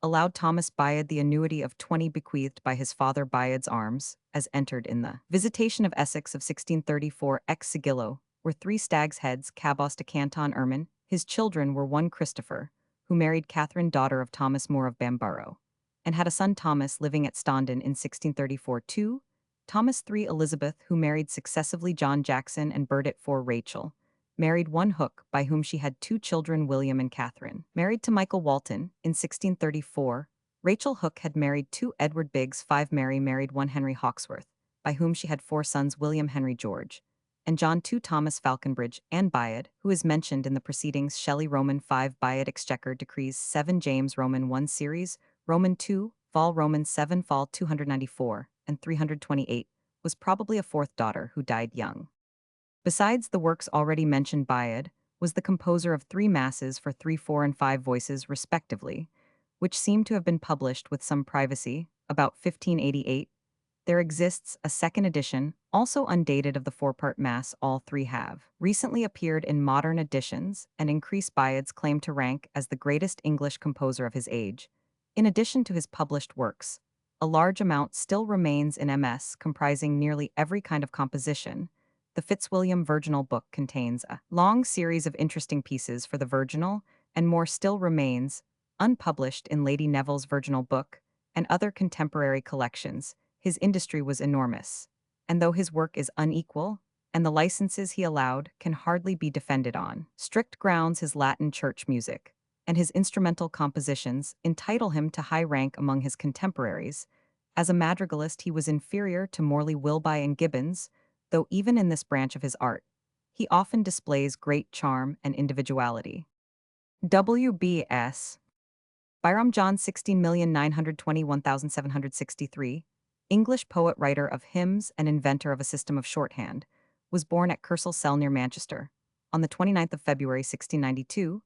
allowed Thomas Bayard the annuity of 20 bequeathed by his father Bayard's arms, as entered in the Visitation of Essex of 1634 ex sigillo, were 3 stags' heads, cabos to Canton Ermine. His children were one Christopher, who married Catherine, daughter of Thomas More of Bamborough, and had a son Thomas living at Standen in 1634. 2. Thomas 3. Elizabeth, who married successively John Jackson and Burdett 4. Rachel, married one Hook, by whom she had 2 children, William and Catherine. Married to Michael Walton in 1634, Rachel Hook had married 2 Edward Biggs. 5. Mary married one Henry Hawksworth, by whom she had 4 sons, William Henry George, and John. 2. Thomas Falconbridge and Bayard, who is mentioned in the proceedings. Shelley. Roman 5. Bayard Exchequer Decrees 7. James. Roman 1 Series, Roman 2, Vol. Roman 7 Fall 294 and 328, was probably a 4th daughter who died young. Besides the works already mentioned, Bayard was the composer of 3 masses for 3, 4, and 5 voices, respectively, which seem to have been published with some privacy, about 1588. There exists a second edition, also undated, of the 4-part mass. All 3 have recently appeared in modern editions and increase Bayard's claim to rank as the greatest English composer of his age. In addition to his published works, a large amount still remains in MS, comprising nearly every kind of composition. The Fitzwilliam Virginal Book contains a long series of interesting pieces for the virginal, and more still remains, unpublished, in Lady Neville's Virginal Book and other contemporary collections. His industry was enormous, and though his work is unequal, and the licenses he allowed can hardly be defended on strict grounds, his Latin church music and his instrumental compositions entitle him to high rank among his contemporaries. As a madrigalist, he was inferior to Morley, Wilby, and Gibbons, though even in this branch of his art, he often displays great charm and individuality. W.B.S. Byram John, 16,921,763, English poet, writer of hymns, and inventor of a system of shorthand, was born at Kersal Cell near Manchester, on the 29th of February, 1692.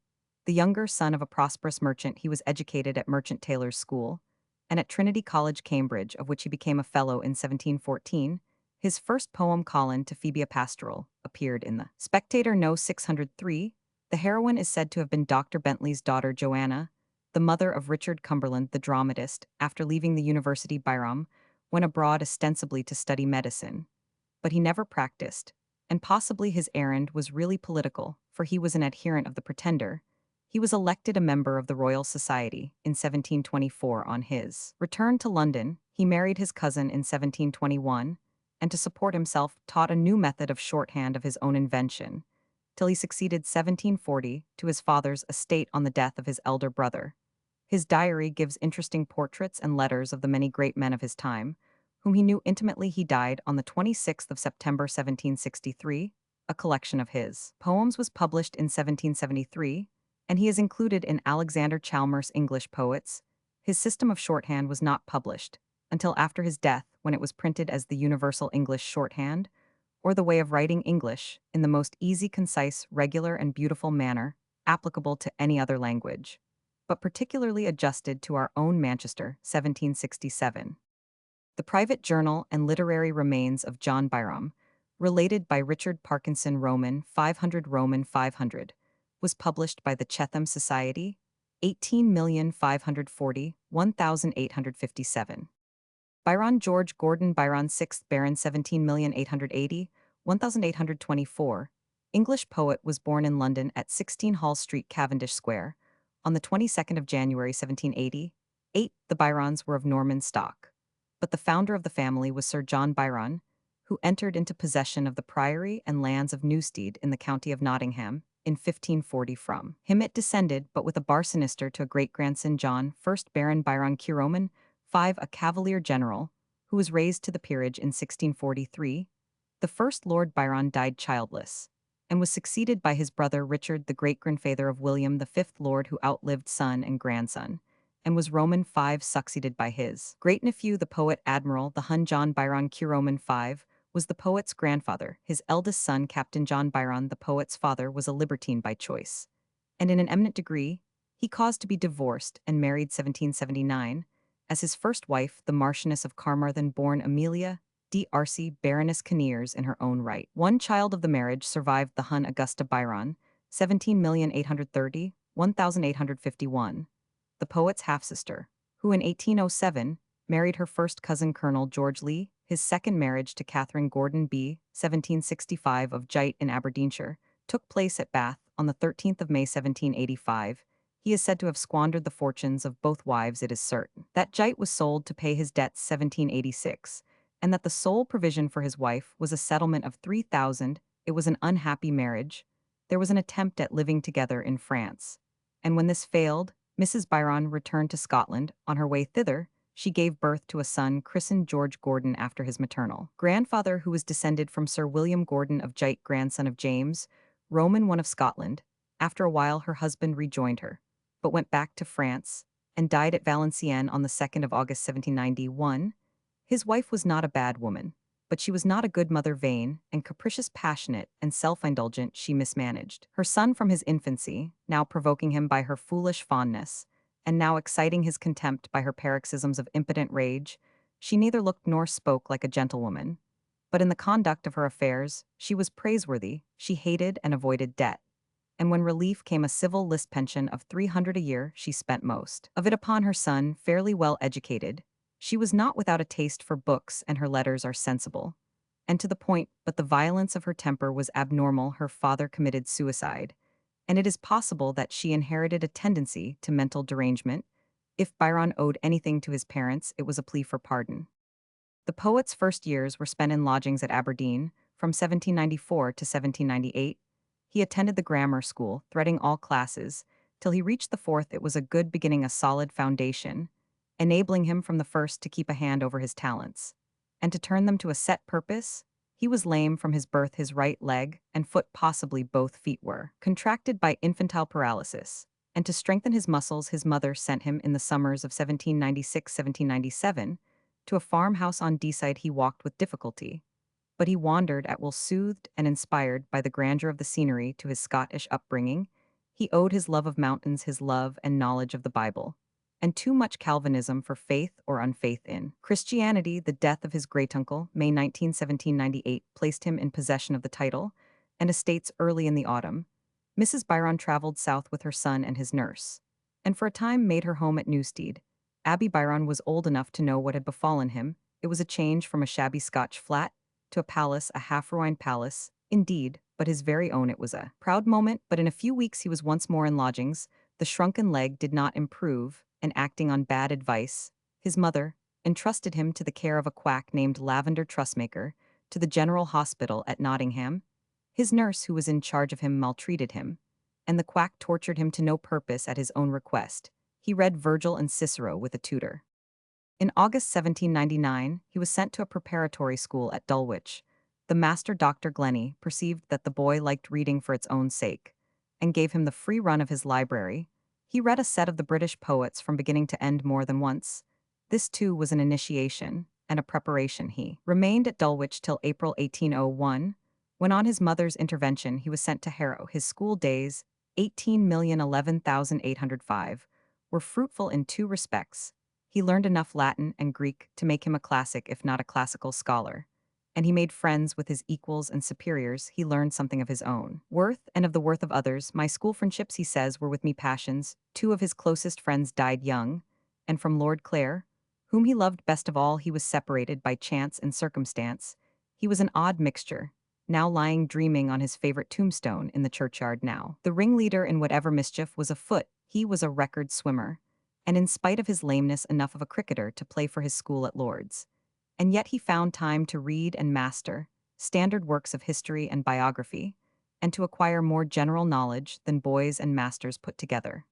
The younger son of a prosperous merchant, he was educated at Merchant Taylor's School, and at Trinity College, Cambridge, of which he became a fellow in 1714. His first poem, Colin to Phoebe, a Pastoral, appeared in the Spectator No. 603. The heroine is said to have been Dr. Bentley's daughter Joanna, the mother of Richard Cumberland, the dramatist. After leaving the university, Byram went abroad ostensibly to study medicine, but he never practiced, and possibly his errand was really political, for he was an adherent of the Pretender. He was elected a member of the Royal Society in 1724. On his return to London, he married his cousin in 1721, and to support himself taught a new method of shorthand of his own invention, till he succeeded 1740 to his father's estate on the death of his elder brother. His diary gives interesting portraits and letters of the many great men of his time, whom he knew intimately. He died on the 26th of September, 1763. A collection of his poems was published in 1773, and he is included in Alexander Chalmers' English Poets. His system of shorthand was not published until after his death, when it was printed as the Universal English Shorthand, or the way of writing English in the most easy, concise, regular, and beautiful manner applicable to any other language, but particularly adjusted to our own. Manchester, 1767. The Private Journal and Literary Remains of John Byrom, related by Richard Parkinson, Roman 500, Roman 500, was published by the Chetham Society, 18,540,1857. Byron George Gordon Byron 6th Baron 17,880, 1824, English poet, was born in London at 16 Hall Street, Cavendish Square, on the 22nd of January 1780. The Byrons were of Norman stock, but the founder of the family was Sir John Byron, who entered into possession of the priory and lands of Newstead in the county of Nottingham in 1540. From him it descended, but with a barsinister, to a great-grandson John, 1st Baron Byron Curoman, 5, a Cavalier general, who was raised to the peerage in 1643. The first Lord Byron died childless, and was succeeded by his brother Richard, the great-grandfather of William, the fifth Lord, who outlived son and grandson, and was Roman 5, succeeded by his great-nephew, the poet Admiral, the Hun John Byron Curoman 5, was the poet's grandfather. His eldest son, Captain John Byron, the poet's father, was a libertine by choice, and in an eminent degree, he caused to be divorced and married 1779, as his first wife, the Marchioness of Carmarthen, born Amelia d'Arcy, Baroness Coniers, in her own right. One child of the marriage survived the Hun Augusta Byron, 17,830, 1851, the poet's half-sister, who in 1807 married her first cousin Colonel George Lee. His second marriage to Catherine Gordon B. 1765 of Gite in Aberdeenshire took place at Bath on the 13th of May 1785. He is said to have squandered the fortunes of both wives. It is certain that Gite was sold to pay his debts 1786, and that the sole provision for his wife was a settlement of 3,000. It was an unhappy marriage. There was an attempt at living together in France, and when this failed, Mrs. Byron returned to Scotland. On her way thither, she gave birth to a son christened George Gordon after his maternal grandfather, who was descended from Sir William Gordon of Gite, grandson of James, Roman I of Scotland. After a while her husband rejoined her, but went back to France, and died at Valenciennes on the 2nd of August 1791. His wife was not a bad woman, but she was not a good mother, vain and capricious, passionate and self-indulgent. She mismanaged her son from his infancy, now provoking him by her foolish fondness, and now exciting his contempt by her paroxysms of impotent rage. She neither looked nor spoke like a gentlewoman, but in the conduct of her affairs she was praiseworthy. She hated and avoided debt, and when relief came, a civil list pension of 300 a year, she spent most of it upon her son, fairly well educated. She was not without a taste for books, and her letters are sensible and to the point, but the violence of her temper was abnormal. Her father committed suicide, and it is possible that she inherited a tendency to mental derangement. If Byron owed anything to his parents, it was a plea for pardon. The poet's first years were spent in lodgings at Aberdeen, from 1794 to 1798. He attended the grammar school, threading all classes, till he reached the fourth. It was a good beginning, a solid foundation, enabling him from the first to keep a hand over his talents, and to turn them to a set purpose. He was lame from his birth. His right leg and foot, possibly both feet, were contracted by infantile paralysis, and to strengthen his muscles his mother sent him in the summers of 1796-1797 to a farmhouse on Deeside. He walked with difficulty, but he wandered at will, soothed and inspired by the grandeur of the scenery. To his Scottish upbringing he owed his love of mountains, his love and knowledge of the Bible, and too much Calvinism for faith or unfaith in Christianity. The death of his great-uncle, May 19, 1798, placed him in possession of the title and estates early in the autumn. Mrs. Byron traveled south with her son and his nurse, and for a time made her home at Newstead. Abby Byron was old enough to know what had befallen him. It was a change from a shabby Scotch flat to a palace, a half-ruined palace, indeed, but his very own. It was a proud moment, but in a few weeks he was once more in lodgings. The shrunken leg did not improve, and acting on bad advice, his mother entrusted him to the care of a quack named Lavender Trussmaker, to the General Hospital at Nottingham. His nurse, who was in charge of him, maltreated him, and the quack tortured him to no purpose. At his own request, he read Virgil and Cicero with a tutor. In August 1799, he was sent to a preparatory school at Dulwich. The master, Dr. Glennie, perceived that the boy liked reading for its own sake, and gave him the free run of his library. He read a set of the British poets from beginning to end more than once. This too was an initiation and a preparation. He remained at Dulwich till April 1801, when on his mother's intervention he was sent to Harrow. His school days, 18,011,805, were fruitful in two respects. He learned enough Latin and Greek to make him a classic, if not a classical scholar, and he made friends with his equals and superiors. He learned something of his own worth and of the worth of others. My school friendships, he says, were with me passions. Two of his closest friends died young, and from Lord Clare, Whom he loved best of all, he was separated by chance and circumstance. He was an odd mixture, now lying dreaming on his favorite tombstone in the churchyard now. The ringleader in whatever mischief was afoot, he was a record swimmer, and in spite of his lameness enough of a cricketer to play for his school at Lord's. And yet he found time to read and master standard works of history and biography, and to acquire more general knowledge than boys and masters put together.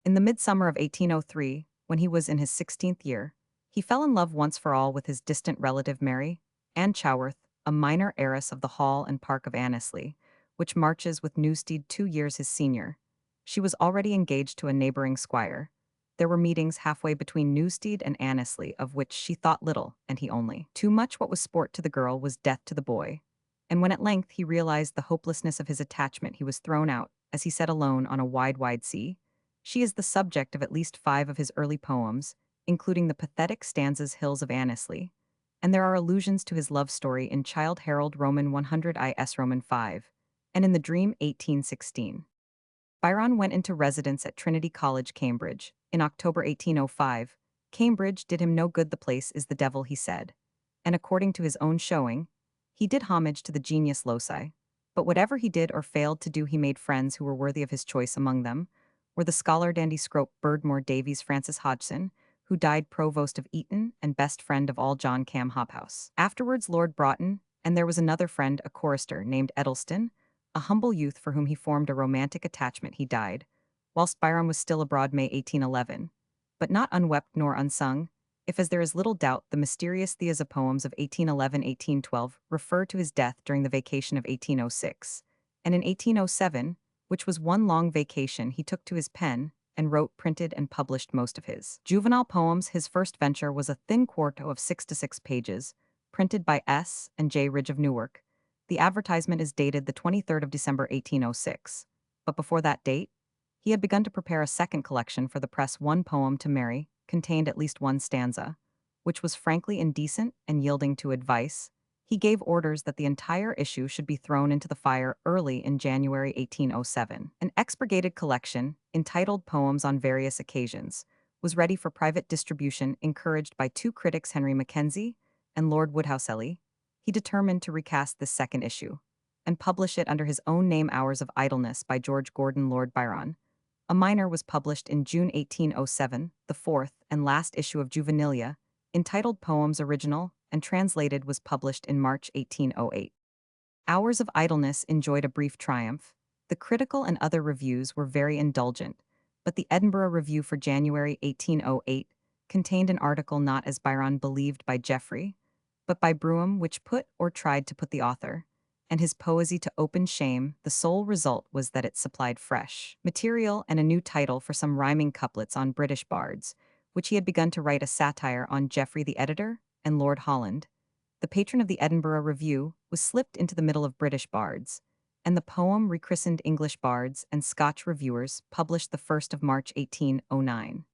In the midsummer of 1803, when he was in his 16th year, he fell in love once for all with his distant relative Mary Anne Choworth, a minor heiress of the Hall and Park of Annesley, which marches with Newstead 2 years his senior. She was already engaged to a neighboring squire. There were meetings halfway between Newstead and Annesley, of which she thought little, and he only. Too much what was sport to the girl was death to the boy. And when at length he realized the hopelessness of his attachment, he was thrown out, as he said alone on a wide, wide sea. She is the subject of at least 5 of his early poems, including the pathetic stanzas Hills of Annesley, and there are allusions to his love story in Childe Harold Roman 100 is Roman 5, and in The Dream 1816. Byron went into residence at Trinity College, Cambridge, in October 1805. Cambridge did him no good, the place is the devil, he said. And according to his own showing, he did homage to the genius loci. But whatever he did or failed to do, he made friends who were worthy of his choice. Among them were the scholar Dandy Scrope Birdmore Davies, Francis Hodgson, who died provost of Eton and best friend of all John Cam Hobhouse. Afterwards Lord Broughton, and there was another friend, a chorister named Edelston, a humble youth for whom he formed a romantic attachment. He died, whilst Byron was still abroad, May 1811, but not unwept nor unsung, if, as there is little doubt, the mysterious Theas poems of 1811-1812 refer to his death during the vacation of 1806, and in 1807, which was one long vacation, he took to his pen and wrote, printed, and published most of his juvenile poems. His first venture was a thin quarto of 6 pages, printed by S. and J. Ridge of Newark. The advertisement is dated the 23rd of December 1806, but before that date, he had begun to prepare a second collection for the press. One poem to Mary contained at least one stanza, which was frankly indecent and yielding to advice. He gave orders that the entire issue should be thrown into the fire early in January 1807. An expurgated collection, entitled Poems on Various Occasions, was ready for private distribution. Encouraged by 2 critics, Henry Mackenzie and Lord Woodhouseley, he determined to recast this second issue and publish it under his own name. Hours of Idleness by George Gordon Lord Byron, a minor, was published in June 1807. The fourth and last issue of Juvenilia, entitled Poems Original and Translated, was published in March 1808. Hours of Idleness enjoyed a brief triumph. The critical and other reviews were very indulgent, but the Edinburgh Review for January 1808 contained an article not, as Byron believed, by Geoffrey, but by Brougham, which put or tried to put the author and his poesy to open shame. The sole result was that it supplied fresh material and a new title for some rhyming couplets on British bards, which he had begun to write a satire on. Geoffrey, the editor, and Lord Holland, the patron of the Edinburgh Review, was slipped into the middle of British bards, and the poem rechristened English Bards and Scotch Reviewers, published the 1st of March 1809.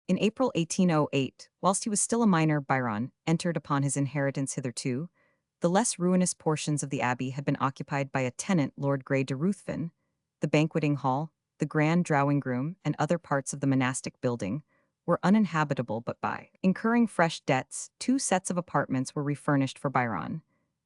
In April 1808, whilst he was still a minor, Byron entered upon his inheritance. Hitherto, the less ruinous portions of the abbey had been occupied by a tenant, Lord Grey de Ruthven. The banqueting hall, the grand drawing room, and other parts of the monastic building were uninhabitable, but by incurring fresh debts, 2 sets of apartments were refurnished for Byron,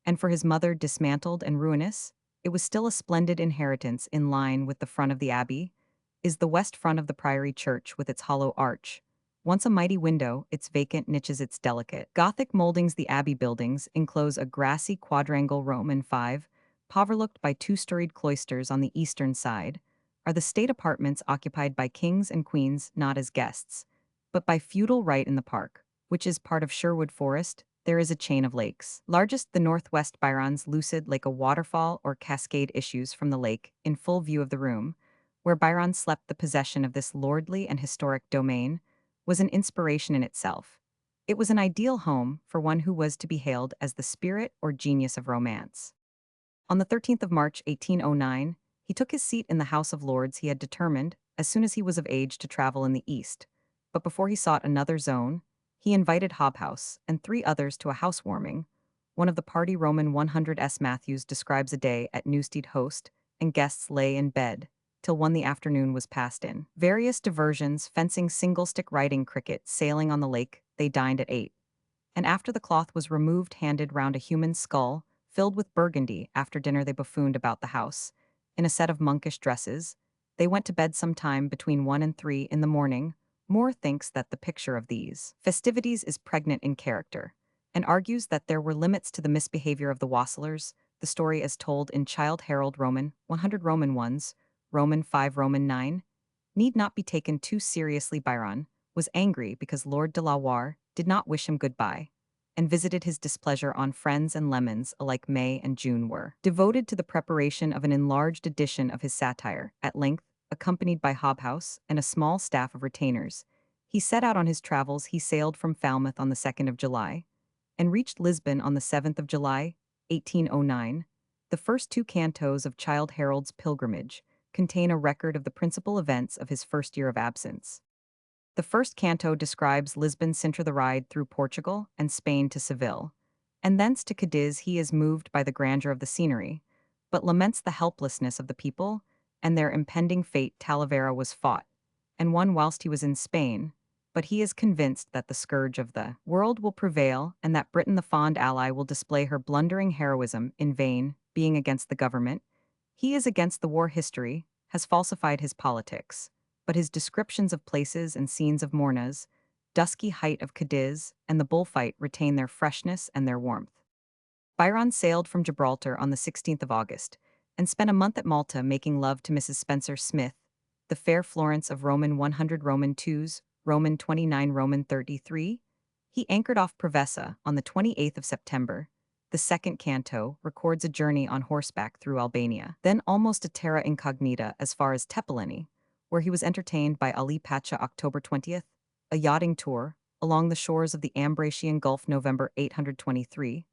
and for his mother, dismantled and ruinous. It was still a splendid inheritance. In line with the front of the abbey is the west front of the priory church with its hollow arch. Once a mighty window, its vacant niches, its delicate Gothic moldings. The abbey buildings enclose a grassy quadrangle. Roman 5, overlooked by 2-storied cloisters on the eastern side, are the state apartments occupied by kings and queens, not as guests, but by feudal right. In the park, which is part of Sherwood Forest, there is a chain of lakes. Largest, the northwest Byron's lucid lake, a waterfall or cascade issues from the lake in full view of the room where Byron slept. The possession of this lordly and historic domain was an inspiration in itself. It was an ideal home for one who was to be hailed as the spirit or genius of romance. On the 13th of March 1809, he took his seat in the House of Lords. He had determined, as soon as he was of age, to travel in the East, but before he sought another zone, he invited Hobhouse and 3 others to a housewarming. One of the party, Roman 100 Matthews, describes a day at Newstead host, and guests lay in bed till 1 the afternoon was passed in various diversions: fencing, single-stick riding, cricket, sailing on the lake, they dined at 8. And after the cloth was removed handed round a human skull, filled with burgundy, after dinner they buffooned about the house. In a set of monkish dresses, they went to bed some time between 1 and 3 in the morning. Moore thinks that the picture of these festivities is pregnant in character, and argues that there were limits to the misbehavior of the wassailers, the story as told in Childe Harold Roman 100 Roman 1s, Roman 5 Roman 9, need not be taken too seriously. Byron was angry because Lord de la Warr did not wish him goodbye, and visited his displeasure on friends, and lemons, alike May and June, were devoted to the preparation of an enlarged edition of his satire. At length, accompanied by Hobhouse and a small staff of retainers, he set out on his travels. He sailed from Falmouth on the 2nd of July, and reached Lisbon on the 7th of July, 1809. The first two cantos of Childe Harold's pilgrimage contain a record of the principal events of his first year of absence. The first canto describes Lisbon sintra the ride through Portugal and Spain to Seville, and thence to Cadiz. He is moved by the grandeur of the scenery, but laments the helplessness of the people and their impending fate. Talavera was fought, and won whilst he was in Spain, but he is convinced that the scourge of the world will prevail, and that Britain, the fond ally, will display her blundering heroism in vain, being against the government. He is against the war. History has falsified his politics, but his descriptions of places and scenes of Morna's, dusky height of Cadiz, and the bullfight retain their freshness and their warmth. Byron sailed from Gibraltar on the 16th of August, and spent a month at Malta making love to Mrs. Spencer Smith, the fair Florence of Roman 100 Roman 2s, Roman 29 Roman 33. He anchored off Prevesa on the 28th of September. The second canto records a journey on horseback through Albania, then almost a terra incognita as far as Tepeleni, where he was entertained by Ali Pacha October 20th, a yachting tour along the shores of the Ambracian Gulf November 823,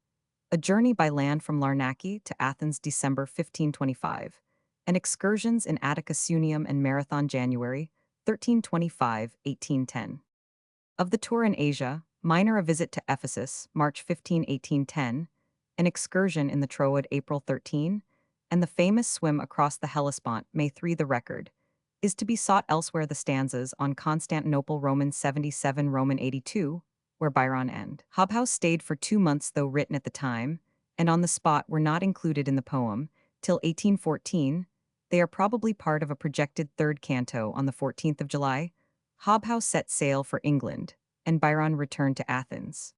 a journey by land from Larnaca to Athens December 1525, and excursions in Attica Sunium and Marathon January 1325-1810. Of the tour in Asia, minor a visit to Ephesus March 15-1810, an excursion in the Troad April 13, and the famous swim across the Hellespont May 3. The record is to be sought elsewhere. The stanzas on Constantinople Roman 77 Roman 82, where Byron and Hobhouse stayed for 2 months, though written at the time and on the spot, were not included in the poem till 1814. They are probably part of a projected third canto. On the 14th of July, Hobhouse set sail for England, and Byron returned to Athens.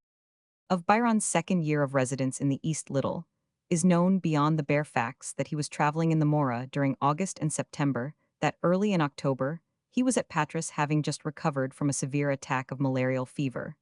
Of Byron's second year of residence in the East, little is known beyond the bare facts that he was traveling in the Mora during August and September, that early in October he was at Patras having just recovered from a severe attack of malarial fever,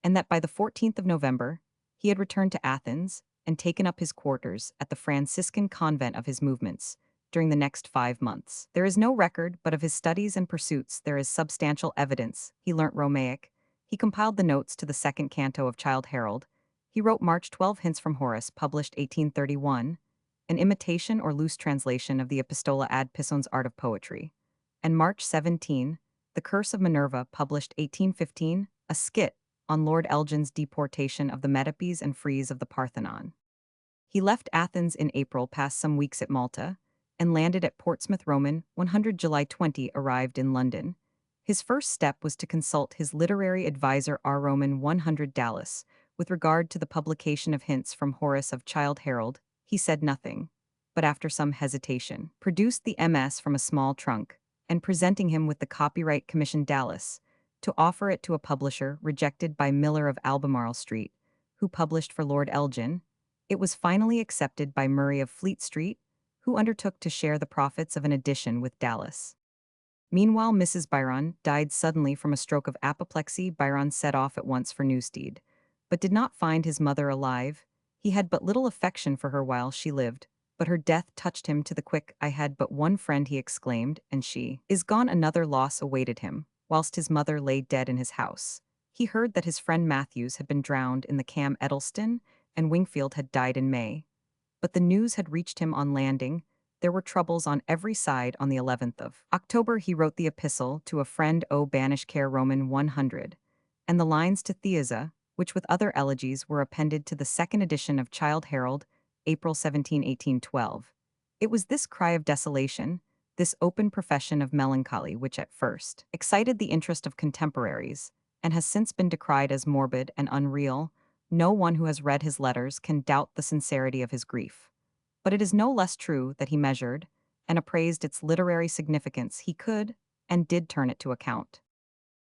and that by the 14th of November he had returned to Athens and taken up his quarters at the Franciscan convent. Of his movements during the next 5 months there is no record, but of his studies and pursuits there is substantial evidence. He learnt Romaic, he compiled the notes to the second canto of Childe Harold, he wrote March 12 Hints from Horace, published 1831, an imitation or loose translation of the Epistola ad Pison's Art of Poetry, and March 17, The Curse of Minerva, published 1815, a skit on Lord Elgin's deportation of the Metopes and frieze of the Parthenon. He left Athens in April, passed some weeks at Malta, and landed at Portsmouth. Roman 100 July 20 arrived in London. His first step was to consult his literary advisor R. Roman 100 Dallas with regard to the publication of Hints from Horace of Childe Harold. He said nothing, but after some hesitation, produced the MS from a small trunk, and presenting him with the copyright, commissioned Dallas to offer it to a publisher, rejected by Miller of Albemarle Street, who published for Lord Elgin. It was finally accepted by Murray of Fleet Street, who undertook to share the profits of an edition with Dallas. Meanwhile, Mrs. Byron died suddenly from a stroke of apoplexy. Byron set off at once for Newstead, but did not find his mother alive. He had but little affection for her while she lived, but her death touched him to the quick. I had but one friend, he exclaimed, and she is gone. Another loss awaited him, whilst his mother lay dead in his house. He heard that his friend Matthews had been drowned in the Cam Edelston, and Wingfield had died in May. But the news had reached him on landing. There were troubles on every side. On the 11th of October he wrote the epistle to a friend O Banish Care Roman 100, and the lines to Theiza, which with other elegies were appended to the second edition of Childe Harold, April 17, 1812. It was this cry of desolation, this open profession of melancholy, which at first excited the interest of contemporaries, and has since been decried as morbid and unreal, no one who has read his letters can doubt the sincerity of his grief. But it is no less true that he measured and appraised its literary significance. He could and did turn it to account.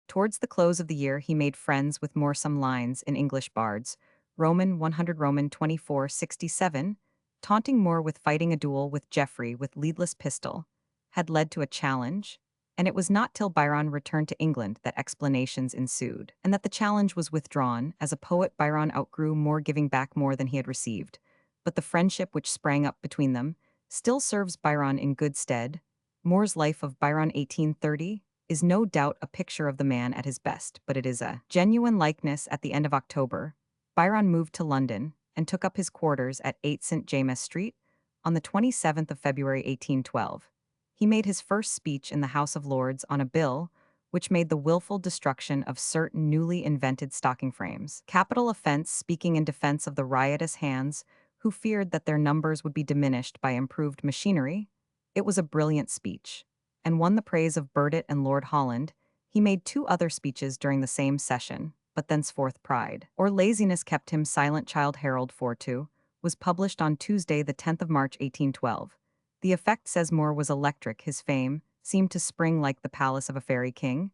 Towards the close of the year, he made friends with some lines in English bards, Roman 100 Roman 2467, taunting Moore with fighting a duel with Geoffrey with leadless pistol, had led to a challenge, and it was not till Byron returned to England that explanations ensued, and that the challenge was withdrawn. As a poet, Byron outgrew Moore, giving back more than he had received, but the friendship which sprang up between them still serves Byron in good stead. Moore's Life of Byron 1830 is no doubt a picture of the man at his best, but it is a genuine likeness. At the end of October, Byron moved to London and took up his quarters at 8 St. James Street on the 27th of February 1812. He made his first speech in the House of Lords on a bill which made the willful destruction of certain newly invented stocking frames capital offense, speaking in defense of the riotous hands who feared that their numbers would be diminished by improved machinery. It was a brilliant speech, and won the praise of Burdett and Lord Holland. He made two other speeches during the same session, but thenceforth pride or laziness kept him silent. Child Harold 42 was published on Tuesday, the 10th of March, 1812. The effect, says Moore, was electric. His fame seemed to spring like the palace of a fairy king.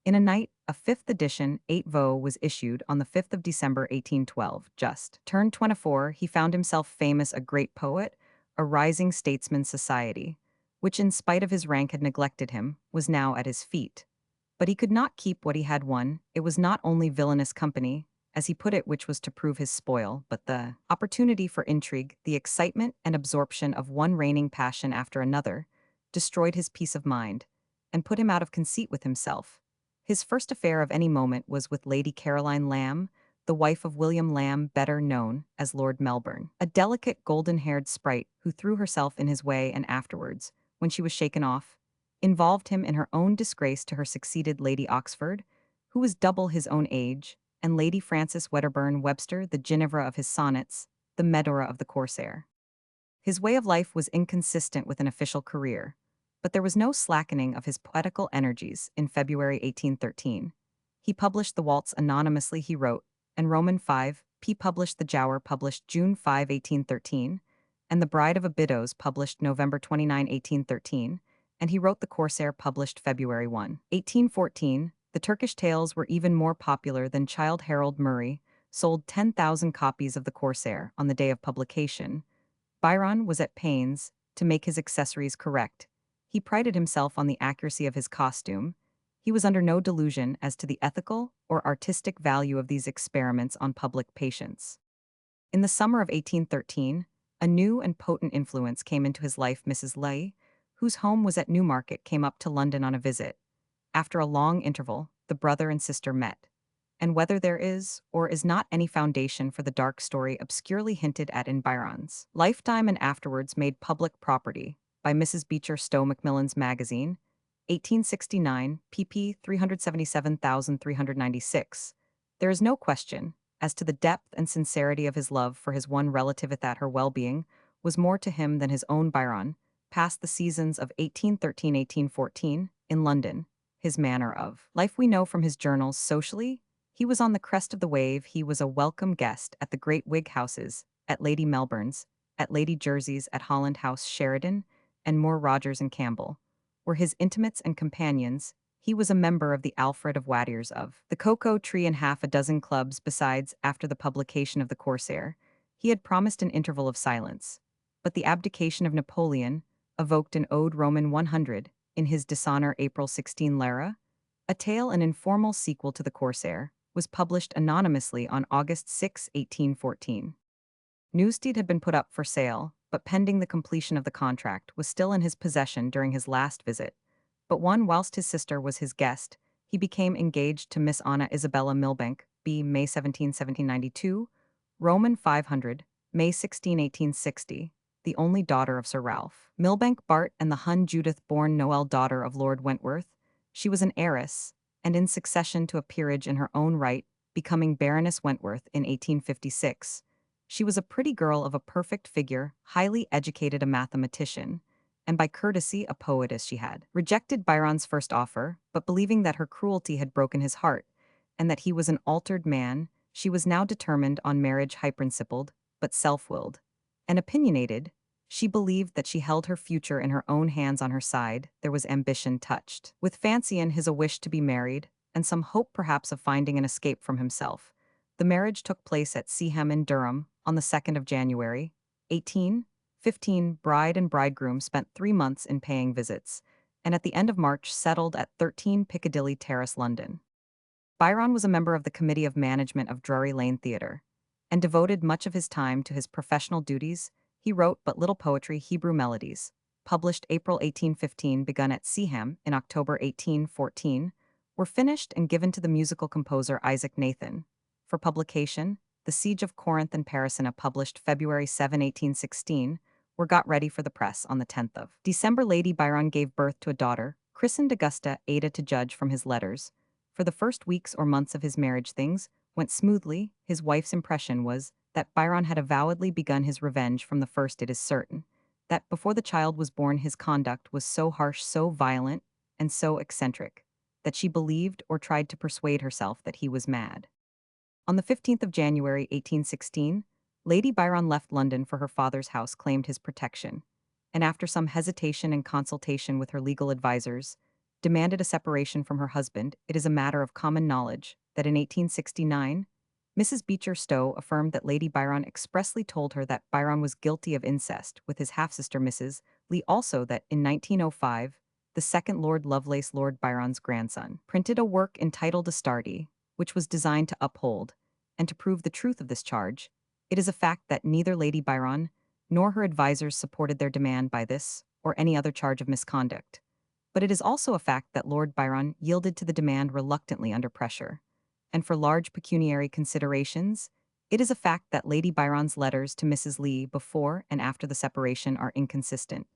In a night, a fifth edition, 8 vo, was issued on the 5th of December, 1812. Just turned 24, he found himself famous, a great poet, a rising statesman. Society, which in spite of his rank had neglected him, was now at his feet. But he could not keep what he had won. It was not only villainous company, as he put it, which was to prove his spoil, but the opportunity for intrigue, the excitement and absorption of one reigning passion after another, destroyed his peace of mind, and put him out of conceit with himself. His first affair of any moment was with Lady Caroline Lamb, the wife of William Lamb, better known as Lord Melbourne, a delicate golden-haired sprite who threw herself in his way and afterwards, when she was shaken off, involved him in her own disgrace. To her succeeded Lady Oxford, who was double his own age, and Lady Frances Wedderburn Webster, the Ginevra of his sonnets, the Medora of the Corsair. His way of life was inconsistent with an official career, but there was no slackening of his poetical energies. In February 1813, he published the waltz anonymously, he wrote, and Roman 5, P. published the Giaour, published June 5, 1813, and the Bride of Abydos, published November 29, 1813, and he wrote the Corsair, published February 1, 1814. The Turkish Tales were even more popular than Childe Harold. Murray sold 10,000 copies of the Corsair on the day of publication. Byron was at pains to make his accessories correct. He prided himself on the accuracy of his costume. He was under no delusion as to the ethical or artistic value of these experiments on public patients. In the summer of 1813, a new and potent influence came into his life. Mrs. Leigh, whose home was at Newmarket, came up to London on a visit. After a long interval, the brother and sister met. And whether there is or is not any foundation for the dark story obscurely hinted at in Byron's lifetime and afterwards made public property by Mrs. Beecher Stowe Macmillan's Magazine, 1869, pp. 377,396, there is no question as to the depth and sincerity of his love for his one relative. That her well-being was more to him than his own. Byron passed the seasons of 1813-1814 in London. His manner of life we know from his journals. Socially, he was on the crest of the wave. He was a welcome guest at the great Whig houses, at Lady Melbourne's, at Lady Jersey's, at Holland House, Sheridan, and Moore, Rogers, and Campbell were his intimates and companions. He was a member of the Alfred of Warriors of the Cocoa Tree and half a dozen clubs. Besides, after the publication of the Corsair, he had promised an interval of silence. But the abdication of Napoleon evoked an ode, Roman 100, in his dishonor. April 16, Lara, a tale, an informal sequel to the Corsair, was published anonymously on August 6, 1814. Newstead had been put up for sale, but pending the completion of the contract, was still in his possession during his last visit. But whilst his sister was his guest, he became engaged to Miss Anna Isabella Milbank, b. May 17, 1792, Roman 500, May 16, 1860, the only daughter of Sir Ralph Milbank Bart and the Hun Judith born Noel, daughter of Lord Wentworth. She was an heiress, and in succession to a peerage in her own right, becoming Baroness Wentworth in 1856. She was a pretty girl of a perfect figure, highly educated, a mathematician, and by courtesy a poetess. She had rejected Byron's first offer, but believing that her cruelty had broken his heart, and that he was an altered man, she was now determined on marriage high-principled, but self-willed. And opinionated, she believed that she held her future in her own hands. On her side, there was ambition touched with fancy and his a wish to be married, and some hope perhaps of finding an escape from himself. The marriage took place at Seaham in Durham on the 2nd of January, 1815. Bride and bridegroom spent 3 months in paying visits, and at the end of March settled at 13 Piccadilly Terrace, London. Byron was a member of the Committee of Management of Drury Lane Theatre, and devoted much of his time to his professional duties. He wrote but little poetry. Hebrew Melodies, published April 1815, begun at Seaham in October 1814, were finished and given to the musical composer Isaac Nathan. For publication, The Siege of Corinth and Parisina, published February 7, 1816, were got ready for the press on the 10th of December. Lady Byron gave birth to a daughter, christened Augusta. Ada, to judge from his letters. For the first weeks or months of his marriage things went smoothly. His wife's impression was that Byron had avowedly begun his revenge from the first. It is certain that before the child was born his conduct was so harsh, so violent, and so eccentric, that she believed or tried to persuade herself that he was mad. On the 15th of January 1816, Lady Byron left London for her father's house, claimed his protection, and after some hesitation and consultation with her legal advisers, demanded a separation from her husband. It is a matter of common knowledge that in 1869, Mrs. Beecher Stowe affirmed that Lady Byron expressly told her that Byron was guilty of incest with his half-sister Mrs. Lee. Also that in 1905, the second Lord Lovelace, Lord Byron's grandson, printed a work entitled Astarte, which was designed to uphold and to prove the truth of this charge. It is a fact that neither Lady Byron nor her advisers supported their demand by this or any other charge of misconduct. But it is also a fact that Lord Byron yielded to the demand reluctantly under pressure. And for large pecuniary considerations, it is a fact that Lady Byron's letters to Mrs. Lee before and after the separation are inconsistent.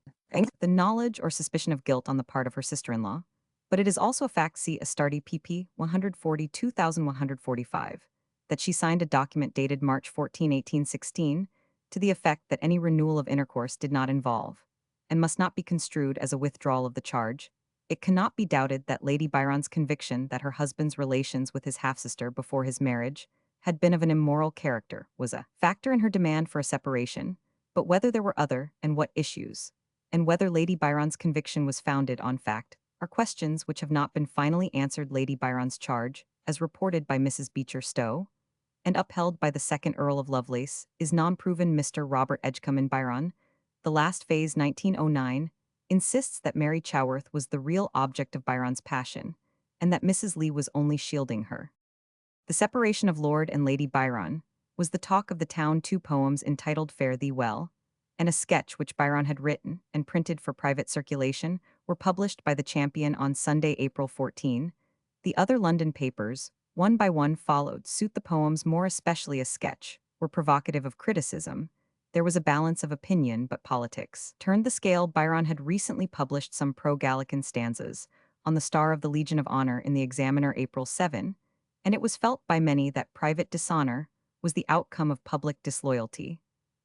The knowledge or suspicion of guilt on the part of her sister-in-law. But it is also a fact, see Astarte pp. 142,145, that she signed a document dated March 14, 1816, to the effect that any renewal of intercourse did not involve, and must not be construed as a withdrawal of the charge. It cannot be doubted that Lady Byron's conviction that her husband's relations with his half-sister before his marriage had been of an immoral character was a factor in her demand for a separation, but whether there were other, and what issues, and whether Lady Byron's conviction was founded on fact, are questions which have not been finally answered. Lady Byron's charge, as reported by Mrs. Beecher Stowe, and upheld by the second Earl of Lovelace, is non-proven. Mr. Robert Edgecombe Byron, The Last Phase 1909, insists that Mary Chaworth was the real object of Byron's passion, and that Mrs. Lee was only shielding her. The separation of Lord and Lady Byron was the talk of the town. Two poems entitled Fare Thee Well, and a sketch which Byron had written and printed for private circulation, were published by the Champion on Sunday, April 14. The other London papers, one by one, followed suit. The poems, more especially a sketch, were provocative of criticism. There was a balance of opinion, but politics turned the scale. Byron had recently published some pro-Gallican stanzas on the Star of the Legion of Honor in the Examiner, April 7, and it was felt by many that private dishonor was the outcome of public disloyalty.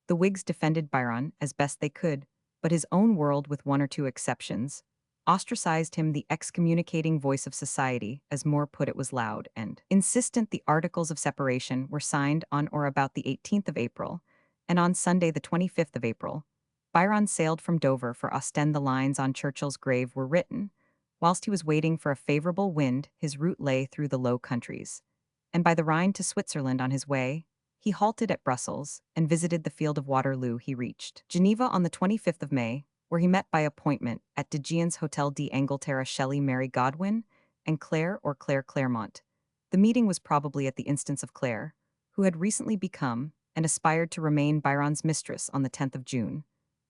The Whigs defended Byron as best they could, but his own world, with one or two exceptions, ostracized him. The excommunicating voice of society, as Moore put it, was loud and insistent. The Articles of Separation were signed on or about the 18th of April, and on Sunday, the 25th of April, Byron sailed from Dover for Ostend. The lines on Churchill's grave were written whilst he was waiting for a favorable wind. His route lay through the Low Countries, and by the Rhine to Switzerland. On his way, he halted at Brussels and visited the field of Waterloo. He reached Geneva on the 25th of May, where he met by appointment at De Gien's Hotel d'Angleterre Shelley, Mary Godwin, and Claire Claremont. The meeting was probably at the instance of Claire, who had recently become and aspired to remain Byron's mistress. On the 10th of June,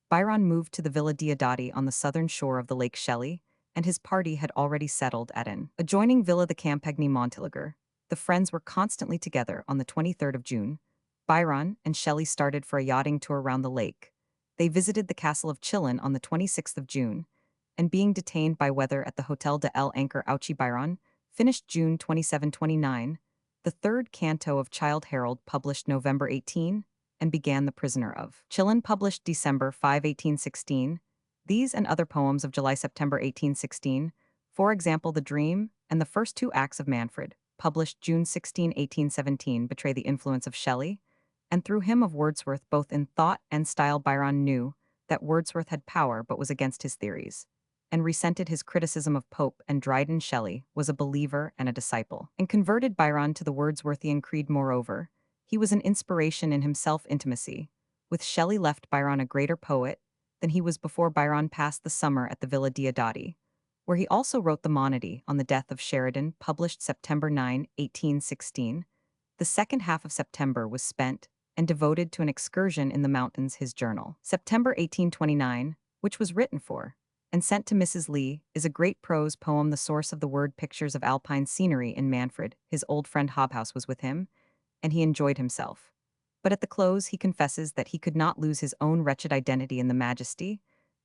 Byron moved to the Villa Diodati on the southern shore of the Lake Shelley, and his party had already settled at an adjoining villa, the Campagny Montélimar. The friends were constantly together. On the 23rd of June, Byron and Shelley started for a yachting tour around the lake. They visited the castle of Chillon on the 26th of June, and being detained by weather at the Hotel de l'Anchor Ouchy, Byron finished June 27-29, the third canto of Childe Harold, published November 18, and began The Prisoner of Chillon, published December 5, 1816. These and other poems of July-September 1816, for example The Dream and the first two acts of Manfred, published June 16, 1817, betray the influence of Shelley? And through him of Wordsworth, both in thought and style, Byron knew that Wordsworth had power but was against his theories, and resented his criticism of Pope and Dryden. Shelley was a believer and a disciple, and converted Byron to the Wordsworthian creed. Moreover, he was an inspiration in himself. Intimacy with Shelley left Byron a greater poet than he was before Byron passed the summer at the Villa Diodati, where he also wrote the monody on the death of Sheridan, published September 9, 1816. The second half of September was spent and devoted to an excursion in the mountains. His journal, September 1829, which was written for and sent to Mrs. Lee, is a great prose poem, the source of the word pictures of alpine scenery in Manfred. His old friend Hobhouse was with him, and he enjoyed himself. But at the close he confesses that he could not lose his own wretched identity in the majesty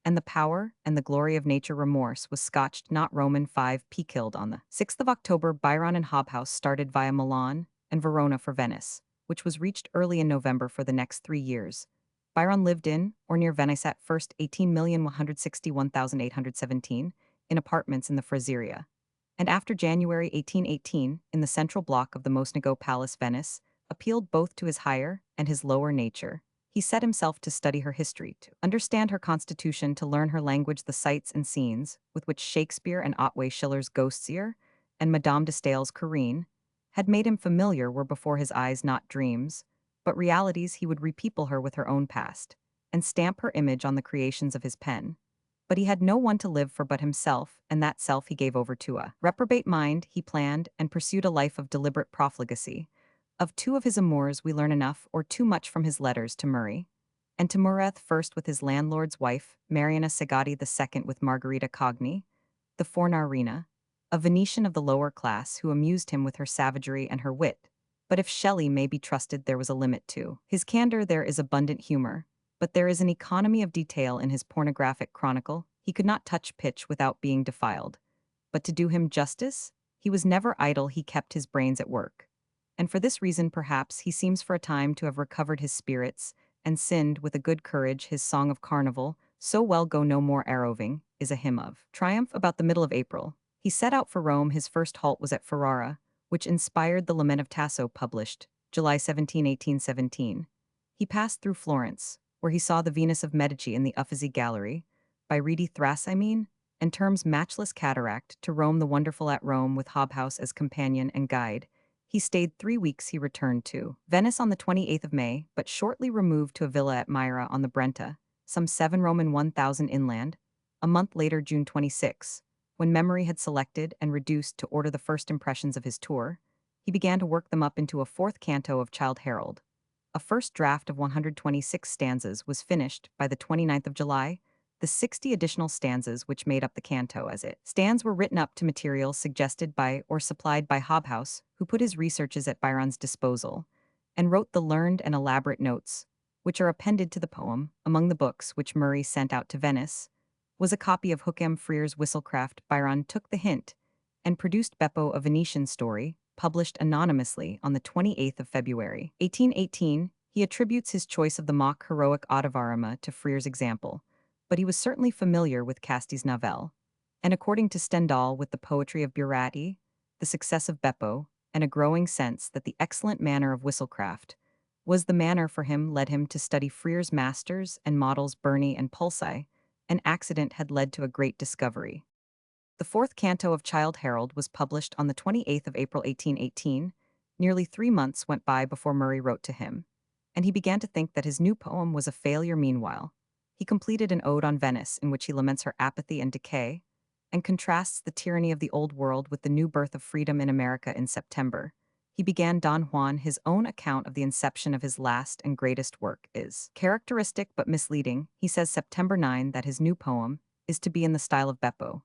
and the power and the glory of nature. Remorse was scotched, not Roman 5p. Killed on the 6th of October, Byron and Hobhouse started via Milan and Verona for Venice, which was reached early in November. For the next 3 years, Byron lived in or near Venice at first 18,161,817 in apartments in the Fraseria, and after January 1818 in the central block of the Mosnego Palace. Venice appealed both to his higher and his lower nature. He set himself to study her history, to understand her constitution, to learn her language. The sights and scenes with which Shakespeare and Otway Schiller's Ghosts Ear and Madame de Stael's Corinne had made him familiar were before his eyes not dreams, but realities. He would repeople her with her own past, and stamp her image on the creations of his pen. But he had no one to live for but himself, and that self he gave over to a reprobate mind. He planned and pursued a life of deliberate profligacy. Of two of his amours we learn enough or too much from his letters to Murray and to Murat, first with his landlord's wife, Mariana Segatti, the second with Margherita Cogni, the Fornarina, a Venetian of the lower class who amused him with her savagery and her wit. But if Shelley may be trusted, there was a limit to his candor. There is abundant humor, but there is an economy of detail in his pornographic chronicle. He could not touch pitch without being defiled. But to do him justice, he was never idle. He kept his brains at work. And for this reason, perhaps, he seems for a time to have recovered his spirits and sinned with a good courage. His song of carnival, "So well go no more aroving," is a hymn of triumph. About the middle of April, he set out for Rome. His first halt was at Ferrara, which inspired the Lament of Tasso, published July 17, 1817. He passed through Florence, where he saw the Venus of Medici in the Uffizi Gallery, by Reedy Thras, and Term's matchless cataract. To Rome the wonderful. At Rome, with Hobhouse as companion and guide, he stayed 3 weeks. He returned to Venice on the 28th of May, but shortly removed to a villa at Myra on the Brenta, some 7 Roman 1,000 inland. A month later, June 26, when memory had selected and reduced to order the first impressions of his tour, he began to work them up into a 4th canto of Childe Harold. A first draft of 126 stanzas was finished by the 29th of July. The 60 additional stanzas which made up the canto as it stands were written up to materials suggested by or supplied by Hobhouse, who put his researches at Byron's disposal, and wrote the learned and elaborate notes, which are appended to the poem. Among the books which Murray sent out to Venice was a copy of Hookham Frere's Whistlecraft. Byron took the hint and produced Beppo, a Venetian story, published anonymously on the 28th of February, 1818. He attributes his choice of the mock heroic Adavarama to Frere's example, but he was certainly familiar with Casti's Novelle, and according to Stendhal with the poetry of Buratti, the success of Beppo, and a growing sense that the excellent manner of Whistlecraft was the manner for him, led him to study Frere's masters and models Burney and Pulci. An accident had led to a great discovery. The 4th canto of Childe Harold was published on the 28th of April 1818. Nearly 3 months went by before Murray wrote to him, and he began to think that his new poem was a failure. Meanwhile, he completed an ode on Venice in which he laments her apathy and decay, and contrasts the tyranny of the old world with the new birth of freedom in America. In September, he began Don Juan. His own account of the inception of his last and greatest work is characteristic but misleading. He says September 9 that his new poem is to be in the style of Beppo,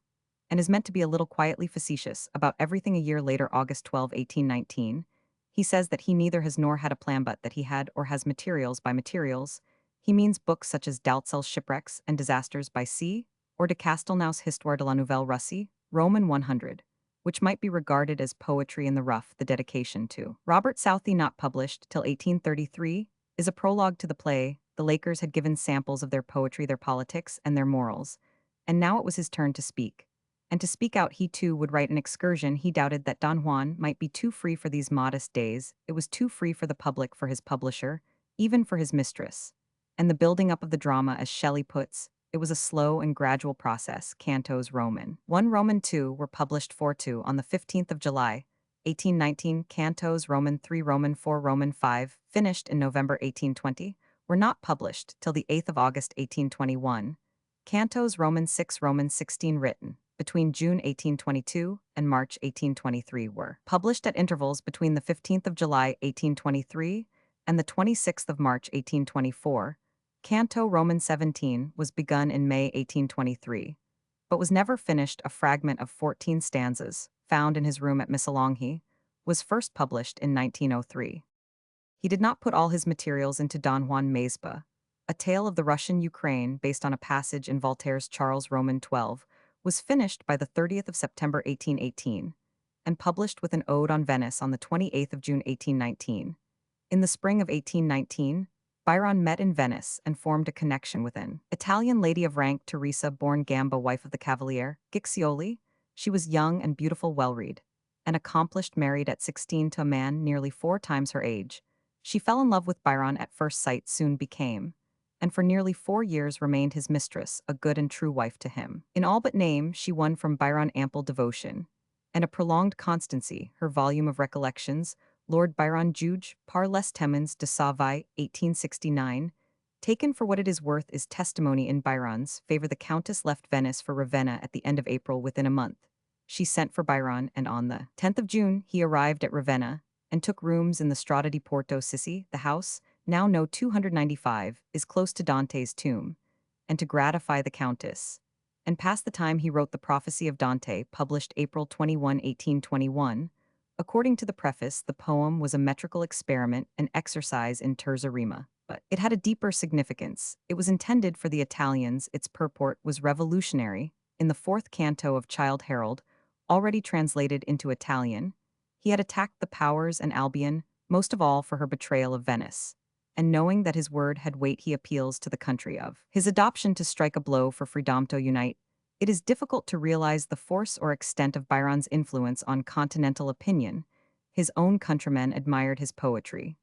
and is meant to be a little quietly facetious about everything. A year later, August 12, 1819, he says that he neither has nor had a plan, but that he had or has materials. By materials, he means books such as Dalzell's Shipwrecks and Disasters by Sea, or de Castelnau's Histoire de la Nouvelle Russie, Roman 100, which might be regarded as poetry in the rough. The dedication to Robert Southey, not published till 1833, is a prologue to the play. The Lakers had given samples of their poetry, their politics, and their morals, and now it was his turn to speak. and to speak out he too would write an excursion. He doubted that Don Juan might be too free for these modest days, it was too free for the public, for his publisher, even for his mistress. And the building up of the drama, as Shelley puts, it was a slow and gradual process. Cantos Roman 1, Roman 2 were published 4-2 on the 15th of July, 1819, Cantos Roman 3, Roman 4, Roman 5, finished in November 1820, were not published till the 8th of August 1821. Cantos Roman 6, Roman 16 written between June 1822 and March 1823 were published at intervals between the 15th of July 1823 and the 26th of March 1824. Canto Roman 17 was begun in May 1823, but was never finished. A fragment of 14 stanzas, found in his room at Missolonghi, was first published in 1903. He did not put all his materials into Don Juan Mezba. A Tale of the Russian Ukraine, based on a passage in Voltaire's Charles Roman 12, was finished by the 30th of September 1818, and published with an ode on Venice on the 28th of June 1819. In the spring of 1819, Byron met in Venice and formed a connection with an Italian lady of rank, Teresa, born Gamba, wife of the Cavaliere Guiccioli. She was young and beautiful, well-read, and accomplished, married at 16 to a man nearly 4 times her age. She fell in love with Byron at first sight, soon became, and for nearly 4 years remained his mistress, a good and true wife to him. In all but name, she won from Byron ample devotion and a prolonged constancy. Her volume of recollections, Lord Byron Juge, par les Temens de sa vie, 1869, taken for what it is worth, is testimony in Byron's favor. The Countess left Venice for Ravenna at the end of April. Within a month, she sent for Byron, and on the 10th of June he arrived at Ravenna and took rooms in the Strada di Porto Sissi. The house, now no 295, is close to Dante's tomb, and to gratify the Countess, and passed the time he wrote the Prophecy of Dante, published April 21, 1821. According to the preface, the poem was a metrical experiment, an exercise in terza rima, but it had a deeper significance. It was intended for the Italians. Its purport was revolutionary. In the 4th canto of Childe Harold, already translated into Italian, he had attacked the powers and Albion, most of all for her betrayal of Venice, and knowing that his word had weight, he appeals to the country of his adoption to strike a blow for freedom to unite. It is difficult to realize the force or extent of Byron's influence on continental opinion. His own countrymen admired his poetry,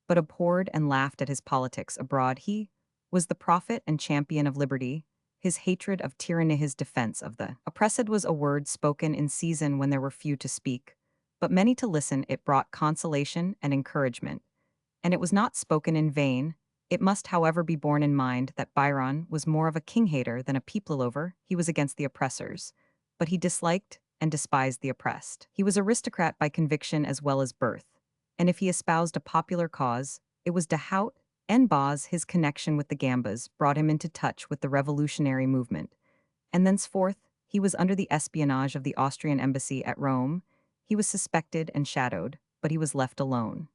but abhorred and laughed at his politics. Abroad he was the prophet and champion of liberty. His hatred of tyranny, his defense of the oppressed, was a word spoken in season when there were few to speak, but many to listen. It brought consolation and encouragement, and it was not spoken in vain. It must, however, be borne in mind that Byron was more of a king-hater than a people-lover. He was against the oppressors, but he disliked and despised the oppressed. He was aristocrat by conviction as well as birth, and if he espoused a popular cause, it was de haut en bas. His connection with the Gambas brought him into touch with the revolutionary movement, and thenceforth he was under the espionage of the Austrian embassy at Rome. He was suspected and shadowed, but he was left alone.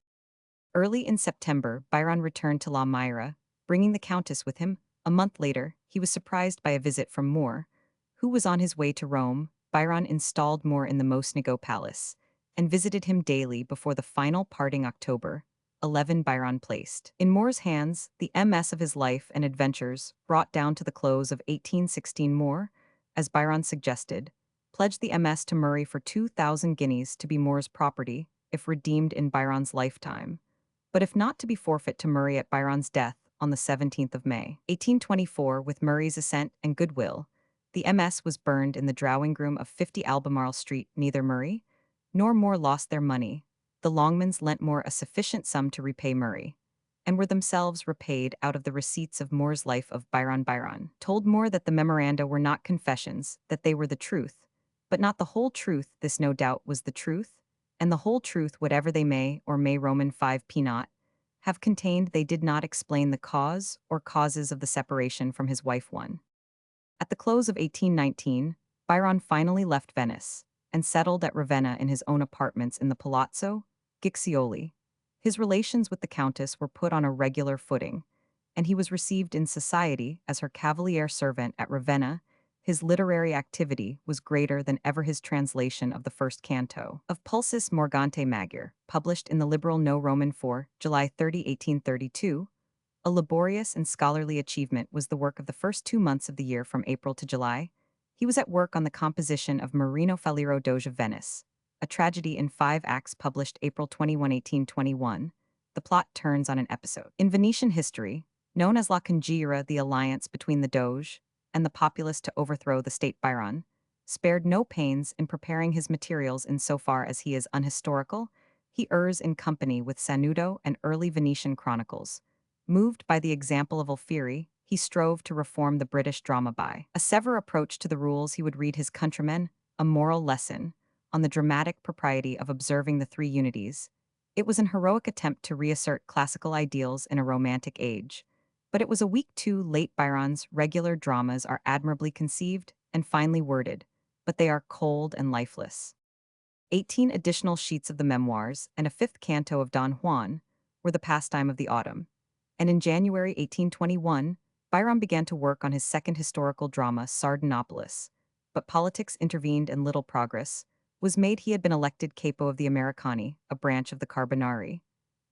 Early in September, Byron returned to La Myra, bringing the Countess with him. A month later, he was surprised by a visit from Moore, who was on his way to Rome. Byron installed Moore in the Mosnigo Palace and visited him daily before the final parting. October 11, Byron placed in Moore's hands the MS of his life and adventures, brought down to the close of 1816. Moore, as Byron suggested, pledged the MS to Murray for 2,000 guineas to be Moore's property if redeemed in Byron's lifetime, but if not, to be forfeit to Murray at Byron's death on the 17th of May, 1824. With Murray's assent and goodwill, the MS was burned in the drawing-room of 50 Albemarle Street. Neither Murray nor Moore lost their money. The Longmans lent Moore a sufficient sum to repay Murray, and were themselves repaid out of the receipts of Moore's Life of Byron. Byron told Moore that the memoranda were not confessions, that they were the truth, but not the whole truth. This, no doubt, was the truth, and the whole truth, whatever they may or may Roman 5 p not have contained. They did not explain the cause or causes of the separation from his wife. 1. At the close of 1819, Byron finally left Venice and settled at Ravenna in his own apartments in the Palazzo Guiccioli. His relations with the Countess were put on a regular footing, and he was received in society as her cavalier servant at Ravenna. His literary activity was greater than ever. His translation of the first canto of Pulsus Morgante Magir, published in the Liberal No. Roman 4, July 30, 1832, a laborious and scholarly achievement, was the work of the first 2 months of the year from April to July, He was at work on the composition of Marino Faliero Doge of Venice, a tragedy in 5 acts published April 21, 1821. The plot turns on an episode. In Venetian history, known as La Congiura, the alliance between the Doge and the populace to overthrow the state Byron, spared no pains in preparing his materials insofar as he is unhistorical. He errs in company with Sanudo and early Venetian chronicles. Moved by the example of Alfieri, he strove to reform the British drama by a severe approach to the rules. He would read his countrymen a moral lesson on the dramatic propriety of observing the three unities. It was an heroic attempt to reassert classical ideals in a romantic age. But it was a week too late. Byron's regular dramas are admirably conceived and finely worded, but they are cold and lifeless. 18 additional sheets of the memoirs and a fifth canto of Don Juan were the pastime of the autumn. And in January 1821, Byron began to work on his second historical drama, Sardanapalus. But politics intervened and little progress was made. He had been elected capo of the Americani, a branch of the Carbonari,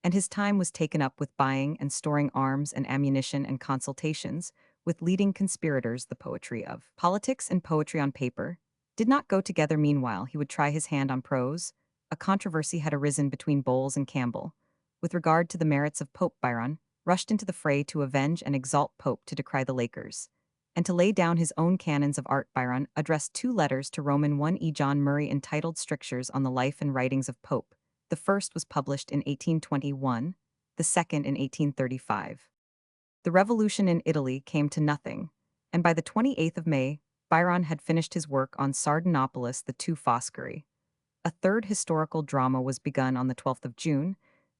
and his time was taken up with buying and storing arms and ammunition and consultations with leading conspirators. The poetry of politics and poetry on paper did not go together. Meanwhile, he would try his hand on prose. A controversy had arisen between Bowles and Campbell with regard to the merits of Pope. Byron rushed into the fray to avenge and exalt Pope, to decry the Lakers, and to lay down his own canons of art. Byron addressed 2 letters to Roman I. John Murray entitled Strictures on the Life and Writings of Pope. The first was published in 1821, the second in 1835. The revolution in Italy came to nothing, and by the 28th of May, Byron had finished his work on Sardanapalus, the Two Foscari. A third historical drama was begun on the 12th of June,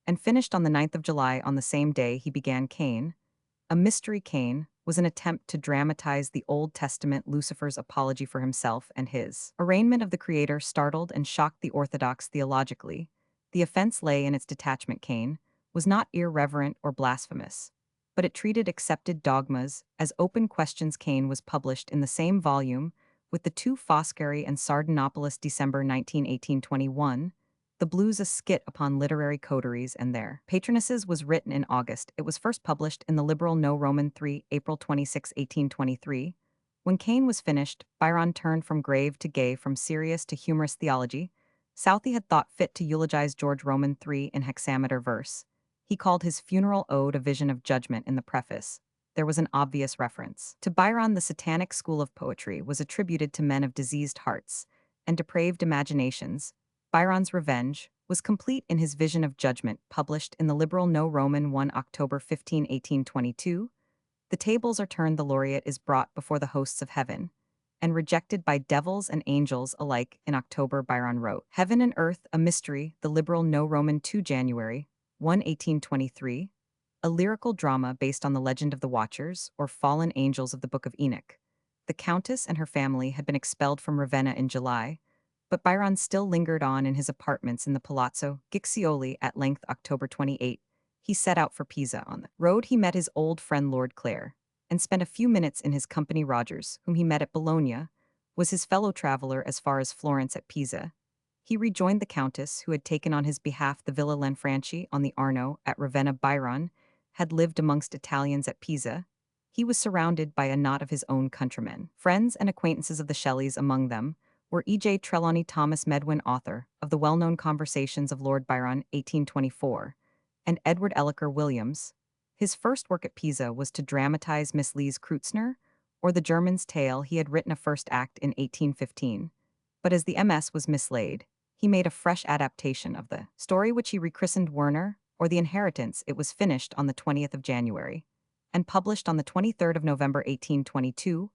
and finished on the 9th of July. On the same day he began Cain. A Mystery. Cain was an attempt to dramatize the Old Testament. Lucifer's apology for himself and his arraignment of the Creator startled and shocked the orthodox theologically. The offense lay in its detachment. Cain was not irreverent or blasphemous, but it treated accepted dogmas as open questions. Cain was published in the same volume with the Two Foscari and Sardanapalus, December 19, 1821. The Blues, a skit upon literary coteries and their patronesses, was written in August. It was first published in the Liberal No. Roman 3, April 26, 1823. When Cain was finished, Byron turned from grave to gay, from serious to humorous theology. Southey had thought fit to eulogize George Roman 3 in hexameter verse. He called his funeral ode a vision of judgment. In the preface, there was an obvious reference to Byron. The Satanic school of poetry was attributed to men of diseased hearts and depraved imaginations. Byron's revenge was complete in his Vision of Judgment, published in the Liberal No. Roman 1, October 15, 1822. The tables are turned, the laureate is brought before the hosts of heaven, and rejected by devils and angels alike. In October, Byron wrote, Heaven and Earth, a Mystery, the Liberal No. Roman 2, January 1, 1823, a lyrical drama based on the legend of the Watchers, or fallen angels of the Book of Enoch. The Countess and her family had been expelled from Ravenna in July, but Byron still lingered on in his apartments in the Palazzo Giccioli. At length, October 28, he set out for Pisa. On the road he met his old friend Lord Clare, and spent a few minutes in his company. Rogers, whom he met at Bologna, was his fellow traveler as far as Florence. At Pisa, he rejoined the Countess, who had taken on his behalf the Villa Lanfranchi on the Arno. At Ravenna, Byron had lived amongst Italians. At Pisa, he was surrounded by a knot of his own countrymen, friends and acquaintances of the Shelleys. Among them were E.J. Trelawney, Thomas Medwin, author of the well-known Conversations of Lord Byron, 1824, and Edward Elliker Williams. His first work at Pisa was to dramatize Miss Lee's Kreutzner, or the German's Tale. He had written a first act in 1815, but as the MS was mislaid, he made a fresh adaptation of the story, which he rechristened Werner, or The Inheritance. It was finished on the 20th of January, and published on the 23rd of November, 1822.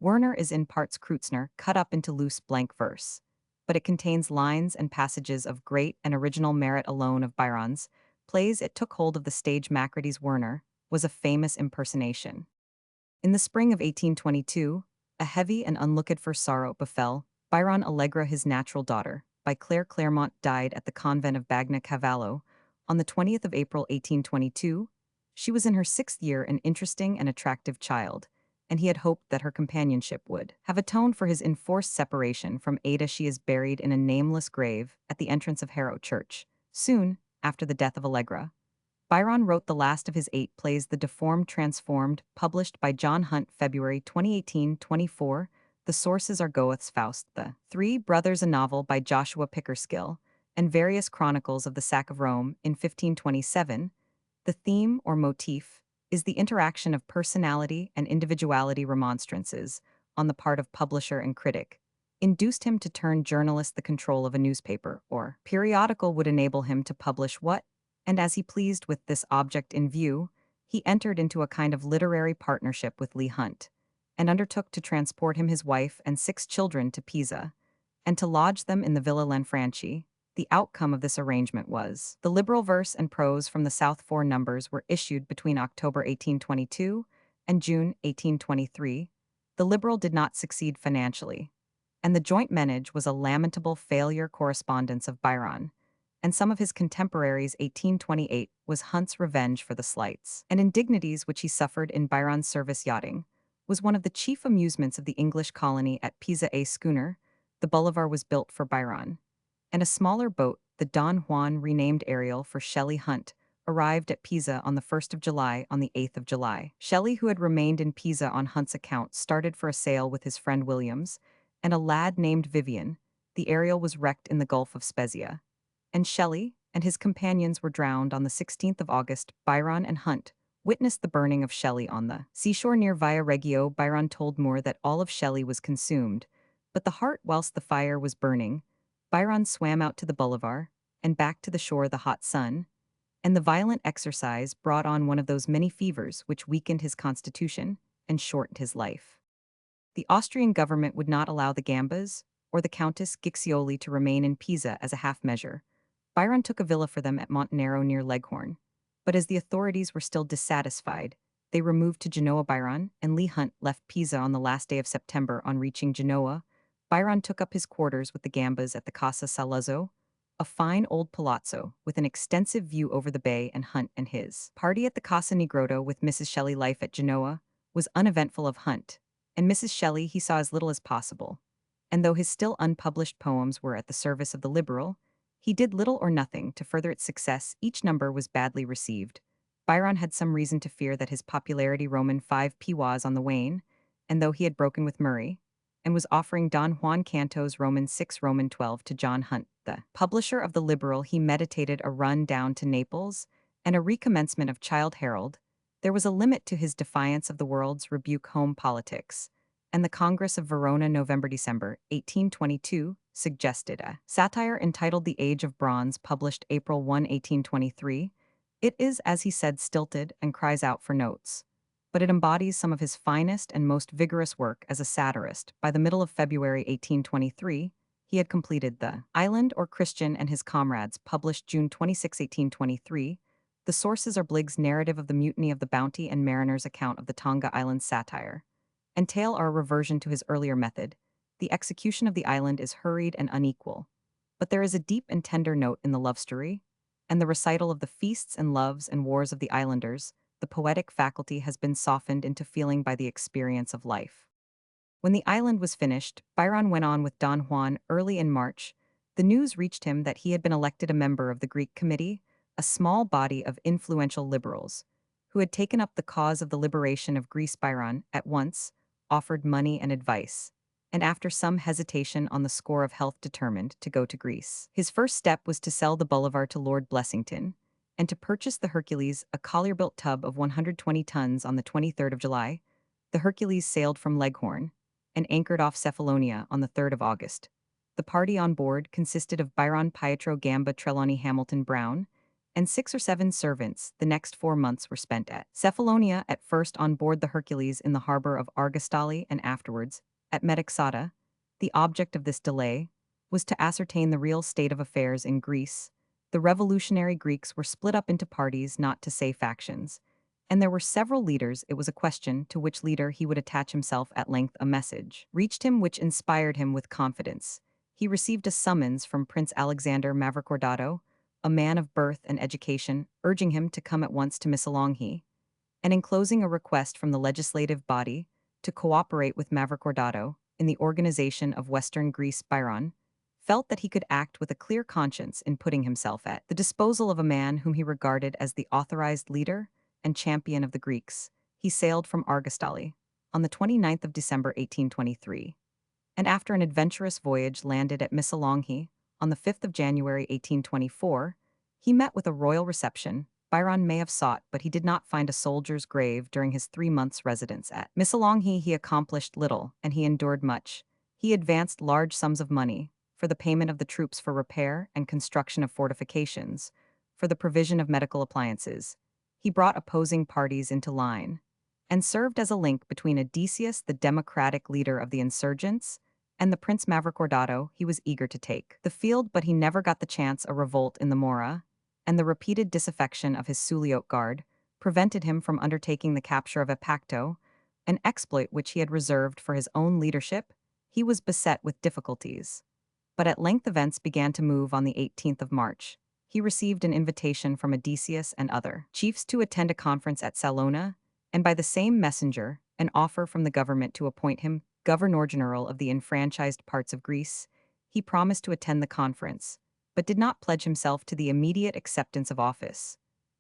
Werner is in parts Kreutzner, cut up into loose blank verse, but it contains lines and passages of great and original merit. Alone of Byron's plays, it took hold of the stage. Macready's Werner was a famous impersonation. In the spring of 1822, a heavy and unlooked-for sorrow befell Byron. Allegra, his natural daughter, by Claire Claremont, died at the convent of Bagna Cavallo on the 20th of April, 1822. She was in her 6th year, an interesting and attractive child, and he had hoped that her companionship would have atoned for his enforced separation from Ada. She is buried in a nameless grave at the entrance of Harrow Church. Soon after the death of Allegra, Byron wrote the last of his 8 plays, The Deformed Transformed, published by John Hunt, February 2018-24. The sources are Goethe's Faust, The Three Brothers, a novel by Joshua Pickersgill, and various chronicles of the sack of Rome in 1527. The theme or motif is the interaction of personality and individuality. Remonstrances on the part of publisher and critic induced him to turn journalist. The control of a newspaper or periodical would enable him to publish what, and as he pleased. With this object in view, he entered into a kind of literary partnership with Leigh Hunt, and undertook to transport him, his wife, and 6 children to Pisa, and to lodge them in the Villa Lanfranchi. The outcome of this arrangement was the liberal verse and prose from the South. 4 numbers were issued between October 1822 and June 1823. The liberal did not succeed financially, and the joint menage was a lamentable failure. Correspondence of Byron and some of his contemporaries. 1828 was Hunt's revenge for the slights and indignities which he suffered in Byron's service. Yachting was one of the chief amusements of the English colony at Pisa. A schooner, the Bolivar, was built for Byron, and a smaller boat, the Don Juan, renamed Ariel for Shelley Hunt, arrived at Pisa on the 1st of July. On the 8th of July, Shelley, who had remained in Pisa on Hunt's account, started for a sail with his friend Williams and a lad named Vivian. The Ariel was wrecked in the Gulf of Spezia, and Shelley and his companions were drowned. On the 16th of August, Byron and Hunt witnessed the burning of Shelley on the seashore near Via Reggio. Byron told Moore that all of Shelley was consumed, but the heart. Whilst the fire was burning, Byron swam out to the Bolivar and back to the shore. The hot sun and the violent exercise brought on one of those many fevers which weakened his constitution and shortened his life. The Austrian government would not allow the Gambas or the Countess Guiccioli to remain in Pisa. As a half measure, Byron took a villa for them at Montenero near Leghorn, but as the authorities were still dissatisfied, they removed to Genoa. Byron and Leigh Hunt left Pisa on the last day of September. On reaching Genoa, Byron took up his quarters with the Gambas at the Casa Saluzzo, a fine old palazzo with an extensive view over the bay, and Hunt and his party at the Casa Nigrotto with Mrs. Shelley. Life at Genoa was uneventful. Of Hunt and Mrs. Shelley he saw as little as possible, and though his still unpublished poems were at the service of the Liberal, he did little or nothing to further its success. Each number was badly received. Byron had some reason to fear that his popularity. Roman 5p was on the wane, and though he had broken with Murray, and was offering Don Juan cantos Roman 6 Roman 12 to John Hunt, the publisher of the Liberal, he meditated a run down to Naples and a recommencement of Childe Harold. There was a limit to his defiance of the world's rebuke. Home politics and the Congress of Verona. November-December 1822 suggested a satire entitled The Age of Bronze, published April 1, 1823. It is, as he said, stilted and cries out for notes, but it embodies some of his finest and most vigorous work as a satirist. By the middle of February 1823, he had completed The Island or Christian and His Comrades, published June 26, 1823. The sources are Bligg's narrative of the mutiny of the Bounty and Mariner's account of the Tonga Island satire, and tale are a reversion to his earlier method. The execution of the island is hurried and unequal, but there is a deep and tender note in the love story, and the recital of the feasts and loves and wars of the islanders. The poetic faculty has been softened into feeling by the experience of life. When the island was finished, Byron went on with Don Juan. Early in March, the news reached him that he had been elected a member of the Greek Committee, a small body of influential liberals, who had taken up the cause of the liberation of Greece. Byron at once offered money and advice, and after some hesitation on the score of health determined to go to Greece. His first step was to sell the Bolivar to Lord Blessington, and to purchase the Hercules, a collier-built tub of 120 tons. On the 23rd of July, the Hercules sailed from Leghorn and anchored off Cephalonia on the 3rd of August. The party on board consisted of Byron, Pietro Gamba, Trelawney, Hamilton, Brown, and 6 or 7 servants. The next 4 months were spent at Cephalonia, at first on board the Hercules in the harbor of Argostoli, and afterwards at Metexata. The object of this delay was to ascertain the real state of affairs in Greece. The revolutionary Greeks were split up into parties, not to say factions, and there were several leaders. It was a question to which leader he would attach himself. At length a message reached him which inspired him with confidence. He received a summons from Prince Alexander Mavrocordato, a man of birth and education, urging him to come at once to Missolonghi, and enclosing a request from the legislative body to cooperate with Mavrocordato in the organization of Western Greece. Byron felt that he could act with a clear conscience in putting himself at the disposal of a man whom he regarded as the authorized leader and champion of the Greeks. He sailed from Argostoli on the 29th of December 1823. and after an adventurous voyage landed at Missolonghi on the 5th of January 1824, he met with a royal reception. Byron may have sought, but he did not find a soldier's grave during his 3 months' residence at Missolonghi. He accomplished little, and he endured much. He advanced large sums of money for the payment of the troops for repair and construction of fortifications, for the provision of medical appliances. He brought opposing parties into line, and served as a link between Odysseus, the democratic leader of the insurgents, and the Prince Mavrocordato. He was eager to take the field, but he never got the chance. A revolt in the Mora, and the repeated disaffection of his Suliote guard, prevented him from undertaking the capture of Epacto, an exploit which he had reserved for his own leadership. He was beset with difficulties. But at length events began to move. On the 18th of March. He received an invitation from Odysseus and other chiefs to attend a conference at Salona, and by the same messenger, an offer from the government to appoint him Governor General of the enfranchised parts of Greece. He promised to attend the conference, but did not pledge himself to the immediate acceptance of office.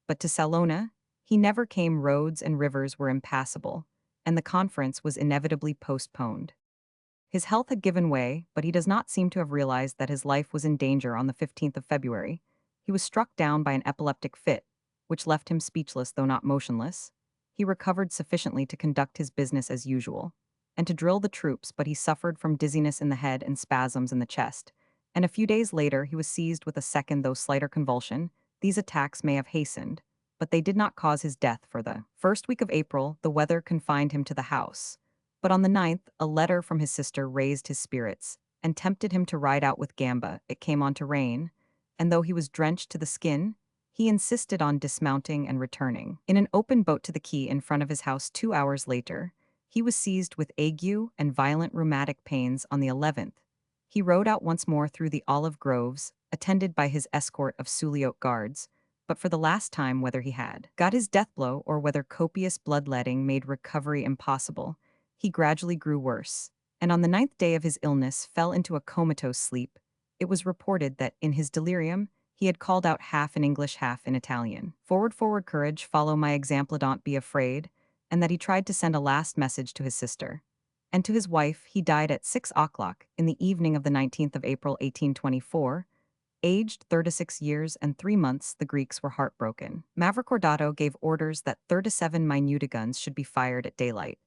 But to Salona, he never came. Roads and rivers were impassable, and the conference was inevitably postponed. His health had given way, but he does not seem to have realized that his life was in danger. On the 15th of February, he was struck down by an epileptic fit, which left him speechless though not motionless. He recovered sufficiently to conduct his business as usual, and to drill the troops, but he suffered from dizziness in the head and spasms in the chest, and a few days later he was seized with a second though slighter convulsion. These attacks may have hastened, but they did not cause his death. For the first week of April, the weather confined him to the house. But on the 9th, a letter from his sister raised his spirits and tempted him to ride out with Gamba. It came on to rain, and though he was drenched to the skin, he insisted on dismounting and returning in an open boat to the quay in front of his house. 2 hours later, he was seized with ague and violent rheumatic pains. On the 11th, he rode out once more through the olive groves, attended by his escort of Suliote guards, but for the last time. Whether he had got his death blow or whether copious bloodletting made recovery impossible, he gradually grew worse, and on the 9th day of his illness fell into a comatose sleep. It was reported that, in his delirium, he had called out half in English, half in Italian, "Forward, forward, courage, follow my example, don't be afraid," and that he tried to send a last message to his sister. And to his wife he died at 6 o'clock in the evening of the 19th of April 1824, aged 36 years and 3 months. The Greeks were heartbroken. Mavrocordato gave orders that 37 minute guns should be fired at daylight,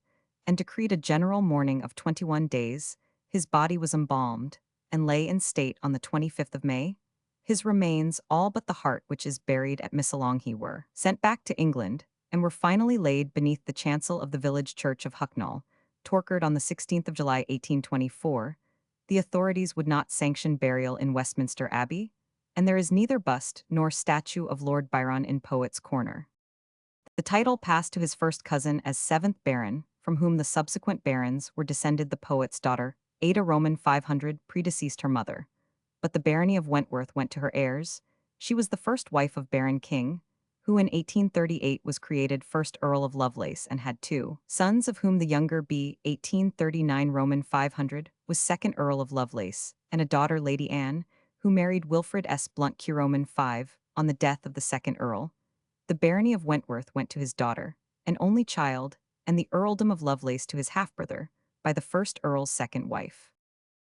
and decreed a general mourning of 21 days. His body was embalmed, and lay in state on the 25th of May. His remains, all but the heart which is buried at Missolonghi, were sent back to England, and were finally laid beneath the chancel of the village church of Hucknall, Torquard, on the 16th of July 1824. The authorities would not sanction burial in Westminster Abbey, and there is neither bust nor statue of Lord Byron in Poets' Corner. The title passed to his first cousin as 7th Baron, from whom the subsequent barons were descended. The poet's daughter, Ada Roman 500, predeceased her mother, but the barony of Wentworth went to her heirs. She was the first wife of Baron King, who in 1838 was created first Earl of Lovelace and had 2 sons, of whom the younger B. 1839 Roman 500 was second Earl of Lovelace, and a daughter, Lady Anne, who married Wilfrid S. Blunt Q. Roman 5 on the death of the second Earl. The barony of Wentworth went to his daughter, an only child, and the earldom of Lovelace to his half-brother, by the first Earl's second wife.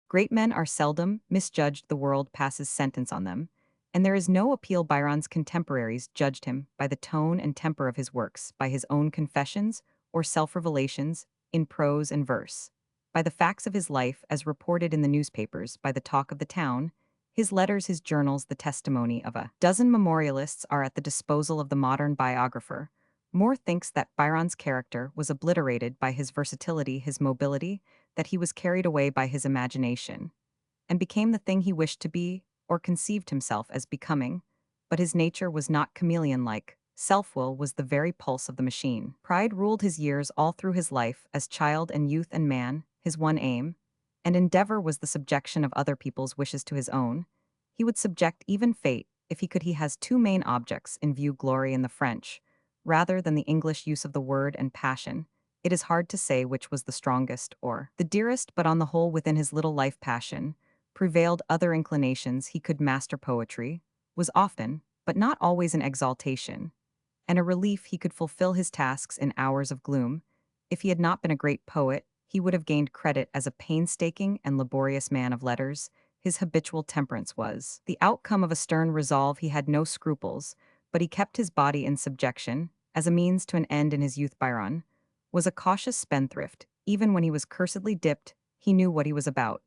Great men are seldom misjudged. The world passes sentence on them, and there is no appeal. Byron's contemporaries judged him by the tone and temper of his works, by his own confessions or self-revelations in prose and verse, by the facts of his life as reported in the newspapers, by the talk of the town, his letters, his journals. The testimony of a dozen memorialists are at the disposal of the modern biographer. Moore thinks that Byron's character was obliterated by his versatility, his mobility, that he was carried away by his imagination, and became the thing he wished to be, or conceived himself as becoming. But his nature was not chameleon-like. Self-will was the very pulse of the machine. Pride ruled his years all through his life, as child and youth and man, his one aim, and endeavor was the subjection of other people's wishes to his own. He would subject even fate, if he could. He has two main objects in view: glory in the French, rather than the English use of the word, and passion. It is hard to say which was the strongest or the dearest, but on the whole within his little life passion prevailed other inclinations. He could master poetry, was often, but not always, an exaltation, and a relief. He could fulfill his tasks in hours of gloom. If he had not been a great poet, he would have gained credit as a painstaking and laborious man of letters. His habitual temperance was the outcome of a stern resolve. He had no scruples, but he kept his body in subjection, as a means to an end in his youth. Byron was a cautious spendthrift. Even when he was cursedly dipped, he knew what he was about.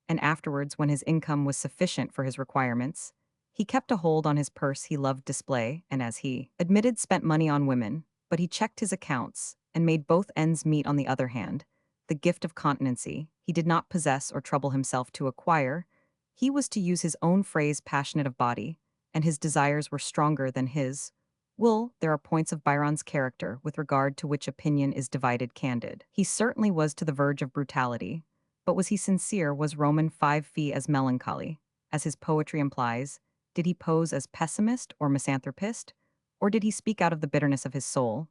And afterwards, when his income was sufficient for his requirements, he kept a hold on his purse. He loved display, and as he admitted, spent money on women, but he checked his accounts and made both ends meet. On the other hand, the gift of continency he did not possess or trouble himself to acquire. He was, to use his own phrase, passionate of body, and his desires were stronger than his will. There are points of Byron's character with regard to which opinion is divided. Candid he certainly was to the verge of brutality, but was he sincere? Was Roman 5 fee as melancholy, as his poetry implies? Did he pose as pessimist or misanthropist? Or did he speak out of the bitterness of his soul?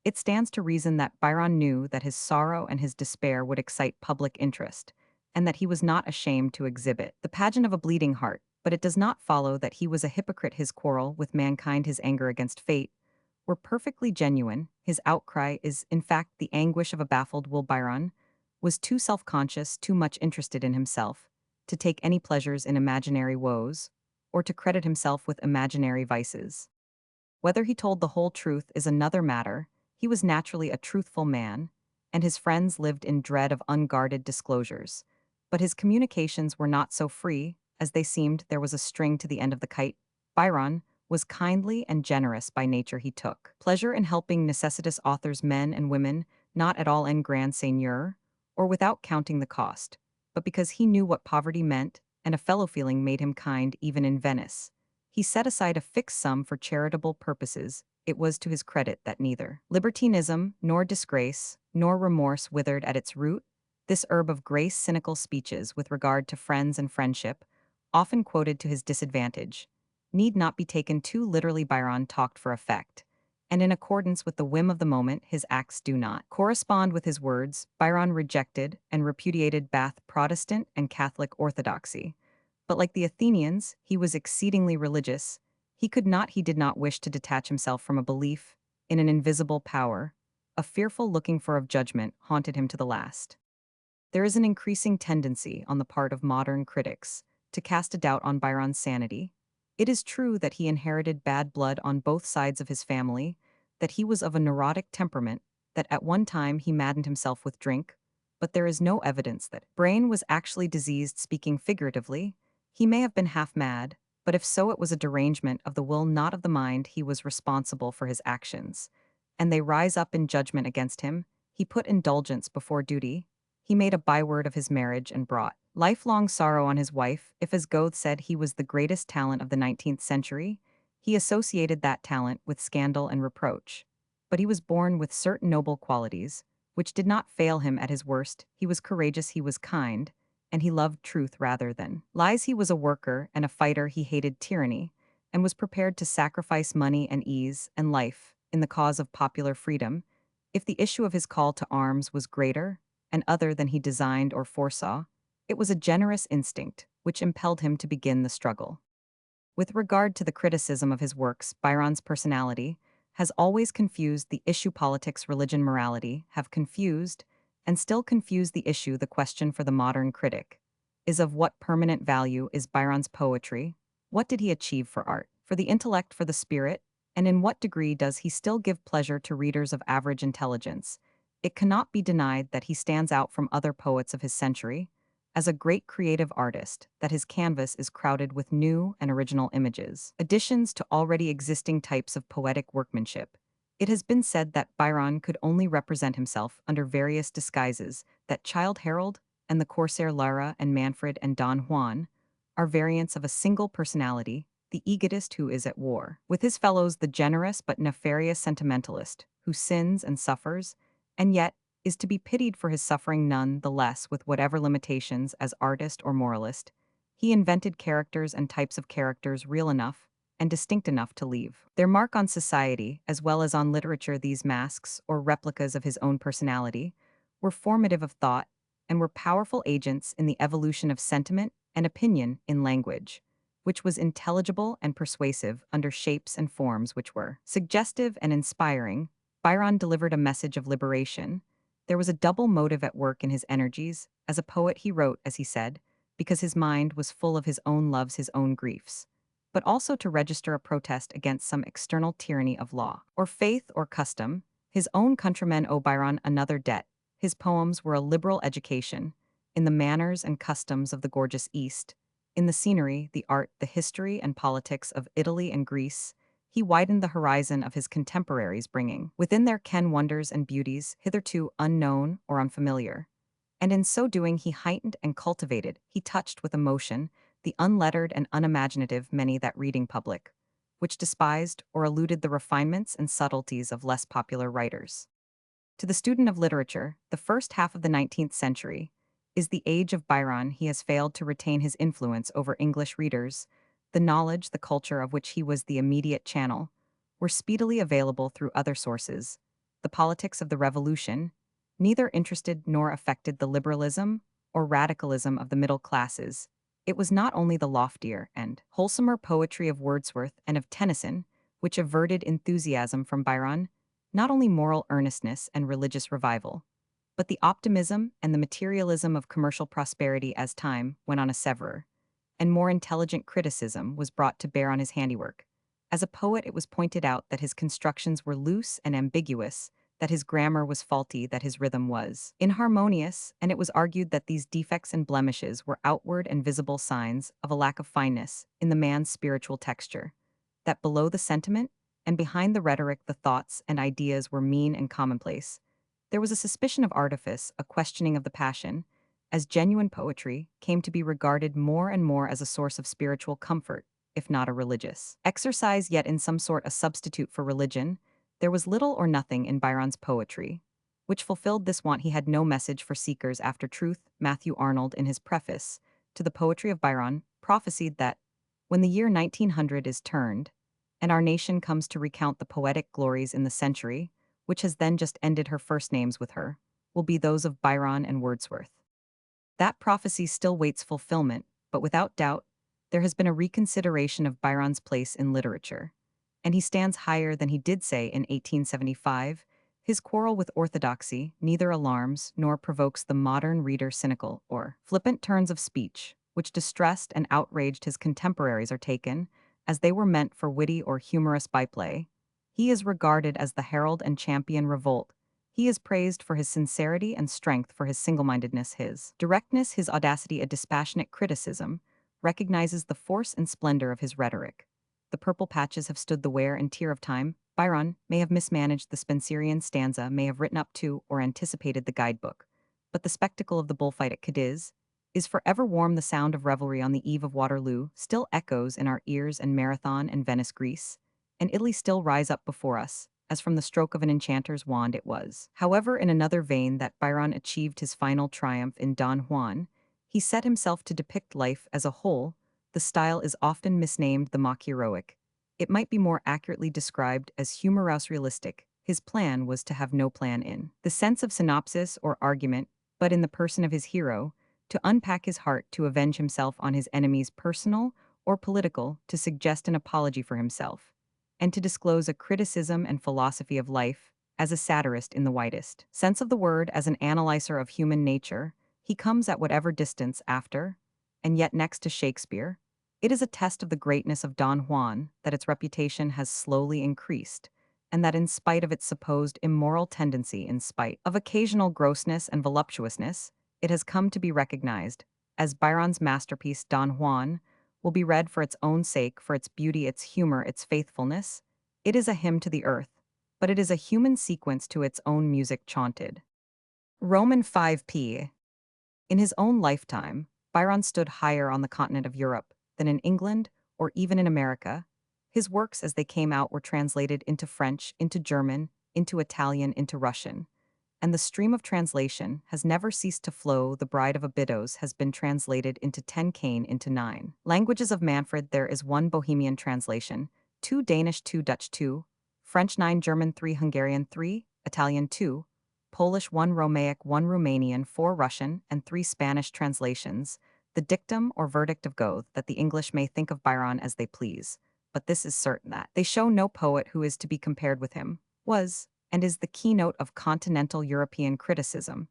It stands to reason that Byron knew that his sorrow and his despair would excite public interest, and that he was not ashamed to exhibit the pageant of a bleeding heart, but it does not follow that he was a hypocrite. His quarrel with mankind, his anger against fate, were perfectly genuine. His outcry is, in fact, the anguish of a baffled will. Byron was too self-conscious, too much interested in himself, to take any pleasures in imaginary woes, or to credit himself with imaginary vices. Whether he told the whole truth is another matter. He was naturally a truthful man, and his friends lived in dread of unguarded disclosures. But his communications were not so free as they seemed. There was a string to the end of the kite. Byron was kindly and generous by nature. He took pleasure in helping necessitous authors, men and women, not at all en grand seigneur, or without counting the cost, but because he knew what poverty meant, and a fellow-feeling made him kind even in Venice. He set aside a fixed sum for charitable purposes. It was to his credit that neither libertinism, nor disgrace, nor remorse withered at its root. This herb of grace, cynical speeches with regard to friends and friendship, often quoted to his disadvantage, need not be taken too literally. Byron talked for effect, and in accordance with the whim of the moment. His acts do not correspond with his words. Byron rejected and repudiated Bath Protestant and Catholic orthodoxy, but like the Athenians, he was exceedingly religious. He did not wish to detach himself from a belief in an invisible power. A fearful looking for of judgment haunted him to the last. There is an increasing tendency on the part of modern critics to cast a doubt on Byron's sanity. It is true that he inherited bad blood on both sides of his family, that he was of a neurotic temperament, that at one time he maddened himself with drink, but there is no evidence that brain was actually diseased. Speaking figuratively, he may have been half mad, but if so, it was a derangement of the will, not of the mind. He was responsible for his actions, and they rise up in judgment against him. He put indulgence before duty. He made a byword of his marriage and brought lifelong sorrow on his wife. If, as Goethe said, he was the greatest talent of the 19th century, he associated that talent with scandal and reproach. But he was born with certain noble qualities, which did not fail him at his worst. He was courageous, he was kind, and he loved truth rather than lies. He was a worker and a fighter. He hated tyranny, and was prepared to sacrifice money and ease and life in the cause of popular freedom, if the issue of his call to arms was greater and other than he designed or foresaw. It was a generous instinct which impelled him to begin the struggle. With regard to the criticism of his works, Byron's personality has always confused the issue. Politics, religion, morality have confused and still confuse the issue. The question for the modern critic is of what permanent value is Byron's poetry? What did he achieve for art, for the intellect, for the spirit? And in what degree does he still give pleasure to readers of average intelligence? It cannot be denied that he stands out from other poets of his century as a great creative artist, that his canvas is crowded with new and original images, additions to already existing types of poetic workmanship. It has been said that Byron could only represent himself under various disguises, that Childe Harold and the Corsair Lara and Manfred and Don Juan are variants of a single personality, the egotist who is at war with his fellows, the generous but nefarious sentimentalist who sins and suffers, and yet is to be pitied for his suffering none the less. With whatever limitations as artist or moralist, he invented characters and types of characters real enough and distinct enough to leave their mark on society as well as on literature. These masks, or replicas of his own personality, were formative of thought and were powerful agents in the evolution of sentiment and opinion in language, which was intelligible and persuasive under shapes and forms which were suggestive and inspiring. Byron delivered a message of liberation, There was a double motive at work in his energies. As a poet, he wrote, as he said, because his mind was full of his own loves, his own griefs, but also to register a protest against some external tyranny of law, or faith, or custom. His own countrymen owe Byron another debt. His poems were a liberal education in the manners and customs of the gorgeous East, in the scenery, the art, the history, and politics of Italy and Greece. He widened the horizon of his contemporaries, bringing within their ken wonders and beauties hitherto unknown or unfamiliar. And in so doing, he heightened and cultivated, he touched with emotion, the unlettered and unimaginative many that reading public, which despised or eluded the refinements and subtleties of less popular writers. To the student of literature, the first half of the 19th century is the age of Byron. He has failed to retain his influence over English readers. The knowledge, the culture of which he was the immediate channel, were speedily available through other sources. The politics of the Revolution neither interested nor affected the liberalism or radicalism of the middle classes. It was not only the loftier and wholesomer poetry of Wordsworth and of Tennyson which averted enthusiasm from Byron, not only moral earnestness and religious revival, but the optimism and the materialism of commercial prosperity as time went on. A severer and more intelligent criticism was brought to bear on his handiwork. As a poet, it was pointed out that his constructions were loose and ambiguous, that his grammar was faulty, that his rhythm was inharmonious, and it was argued that these defects and blemishes were outward and visible signs of a lack of fineness in the man's spiritual texture, that below the sentiment and behind the rhetoric the thoughts and ideas were mean and commonplace. There was a suspicion of artifice, a questioning of the passion, as genuine poetry came to be regarded more and more as a source of spiritual comfort, if not a religious exercise, yet in some sort a substitute for religion. There was little or nothing in Byron's poetry which fulfilled this want. He had no message for seekers after truth. Matthew Arnold, in his preface to the poetry of Byron, prophesied that when the year 1900 is turned, and our nation comes to recount the poetic glories in the century, which has then just ended, her first names with her will be those of Byron and Wordsworth. That prophecy still waits fulfillment, but without doubt, there has been a reconsideration of Byron's place in literature, and he stands higher than he did say in 1875. His quarrel with orthodoxy neither alarms nor provokes the modern reader. Cynical or flippant turns of speech, which distressed and outraged his contemporaries, are taken, as they were meant for witty or humorous byplay. He is regarded as the herald and champion revolt. He is praised for his sincerity and strength, for his single-mindedness, his directness, his audacity. A dispassionate criticism recognizes the force and splendor of his rhetoric. The purple patches have stood the wear and tear of time. Byron may have mismanaged the Spenserian stanza, may have written up to or anticipated the guidebook, but the spectacle of the bullfight at Cadiz is forever warm. The sound of revelry on the eve of Waterloo still echoes in our ears, and Marathon and Venice, Greece, and Italy still rise up before us, as from the stroke of an enchanter's wand. It was, however, in another vein that Byron achieved his final triumph. In Don Juan, he set himself to depict life as a whole. The style is often misnamed the mock heroic. It might be more accurately described as humorous realistic. His plan was to have no plan in the sense of synopsis or argument, but in the person of his hero, to unpack his heart, to avenge himself on his enemies, personal or political, to suggest an apology for himself, and to disclose a criticism and philosophy of life. As a satirist in the widest sense of the word, as an analyzer of human nature, he comes at whatever distance after, and yet next to Shakespeare. It is a test of the greatness of Don Juan that its reputation has slowly increased, and that in spite of its supposed immoral tendency, in spite of occasional grossness and voluptuousness, it has come to be recognized as Byron's masterpiece. Don Juan will be read for its own sake, for its beauty, its humor, its faithfulness. It is a hymn to the earth, but it is a human sequence to its own music chaunted. Roman 5p. In his own lifetime, Byron stood higher on the continent of Europe than in England or even in America. His works as they came out were translated into French, into German, into Italian, into Russian, and the stream of translation has never ceased to flow. The Bride of Abydos has been translated into 10 Cain, into 9 languages of Manfred. There is 1 Bohemian translation, 2 Danish, 2 Dutch, 2 French, 9 German, 3 Hungarian, 3 Italian, 2 Polish, 1 Romaic, 1 Romanian, 4 Russian, and 3 Spanish translations. The dictum or verdict of Goethe that the English may think of Byron as they please, but this is certain, that they show no poet who is to be compared with him, was, and is the keynote of continental European criticism,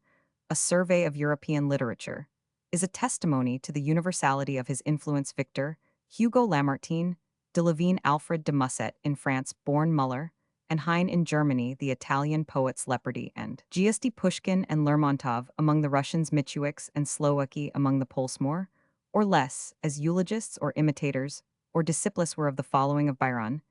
a survey of European literature, is a testimony to the universality of his influence. Victor Hugo Lamartine, de Levine Alfred de Musset in France born Muller, and Heine in Germany the Italian poets Leopardi and Giusti Pushkin and Lermontov among the Russians Mickiewicz and Slowacki among the Poles more, or less, as eulogists or imitators, or disciples were of the following of Byron.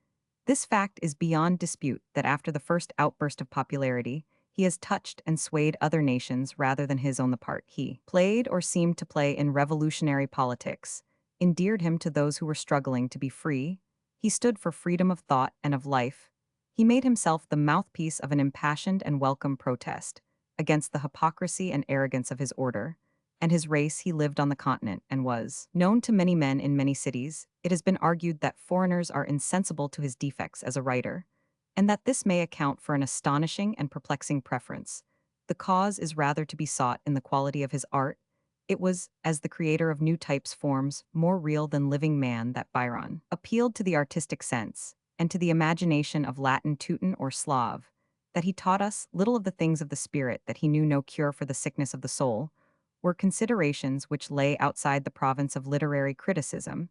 This fact is beyond dispute that after the first outburst of popularity, he has touched and swayed other nations rather than his own. The part he played or seemed to play in revolutionary politics endeared him to those who were struggling to be free. He stood for freedom of thought and of life. He made himself the mouthpiece of an impassioned and welcome protest against the hypocrisy and arrogance of his order and his race. He lived on the continent and was known to many men in many cities. It has been argued that foreigners are insensible to his defects as a writer, and that this may account for an astonishing and perplexing preference. The cause is rather to be sought in the quality of his art. It was, as the creator of new types forms, more real than living man, that Byron appealed to the artistic sense and to the imagination of Latin Teuton or Slav, that he taught us little of the things of the spirit, that he knew no cure for the sickness of the soul, were considerations which lay outside the province of literary criticism.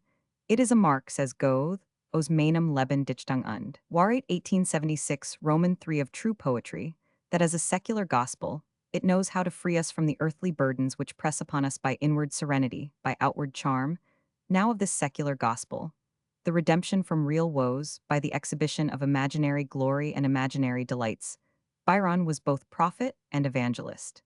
It is a mark, says Goethe, Os meinem Leben Dichtung und Wahrheit 1876, Roman 3, of true poetry, that as a secular gospel, it knows how to free us from the earthly burdens which press upon us by inward serenity, by outward charm. Now of this secular gospel, the redemption from real woes by the exhibition of imaginary glory and imaginary delights, Byron was both prophet and evangelist.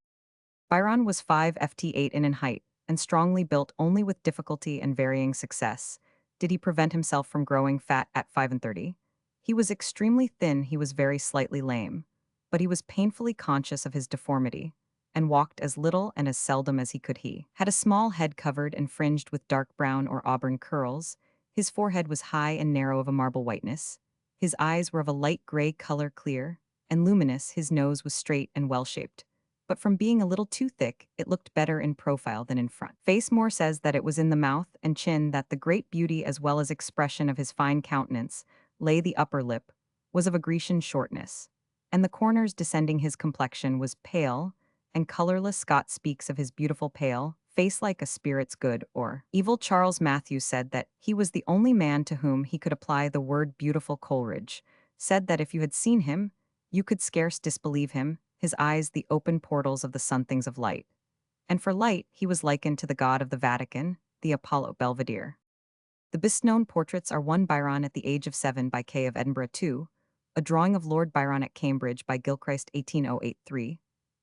Byron was 5 ft 8 in height, and strongly built. Only with difficulty and varying success did he prevent himself from growing fat at 35. He was extremely thin, he was very slightly lame, but he was painfully conscious of his deformity, and walked as little and as seldom as he could. He had a small head covered and fringed with dark brown or auburn curls. His forehead was high and narrow of a marble whiteness. His eyes were of a light gray color, clear and luminous. His nose was straight and well-shaped, but from being a little too thick, it looked better in profile than in front. Facemore says that it was in the mouth and chin that the great beauty as well as expression of his fine countenance lay. The upper lip was of a Grecian shortness, and the corners descending. His complexion was pale and colorless. Scott speaks of his beautiful pale face like a spirit's good or evil. Charles Matthews said that he was the only man to whom he could apply the word beautiful. Coleridge said that if you had seen him, you could scarce disbelieve him. His eyes the open portals of the sun, things of light. And for light he was likened to the god of the Vatican, the Apollo Belvedere. The best known portraits are one Byron at the age of 7 by Kay of Edinburgh, 2, a drawing of Lord Byron at Cambridge by Gilchrist 18083,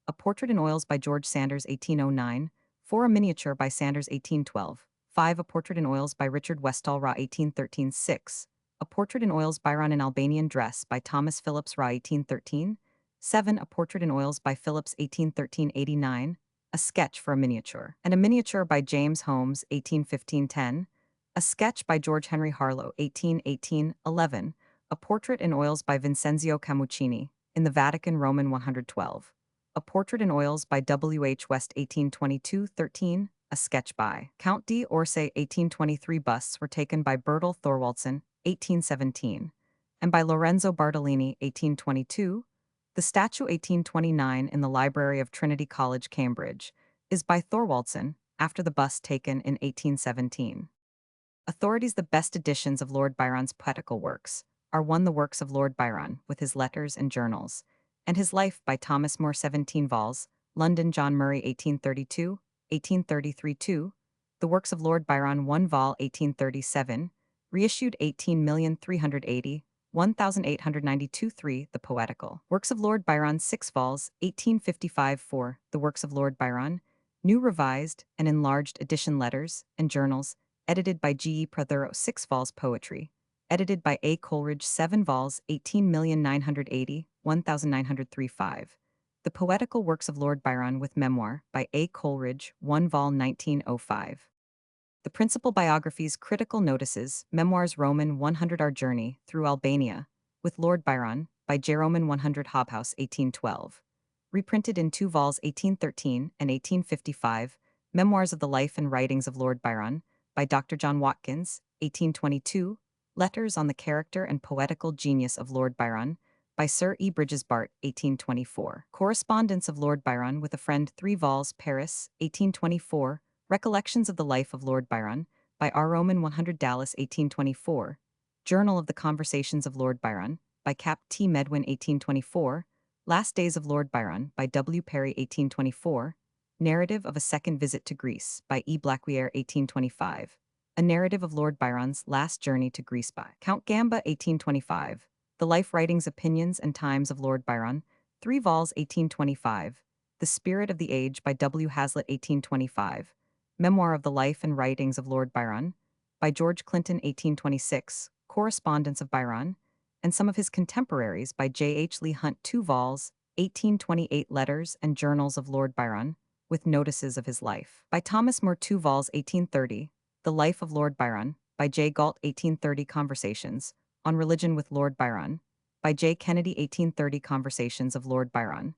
a portrait in oils by George Sanders 1809, 4 a miniature by Sanders 1812, 5 a portrait in oils by Richard Westall Raw 1813, 6 a portrait in oils Byron in Albanian dress by Thomas Phillips Raw 1813, 7 a portrait in oils by Phillips 1813-89, a sketch for a miniature, and a miniature by James Holmes 1815-10, a sketch by George Henry Harlow 1818-11, a portrait in oils by Vincenzio Camuccini in the Vatican Roman 112, a portrait in oils by W. H. West 1822-13, a sketch by Count d'Orsay 1823. Busts were taken by Bertel Thorwaldsen 1817, and by Lorenzo Bartolini 1822. The statue 1829 in the library of Trinity College, Cambridge, is by Thorwaldsen, after the bust taken in 1817. Authorities. The best editions of Lord Byron's poetical works are 1 the works of Lord Byron, with his letters and journals, and his life by Thomas More 17 vols, London John Murray 1832, 1833 2, the works of Lord Byron 1 vol 1837, reissued 18,380,000, 1892 3, the poetical works of Lord Byron 6 vols, 1855 4, the works of Lord Byron, new revised and enlarged edition letters and journals, edited by G. E. Prothero 6 vols poetry, edited by A. Coleridge 7 vols, 18,980,000, 1903 5, the poetical works of Lord Byron with memoir by A. Coleridge 1 vol 1905. The principal biographies, critical notices, memoirs Roman 100 Our Journey Through Albania, with Lord Byron, by J. Roman 100 Hobhouse 1812. Reprinted in 2 vols 1813 and 1855, Memoirs of the Life and Writings of Lord Byron, by Dr. John Watkins, 1822, Letters on the Character and Poetical Genius of Lord Byron, by Sir E. Bridges Bart, 1824. Correspondence of Lord Byron with a Friend, 3 vols, Paris, 1824. Recollections of the Life of Lord Byron, by R. Roman 100 Dallas, 1824. Journal of the Conversations of Lord Byron, by Cap T. Medwin, 1824. Last Days of Lord Byron, by W. Perry, 1824. Narrative of a Second Visit to Greece, by E. Blaquiere, 1825. A Narrative of Lord Byron's Last Journey to Greece, by Count Gamba, 1825. The Life, Writings, Opinions, and Times of Lord Byron, 3 vols, 1825. The Spirit of the Age, by W. Hazlitt, 1825. Memoir of the Life and Writings of Lord Byron, by George Clinton, 1826. Correspondence of Byron, and some of his contemporaries, by J. H. Leigh Hunt, 2 vols, 1828. Letters and Journals of Lord Byron, with notices of his life, by Thomas More, 2 vols, 1830. The Life of Lord Byron, by J. Galt, 1830. Conversations on Religion with Lord Byron, by J. Kennedy, 1830. Conversations of Lord Byron,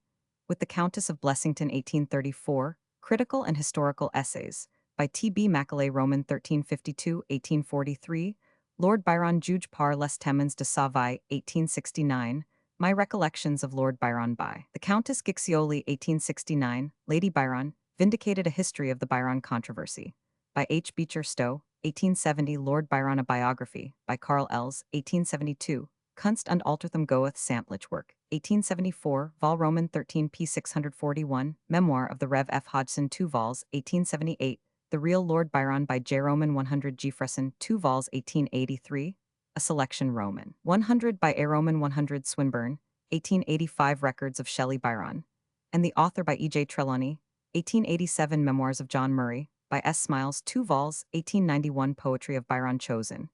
with the Countess of Blessington, 1834. Critical and Historical Essays, by T. B. Macaulay Roman, 1352, 1843. Lord Byron Juge par les Temens de Savoie, 1869. My Recollections of Lord Byron, by the Countess Guiccioli, 1869. Lady Byron, Vindicated, a History of the Byron Controversy, by H. Beecher Stowe, 1870. Lord Byron, a Biography, by Carl Els, 1872. Kunst und Alterthum Goeth Samtlich Work, 1874. Vol Roman 13 p. 641. Memoir of the Rev. F. Hodgson, 2 vols, 1878. The Real Lord Byron, by J. Roman 100 G. Fresson, 2 vols, 1883. A Selection, Roman 100, by A. Roman 100 Swinburne, 1885. Records of Shelley Byron, and the Author, by E. J. Trelawney, 1887. Memoirs of John Murray, by S. Smiles, 2 vols, 1891. Poetry of Byron chosen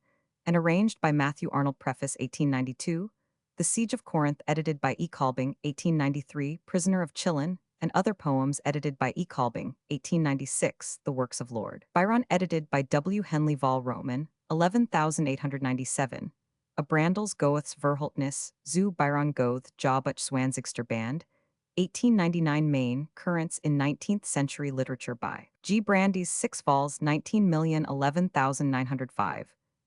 and arranged by Matthew Arnold. Preface, 1892. The Siege of Corinth, edited by E. Kolbing, 1893. Prisoner of Chillon, and Other Poems, edited by E. Kolbing, 1896. The Works of Lord Byron, edited by W. Henley Vol Roman, 11,897. A Brandels Goeths Verholtnis, zu Byron Goeth Jobach Swanzigster Band, 1899. Main Currents in 19th Century Literature, by G. Brandes, 6 vols, 19,011,905.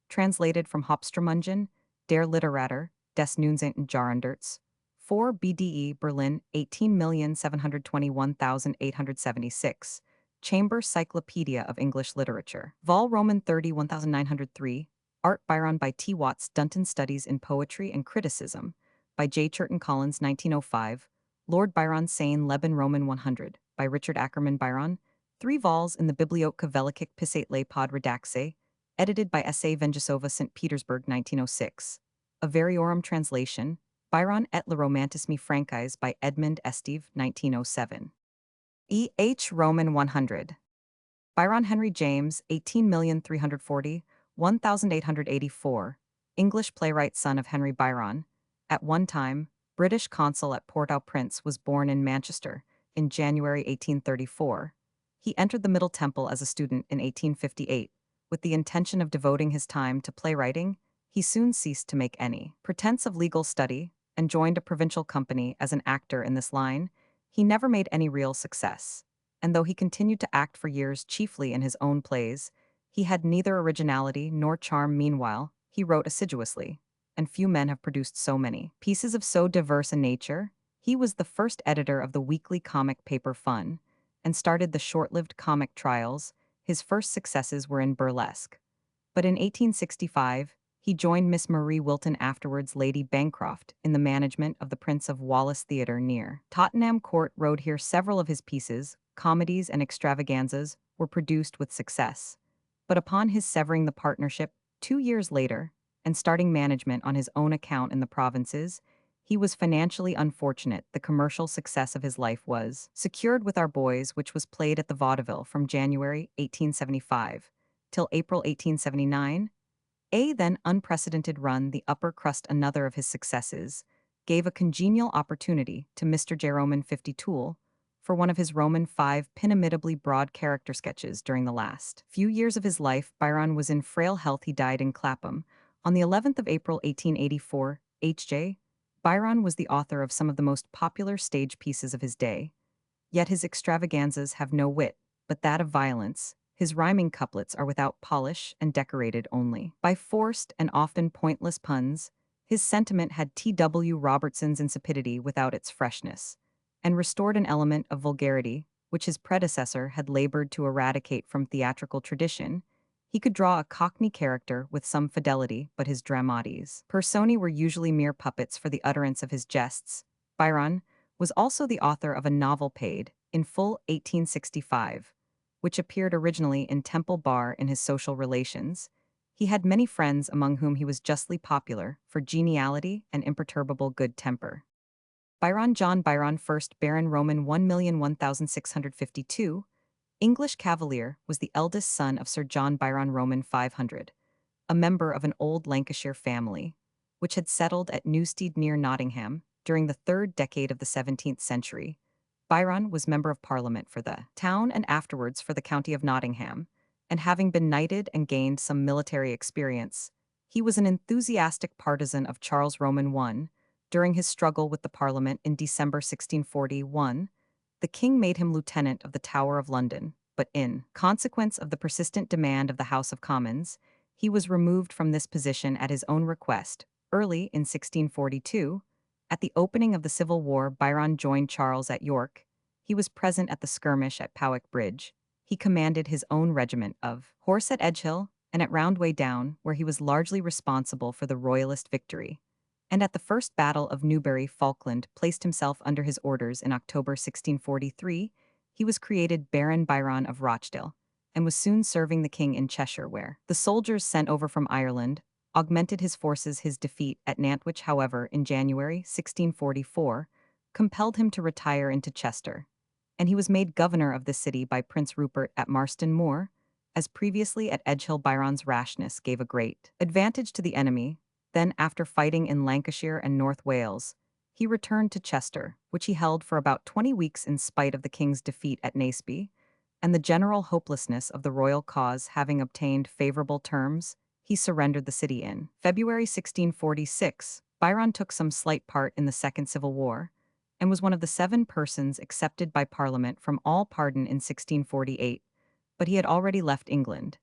Translated from Hopstromungen, Der Literatur, des 19. Jahrhunderts, 4 BDE, Berlin, 18,721,876. Chamber Cyclopedia of English Literature. Vol Roman 30 1903. Art Byron, by T. Watts. Dunton Studies in Poetry and Criticism, by J. Churton Collins, 1905. Lord Byron Seine Leben Roman 100, by Richard Ackerman Byron. 3 vols in the Bibliotheca Velikik Pisate Le Pod Redaxe, edited by S.A. Venjasova, St. Petersburg, 1906. A Variorum translation, Byron et le Romantisme Francais, by Edmund Esteve, 1907. E. H. Roman 100. Byron Henry James, 18,340,1884. English playwright, son of Henry Byron. At one time, British consul at Port-au-Prince, was born in Manchester in January 1834. He entered the Middle Temple as a student in 1858. With the intention of devoting his time to playwriting, he soon ceased to make any pretense of legal study and joined a provincial company as an actor in this line. He never made any real success, and though he continued to act for years chiefly in his own plays, he had neither originality nor charm. Meanwhile, he wrote assiduously, and few men have produced so many pieces of so diverse a nature. He was the first editor of the weekly comic paper Fun, and started the short-lived comic Trials. His first successes were in burlesque. But in 1865, he joined Miss Marie Wilton, afterwards Lady Bancroft, in the management of the Prince of Wallace Theatre near Tottenham Court Road. Here several of his pieces, comedies and extravaganzas, were produced with success. But upon his severing the partnership 2 years later, and starting management on his own account in the provinces, he was financially unfortunate. The commercial success of his life was secured with Our Boys, which was played at the Vaudeville from January 1875 till April 1879. A then unprecedented run, The Upper Crust, another of his successes, gave a congenial opportunity to Mr. J. Roman 50 Toole for one of his Roman 5 pinomitably broad character sketches. During the last few years of his life, Byron was in frail health. He died in Clapham on the 11th of April 1884. H.J. Byron was the author of some of the most popular stage pieces of his day, yet his extravaganzas have no wit but that of violence. His rhyming couplets are without polish and decorated only by forced and often pointless puns, His sentiment had T.W. Robertson's insipidity without its freshness, and restored an element of vulgarity, which his predecessor had labored to eradicate from theatrical tradition. He could draw a Cockney character with some fidelity, but his dramatis personae were usually mere puppets for the utterance of his jests. Byron was also the author of a novel Paid, in full 1865, which appeared originally in Temple Bar in his social relations. He had many friends among whom he was justly popular for geniality and imperturbable good temper. Byron John Byron, 1st Baron Roman 1,001,652, English Cavalier, was the eldest son of Sir John Byron Roman 500, a member of an old Lancashire family, which had settled at Newstead near Nottingham during the third decade of the 17th century. Byron was Member of Parliament for the town and afterwards for the county of Nottingham, and having been knighted and gained some military experience, he was an enthusiastic partisan of Charles Roman I. During his struggle with the Parliament in December 1641, the king made him lieutenant of the Tower of London, but in consequence of the persistent demand of the House of Commons, he was removed from this position at his own request. Early in 1642, at the opening of the Civil War, Byron joined Charles at York. He was present at the skirmish at Powick Bridge. He commanded his own regiment of horse at Edgehill and at Roundway Down, where he was largely responsible for the Royalist victory, and at the First Battle of Newbury, Falkland, placed himself under his orders in October 1643. He was created Baron Byron of Rochdale, and was soon serving the king in Cheshire, where the soldiers sent over from Ireland augmented his forces. His defeat at Nantwich, however, in January 1644, compelled him to retire into Chester, and he was made governor of the city by Prince Rupert at Marston Moor. As previously at Edgehill, Byron's rashness gave a great advantage to the enemy. Then, after fighting in Lancashire and North Wales, he returned to Chester, which he held for about 20 weeks in spite of the king's defeat at Naseby, and the general hopelessness of the royal cause having obtained favorable terms, he surrendered the city in February 1646. Byron took some slight part in the Second Civil War, and was one of the 7 persons accepted by Parliament from all pardon in 1648, but he had already left England,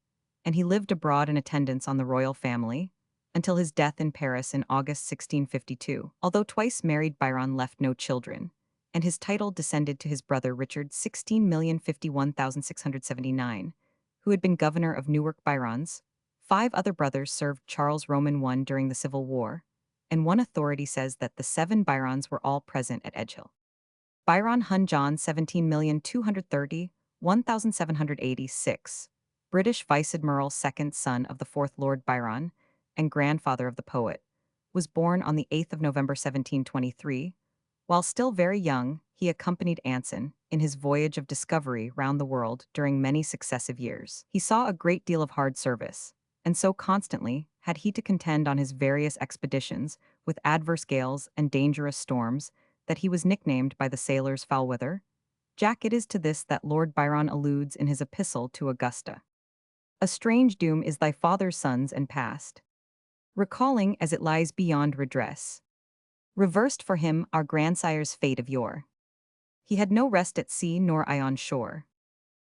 and he lived abroad in attendance on the royal family, until his death in Paris in August 1652. Although twice married, Byron left no children, and his title descended to his brother Richard 16,051,679, who had been governor of Newark. Byron's 5 other brothers served Charles Roman I during the Civil War, and one authority says that the 7 Byrons were all present at Edgehill. Byron Hun John 17,230,1786, British Vice-Admiral, second son of the 4th Lord Byron, and grandfather of the poet, was born on the 8th of November 1723. While still very young, he accompanied Anson in his voyage of discovery round the world during many successive years. He saw a great deal of hard service, and so constantly had he to contend on his various expeditions with adverse gales and dangerous storms that he was nicknamed by the sailors Foulweather. Jack, it is to this that Lord Byron alludes in his epistle to Augusta. A strange doom is thy father's sons and past, recalling as it lies beyond redress. Reversed for him our grandsire's fate of yore. He had no rest at sea nor eye on shore.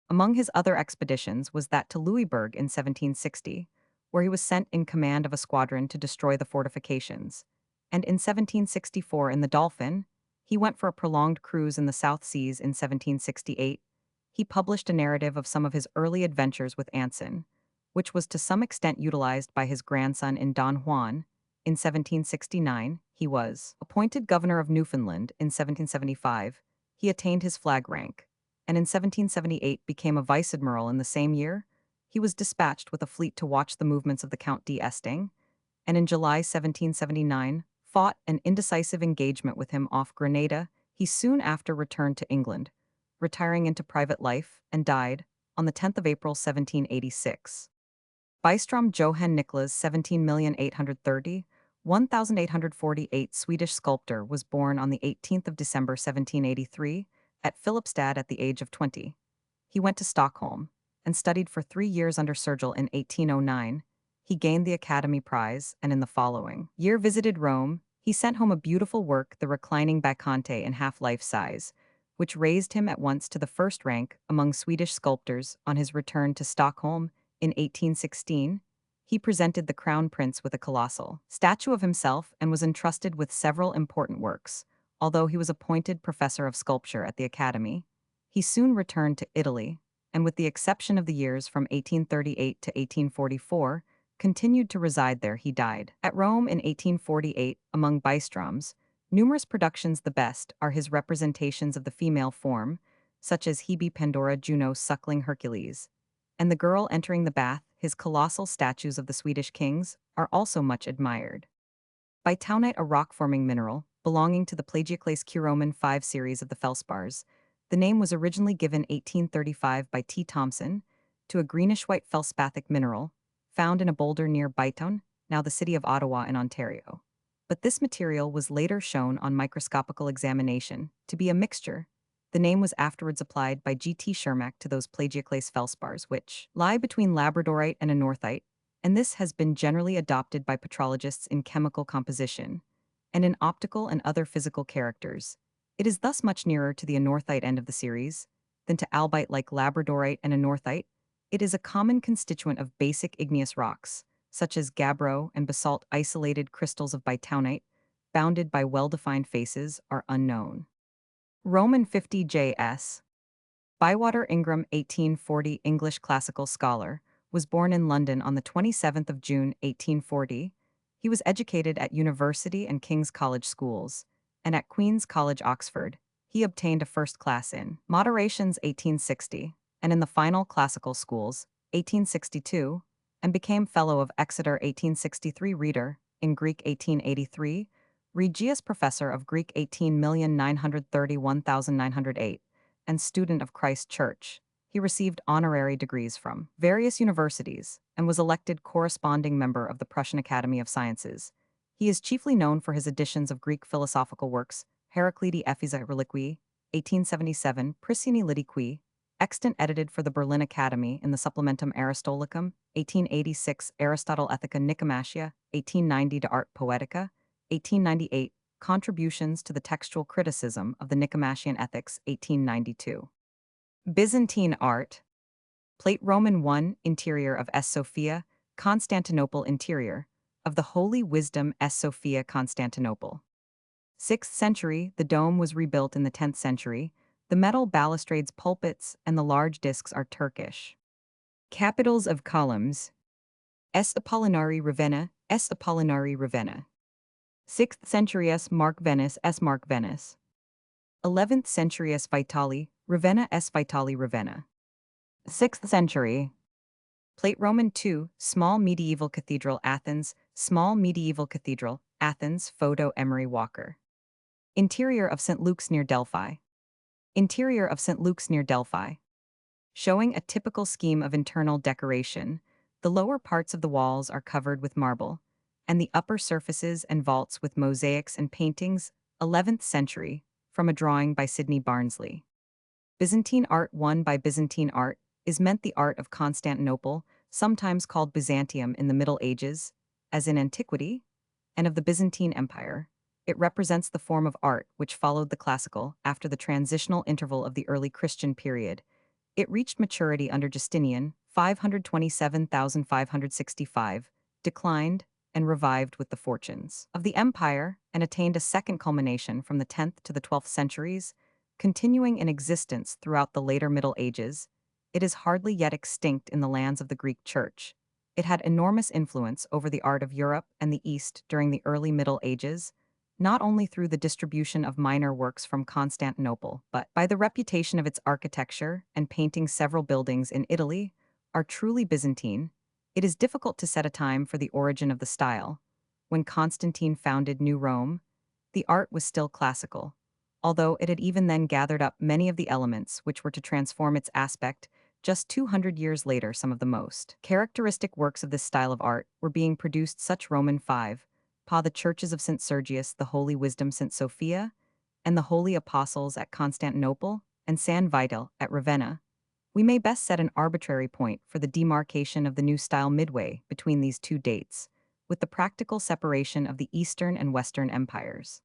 Among his other expeditions was that to Louisbourg in 1760, where he was sent in command of a squadron to destroy the fortifications, and in 1764 in the Dolphin. He went for a prolonged cruise in the South Seas in 1768. He published a narrative of some of his early adventures with Anson, which was to some extent utilized by his grandson in Don Juan. In 1769, he was appointed governor of Newfoundland. In 1775, he attained his flag rank, and in 1778 became a vice-admiral. In the same year, he was dispatched with a fleet to watch the movements of the Count d'Estaing, and in July 1779, fought an indecisive engagement with him off Grenada. He soon after returned to England, retiring into private life, and died on the 10th of April 1786. Bystrom Johann Nicholas 17,830,1848, Swedish sculptor, was born on the 18th of December 1783 at Filipstad at the age of 20. He went to Stockholm and studied for 3 years under Sergel. In 1809, he gained the Academy Prize, and in the following year visited Rome. He sent home a beautiful work, the reclining Bacchante, in half-life size, which raised him at once to the first rank among Swedish sculptors. On his return to Stockholm in 1816, He presented the crown prince with a colossal statue of himself and was entrusted with several important works. Although he was appointed professor of sculpture at the Academy, he soon returned to Italy, and with the exception of the years from 1838 to 1844, continued to reside there. He died at Rome in 1848 among Bystrom's numerous productions. The best are his representations of the female form, such as Hebe, Pandora, Juno suckling Hercules, and the girl entering the bath. His colossal statues of the Swedish kings are also much admired. Bytownite, a rock-forming mineral belonging to the plagioclase Curoman 5 series of the feldspars. The name was originally given 1835 by T. Thomson to a greenish-white feldspathic mineral found in a boulder near Bytown, now the city of Ottawa in Ontario. But this material was later shown on microscopical examination to be a mixture. The name was afterwards applied by G. T. Shermack to those plagioclase feldspars which lie between labradorite and anorthite, and this has been generally adopted by petrologists in chemical composition and in optical and other physical characters. It is thus much nearer to the anorthite end of the series than to albite like labradorite and anorthite. It is a common constituent of basic igneous rocks, such as gabbro and basalt. Isolated crystals of bytownite, bounded by well-defined faces, are unknown. Roman 50 J.S. Bywater Ingram, 1840, English classical scholar, was born in London on the 27th of June, 1840. He was educated at University and King's College schools, and at Queen's College, Oxford. He obtained a first class in moderations 1860, and in the final classical schools, 1862, and became Fellow of Exeter 1863, Reader, in Greek 1883, Regius Professor of Greek 18,931,908, and student of Christ Church. He received honorary degrees from various universities and was elected corresponding member of the Prussian Academy of Sciences. He is chiefly known for his editions of Greek philosophical works, Heraclidi Ephysa Reliqui, 1877, Priscini Lidiqui, extant edited for the Berlin Academy in the Supplementum Aristolicum, 1886, Aristotle Ethica Nicomacheia, 1890, De Arte Poetica, 1898, Contributions to the Textual Criticism of the Nicomachean Ethics, 1892. Byzantine art. Plate Roman 1, interior of S. Sophia, Constantinople. Interior of the Holy Wisdom S. Sophia, Constantinople. 6th century, the dome was rebuilt in the 10th century. The metal balustrades, pulpits, and the large discs are Turkish. Capitals of columns. S. Apollinari Ravenna, S. Apollinari Ravenna. 6th century S. Mark Venice, S. Mark Venice. 11th century S. Vitali, Ravenna, S. Vitali Ravenna. 6th century. Plate Roman 2, small medieval cathedral, Athens, small medieval cathedral, Athens. Photo Emery Walker. Interior of St. Luke's near Delphi. Interior of St. Luke's near Delphi. Showing a typical scheme of internal decoration, the lower parts of the walls are covered with marble, and the upper surfaces and vaults with mosaics and paintings. 11th century, from a drawing by Sidney Barnsley. Byzantine art. 1. By Byzantine art is meant the art of Constantinople, sometimes called Byzantium in the Middle Ages, as in antiquity, and of the Byzantine Empire. It represents the form of art which followed the classical after the transitional interval of the early Christian period. It reached maturity under Justinian, 527,565, declined, and revived with the fortunes of the empire, and attained a second culmination from the 10th to the 12th centuries, continuing in existence throughout the later Middle Ages. It is hardly yet extinct in the lands of the Greek Church. It had enormous influence over the art of Europe and the East during the early Middle Ages, not only through the distribution of minor works from Constantinople, but by the reputation of its architecture and painting. Several buildings in Italy are truly Byzantine. It is difficult to set a time for the origin of the style. When Constantine founded New Rome, the art was still classical, although it had even then gathered up many of the elements which were to transform its aspect. Just 200 years later, some of the most characteristic works of this style of art were being produced, such Roman 5, the churches of St. Sergius, the Holy Wisdom St. Sophia, and the Holy Apostles at Constantinople, and San Vital at Ravenna. We may best set an arbitrary point for the demarcation of the new style midway between these two dates, with the practical separation of the Eastern and Western empires.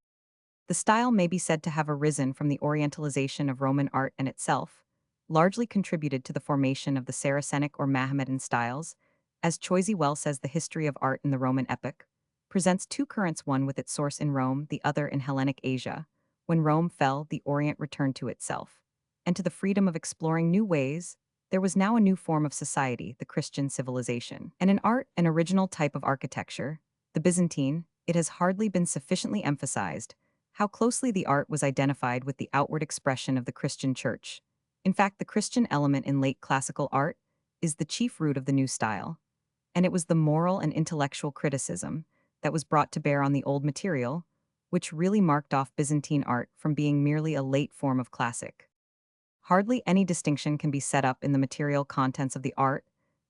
The style may be said to have arisen from the Orientalization of Roman art and itself, largely contributed to the formation of the Saracenic or Mahometan styles, As Choisy well says, the history of art in the Roman epoch presents two currents, one with its source in Rome, the other in Hellenic Asia. When Rome fell, the Orient returned to itself. And to the freedom of exploring new ways, there was now a new form of society, the Christian civilization. And in art, an original type of architecture, the Byzantine, it has hardly been sufficiently emphasized how closely the art was identified with the outward expression of the Christian church. In fact, the Christian element in late classical art is the chief root of the new style, and it was the moral and intellectual criticism that was brought to bear on the old material, which really marked off Byzantine art from being merely a late form of classic. Hardly any distinction can be set up in the material contents of the art.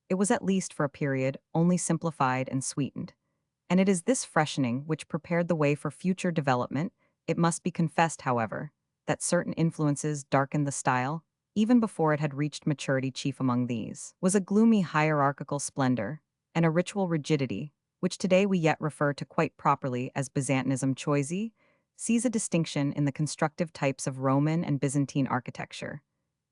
It was, at least for a period, only simplified and sweetened. And it is this freshening which prepared the way for future development. It must be confessed, however, that certain influences darkened the style, even before it had reached maturity. Chief among these was a gloomy hierarchical splendor and a ritual rigidity, which today we yet refer to quite properly as Byzantinism. Choisy sees a distinction in the constructive types of Roman and Byzantine architecture,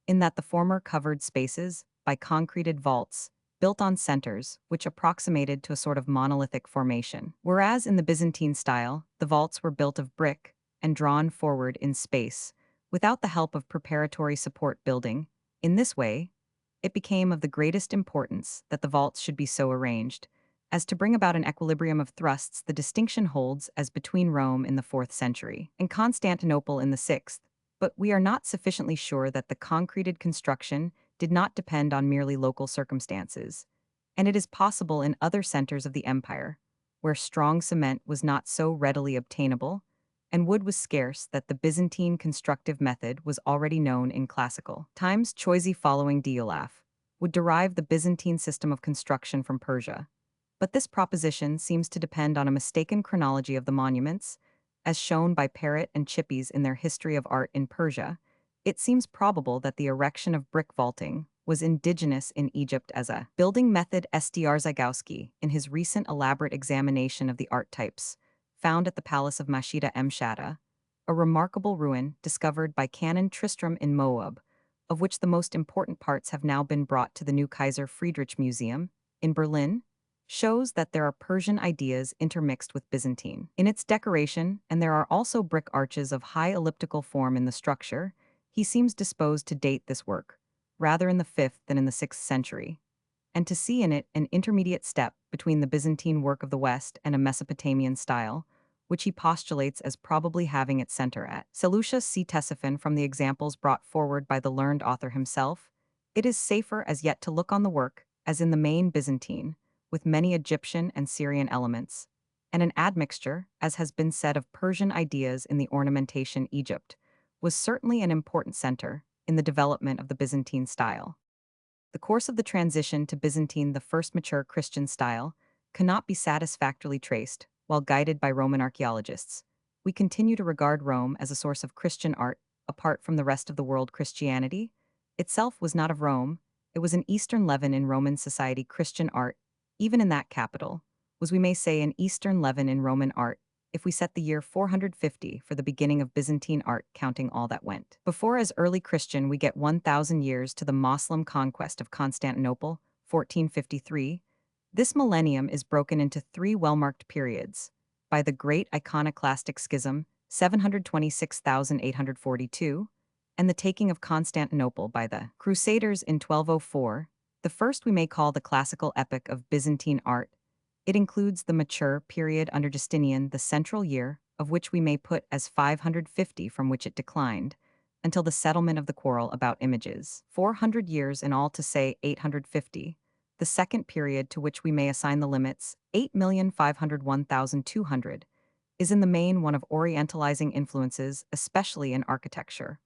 in that the former covered spaces by concreted vaults built on centers which approximated to a sort of monolithic formation, whereas in the Byzantine style, the vaults were built of brick and drawn forward in space, without the help of preparatory support building. In this way, it became of the greatest importance that the vaults should be so arranged as to bring about an equilibrium of thrusts. The distinction holds as between Rome in the 4th century and Constantinople in the 6th, but we are not sufficiently sure that the concreted construction did not depend on merely local circumstances, and it is possible in other centers of the empire, where strong cement was not so readily obtainable and wood was scarce, that the Byzantine constructive method was already known in classical times. Choisy, following Diolaf, would derive the Byzantine system of construction from Persia, but this proposition seems to depend on a mistaken chronology of the monuments, as shown by Parrott and Chippies in their History of Art in Persia. It seems probable that the erection of brick vaulting was indigenous in Egypt as a building method. Str Zygowski, in his recent elaborate examination of the art types found at the Palace of Mashida Shatta, a remarkable ruin discovered by Canon Tristram in Moab, of which the most important parts have now been brought to the new Kaiser Friedrich Museum in Berlin, shows that there are Persian ideas intermixed with Byzantine in its decoration, and there are also brick arches of high elliptical form in the structure. He seems disposed to date this work rather in the 5th than in the 6th century, and to see in it an intermediate step between the Byzantine work of the West and a Mesopotamian style, which he postulates as probably having its center at Seleucia. C. Ctesiphon. From the examples brought forward by the learned author himself, it is safer as yet to look on the work as in the main Byzantine, with many Egyptian and Syrian elements, and an admixture, as has been said, of Persian ideas in the ornamentation. Egypt was certainly an important center in the development of the Byzantine style. The course of the transition to Byzantine, the first mature Christian style, cannot be satisfactorily traced while guided by Roman archaeologists. We continue to regard Rome as a source of Christian art apart from the rest of the world. Christianity itself was not of Rome, it was an Eastern leaven in Roman society. Christian art, even in that capital, was, we may say, an Eastern leaven in Roman art, if we set the year 450 for the beginning of Byzantine art, counting all that went before as early Christian. We get 1,000 years to the Moslem conquest of Constantinople, 1453. This millennium is broken into 3 well-marked periods by the Great Iconoclastic Schism, 726,842, and the taking of Constantinople by the Crusaders in 1204. The first we may call the classical epoch of Byzantine art. It includes the mature period under Justinian, the central year, of which we may put as 550, from which it declined, until the settlement of the quarrel about images. 400 years in all, to say 850. The second period, to which we may assign the limits, 8,501,200, is in the main one of orientalizing influences, especially in architecture.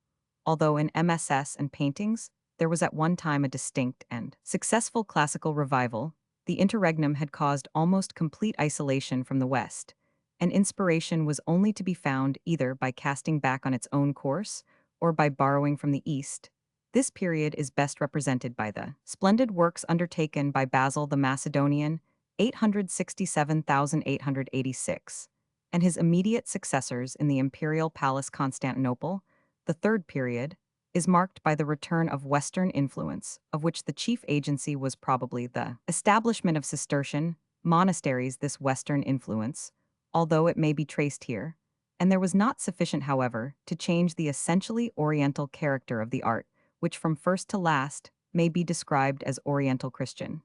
Although in MSS and paintings, there was at one time a distinct and successful classical revival, the interregnum had caused almost complete isolation from the West, and inspiration was only to be found either by casting back on its own course or by borrowing from the East. This period is best represented by the splendid works undertaken by Basil the Macedonian, 867,886, and his immediate successors in the imperial palace Constantinople. The third period is marked by the return of Western influence, of which the chief agency was probably the establishment of Cistercian monasteries. This Western influence, although it may be traced here, and there was not sufficient, however, to change the essentially Oriental character of the art, which from first to last may be described as Oriental Christian.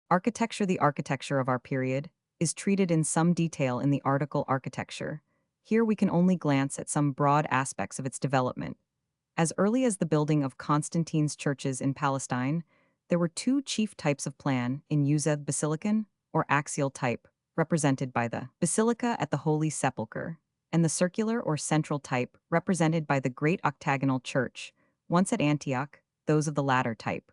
Architecture. The architecture of our period is treated in some detail in the article Architecture. Here we can only glance at some broad aspects of its development. As early as the building of Constantine's churches in Palestine, there were two chief types of plan in use: basilican or axial type, represented by the basilica at the Holy Sepulchre, and the circular or central type, represented by the great octagonal church, once at Antioch. Those of the latter type,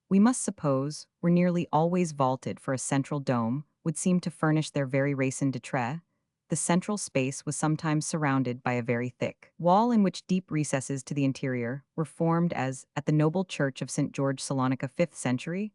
we must suppose, were nearly always vaulted, for a central dome would seem to furnish their very raison d'etre. The central space was sometimes surrounded by a very thick wall in which deep recesses to the interior were formed, as at the noble church of St. George Salonika 5th century,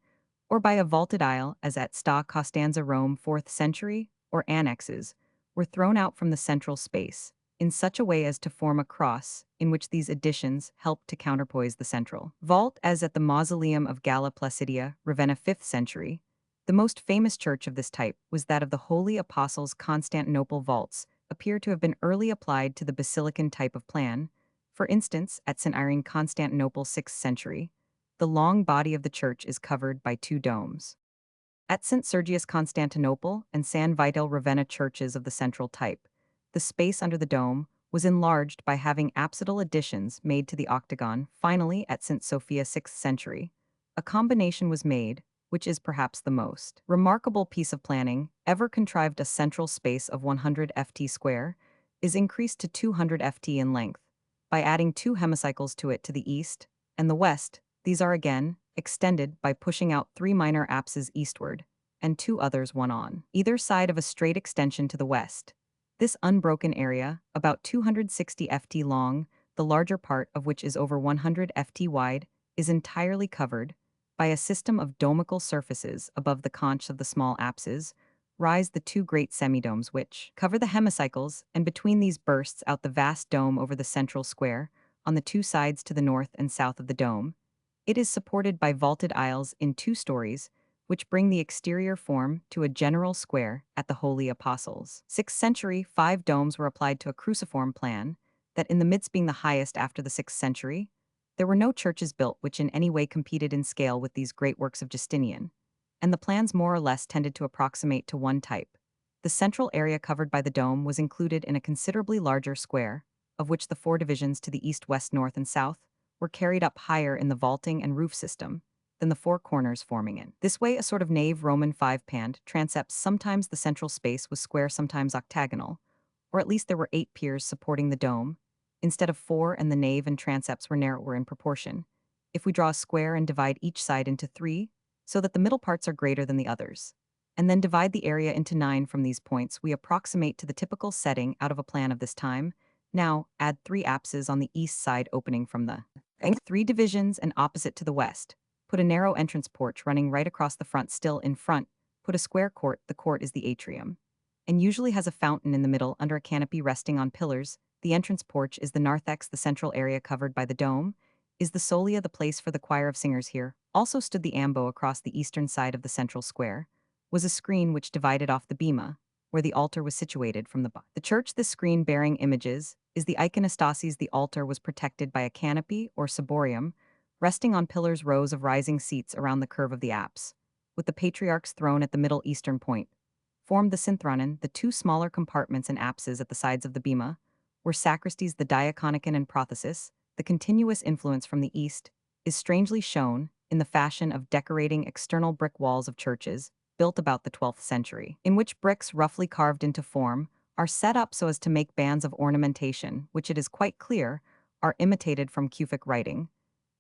or by a vaulted aisle as at Sta Costanza Rome 4th century, or annexes were thrown out from the central space in such a way as to form a cross, in which these additions helped to counterpoise the central vault, as at the mausoleum of Galla Placidia, Ravenna 5th century. The most famous church of this type was that of the Holy Apostles. Constantinople vaults appear to have been early applied to the basilican type of plan. For instance, at St. Irene, Constantinople 6th century, the long body of the church is covered by two domes. At St. Sergius, Constantinople, and San Vito, Ravenna churches of the central type, the space under the dome was enlarged by having apsidal additions made to the octagon. Finally, at St. Sophia 6th century, a combination was made, which is perhaps the most remarkable piece of planning ever contrived. A central space of 100 ft square is increased to 200 ft in length by adding two hemicycles to it to the east and the west. These are again extended by pushing out three minor apses eastward, and two others one on either side of a straight extension to the west. This unbroken area, about 260 ft long, the larger part of which is over 100 ft wide, is entirely covered by a system of domical surfaces. Above the conch of the small apses rise the two great semidomes which cover the hemicycles, and between these bursts out the vast dome over the central square, on the two sides to the north and south of the dome. It is supported by vaulted aisles in 2 stories, which bring the exterior form to a general square. At the Holy Apostles 6th century, 5 domes were applied to a cruciform plan, that in the midst being the highest after the 6th century. There were no churches built which in any way competed in scale with these great works of Justinian, and the plans more or less tended to approximate to one type. The central area covered by the dome was included in a considerably larger square, of which the 4 divisions to the east, west, north, and south were carried up higher in the vaulting and roof system than the 4 corners forming it. This way, a sort of nave Roman 5-panned transepts. Sometimes the central space was square, sometimes octagonal, or at least there were 8 piers supporting the dome, instead of 4, and the nave and transepts were narrower in proportion. If we draw a square and divide each side into 3, so that the middle parts are greater than the others, and then divide the area into 9 from these points, we approximate to the typical setting out of a plan of this time. Now, add 3 apses on the east side opening from the 3 divisions and opposite to the west. Put a narrow entrance porch running right across the front. Still in front, put a square court. The court is the atrium, and usually has a fountain in the middle under a canopy resting on pillars. The entrance porch is the narthex. The central area covered by the dome is the solia, the place for the choir of singers. Here also stood the ambo. Across the eastern side of the central square was a screen which divided off the bema, where the altar was situated, from the church. This screen bearing images is the iconostasis. The altar was protected by a canopy or ciborium, resting on pillars. Rows of rising seats around the curve of the apse, with the patriarch's throne at the middle eastern point, formed the synthronon. The 2 smaller compartments and apses at the sides of the bema were sacristies. The diaconicon and prothesis. The continuous influence from the east is strangely shown in the fashion of decorating external brick walls of churches built about the 12th century, in which bricks roughly carved into form are set up so as to make bands of ornamentation, which it is quite clear are imitated from Kufic writing.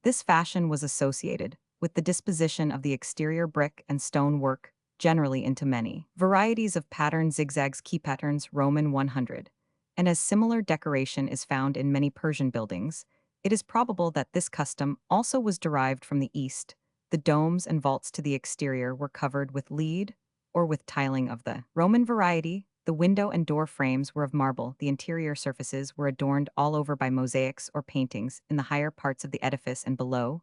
This fashion was associated with the disposition of the exterior brick and stone work generally into many varieties of pattern zigzags, key patterns, Roman 100. And as similar decoration is found in many Persian buildings, it is probable that this custom also was derived from the east. The domes and vaults to the exterior were covered with lead or with tiling of the Roman variety, The window and door frames were of marble, the interior surfaces were adorned all over by mosaics or paintings in the higher parts of the edifice and below,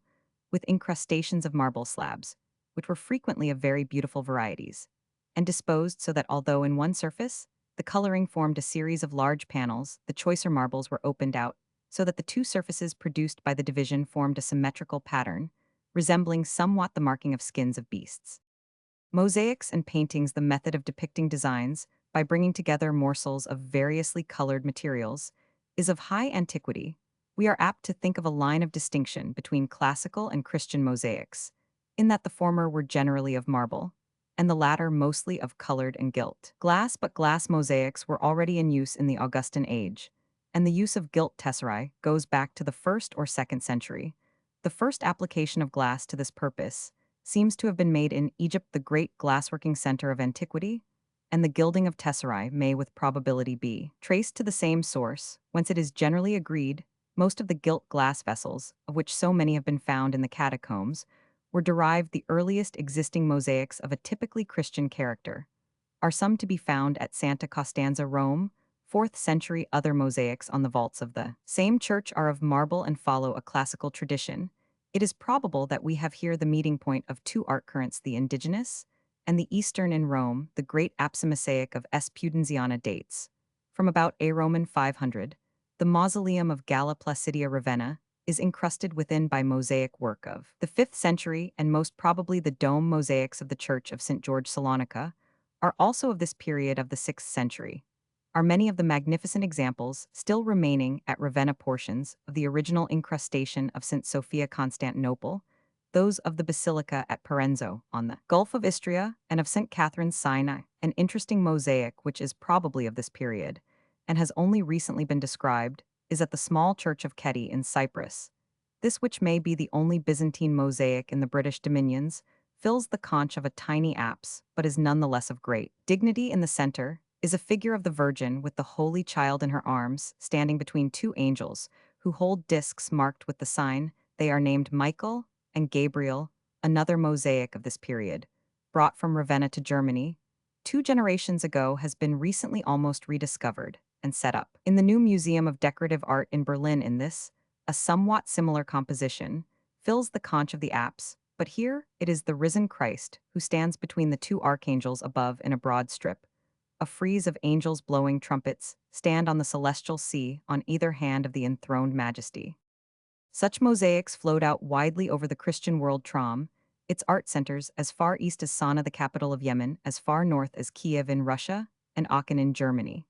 with incrustations of marble slabs, which were frequently of very beautiful varieties, and disposed so that although in one surface, the coloring formed a series of large panels, the choicer marbles were opened out, so that the two surfaces produced by the division formed a symmetrical pattern, resembling somewhat the marking of skins of beasts. Mosaics and paintings, the method of depicting designs by bringing together morsels of variously colored materials, is of high antiquity. We are apt to think of a line of distinction between classical and Christian mosaics, in that the former were generally of marble, and the latter mostly of colored and gilt. Glass mosaics were already in use in the Augustan age, and the use of gilt tesserae goes back to the 1st or 2nd century. The first application of glass to this purpose seems to have been made in Egypt, the great glassworking center of antiquity, and the gilding of tesserae may with probability be traced to the same source, whence it is generally agreed most of the gilt glass vessels, of which so many have been found in the catacombs, were derived. The earliest existing mosaics of a typically Christian character are some to be found at Santa Costanza, Rome, 4th century. Other mosaics on the vaults of the same church are of marble and follow a classical tradition. It is probable that we have here the meeting point of two art currents, the indigenous and the Eastern. In Rome, the great apse mosaic of S. Pudenziana dates from about a Roman 500. The mausoleum of Galla Placidia Ravenna is encrusted within by mosaic work of the 5th century, and most probably the dome mosaics of the Church of St. George Salonika are also of this period of the 6th century. Are many of the magnificent examples still remaining at Ravenna portions of the original incrustation of St. Sophia Constantinople, those of the Basilica at Parenzo on the Gulf of Istria, and of St. Catherine's Sinai, an interesting mosaic which is probably of this period, and has only recently been described, is at the small church of Keti in Cyprus. This, which may be the only Byzantine mosaic in the British dominions, fills the conch of a tiny apse, but is nonetheless of great dignity. In the center is a figure of the Virgin with the Holy Child in her arms, standing between two angels, who hold discs marked with the sign. They are named Michael and Gabriel, another mosaic of this period, brought from Ravenna to Germany 2 generations ago, has been recently almost rediscovered and set up in the new Museum of Decorative Art in Berlin. In this, a somewhat similar composition fills the conch of the apse, but here it is the risen Christ who stands between the two archangels above in a broad strip. A frieze of angels blowing trumpets stand on the celestial sea on either hand of the enthroned majesty. Such mosaics flowed out widely over the Christian world. Trom, its art centers as far east as Sanaa, the capital of Yemen, as far north as Kiev in Russia, and Aachen in Germany,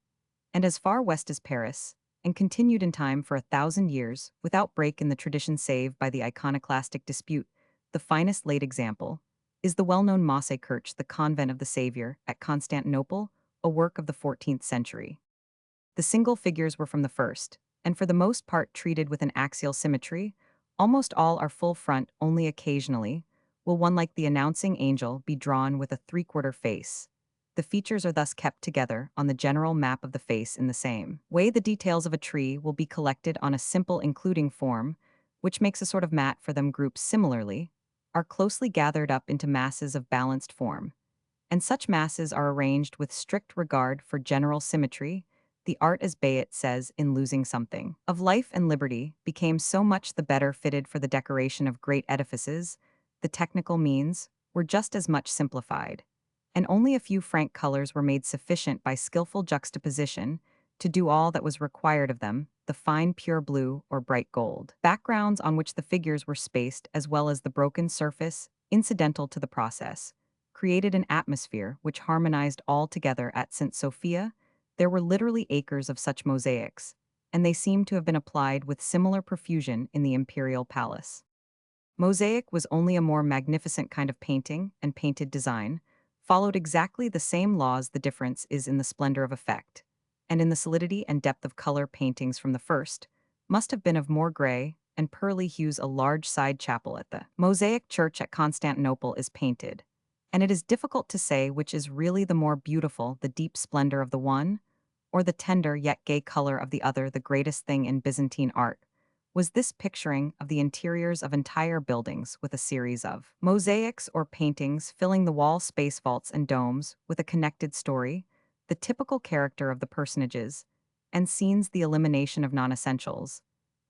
and as far west as Paris, and continued in time for 1,000 years, without break in the tradition save by the iconoclastic dispute. The finest late example is the well-known Mosse Kirch, the Convent of the Savior, at Constantinople, a work of the 14th century. The single figures were from the first, and for the most part treated with an axial symmetry. Almost all are full front, only occasionally will one, like the announcing angel, be drawn with a three-quarter face. The features are thus kept together on the general map of the face in the same way the details of a tree will be collected on a simple including form, which makes a sort of mat for them. Groups similarly are closely gathered up into masses of balanced form, and such masses are arranged with strict regard for general symmetry. The art, as Bayet says in Losing Something of Life and Liberty, became so much the better fitted for the decoration of great edifices. The technical means were just as much simplified, and only a few frank colors were made sufficient by skillful juxtaposition to do all that was required of them, the fine pure blue or bright gold backgrounds on which the figures were spaced, as well as the broken surface incidental to the process, created an atmosphere which harmonized all together. At St. Sophia, there were literally acres of such mosaics, and they seem to have been applied with similar profusion in the imperial palace. Mosaic was only a more magnificent kind of painting, and painted design followed exactly the same laws. The difference is in the splendor of effect, and in the solidity and depth of color. Paintings from the first must have been of more gray and pearly hues. A large side chapel at the Mosaic Church at Constantinople is painted, and it is difficult to say which is really the more beautiful, the deep splendor of the one, or the tender yet gay color of the other. The greatest thing in Byzantine art was this picturing of the interiors of entire buildings with a series of mosaics or paintings filling the wall space, vaults and domes with a connected story. the typical character of the personages, and scenes the elimination of non-essentials,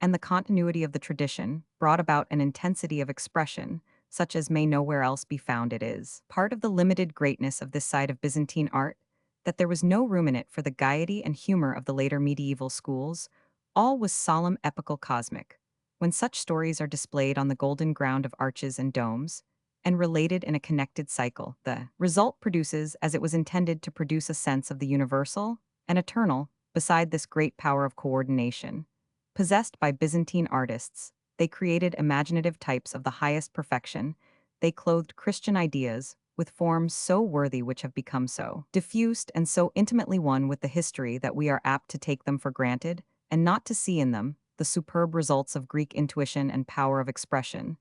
and the continuity of the tradition brought about an intensity of expression such as may nowhere else be found. It is part of the limited greatness of this side of Byzantine art that there was no room in it for the gaiety and humor of the later medieval schools. All was solemn, epical, cosmic. When such stories are displayed on the golden ground of arches and domes, and related in a connected cycle, the result produces as it was intended to produce a sense of the universal and eternal beside this great power of coordination. Possessed by Byzantine artists, they created imaginative types of the highest perfection. They clothed Christian ideas with forms so worthy which have become so diffused and so intimately one with the history that we are apt to take them for granted and not to see in them the superb results of Greek intuition and power of expression.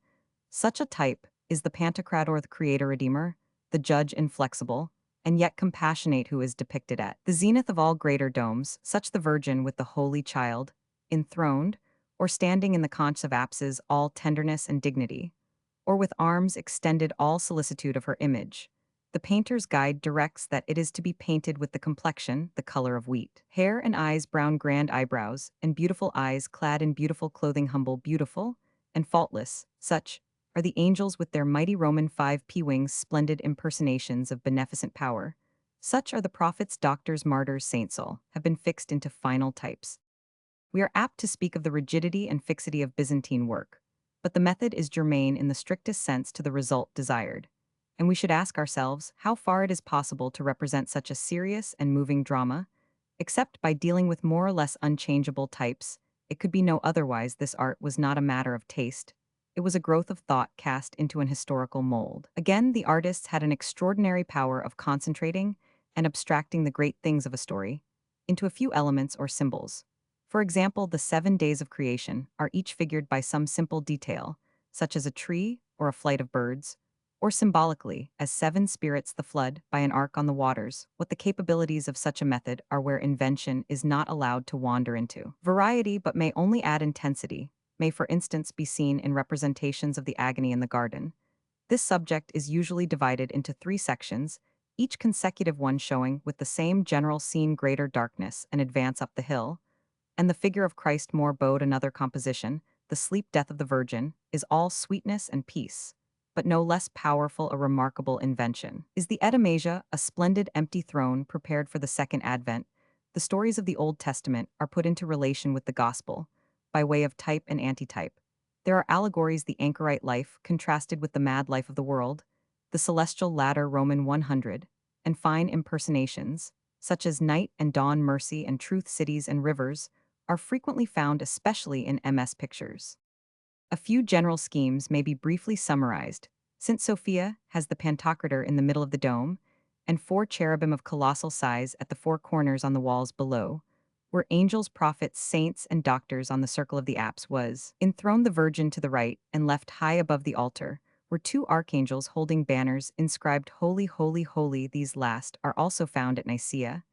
Such a type is the Pantocrator, the creator-redeemer, the judge inflexible, and yet compassionate who is depicted at the zenith of all greater domes, such the Virgin with the Holy Child, enthroned, or standing in the conch of apses all tenderness and dignity, or with arms extended all solicitude of her image. The painter's guide directs that it is to be painted with the complexion, the color of wheat. Hair and eyes brown, grand eyebrows, and beautiful eyes clad in beautiful clothing, humble, beautiful, and faultless. Such are the angels with their mighty Roman 5p wings, splendid impersonations of beneficent power. Such are the prophets, doctors, martyrs, saints, all have been fixed into final types. We are apt to speak of the rigidity and fixity of Byzantine work, but the method is germane in the strictest sense to the result desired. And we should ask ourselves how far it is possible to represent such a serious and moving drama, except by dealing with more or less unchangeable types. It could be no otherwise. This art was not a matter of taste. It was a growth of thought cast into an historical mold. Again, the artists had an extraordinary power of concentrating and abstracting the great things of a story into a few elements or symbols. For example, the 7 days of creation are each figured by some simple detail, such as a tree or a flight of birds, or symbolically, as 7 spirits, the flood, by an ark on the waters. What the capabilities of such a method are where invention is not allowed to wander into variety but may only add intensity, may for instance be seen in representations of the agony in the garden. This subject is usually divided into 3 sections, each consecutive one showing with the same general scene greater darkness and advance up the hill, and the figure of Christ more bowed. Another composition, the sleep death of the Virgin, is all sweetness and peace, but no less powerful. A remarkable invention is the Etymnasia, a splendid empty throne prepared for the second advent. The stories of the Old Testament are put into relation with the Gospel, by way of type and antitype. There are allegories, the anchorite life contrasted with the mad life of the world, the celestial ladder, Roman 100, and fine impersonations, such as night and dawn, mercy and truth, cities and rivers, are frequently found especially in MS pictures. A few general schemes may be briefly summarized. St. Sophia has the Pantocrator in the middle of the dome, and 4 cherubim of colossal size at the 4 corners on the walls below, where angels, prophets, saints, and doctors on the circle of the apse was. Enthroned the Virgin to the right and left high above the altar were 2 archangels holding banners inscribed Holy, Holy, Holy. These last are also found at Nicaea,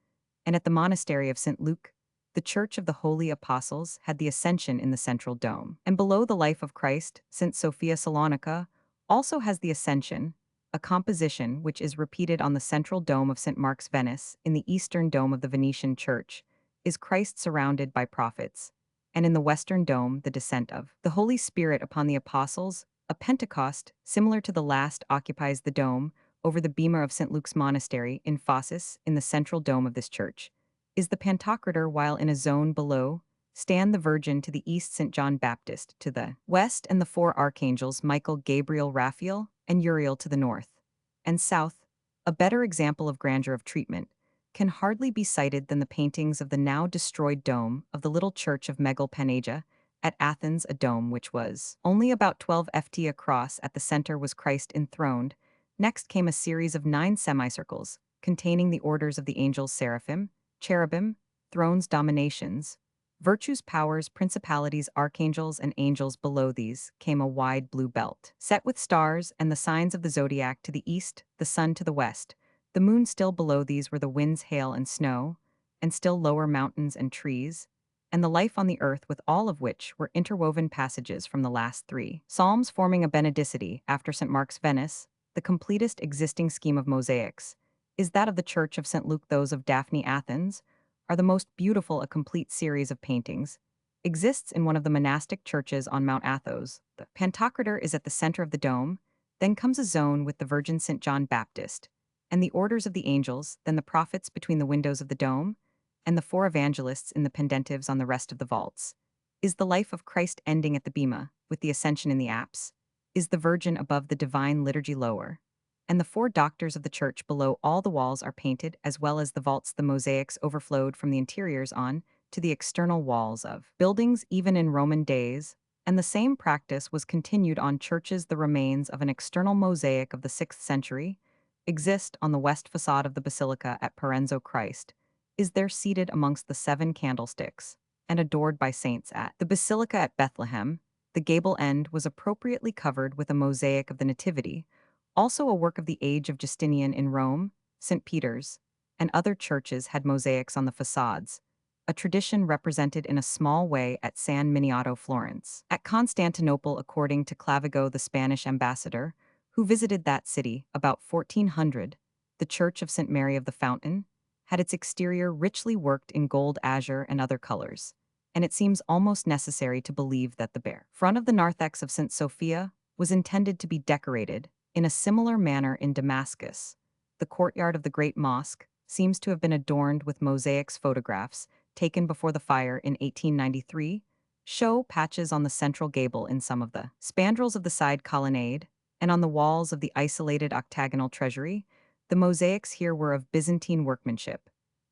and at the monastery of St. Luke. The Church of the Holy Apostles had the Ascension in the central dome. And below the life of Christ, St. Sophia Salonica also has the Ascension, a composition which is repeated on the central dome of St. Mark's, Venice. In the eastern dome of the Venetian church is Christ surrounded by prophets, and in the western dome the descent of the Holy Spirit upon the apostles. A Pentecost, similar to the last, occupies the dome over the bema of St. Luke's monastery in Phasis. In the central dome of this church is the Pantocrator, while in a zone below stand the Virgin to the east, St. John Baptist to the west, and the 4 archangels Michael, Gabriel, Raphael, and Uriel to the north and south. A better example of grandeur of treatment can hardly be cited than the paintings of the now destroyed dome of the little church of Megalpanagia at Athens, a dome which was only about 12 ft across. At the center was Christ enthroned. Next came a series of 9 semicircles containing the orders of the angels, seraphim, cherubim, thrones, dominations, virtues, powers, principalities, archangels, and angels. Below these came a wide blue belt, set with stars and the signs of the zodiac to the east, the sun to the west, the moon. Still below these were the winds, hail, and snow, and still lower mountains and trees, and the life on the earth, with all of which were interwoven passages from the last 3 Psalms, forming a benedicite after St. Mark's, Venice, the completest existing scheme of mosaics. is that of the Church of St. Luke. Those of Daphne, Athens, are the most beautiful. A complete series of paintings exists in one of the monastic churches on Mount Athos. The Pantocrator is at the center of the dome, then comes a zone with the Virgin St. John Baptist, and the orders of the angels, then the prophets between the windows of the dome, and the four evangelists in the pendentives on the rest of the vaults. Is the life of Christ ending at the bema, with the ascension in the apse? Is the Virgin above the divine liturgy lower? And the four doctors of the church below. All the walls are painted, as well as the vaults. The mosaics overflowed from the interiors on to the external walls of buildings even in Roman days, and the same practice was continued on churches. The remains of an external mosaic of the 6th century exist on the west facade of the basilica at Parenzo. Christ is there seated amongst the 7 candlesticks and adored by saints at the basilica at Bethlehem. The gable end was appropriately covered with a mosaic of the Nativity, also a work of the age of Justinian in Rome. St. Peter's and other churches had mosaics on the facades, a tradition represented in a small way at San Miniato, Florence. At Constantinople, according to Clavigo, the Spanish ambassador, who visited that city about 1400, the Church of St. Mary of the Fountain had its exterior richly worked in gold, azure, and other colors, and it seems almost necessary to believe that the bare front of the narthex of St. Sophia was intended to be decorated in a similar manner in Damascus. The courtyard of the Great Mosque seems to have been adorned with mosaics. Photographs taken before the fire in 1893 show patches on the central gable in some of the spandrels of the side colonnade, and on the walls of the isolated octagonal treasury. The mosaics here were of Byzantine workmanship,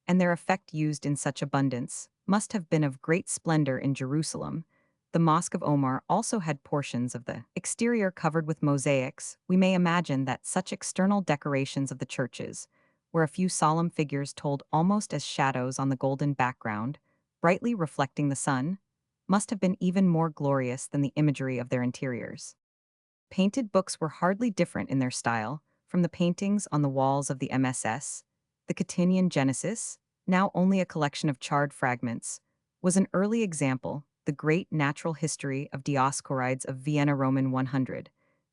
and their effect, used in such abundance, must have been of great splendor in Jerusalem. The Mosque of Omar also had portions of the exterior covered with mosaics. We may imagine that such external decorations of the churches, where a few solemn figures told almost as shadows on the golden background, brightly reflecting the sun, must have been even more glorious than the imagery of their interiors. Painted books were hardly different in their style from the paintings on the walls of the MSS. The Catinian Genesis, now only a collection of charred fragments, was an early example. The Great Natural History of Dioscorides of Vienna, Roman 100,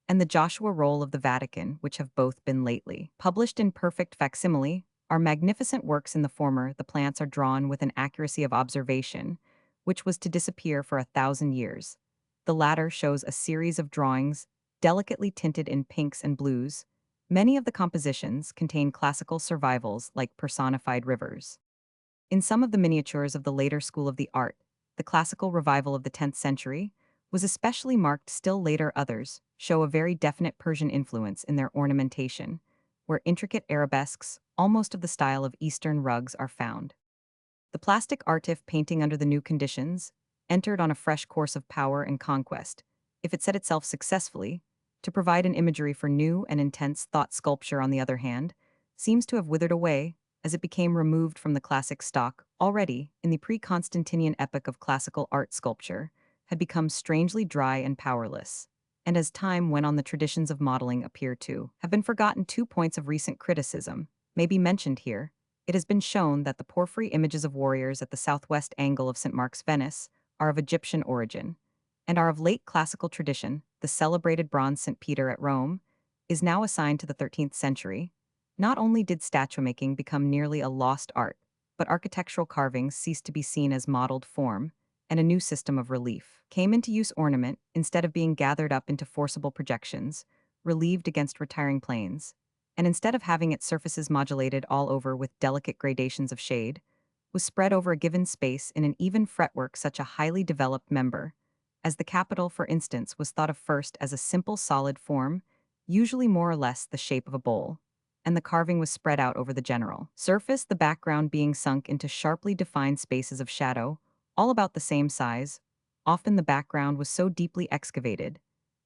and the Joshua Roll of the Vatican, which have both been lately published in perfect facsimile, are magnificent works. In the former, the plants are drawn with an accuracy of observation, which was to disappear for 1,000 years. The latter shows a series of drawings, delicately tinted in pinks and blues. Many of the compositions contain classical survivals like personified rivers. In some of the miniatures of the later school of the art, the classical revival of the 10th century, was especially marked. Still later others show a very definite Persian influence in their ornamentation, where intricate arabesques, almost of the style of Eastern rugs, are found. The plastic artif painting under the new conditions entered on a fresh course of power and conquest, if it set itself successfully to provide an imagery for new and intense thought. Sculpture, on the other hand, seems to have withered away as it became removed from the classic stock. Already, in the pre-Constantinian epoch of classical art, sculpture had become strangely dry and powerless, and as time went on the traditions of modeling appear to have been forgotten. 2 points of recent criticism may be mentioned here. It has been shown that the porphyry images of warriors at the southwest angle of St. Mark's, Venice, are of Egyptian origin, and are of late classical tradition. The celebrated bronze St. Peter at Rome is now assigned to the 13th century. Not only did statuemaking become nearly a lost art, but architectural carvings ceased to be seen as modeled form, and a new system of relief came into use. Ornament, instead of being gathered up into forcible projections, relieved against retiring planes, and instead of having its surfaces modulated all over with delicate gradations of shade, was spread over a given space in an even fretwork. Such a highly developed member, as the capital, for instance, was thought of first as a simple solid form, usually more or less the shape of a bowl, and the carving was spread out over the general surface, the background being sunk into sharply defined spaces of shadow, all about the same size. Often the background was so deeply excavated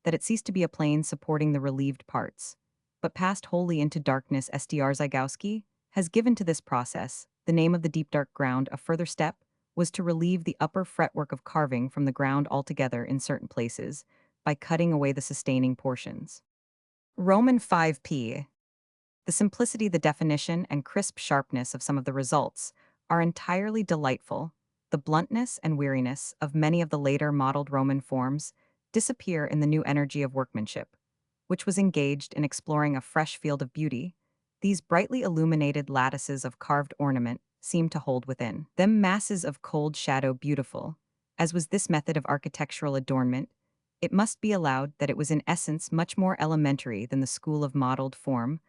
that it ceased to be a plane supporting the relieved parts, but passed wholly into darkness. Styrzygowski has given to this process the name of the deep dark ground. A further step was to relieve the upper fretwork of carving from the ground altogether in certain places by cutting away the sustaining portions. Roman 5p. The simplicity, the definition, and crisp sharpness of some of the results are entirely delightful. The bluntness and weariness of many of the later modeled Roman forms disappear in the new energy of workmanship, which was engaged in exploring a fresh field of beauty. These brightly illuminated lattices of carved ornament seem to hold within them masses of cold shadow beautiful. As was this method of architectural adornment, it must be allowed that it was in essence much more elementary than the school of modeled form.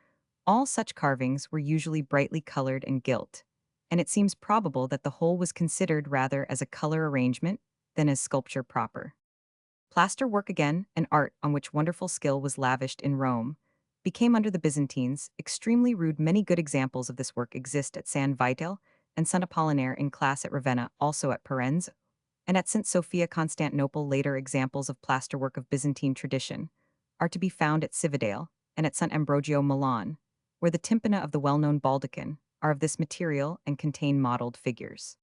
All such carvings were usually brightly colored and gilt, and it seems probable that the whole was considered rather as a color arrangement than as sculpture proper. Plaster work again, an art on which wonderful skill was lavished in Rome, became under the Byzantines extremely rude. Many good examples of this work exist at San Vital and San Apollinaire in class at Ravenna, also at Parenz, and at St. Sophia, Constantinople. Later examples of plasterwork of Byzantine tradition are to be found at Cividale and at St. Ambrogio, Milan, where the tympana of the well-known baldachin are of this material and contain modeled figures.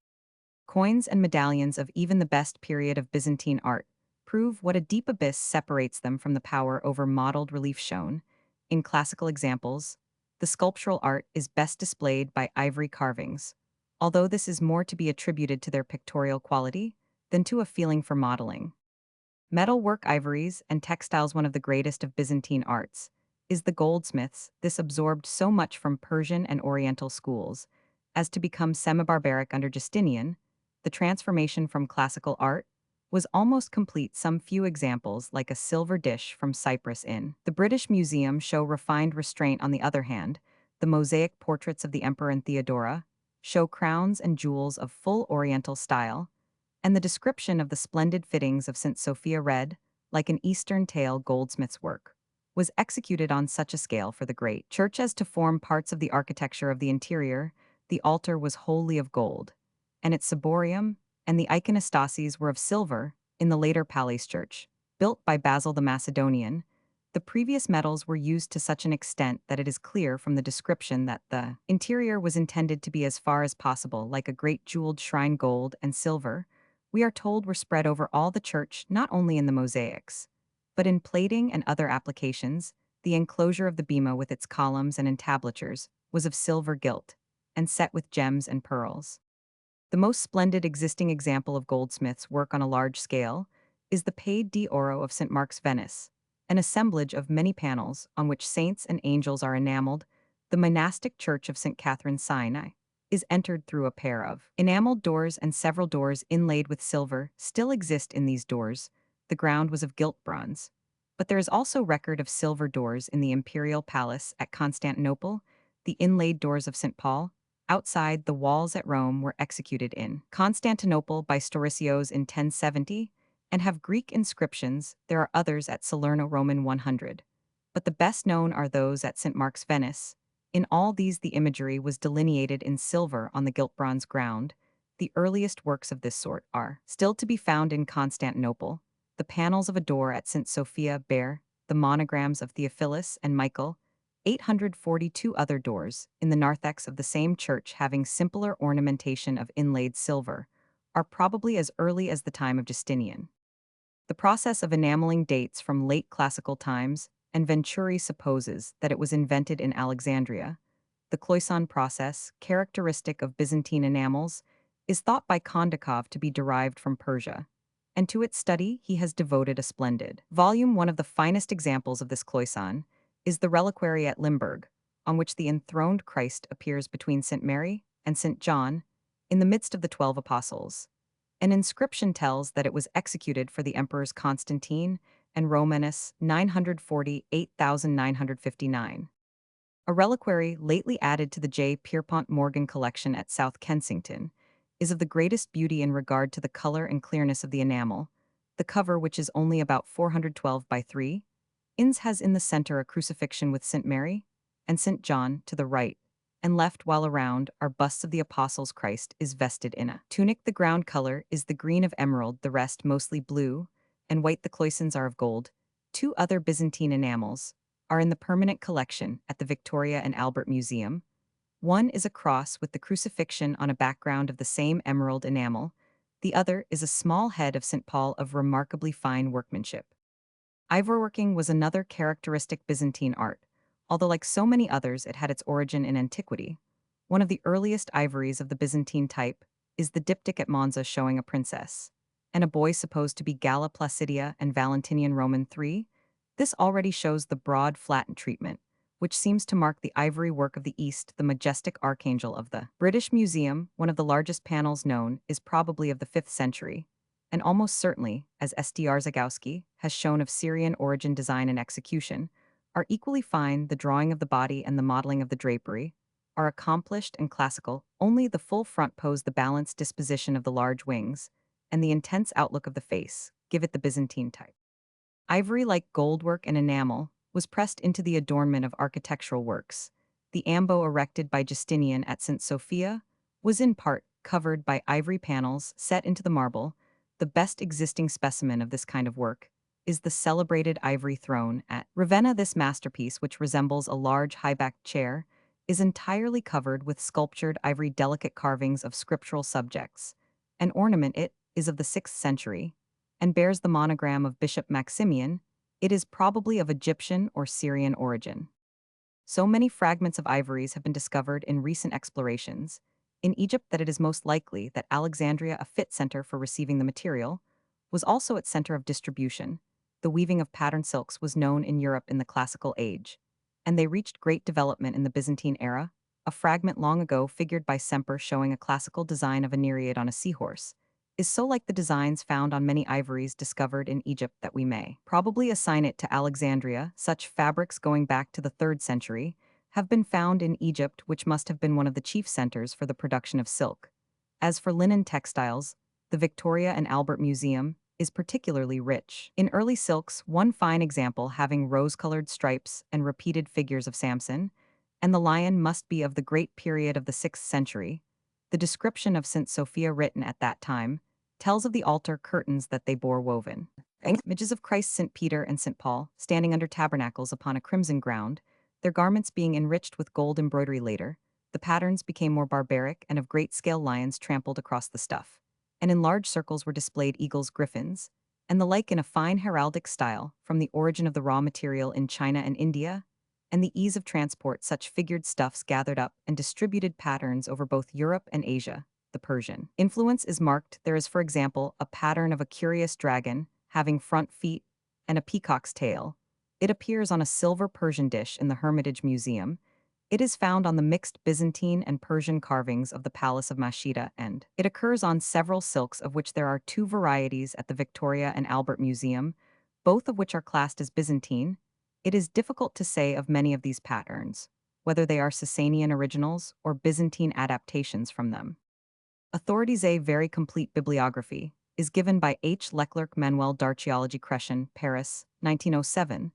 Coins and medallions of even the best period of Byzantine art prove what a deep abyss separates them from the power over modeled relief shown. In classical examples, the sculptural art is best displayed by ivory carvings, although this is more to be attributed to their pictorial quality than to a feeling for modeling. Metalwork ivories and textiles. One of the greatest of Byzantine arts is the goldsmiths. This absorbed so much from Persian and Oriental schools as to become semi-barbaric under Justinian. The transformation from classical art was almost complete. Some few examples, like a silver dish from Cyprus in the British Museum, show refined restraint. On the other hand, the mosaic portraits of the Emperor and Theodora show crowns and jewels of full Oriental style, and the description of the splendid fittings of St. Sophia read, like an Eastern tale. Goldsmith's work was executed on such a scale for the great church as to form parts of the architecture of the interior. The altar was wholly of gold, and its ciborium and the iconostases were of silver. In the later palace church, built by Basil the Macedonian, the previous metals were used to such an extent that it is clear from the description that the interior was intended to be as far as possible like a great jeweled shrine. Gold and silver, we are told, were spread over all the church, not only in the mosaics, but in plating and other applications. The enclosure of the bema with its columns and entablatures was of silver gilt, and set with gems and pearls. The most splendid existing example of goldsmith's work on a large scale is the Paid di Oro of St. Mark's, Venice, an assemblage of many panels on which saints and angels are enameled. The monastic church of St. Catherine Sinai is entered through a pair of enameled doors, and several doors inlaid with silver still exist in these doors. The ground was of gilt bronze, but there is also record of silver doors in the imperial palace at Constantinople. The inlaid doors of St. Paul outside the walls at Rome were executed in Constantinople by Storicios in 1070 and have Greek inscriptions. There are others at Salerno, Roman 100, but the best known are those at St. Mark's, Venice. In all these the imagery was delineated in silver on the gilt bronze ground. The earliest works of this sort are still to be found in Constantinople. The panels of a door at St. Sophia bear the monograms of Theophilus and Michael. 842 other doors, in the narthex of the same church having simpler ornamentation of inlaid silver, are probably as early as the time of Justinian. The process of enameling dates from late classical times, and Venturi supposes that it was invented in Alexandria. The cloisonne process, characteristic of Byzantine enamels, is thought by Kondakov to be derived from Persia, and to its study he has devoted a splendid volume. One of the finest examples of this cloisonne is the reliquary at Limburg, on which the enthroned Christ appears between St. Mary and St. John in the midst of the 12 apostles. An inscription tells that it was executed for the emperors Constantine and Romanus 940-8959. A reliquary lately added to the J. Pierpont Morgan collection at South Kensington is of the greatest beauty in regard to the color and clearness of the enamel. The cover, which is only about 412 by 3 inches, has in the center a crucifixion with St. Mary and St. John to the right and left, while around are busts of the apostles. Christ is vested in a tunic. The ground color is the green of emerald, the rest mostly blue and white. The cloisons are of gold. Two other Byzantine enamels are in the permanent collection at the Victoria and Albert Museum. One is a cross with the crucifixion on a background of the same emerald enamel. The other is a small head of St. Paul of remarkably fine workmanship. Ivoryworking was another characteristic Byzantine art, although like so many others it had its origin in antiquity. One of the earliest ivories of the Byzantine type is the diptych at Monza showing a princess and a boy supposed to be Galla Placidia and Valentinian Roman 3. This already shows the broad, flattened treatment which seems to mark the ivory work of the East, the majestic archangel of the British Museum. One of the largest panels known is probably of the 5th century, and almost certainly, as S.D.R. Zagowski has shown of Syrian origin design and execution, are equally fine. The drawing of the body and the modeling of the drapery are accomplished and classical. Only the full front pose, the balanced disposition of the large wings, and the intense outlook of the face give it the Byzantine type. Ivory, like goldwork and enamel, was pressed into the adornment of architectural works. The ambo erected by Justinian at St. Sophia was in part covered by ivory panels set into the marble. The best existing specimen of this kind of work is the celebrated ivory throne at Ravenna. This masterpiece, which resembles a large high-backed chair, is entirely covered with sculptured ivory, delicate carvings of scriptural subjects. An ornament, it is of the 6th century and bears the monogram of Bishop Maximian. It is probably of Egyptian or Syrian origin. So many fragments of ivories have been discovered in recent explorations in Egypt that it is most likely that Alexandria, a fit center for receiving the material, was also its center of distribution. The weaving of patterned silks was known in Europe in the classical age, and they reached great development in the Byzantine era. A fragment long ago figured by Semper showing a classical design of a nereid on a seahorse is so like the designs found on many ivories discovered in Egypt that we may probably assign it to Alexandria. Such fabrics going back to the 3rd century have been found in Egypt, which must have been one of the chief centers for the production of silk. As for linen textiles, the Victoria and Albert Museum is particularly rich in early silks, one fine example having rose-colored stripes and repeated figures of Samson, and the lion must be of the great period of the 6th century. The description of St. Sophia written at that time tells of the altar curtains that they bore woven. Images of Christ, St. Peter, and St. Paul, standing under tabernacles upon a crimson ground, their garments being enriched with gold embroidery. Later, the patterns became more barbaric and of great-scale lions trampled across the stuff, and in large circles were displayed eagles, griffins, and the like in a fine heraldic style. From the origin of the raw material in China and India, and the ease of transport, such figured stuffs gathered up and distributed patterns over both Europe and Asia. The Persian influence is marked. There is, for example, a pattern of a curious dragon having front feet and a peacock's tail. It appears on a silver Persian dish in the Hermitage Museum. It is found on the mixed Byzantine and Persian carvings of the Palace of Mashida, and it occurs on several silks, of which there are 2 varieties at the Victoria and Albert Museum, both of which are classed as Byzantine. It is difficult to say of many of these patterns whether they are Sasanian originals or Byzantine adaptations from them. Authorities. A very complete bibliography is given by H. Leclerc, Manuel d'Archéologie Crescent, Paris, 1907.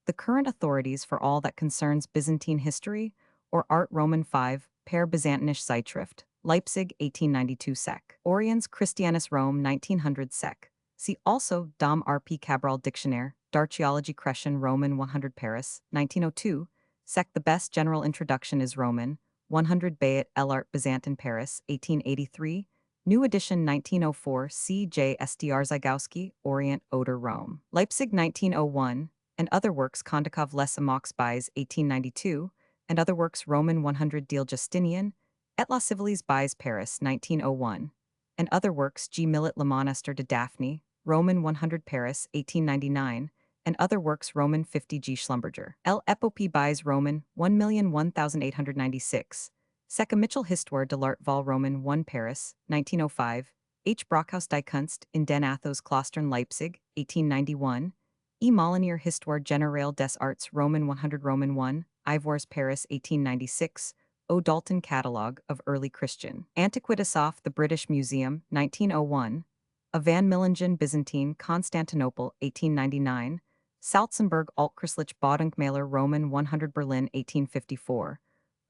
The current authorities for all that concerns Byzantine history or art. Roman 5, Per Byzantinische Zeitschrift, Leipzig, 1892 sec. Oriens Christianus, Rome, 1900 sec. See also Dom R. P. Cabral Dictionnaire, d'Archéologie Crescent, Roman 100, Paris, 1902 sec. The best general introduction is Roman 100, Bayet L'Art Byzantin, Paris, 1883, new edition 1904, C. J. S.D.R. Zagowski, Orient Oder, Rome, Leipzig, 1901, and other works. Kondakov Les Amox Buys, 1892, and other works. Roman 100, Deal Justinian, Et la Civilis Buys, Paris, 1901, and other works. G. Millet Le Monastère de Daphne, Roman 100, Paris, 1899, and other works. Roman 50, G. Schlumberger. L. Epopee Buys, Roman 1,001,896. Secca Mitchell Histoire de l'Art Vol. Roman 1, Paris, 1905. H. Brockhaus Die Kunst in den Athos Klostern, Leipzig, 1891. E. Molyneux Histoire Générale des Arts, Roman 100, Roman 1, Ivoires, Paris, 1896. O. Dalton Catalogue of Early Christian Antiquities off the British Museum, 1901. A Van Millingen Byzantine, Constantinople, 1899. Salzenberg Altchristlich Bodenkmaler, Roman 100, Berlin, 1854.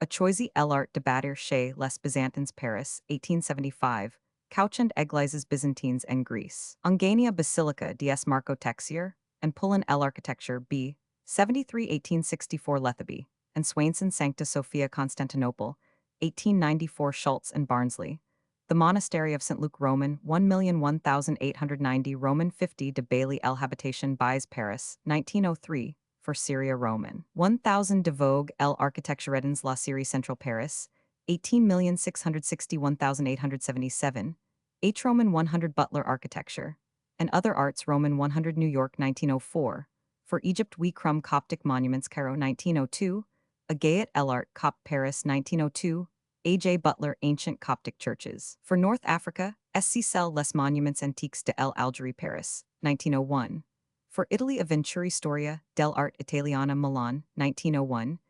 A Choisy L'Art de Batter chez les Byzantins, Paris, 1875. Couchant Eglises Byzantines en Greece. Ongania Basilica ds Marco Texier, and Pullen L'architecture B. 73, 1864 Letheby, and Swainson Sancta Sophia Constantinople, 1894 Schultz and Barnsley. The Monastery of St. Luke, Roman 1,001,890, Roman 50 de Bailly L. Habitation Buys, Paris, 1903, for Syria, Roman 1,000 de Vogue L. Architecture Edens La Syrie Central, Paris, 18,661,877, H. Roman 100 Butler Architecture, and Other Arts, Roman 100 New York, 1904, for Egypt We Crum Coptic Monuments, Cairo, 1902, Agayat Elart, Cop Paris, 1902, A.J. Butler, Ancient Coptic Churches. For North Africa, SC Cell Les Monuments Antiques de l'Algérie, Paris, 1901. For Italy, Avventuri Storia dell'Arte Italiana, Milan, 1901.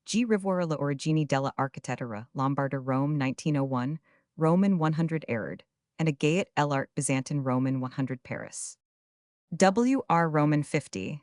G. Rivoire Le Origini della Architettura, Lombarder, Rome, 1901, Roman 100 Erard, and Agayat Elart, Byzantine Roman 100, Paris. W.R. Roman 50.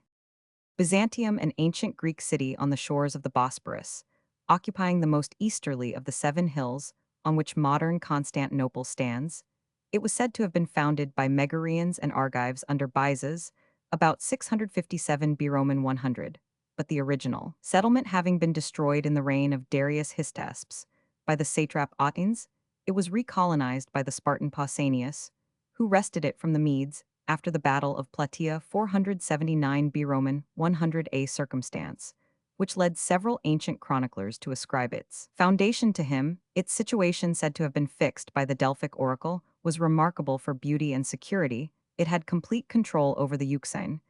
Byzantium, an ancient Greek city on the shores of the Bosporus, occupying the most easterly of the 7 hills on which modern Constantinople stands. It was said to have been founded by Megarians and Argives under Byzas, about 657 B. Roman 100, but the original settlement having been destroyed in the reign of Darius Hystaspes by the satrap Ottines, it was recolonized by the Spartan Pausanias, who wrested it from the Medes after the Battle of Plataea 479 B. Roman 100 A circumstance, which led several ancient chroniclers to ascribe its foundation to him. Its situation, said to have been fixed by the Delphic oracle, was remarkable for beauty and security. It had complete control over the Euxine,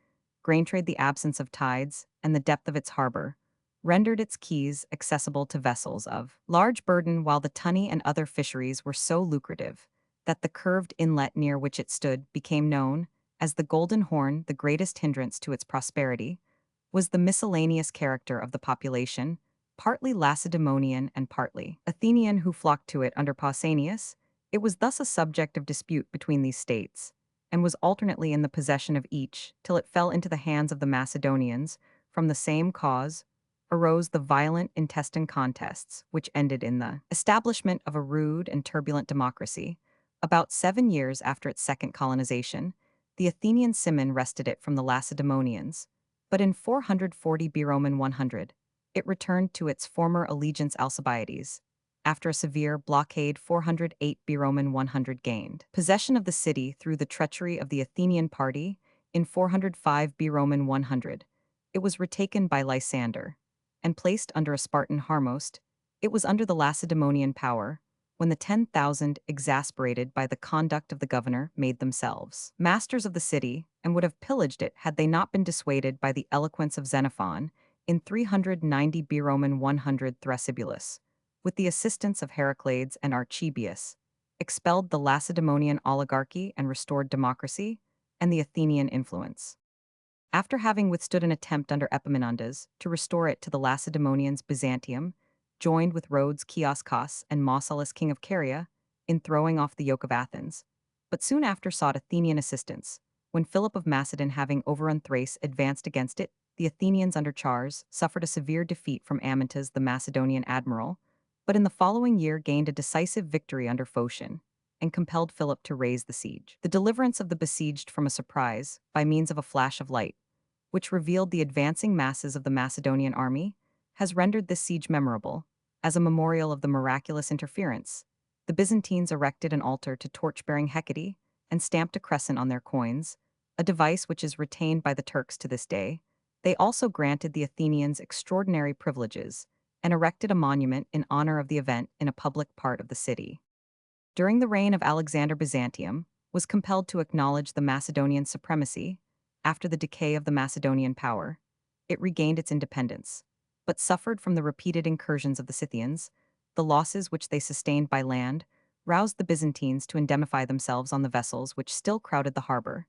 grain trade, the absence of tides, and the depth of its harbor, rendered its quays accessible to vessels of large burden, while the tunny and other fisheries were so lucrative that the curved inlet near which it stood became known as the Golden Horn. The greatest hindrance to its prosperity was the miscellaneous character of the population, partly Lacedaemonian and partly Athenian, who flocked to it under Pausanias. It was thus a subject of dispute between these states, and was alternately in the possession of each till it fell into the hands of the Macedonians. From the same cause arose the violent intestine contests which ended in the establishment of a rude and turbulent democracy. About 7 years after its second colonization, the Athenian Cimon wrested it from the Lacedaemonians, but in 440 B. Roman 100, it returned to its former allegiance. Alcibiades, after a severe blockade 408 B. Roman 100, gained possession of the city through the treachery of the Athenian party. In 405 B. Roman 100, it was retaken by Lysander and placed under a Spartan Harmost. It was under the Lacedaemonian power when the 10,000, exasperated by the conduct of the governor, made themselves masters of the city, and would have pillaged it had they not been dissuaded by the eloquence of Xenophon. In 390 B. Roman 100, Thrasybulus, with the assistance of Heracles and Archibius, expelled the Lacedaemonian oligarchy and restored democracy and the Athenian influence. After having withstood an attempt under Epaminondas to restore it to the Lacedaemonians, Byzantium joined with Rhodes, Kioskos, and Mausolus, king of Caria, in throwing off the yoke of Athens, but soon after sought Athenian assistance. When Philip of Macedon, having overrun Thrace, advanced against it, the Athenians under Charles suffered a severe defeat from Amyntas, the Macedonian admiral, but in the following year gained a decisive victory under Phocion, and compelled Philip to raise the siege. The deliverance of the besieged from a surprise, by means of a flash of light, which revealed the advancing masses of the Macedonian army, has rendered this siege memorable. As a memorial of the miraculous interference, the Byzantines erected an altar to torch-bearing Hecate and stamped a crescent on their coins, a device which is retained by the Turks to this day. They also granted the Athenians extraordinary privileges and erected a monument in honor of the event in a public part of the city. During the reign of Alexander, Byzantium was compelled to acknowledge the Macedonian supremacy. After the decay of the Macedonian power, it regained its independence, but suffered from the repeated incursions of the Scythians. The losses which they sustained by land roused the Byzantines to indemnify themselves on the vessels which still crowded the harbor,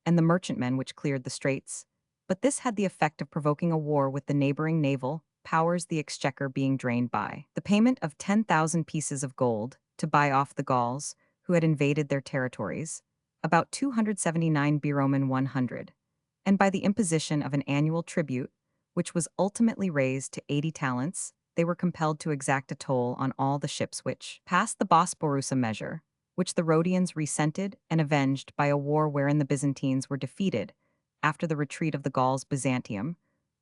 and the merchantmen which cleared the straits. But this had the effect of provoking a war with the neighboring naval powers, the exchequer being drained by the payment of 10,000 pieces of gold to buy off the Gauls, who had invaded their territories, about 279 B. Roman 100, and by the imposition of an annual tribute, which was ultimately raised to 80 talents. They were compelled to exact a toll on all the ships which passed the Bosporus, a measure which the Rhodians resented and avenged by a war wherein the Byzantines were defeated. After the retreat of the Gauls, Byzantium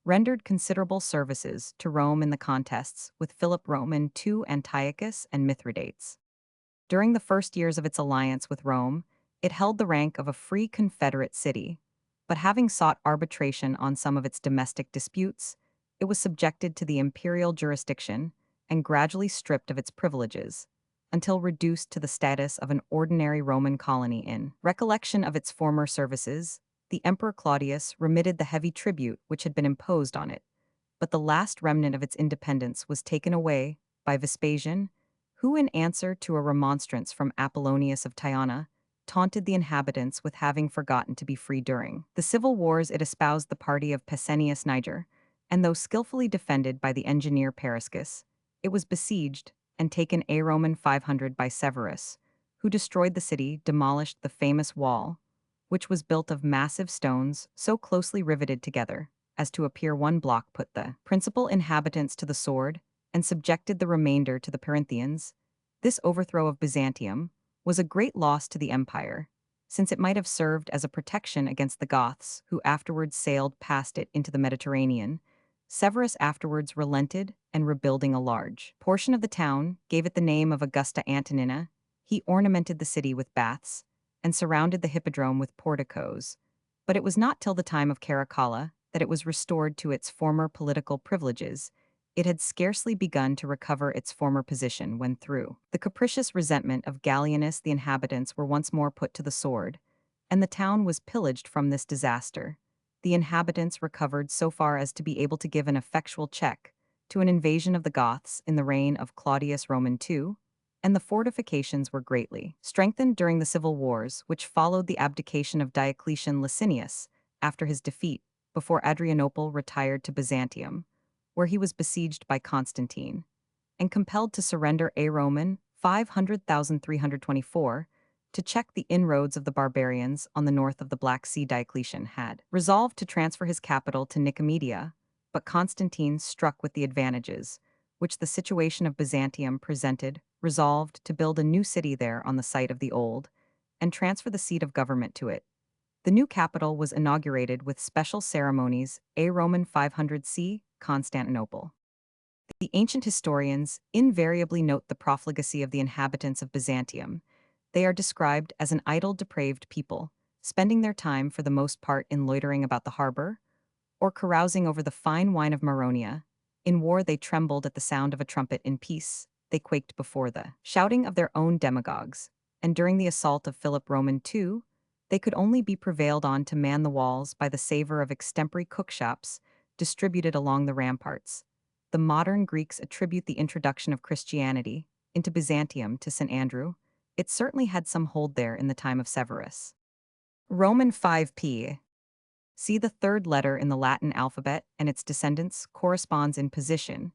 rendered considerable services to Rome in the contests with Philip Roman II, Antiochus, and Mithridates. During the first years of its alliance with Rome, it held the rank of a free confederate city, but having sought arbitration on some of its domestic disputes, it was subjected to the imperial jurisdiction and gradually stripped of its privileges, until reduced to the status of an ordinary Roman colony. In recollection of its former services, the Emperor Claudius remitted the heavy tribute which had been imposed on it, but the last remnant of its independence was taken away by Vespasian, who, in answer to a remonstrance from Apollonius of Tyana, taunted the inhabitants with having forgotten to be free during the civil wars. It espoused the party of Pescennius Niger, and though skillfully defended by the engineer Periscus, it was besieged and taken a Roman 500 by Severus, who destroyed the city, demolished the famous wall, which was built of massive stones so closely riveted together as to appear one block, put the principal inhabitants to the sword, and subjected the remainder to the Perinthians. This overthrow of Byzantium was a great loss to the empire, since it might have served as a protection against the Goths, who afterwards sailed past it into the Mediterranean. Severus afterwards relented and, rebuilding a large portion of the town, gave it the name of Augusta Antonina. He ornamented the city with baths and surrounded the hippodrome with porticos. But it was not till the time of Caracalla that it was restored to its former political privileges. It had scarcely begun to recover its former position when, through the capricious resentment of Gallienus, the inhabitants were once more put to the sword, and the town was pillaged. From this disaster, the inhabitants recovered so far as to be able to give an effectual check to an invasion of the Goths in the reign of Claudius Roman II, and the fortifications were greatly strengthened during the civil wars which followed the abdication of Diocletian Licinius after his defeat, before Adrianople retired to Byzantium, where he was besieged by Constantine and compelled to surrender a Roman 500,324 to check the inroads of the barbarians on the north of the Black Sea. Diocletian had resolved to transfer his capital to Nicomedia, but Constantine, struck with the advantages which the situation of Byzantium presented, resolved to build a new city there on the site of the old and transfer the seat of government to it. The new capital was inaugurated with special ceremonies, a Roman 500 c. Constantinople. The ancient historians invariably note the profligacy of the inhabitants of Byzantium. They are described as an idle, depraved people, spending their time for the most part in loitering about the harbor or carousing over the fine wine of Maronia. In war they trembled at the sound of a trumpet, in peace they quaked before the shouting of their own demagogues, and during the assault of Philip Roman II, they could only be prevailed on to man the walls by the savor of extempore cookshops distributed along the ramparts. The modern Greeks attribute the introduction of Christianity into Byzantium to St. Andrew. It certainly had some hold there in the time of Severus. Roman 5p. See, the third letter in the Latin alphabet and its descendants corresponds in position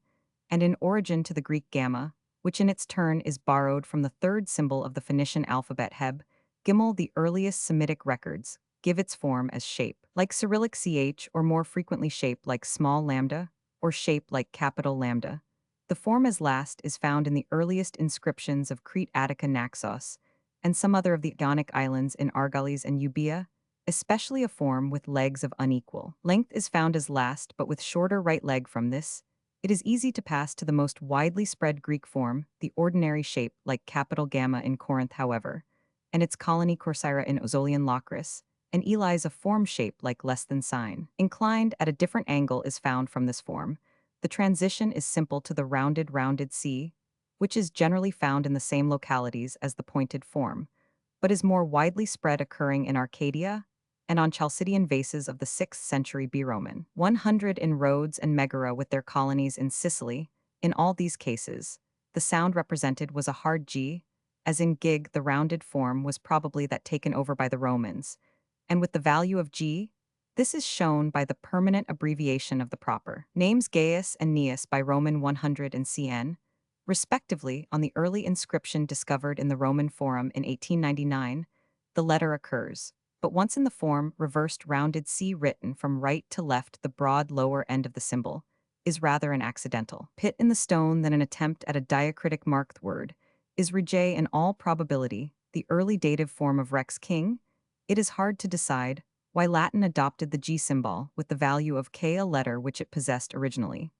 and in origin to the Greek gamma, which in its turn is borrowed from the third symbol of the Phoenician alphabet heb. Gimel. The earliest Semitic records give its form as shape, like Cyrillic ch, or more frequently shape like small lambda, or shape like capital lambda. The form as last is found in the earliest inscriptions of Crete, Attica, Naxos, and some other of the Ionic islands in Argolis and Euboea. Especially a form with legs of unequal length is found as last, but with shorter right leg. From this, it is easy to pass to the most widely spread Greek form, the ordinary shape like capital gamma in Corinth, however, and its colony Corcyra in Ozolian Locris, and Eli's a form shape like less than sign, inclined at a different angle, is found from this form. The transition is simple to the rounded C, which is generally found in the same localities as the pointed form, but is more widely spread, occurring in Arcadia and on Chalcidian vases of the 6th century B. Roman 100 in Rhodes and Megara with their colonies in Sicily. In all these cases, the sound represented was a hard G, as in gig. The rounded form was probably that taken over by the Romans, and with the value of G, this is shown by the permanent abbreviation of the proper names Gaius and Gnaeus by Roman 100 and CN, respectively. On the early inscription discovered in the Roman Forum in 1899, the letter occurs, but once in the form reversed rounded C written from right to left. The broad lower end of the symbol is rather an accidental pit in the stone than an attempt at a diacritic marked word. Is Rege in all probability the early dative form of Rex King? It is hard to decide why Latin adopted the G symbol with the value of K, a letter which it possessed originally,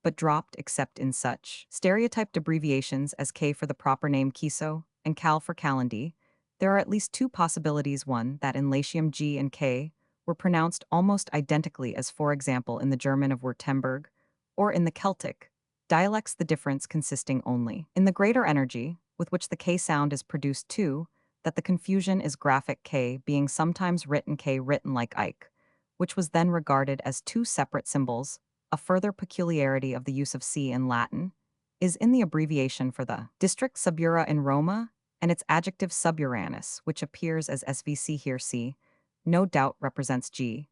but dropped except in such stereotyped abbreviations as K for the proper name Kiso and Cal for Calendee. There are at least two possibilities: one, that in Latium G and K were pronounced almost identically as, for example, in the German of Württemberg, or in the Celtic dialects, the difference consisting only in the greater energy with which the K sound is produced; two, that the confusion is graphic, K being sometimes written K written like Ike, which was then regarded as two separate symbols A further peculiarity of the use of C in Latin is in the abbreviation for the district subura in Roma and its adjective suburanus, which appears as SVC here. C, no doubt represents G,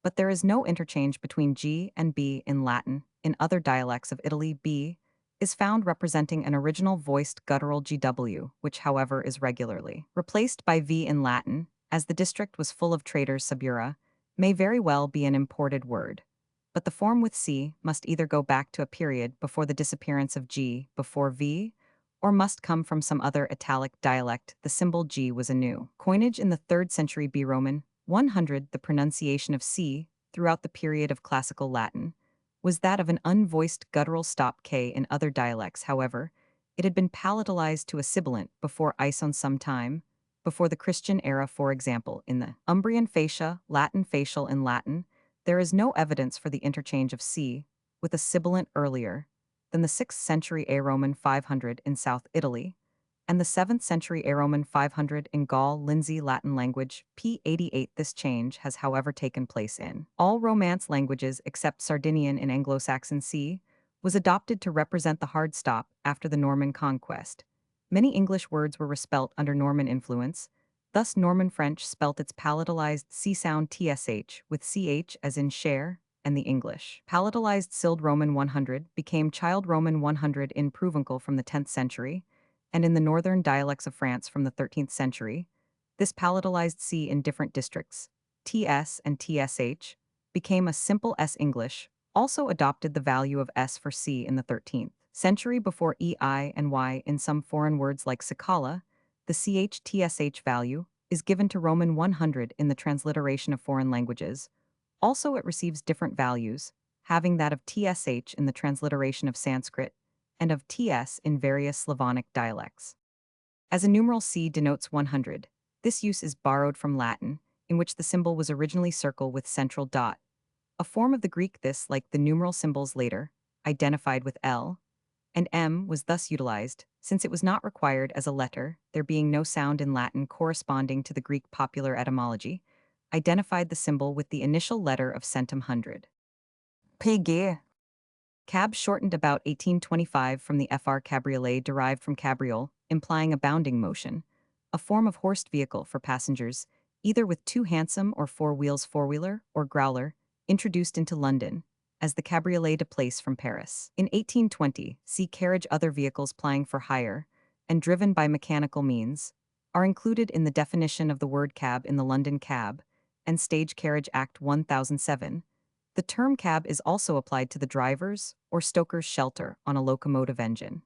but there is no interchange between G and B in Latin. In other dialects of Italy, B is found representing an original voiced guttural GW, which however is regularly replaced by V in Latin, as the district was full of traders. Subura may very well be an imported word, but the form with C must either go back to a period before the disappearance of G before V, or must come from some other Italic dialect. The symbol G was a new coinage in the 3rd century B Roman 100. The pronunciation of C throughout the period of classical Latin was that of an unvoiced guttural stop K. In other dialects, however, it had been palatalized to a sibilant before ison some time, before the Christian era. For example, in the Umbrian fascia, Latin facial in Latin, there is no evidence for the interchange of C with a sibilant earlier than the 6th century A Roman 500 in South Italy, and the 7th century A Roman 500 in Gaul. Lindsay Latin language, p88. This change has however taken place in all Romance languages except Sardinian in Anglo-Saxon. C was adopted to represent the hard stop after the Norman conquest. Many English words were respelt under Norman influence, thus Norman French spelt its palatalized C sound TSH with CH as in share, and the English palatalized Sild Roman 100 became Child Roman 100 in Provencal from the 10th century, and in the northern dialects of France from the 13th century. This palatalized C in different districts, TS and TSH, became a simple S. English also adopted the value of S for C in the 13th century before EI and Y in some foreign words like cicala. The CH-TSH value is given to Roman 100 in the transliteration of foreign languages. Also, it receives different values, having that of TSH in the transliteration of Sanskrit and of TS in various Slavonic dialects. As a numeral C denotes 100, this use is borrowed from Latin, in which the symbol was originally circle with central dot, a form of the Greek. This, like the numeral symbols later, identified with L and M, was thus utilized, since it was not required as a letter, there being no sound in Latin corresponding to the Greek popular etymology, identified the symbol with the initial letter of centum 100. PG. Cab shortened about 1825 from the FR cabriolet derived from cabriole, implying a bounding motion, a form of horsed vehicle for passengers, either with two hansom or four wheels four-wheeler or growler, introduced into London, as the cabriolet de place from Paris. In 1820, see carriage. Other vehicles plying for hire, and driven by mechanical means, are included in the definition of the word cab in the London Cab and Stage Carriage Act 1007. The term cab is also applied to the driver's or stoker's shelter on a locomotive engine.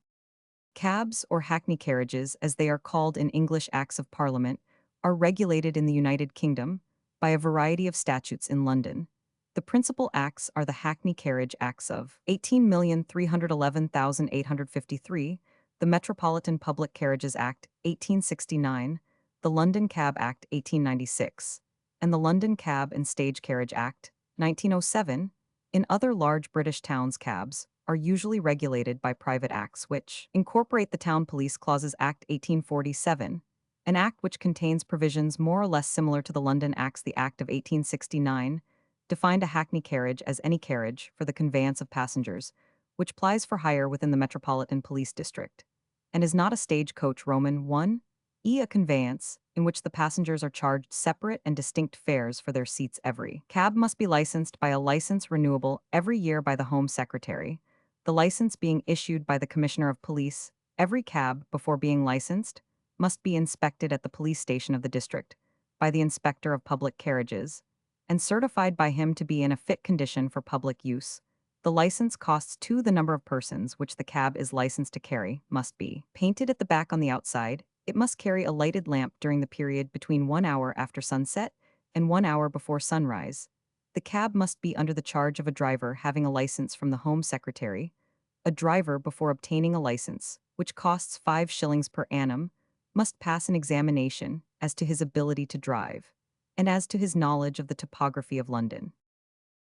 Cabs, or hackney carriages as they are called in English Acts of Parliament, are regulated in the United Kingdom by a variety of statutes. In London, the principal acts are the Hackney Carriage Acts of 18,311,853, the Metropolitan Public Carriages Act 1869, the London Cab Act 1896, and the London Cab and Stage Carriage Act 1907. In other large British towns, cabs are usually regulated by private acts which incorporate the Town Police Clauses Act 1847, an act which contains provisions more or less similar to the London Acts. The Act of 1869 defined a hackney carriage as any carriage for the conveyance of passengers, which plies for hire within the Metropolitan Police District, and is not a stage-coach. Roman 1, a conveyance in which the passengers are charged separate and distinct fares for their seats. Every cab must be licensed by a license renewable every year by the Home Secretary, the license being issued by the Commissioner of Police. Every cab, before being licensed, must be inspected at the police station of the district by the Inspector of Public Carriages, and certified by him to be in a fit condition for public use. The license costs to the number of persons which the cab is licensed to carry must be painted at the back on the outside. It must carry a lighted lamp during the period between 1 hour after sunset and 1 hour before sunrise. The cab must be under the charge of a driver having a license from the Home Secretary. A driver, before obtaining a license, which costs 5 shillings per annum, must pass an examination as to his ability to drive and as to his knowledge of the topography of London.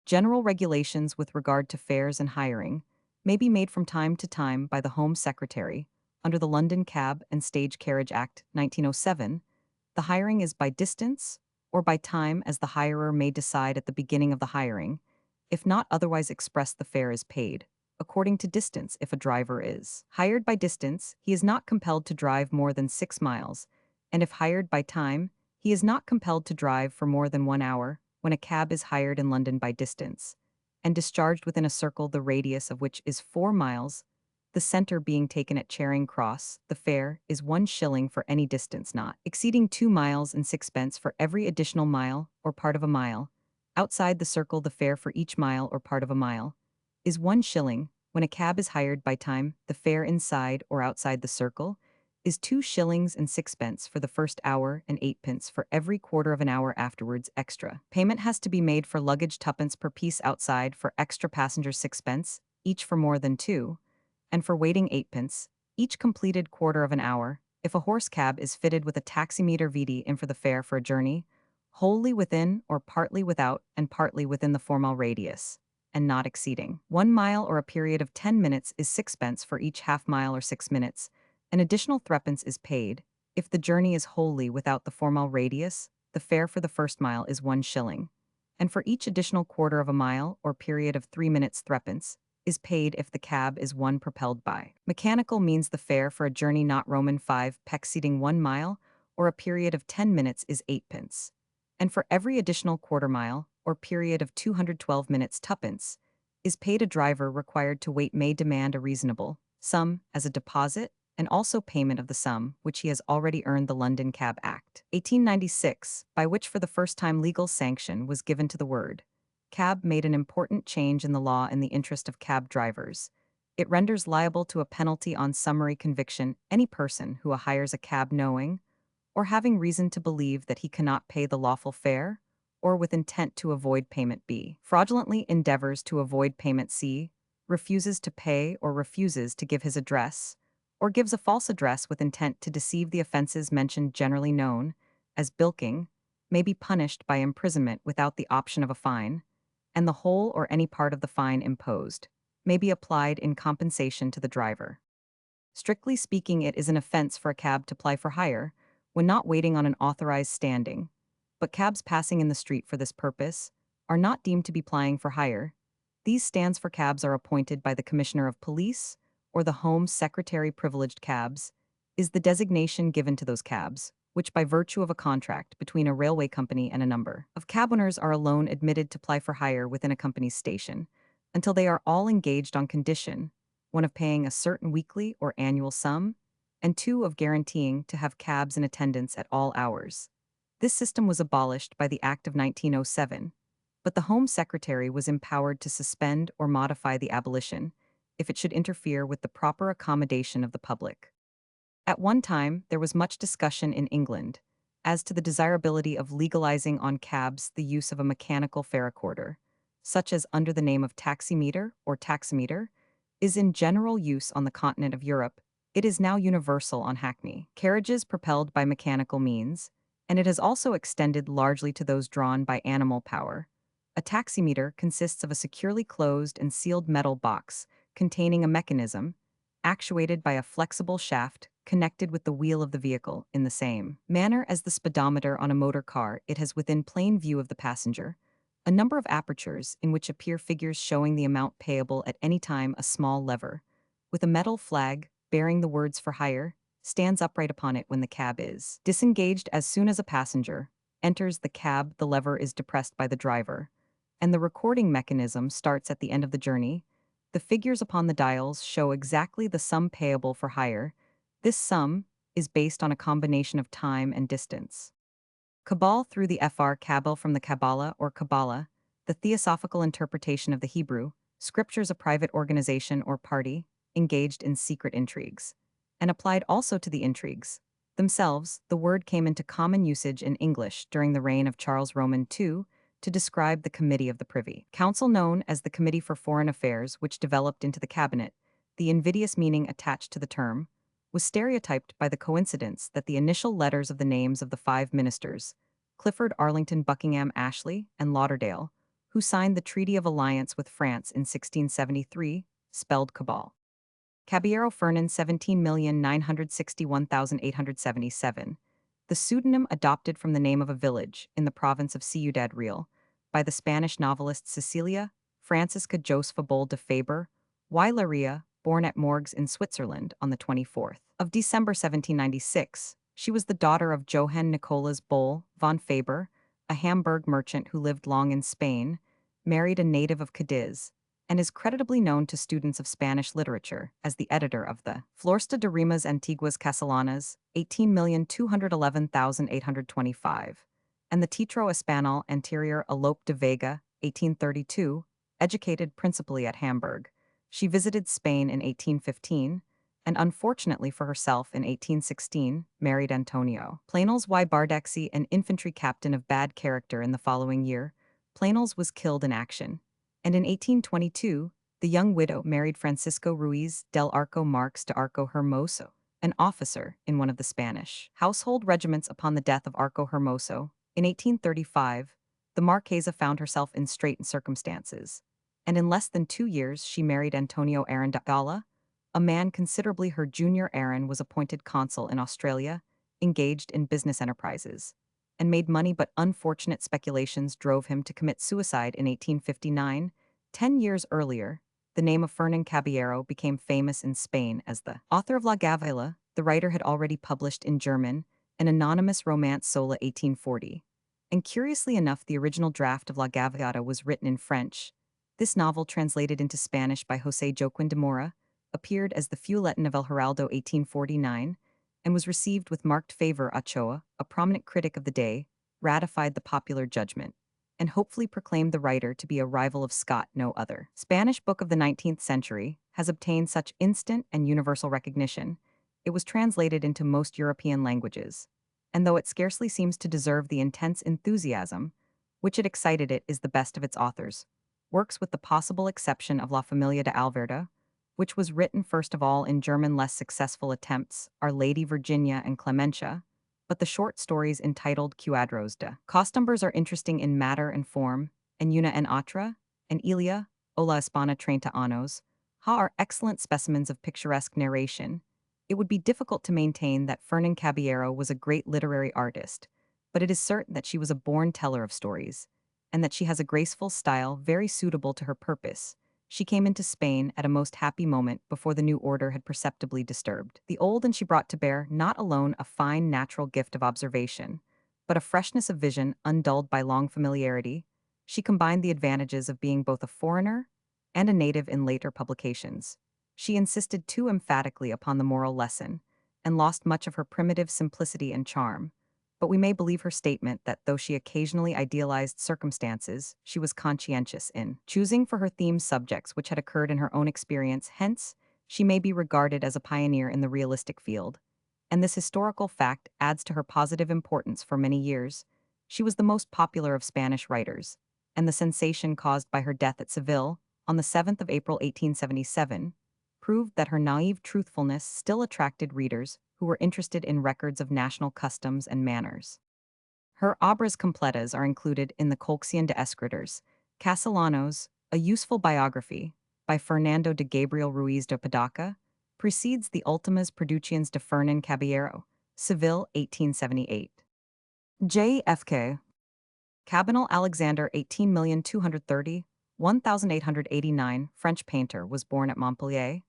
General regulations with regard to fares and hiring may be made from time to time by the Home Secretary under the London Cab and Stage Carriage Act 1907. The hiring is by distance or by time, as the hirer may decide at the beginning of the hiring, If not otherwise expressed, the fare is paid. According to distance, if a driver is hired by distance, he is not compelled to drive more than 6 miles, and if hired by time, he is not compelled to drive for more than 1 hour when a cab is hired in London by distance, and discharged within a circle the radius of which is 4 miles, the centre being taken at Charing Cross, the fare is 1 shilling for any distance not exceeding 2 miles and sixpence for every additional mile or part of a mile. Outside the circle, the fare for each mile or part of a mile is 1 shilling. When a cab is hired by time, the fare inside or outside the circle is 2 shillings and sixpence for the first hour and eightpence for every quarter of an hour afterwards extra. Payment has to be made for luggage twopence per piece outside, for extra passengers sixpence, each for more than two, and for waiting eightpence, each completed quarter of an hour. If a horse cab is fitted with a taximeter VD in for the fare for a journey, wholly within or partly without and partly within the 4 mile radius, and not exceeding 1 mile or a period of 10 minutes is sixpence for each half mile or 6 minutes. An additional threepence is paid. If the journey is wholly without the 4 mile radius, the fare for the first mile is 1 shilling. And for each additional quarter of a mile or period of 3 minutes, threepence is paid if the cab is one propelled by mechanical means. The fare for a journey not Roman 5 exceeding 1 mile or a period of 10 minutes is eightpence. And for every additional quarter mile or period of 212 minutes, twopence is paid. A driver required to wait may demand a reasonable sum as a deposit, and also payment of the sum which he has already earned. The London Cab Act, 1896, by which for the first time legal sanction was given to the word cab, made an important change in the law in the interest of cab drivers. It renders liable to a penalty on summary conviction any person who hires a cab knowing or having reason to believe that he cannot pay the lawful fare, or with intent to avoid payment b, fraudulently endeavors to avoid payment c, refuses to pay or refuses to give his address, or gives a false address with intent to deceive. The offenses mentioned, generally known as bilking, may be punished by imprisonment without the option of a fine, and the whole or any part of the fine imposed may be applied in compensation to the driver. Strictly speaking, it is an offense for a cab to ply for hire when not waiting on an authorized standing, but cabs passing in the street for this purpose are not deemed to be plying for hire. These stands for cabs are appointed by the Commissioner of Police or the Home Secretary. Privileged cabs is the designation given to those cabs which, by virtue of a contract between a railway company and a number of cab owners, are alone admitted to ply for hire within a company's station, until they are all engaged on condition, one of paying a certain weekly or annual sum, and two of guaranteeing to have cabs in attendance at all hours. This system was abolished by the Act of 1907, but the Home Secretary was empowered to suspend or modify the abolition if it should interfere with the proper accommodation of the public. At one time, there was much discussion in England as to the desirability of legalizing on cabs the use of a mechanical fare recorder, such as under the name of taximeter or taximeter, is in general use on the continent of Europe. It is now universal on hackney carriages propelled by mechanical means, and it has also extended largely to those drawn by animal power. A taximeter consists of a securely closed and sealed metal box containing a mechanism actuated by a flexible shaft connected with the wheel of the vehicle. In the same manner as the speedometer on a motor car, it has within plain view of the passenger a number of apertures in which appear figures showing the amount payable at any time. A small lever with a metal flag bearing the words "for hire" stands upright upon it. When the cab is disengaged, as soon as a passenger enters the cab, the lever is depressed by the driver, and the recording mechanism starts at the end of the journey. The figures upon the dials show exactly the sum payable for hire. This sum is based on a combination of time and distance. Cabal through the fr Kabal from the Kabbalah or Kabbalah, the theosophical interpretation of the Hebrew scriptures, a private organization or party engaged in secret intrigues, and applied also to the intrigues themselves. The word came into common usage in English during the reign of Charles Roman II to describe the Committee of the Privy Council known as the Committee for Foreign Affairs, which developed into the Cabinet. The invidious meaning attached to the term was stereotyped by the coincidence that the initial letters of the names of the 5 ministers, Clifford, Arlington, Buckingham, Ashley, and Lauderdale, who signed the Treaty of Alliance with France in 1673, spelled cabal. Caballero Fernan, 17,961,877. The pseudonym adopted from the name of a village in the province of Ciudad Real by the Spanish novelist Cecilia Francisca Josepha Boll de Faber, Weileria, born at Morges in Switzerland on the 24th of December 1796. She was the daughter of Johann Nicolas Boll von Faber, a Hamburg merchant who lived long in Spain, married a native of Cadiz, and is creditably known to students of Spanish literature as the editor of the Floresta de Rimas Antiguas Catalanas, 18,211,825, and the Titro Espanol Anterior a Lope de Vega, 1832, educated principally at Hamburg. She visited Spain in 1815, and unfortunately for herself in 1816, married Antonio Planels y Bardexi, an infantry captain of bad character in the following year. Planels was killed in action, and in 1822, the young widow married Francisco Ruiz del Arco Marques de Arco Hermoso, an officer in one of the Spanish household regiments. Upon the death of Arco Hermoso, in 1835, the Marquesa found herself in straitened circumstances, and in less than 2 years she married Antonio Aaron de Gala, a man considerably her junior. Aaron was appointed consul in Australia, engaged in business enterprises, and made money, but unfortunate speculations drove him to commit suicide in 1859. 10 years earlier, the name of Fernán Caballero became famous in Spain as the author of La Gavela. The writer had already published in German an anonymous romance Sola 1840. And curiously enough, the original draft of La Gaviota was written in French. This novel, translated into Spanish by José Joaquín de Mora, appeared as the Feuilleton of El Heraldo 1849, and was received with marked favor. Ochoa, a prominent critic of the day, ratified the popular judgment, and hopefully proclaimed the writer to be a rival of Scott. No other Spanish book of the 19th century has obtained such instant and universal recognition. It was translated into most European languages, and though it scarcely seems to deserve the intense enthusiasm which it excited, it is the best of its authors' works, with the possible exception of La Familia de Alverda, which was written first of all in German. Less successful attempts are Lady Virginia and Clementia, but the short stories entitled Cuadros de Costumbres are interesting in matter and form, and Una en Otra, and Elia, o la Hispana 30 Años, are excellent specimens of picturesque narration. It would be difficult to maintain that Fernán Caballero was a great literary artist, but it is certain that she was a born teller of stories, and that she has a graceful style very suitable to her purpose. She came into Spain at a most happy moment before the new order had perceptibly disturbed the old, and she brought to bear not alone a fine natural gift of observation, but a freshness of vision undulled by long familiarity. She combined the advantages of being both a foreigner and a native in later publications. She insisted too emphatically upon the moral lesson, and lost much of her primitive simplicity and charm. But we may believe her statement that though she occasionally idealized circumstances, she was conscientious in choosing for her themes subjects which had occurred in her own experience. Hence, she may be regarded as a pioneer in the realistic field. And this historical fact adds to her positive importance. For many years, she was the most popular of Spanish writers, and the sensation caused by her death at Seville, on the 7th of April 1877, proved that her naive truthfulness still attracted readers who were interested in records of national customs and manners. Her obras completas are included in the Collection de Escritores Castellanos. A useful biography by Fernando de Gabriel Ruiz de Padaca precedes the Ultimas Producciones de Fernán Caballero, Seville, 1878. J.F.K. Cabanel Alexander, 18,230,1889, French painter, was born at Montpellier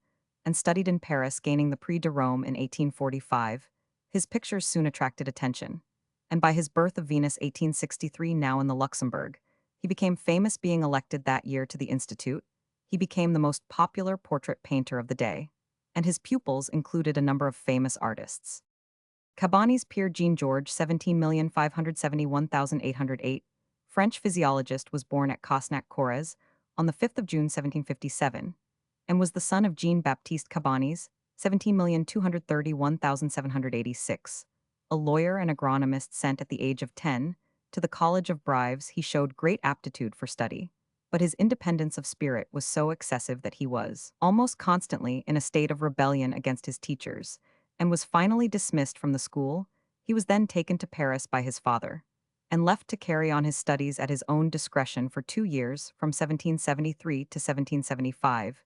and studied in Paris, gaining the Prix de Rome in 1845. His pictures soon attracted attention, and by his Birth of Venus 1863, now in the Luxembourg, he became famous. Being elected that year to the Institute, he became the most popular portrait painter of the day, and his pupils included a number of famous artists. Cabanis Pierre Jean Georges, 17,571,808, French physiologist, was born at Cosnac-Corrèze on the 5th of June 1757, and was the son of Jean-Baptiste Cabanis, 17,231,786. A lawyer and agronomist sent at the age of 10 to the College of Brives, he showed great aptitude for study, but his independence of spirit was so excessive that he was almost constantly in a state of rebellion against his teachers, and was finally dismissed from the school. He was then taken to Paris by his father, and left to carry on his studies at his own discretion for 2 years, from 1773 to 1775.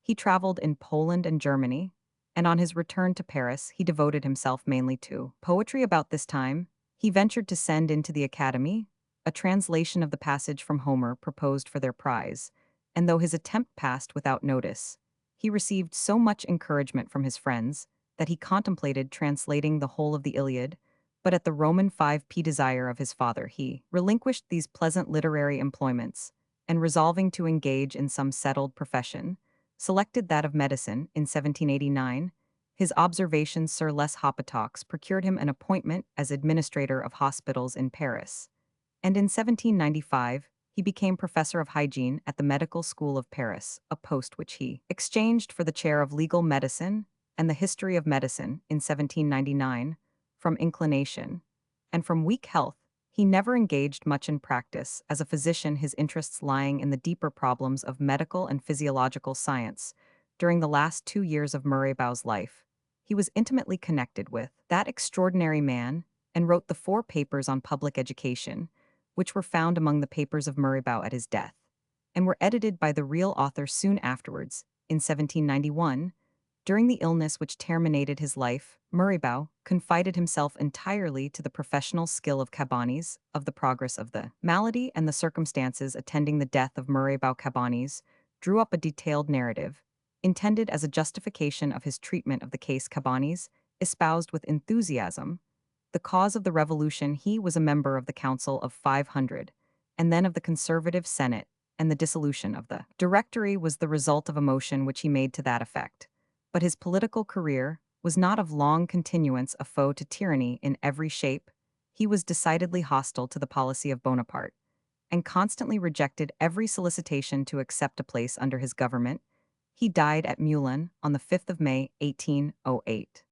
He traveled in Poland and Germany, and on his return to Paris, he devoted himself mainly to poetry. About this time, he ventured to send into the Academy a translation of the passage from Homer proposed for their prize, and though his attempt passed without notice, he received so much encouragement from his friends that he contemplated translating the whole of the Iliad, but at the Roman 5p desire of his father he relinquished these pleasant literary employments, and resolving to engage in some settled profession, selected that of medicine in 1789. His observations sur les hôpitaux procured him an appointment as administrator of hospitals in Paris, and in 1795 he became professor of hygiene at the Medical School of Paris, a post which he exchanged for the chair of legal medicine and the history of medicine in 1799. From inclination and from weak health, he never engaged much in practice as a physician, his interests lying in the deeper problems of medical and physiological science. During the last 2 years of Murraybaugh's life, he was intimately connected with that extraordinary man and wrote the 4 papers on public education, which were found among the papers of Murraybaugh at his death, and were edited by the real author soon afterwards, in 1791. During the illness which terminated his life, Murraybaugh confided himself entirely to the professional skill of Cabanis, of the progress of the malady and the circumstances attending the death of Murraybaugh. Cabanis drew up a detailed narrative, intended as a justification of his treatment of the case. Cabanis espoused with enthusiasm the cause of the revolution. He was a member of the Council of 500, and then of the Conservative Senate, and the dissolution of the Directory was the result of a motion which he made to that effect. But his political career was not of long continuance. A foe to tyranny in every shape, he was decidedly hostile to the policy of Bonaparte, and constantly rejected every solicitation to accept a place under his government. He died at Meulan on the 5th of May, 1808.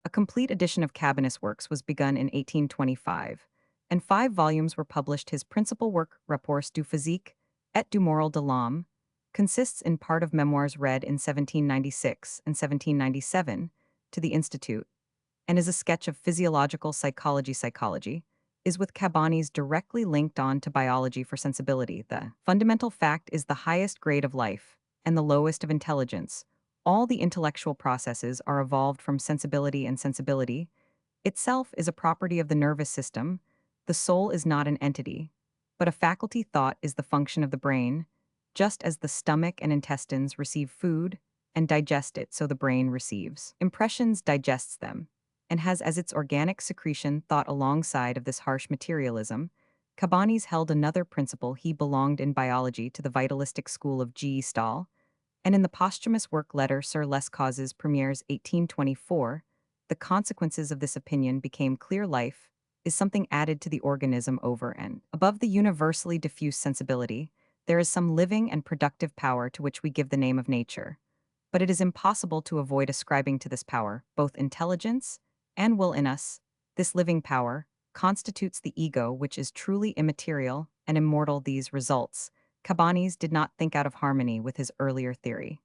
A complete edition of Cabanis' works was begun in 1825, and 5 volumes were published. His principal work, Rapports du physique et du moral de l'homme, consists in part of memoirs read in 1796 and 1797 to the Institute, and is a sketch of physiological psychology. Psychology is with Cabanis directly linked on to biology for sensibility. The fundamental fact is the highest grade of life and the lowest of intelligence. All the intellectual processes are evolved from sensibility, and sensibility itself is a property of the nervous system. The soul is not an entity, but a faculty. Thought is the function of the brain. Just as the stomach and intestines receive food and digest it, so the brain receives impressions, digests them, and has as its organic secretion thought. Alongside of this harsh materialism, Cabanis held another principle. He belonged in biology to the vitalistic school of G. Stahl, and in the posthumous work Letter sur les causes premières 1824, the consequences of this opinion became clear. Life is something added to the organism over and above the universally diffuse sensibility. There is some living and productive power to which we give the name of nature, but it is impossible to avoid ascribing to this power both intelligence and will in us. This living power constitutes the ego, which is truly immaterial and immortal. These results Cabanis did not think out of harmony with his earlier theory.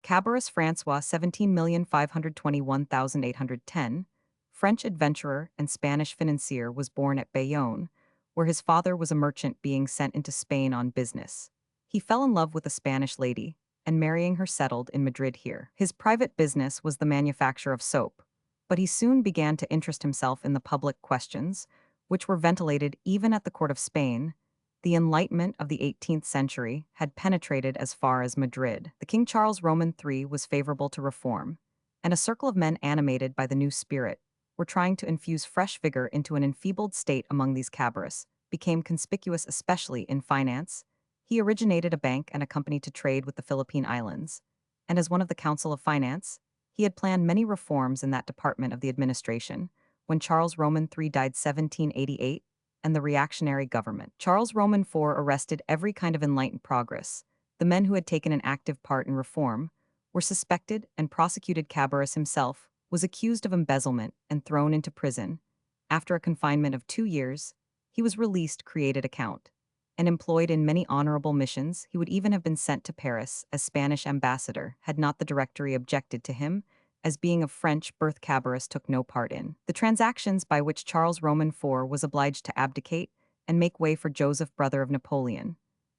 Cabarrus François 17,521,810, French adventurer and Spanish financier, was born at Bayonne, where his father was a merchant being sent into Spain on business. He fell in love with a Spanish lady, and marrying her settled in Madrid. Here his private business was the manufacture of soap, but he soon began to interest himself in the public questions, which were ventilated even at the court of Spain. The Enlightenment of the 18th century had penetrated as far as Madrid. The King Charles Roman III was favorable to reform, and a circle of men animated by the new spirit were trying to infuse fresh vigor into an enfeebled state. Among these, Cabarrus became conspicuous especially in finance. He originated a bank and a company to trade with the Philippine Islands, and as one of the Council of Finance, he had planned many reforms in that department of the administration. When Charles Roman III died 1788, and the reactionary government, Charles Roman IV, arrested every kind of enlightened progress. The men who had taken an active part in reform were suspected and prosecuted. Cabarrus himself was accused of embezzlement and thrown into prison. After a confinement of 2 years, he was released, created a count, and employed in many honorable missions. He would even have been sent to Paris as Spanish ambassador had not the Directory objected to him, as being of French birth. Cabarrus took no part in the transactions by which Charles Roman IV was obliged to abdicate and make way for Joseph, brother of Napoleon,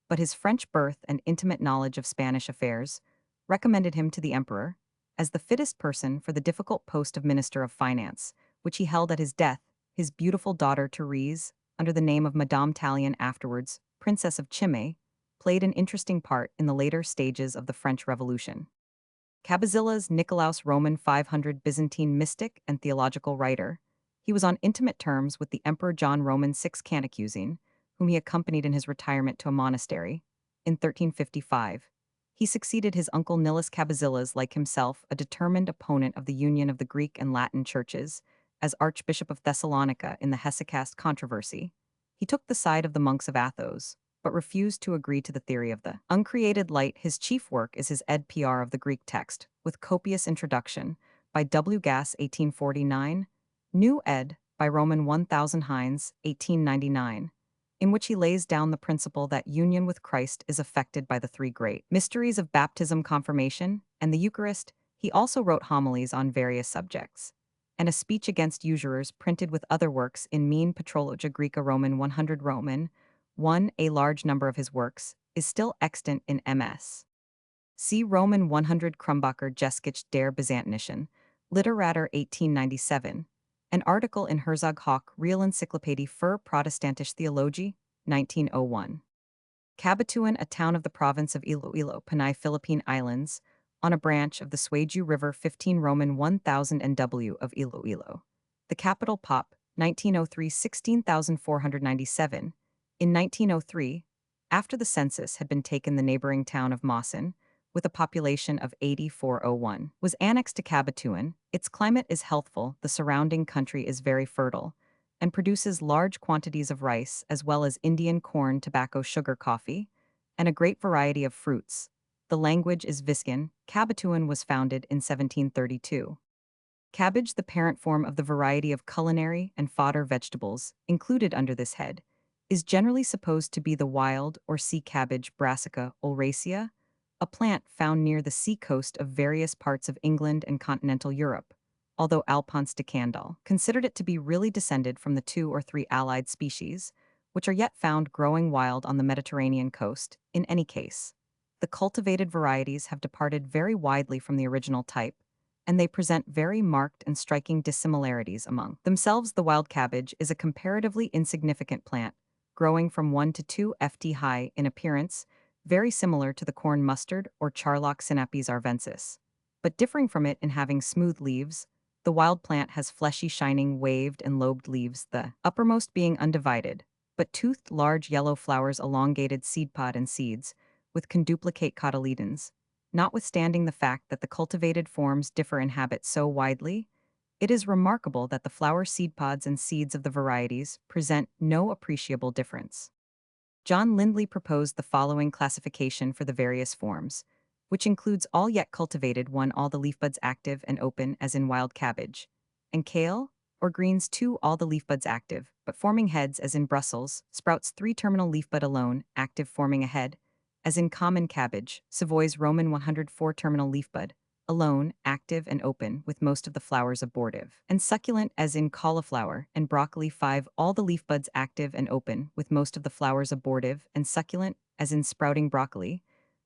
but his French birth and intimate knowledge of Spanish affairs recommended him to the emperor as the fittest person for the difficult post of Minister of Finance, which he held at his death. His beautiful daughter Therese, under the name of Madame Tallien, afterwards Princess of Chimay, played an interesting part in the later stages of the French Revolution. Cabasilas Nicolaus Roman 500 Byzantine mystic and theological writer, he was on intimate terms with the Emperor John Roman VI Cantacuzene, whom he accompanied in his retirement to a monastery. In 1355, he succeeded his uncle Nilus Cabasilas, like himself, a determined opponent of the union of the Greek and Latin churches, as Archbishop of Thessalonica in the Hesychast controversy. He took the side of the monks of Athos, but refused to agree to the theory of the uncreated light. His chief work is his ed. PR of the Greek text, with copious introduction, by W. Gass 1849, New ed. By Roman 1000 Hines 1899, in which he lays down the principle that union with Christ is effected by the three great mysteries of baptism, confirmation, and the Eucharist. He also wrote homilies on various subjects, and a speech against usurers printed with other works in Mean Patrologia Graeca Roman 100 Roman 1. A large number of his works is still extant in MS. See Roman 100 Krumbacher Geschichte der Byzantinischen Literatur 1897, an article in Herzog Hoch Real Encyclopaedia für Protestantische Theologie, 1901. Cabatuan, a town of the province of Iloilo, Panay, Philippine Islands, on a branch of the Sueju River 15 Roman 1000 NW of Iloilo. The capital Pop, 1903 16,497. In 1903, after the census had been taken, the neighboring town of Mawson, with a population of 8401, was annexed to Cabatuan. Its climate is healthful, the surrounding country is very fertile, and produces large quantities of rice as well as Indian corn, tobacco, sugar, coffee, and a great variety of fruits. The language is Viscan. Cabatuan was founded in 1732. Cabbage, the parent form of the variety of culinary and fodder vegetables included under this head, is generally supposed to be the wild or sea cabbage Brassica oleracea, a plant found near the sea coast of various parts of England and continental Europe, although Alphonse de Candolle considered it to be really descended from the 2 or 3 allied species, which are yet found growing wild on the Mediterranean coast. In any case, the cultivated varieties have departed very widely from the original type, and they present very marked and striking dissimilarities among themselves. The wild cabbage is a comparatively insignificant plant, growing from 1 to 2 ft high in appearance, very similar to the corn mustard or Charlock Sinapis arvensis, but differing from it in having smooth leaves. The wild plant has fleshy, shining, waved and lobed leaves, the uppermost being undivided, but toothed large yellow flowers, elongated seedpod and seeds, with conduplicate cotyledons. Notwithstanding the fact that the cultivated forms differ in habit so widely, it is remarkable that the flower seedpods and seeds of the varieties present no appreciable difference. John Lindley proposed the following classification for the various forms, which includes all yet cultivated: 1. All the leaf buds active and open, as in wild cabbage, and kale, or greens; 2. All the leaf buds active, but forming heads, as in Brussels sprouts; 3. Terminal leaf bud alone, active, forming a head, as in common cabbage, Savoy's Roman 104. Terminal leaf bud alone, active and open, with most of the flowers abortive, and succulent, as in cauliflower and broccoli. 5. All the leaf buds active and open, with most of the flowers abortive and succulent, as in sprouting broccoli.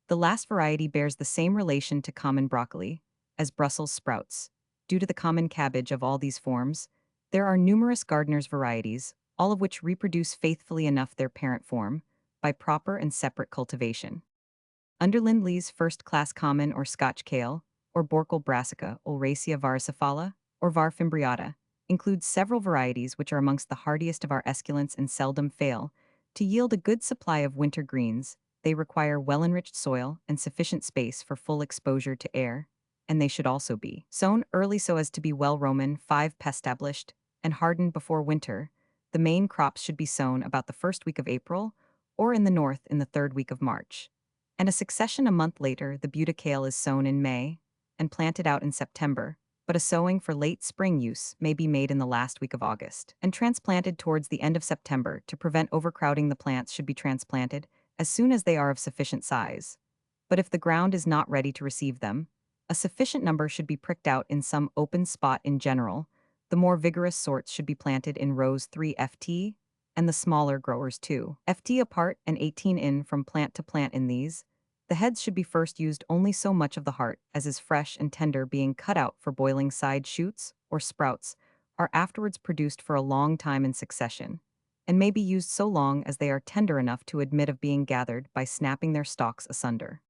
The last variety bears the same relation to common broccoli as Brussels sprouts. Due to the common cabbage of all these forms, there are numerous gardener's varieties, all of which reproduce faithfully enough their parent form by proper and separate cultivation. Under Lindley's first-class common or Scotch kale, or Borkel brassica, Oleracea varicephala, or var fimbriata, includes several varieties which are amongst the hardiest of our esculents and seldom fail to yield a good supply of winter greens. They require well-enriched soil and sufficient space for full exposure to air, and they should also be sown early so as to be well Roman 5 established and hardened before winter. The main crops should be sown about the first week of April, or in the north in the third week of March, and a succession a month later. The Buta is sown in May and planted out in September, but a sowing for late spring use may be made in the last week of August and transplanted towards the end of September. To prevent overcrowding, the plants should be transplanted as soon as they are of sufficient size. But if the ground is not ready to receive them, a sufficient number should be pricked out in some open spot. In general, the more vigorous sorts should be planted in rows 3 ft, and the smaller growers 2 ft apart and 18 in from plant to plant. In these, the heads should be first used only so much of the heart as is fresh and tender, being cut out for boiling. Side shoots, or sprouts, are afterwards produced for a long time in succession, and may be used so long as they are tender enough to admit of being gathered by snapping their stalks asunder.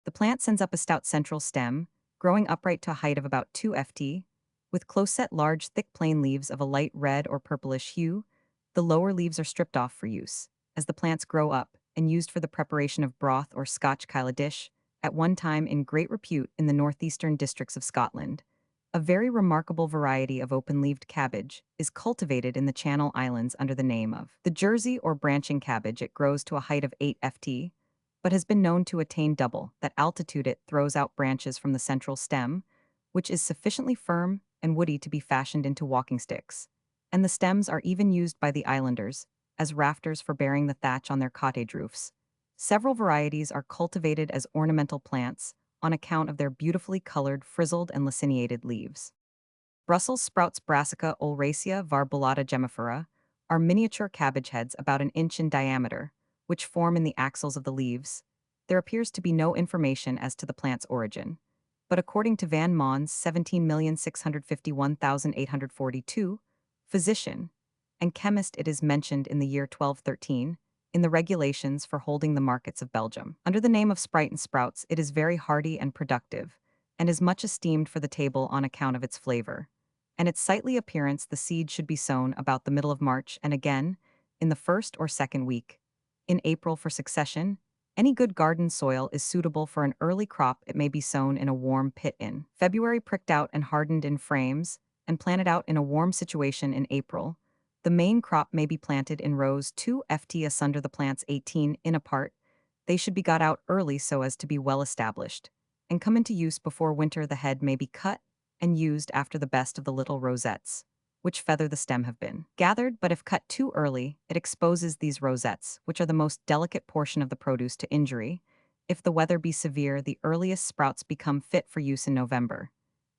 The plant sends up a stout central stem, growing upright to a height of about 2 ft, with close-set large thick plain leaves of a light red or purplish hue. The lower leaves are stripped off for use, as the plants grow up, and used for the preparation of broth or Scotch Kyle dish, at one time in great repute in the northeastern districts of Scotland. A very remarkable variety of open-leaved cabbage is cultivated in the Channel Islands under the name of the Jersey or branching cabbage. It grows to a height of 8 ft, but has been known to attain double that altitude. It throws out branches from the central stem, which is sufficiently firm and woody to be fashioned into walking sticks, and the stems are even used by the islanders as rafters for bearing the thatch on their cottage roofs. Several varieties are cultivated as ornamental plants on account of their beautifully colored, frizzled, and laciniated leaves. Brussels sprouts Brassica oleracea varbolata gemifera are miniature cabbage heads about an inch in diameter, which form in the axils of the leaves. There appears to be no information as to the plant's origin, but according to Van Maan's 17,651,842, physician and chemist, it is mentioned in the year 1213 in the regulations for holding the markets of Belgium. Under the name of Sprite and Sprouts, it is very hardy and productive, and is much esteemed for the table on account of its flavor. And its sightly appearance. The seed should be sown about the middle of March and again in the first or second week in April for succession. Any good garden soil is suitable for an early crop. It may be sown in a warm pit in February, pricked out and hardened in frames, and planted out in a warm situation in April. The main crop may be planted in rows 2 ft asunder, the plants 18 in apart. They should be got out early so as to be well established, and come into use before winter. The head may be cut and used after the best of the little rosettes, which feather the stem, have been gathered, but if cut too early, it exposes these rosettes, which are the most delicate portion of the produce, to injury. If the weather be severe, the earliest sprouts become fit for use in November,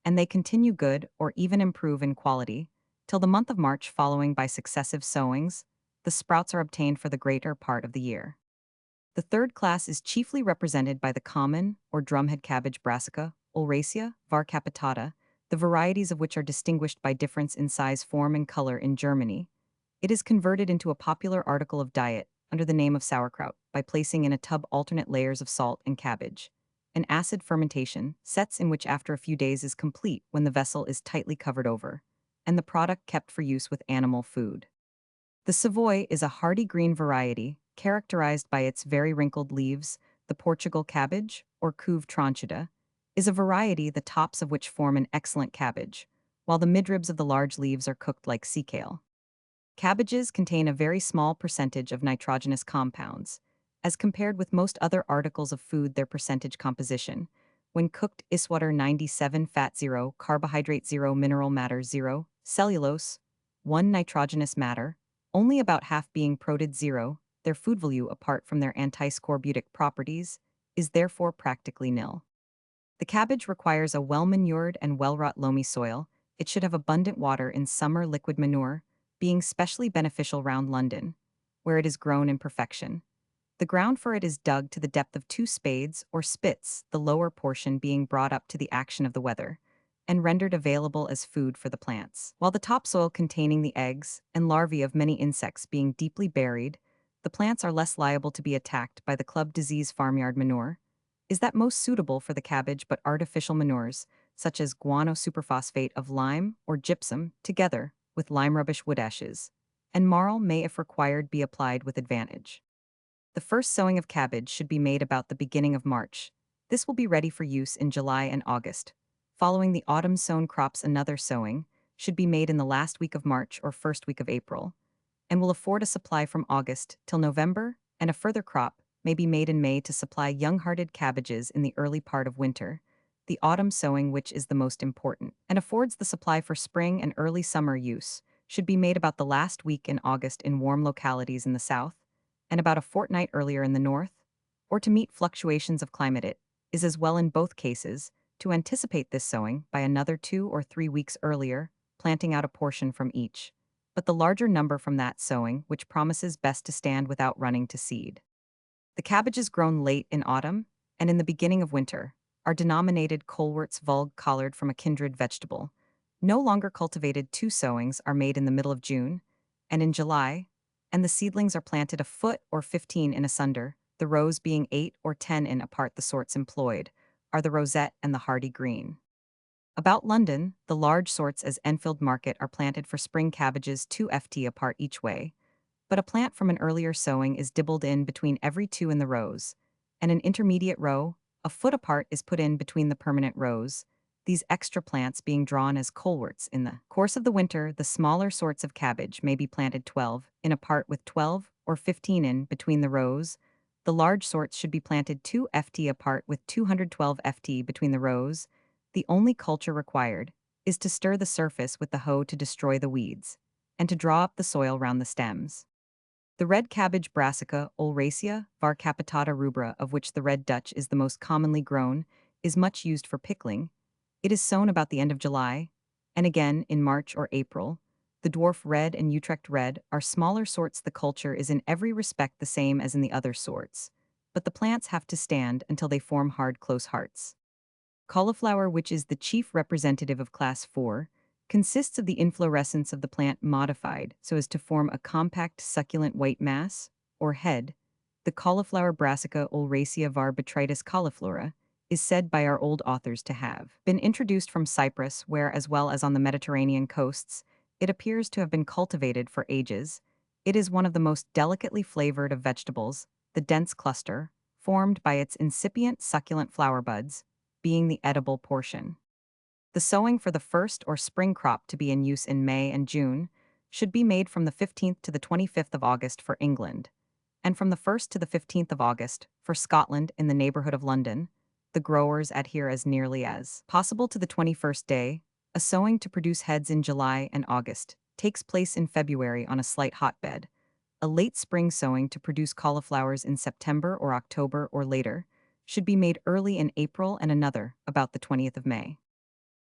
and they continue good or even improve in quality till the month of March following. By successive sowings, the sprouts are obtained for the greater part of the year. The third class is chiefly represented by the common or drumhead cabbage Brassica oleracea var capitata, the varieties of which are distinguished by difference in size, form, and color in Germany. It is converted into a popular article of diet under the name of sauerkraut by placing in a tub alternate layers of salt and cabbage. An acid fermentation sets in, which after a few days is complete when the vessel is tightly covered over, and the product kept for use with animal food. The Savoy is a hardy green variety characterized by its very wrinkled leaves. The Portugal cabbage, or couve tranchuda, is a variety the tops of which form an excellent cabbage, while the midribs of the large leaves are cooked like sea kale. Cabbages contain a very small percentage of nitrogenous compounds. As compared with most other articles of food, their percentage composition, when cooked, is water 97, fat 0, carbohydrate 0, mineral matter 0, cellulose 1, nitrogenous matter, only about half being proteid 0. Their food value, apart from their antiscorbutic properties, is therefore practically nil. The cabbage requires a well-manured and well-wrought loamy soil. It should have abundant water in summer. Liquid manure being specially beneficial round London, where it is grown in perfection. The ground for it is dug to the depth of 2 spades or spits, the lower portion being brought up to the action of the weather, and rendered available as food for the plants. While the topsoil containing the eggs and larvae of many insects being deeply buried, the plants are less liable to be attacked by the club disease. Farmyard manure is that most suitable for the cabbage, but artificial manures, such as guano superphosphate of lime or gypsum, together with lime rubbish, wood ashes, and marl may, if required, be applied with advantage. The first sowing of cabbage should be made about the beginning of March. This will be ready for use in July and August. Following the autumn sown crops, another sowing should be made in the last week of March or first week of April, and will afford a supply from August till November, and a further crop may be made in May to supply young-hearted cabbages in the early part of winter. The autumn sowing, which is the most important and affords the supply for spring and early summer use, should be made about the last week in August in warm localities in the south, and about a fortnight earlier in the north, or to meet fluctuations of climate. It is as well in both cases to anticipate this sowing by another 2 or 3 weeks earlier, planting out a portion from each, but the larger number from that sowing, which promises best to stand without running to seed. The cabbages grown late in autumn and in the beginning of winter are denominated coleworts vulg collard, from a kindred vegetable. No longer cultivated. 2 sowings are made in the middle of June and in July, and the seedlings are planted a foot or 15 in asunder, the rows being 8 or 10 in apart. The sorts employed are the rosette and the hardy green. About London, the large sorts as Enfield Market are planted for spring cabbages 2 ft apart each way, but a plant from an earlier sowing is dibbled in between every 2 in the rows, and an intermediate row, a foot apart, is put in between the permanent rows, these extra plants being drawn as coleworts. In the course of the winter, the smaller sorts of cabbage may be planted 12 in apart with 12 or 15 in between the rows. The large sorts should be planted 2 ft apart with 212 ft between the rows. The only culture required is to stir the surface with the hoe to destroy the weeds, and to draw up the soil round the stems. The red cabbage Brassica oleracea var capitata rubra, of which the red Dutch is the most commonly grown, is much used for pickling. It is sown about the end of July, and again in March or April. The dwarf red and Utrecht red are smaller sorts. The culture is in every respect the same as in the other sorts, but the plants have to stand until they form hard, close hearts. Cauliflower, which is the chief representative of class 4, consists of the inflorescence of the plant modified so as to form a compact succulent white mass, or head. The cauliflower Brassica oleracea var Botrytis cauliflora is said by our old authors to have been introduced from Cyprus, where, as well as on the Mediterranean coasts, it appears to have been cultivated for ages. It is one of the most delicately flavored of vegetables, the dense cluster, formed by its incipient succulent flower buds, being the edible portion. The sowing for the first or spring crop to be in use in May and June should be made from the 15th to the 25th of August for England, and from the 1st to the 15th of August for Scotland. In the neighborhood of London, the growers adhere as nearly as possible to the 21st day. A sowing to produce heads in July and August takes place in February on a slight hotbed. A late spring sowing to produce cauliflowers in September or October or later should be made early in April, and another about the 20th of May.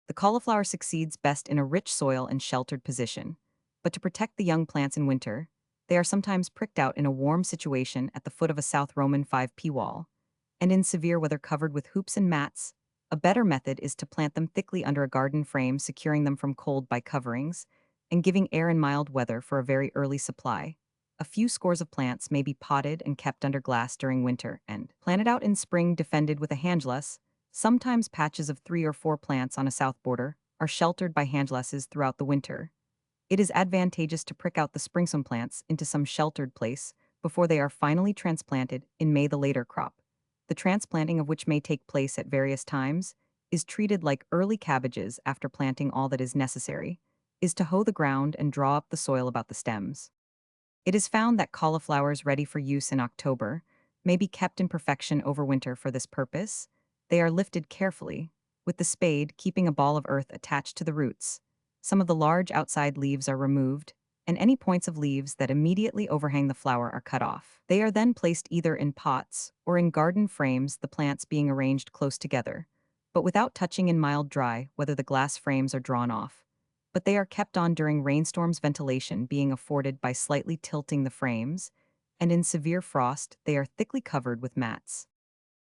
The cauliflower succeeds best in a rich soil and sheltered position, but to protect the young plants in winter, they are sometimes pricked out in a warm situation at the foot of a South Roman 5p wall, and in severe weather covered with hoops and mats. A better method is to plant them thickly under a garden frame, securing them from cold by coverings, and giving air in mild weather for a very early supply. A few scores of plants may be potted and kept under glass during winter, and planted out in spring defended with a handlass. Sometimes patches of 3 or 4 plants on a south border are sheltered by handlasses throughout the winter. It is advantageous to prick out the springsown plants into some sheltered place before they are finally transplanted in May. The later crop, the transplanting of which may take place at various times, is treated like early cabbages. After planting, all that is necessary is to hoe the ground and draw up the soil about the stems. It is found that cauliflowers ready for use in October may be kept in perfection over winter. For this purpose, they are lifted carefully, with the spade keeping a ball of earth attached to the roots. Some of the large outside leaves are removed, and any points of leaves that immediately overhang the flower are cut off. They are then placed either in pots or in garden frames, the plants being arranged close together, but without touching. In mild dry weather, the glass frames are drawn off, but they are kept on during rainstorms, ventilation being afforded by slightly tilting the frames, and in severe frost they are thickly covered with mats.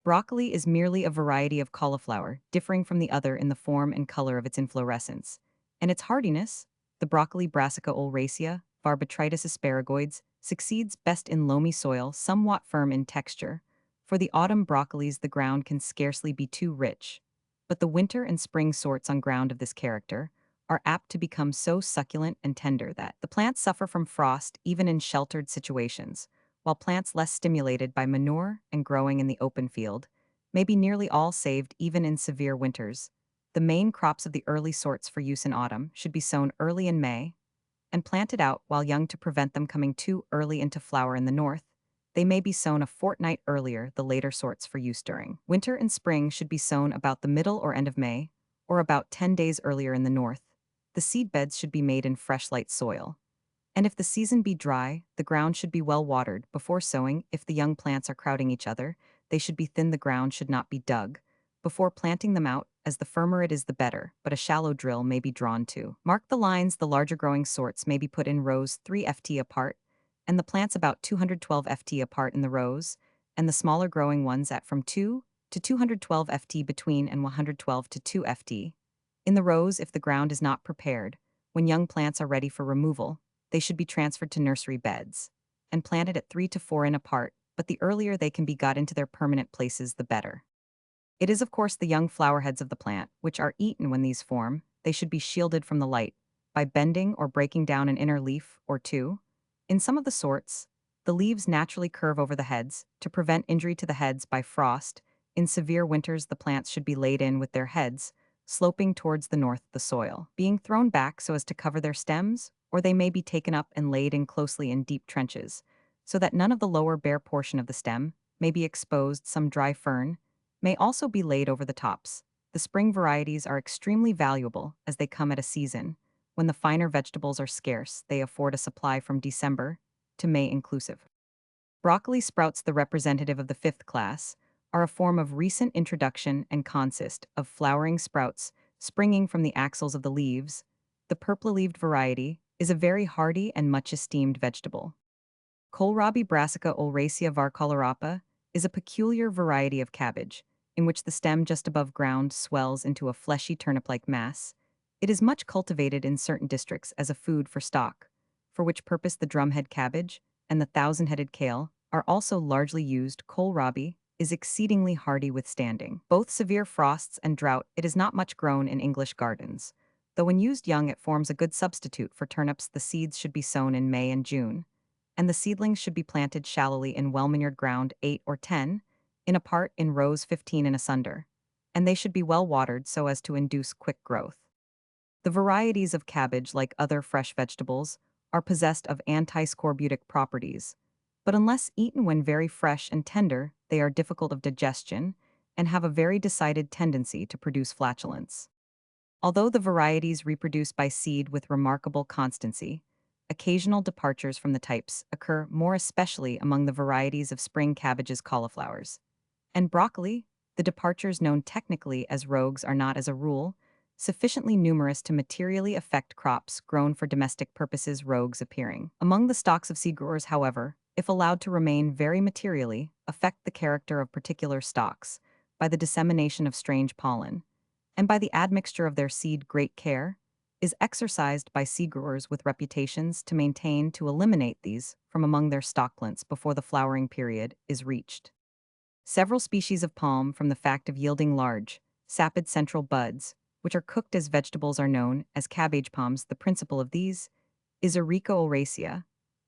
Broccoli is merely a variety of cauliflower, differing from the other in the form and color of its inflorescence, and its hardiness. The broccoli Brassica oleracea, var Botrytis asparagoides, succeeds best in loamy soil, somewhat firm in texture. For the autumn broccolis, the ground can scarcely be too rich, but the winter and spring sorts on ground of this character are apt to become so succulent and tender that the plants suffer from frost even in sheltered situations, while plants less stimulated by manure and growing in the open field may be nearly all saved even in severe winters. The main crops of the early sorts for use in autumn should be sown early in May and planted out while young to prevent them coming too early into flower. In the north, they may be sown a fortnight earlier. The later sorts for use during winter and spring should be sown about the middle or end of May, or about 10 days earlier. In the north, the seed beds should be made in fresh, light soil, and if the season be dry, the ground should be well watered before sowing. If the young plants are crowding each other, they should be thin. The ground should not be dug before planting them out, as the firmer it is the better, but a shallow drill may be drawn to mark the lines. The larger growing sorts may be put in rows 3 ft apart, and the plants about 212 ft apart in the rows, and the smaller growing ones at from 2 to 212 ft between, and 112 to 2 ft in the rows. If the ground is not prepared, when young plants are ready for removal, they should be transferred to nursery beds. and planted at 3 to 4 in apart, but the earlier they can be got into their permanent places, the better. It is, of course, the young flower heads of the plant, which are eaten when these form. They should be shielded from the light by bending or breaking down an inner leaf or two. In some of the sorts, the leaves naturally curve over the heads to prevent injury to the heads by frost. In severe winters, the plants should be laid in with their heads, sloping towards the north, the soil being thrown back so as to cover their stems, or they may be taken up and laid in closely in deep trenches, so that none of the lower bare portion of the stem may be exposed. Some dry fern may also be laid over the tops. The spring varieties are extremely valuable as they come at a season when the finer vegetables are scarce. They afford a supply from December to May inclusive. Broccoli sprouts, the representative of the fifth class, are a form of recent introduction and consist of flowering sprouts springing from the axils of the leaves. The purple-leaved variety is a very hardy and much esteemed vegetable. Kohlrabi brassica oleracea varcolorapa is a peculiar variety of cabbage, in which the stem just above ground swells into a fleshy turnip-like mass. It is much cultivated in certain districts as a food for stock, for which purpose the drumhead cabbage and the thousand-headed kale are also largely used. Kohlrabi is exceedingly hardy, withstanding both severe frosts and drought. It is not much grown in English gardens, though when used young it forms a good substitute for turnips. The seeds should be sown in May and June, and the seedlings should be planted shallowly in well-manured ground 8 or 10 in a part in rows 15 in asunder, and they should be well watered so as to induce quick growth. The varieties of cabbage, like other fresh vegetables, are possessed of antiscorbutic properties, but unless eaten when very fresh and tender, they are difficult of digestion and have a very decided tendency to produce flatulence. Although the varieties reproduce by seed with remarkable constancy, occasional departures from the types occur, more especially among the varieties of spring cabbages, cauliflowers, and broccoli. The departures, known technically as rogues, are not, as a rule, sufficiently numerous to materially affect crops grown for domestic purposes. Rogues appearing among the stocks of seed growers, however, if allowed to remain, very materially affect the character of particular stocks by the dissemination of strange pollen, and by the admixture of their seed. Great care is exercised by seed growers with reputations to maintain to eliminate these from among their stockplants before the flowering period is reached. Several species of palm, from the fact of yielding large, sapid central buds, which are cooked as vegetables, are known as cabbage palms. The principal of these is Erica oleracea,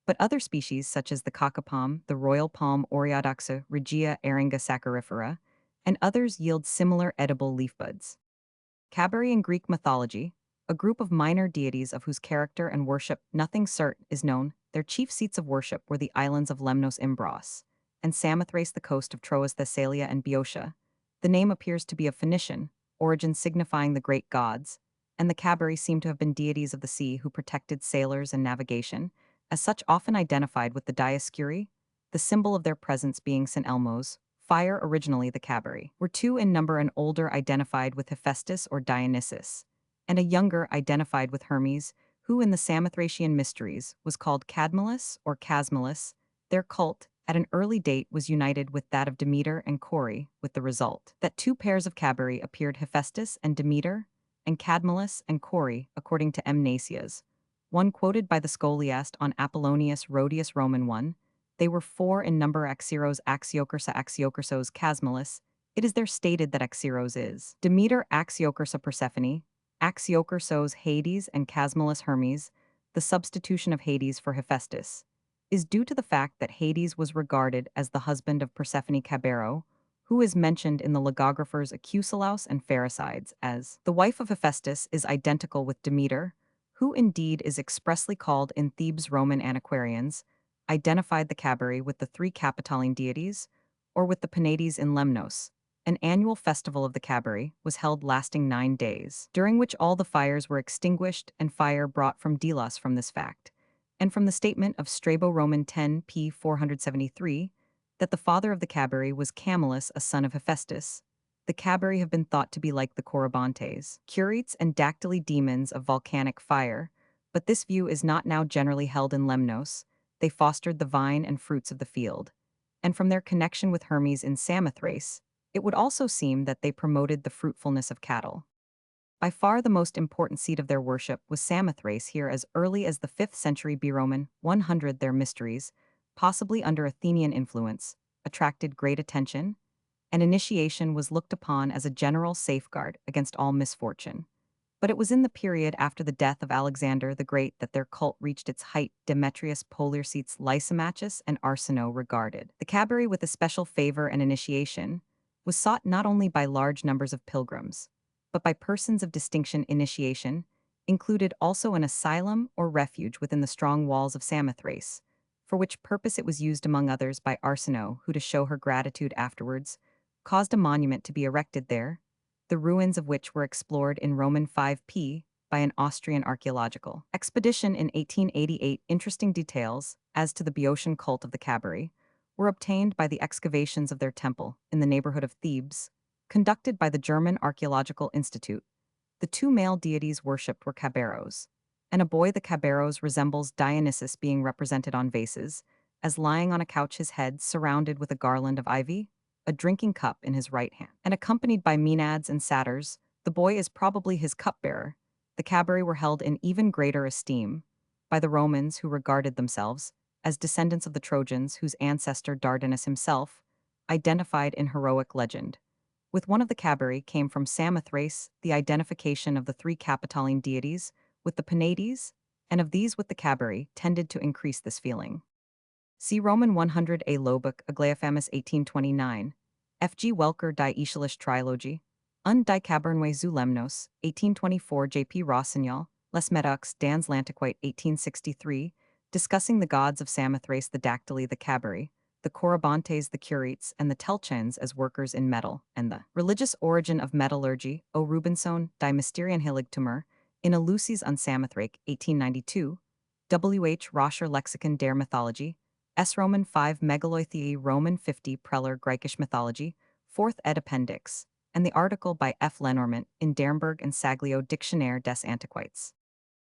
but other species such as the coca palm, the royal palm Oreodoxa regia aringa saccharifera, and others yield similar edible leaf buds. Calgary in Greek mythology, a group of minor deities of whose character and worship nothing certain is known. Their chief seats of worship were the islands of Lemnos, Imbros, and Samothrace, the coast of Troas, Thessalia, and Boeotia. The name appears to be of Phoenician origin, signifying the great gods, and the Calgary seem to have been deities of the sea who protected sailors and navigation, as such often identified with the Dioscuri, the symbol of their presence being St. Elmo's. Fire, originally the Calgary, were two in number, an older identified with Hephaestus or Dionysus, and a younger identified with Hermes, who in the Samothracian mysteries was called Cadmulus or Casmulus. Their cult, at an early date, was united with that of Demeter and Cori, with the result that two pairs of Calgary appeared, Hephaestus and Demeter, and Cadmulus and Cori, according to M. Nasias, one quoted by the scholiast on Apollonius Rhodius Roman 1. They were 4 in number: Axiros, Axiochirsa, Axiochirsos, Casmulus. It is there stated that Axiros is Demeter, Axiochirsa Persephone, Axiochirsos Hades, and Casmulus Hermes. The substitution of Hades for Hephaestus is due to the fact that Hades was regarded as the husband of Persephone. Cabero, who is mentioned in the logographers Acusilaus and Pherecydes as the wife of Hephaestus, is identical with Demeter, who indeed is expressly called in Thebes. Roman antiquarians identified the Calgary with the 3 Capitoline deities, or with the Penates in Lemnos. An annual festival of the Calgary was held, lasting 9 days, during which all the fires were extinguished and fire brought from Delos. From this fact, and from the statement of Strabo Roman 10 p. 473, that the father of the Calgary was Camillus, a son of Hephaestus, the Calgary have been thought to be like the Corybantes, Curites, and Dactyli, demons of volcanic fire, but this view is not now generally held in Lemnos. They fostered the vine and fruits of the field, and from their connection with Hermes in Samothrace, it would also seem that they promoted the fruitfulness of cattle. By far the most important seat of their worship was Samothrace, here as early as the 5th century B. Roman 100. Their mysteries, possibly under Athenian influence, attracted great attention, and initiation was looked upon as a general safeguard against all misfortune. But it was in the period after the death of Alexander the Great that their cult reached its height. Demetrius Poliorcetes Lysimachus and Arsinoe regarded the cabiri with especial favor, and initiation was sought not only by large numbers of pilgrims, but by persons of distinction. Initiation included also an asylum or refuge within the strong walls of Samothrace, for which purpose it was used among others by Arsinoe, who, to show her gratitude afterwards, caused a monument to be erected there, the ruins of which were explored in Roman 5p by an Austrian archaeological expedition in 1888. Interesting details as to the Boeotian cult of the Cabiri were obtained by the excavations of their temple in the neighborhood of Thebes, conducted by the German Archaeological Institute. The two male deities worshipped were Caberos, and a boy. The Caberos resembles Dionysus, being represented on vases, as lying on a couch, his head surrounded with a garland of ivy, a drinking cup in his right hand, and accompanied by Maenads and Satyrs. The boy is probably his cupbearer. The Cabiri were held in even greater esteem by the Romans, who regarded themselves as descendants of the Trojans, whose ancestor Dardanus himself, identified in heroic legend. With one of the Cabiri came from Samothrace the identification of the three Capitoline deities with the Penates, and of these with the Cabiri, tended to increase this feeling. See Roman 100a Lobuk Aglaophamus 1829, F.G. Welker Die Aeschylische Trilogie, und die Cabernwe zu Lemnos, 1824. J.P. Rossignol, Les Medocs dans l'Antiquite 1863, discussing the gods of Samothrace, the Dactyli, the Cabiri, the Corybantes, the Curites, and the Telchens as workers in metal, and the religious origin of metallurgy. O. Rubinsohn, Die Mysterienheiligtümer, in Eleusis und Samothrace, 1892, W. H. Roscher Lexikon der Mythologie, S. Roman 5 Megaloithei Roman 50 Preller Greikisch Mythology, 4th ed. Appendix, and the article by F. Lenormant in Dernberg and Saglio Dictionnaire des Antiquités.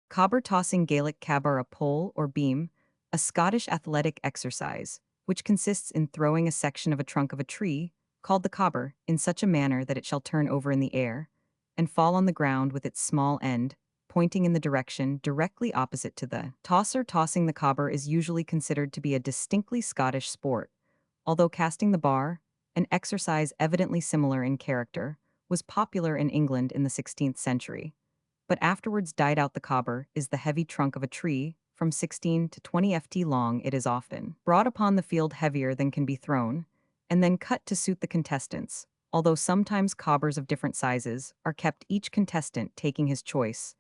Cobber tossing Gaelic cabar, a pole or beam, a Scottish athletic exercise, which consists in throwing a section of a trunk of a tree, called the cobber, in such a manner that it shall turn over in the air, and fall on the ground with its small end, pointing in the direction directly opposite to the tosser. Tossing the cobber is usually considered to be a distinctly Scottish sport, although casting the bar, an exercise evidently similar in character, was popular in England in the 16th century, but afterwards died out. The cobber is the heavy trunk of a tree, from 16 to 20 ft long. It is often brought upon the field heavier than can be thrown, and then cut to suit the contestants, although sometimes cobbers of different sizes are kept, each contestant taking his choice.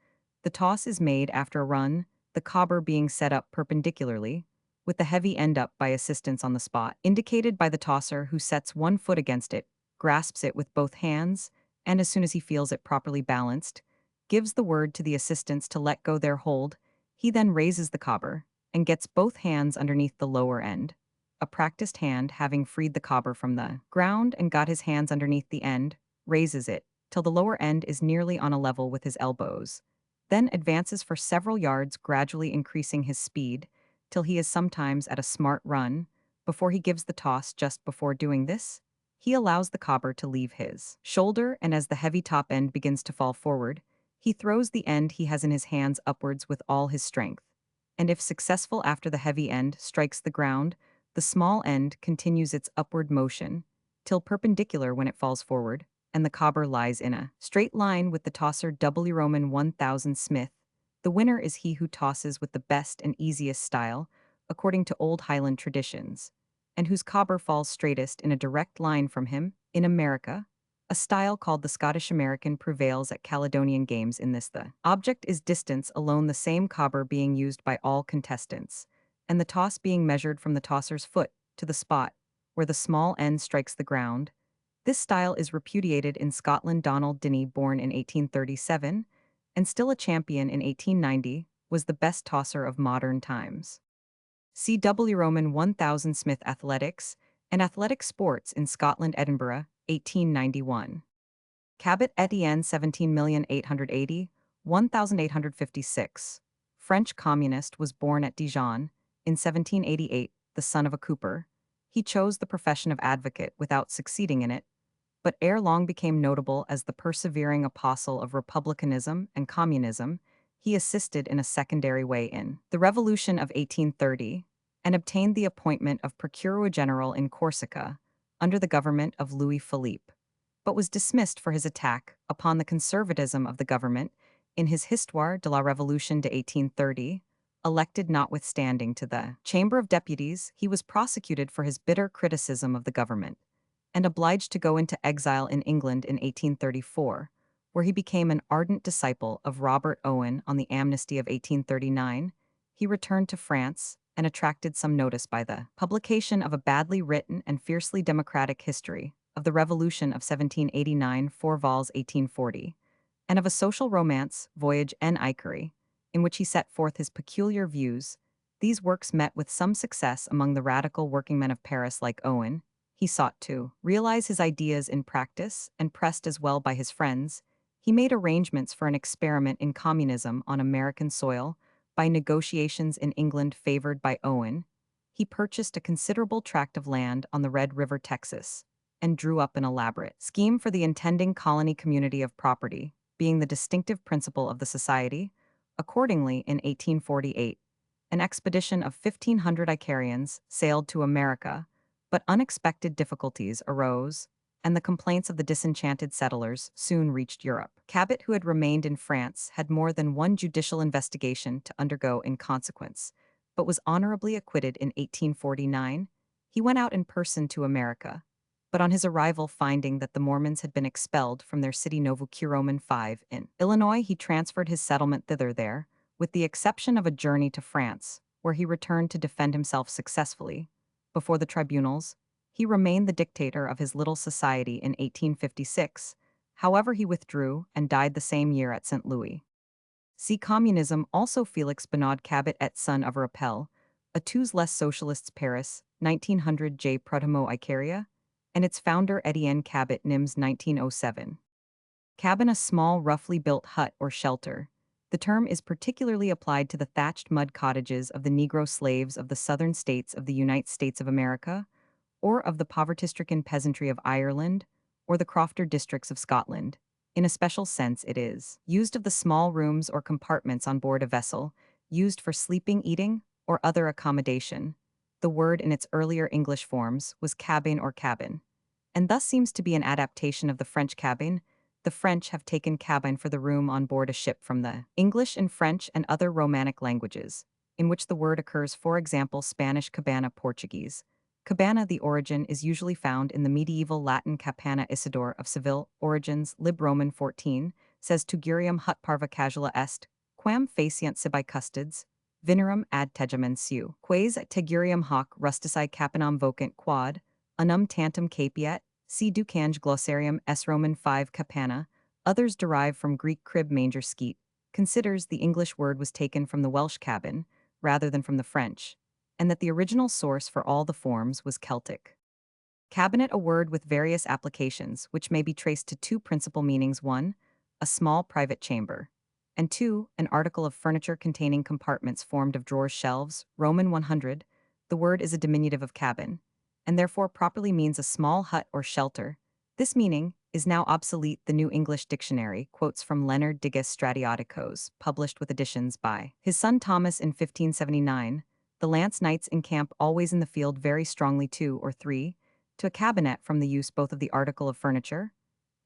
The toss is made after a run, the cobber being set up perpendicularly, with the heavy end up by assistance on the spot, indicated by the tosser, who sets one foot against it, grasps it with both hands, and as soon as he feels it properly balanced, gives the word to the assistants to let go their hold. He then raises the cobber, and gets both hands underneath the lower end. A practiced hand, having freed the cobber from the ground and got his hands underneath the end, raises it till the lower end is nearly on a level with his elbows, then advances for several yards, gradually increasing his speed till he is sometimes at a smart run. Before he gives the toss, just before doing this, he allows the cobber to leave his shoulder, and as the heavy top end begins to fall forward, he throws the end he has in his hands upwards with all his strength, and if successful after the heavy end strikes the ground, the small end continues its upward motion till perpendicular when it falls forward, and the cobber lies in a straight line with the tosser. W. Roman 1000 Smith. The winner is he who tosses with the best and easiest style, according to old Highland traditions, and whose cobber falls straightest in a direct line from him. In America, a style called the Scottish American prevails at Caledonian games. In this, the object is distance alone, the same cobber being used by all contestants, and the toss being measured from the tosser's foot to the spot where the small end strikes the ground. This style is repudiated in Scotland. Donald Dinnie, born in 1837, and still a champion in 1890, was the best tosser of modern times. C.W. Roman 1000 Smith. Athletics and Athletic Sports in Scotland. Edinburgh, 1891. Cabot Etienne 17,880, 1856. French communist, was born at Dijon in 1788, the son of a cooper. He chose the profession of advocate without succeeding in it, but ere long became notable as the persevering apostle of republicanism and communism. He assisted in a secondary way in the Revolution of 1830, and obtained the appointment of Procureur General in Corsica under the government of Louis Philippe, but was dismissed for his attack upon the conservatism of the government in his Histoire de la Révolution de 1830. Elected notwithstanding to the Chamber of Deputies, he was prosecuted for his bitter criticism of the government and obliged to go into exile in England in 1834, where he became an ardent disciple of Robert Owen on the amnesty of 1839. He returned to France and attracted some notice by the publication of a badly written and fiercely democratic history of the Revolution of 1789, 4 vols 1840, and of a social romance, Voyage en Iquerie, in which he set forth his peculiar views. These works met with some success among the radical workingmen of Paris like Owen. He sought to realize his ideas in practice, and pressed as well by his friends, he made arrangements for an experiment in communism on American soil. By negotiations in England favored by Owen, he purchased a considerable tract of land on the Red River, Texas, and drew up an elaborate scheme for the intending colony community of property, being the distinctive principle of the society. Accordingly, in 1848, an expedition of 1,500 Icarians sailed to America, but unexpected difficulties arose, and the complaints of the disenchanted settlers soon reached Europe. Cabot, who had remained in France, had more than one judicial investigation to undergo in consequence, but was honorably acquitted in 1849. He went out in person to America, but on his arrival, finding that the Mormons had been expelled from their city Novucuroman 5 in Illinois, he transferred his settlement thither there, with the exception of a journey to France, where he returned to defend himself successfully. Before the tribunals, he remained the dictator of his little society in 1856. However, he withdrew and died the same year at St. Louis. See Communism. Also Felix Bernard Cabot et son of Rappel, a tous les socialists Paris, 1900 J. Prudhomme Icaria, and its founder Etienne Cabot Nims 1907. Cabin, a small, roughly built hut or shelter. The term is particularly applied to the thatched mud cottages of the Negro slaves of the southern states of the United States of America, or of the poverty-stricken peasantry of Ireland, or the crofter districts of Scotland. In a special sense, it is used of the small rooms or compartments on board a vessel, used for sleeping, eating, or other accommodation. The word in its earlier English forms was cabin or cabin, and thus seems to be an adaptation of the French cabine. The French have taken cabine for the room on board a ship from the English and French and other Romanic languages, in which the word occurs, for example, Spanish cabana, Portuguese. Cabana, the origin, is usually found in the medieval Latin capana. Isidore of Seville, Origins, Lib Roman 14, says Tugurium hut parva casula est, quam facient sibi custodes, vinerum ad tegemen su, quaes tegurium hoc rustici capinam vocant quod, unum tantum capiet, si ducange glossarium s Roman 5 capana. Others derive from Greek crib, manger, skeet, considers the English word was taken from the Welsh cabin, rather than from the French, and that the original source for all the forms was Celtic. Cabinet, a word with various applications, which may be traced to two principal meanings: 1, a small private chamber, and 2, an article of furniture containing compartments formed of drawers, shelves. Roman 100, the word is a diminutive of cabin, and therefore properly means a small hut or shelter. This meaning is now obsolete. The New English Dictionary quotes from Leonard Diges Stratioticos, published with additions by his son Thomas in 1579, the lance knights encamp always in the field very strongly. 2 or 3, to a cabinet from the use both of the article of furniture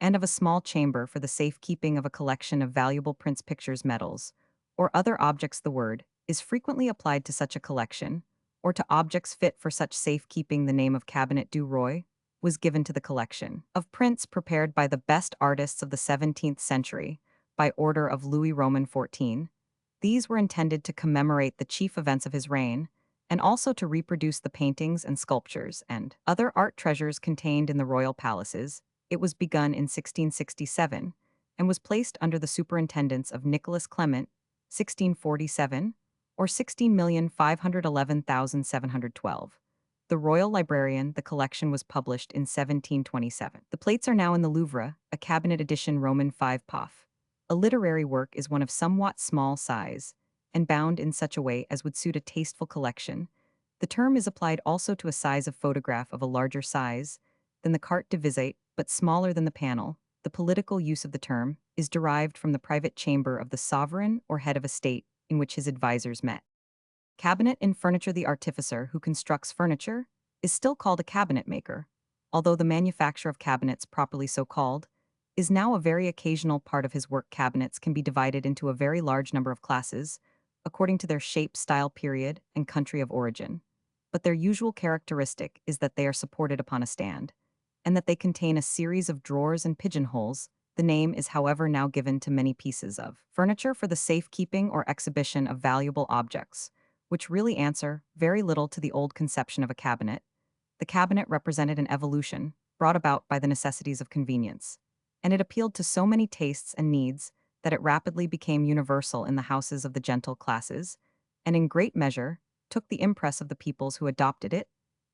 and of a small chamber for the safekeeping of a collection of valuable prints, pictures, medals, or other objects. The word is frequently applied to such a collection, or to objects fit for such safekeeping. The name of Cabinet du Roi was given to the collection of prints prepared by the best artists of the 17th century, by order of Louis Roman 14. These were intended to commemorate the chief events of his reign, and also to reproduce the paintings and sculptures and other art treasures contained in the royal palaces. It was begun in 1667, and was placed under the superintendence of Nicholas Clement, 1647, or 16,511,712. The royal librarian. The collection was published in 1727. The plates are now in the Louvre, a cabinet edition, Roman 5 Poff. A literary work is one of somewhat small size, and bound in such a way as would suit a tasteful collection. The term is applied also to a size of photograph of a larger size than the carte de visite, but smaller than the panel. The political use of the term is derived from the private chamber of the sovereign or head of a state, in which his advisors met. Cabinet in furniture. The artificer who constructs furniture is still called a cabinet maker, although the manufacture of cabinets, properly so called, is now a very occasional part of his work. Cabinets can be divided into a very large number of classes, according to their shape, style, period, and country of origin. But their usual characteristic is that they are supported upon a stand, and that they contain a series of drawers and pigeonholes. The name is, however, now given to many pieces of furniture for the safekeeping or exhibition of valuable objects, which really answer very little to the old conception of a cabinet. The cabinet represented an evolution brought about by the necessities of convenience, and it appealed to so many tastes and needs that it rapidly became universal in the houses of the gentle classes, and in great measure took the impress of the peoples who adopted it.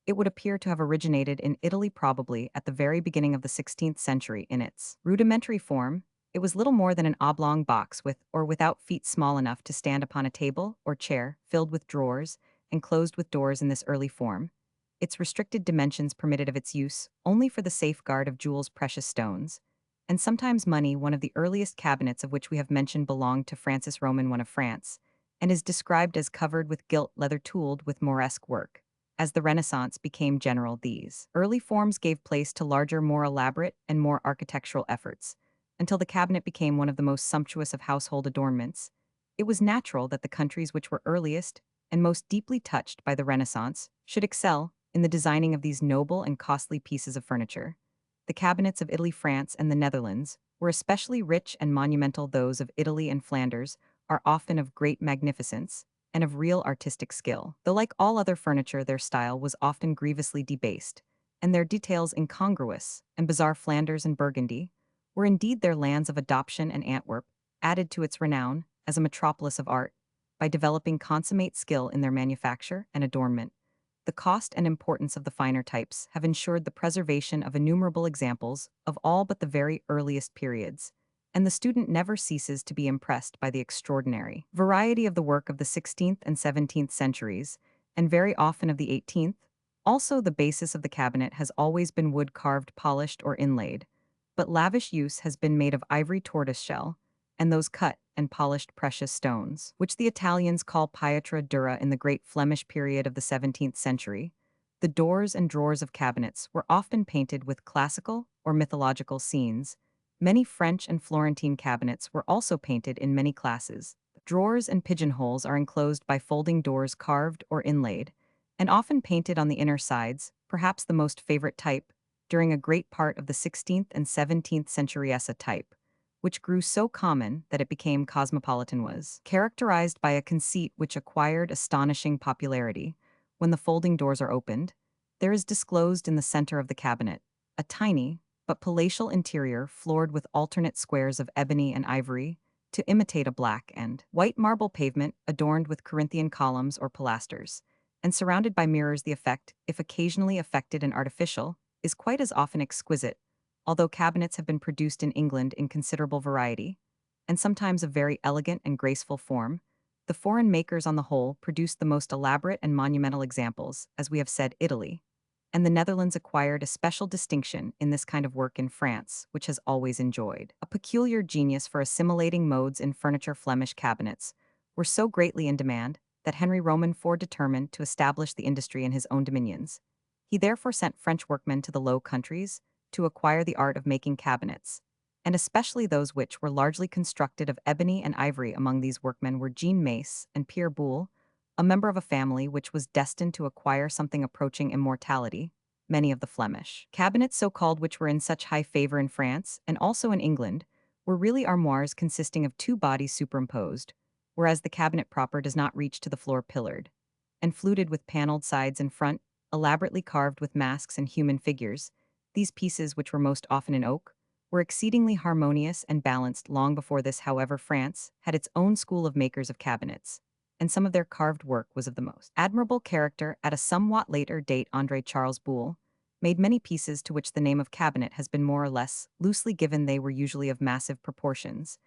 It would appear to have originated in Italy, probably at the very beginning of the 16th century. In its rudimentary form, it was little more than an oblong box with or without feet small enough to stand upon a table or chair, filled with drawers, and closed with doors. In this early form, its restricted dimensions permitted of its use only for the safeguard of jewels, precious stones, and sometimes money. One of the earliest cabinets of which we have mentioned belonged to Francis Roman I of France, and is described as covered with gilt leather tooled with Moresque work. As the Renaissance became general, these early forms gave place to larger, more elaborate, and more architectural efforts, until the cabinet became one of the most sumptuous of household adornments. It was natural that the countries which were earliest and most deeply touched by the Renaissance should excel in the designing of these noble and costly pieces of furniture. The cabinets of Italy, France, and the Netherlands were especially rich and monumental. Those of Italy and Flanders are often of great magnificence and of real artistic skill, though like all other furniture their style was often grievously debased, and their details incongruous and bizarre. Flanders and Burgundy were indeed their lands of adoption, and Antwerp added to its renown as a metropolis of art by developing consummate skill in their manufacture and adornment. The cost and importance of the finer types have ensured the preservation of innumerable examples of all but the very earliest periods, and the student never ceases to be impressed by the extraordinary variety of the work of the 16th and 17th centuries, and very often of the 18th. Also, the basis of the cabinet has always been wood carved, polished, or inlaid, but lavish use has been made of ivory, tortoiseshell, and those cut and polished precious stones, which the Italians call pietra dura. In the great Flemish period of the 17th century, the doors and drawers of cabinets were often painted with classical or mythological scenes. Many French and Florentine cabinets were also painted in many classes. Drawers and pigeonholes are enclosed by folding doors carved or inlaid, and often painted on the inner sides. Perhaps the most favorite type during a great part of the 16th and 17th century, a type which grew so common that it became cosmopolitan, was characterized by a conceit which acquired astonishing popularity. When the folding doors are opened, there is disclosed in the center of the cabinet a tiny but palatial interior floored with alternate squares of ebony and ivory to imitate a black and white marble pavement adorned with Corinthian columns or pilasters, and surrounded by mirrors. The effect, if occasionally affected and artificial, is quite as often exquisite, although cabinets have been produced in England in considerable variety, and sometimes of very elegant and graceful form. The foreign makers on the whole produced the most elaborate and monumental examples. As we have said, Italy and the Netherlands acquired a special distinction in this kind of work in France, which has always enjoyed a peculiar genius for assimilating modes in furniture. Flemish cabinets were so greatly in demand that Henry Roman IV determined to establish the industry in his own dominions. He therefore sent French workmen to the Low Countries to acquire the art of making cabinets, and especially those which were largely constructed of ebony and ivory. Among these workmen were Jean Mace and Pierre Boulle, a member of a family which was destined to acquire something approaching immortality. Many of the Flemish cabinets, so called, which were in such high favor in France and also in England, were really armoires consisting of two bodies superimposed, whereas the cabinet proper does not reach to the floor, pillared and fluted with paneled sides in front, elaborately carved with masks and human figures. These pieces, which were most often in oak, were exceedingly harmonious and balanced. Long before this, however, France had its own school of makers of cabinets, and some of their carved work was of the most admirable character. At a somewhat later date, André Charles Boulle made many pieces to which the name of cabinet has been more or less loosely given. They were usually of massive proportions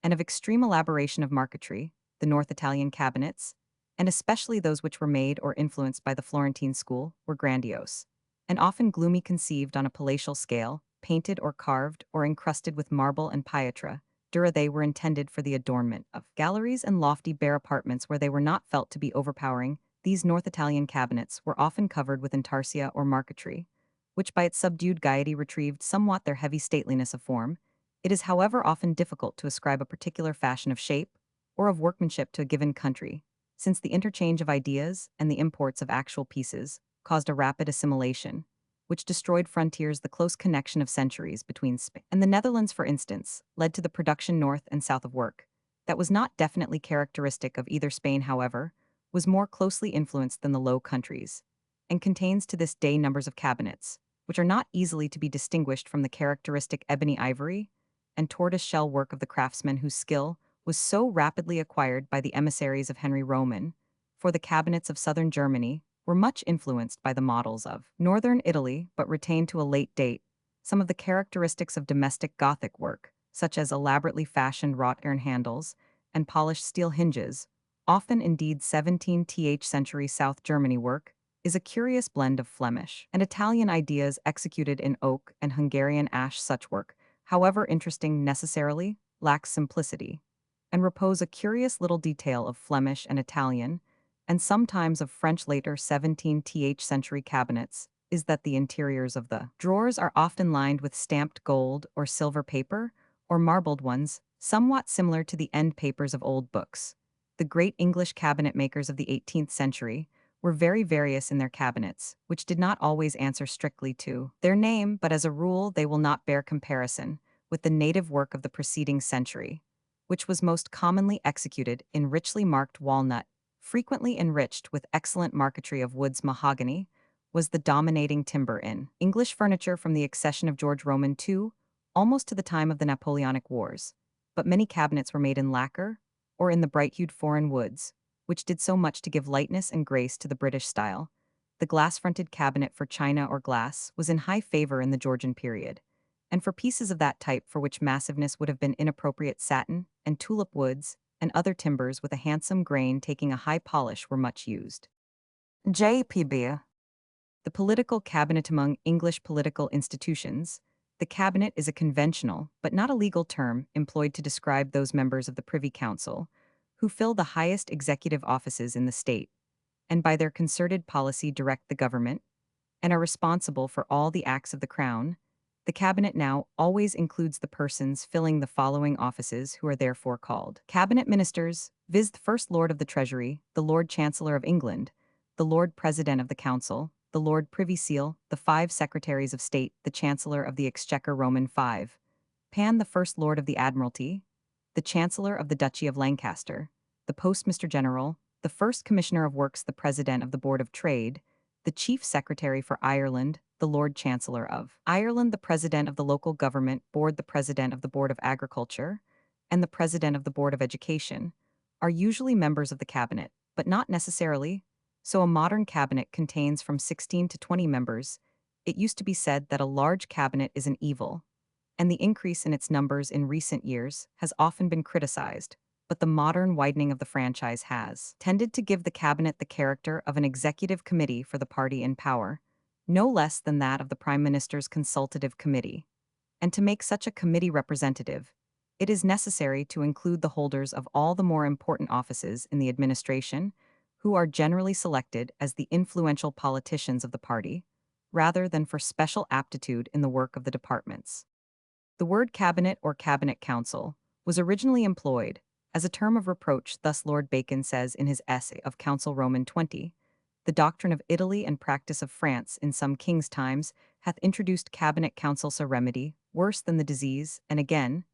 and of extreme elaboration of marquetry. The North Italian cabinets, and especially those which were made or influenced by the Florentine school, were grandiose and often gloomy, conceived on a palatial scale, painted or carved or encrusted with marble and pietra. dura they were intended for the adornment of galleries and lofty bare apartments where they were not felt to be overpowering. These North Italian cabinets were often covered with intarsia or marquetry, which by its subdued gaiety retrieved somewhat their heavy stateliness of form. It is, however, often difficult to ascribe a particular fashion of shape or of workmanship to a given country, since the interchange of ideas and the imports of actual pieces caused a rapid assimilation, which destroyed frontiers. The close connection of centuries between Spain and the Netherlands, for instance, led to the production north and south of work that was not definitely characteristic of either. Spain, however, was more closely influenced than the Low Countries, and contains to this day numbers of cabinets, which are not easily to be distinguished from the characteristic ebony ivory and tortoise-shell work of the craftsmen whose skill was so rapidly acquired by the emissaries of Henry Roman, for the cabinets of southern Germany were much influenced by the models of northern Italy but retained to a late date some of the characteristics of domestic Gothic work, such as elaborately fashioned wrought iron handles and polished steel hinges, often indeed 17th century South Germany work, is a curious blend of Flemish and Italian ideas executed in oak and Hungarian ash. Such work, however interesting, necessarily lacks simplicity and repose a curious little detail of Flemish and Italian, and sometimes of French later 17th century cabinets, is that the interiors of the drawers are often lined with stamped gold or silver paper, or marbled ones, somewhat similar to the end papers of old books. The great English cabinet makers of the 18th century were very various in their cabinets, which did not always answer strictly to their name, but as a rule they will not bear comparison with the native work of the preceding century, which was most commonly executed in richly marked walnut, frequently enriched with excellent marquetry of woods. Mahogany was the dominating timber in English furniture from the accession of George Roman II almost to the time of the Napoleonic Wars, but many cabinets were made in lacquer or in the bright-hued foreign woods, which did so much to give lightness and grace to the British style. The glass-fronted cabinet for china or glass was in high favor in the Georgian period, and for pieces of that type for which massiveness would have been inappropriate, satin and tulip woods and other timbers with a handsome grain taking a high polish were much used. J.P.B. The political cabinet. Among English political institutions, the cabinet is a conventional, but not a legal term employed to describe those members of the Privy Council who fill the highest executive offices in the state, and by their concerted policy direct the government, and are responsible for all the acts of the Crown. The cabinet now always includes the persons filling the following offices, who are therefore called cabinet ministers, viz. The First Lord of the Treasury, the Lord Chancellor of England, the Lord President of the Council, the Lord Privy Seal, the 5 Secretaries of State, the Chancellor of the Exchequer. Roman 5. Pan, the First Lord of the Admiralty, the Chancellor of the Duchy of Lancaster, the Postmaster General, the First Commissioner of Works, the President of the Board of Trade, the Chief Secretary for Ireland, the Lord Chancellor of Ireland, the President of the Local Government Board, the President of the Board of Agriculture, and the President of the Board of Education, are usually members of the cabinet, but not necessarily. So a modern cabinet contains from 16 to 20 members. It used to be said that a large cabinet is an evil, and the increase in its numbers in recent years has often been criticized, but the modern widening of the franchise has tended to give the cabinet the character of an executive committee for the party in power, no less than that of the Prime Minister's consultative committee. And to make such a committee representative, it is necessary to include the holders of all the more important offices in the administration, who are generally selected as the influential politicians of the party, rather than for special aptitude in the work of the departments. The word cabinet or cabinet council was originally employed as a term of reproach. Thus Lord Bacon says in his essay of Council Roman 20, the doctrine of Italy and practice of France in some king's times hath introduced cabinet councils a remedy worse than the disease. And again,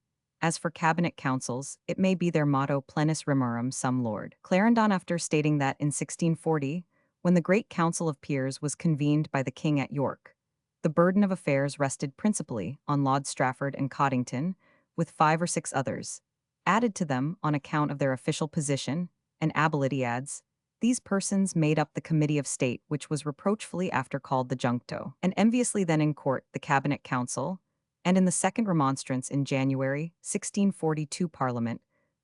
as for cabinet councils, it may be their motto plenus rimorum sum Lord Clarendon, after stating that in 1640, when the great council of peers was convened by the king at York, the burden of affairs rested principally on Lord Strafford and Coddington, with 5 or 6 others, added to them on account of their official position, and ability. Adds, these persons made up the Committee of State, which was reproachfully after called the Juncto, and enviously then in court the Cabinet Council, and in the second remonstrance in January 1642 Parliament,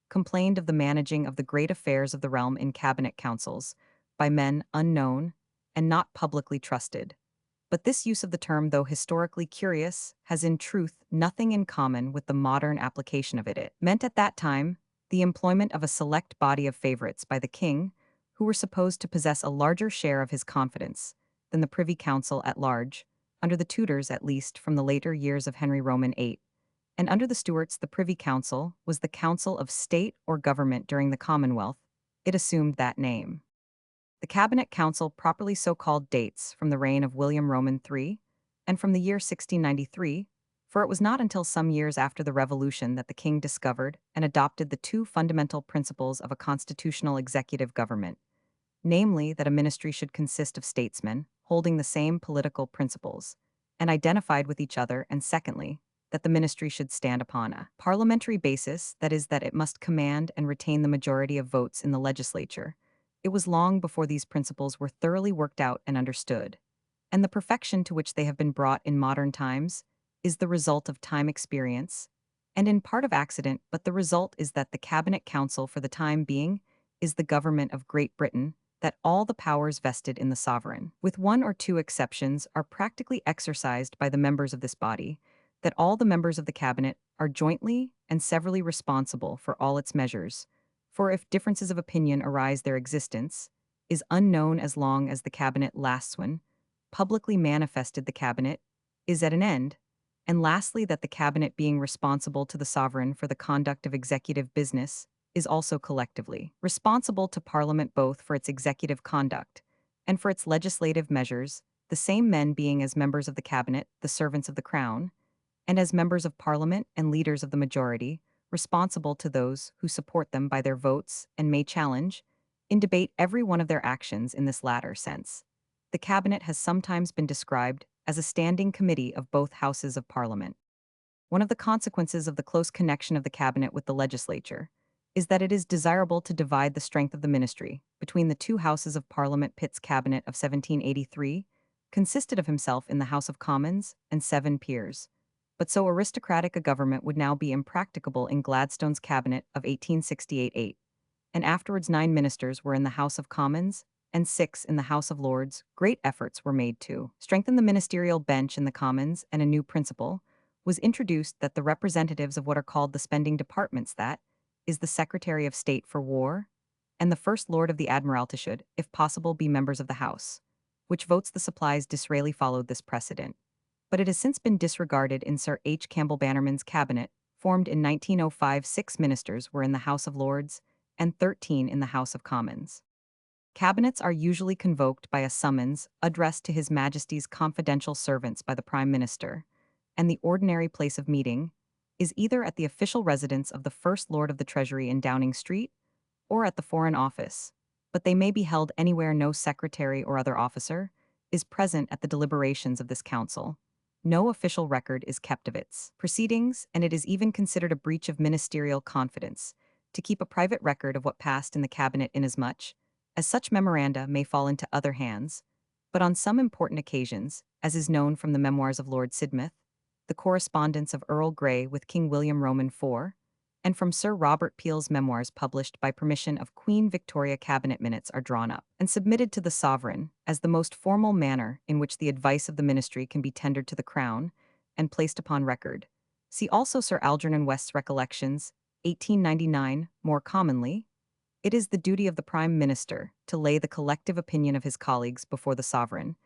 complained of the managing of the great affairs of the realm in cabinet councils, by men unknown and not publicly trusted, But this use of the term, though historically curious, has in truth nothing in common with the modern application of it. It meant at that time the employment of a select body of favorites by the king, who were supposed to possess a larger share of his confidence than the Privy Council at large, under the Tudors at least from the later years of Henry Roman VIII. And under the Stuarts, the Privy Council was the council of state or government during the Commonwealth. It assumed that name. The Cabinet Council properly so called dates from the reign of William Roman III and from the year 1693, for it was not until some years after the Revolution that the king discovered and adopted the two fundamental principles of a constitutional executive government, namely that a ministry should consist of statesmen holding the same political principles and identified with each other, and secondly, that the ministry should stand upon a parliamentary basis, that is, that it must command and retain the majority of votes in the legislature. It was long before these principles were thoroughly worked out and understood, and the perfection to which they have been brought in modern times is the result of time experience, and in part of accident, but the result is that the Cabinet Council for the time being is the government of Great Britain, that all the powers vested in the sovereign, with one or two exceptions, are practically exercised by the members of this body, that all the members of the cabinet are jointly and severally responsible for all its measures, for if differences of opinion arise their existence is unknown as long as the cabinet lasts. When publicly manifested the cabinet is at an end, and lastly that the cabinet being responsible to the sovereign for the conduct of executive business is also collectively responsible to Parliament both for its executive conduct and for its legislative measures, the same men being as members of the cabinet the servants of the crown, and as members of Parliament and leaders of the majority, responsible to those who support them by their votes and may challenge, in debate, every one of their actions in this latter sense. The Cabinet has sometimes been described as a standing committee of both houses of Parliament. One of the consequences of the close connection of the Cabinet with the legislature is that it is desirable to divide the strength of the ministry between the two houses of Parliament. Pitt's Cabinet of 1783 consisted of himself in the House of Commons and 7 peers. But so aristocratic a government would now be impracticable in Gladstone's cabinet of 1868-8, and afterwards 9 ministers were in the House of Commons and 6 in the House of Lords. Great efforts were made to strengthen the ministerial bench in the Commons, and a new principle was introduced that the representatives of what are called the spending departments, that is, the Secretary of State for War, and the First Lord of the Admiralty should, if possible, be members of the House, which votes the supplies. Disraeli followed this precedent, but it has since been disregarded in Sir H. Campbell Bannerman's cabinet, formed in 1905. 6 ministers were in the House of Lords and 13 in the House of Commons. Cabinets are usually convoked by a summons addressed to His Majesty's confidential servants by the Prime Minister, and the ordinary place of meeting is either at the official residence of the First Lord of the Treasury in Downing Street or at the Foreign Office, but they may be held anywhere no secretary or other officer is present at the deliberations of this council. No official record is kept of its proceedings, and it is even considered a breach of ministerial confidence to keep a private record of what passed in the cabinet, inasmuch as such memoranda may fall into other hands, but on some important occasions, as is known from the memoirs of Lord Sidmouth, the correspondence of Earl Grey with King William Roman IV, and from Sir Robert Peel's memoirs published by permission of Queen Victoria, cabinet minutes are drawn up and submitted to the sovereign as the most formal manner in which the advice of the ministry can be tendered to the crown and placed upon record. See also Sir Algernon West's Recollections, 1899. More commonly, it is the duty of the Prime Minister to lay the collective opinion of his colleagues before the sovereign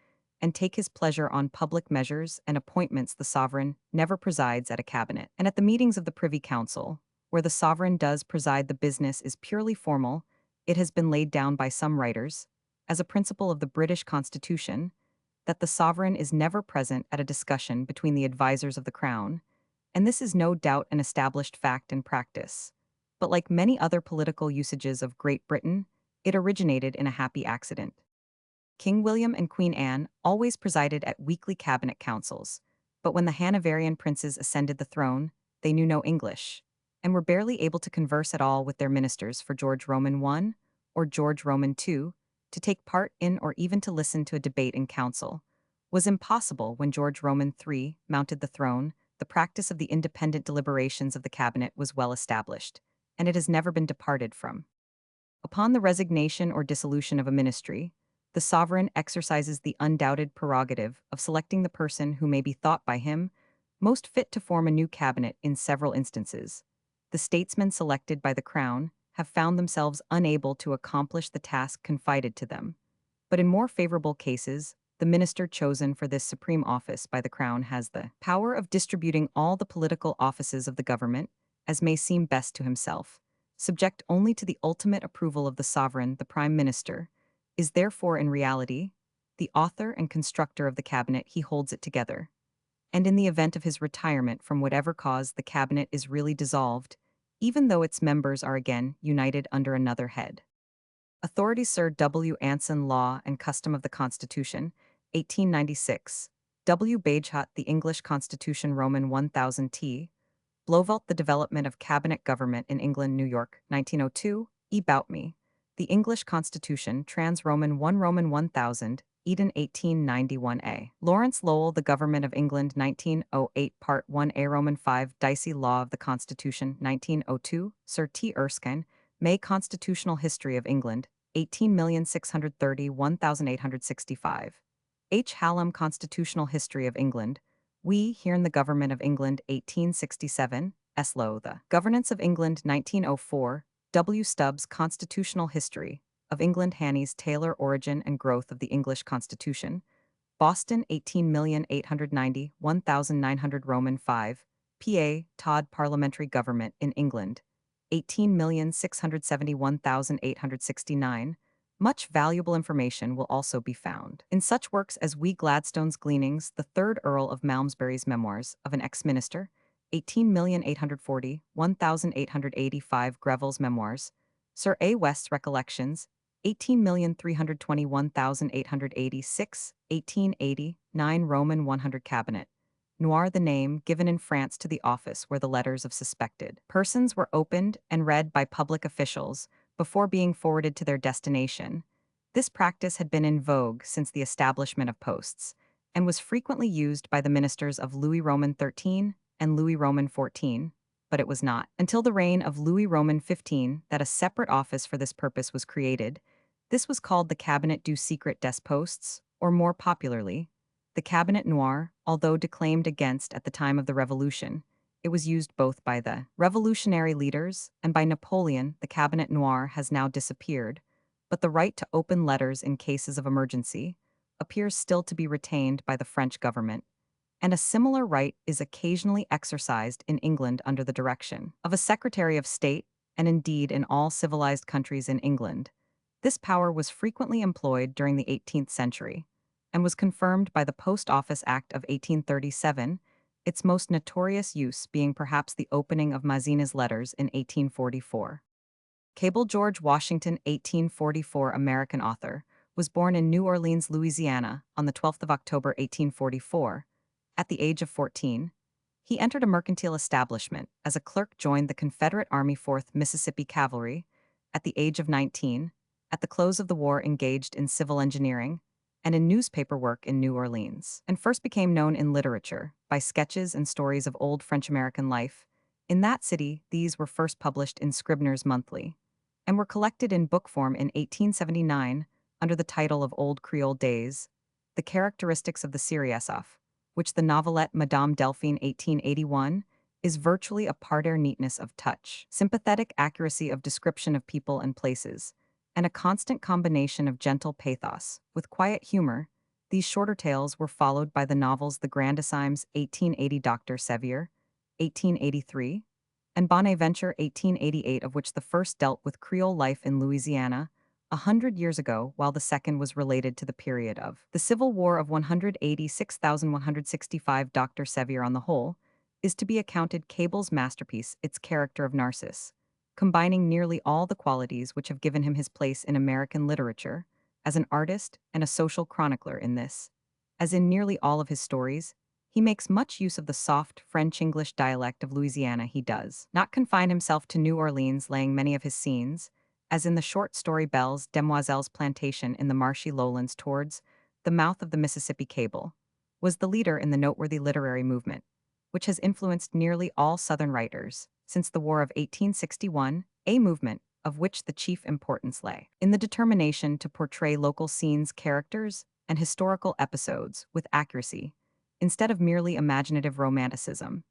and take his pleasure on public measures and appointments. The sovereign never presides at a cabinet, and at the meetings of the Privy Council, where the sovereign does preside, the business is purely formal. It has been laid down by some writers, as a principle of the British Constitution, that the sovereign is never present at a discussion between the advisers of the crown, and this is no doubt an established fact and practice. But like many other political usages of Great Britain, it originated in a happy accident. King William and Queen Anne always presided at weekly cabinet councils, but when the Hanoverian princes ascended the throne, they knew no English, and were barely able to converse at all with their ministers. For George Roman I or George Roman II to take part in or even to listen to a debate in council was impossible. When George Roman III mounted the throne, the practice of the independent deliberations of the cabinet was well established, and it has never been departed from. Upon the resignation or dissolution of a ministry, the sovereign exercises the undoubted prerogative of selecting the person who may be thought by him most fit to form a new cabinet in several instances. The statesmen selected by the crown have found themselves unable to accomplish the task confided to them. But in more favorable cases, the minister chosen for this supreme office by the crown has the power of distributing all the political offices of the government as may seem best to himself, subject only to the ultimate approval of the sovereign, the prime minister, is therefore in reality the author and constructor of the cabinet. He holds it together. And in the event of his retirement from whatever cause the cabinet is really dissolved, even though its members are again united under another head. Authority Sir W. Anson Law and Custom of the Constitution, 1896. W. Bagehot The English Constitution Roman 1000 T. Blowelt The Development of Cabinet Government in England, New York, 1902. E. Boutme The English Constitution Trans Roman 1 Roman 1000, Eden 1891a. Lawrence Lowell The Government of England 1908 Part 1a Roman 5 Dicey Law of the Constitution 1902 Sir T. Erskine May Constitutional History of England 18,630,1865. H. Hallam Constitutional History of England We Here in the Government of England 1867 Eslow The Governance of England 1904 W. Stubbs Constitutional History of England Hanny's Taylor Origin and Growth of the English Constitution Boston 18,890,1900 Roman 5 P.A. Todd Parliamentary Government in England 18,671,869 Much valuable information will also be found in such works as W. Gladstone's Gleanings, the 3rd Earl of Malmesbury's Memoirs of an Ex-Minister, 18,840,1885 Greville's Memoirs, Sir A. West's Recollections, 18,321,886, 1880, 9 Roman 100 Cabinet. Noir the name given in France to the office where the letters of suspected persons were opened and read by public officials before being forwarded to their destination. This practice had been in vogue since the establishment of posts, and was frequently used by the ministers of Louis Roman XIII and Louis Roman XIV, but it was not until the reign of Louis Roman XV that a separate office for this purpose was created. This was called the Cabinet du Secret des Postes, or more popularly, the Cabinet Noir. Although declaimed against at the time of the Revolution, it was used both by the revolutionary leaders and by Napoleon. The Cabinet Noir has now disappeared, but the right to open letters in cases of emergency appears still to be retained by the French government, and a similar right is occasionally exercised in England under the direction of a Secretary of State, and indeed in all civilized countries in England. This power was frequently employed during the 18th century, and was confirmed by the Post Office Act of 1837, its most notorious use being perhaps the opening of Mazzini's letters in 1844. Cable George Washington, 1844, American author, was born in New Orleans, Louisiana, on the 12th of October, 1844. At the age of 14, he entered a mercantile establishment. As a clerk, joined the Confederate Army 4th Mississippi Cavalry. At the age of 19, at the close of the war, engaged in civil engineering and in newspaper work in New Orleans, and first became known in literature by sketches and stories of old French-American life. In that city, these were first published in Scribner's Monthly, and were collected in book form in 1879 under the title of Old Creole Days, The Characteristics of the Siriasoph, which the novelette Madame Delphine 1881 is virtually a parterre neatness of touch, sympathetic accuracy of description of people and places, and a constant combination of gentle pathos with quiet humor. These shorter tales were followed by the novels The Grandissimes 1880, Dr. Sevier 1883, and Bonaventure 1888, of which the first dealt with Creole life in Louisiana 100 years ago, while the second was related to the period of the Civil War of 186,165. Dr. Sevier, on the whole, is to be accounted Cable's masterpiece, its character of Narcissus, combining nearly all the qualities which have given him his place in American literature, as an artist and a social chronicler. In this, as in nearly all of his stories, he makes much use of the soft French-English dialect of Louisiana. He does not confine himself to New Orleans, laying many of his scenes, as in the short story Belle's Demoiselle's plantation in the marshy lowlands towards the mouth of the Mississippi. Cable was the leader in the noteworthy literary movement, which has influenced nearly all Southern writers since the War of 1861, a movement of which the chief importance lay in the determination to portray local scenes, characters, and historical episodes with accuracy, instead of merely imaginative romanticism,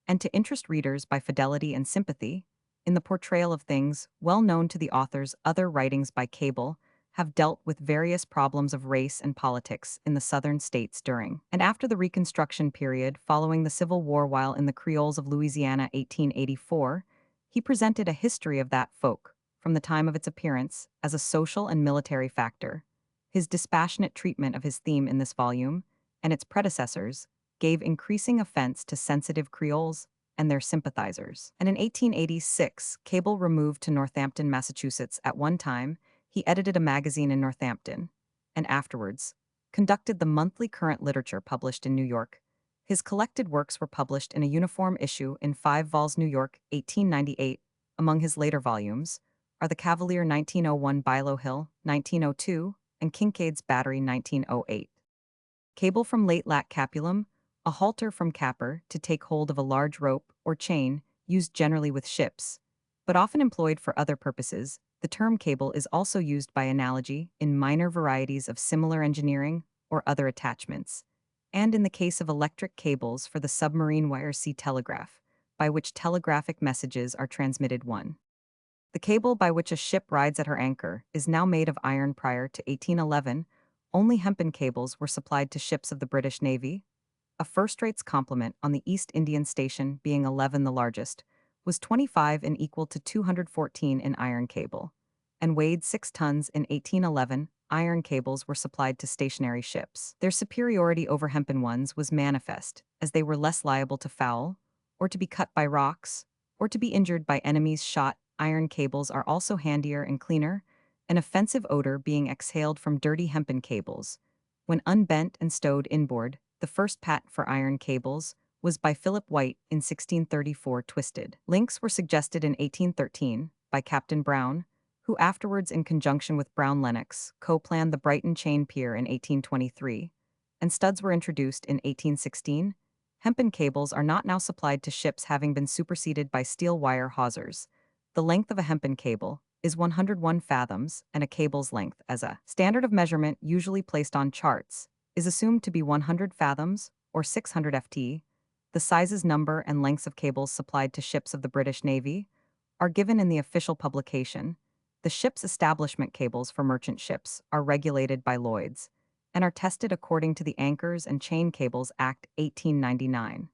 and to interest readers by fidelity and sympathy in the portrayal of things well known to the author's other writings by Cable have dealt with various problems of race and politics in the southern states during and after the Reconstruction period following the Civil War. While in the Creoles of Louisiana 1884, he presented a history of that folk from the time of its appearance as a social and military factor. His dispassionate treatment of his theme in this volume, and its predecessors, gave increasing offense to sensitive Creoles and their sympathizers. And in 1886, Cable removed to Northampton, Massachusetts. At one time, he edited a magazine in Northampton, and afterwards conducted the monthly Current Literature published in New York. His collected works were published in a uniform issue in 5 vols, New York, 1898. Among his later volumes are The Cavalier 1901, Bilo Hill 1902, and Kincaid's Battery 1908. Cable from late lat capulum, a halter from capper to take hold of a large rope or chain used generally with ships, but often employed for other purposes. The term cable is also used by analogy in minor varieties of similar engineering or other attachments, and in the case of electric cables for the submarine wire, see telegraph, by which telegraphic messages are transmitted. 1. The cable by which a ship rides at her anchor is now made of iron. Prior to 1811, only hempen cables were supplied to ships of the British Navy. A first-rate's complement on the East Indian Station, being 11 the largest, was 25 and equal to 214 in iron cable, and weighed 6 tons. In 1811, iron cables were supplied to stationary ships. Their superiority over hempen ones was manifest, as they were less liable to foul, or to be cut by rocks, or to be injured by enemies' shot. Iron cables are also handier and cleaner, an offensive odor being exhaled from dirty hempen cables. When unbent and stowed inboard, the first patent for iron cables was by Philip White in 1634. Twisted links were suggested in 1813 by Captain Brown, who afterwards, in conjunction with Brown Lennox, co-planned the Brighton chain pier in 1823, and studs were introduced in 1816. Hempen cables are not now supplied to ships, having been superseded by steel wire hawsers. The length of a hempen cable is 101 fathoms, and a cable's length, as a standard of measurement usually placed on charts, is assumed to be 100 fathoms, or 600 ft. The sizes, number, and lengths of cables supplied to ships of the British Navy are given in the official publication. The ship's establishment cables for merchant ships are regulated by Lloyd's and are tested according to the Anchors and Chain Cables Act 1899.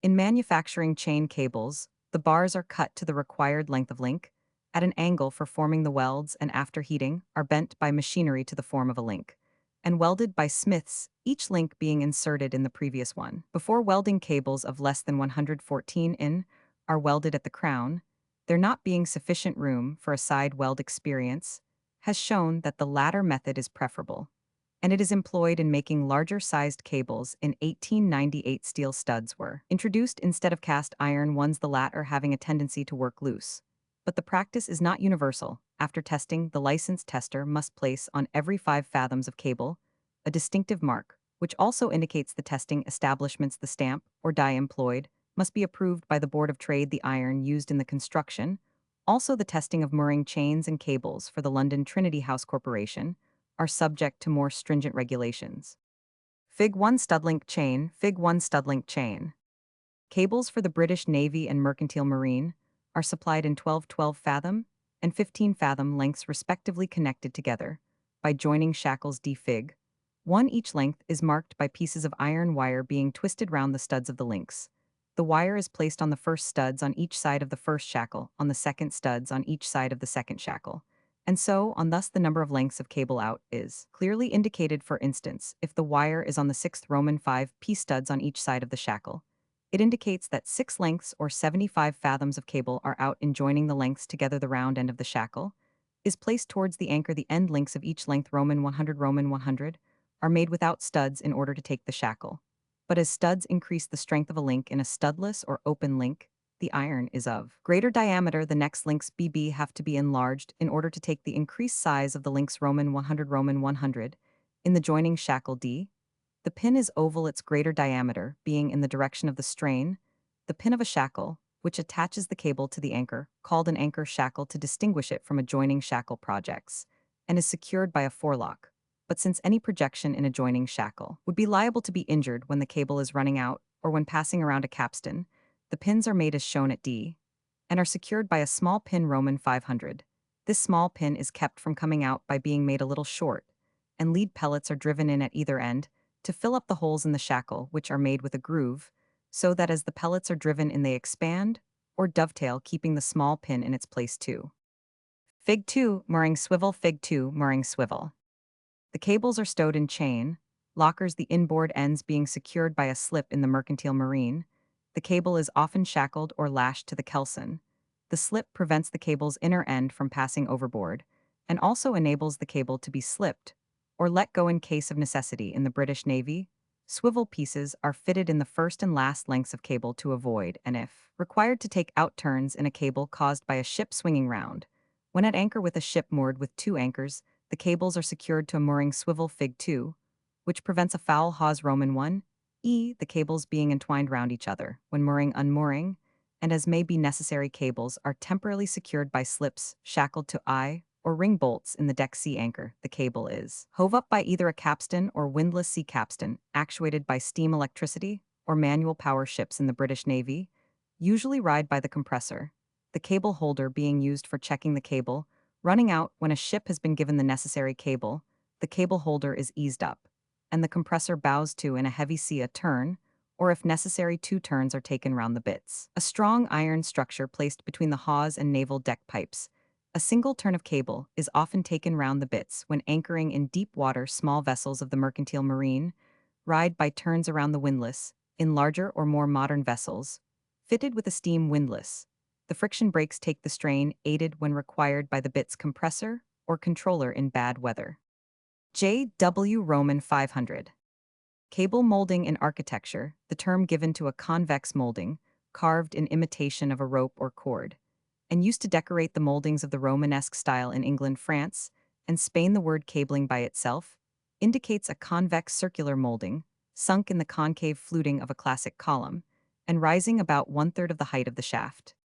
In manufacturing chain cables, the bars are cut to the required length of link, at an angle for forming the welds, and after heating, are bent by machinery to the form of a link, and welded by smiths, each link being inserted in the previous one. Before welding, cables of less than 114 in are welded at the crown. There not being sufficient room for a side weld, experience has shown that the latter method is preferable, and it is employed in making larger-sized cables. In 1898, steel studs were introduced instead of cast iron ones, the latter having a tendency to work loose. But the practice is not universal. After testing, the licensed tester must place on every 5 fathoms of cable a distinctive mark, which also indicates the testing establishment's. The stamp or die employed must be approved by the Board of Trade. The iron used in the construction, also the testing of mooring chains and cables for the London Trinity House Corporation, are subject to more stringent regulations. Fig. 1 Studlink chain. Fig. 1 Studlink chain. Cables for the British Navy and Mercantile Marine are supplied in 12 fathom and 15 fathom lengths respectively, connected together by joining shackles. D. Fig. 1 each length is marked by pieces of iron wire being twisted round the studs of the links. The wire is placed on the first studs on each side of the first shackle, on the second studs on each side of the second shackle, and so on. Thus the number of lengths of cable out is clearly indicated. For instance, if the wire is on the 6th Roman 5 piece studs on each side of the shackle, it indicates that 6 lengths or 75 fathoms of cable are out. In joining the lengths together, the round end of the shackle is placed towards the anchor. The end links of each length Roman 100 are made without studs in order to take the shackle. But as studs increase the strength of a link in a studless or open link, the iron is of greater diameter. The next links BB have to be enlarged in order to take the increased size of the links Roman 100 in the joining shackle. D. The pin is oval, its greater diameter being in the direction of the strain. The pin of a shackle which attaches the cable to the anchor, called an anchor shackle to distinguish it from adjoining shackle projects, and is secured by a forelock. But since any projection in adjoining shackle would be liable to be injured when the cable is running out or when passing around a capstan, the pins are made as shown at D and are secured by a small pin Roman 500. This small pin is kept from coming out by being made a little short, and lead pellets are driven in at either end to fill up the holes in the shackle, which are made with a groove, so that as the pellets are driven in they expand or dovetail, keeping the small pin in its place too. Fig 2, mooring swivel. Fig 2, mooring swivel. The cables are stowed in chain, lockers, the inboard ends being secured by a slip in the mercantile marine. The cable is often shackled or lashed to the kelson. The slip prevents the cable's inner end from passing overboard, and also enables the cable to be slipped or let go in case of necessity. In the British Navy, swivel pieces are fitted in the first and last lengths of cable to avoid, and if required, to take out turns in a cable caused by a ship swinging round. When at anchor with a ship moored with two anchors, the cables are secured to a mooring swivel. Fig 2, which prevents a foul hawse. Roman 1, the cables being entwined round each other when mooring, unmooring, and as may be necessary, cables are temporarily secured by slips shackled to eye or ring bolts in the deck. Sea anchor. The cable is hove up by either a capstan or windlass. Sea capstan, actuated by steam, electricity, or manual power. Ships in the British Navy usually ride by the compressor, the cable holder being used for checking the cable running out. When a ship has been given the necessary cable, the cable holder is eased up, and the compressor bows to, in a heavy sea, a turn, or if necessary, two turns are taken round the bitts. A strong iron structure placed between the hawse and naval deck pipes. A single turn of cable is often taken round the bitts when anchoring in deep water. Small vessels of the mercantile marine ride by turns around the windlass. In larger or more modern vessels, fitted with a steam windlass, the friction brakes take the strain, aided when required by the bit's compressor or controller in bad weather. J.W. Roman 500. Cable molding in architecture, the term given to a convex molding, carved in imitation of a rope or cord, and used to decorate the moldings of the Romanesque style in England, France, and Spain. The word cabling by itself indicates a convex circular molding, sunk in the concave fluting of a classic column, and rising about one-third of the height of the shaft.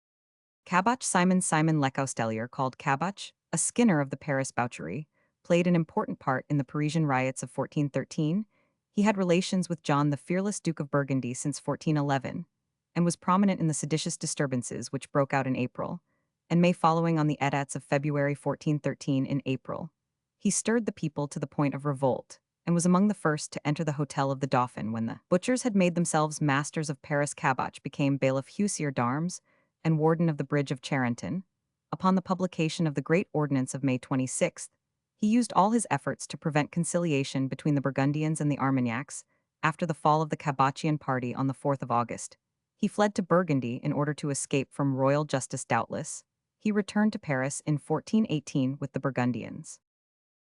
Cabach. Simon Lecaustellier, called Cabach, a skinner of the Paris boucherie, played an important part in the Parisian riots of 1413. He had relations with John the Fearless, Duke of Burgundy, since 1411, and was prominent in the seditious disturbances which broke out in April and May following on the edicts of February 1413. In April, he stirred the people to the point of revolt, and was among the first to enter the Hotel of the Dauphin when the butchers had made themselves masters of Paris. Cabach became bailiff huissier d'armes and warden of the bridge of Charenton. Upon the publication of the Great Ordinance of May 26th, he used all his efforts to prevent conciliation between the Burgundians and the Armagnacs. After the fall of the Cabachian party on the 4th of August, he fled to Burgundy in order to escape from royal justice. Doubtless, he returned to Paris in 1418 with the Burgundians.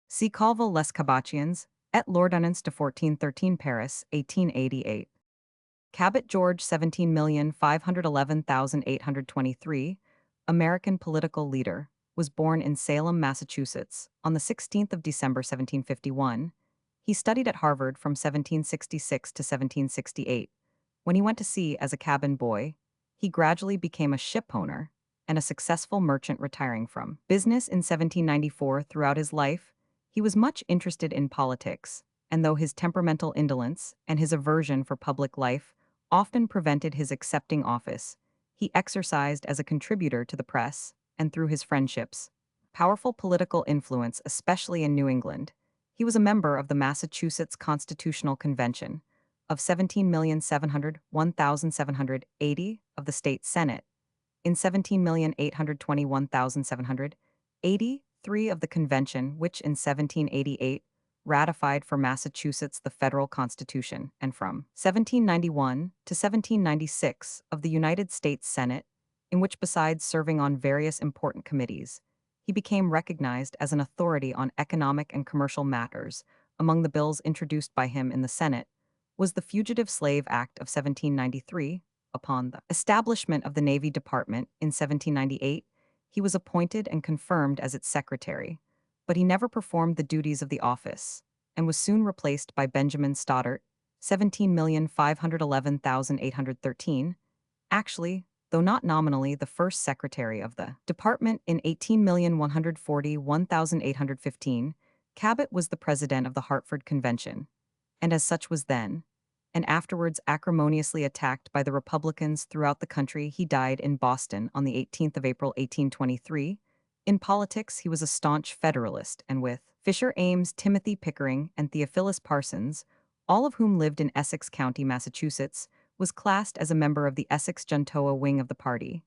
See Calval les Cabachians, et l'Ordonnance de 1413. Paris, 1888. Cabot George. 17,511,823, American political leader, was born in Salem, Massachusetts, on the 16th of December 1751. He studied at Harvard from 1766 to 1768. When he went to sea as a cabin boy, he gradually became a ship owner and a successful merchant. Retiring from business in 1794, throughout his life, he was much interested in politics, and though his temperamental indolence and his aversion for public life often prevented his accepting office, he exercised as a contributor to the press, and through his friendships, powerful political influence, especially in New England. He was a member of the Massachusetts Constitutional Convention of 17,701,780 of the state Senate, in 17,821,783 of the convention, which in 1788 ratified for Massachusetts the federal constitution, and from 1791 to 1796 of the United States Senate, in which, besides serving on various important committees, he became recognized as an authority on economic and commercial matters. Among the bills introduced by him in the Senate was the Fugitive Slave Act of 1793. Upon the establishment of the Navy Department in 1798, he was appointed and confirmed as its secretary, but he never performed the duties of the office, and was soon replaced by Benjamin Stoddart, 17,511,813. Actually, though not nominally the first secretary of the department in 18,141,815, Cabot was the president of the Hartford Convention, and as such was then, and afterwards acrimoniously attacked by the Republicans throughout the country. He died in Boston on the 18th of April, 1823. In politics, he was a staunch Federalist, and with Fisher Ames, Timothy Pickering, and Theophilus Parsons, all of whom lived in Essex County, Massachusetts, was classed as a member of the Essex Juntoa wing of the party,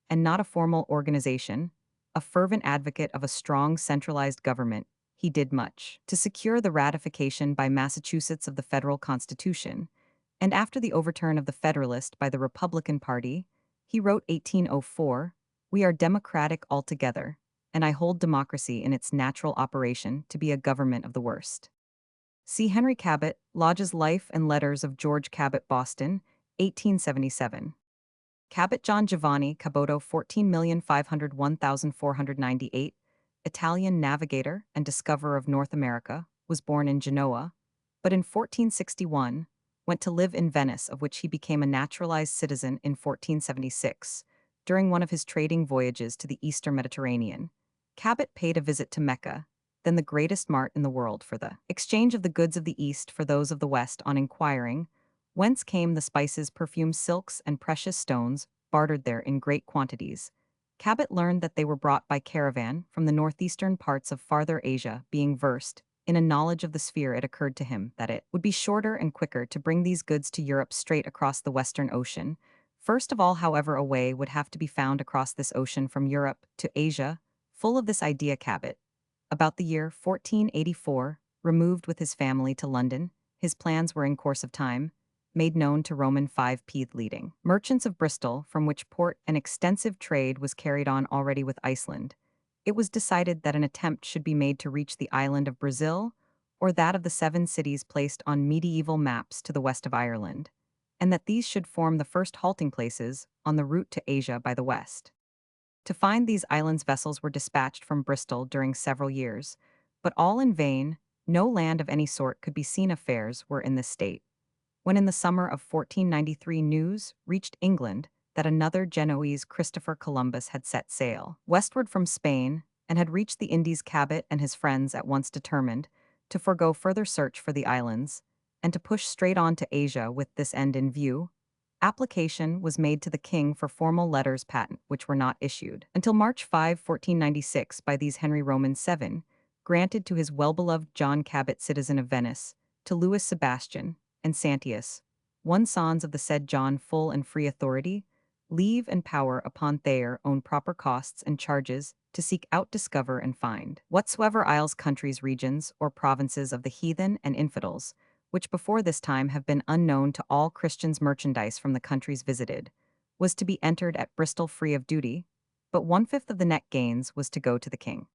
and not a formal organization, a fervent advocate of a strong centralized government. He did much to secure the ratification by Massachusetts of the federal constitution, and after the overturn of the Federalist by the Republican Party, he wrote 1804, "We are democratic altogether, and I hold democracy in its natural operation to be a government of the worst." See Henry Cabot, Lodge's Life and Letters of George Cabot, Boston, 1877. Cabot John Giovanni Caboto 14,501,498, Italian navigator and discoverer of North America, was born in Genoa, but in 1461 went to live in Venice, of which he became a naturalized citizen in 1476. During one of his trading voyages to the Eastern Mediterranean, Cabot paid a visit to Mecca, then the greatest mart in the world for the exchange of the goods of the East for those of the West. On inquiring whence came the spices, perfumes, silks, and precious stones bartered there in great quantities, Cabot learned that they were brought by caravan from the northeastern parts of farther Asia. Being versed in a knowledge of the sphere, it occurred to him that it would be shorter and quicker to bring these goods to Europe straight across the Western Ocean. First of all, however, a way would have to be found across this ocean from Europe to Asia. Full of this idea, Cabot, about the year 1484, removed with his family to London. His plans were in course of time made known to Roman 5p leading merchants of Bristol, from which port an extensive trade was carried on already with Iceland. It was decided that an attempt should be made to reach the island of Brazil, or that of the 7 cities placed on medieval maps to the west of Ireland, and that these should form the first halting places on the route to Asia by the west. To find these islands, vessels were dispatched from Bristol during several years, but all in vain. No land of any sort could be seen. Affairs were in this state, when in the summer of 1493 news reached England that another Genoese, Christopher Columbus, had set sail westward from Spain and had reached the Indies. Cabot and his friends at once determined to forego further search for the islands and to push straight on to Asia. With this end in view, application was made to the king for formal letters patent, which were not issued until March 5, 1496. By these Henry Roman 7 granted to his well-beloved John Cabot, citizen of Venice, to Louis Sebastian and Santius, one sons of the said John, full and free authority, leave and power upon their own proper costs and charges to seek out, discover, and find whatsoever isles, countries, regions, or provinces of the heathen and infidels, which before this time have been unknown to all Christians. Merchandise from the countries visited was to be entered at Bristol free of duty, but 1/5 of the net gains was to go to the king.